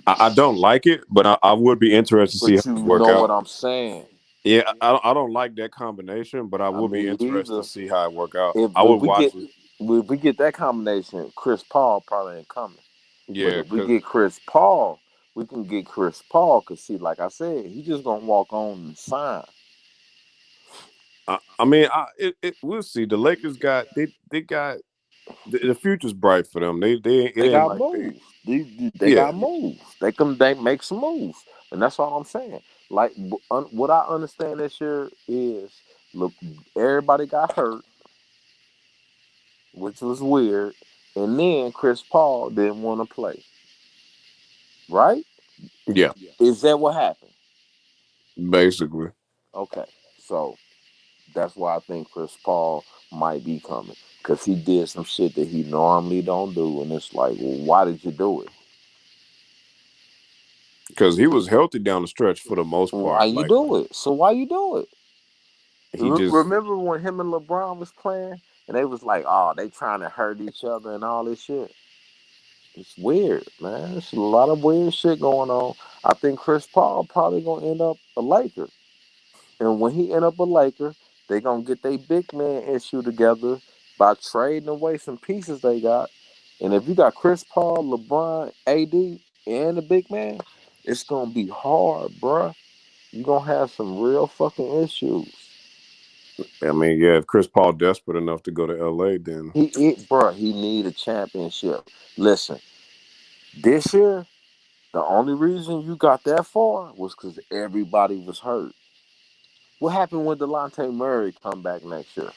I don't like it, but I would be interested to see how But you it work know what out. I'm saying. Yeah, I don't like that combination, but I I would be mean, interested to either see how it work out. if I would watch it. if we get that combination, Chris Paul probably ain't coming. But Yeah, if we because get Chris Paul, we can get Chris Paul. Cause see, like I said, he just gonna walk on and sign. I mean, we'll see. The Lakers got they got the future's bright for them. They it They ain't got like they moves. They yeah got moves. They make some moves, and that's all I'm saying. Like what I understand this year is, look, everybody got hurt, which was weird, and then Chris Paul didn't want to play. Right? yeah Is that what happened? basically. Okay, so that's why I think Chris Paul might be coming because he did some shit that he normally don't do, and it's like, well, why did you do it? Because he was healthy down the stretch for the most Why part. you Like do it? So why you do it? he just Remember when him and LeBron was playing, and they was like, oh, they trying to hurt each other and all this shit. It's weird, man. There's a lot of weird shit going on. I think Chris Paul probably gonna end up a Laker. And when he end up a Laker, they gonna get their big man issue together by trading away some pieces they got. And if you got Chris Paul, LeBron, AD, and the big man, it's gonna be hard, bruh. You gonna have some real fucking issues. I mean, yeah, if Chris Paul desperate enough to go to LA, then He need a championship. Listen, this year, the only reason you got that far was because everybody was hurt. What happened when Delonte Murray come back next year?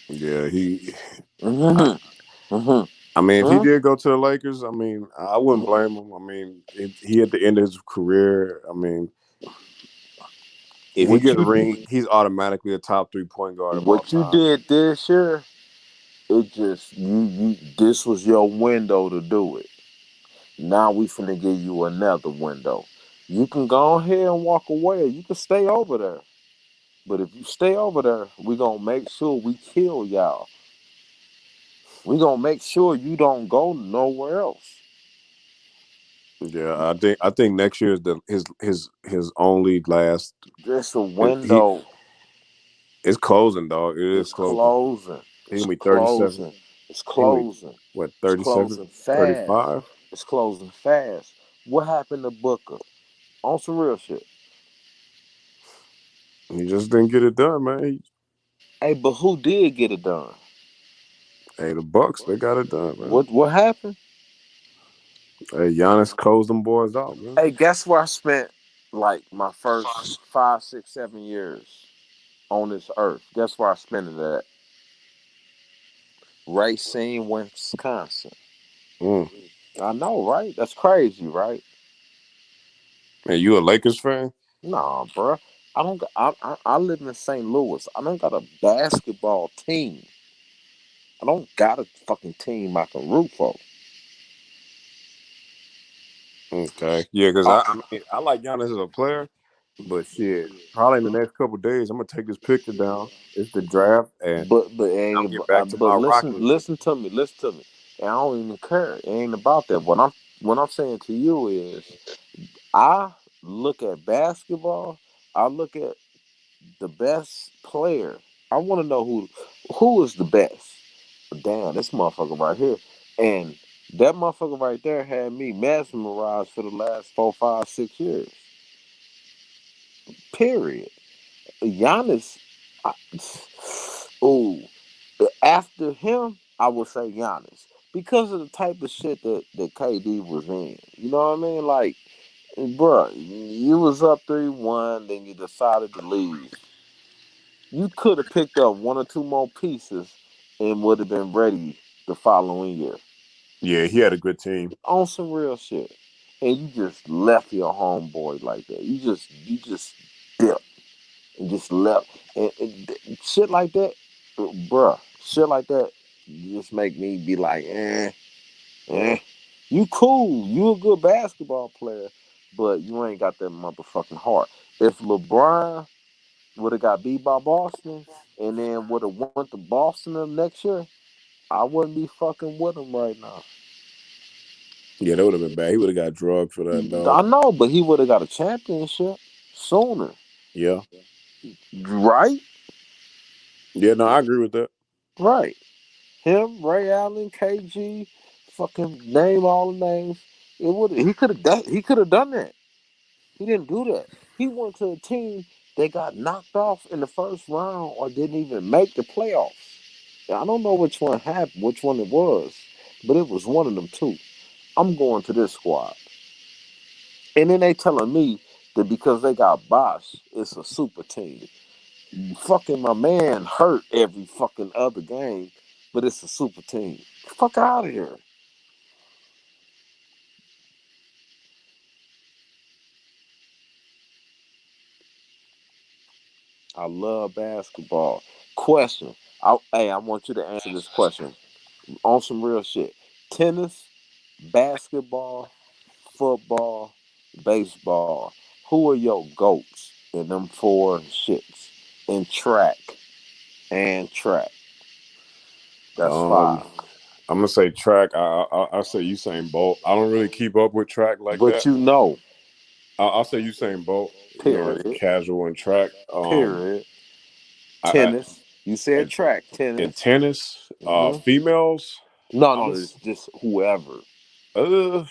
yeah, he. I, Mm-hmm. Mm-hmm. I mean, if he Huh? did go to the Lakers, I mean, I wouldn't blame him. I mean, he at the end of his career. I mean, if he What get a you ring, he's automatically a top 3 point guard of all what you time. did this year, it just you this was your window to do it. Now we finna give you another window. You can go ahead and walk away. You can stay over there. But if you stay over there, we gonna make sure we kill y'all. We gonna make sure you don't go nowhere else. Yeah, I think next year is his only last. Just a He window. it's closing, dog. It is It's closing. closing. He It's gonna be 37. closing. It's He gonna be closing. what It's 37, closing fast. 35. It's closing fast. What happened to Booker? On some real shit. He just didn't get it done, man. Hey, but who did get it done? Hey, the Bucks, they got it done, man. What happened? Hey, Giannis closed them boys out, man. Hey, guess where I spent like my first 5, 6, 7 years on this earth? Guess where I spent it at? Racine, Wisconsin. Mm. I know, right? That's crazy, right? Hey, you a Lakers fan? Nah, bro. I don't. I live in St. Louis. I don't got a basketball team. I don't got a fucking team I can root for. Okay, yeah, because Uh, I mean I like Giannis as a player, but shit, probably in the next couple of days I'm gonna take this picture down. It's the draft, and I'll get back to but my Rockets. listen to me. And I don't even care. It ain't about that. What I'm saying to you is, I look at basketball. I look at the best player. I want to know who is the best. Damn, this motherfucker right here, and that motherfucker right there had me mesmerized for the last 4, 5, 6 years. Period. Giannis, I, oh, after him, I would say Giannis because of the type of shit that KD was in. You know what I mean? Like, bruh, you was up 3-1, then you decided to leave. You could have picked up one or two more pieces and would have been ready the following year Yeah, he had a good team. on some real shit. And you just left your homeboy like that. You just dipped and just left and shit like that, bruh. Shit like that just make me be like, eh. You cool. You a good basketball player, but you ain't got that motherfucking heart. If LeBron would have got beat by Boston, and then would have went to Boston the next year, I wouldn't be fucking with him right now. Yeah, that would have been bad. He would have got drugged for that, dog. I know, but he would have got a championship sooner. Yeah. Right? Yeah, no, I agree with that. Right. Him, Ray Allen, KG, fucking name all the names. It would he could have done that. He didn't do that. He went to a team that got knocked off in the first round or didn't even make the playoffs. I don't know which one happened, which one it was, but it was one of them two. I'm going to this squad. And then they telling me that because they got Bosch, it's a super team. Fucking my man hurt every fucking other game, but it's a super team. Fuck out of here. I love basketball. Question. I want you to answer this question on some real shit. Tennis, basketball, football, baseball. Who are your goats in them four shits? In track and track. That's Um, five. I'm gonna say track. I say Usain Bolt. I don't really keep up with track like But that. you know. I'll say Usain Bolt. You know, as a Period. casual in track. Period. I Tennis. You said track. in Tennis. tennis, Mm-hmm. females. No, it's just whoever. Uh,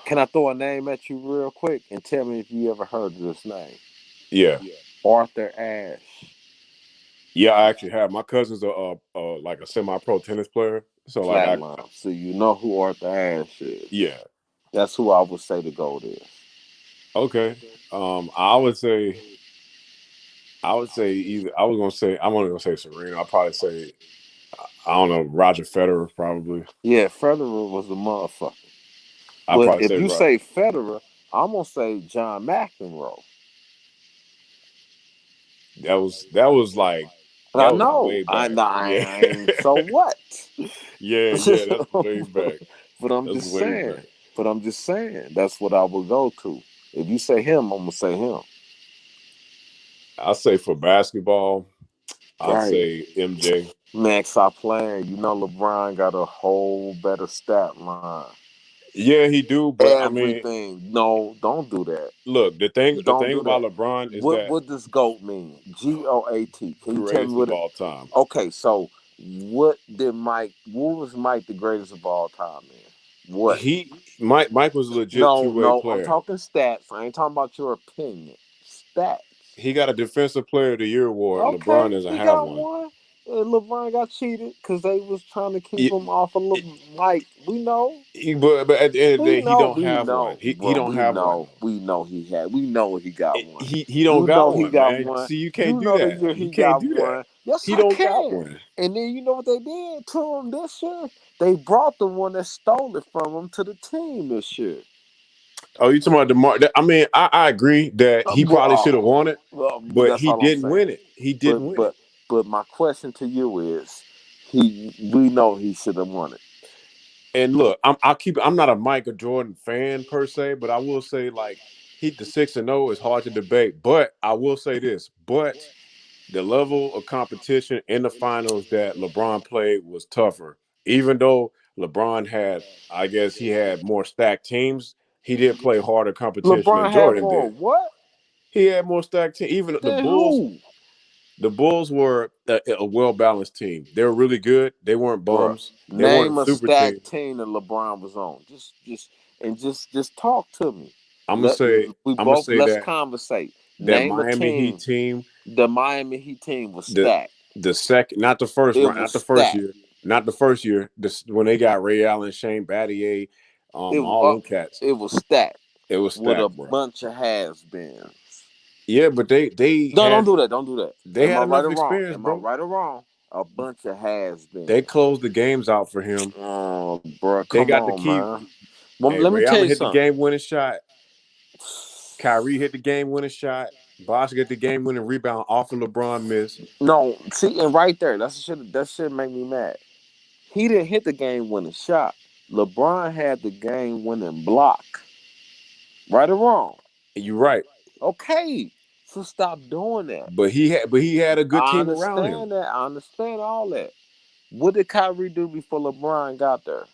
Can I throw a name at you real quick and tell me if you ever heard of this name? yeah, Arthur Ashe. yeah. I actually have my cousin's like a semi-pro tennis player. So like Flatline. So you know who Arthur Ashe is. yeah. That's who I would say the GOAT is. Okay. I would say either. I'm only gonna say Serena. I'll probably say I don't know Roger Federer probably. Yeah, Federer was a motherfucker. I'll But probably if say you say Federer, I'm gonna say John McEnroe. that was like I that was know. way back. Yeah. So what? yeah. That's way back. But I'm That's just way saying. back. That's what I would go to. If you say him, I'm gonna say him. I'll say for basketball, I'll Right. say MJ. Max, stop playing. You know LeBron got a whole better stat line. Yeah, he do, but I mean, Everything. No, don't do that. look, the Don't thing do about that. LeBron is that What does GOAT mean? GOAT. Can you tell me greatest what of it? all time. Okay, so what was Mike the greatest of all time in? What? Mike was a legit two-way I'm player. talking stats. I ain't talking about your opinion. Stats. He got a defensive player of the year award. LeBron Okay, doesn't he have got one. one. LeBron got cheated because they was trying to keep him off of Mike. We know. But at the end of the We day, he know. don't We have one. know, He bro. don't We have one. know. We know he had. We know he got one. He don't You got know he one, got man. one. See, you can't You do know the that. year You he can't got do that. one. Yes, He I don't got can. one. And then you know what they did to him this year? They brought the one that stole it from him to the team this year. Oh, you talking about DeMar? I mean, I agree that he probably should have won it, but That's he all I'm didn't win saying. it. He didn't win it. But my question to you is, we know he should have won it. And look, I'm not a Michael Jordan fan per se, but I will say like the 6-0 is hard to debate. But I will say this, but the level of competition in the finals that LeBron played was tougher. Even though LeBron had, I guess he had more stacked teams, he did play harder competition than LeBron had Jordan more did. what? He had more stacked teams. Even the Then Bulls, who? the Bulls were a well-balanced team. They were really good. They weren't Bruh, bums. They weren't name a super team. stacked team that LeBron was on. Just talk to me. I'm gonna say Let's conversate. that Name a Miami Heat team. team, The Miami Heat team was the stacked. the second, not the first It round, was not the first stacked. year, not the first year. This when they got Ray Allen, Shane Battier, all them cats. It was stacked. It was With a stacked, bro. bunch of has-beens. Yeah, but they No, had don't do that. they Am I had right enough or wrong? experience, Am I bro. right or wrong? A bunch of has-beens. They closed the games out for him. Oh, bro, They come got the on, key. man. Well, Hey, let me Ray tell Allen you hit the something. game-winning shot. Kyrie hit the game-winning shot. Bosh get the game-winning rebound off of LeBron miss. No, see, and right there, that shit make me mad. He didn't hit the game-winning shot. LeBron had the game-winning block. Right or wrong? You're right. Okay. So stop doing that. But he had a good I team around him. understand that. I understand all that. What did Kyrie do before LeBron got there?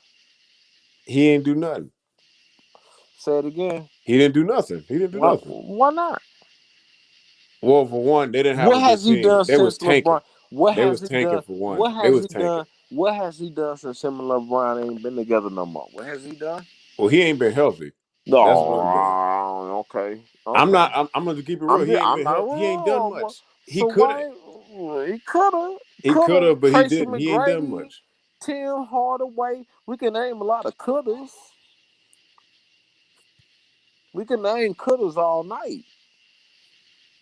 He ain't do nothing. Say it again. He didn't do nothing. He didn't do nothing. Why not? Well, for one, they didn't have What a good has he team. done They was since tanking. LeBron? What They has was he tanking done? for one. What They has was he tanking. done? What has he done since him and LeBron ain't been together no more? What has he done? Well, he ain't been healthy. No, That's one thing. okay. I'm not. I'm gonna keep it real. He ain't I'm been not healthy. He ain't done wrong. much. He So could have. why he could have But he Tracy didn't. He ain't done McGrady, much. Tim Hardaway. We can name a lot of could'ves. We can name could'ves all night.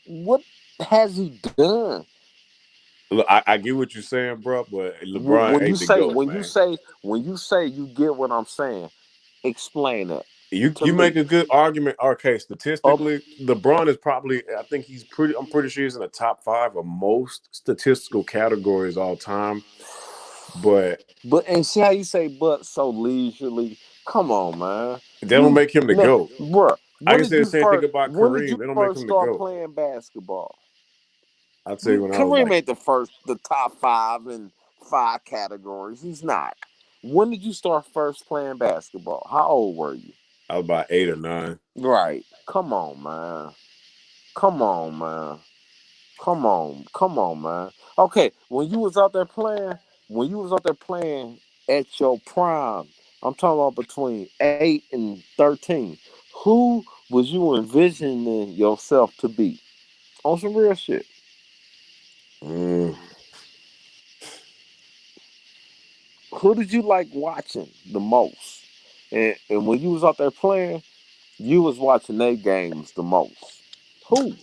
What has he done? Look, I get what you're saying, bro. But LeBron When you ain't the say GOAT, man. you get what I'm saying, explain it to You make me. a good argument. Okay, Up, statistically, LeBron is probably. I think he's pretty. I'm pretty sure he's in the top 5 of most statistical categories all time. But and see how you say "but" so leisurely. Come on, man. they don't make him the GOAT. Bruh, I can say the same thing about when did you Kareem. They don't make first him the start GOAT. playing basketball? I'll tell you when I was Kareem like, ain't the top 5 in 5 categories. He's not. When did you start first playing basketball? How old were you? I was about 8 or 9. Right. Come on, man. Come on, man. Come on, man. Okay, when you was out there playing at your prime, I'm talking about between 8 and 13. Who was you envisioning yourself to be? On some real shit. Mm. Who did you like watching the most? And when you was out there playing, you was watching their games the most. Who?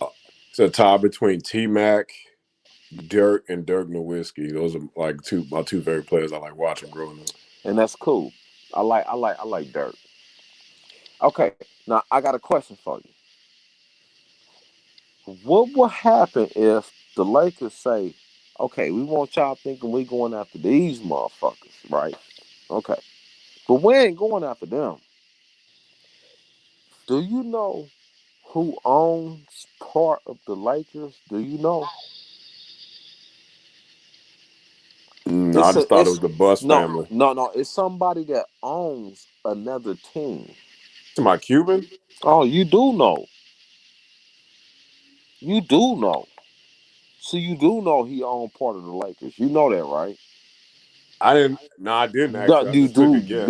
It's a tie between T Mac, Dirk, and Dirk Nowitzki. Those are like my two favorite players I like watching growing up. And that's cool. I like Dirk. Okay, now I got a question for you. What will happen if the Lakers say, okay, we want y'all thinking we going after these motherfuckers, right? Okay. But we ain't going after them. Do you know who owns part of the Lakers? Do you know? I just thought it was the Bus family. No. It's somebody that owns another team. To my Cuban? Oh, you do know. You do know. So you do know he owned part of the Lakers. You know that, right? I didn't. No, I didn't No, actually. I you just took do, a guess.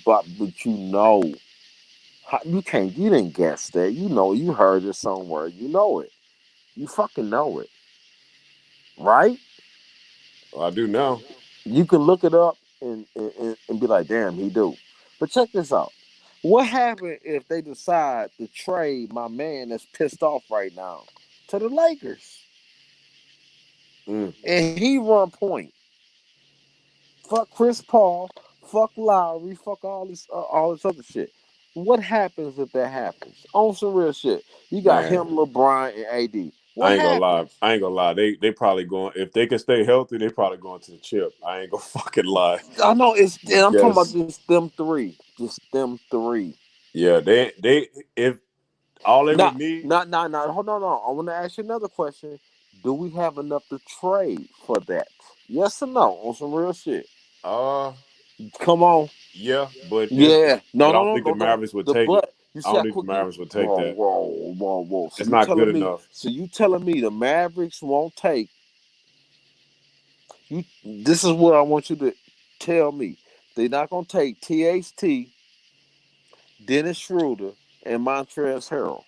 but you know. You can't. You didn't guess that. You know. You heard it somewhere. You know it. You fucking know it, right? Well, I do now. You can look it up and be like, damn, he do. But check this out. What happened if they decide to trade my man that's pissed off right now to the Lakers? Mm. And he run point. Fuck Chris Paul. Fuck Lowry. Fuck all this other shit. What happens if that happens? On some real shit. You got Man, him, LeBron, and AD. What I ain't gonna lie. happens? I ain't gonna lie. They probably going if they can stay healthy. They probably going to the chip. I ain't gonna fucking lie. I know I'm talking about Because just them three. Just them three. yeah, they if all they would Not, need. not. Hold on. I want to ask you another question. Do we have enough to trade for that? Yes or no? On some real shit. Uh, Come on. yeah, but Yeah. but I No, don't no, think no, the no. Mavericks would The take it. but you I see don't how think the quick you Mavericks would take that. whoa. It's not good enough. So you telling me the Mavericks won't take you? This is what I want you to tell me. They're not gonna take THT, Dennis Schroeder, and Montrezl Harrell.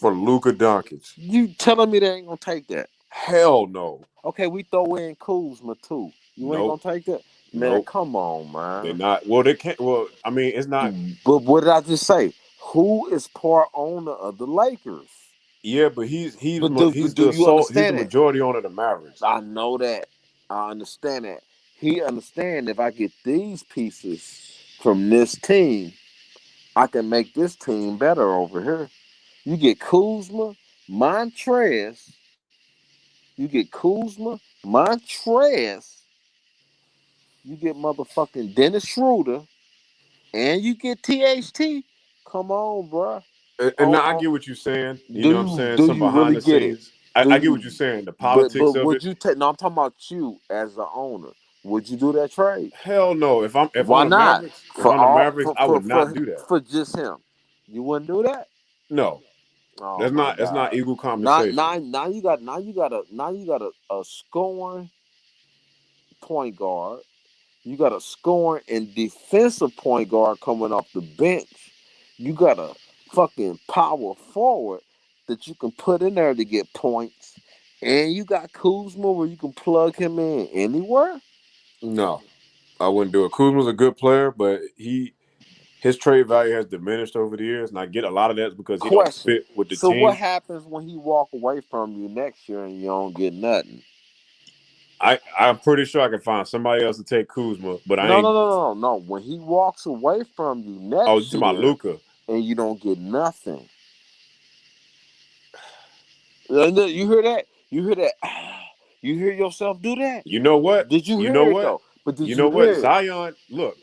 For Luka Doncic. You telling me they ain't gonna take that? Hell no. Okay, we throw in Kuzma too. You ain't Nope. gonna take that? Man, Nope. come on, They're man. not. Well, they can't. Well, I mean, it's not. But what did I just say? Who is part owner of the Lakers? Yeah, but he's Do the you sole. He's the understand it? majority owner of the Mavericks. I know that. I understand that. He understand if I get these pieces from this team, I can make this team better over here. You get Kuzma, Montrez. You get Kuzma, Montrez. You get motherfucking Dennis Schroeder, and you get THT. Come on, bruh. And now I get what you're saying. You Do know what I'm you saying? do Some you behind really the get it? scenes. Do I get what you? you're saying. The But politics of would it. you take? No, I'm talking about you as the owner. Would you do that trade? Hell no. If I'm Why the not? Mavericks, if For I'm the all Mavericks, I would not do that. for just him, you wouldn't do that. No. Oh my That's not God! equal compensation. Now you got a scoring point guard. You got a scoring and defensive point guard coming off the bench. You got a fucking power forward that you can put in there to get points. And you got Kuzma where you can plug him in anywhere. No. I wouldn't do it. Kuzma's a good player, but his trade value has diminished over the years, and I get a lot of that because he don't Question. fit with the So what team. happens when he walk away from you next year and you don't get nothing? I'm pretty sure I can find somebody else to take Kuzma, but I ain't. No. When he walks away from you Oh, you next talking about year Luka? and you don't get nothing. You hear that? You hear that? You hear yourself do that? You know what? Did you You know hear it what? though? But did You know you what? hear it? Zion, look,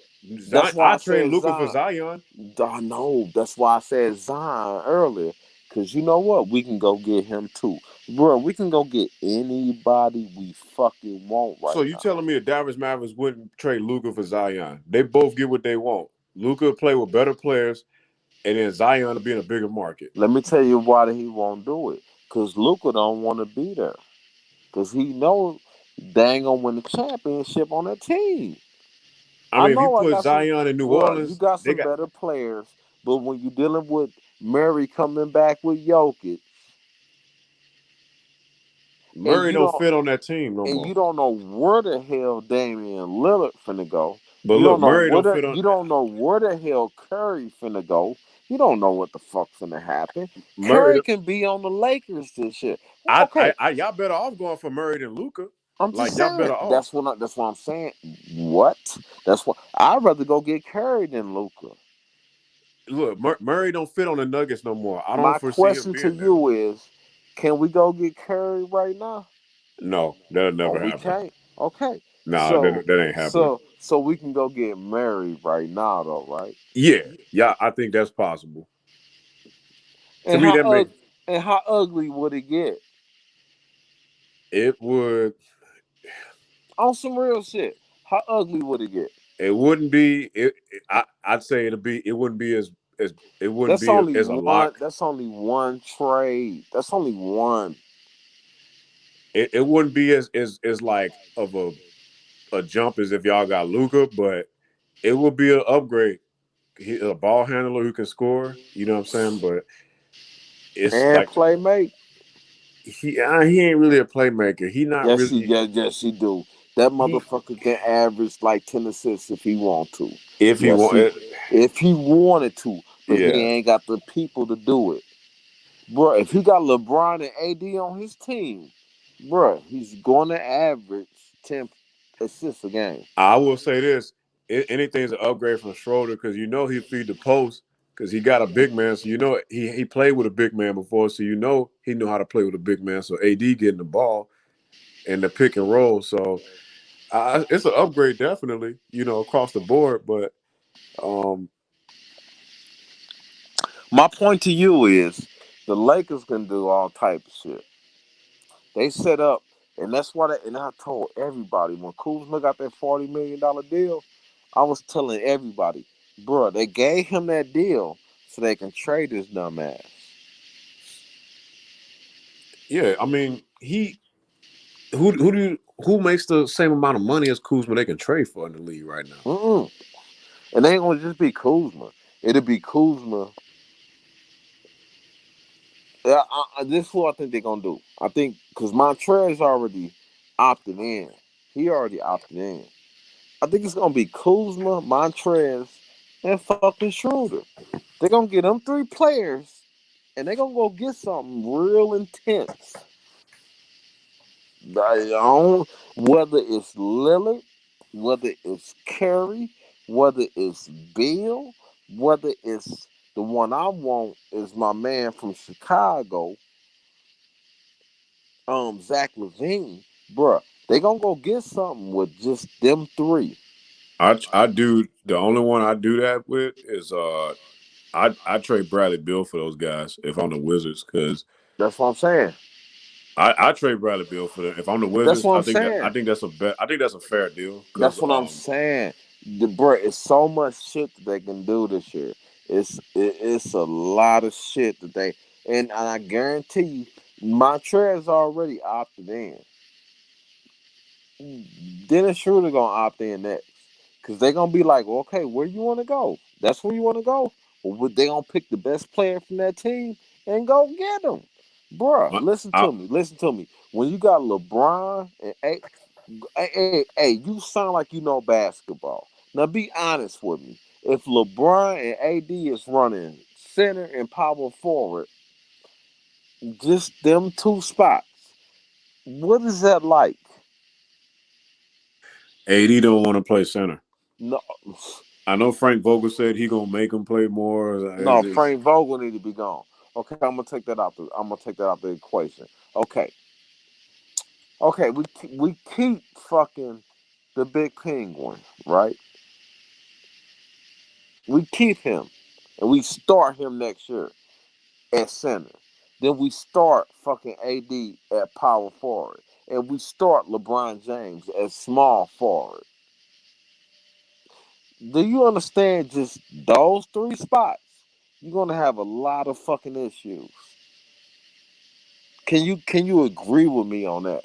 That's why I I trade said Luka for Zion. Zion. I know. That's why I said Zion earlier. Cause you know what? We can go get him too, bro. We can go get anybody we fucking want So right you now. telling me the Dallas Mavericks wouldn't trade Luka for Zion? They both get what they want. Luka play with better players, and then Zion will be in a bigger market. Let me tell you why he won't do it. Cause Luka don't want to be there. Cause he knows they ain't gonna win the championship on that team. I I mean, if you know I put got some, Zion in New bro. You Orleans, got they some got better players, but when you're dealing with Murray coming back with Jokic, and Murray don't fit on that team no more. you don't know where the hell Damian Lillard finna go. But You look, don't know Murray don't fit on. you don't know where the hell Curry finna go. You don't know what the fuck finna happen. Murray, Curry can be on the Lakers this year. I, Okay, y'all better off going for Murray than Luka. I'm just Like y'all saying. better off. That's what I'm saying. What? That's what I'd rather go get Curry than Luca. Look, Murray don't fit on the Nuggets no more. I don't My foresee him question to being there. you is, can we go get Curry right now? No, that'll Oh, never we happen. can't. Okay. Nah, that ain't happening. So we can go get Murray right now though, right? Yeah, I think that's possible. To And me, that makes how ugly would it get? it would. On some real shit. How ugly would it get? It wouldn't be. I'd say it wouldn't be as it wouldn't That's be only as a one. lock. That's only one trade. That's only one. It wouldn't be as like of a jump as if y'all got Luka, but it would be an upgrade. A ball handler who can score. You know what I'm saying? But it's And like playmate. he ain't really a playmaker. He not really. Yes, he do. That He motherfucker can average like 10 assists if he want to. if he Yes, want it, if he wanted to, but he yeah. ain't got the people to do it. Bro, if he got LeBron and AD on his team, bro, he's going to average 10 assists a game. I will say this: anything's an upgrade from Schroeder because you know he feed the post because he got a big man. So you know he played with a big man before, so you know he knew how to play with a big man. So AD getting the ball and the pick and roll. So it's an upgrade definitely, across the board. But um, My point to you is the Lakers can do all type of shit. They set up, and that's why and I told everybody when Kuzma got that $40 million deal, I was telling everybody, bro, they gave him that deal so they can trade his dumb ass. yeah, I mean who makes the same amount of money as Kuzma they can trade for in the league right now? Mm-mm. And they ain't gonna just be Kuzma. It'll be Kuzma. Yeah, this is what I think they're gonna do. I think because Montrez already opted in. He already opted in. I think it's gonna be Kuzma, Montrez, and fucking Schroeder. They're gonna get them three players, and they're gonna go get something real intense. Whether it's Lillard, whether it's Curry, whether it's Bill, whether it's the one I want is my man from Chicago, Zach Levine, bruh. They gonna go get something with just them three. I do the only one I do that with is I trade Bradley Beal for those guys if I'm the Wizards because That's what I'm saying. I trade Bradley Beal for them if I'm the That's Wizards. what I I'm think saying. that's a fair deal because That's what I'm saying. Bro, it's so much shit that they can do this year. It's a lot of shit that they and I guarantee you, Montrez already opted in. Dennis Schroeder gonna opt in next because they're gonna be like, well, okay, where you want to go? That's where you want to go. Well, they gonna pick the best player from that team and go get them, bruh. Listen to me. Listen to me. When you got LeBron and hey, you sound like you know basketball. Now be honest with me. If LeBron and AD is running center and power forward, just them two spots, what is that like? AD don't want to play center. No, I know Frank Vogel said he gonna make him play more. no, Frank Vogel need to be gone. Okay, I'm gonna take that out. I'm gonna take that out the equation. Okay, we keep fucking the big penguin, right? We keep him, and we start him next year at center. Then we start fucking AD at power forward, and we start LeBron James at small forward. Do you understand? Just those three spots, you're gonna have a lot of fucking issues. Can you agree with me on that?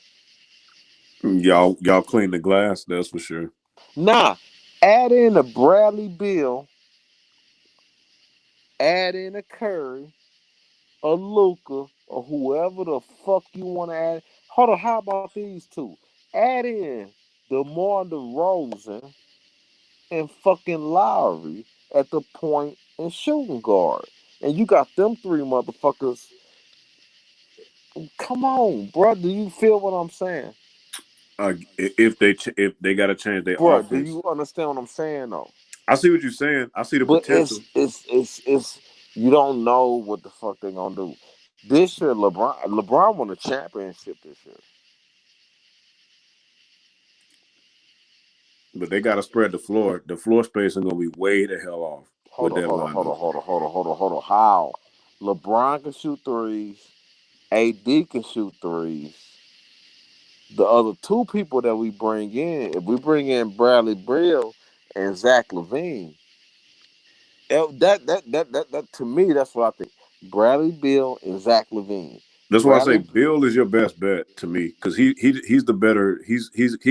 Y'all clean the glass, that's for sure. Nah, add in a Bradley Beal, add in a Curry, a Luca, or whoever the fuck you want to add. Hold on, how about these two? Add in DeMar DeRozan and fucking Lowry at the point and shooting guard, and you got them three motherfuckers. Come on, bro. Do you feel what I'm saying? If they got to change their Bro, do offense, you understand what I'm saying though? I see what you're saying. I see the But potential. it's you don't know what the fuck they're gonna do. This year, LeBron won a championship this year. But they got to spread the floor. The floor spacing gonna be way the hell off Hold with on, that hold on, hold on, lineup. hold on, hold on, hold on, hold on. How? LeBron can shoot threes. AD can shoot threes. The other two people that we bring in, if we bring in Bradley Beal and Zach Levine, that to me, that's what I think. Bradley Beal and Zach Levine. That's why I say Bradley, Bill is your best bet to me because he's the better. He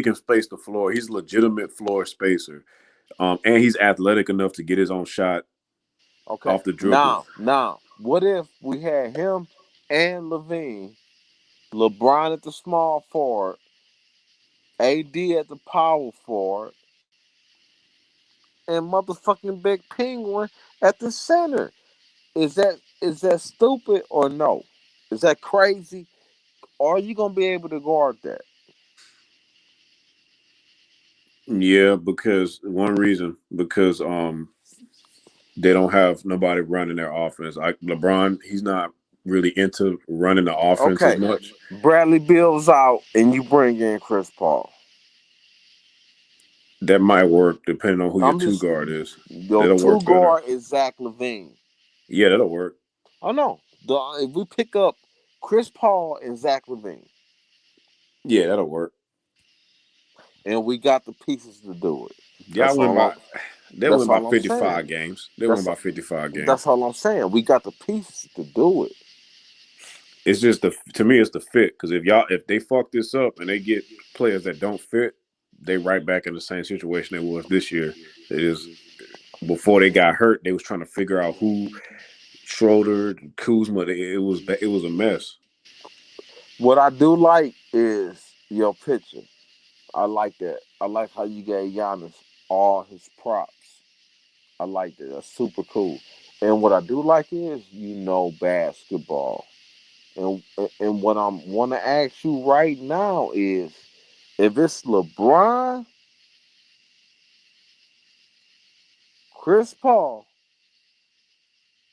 can space the floor. He's a legitimate floor spacer. And he's athletic enough to get his own shot okay. off the dribble. Now, what if we had him and Levine, LeBron at the small forward, AD at the power forward, and motherfucking Big Penguin at the center? Is that stupid or no? Is that crazy? Or are you gonna be able to guard that? Yeah, because they don't have nobody running their offense. Like LeBron, he's not really into running the offense as Okay, much. Bradley Bill's out, and you bring in Chris Paul. That might work depending on who your I'm two just guard is. your That'll two work better. guard is Zach Levine. Yeah, that'll work. Oh no, if we pick up Chris Paul and Zach Levine, Yeah, that'll work. and we got the pieces to do it. Y'all win by they win That's by all I'm saying. 55 games. They win That's by 55 that's games. all I'm saying. We got the pieces to do it. It's just to me it's the fit because if they fuck this up and they get players that don't fit, they right back in the same situation they was this year. It is before they got hurt, they was trying to figure out who Schroeder, Kuzma. It was a mess. What I do like is your picture. I like that. I like how you gave Giannis all his props. I like that. That's super cool. And what I do like is basketball. And what I'm want to ask you right now is if it's LeBron, Chris Paul,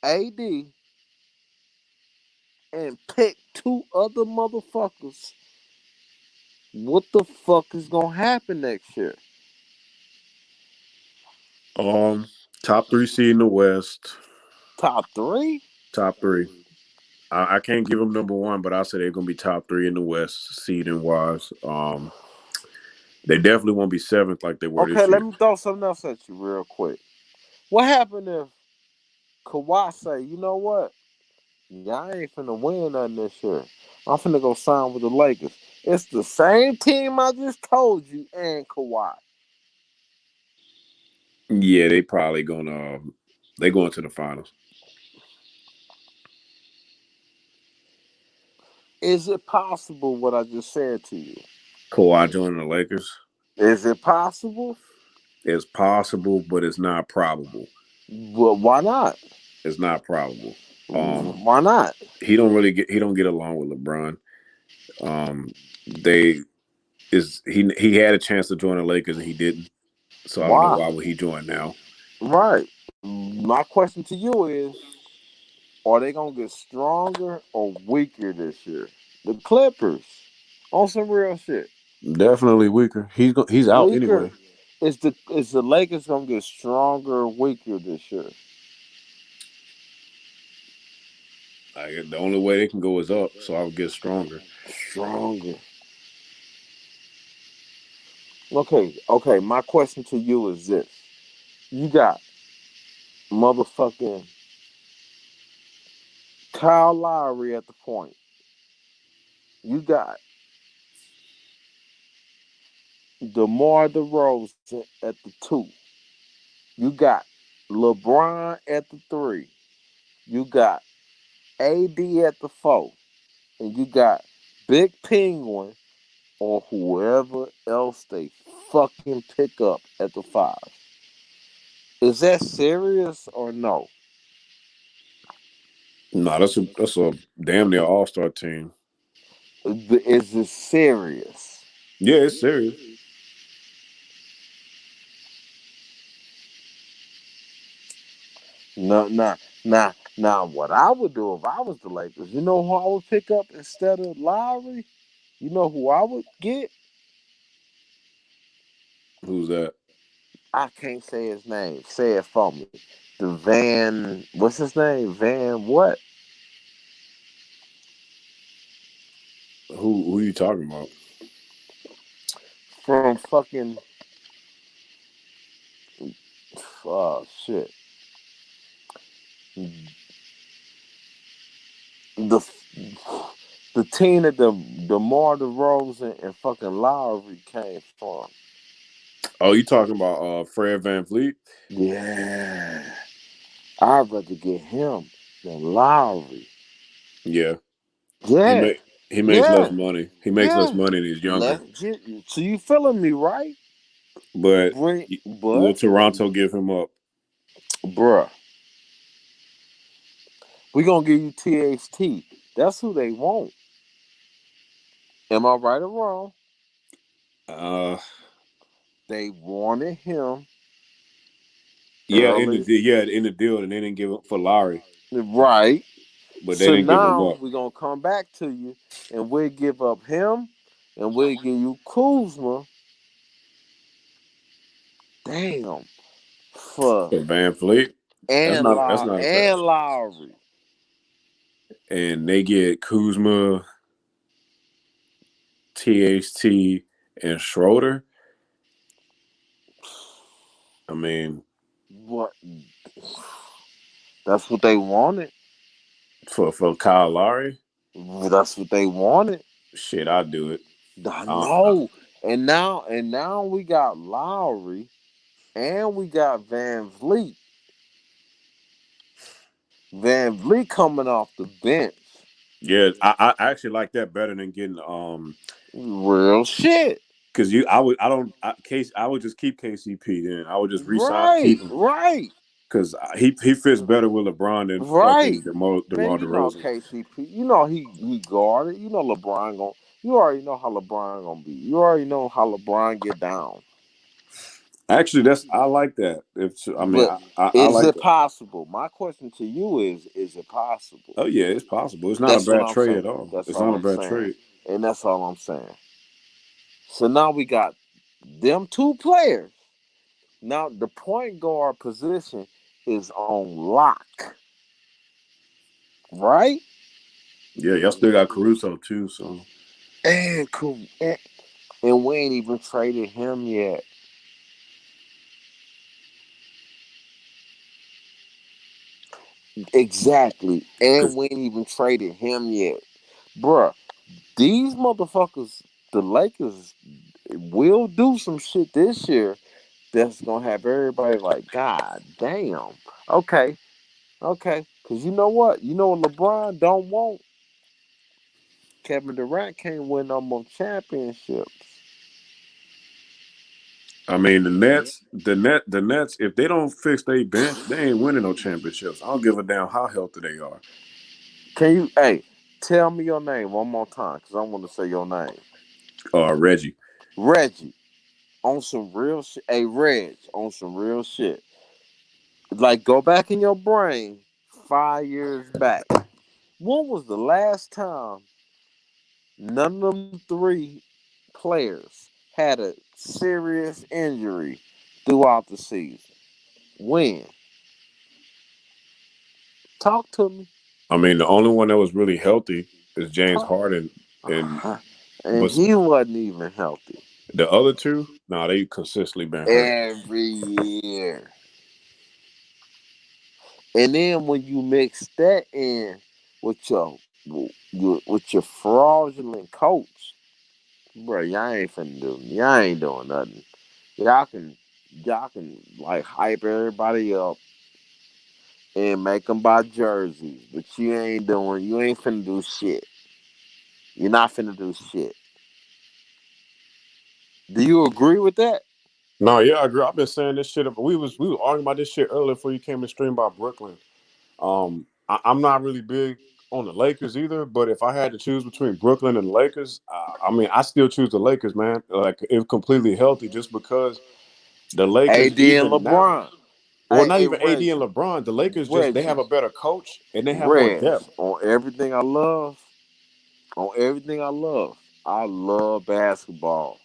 AD, and pick two other motherfuckers, what the fuck is gonna happen next year? Um, top 3 seed in the West. Top 3? Top 3. I can't give them number 1, but I say they're gonna be top 3 in the West, seeding wise. They definitely won't be 7th like they were Okay, this let year. me throw something else at you real quick. What happened if Kawhi say, you know what? Y'all ain't finna win nothing this year. I'm finna go sign with the Lakers. It's the same team I just told you and Kawhi. Yeah, they probably gonna they going to the finals. Is it possible what I just said to you? Kawhi joining the Lakers. Is it possible? It's possible, but it's not probable. Well, why not? It's not probable. Why not? He don't get along with LeBron. They is he had a chance to join the Lakers and he didn't. So I don't know Why? why would he join now. Right. My question to you is, are they gonna get stronger or weaker this year? The Clippers, on some real shit. Definitely weaker. He's out Weaker. anyway. Is the Lakers gonna get stronger or weaker this year? The only way they can go is up, so I would get stronger. Stronger. Okay. My question to you is this: you got motherfucking Kyle Lowry at the point. You got DeMar DeRozan at the 2. You got LeBron at the 3. You got AD at the 4. And you got Big Penguin or whoever else they fucking pick up at the 5. Is that serious or no? No, that's a damn near all-star team. Is it serious? Yeah, it's serious. No, nah. What I would do if I was the Lakers, you know who I would pick up instead of Lowry? You know who I would get? Who's that? I can't say his name. Say it for me. The Van, what's his name? Van what? Who are you talking about? From fucking, shit. The the team that the DeMar DeRozan and fucking Lowry came from. Oh, you talking about Fred VanVleet? Yeah. I'd rather get him than Lowry. Yeah. He Yeah. make he makes less Yeah. money. He makes less Yeah. money and he's younger. So you feeling me, right? But will But, Toronto give him up? bruh, we gonna give you THT. That's who they want. Am I right or wrong? Uh, They wanted him yeah, early. in the deal, and they didn't give up for Lowry, Right. but they So didn't give him now up. we're gonna come back to you and we'll give up him and we'll give you Kuzma. Damn. For For VanVleet, that's not a bad. And Lowry. And they get Kuzma, THT, and Schroeder. I mean, What? That's what they wanted. for Kyle Lowry, That's what they wanted. shit, I'd do it. I know. And now we got Lowry and we got Van Vliet. Van Vliet coming off the bench. Yeah, I actually like that better than getting Real shit. because I would just keep KCP then. I would just keep Right, him right, because he fits better with LeBron than right. fucking DeMar Man, you know DeRozan. KCP. You know he guarded. You know LeBron going. You already know how LeBron gonna be. You already know how LeBron get down. Actually, I like that. But I is like it that. possible? My question to you is it possible? Oh yeah, it's possible. It's not a That's what bad I'm trade saying. at all. That's It's all not a I'm bad saying. trade. And that's all I'm saying. So now we got them 2 players. Now the point guard position is on lock. right? Yeah, y'all still got Caruso too, so. And we ain't even traded him yet. Exactly. And we ain't even traded him yet. Bruh, these motherfuckers, the Lakers will do some shit this year that's gonna have everybody like, God damn. Okay, okay. Cause you know what? You know what LeBron don't want? Kevin Durant can't win no more championships. I mean, the Nets. If they don't fix their bench, they ain't winning no championships. I don't give a damn how healthy they are. Can you, hey, tell me your name one more time, cause I want to say your name. Reggie. Reggie, on some real shit. Hey, Reg, on some real shit. Like, go back in your brain 5 years back. When was the last time none of them three players had a serious injury throughout the season? When? Talk to me. I mean, the only one that was really healthy is James Talk. Harden, and And but he wasn't even healthy. the other two, nah, they consistently been hurt. Every year. And then when you mix that in with your fraudulent coach, bro, y'all ain't doing nothing. Y'all can like hype everybody up and make them buy jerseys, but you ain't finna do shit. You're not finna do shit. Do you agree with that? No, yeah, I agree. I've been saying this shit. We were arguing about this shit earlier before you came to stream about Brooklyn. I'm not really big on the Lakers either, but if I had to choose between Brooklyn and the Lakers, I mean, I still choose the Lakers, man. Like, if completely healthy, just because the Lakers AD and even now, LeBron. well, not Hey, even AD and Reggie. LeBron, the Lakers they have Reggie. a better coach and they have more Reg. depth. On everything I love basketball.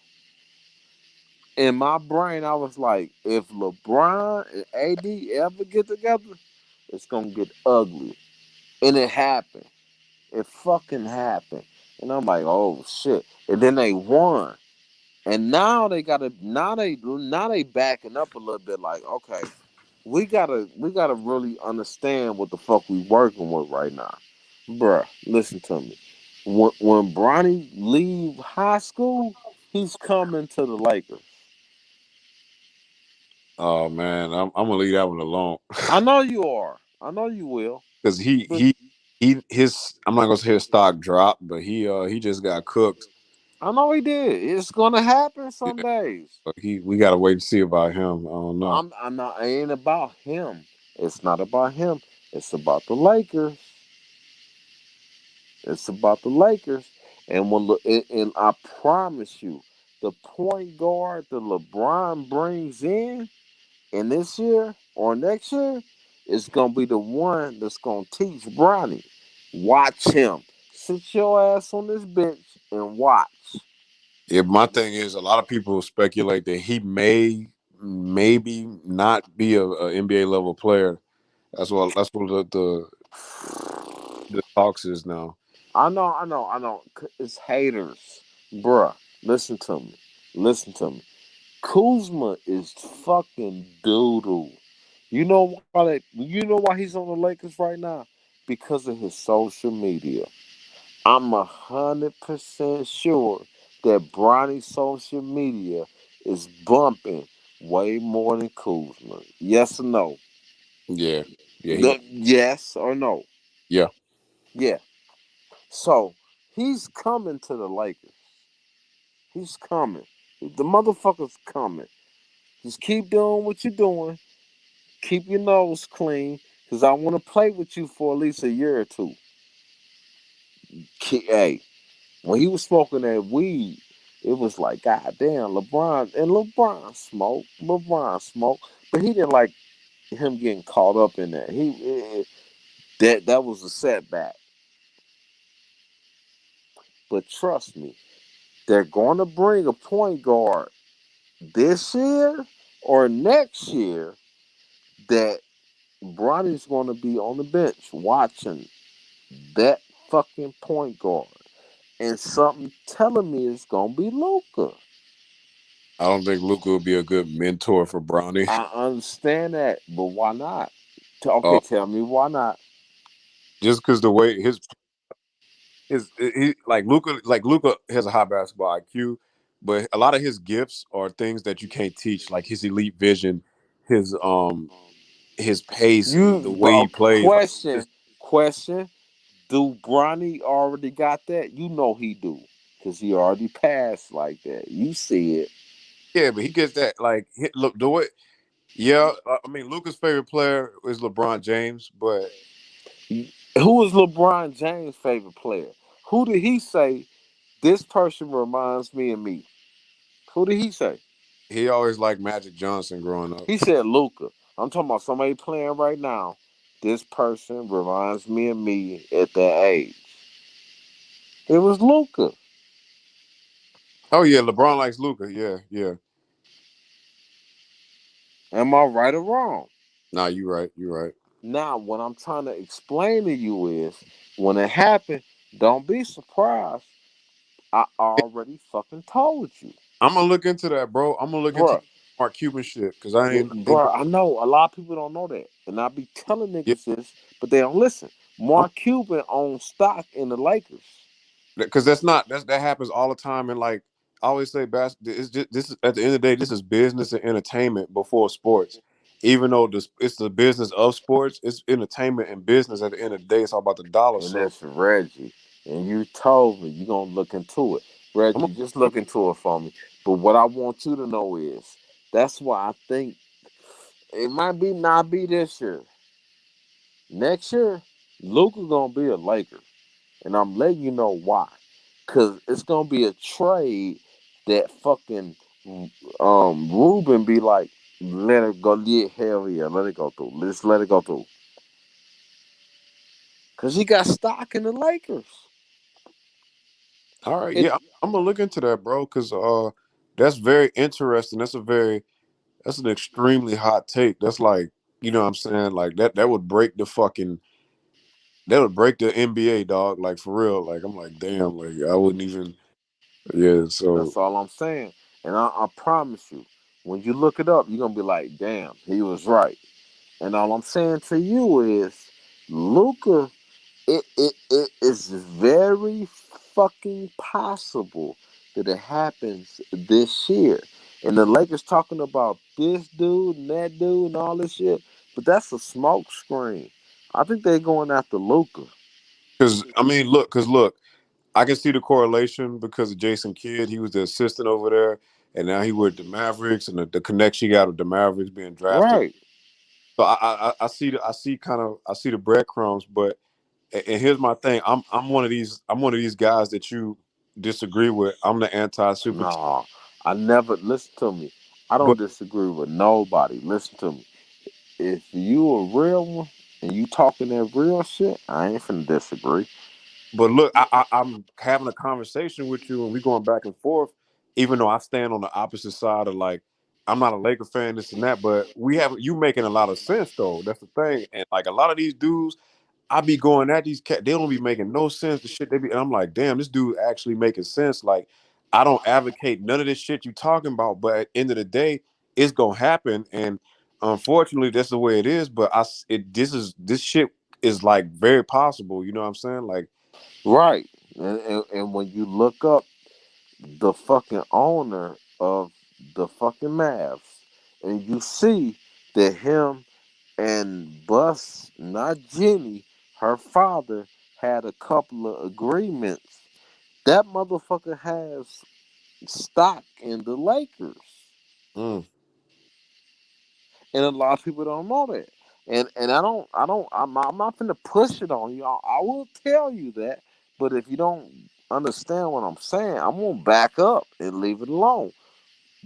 In my brain, I was like, if LeBron and AD ever get together, it's gonna get ugly. And it happened. It fucking happened. And I'm like, oh shit. And then they won. And now they backing up a little bit like, okay, we gotta really understand what the fuck we working with right now. Bruh, listen to me. When Bronny leave high school, he's coming to the Lakers. Oh man, I'm gonna leave that one alone I know you are. I know you will. because But his I'm not gonna say his stock dropped, but he just got cooked. I know he did. It's gonna happen some days. So we gotta wait and see about him. I don't know. I'm not. It ain't about him. It's not about him. It's about the Lakers. It's about the Lakers. And I promise you, the point guard that LeBron brings in this year or next year is gonna be the one that's gonna teach Bronny. Watch him. Sit your ass on this bench and watch. Yeah, my thing is a lot of people speculate that he maybe not be a NBA level player. That's what the talks is now. I know. It's haters. Bruh, listen to me. Listen to me. Kuzma is fucking doodle. You know why he's on the Lakers right now? Because of his social media. I'm 100% sure that Bronny's social media is bumping way more than Kuzma. Yes or no? Yeah, yeah, Yes or no? yeah. Yeah. So he's coming to the Lakers. He's coming. The motherfucker's coming. Just keep doing what you're doing. Keep your nose clean. Cause I want to play with you for at least a year or two. Hey, when he was smoking that weed, it was like, God damn, LeBron smoke, but he didn't like him getting caught up in that. That was a setback. But trust me, they're going to bring a point guard this year or next year that Bronny's going to be on the bench watching that fucking point guard. And something telling me it's gonna be Luca. I don't think Luca would be a good mentor for Bronny. I understand that, but why not? Okay, Uh, tell me why not. just because the way his he like Luca has a high basketball IQ, but a lot of his gifts are things that you can't teach, like his elite vision, his um his pace, the way he plays. Like, Question, question. Do Bronny already got that? You know he do, cause he already passed like that. You see it. yeah, but he gets that look do it. Yeah, I mean Luca's favorite player is LeBron James, but Who is LeBron James' favorite player? Who did he say this person reminds me of me? Who did he say? he always liked Magic Johnson growing up. He said Luca. I'm talking about somebody playing right now. This person reminds me of me at that age. It was Luca. Oh yeah, LeBron likes Luca. Yeah, yeah. Am I right or wrong? Nah, you right. You right. Now, what I'm trying to explain to you is when it happened, don't be surprised. I already fucking told you. I'm gonna look into that, bro. I'm gonna look into Bruh, Mark Cuban shit because I ain't think. bruh, I know a lot of people don't know that. And I be telling Yeah, niggas this, but they don't listen. I'm Mark Cuban owns stock in the Lakers. because that happens all the time. And like I always say, it's just this is at the end of the day, this is business and entertainment before sports. Even though it's the business of sports, it's entertainment and business. At the end of the day, it's all about the dollar. And So that's Reggie. And you told me you're going to look into it. I'm Reggie, just look into it for me. But what I want you to know is that's why I think it might be not be this year. Next year, Luka gonna be a Laker. And I'm letting you know why. Cause it's gonna be a trade that fucking Ruben be like, let it go, yeah, hell yeah, let it go through. Let's let it go through. Cause he got stock in the Lakers. all right. And Yeah, I'm gonna look into that, bro. Because that's very interesting. That's an extremely hot take. That's like, you know what I'm saying? Like that would break the NBA, dog. Like for real. Like I'm like, damn, like I wouldn't even yeah, so that's all I'm saying. And I promise you, when you look it up, you're gonna be like, damn, he was right. And all I'm saying to you is Luca, it is very fucking possible that it happens this year. And the Lakers talking about this dude and that dude and all this shit, but that's a smoke screen. I think they're going after Luca. look, I can see the correlation because of Jason Kidd. He was the assistant over there, and now he with the Mavericks, and the connection he got with the Mavericks being drafted. Right. So I see the breadcrumbs, but and here's my thing. I'm one of these guys that you disagree with. I'm the anti super team. No, I never listen to me. I don't But disagree with nobody. Listen to me. If you a real one and you talking that real shit, I ain't finna disagree. look, I'm having a conversation with you, and we going back and forth. Even though I stand on the opposite side of like, I'm not a Laker fan, this and that, but we have you making a lot of sense though. That's the thing, and like a lot of these dudes, I be going at these cats. They don't be making no sense. The shit they be, and I'm like, damn, this dude actually making sense. Like, I don't advocate none of this shit you talking about, but at the end of the day, it's gonna happen, and unfortunately, that's the way it is. But this shit is like very possible. You know what I'm saying? Like, Right. And when you look up the fucking owner of the fucking Mavs, and you see that him and Bus, not Jenny, her father, had a couple of agreements. That motherfucker has stock in the Lakers. mm. And a lot of people don't know that. And I'm not gonna push it on you. I will tell you that. But if you don't understand what I'm saying, I'm gonna back up and leave it alone.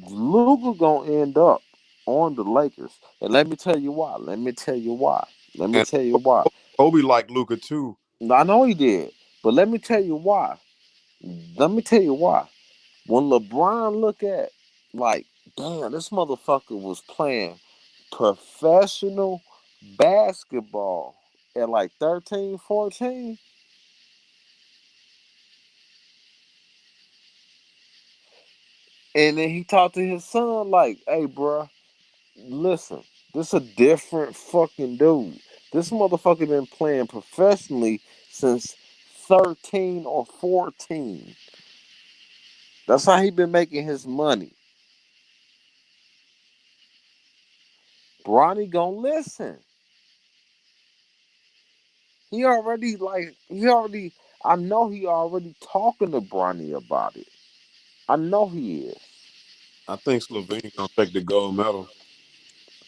Luka gonna end up on the Lakers, and let me tell you why. Let me tell you why. Let me And tell you why. Kobe like Luca too. I know he did, but let me tell you why. Let me tell you why. When LeBron look at like, damn, this motherfucker was playing professional basketball at like 13, 14. And then he talked to his son like, "Hey, bro, listen, this a different fucking dude. This motherfucker been playing professionally since 13 or 14. That's how he been making his money. Bronny gonna listen. I know he already talking to Bronny about it. I know he is. I think Slovenia gonna take the gold medal.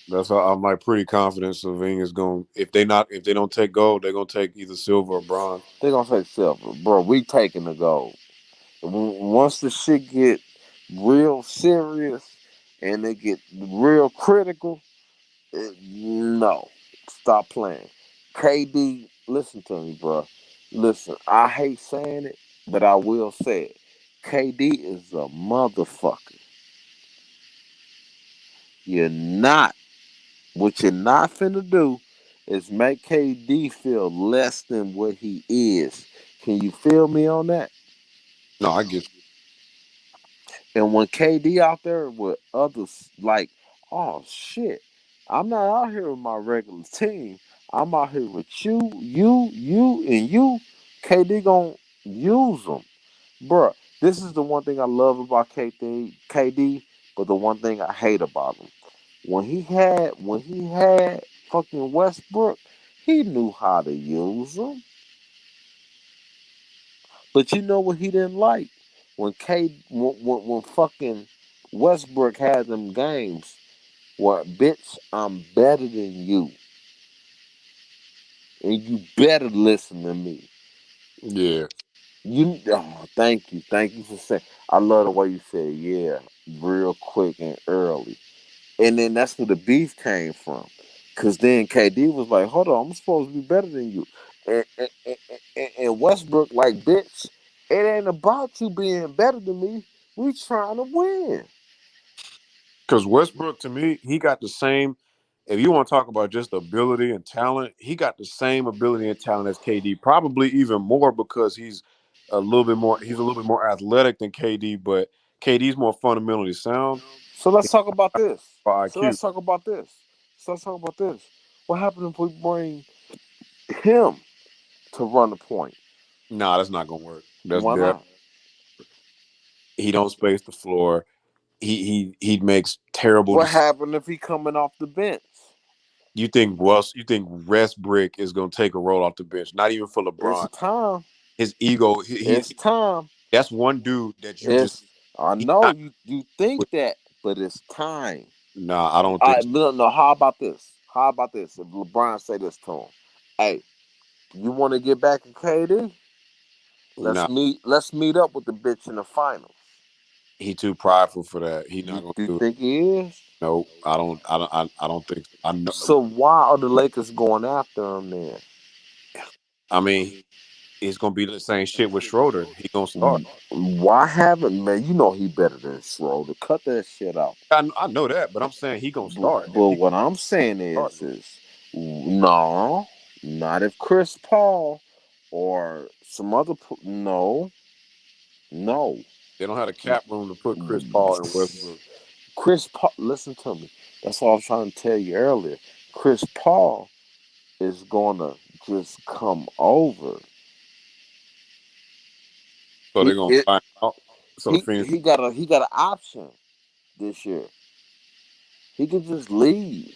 That's how I'm like pretty confident Slovenia is going. If they don't take gold, they're gonna take either silver or bronze. They gonna take silver, bro. We taking the gold. Once the shit get real serious and they get real critical, no, stop playing. KD, listen to me, bro. Listen, I hate saying it, but I will say it. KD is a motherfucker. You're not. What you're not finna do is make KD feel less than what he is. Can you feel me on that? No, I get you. And when KD out there with others, like, oh shit, I'm not out here with my regular team. I'm out here with you, and you. KD gonna use them, bruh. This is the one thing I love about KD, but the one thing I hate about him. When he had fucking Westbrook, he knew how to use them. But you know what he didn't like? When fucking Westbrook had them games where, bitch, I'm better than you. And you better listen to me. Yeah. Thank you. Thank you for saying. I love the way you said, yeah, real quick and early. And then that's where the beef came from. Because then KD was like, hold on, I'm supposed to be better than you. And Westbrook, like, bitch, it ain't about you being better than me. We trying to win. Because Westbrook, to me, he got the same. If you want to talk about just ability and talent, he got the same ability and talent as KD. Probably even more because he's a little bit more. He's a little bit more athletic than KD, but KD's more fundamentally sound. So let's talk about this. By So IQ. let's talk about this. So let's talk about this. What happens if we bring him to run the point? Nah, that's not gonna work. Why not? He don't space the floor. He makes terrible What decisions. happened if he coming off the bench? You think Westbrook is gonna take a role off the bench? Not even for It's LeBron. time. His ego. It's time. That's one dude that you just. I He's know not. you think that, but it's time. Nah, I don't think so. No. How about this? How about this? If LeBron say this to him, hey, you want to get back at KD? Nah, Let's meet up with the bitch in the finals. he too prideful for that. He not You gonna do you do it. think he is? Nope. I don't think so. I know. So why are the Lakers going after him then? I mean, it's gonna be the same shit with Schroeder. He gonna start. Why haven't, man? You know he better than Schroeder. Cut that shit out. I know that, but I'm saying he gonna start. If But he what I'm saying start, is no, not if Chris Paul or some other. No, no. they don't have the cap room to put Chris Paul and Westbrook. Chris Paul, listen to me. That's what I was trying to tell you earlier. Chris Paul is gonna just come over. So they're He gonna it, find out. So the Phoenix. he got an option this year. He could just leave.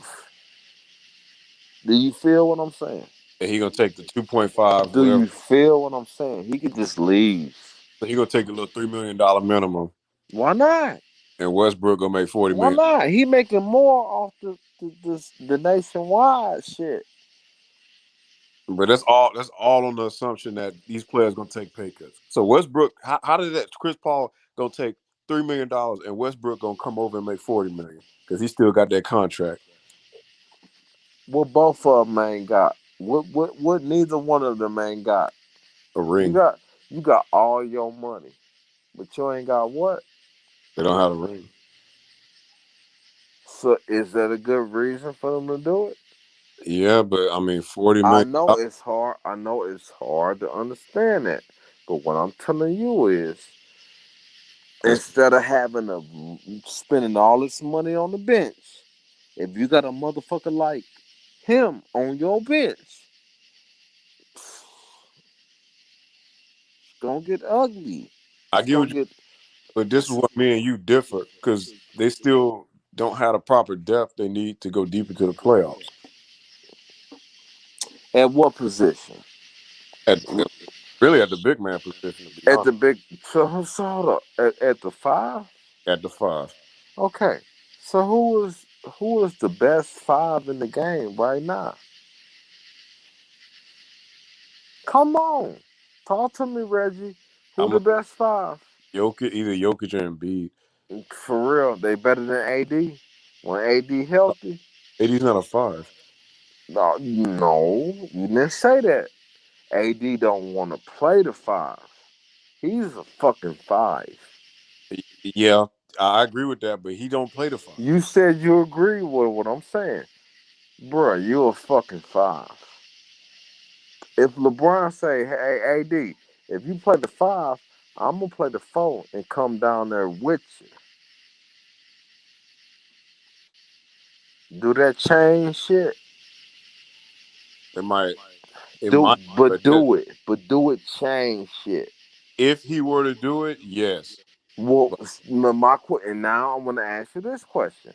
Do you feel what I'm saying? And he gonna take the 2.5, Do whatever. you feel what I'm saying? He could just leave. So he gonna take a little $3 million minimum, Why not? and Westbrook gonna make 40 Why million. not? He making more off the nationwide shit. But that's all on the assumption that these players gonna take pay cuts. So Westbrook, how did that Chris Paul gonna take $3 million and Westbrook gonna come over and make 40 million because he still got that contract, What both of them ain't got. What neither one of them ain't got. a You ring. got all your money, but you ain't got what? They don't have a ring. So is that a good reason for them to do it? Yeah, but I mean 40 I million. know it's hard. I know it's hard to understand that. But what I'm telling you is Instead of having spending all this money on the bench, if you got a motherfucker like him on your bench, it's gonna get ugly. I It's get what gonna you, get but this is what me and you differ because they still don't have the proper depth they need to go deep into the playoffs. at what position? At really at the big man position, to be At honest. the big so hold up. At the 5? At the 5, Okay. So who is the best 5 in the game right now? Come on. Talk to me, Reggie. Who I'm the a best 5? Jokic, either Jokic or Embiid. For real, they better than AD. When AD healthy, AD's not a 5. no, you didn't say that. AD don't want to play the 5. He's a fucking 5. Yeah, I agree with that, but he don't play the 5. You said you agree with what I'm saying, bruh. You a fucking 5. If LeBron say, "Hey, AD, if you play the 5, I'm gonna play the 4 and come down there with you," do that change shit? It might, it Do might, but but that do it, but do it change shit. if he were to do it, yes. Well, But and now I'm gonna ask you this question.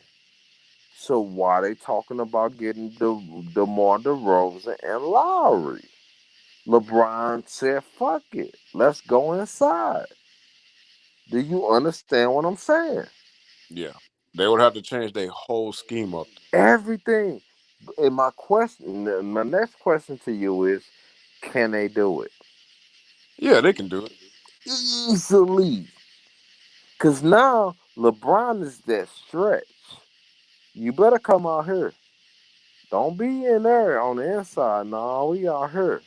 So why they talking about getting the DeMar DeRozan and Lowry? LeBron said, "Fuck it, let's go inside." Do you understand what I'm saying? yeah, they would have to change their whole scheme up. Everything. And my next question to you is, can they do it Yeah, they can do it. easily? Cause now LeBron is that stretch. You better come out here. Don't be in there on the inside. No, we out here.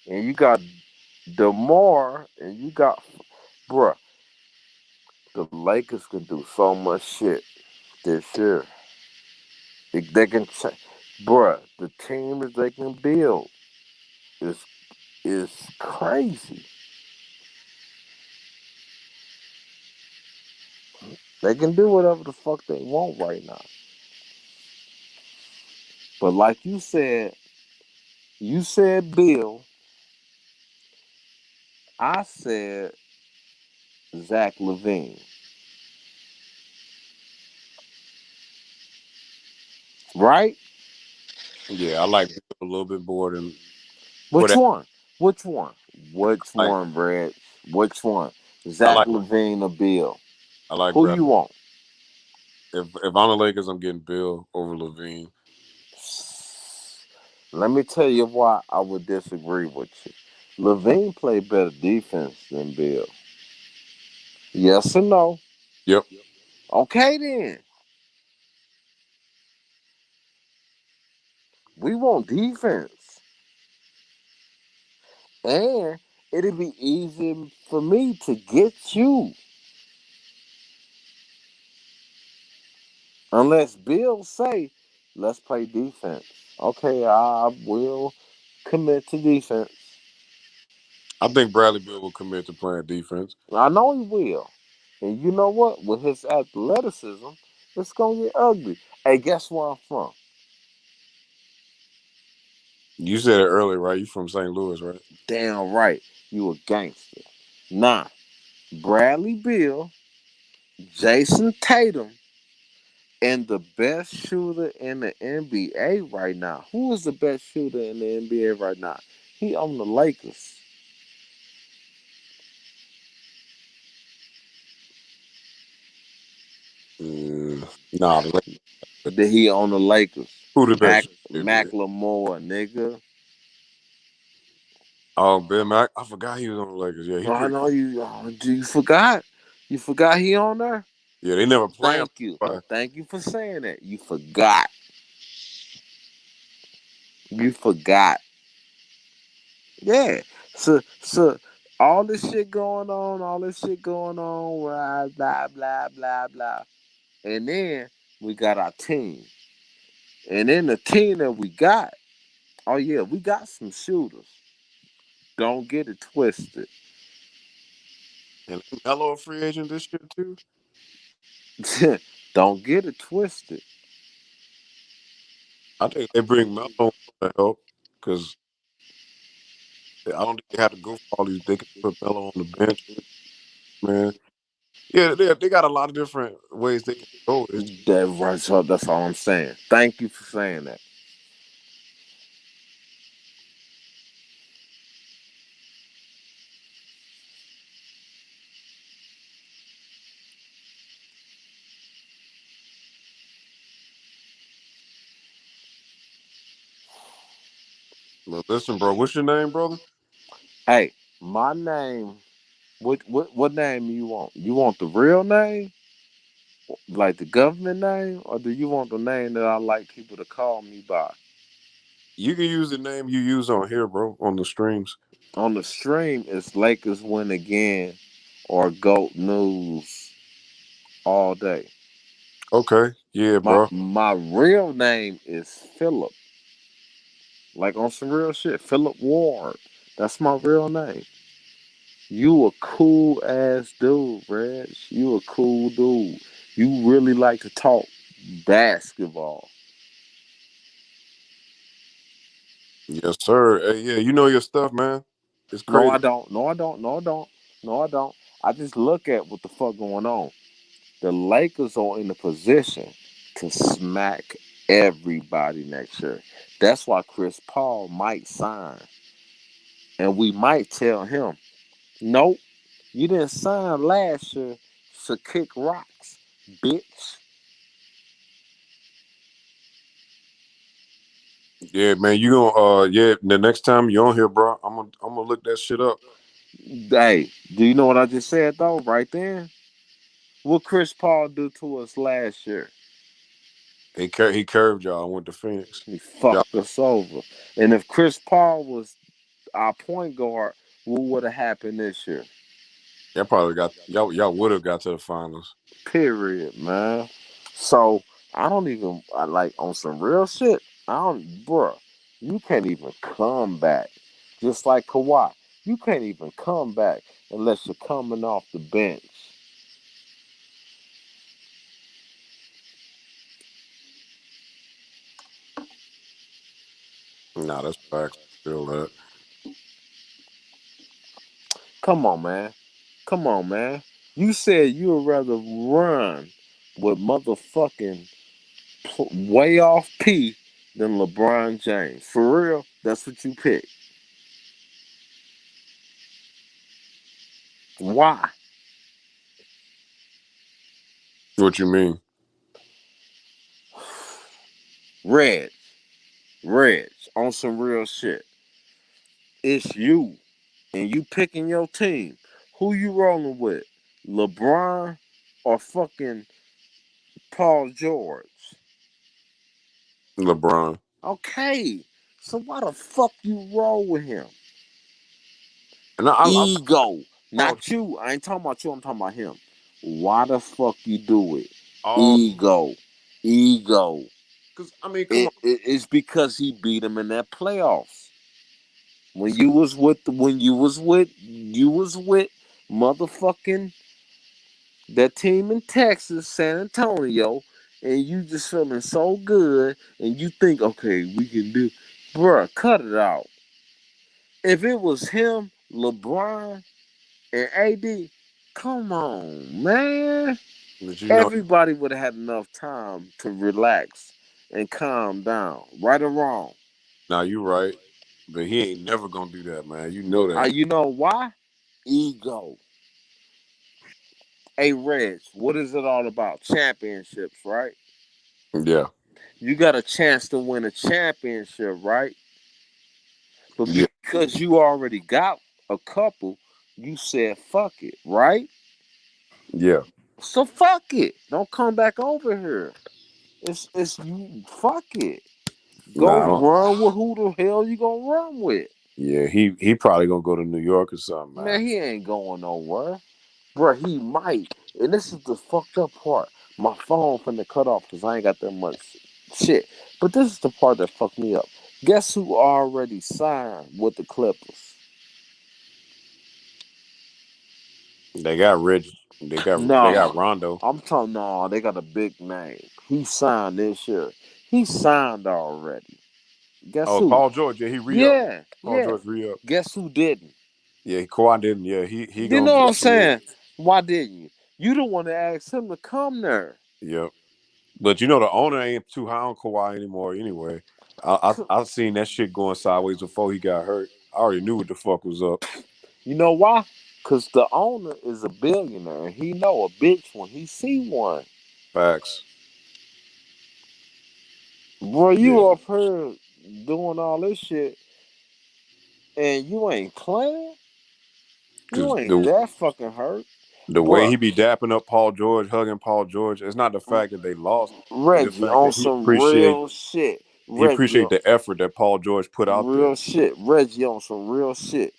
And you got DeMar, and you got, bruh, the Lakers can do so much shit this year. They can, bruh, the team that they can build is is crazy. They can do whatever the fuck they want right now. But like you said Bill, I said Zach Levine, right? Yeah, I like Bill a little bit more than for Which that. one? Which one? Which Like one, Brad? Which one? I Zach like Levine or Bill? I like Who Brad. you want? If I'm the Lakers, I'm getting Bill over Levine. Let me tell you why I would disagree with you. Levine played better defense than Bill. Yes or no? Yep. Okay then. We want defense. And it'll be easy for me to get you. Unless Bill say, let's play defense. Okay, I will commit to defense. I think Bradley Bill will commit to playing defense. I know he will. And you know what? With his athleticism, it's gonna get ugly. Hey, guess where I'm from? You said it earlier, right? You from St. Louis, right? Damn right. You a gangster. Nah. Bradley Bill, Jason Tatum, and the best shooter in the NBA right now. Who is the best shooter in the NBA right now? He on the Lakers. Nah, the That he on the Lakers. who the best NBA? Macklemore, nigga. Oh, Ben Mac. I forgot he was on the Lakers. Yeah, he I pretty. know you. You forgot. You forgot he on there. Yeah, they never play him. Thank you. Why? Thank you for saying that. You forgot. You forgot. Yeah. So all this shit going on, blah blah blah blah. And then we got our team. And then the team that we got, oh yeah, we got some shooters. Don't get it twisted. And Melo a free agent this year too. Don't get it twisted. I think they bring Melo on to help because I don't think they have to go for all these. They can put Melo on the bench, man. Yeah, they got a lot of different ways they can go. It's That's all I'm saying. Thank you for saying that. but listen, bro. What's your name, brother? Hey, my name. What name you want? You want the real name, like the government name, or do you want the name that I like people to call me by? You can use the name you use on here, bro, on the streams. On the stream, it's Lakers win again, or GOAT News all day. Okay, yeah, My bro. my real name is Philip. Like on some real shit, Philip Ward. That's my real name. You a cool ass dude, Reg. You a cool dude. You really like to talk basketball. Yes, sir. Hey, yeah, you know your stuff, man. It's No, crazy. I don't. No, I don't. No, I don't. No, I don't. I just look at what the fuck going on. The Lakers are in a position to smack everybody next year. That's why Chris Paul might sign. And we might tell him, nope, you didn't sign last year to kick rocks, bitch. Yeah, man. You gonna yeah. The next time you're on here, bro, I'm gonna look that shit up. Hey, do you know what I just said though? Right there? What Chris Paul do to us last year? He curved y'all. Went to Phoenix. He Y'all, fucked us over. And if Chris Paul was our point guard, what would have happened this year? y'all probably got y'all would have got to the finals. Period, man. So I don't even I like on some real shit. I don't, bruh. You can't even come back. Just like Kawhi, you can't even come back unless you're coming off the bench. Nah, that's facts. Feel that. Come on, man. Come on, man. You said you would rather run with motherfucking way off P than LeBron James. For real, that's what you pick. Why? What you mean? Reg, Reg, on some real shit. It's you, and you picking your team. Who you rolling with? LeBron or fucking Paul George? LeBron. Okay, so why the fuck you roll with him? And I Ego, Paul. not you. I ain't talking about you. I'm talking about him. Why the fuck you do it? Oh, Ego, ego. cause I mean, come on. It's because he beat him in that playoffs. When you was with motherfucking that team in Texas, San Antonio, and you just feeling so good, and you think, okay, we can do, bruh, cut it out. If it was him, LeBron, and AD, come on, man. But you know, Everybody would have had enough time to relax and calm down, right or wrong. nah, you right. But he ain't never gonna do that, man. You know that. You know why? Ego. Hey, Reg, what is it all about? Championships, right? Yeah, You got a chance to win a championship, right? But yeah, because you already got a couple, you said fuck it, right? yeah. So fuck it. Don't come back over here. It's you fuck it. Go Nah, run with who the hell you gonna run with. yeah. He probably gonna go to New York or something, man. Man, he ain't going nowhere. Bruh, he might. And this is the fucked up part. My phone finna cut off because I ain't got that much shit. But this is the part that fucked me up. Guess who already signed with the Clippers? They got Rich. They got Nah, Rondo. I'm talking. Nah, they got a big name. He signed this year. He signed already. Guess Oh, who? Paul George. Yeah, he re-up. Yeah, Paul yeah. George re-up. Guess who didn't? Yeah, Kawhi didn't. Yeah, he You gonna know what I'm get some saying? minutes. Why didn't you? You the one that asked him to come there. Yep. But you know the owner ain't too high on Kawhi anymore. Anyway, I seen that shit going sideways before he got hurt. I already knew what the fuck was up. You know why? Cause the owner is a billionaire and he know a bitch when he see one. Facts. Bro, Yeah. you up here doing all this shit and you ain't playing? Cause You ain't that fucking hurt. the way Bro, he be dapping up Paul George, hugging Paul George, it's not the fact that they lost. It's the Reggie fact on that some real shit. he Reggie appreciate on the effort that Paul George put out real there. shit. Reggie on some real shit.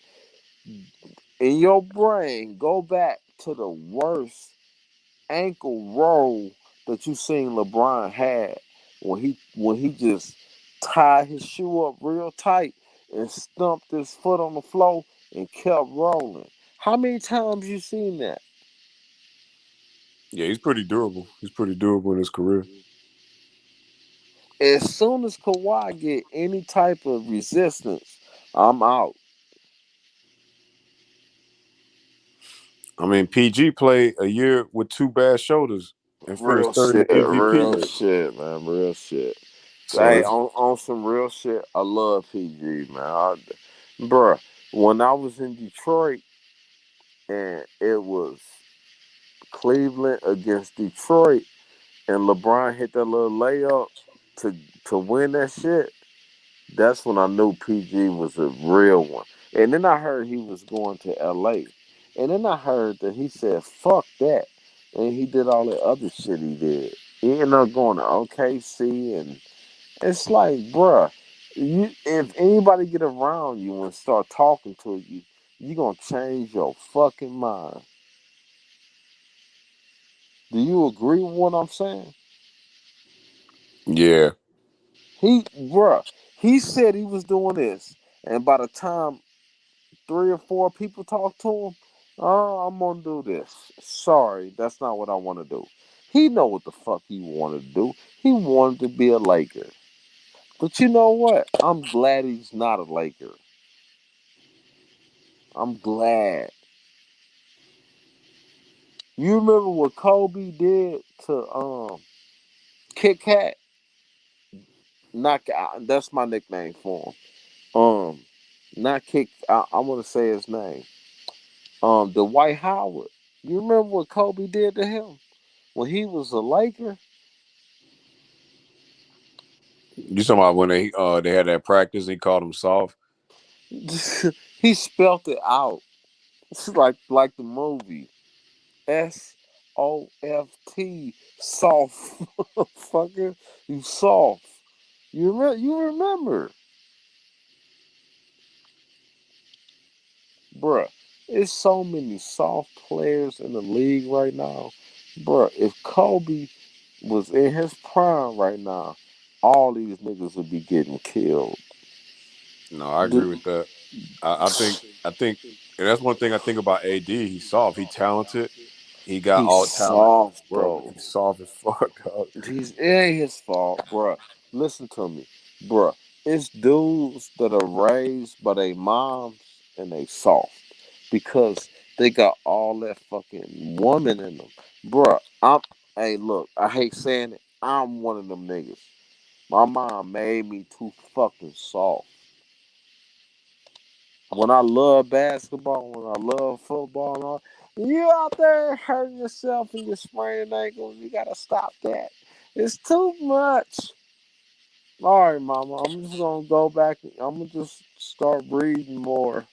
In your brain, go back to the worst ankle roll that you seen LeBron had when he just tied his shoe up real tight and stumped his foot on the floor and kept rolling. How many times you seen that? Yeah, he's pretty durable. He's pretty durable in his career. As soon as Kawhi get any type of resistance, I'm out. I mean, PG played a year with two bad shoulders and Real finished third in shit, the MVP real race. shit, man, real shit. So Hey, it's on some real shit, I love PG, man. Bruh, when I was in Detroit and it was Cleveland against Detroit, and LeBron hit that little layup to to win that shit, that's when I knew PG was a real one. And then I heard he was going to LA. And then I heard that he said, fuck that. And he did all the other shit he did. He ended up going to OKC and it's like, bruh, if anybody get around you and start talking to you, you gonna change your fucking mind. Do you agree with what I'm saying? yeah. Bruh, he said he was doing this, and by the time 3 or 4 people talk to him, oh, I'm gonna do this. Sorry, that's not what I want to do. He know what the fuck he wanted to do. He wanted to be a Laker. But you know what? I'm glad he's not a Laker. I'm glad. You remember what Kobe did to Kit Kat? Not that's my nickname for him. Not Kit. I want to say his name. Dwight Howard. You remember what Kobe did to him when he was a Laker? You talking about when they had that practice? He called him soft. He spelt it out. It's like the movie SOFT soft fucker. You soft. You remember, bruh. It's so many soft players in the league right now, bruh. If Kobe was in his prime right now, all these niggas would be getting killed. No, I agree The- with that. I think, and that's one thing I think about AD. He's soft. He talented. He got He's all talent in soft the world, but though. he's soft as fuck, dog. It ain't his fault, bruh. Listen to me, bruh. It's dudes that are raised by their moms and they soft because they got all that fucking woman in them, bruh. Hey, look, I hate saying it. I'm one of them niggas. My mom made me too fucking soft. When I love basketball, when I love football, and all, you out there hurting yourself and you're spraining ankles, you gotta stop that. It's too much. All right, mama, I'm just gonna go back. I'm gonna just start reading more.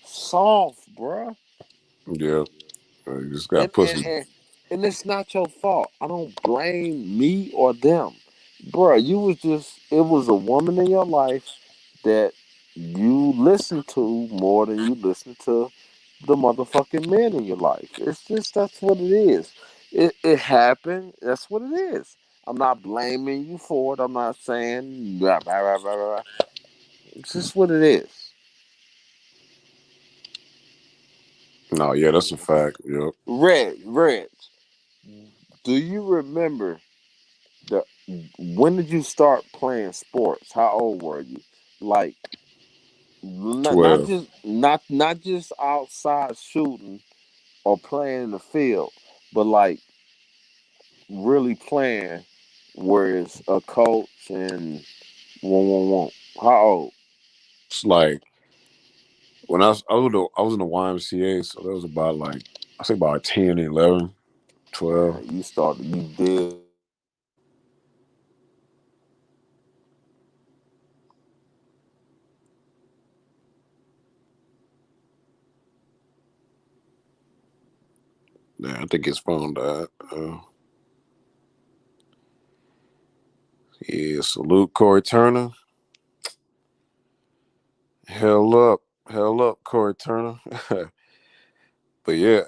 Soft, bruh. Yeah, you just got and and, pussy. and and it's not your fault. I don't blame me or them, bruh. It was a woman in your life that you listen to more than you listen to the motherfucking men in your life. It's just that's what it is. It happened. That's what it is. I'm not blaming you for it. I'm not saying blah, blah, blah, blah, blah. It's just what it is. No, yeah, that's a fact. Yep. Red. Do you remember when did you start playing sports? How old were you? Like not 12. not just outside shooting or playing in the field, but like really playing where it's a coach and one. How old? It's like when I was in the YMCA, so that was about like I say about 10, 11, 12. Man, you did. Yeah, I think his phone died. Yeah, salute Corey Turner. Hell up, Corey Turner. But yeah,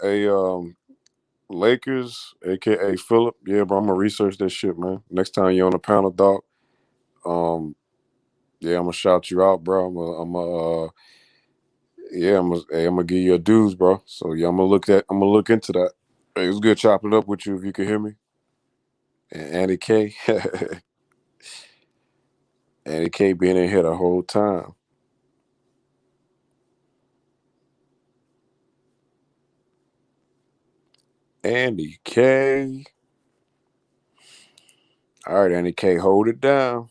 Lakers, aka Philip. Yeah, bro, I'm gonna research that shit, man. Next time you're on the panel, dog. Yeah, I'm gonna shout you out, bro. I'm gonna give you a dues, bro. So yeah, I'm gonna look into that. Hey, it was good chopping it up with you if you could hear me. And Andy K. Andy K being in here the whole time. Andy K. All right, Andy K, hold it down.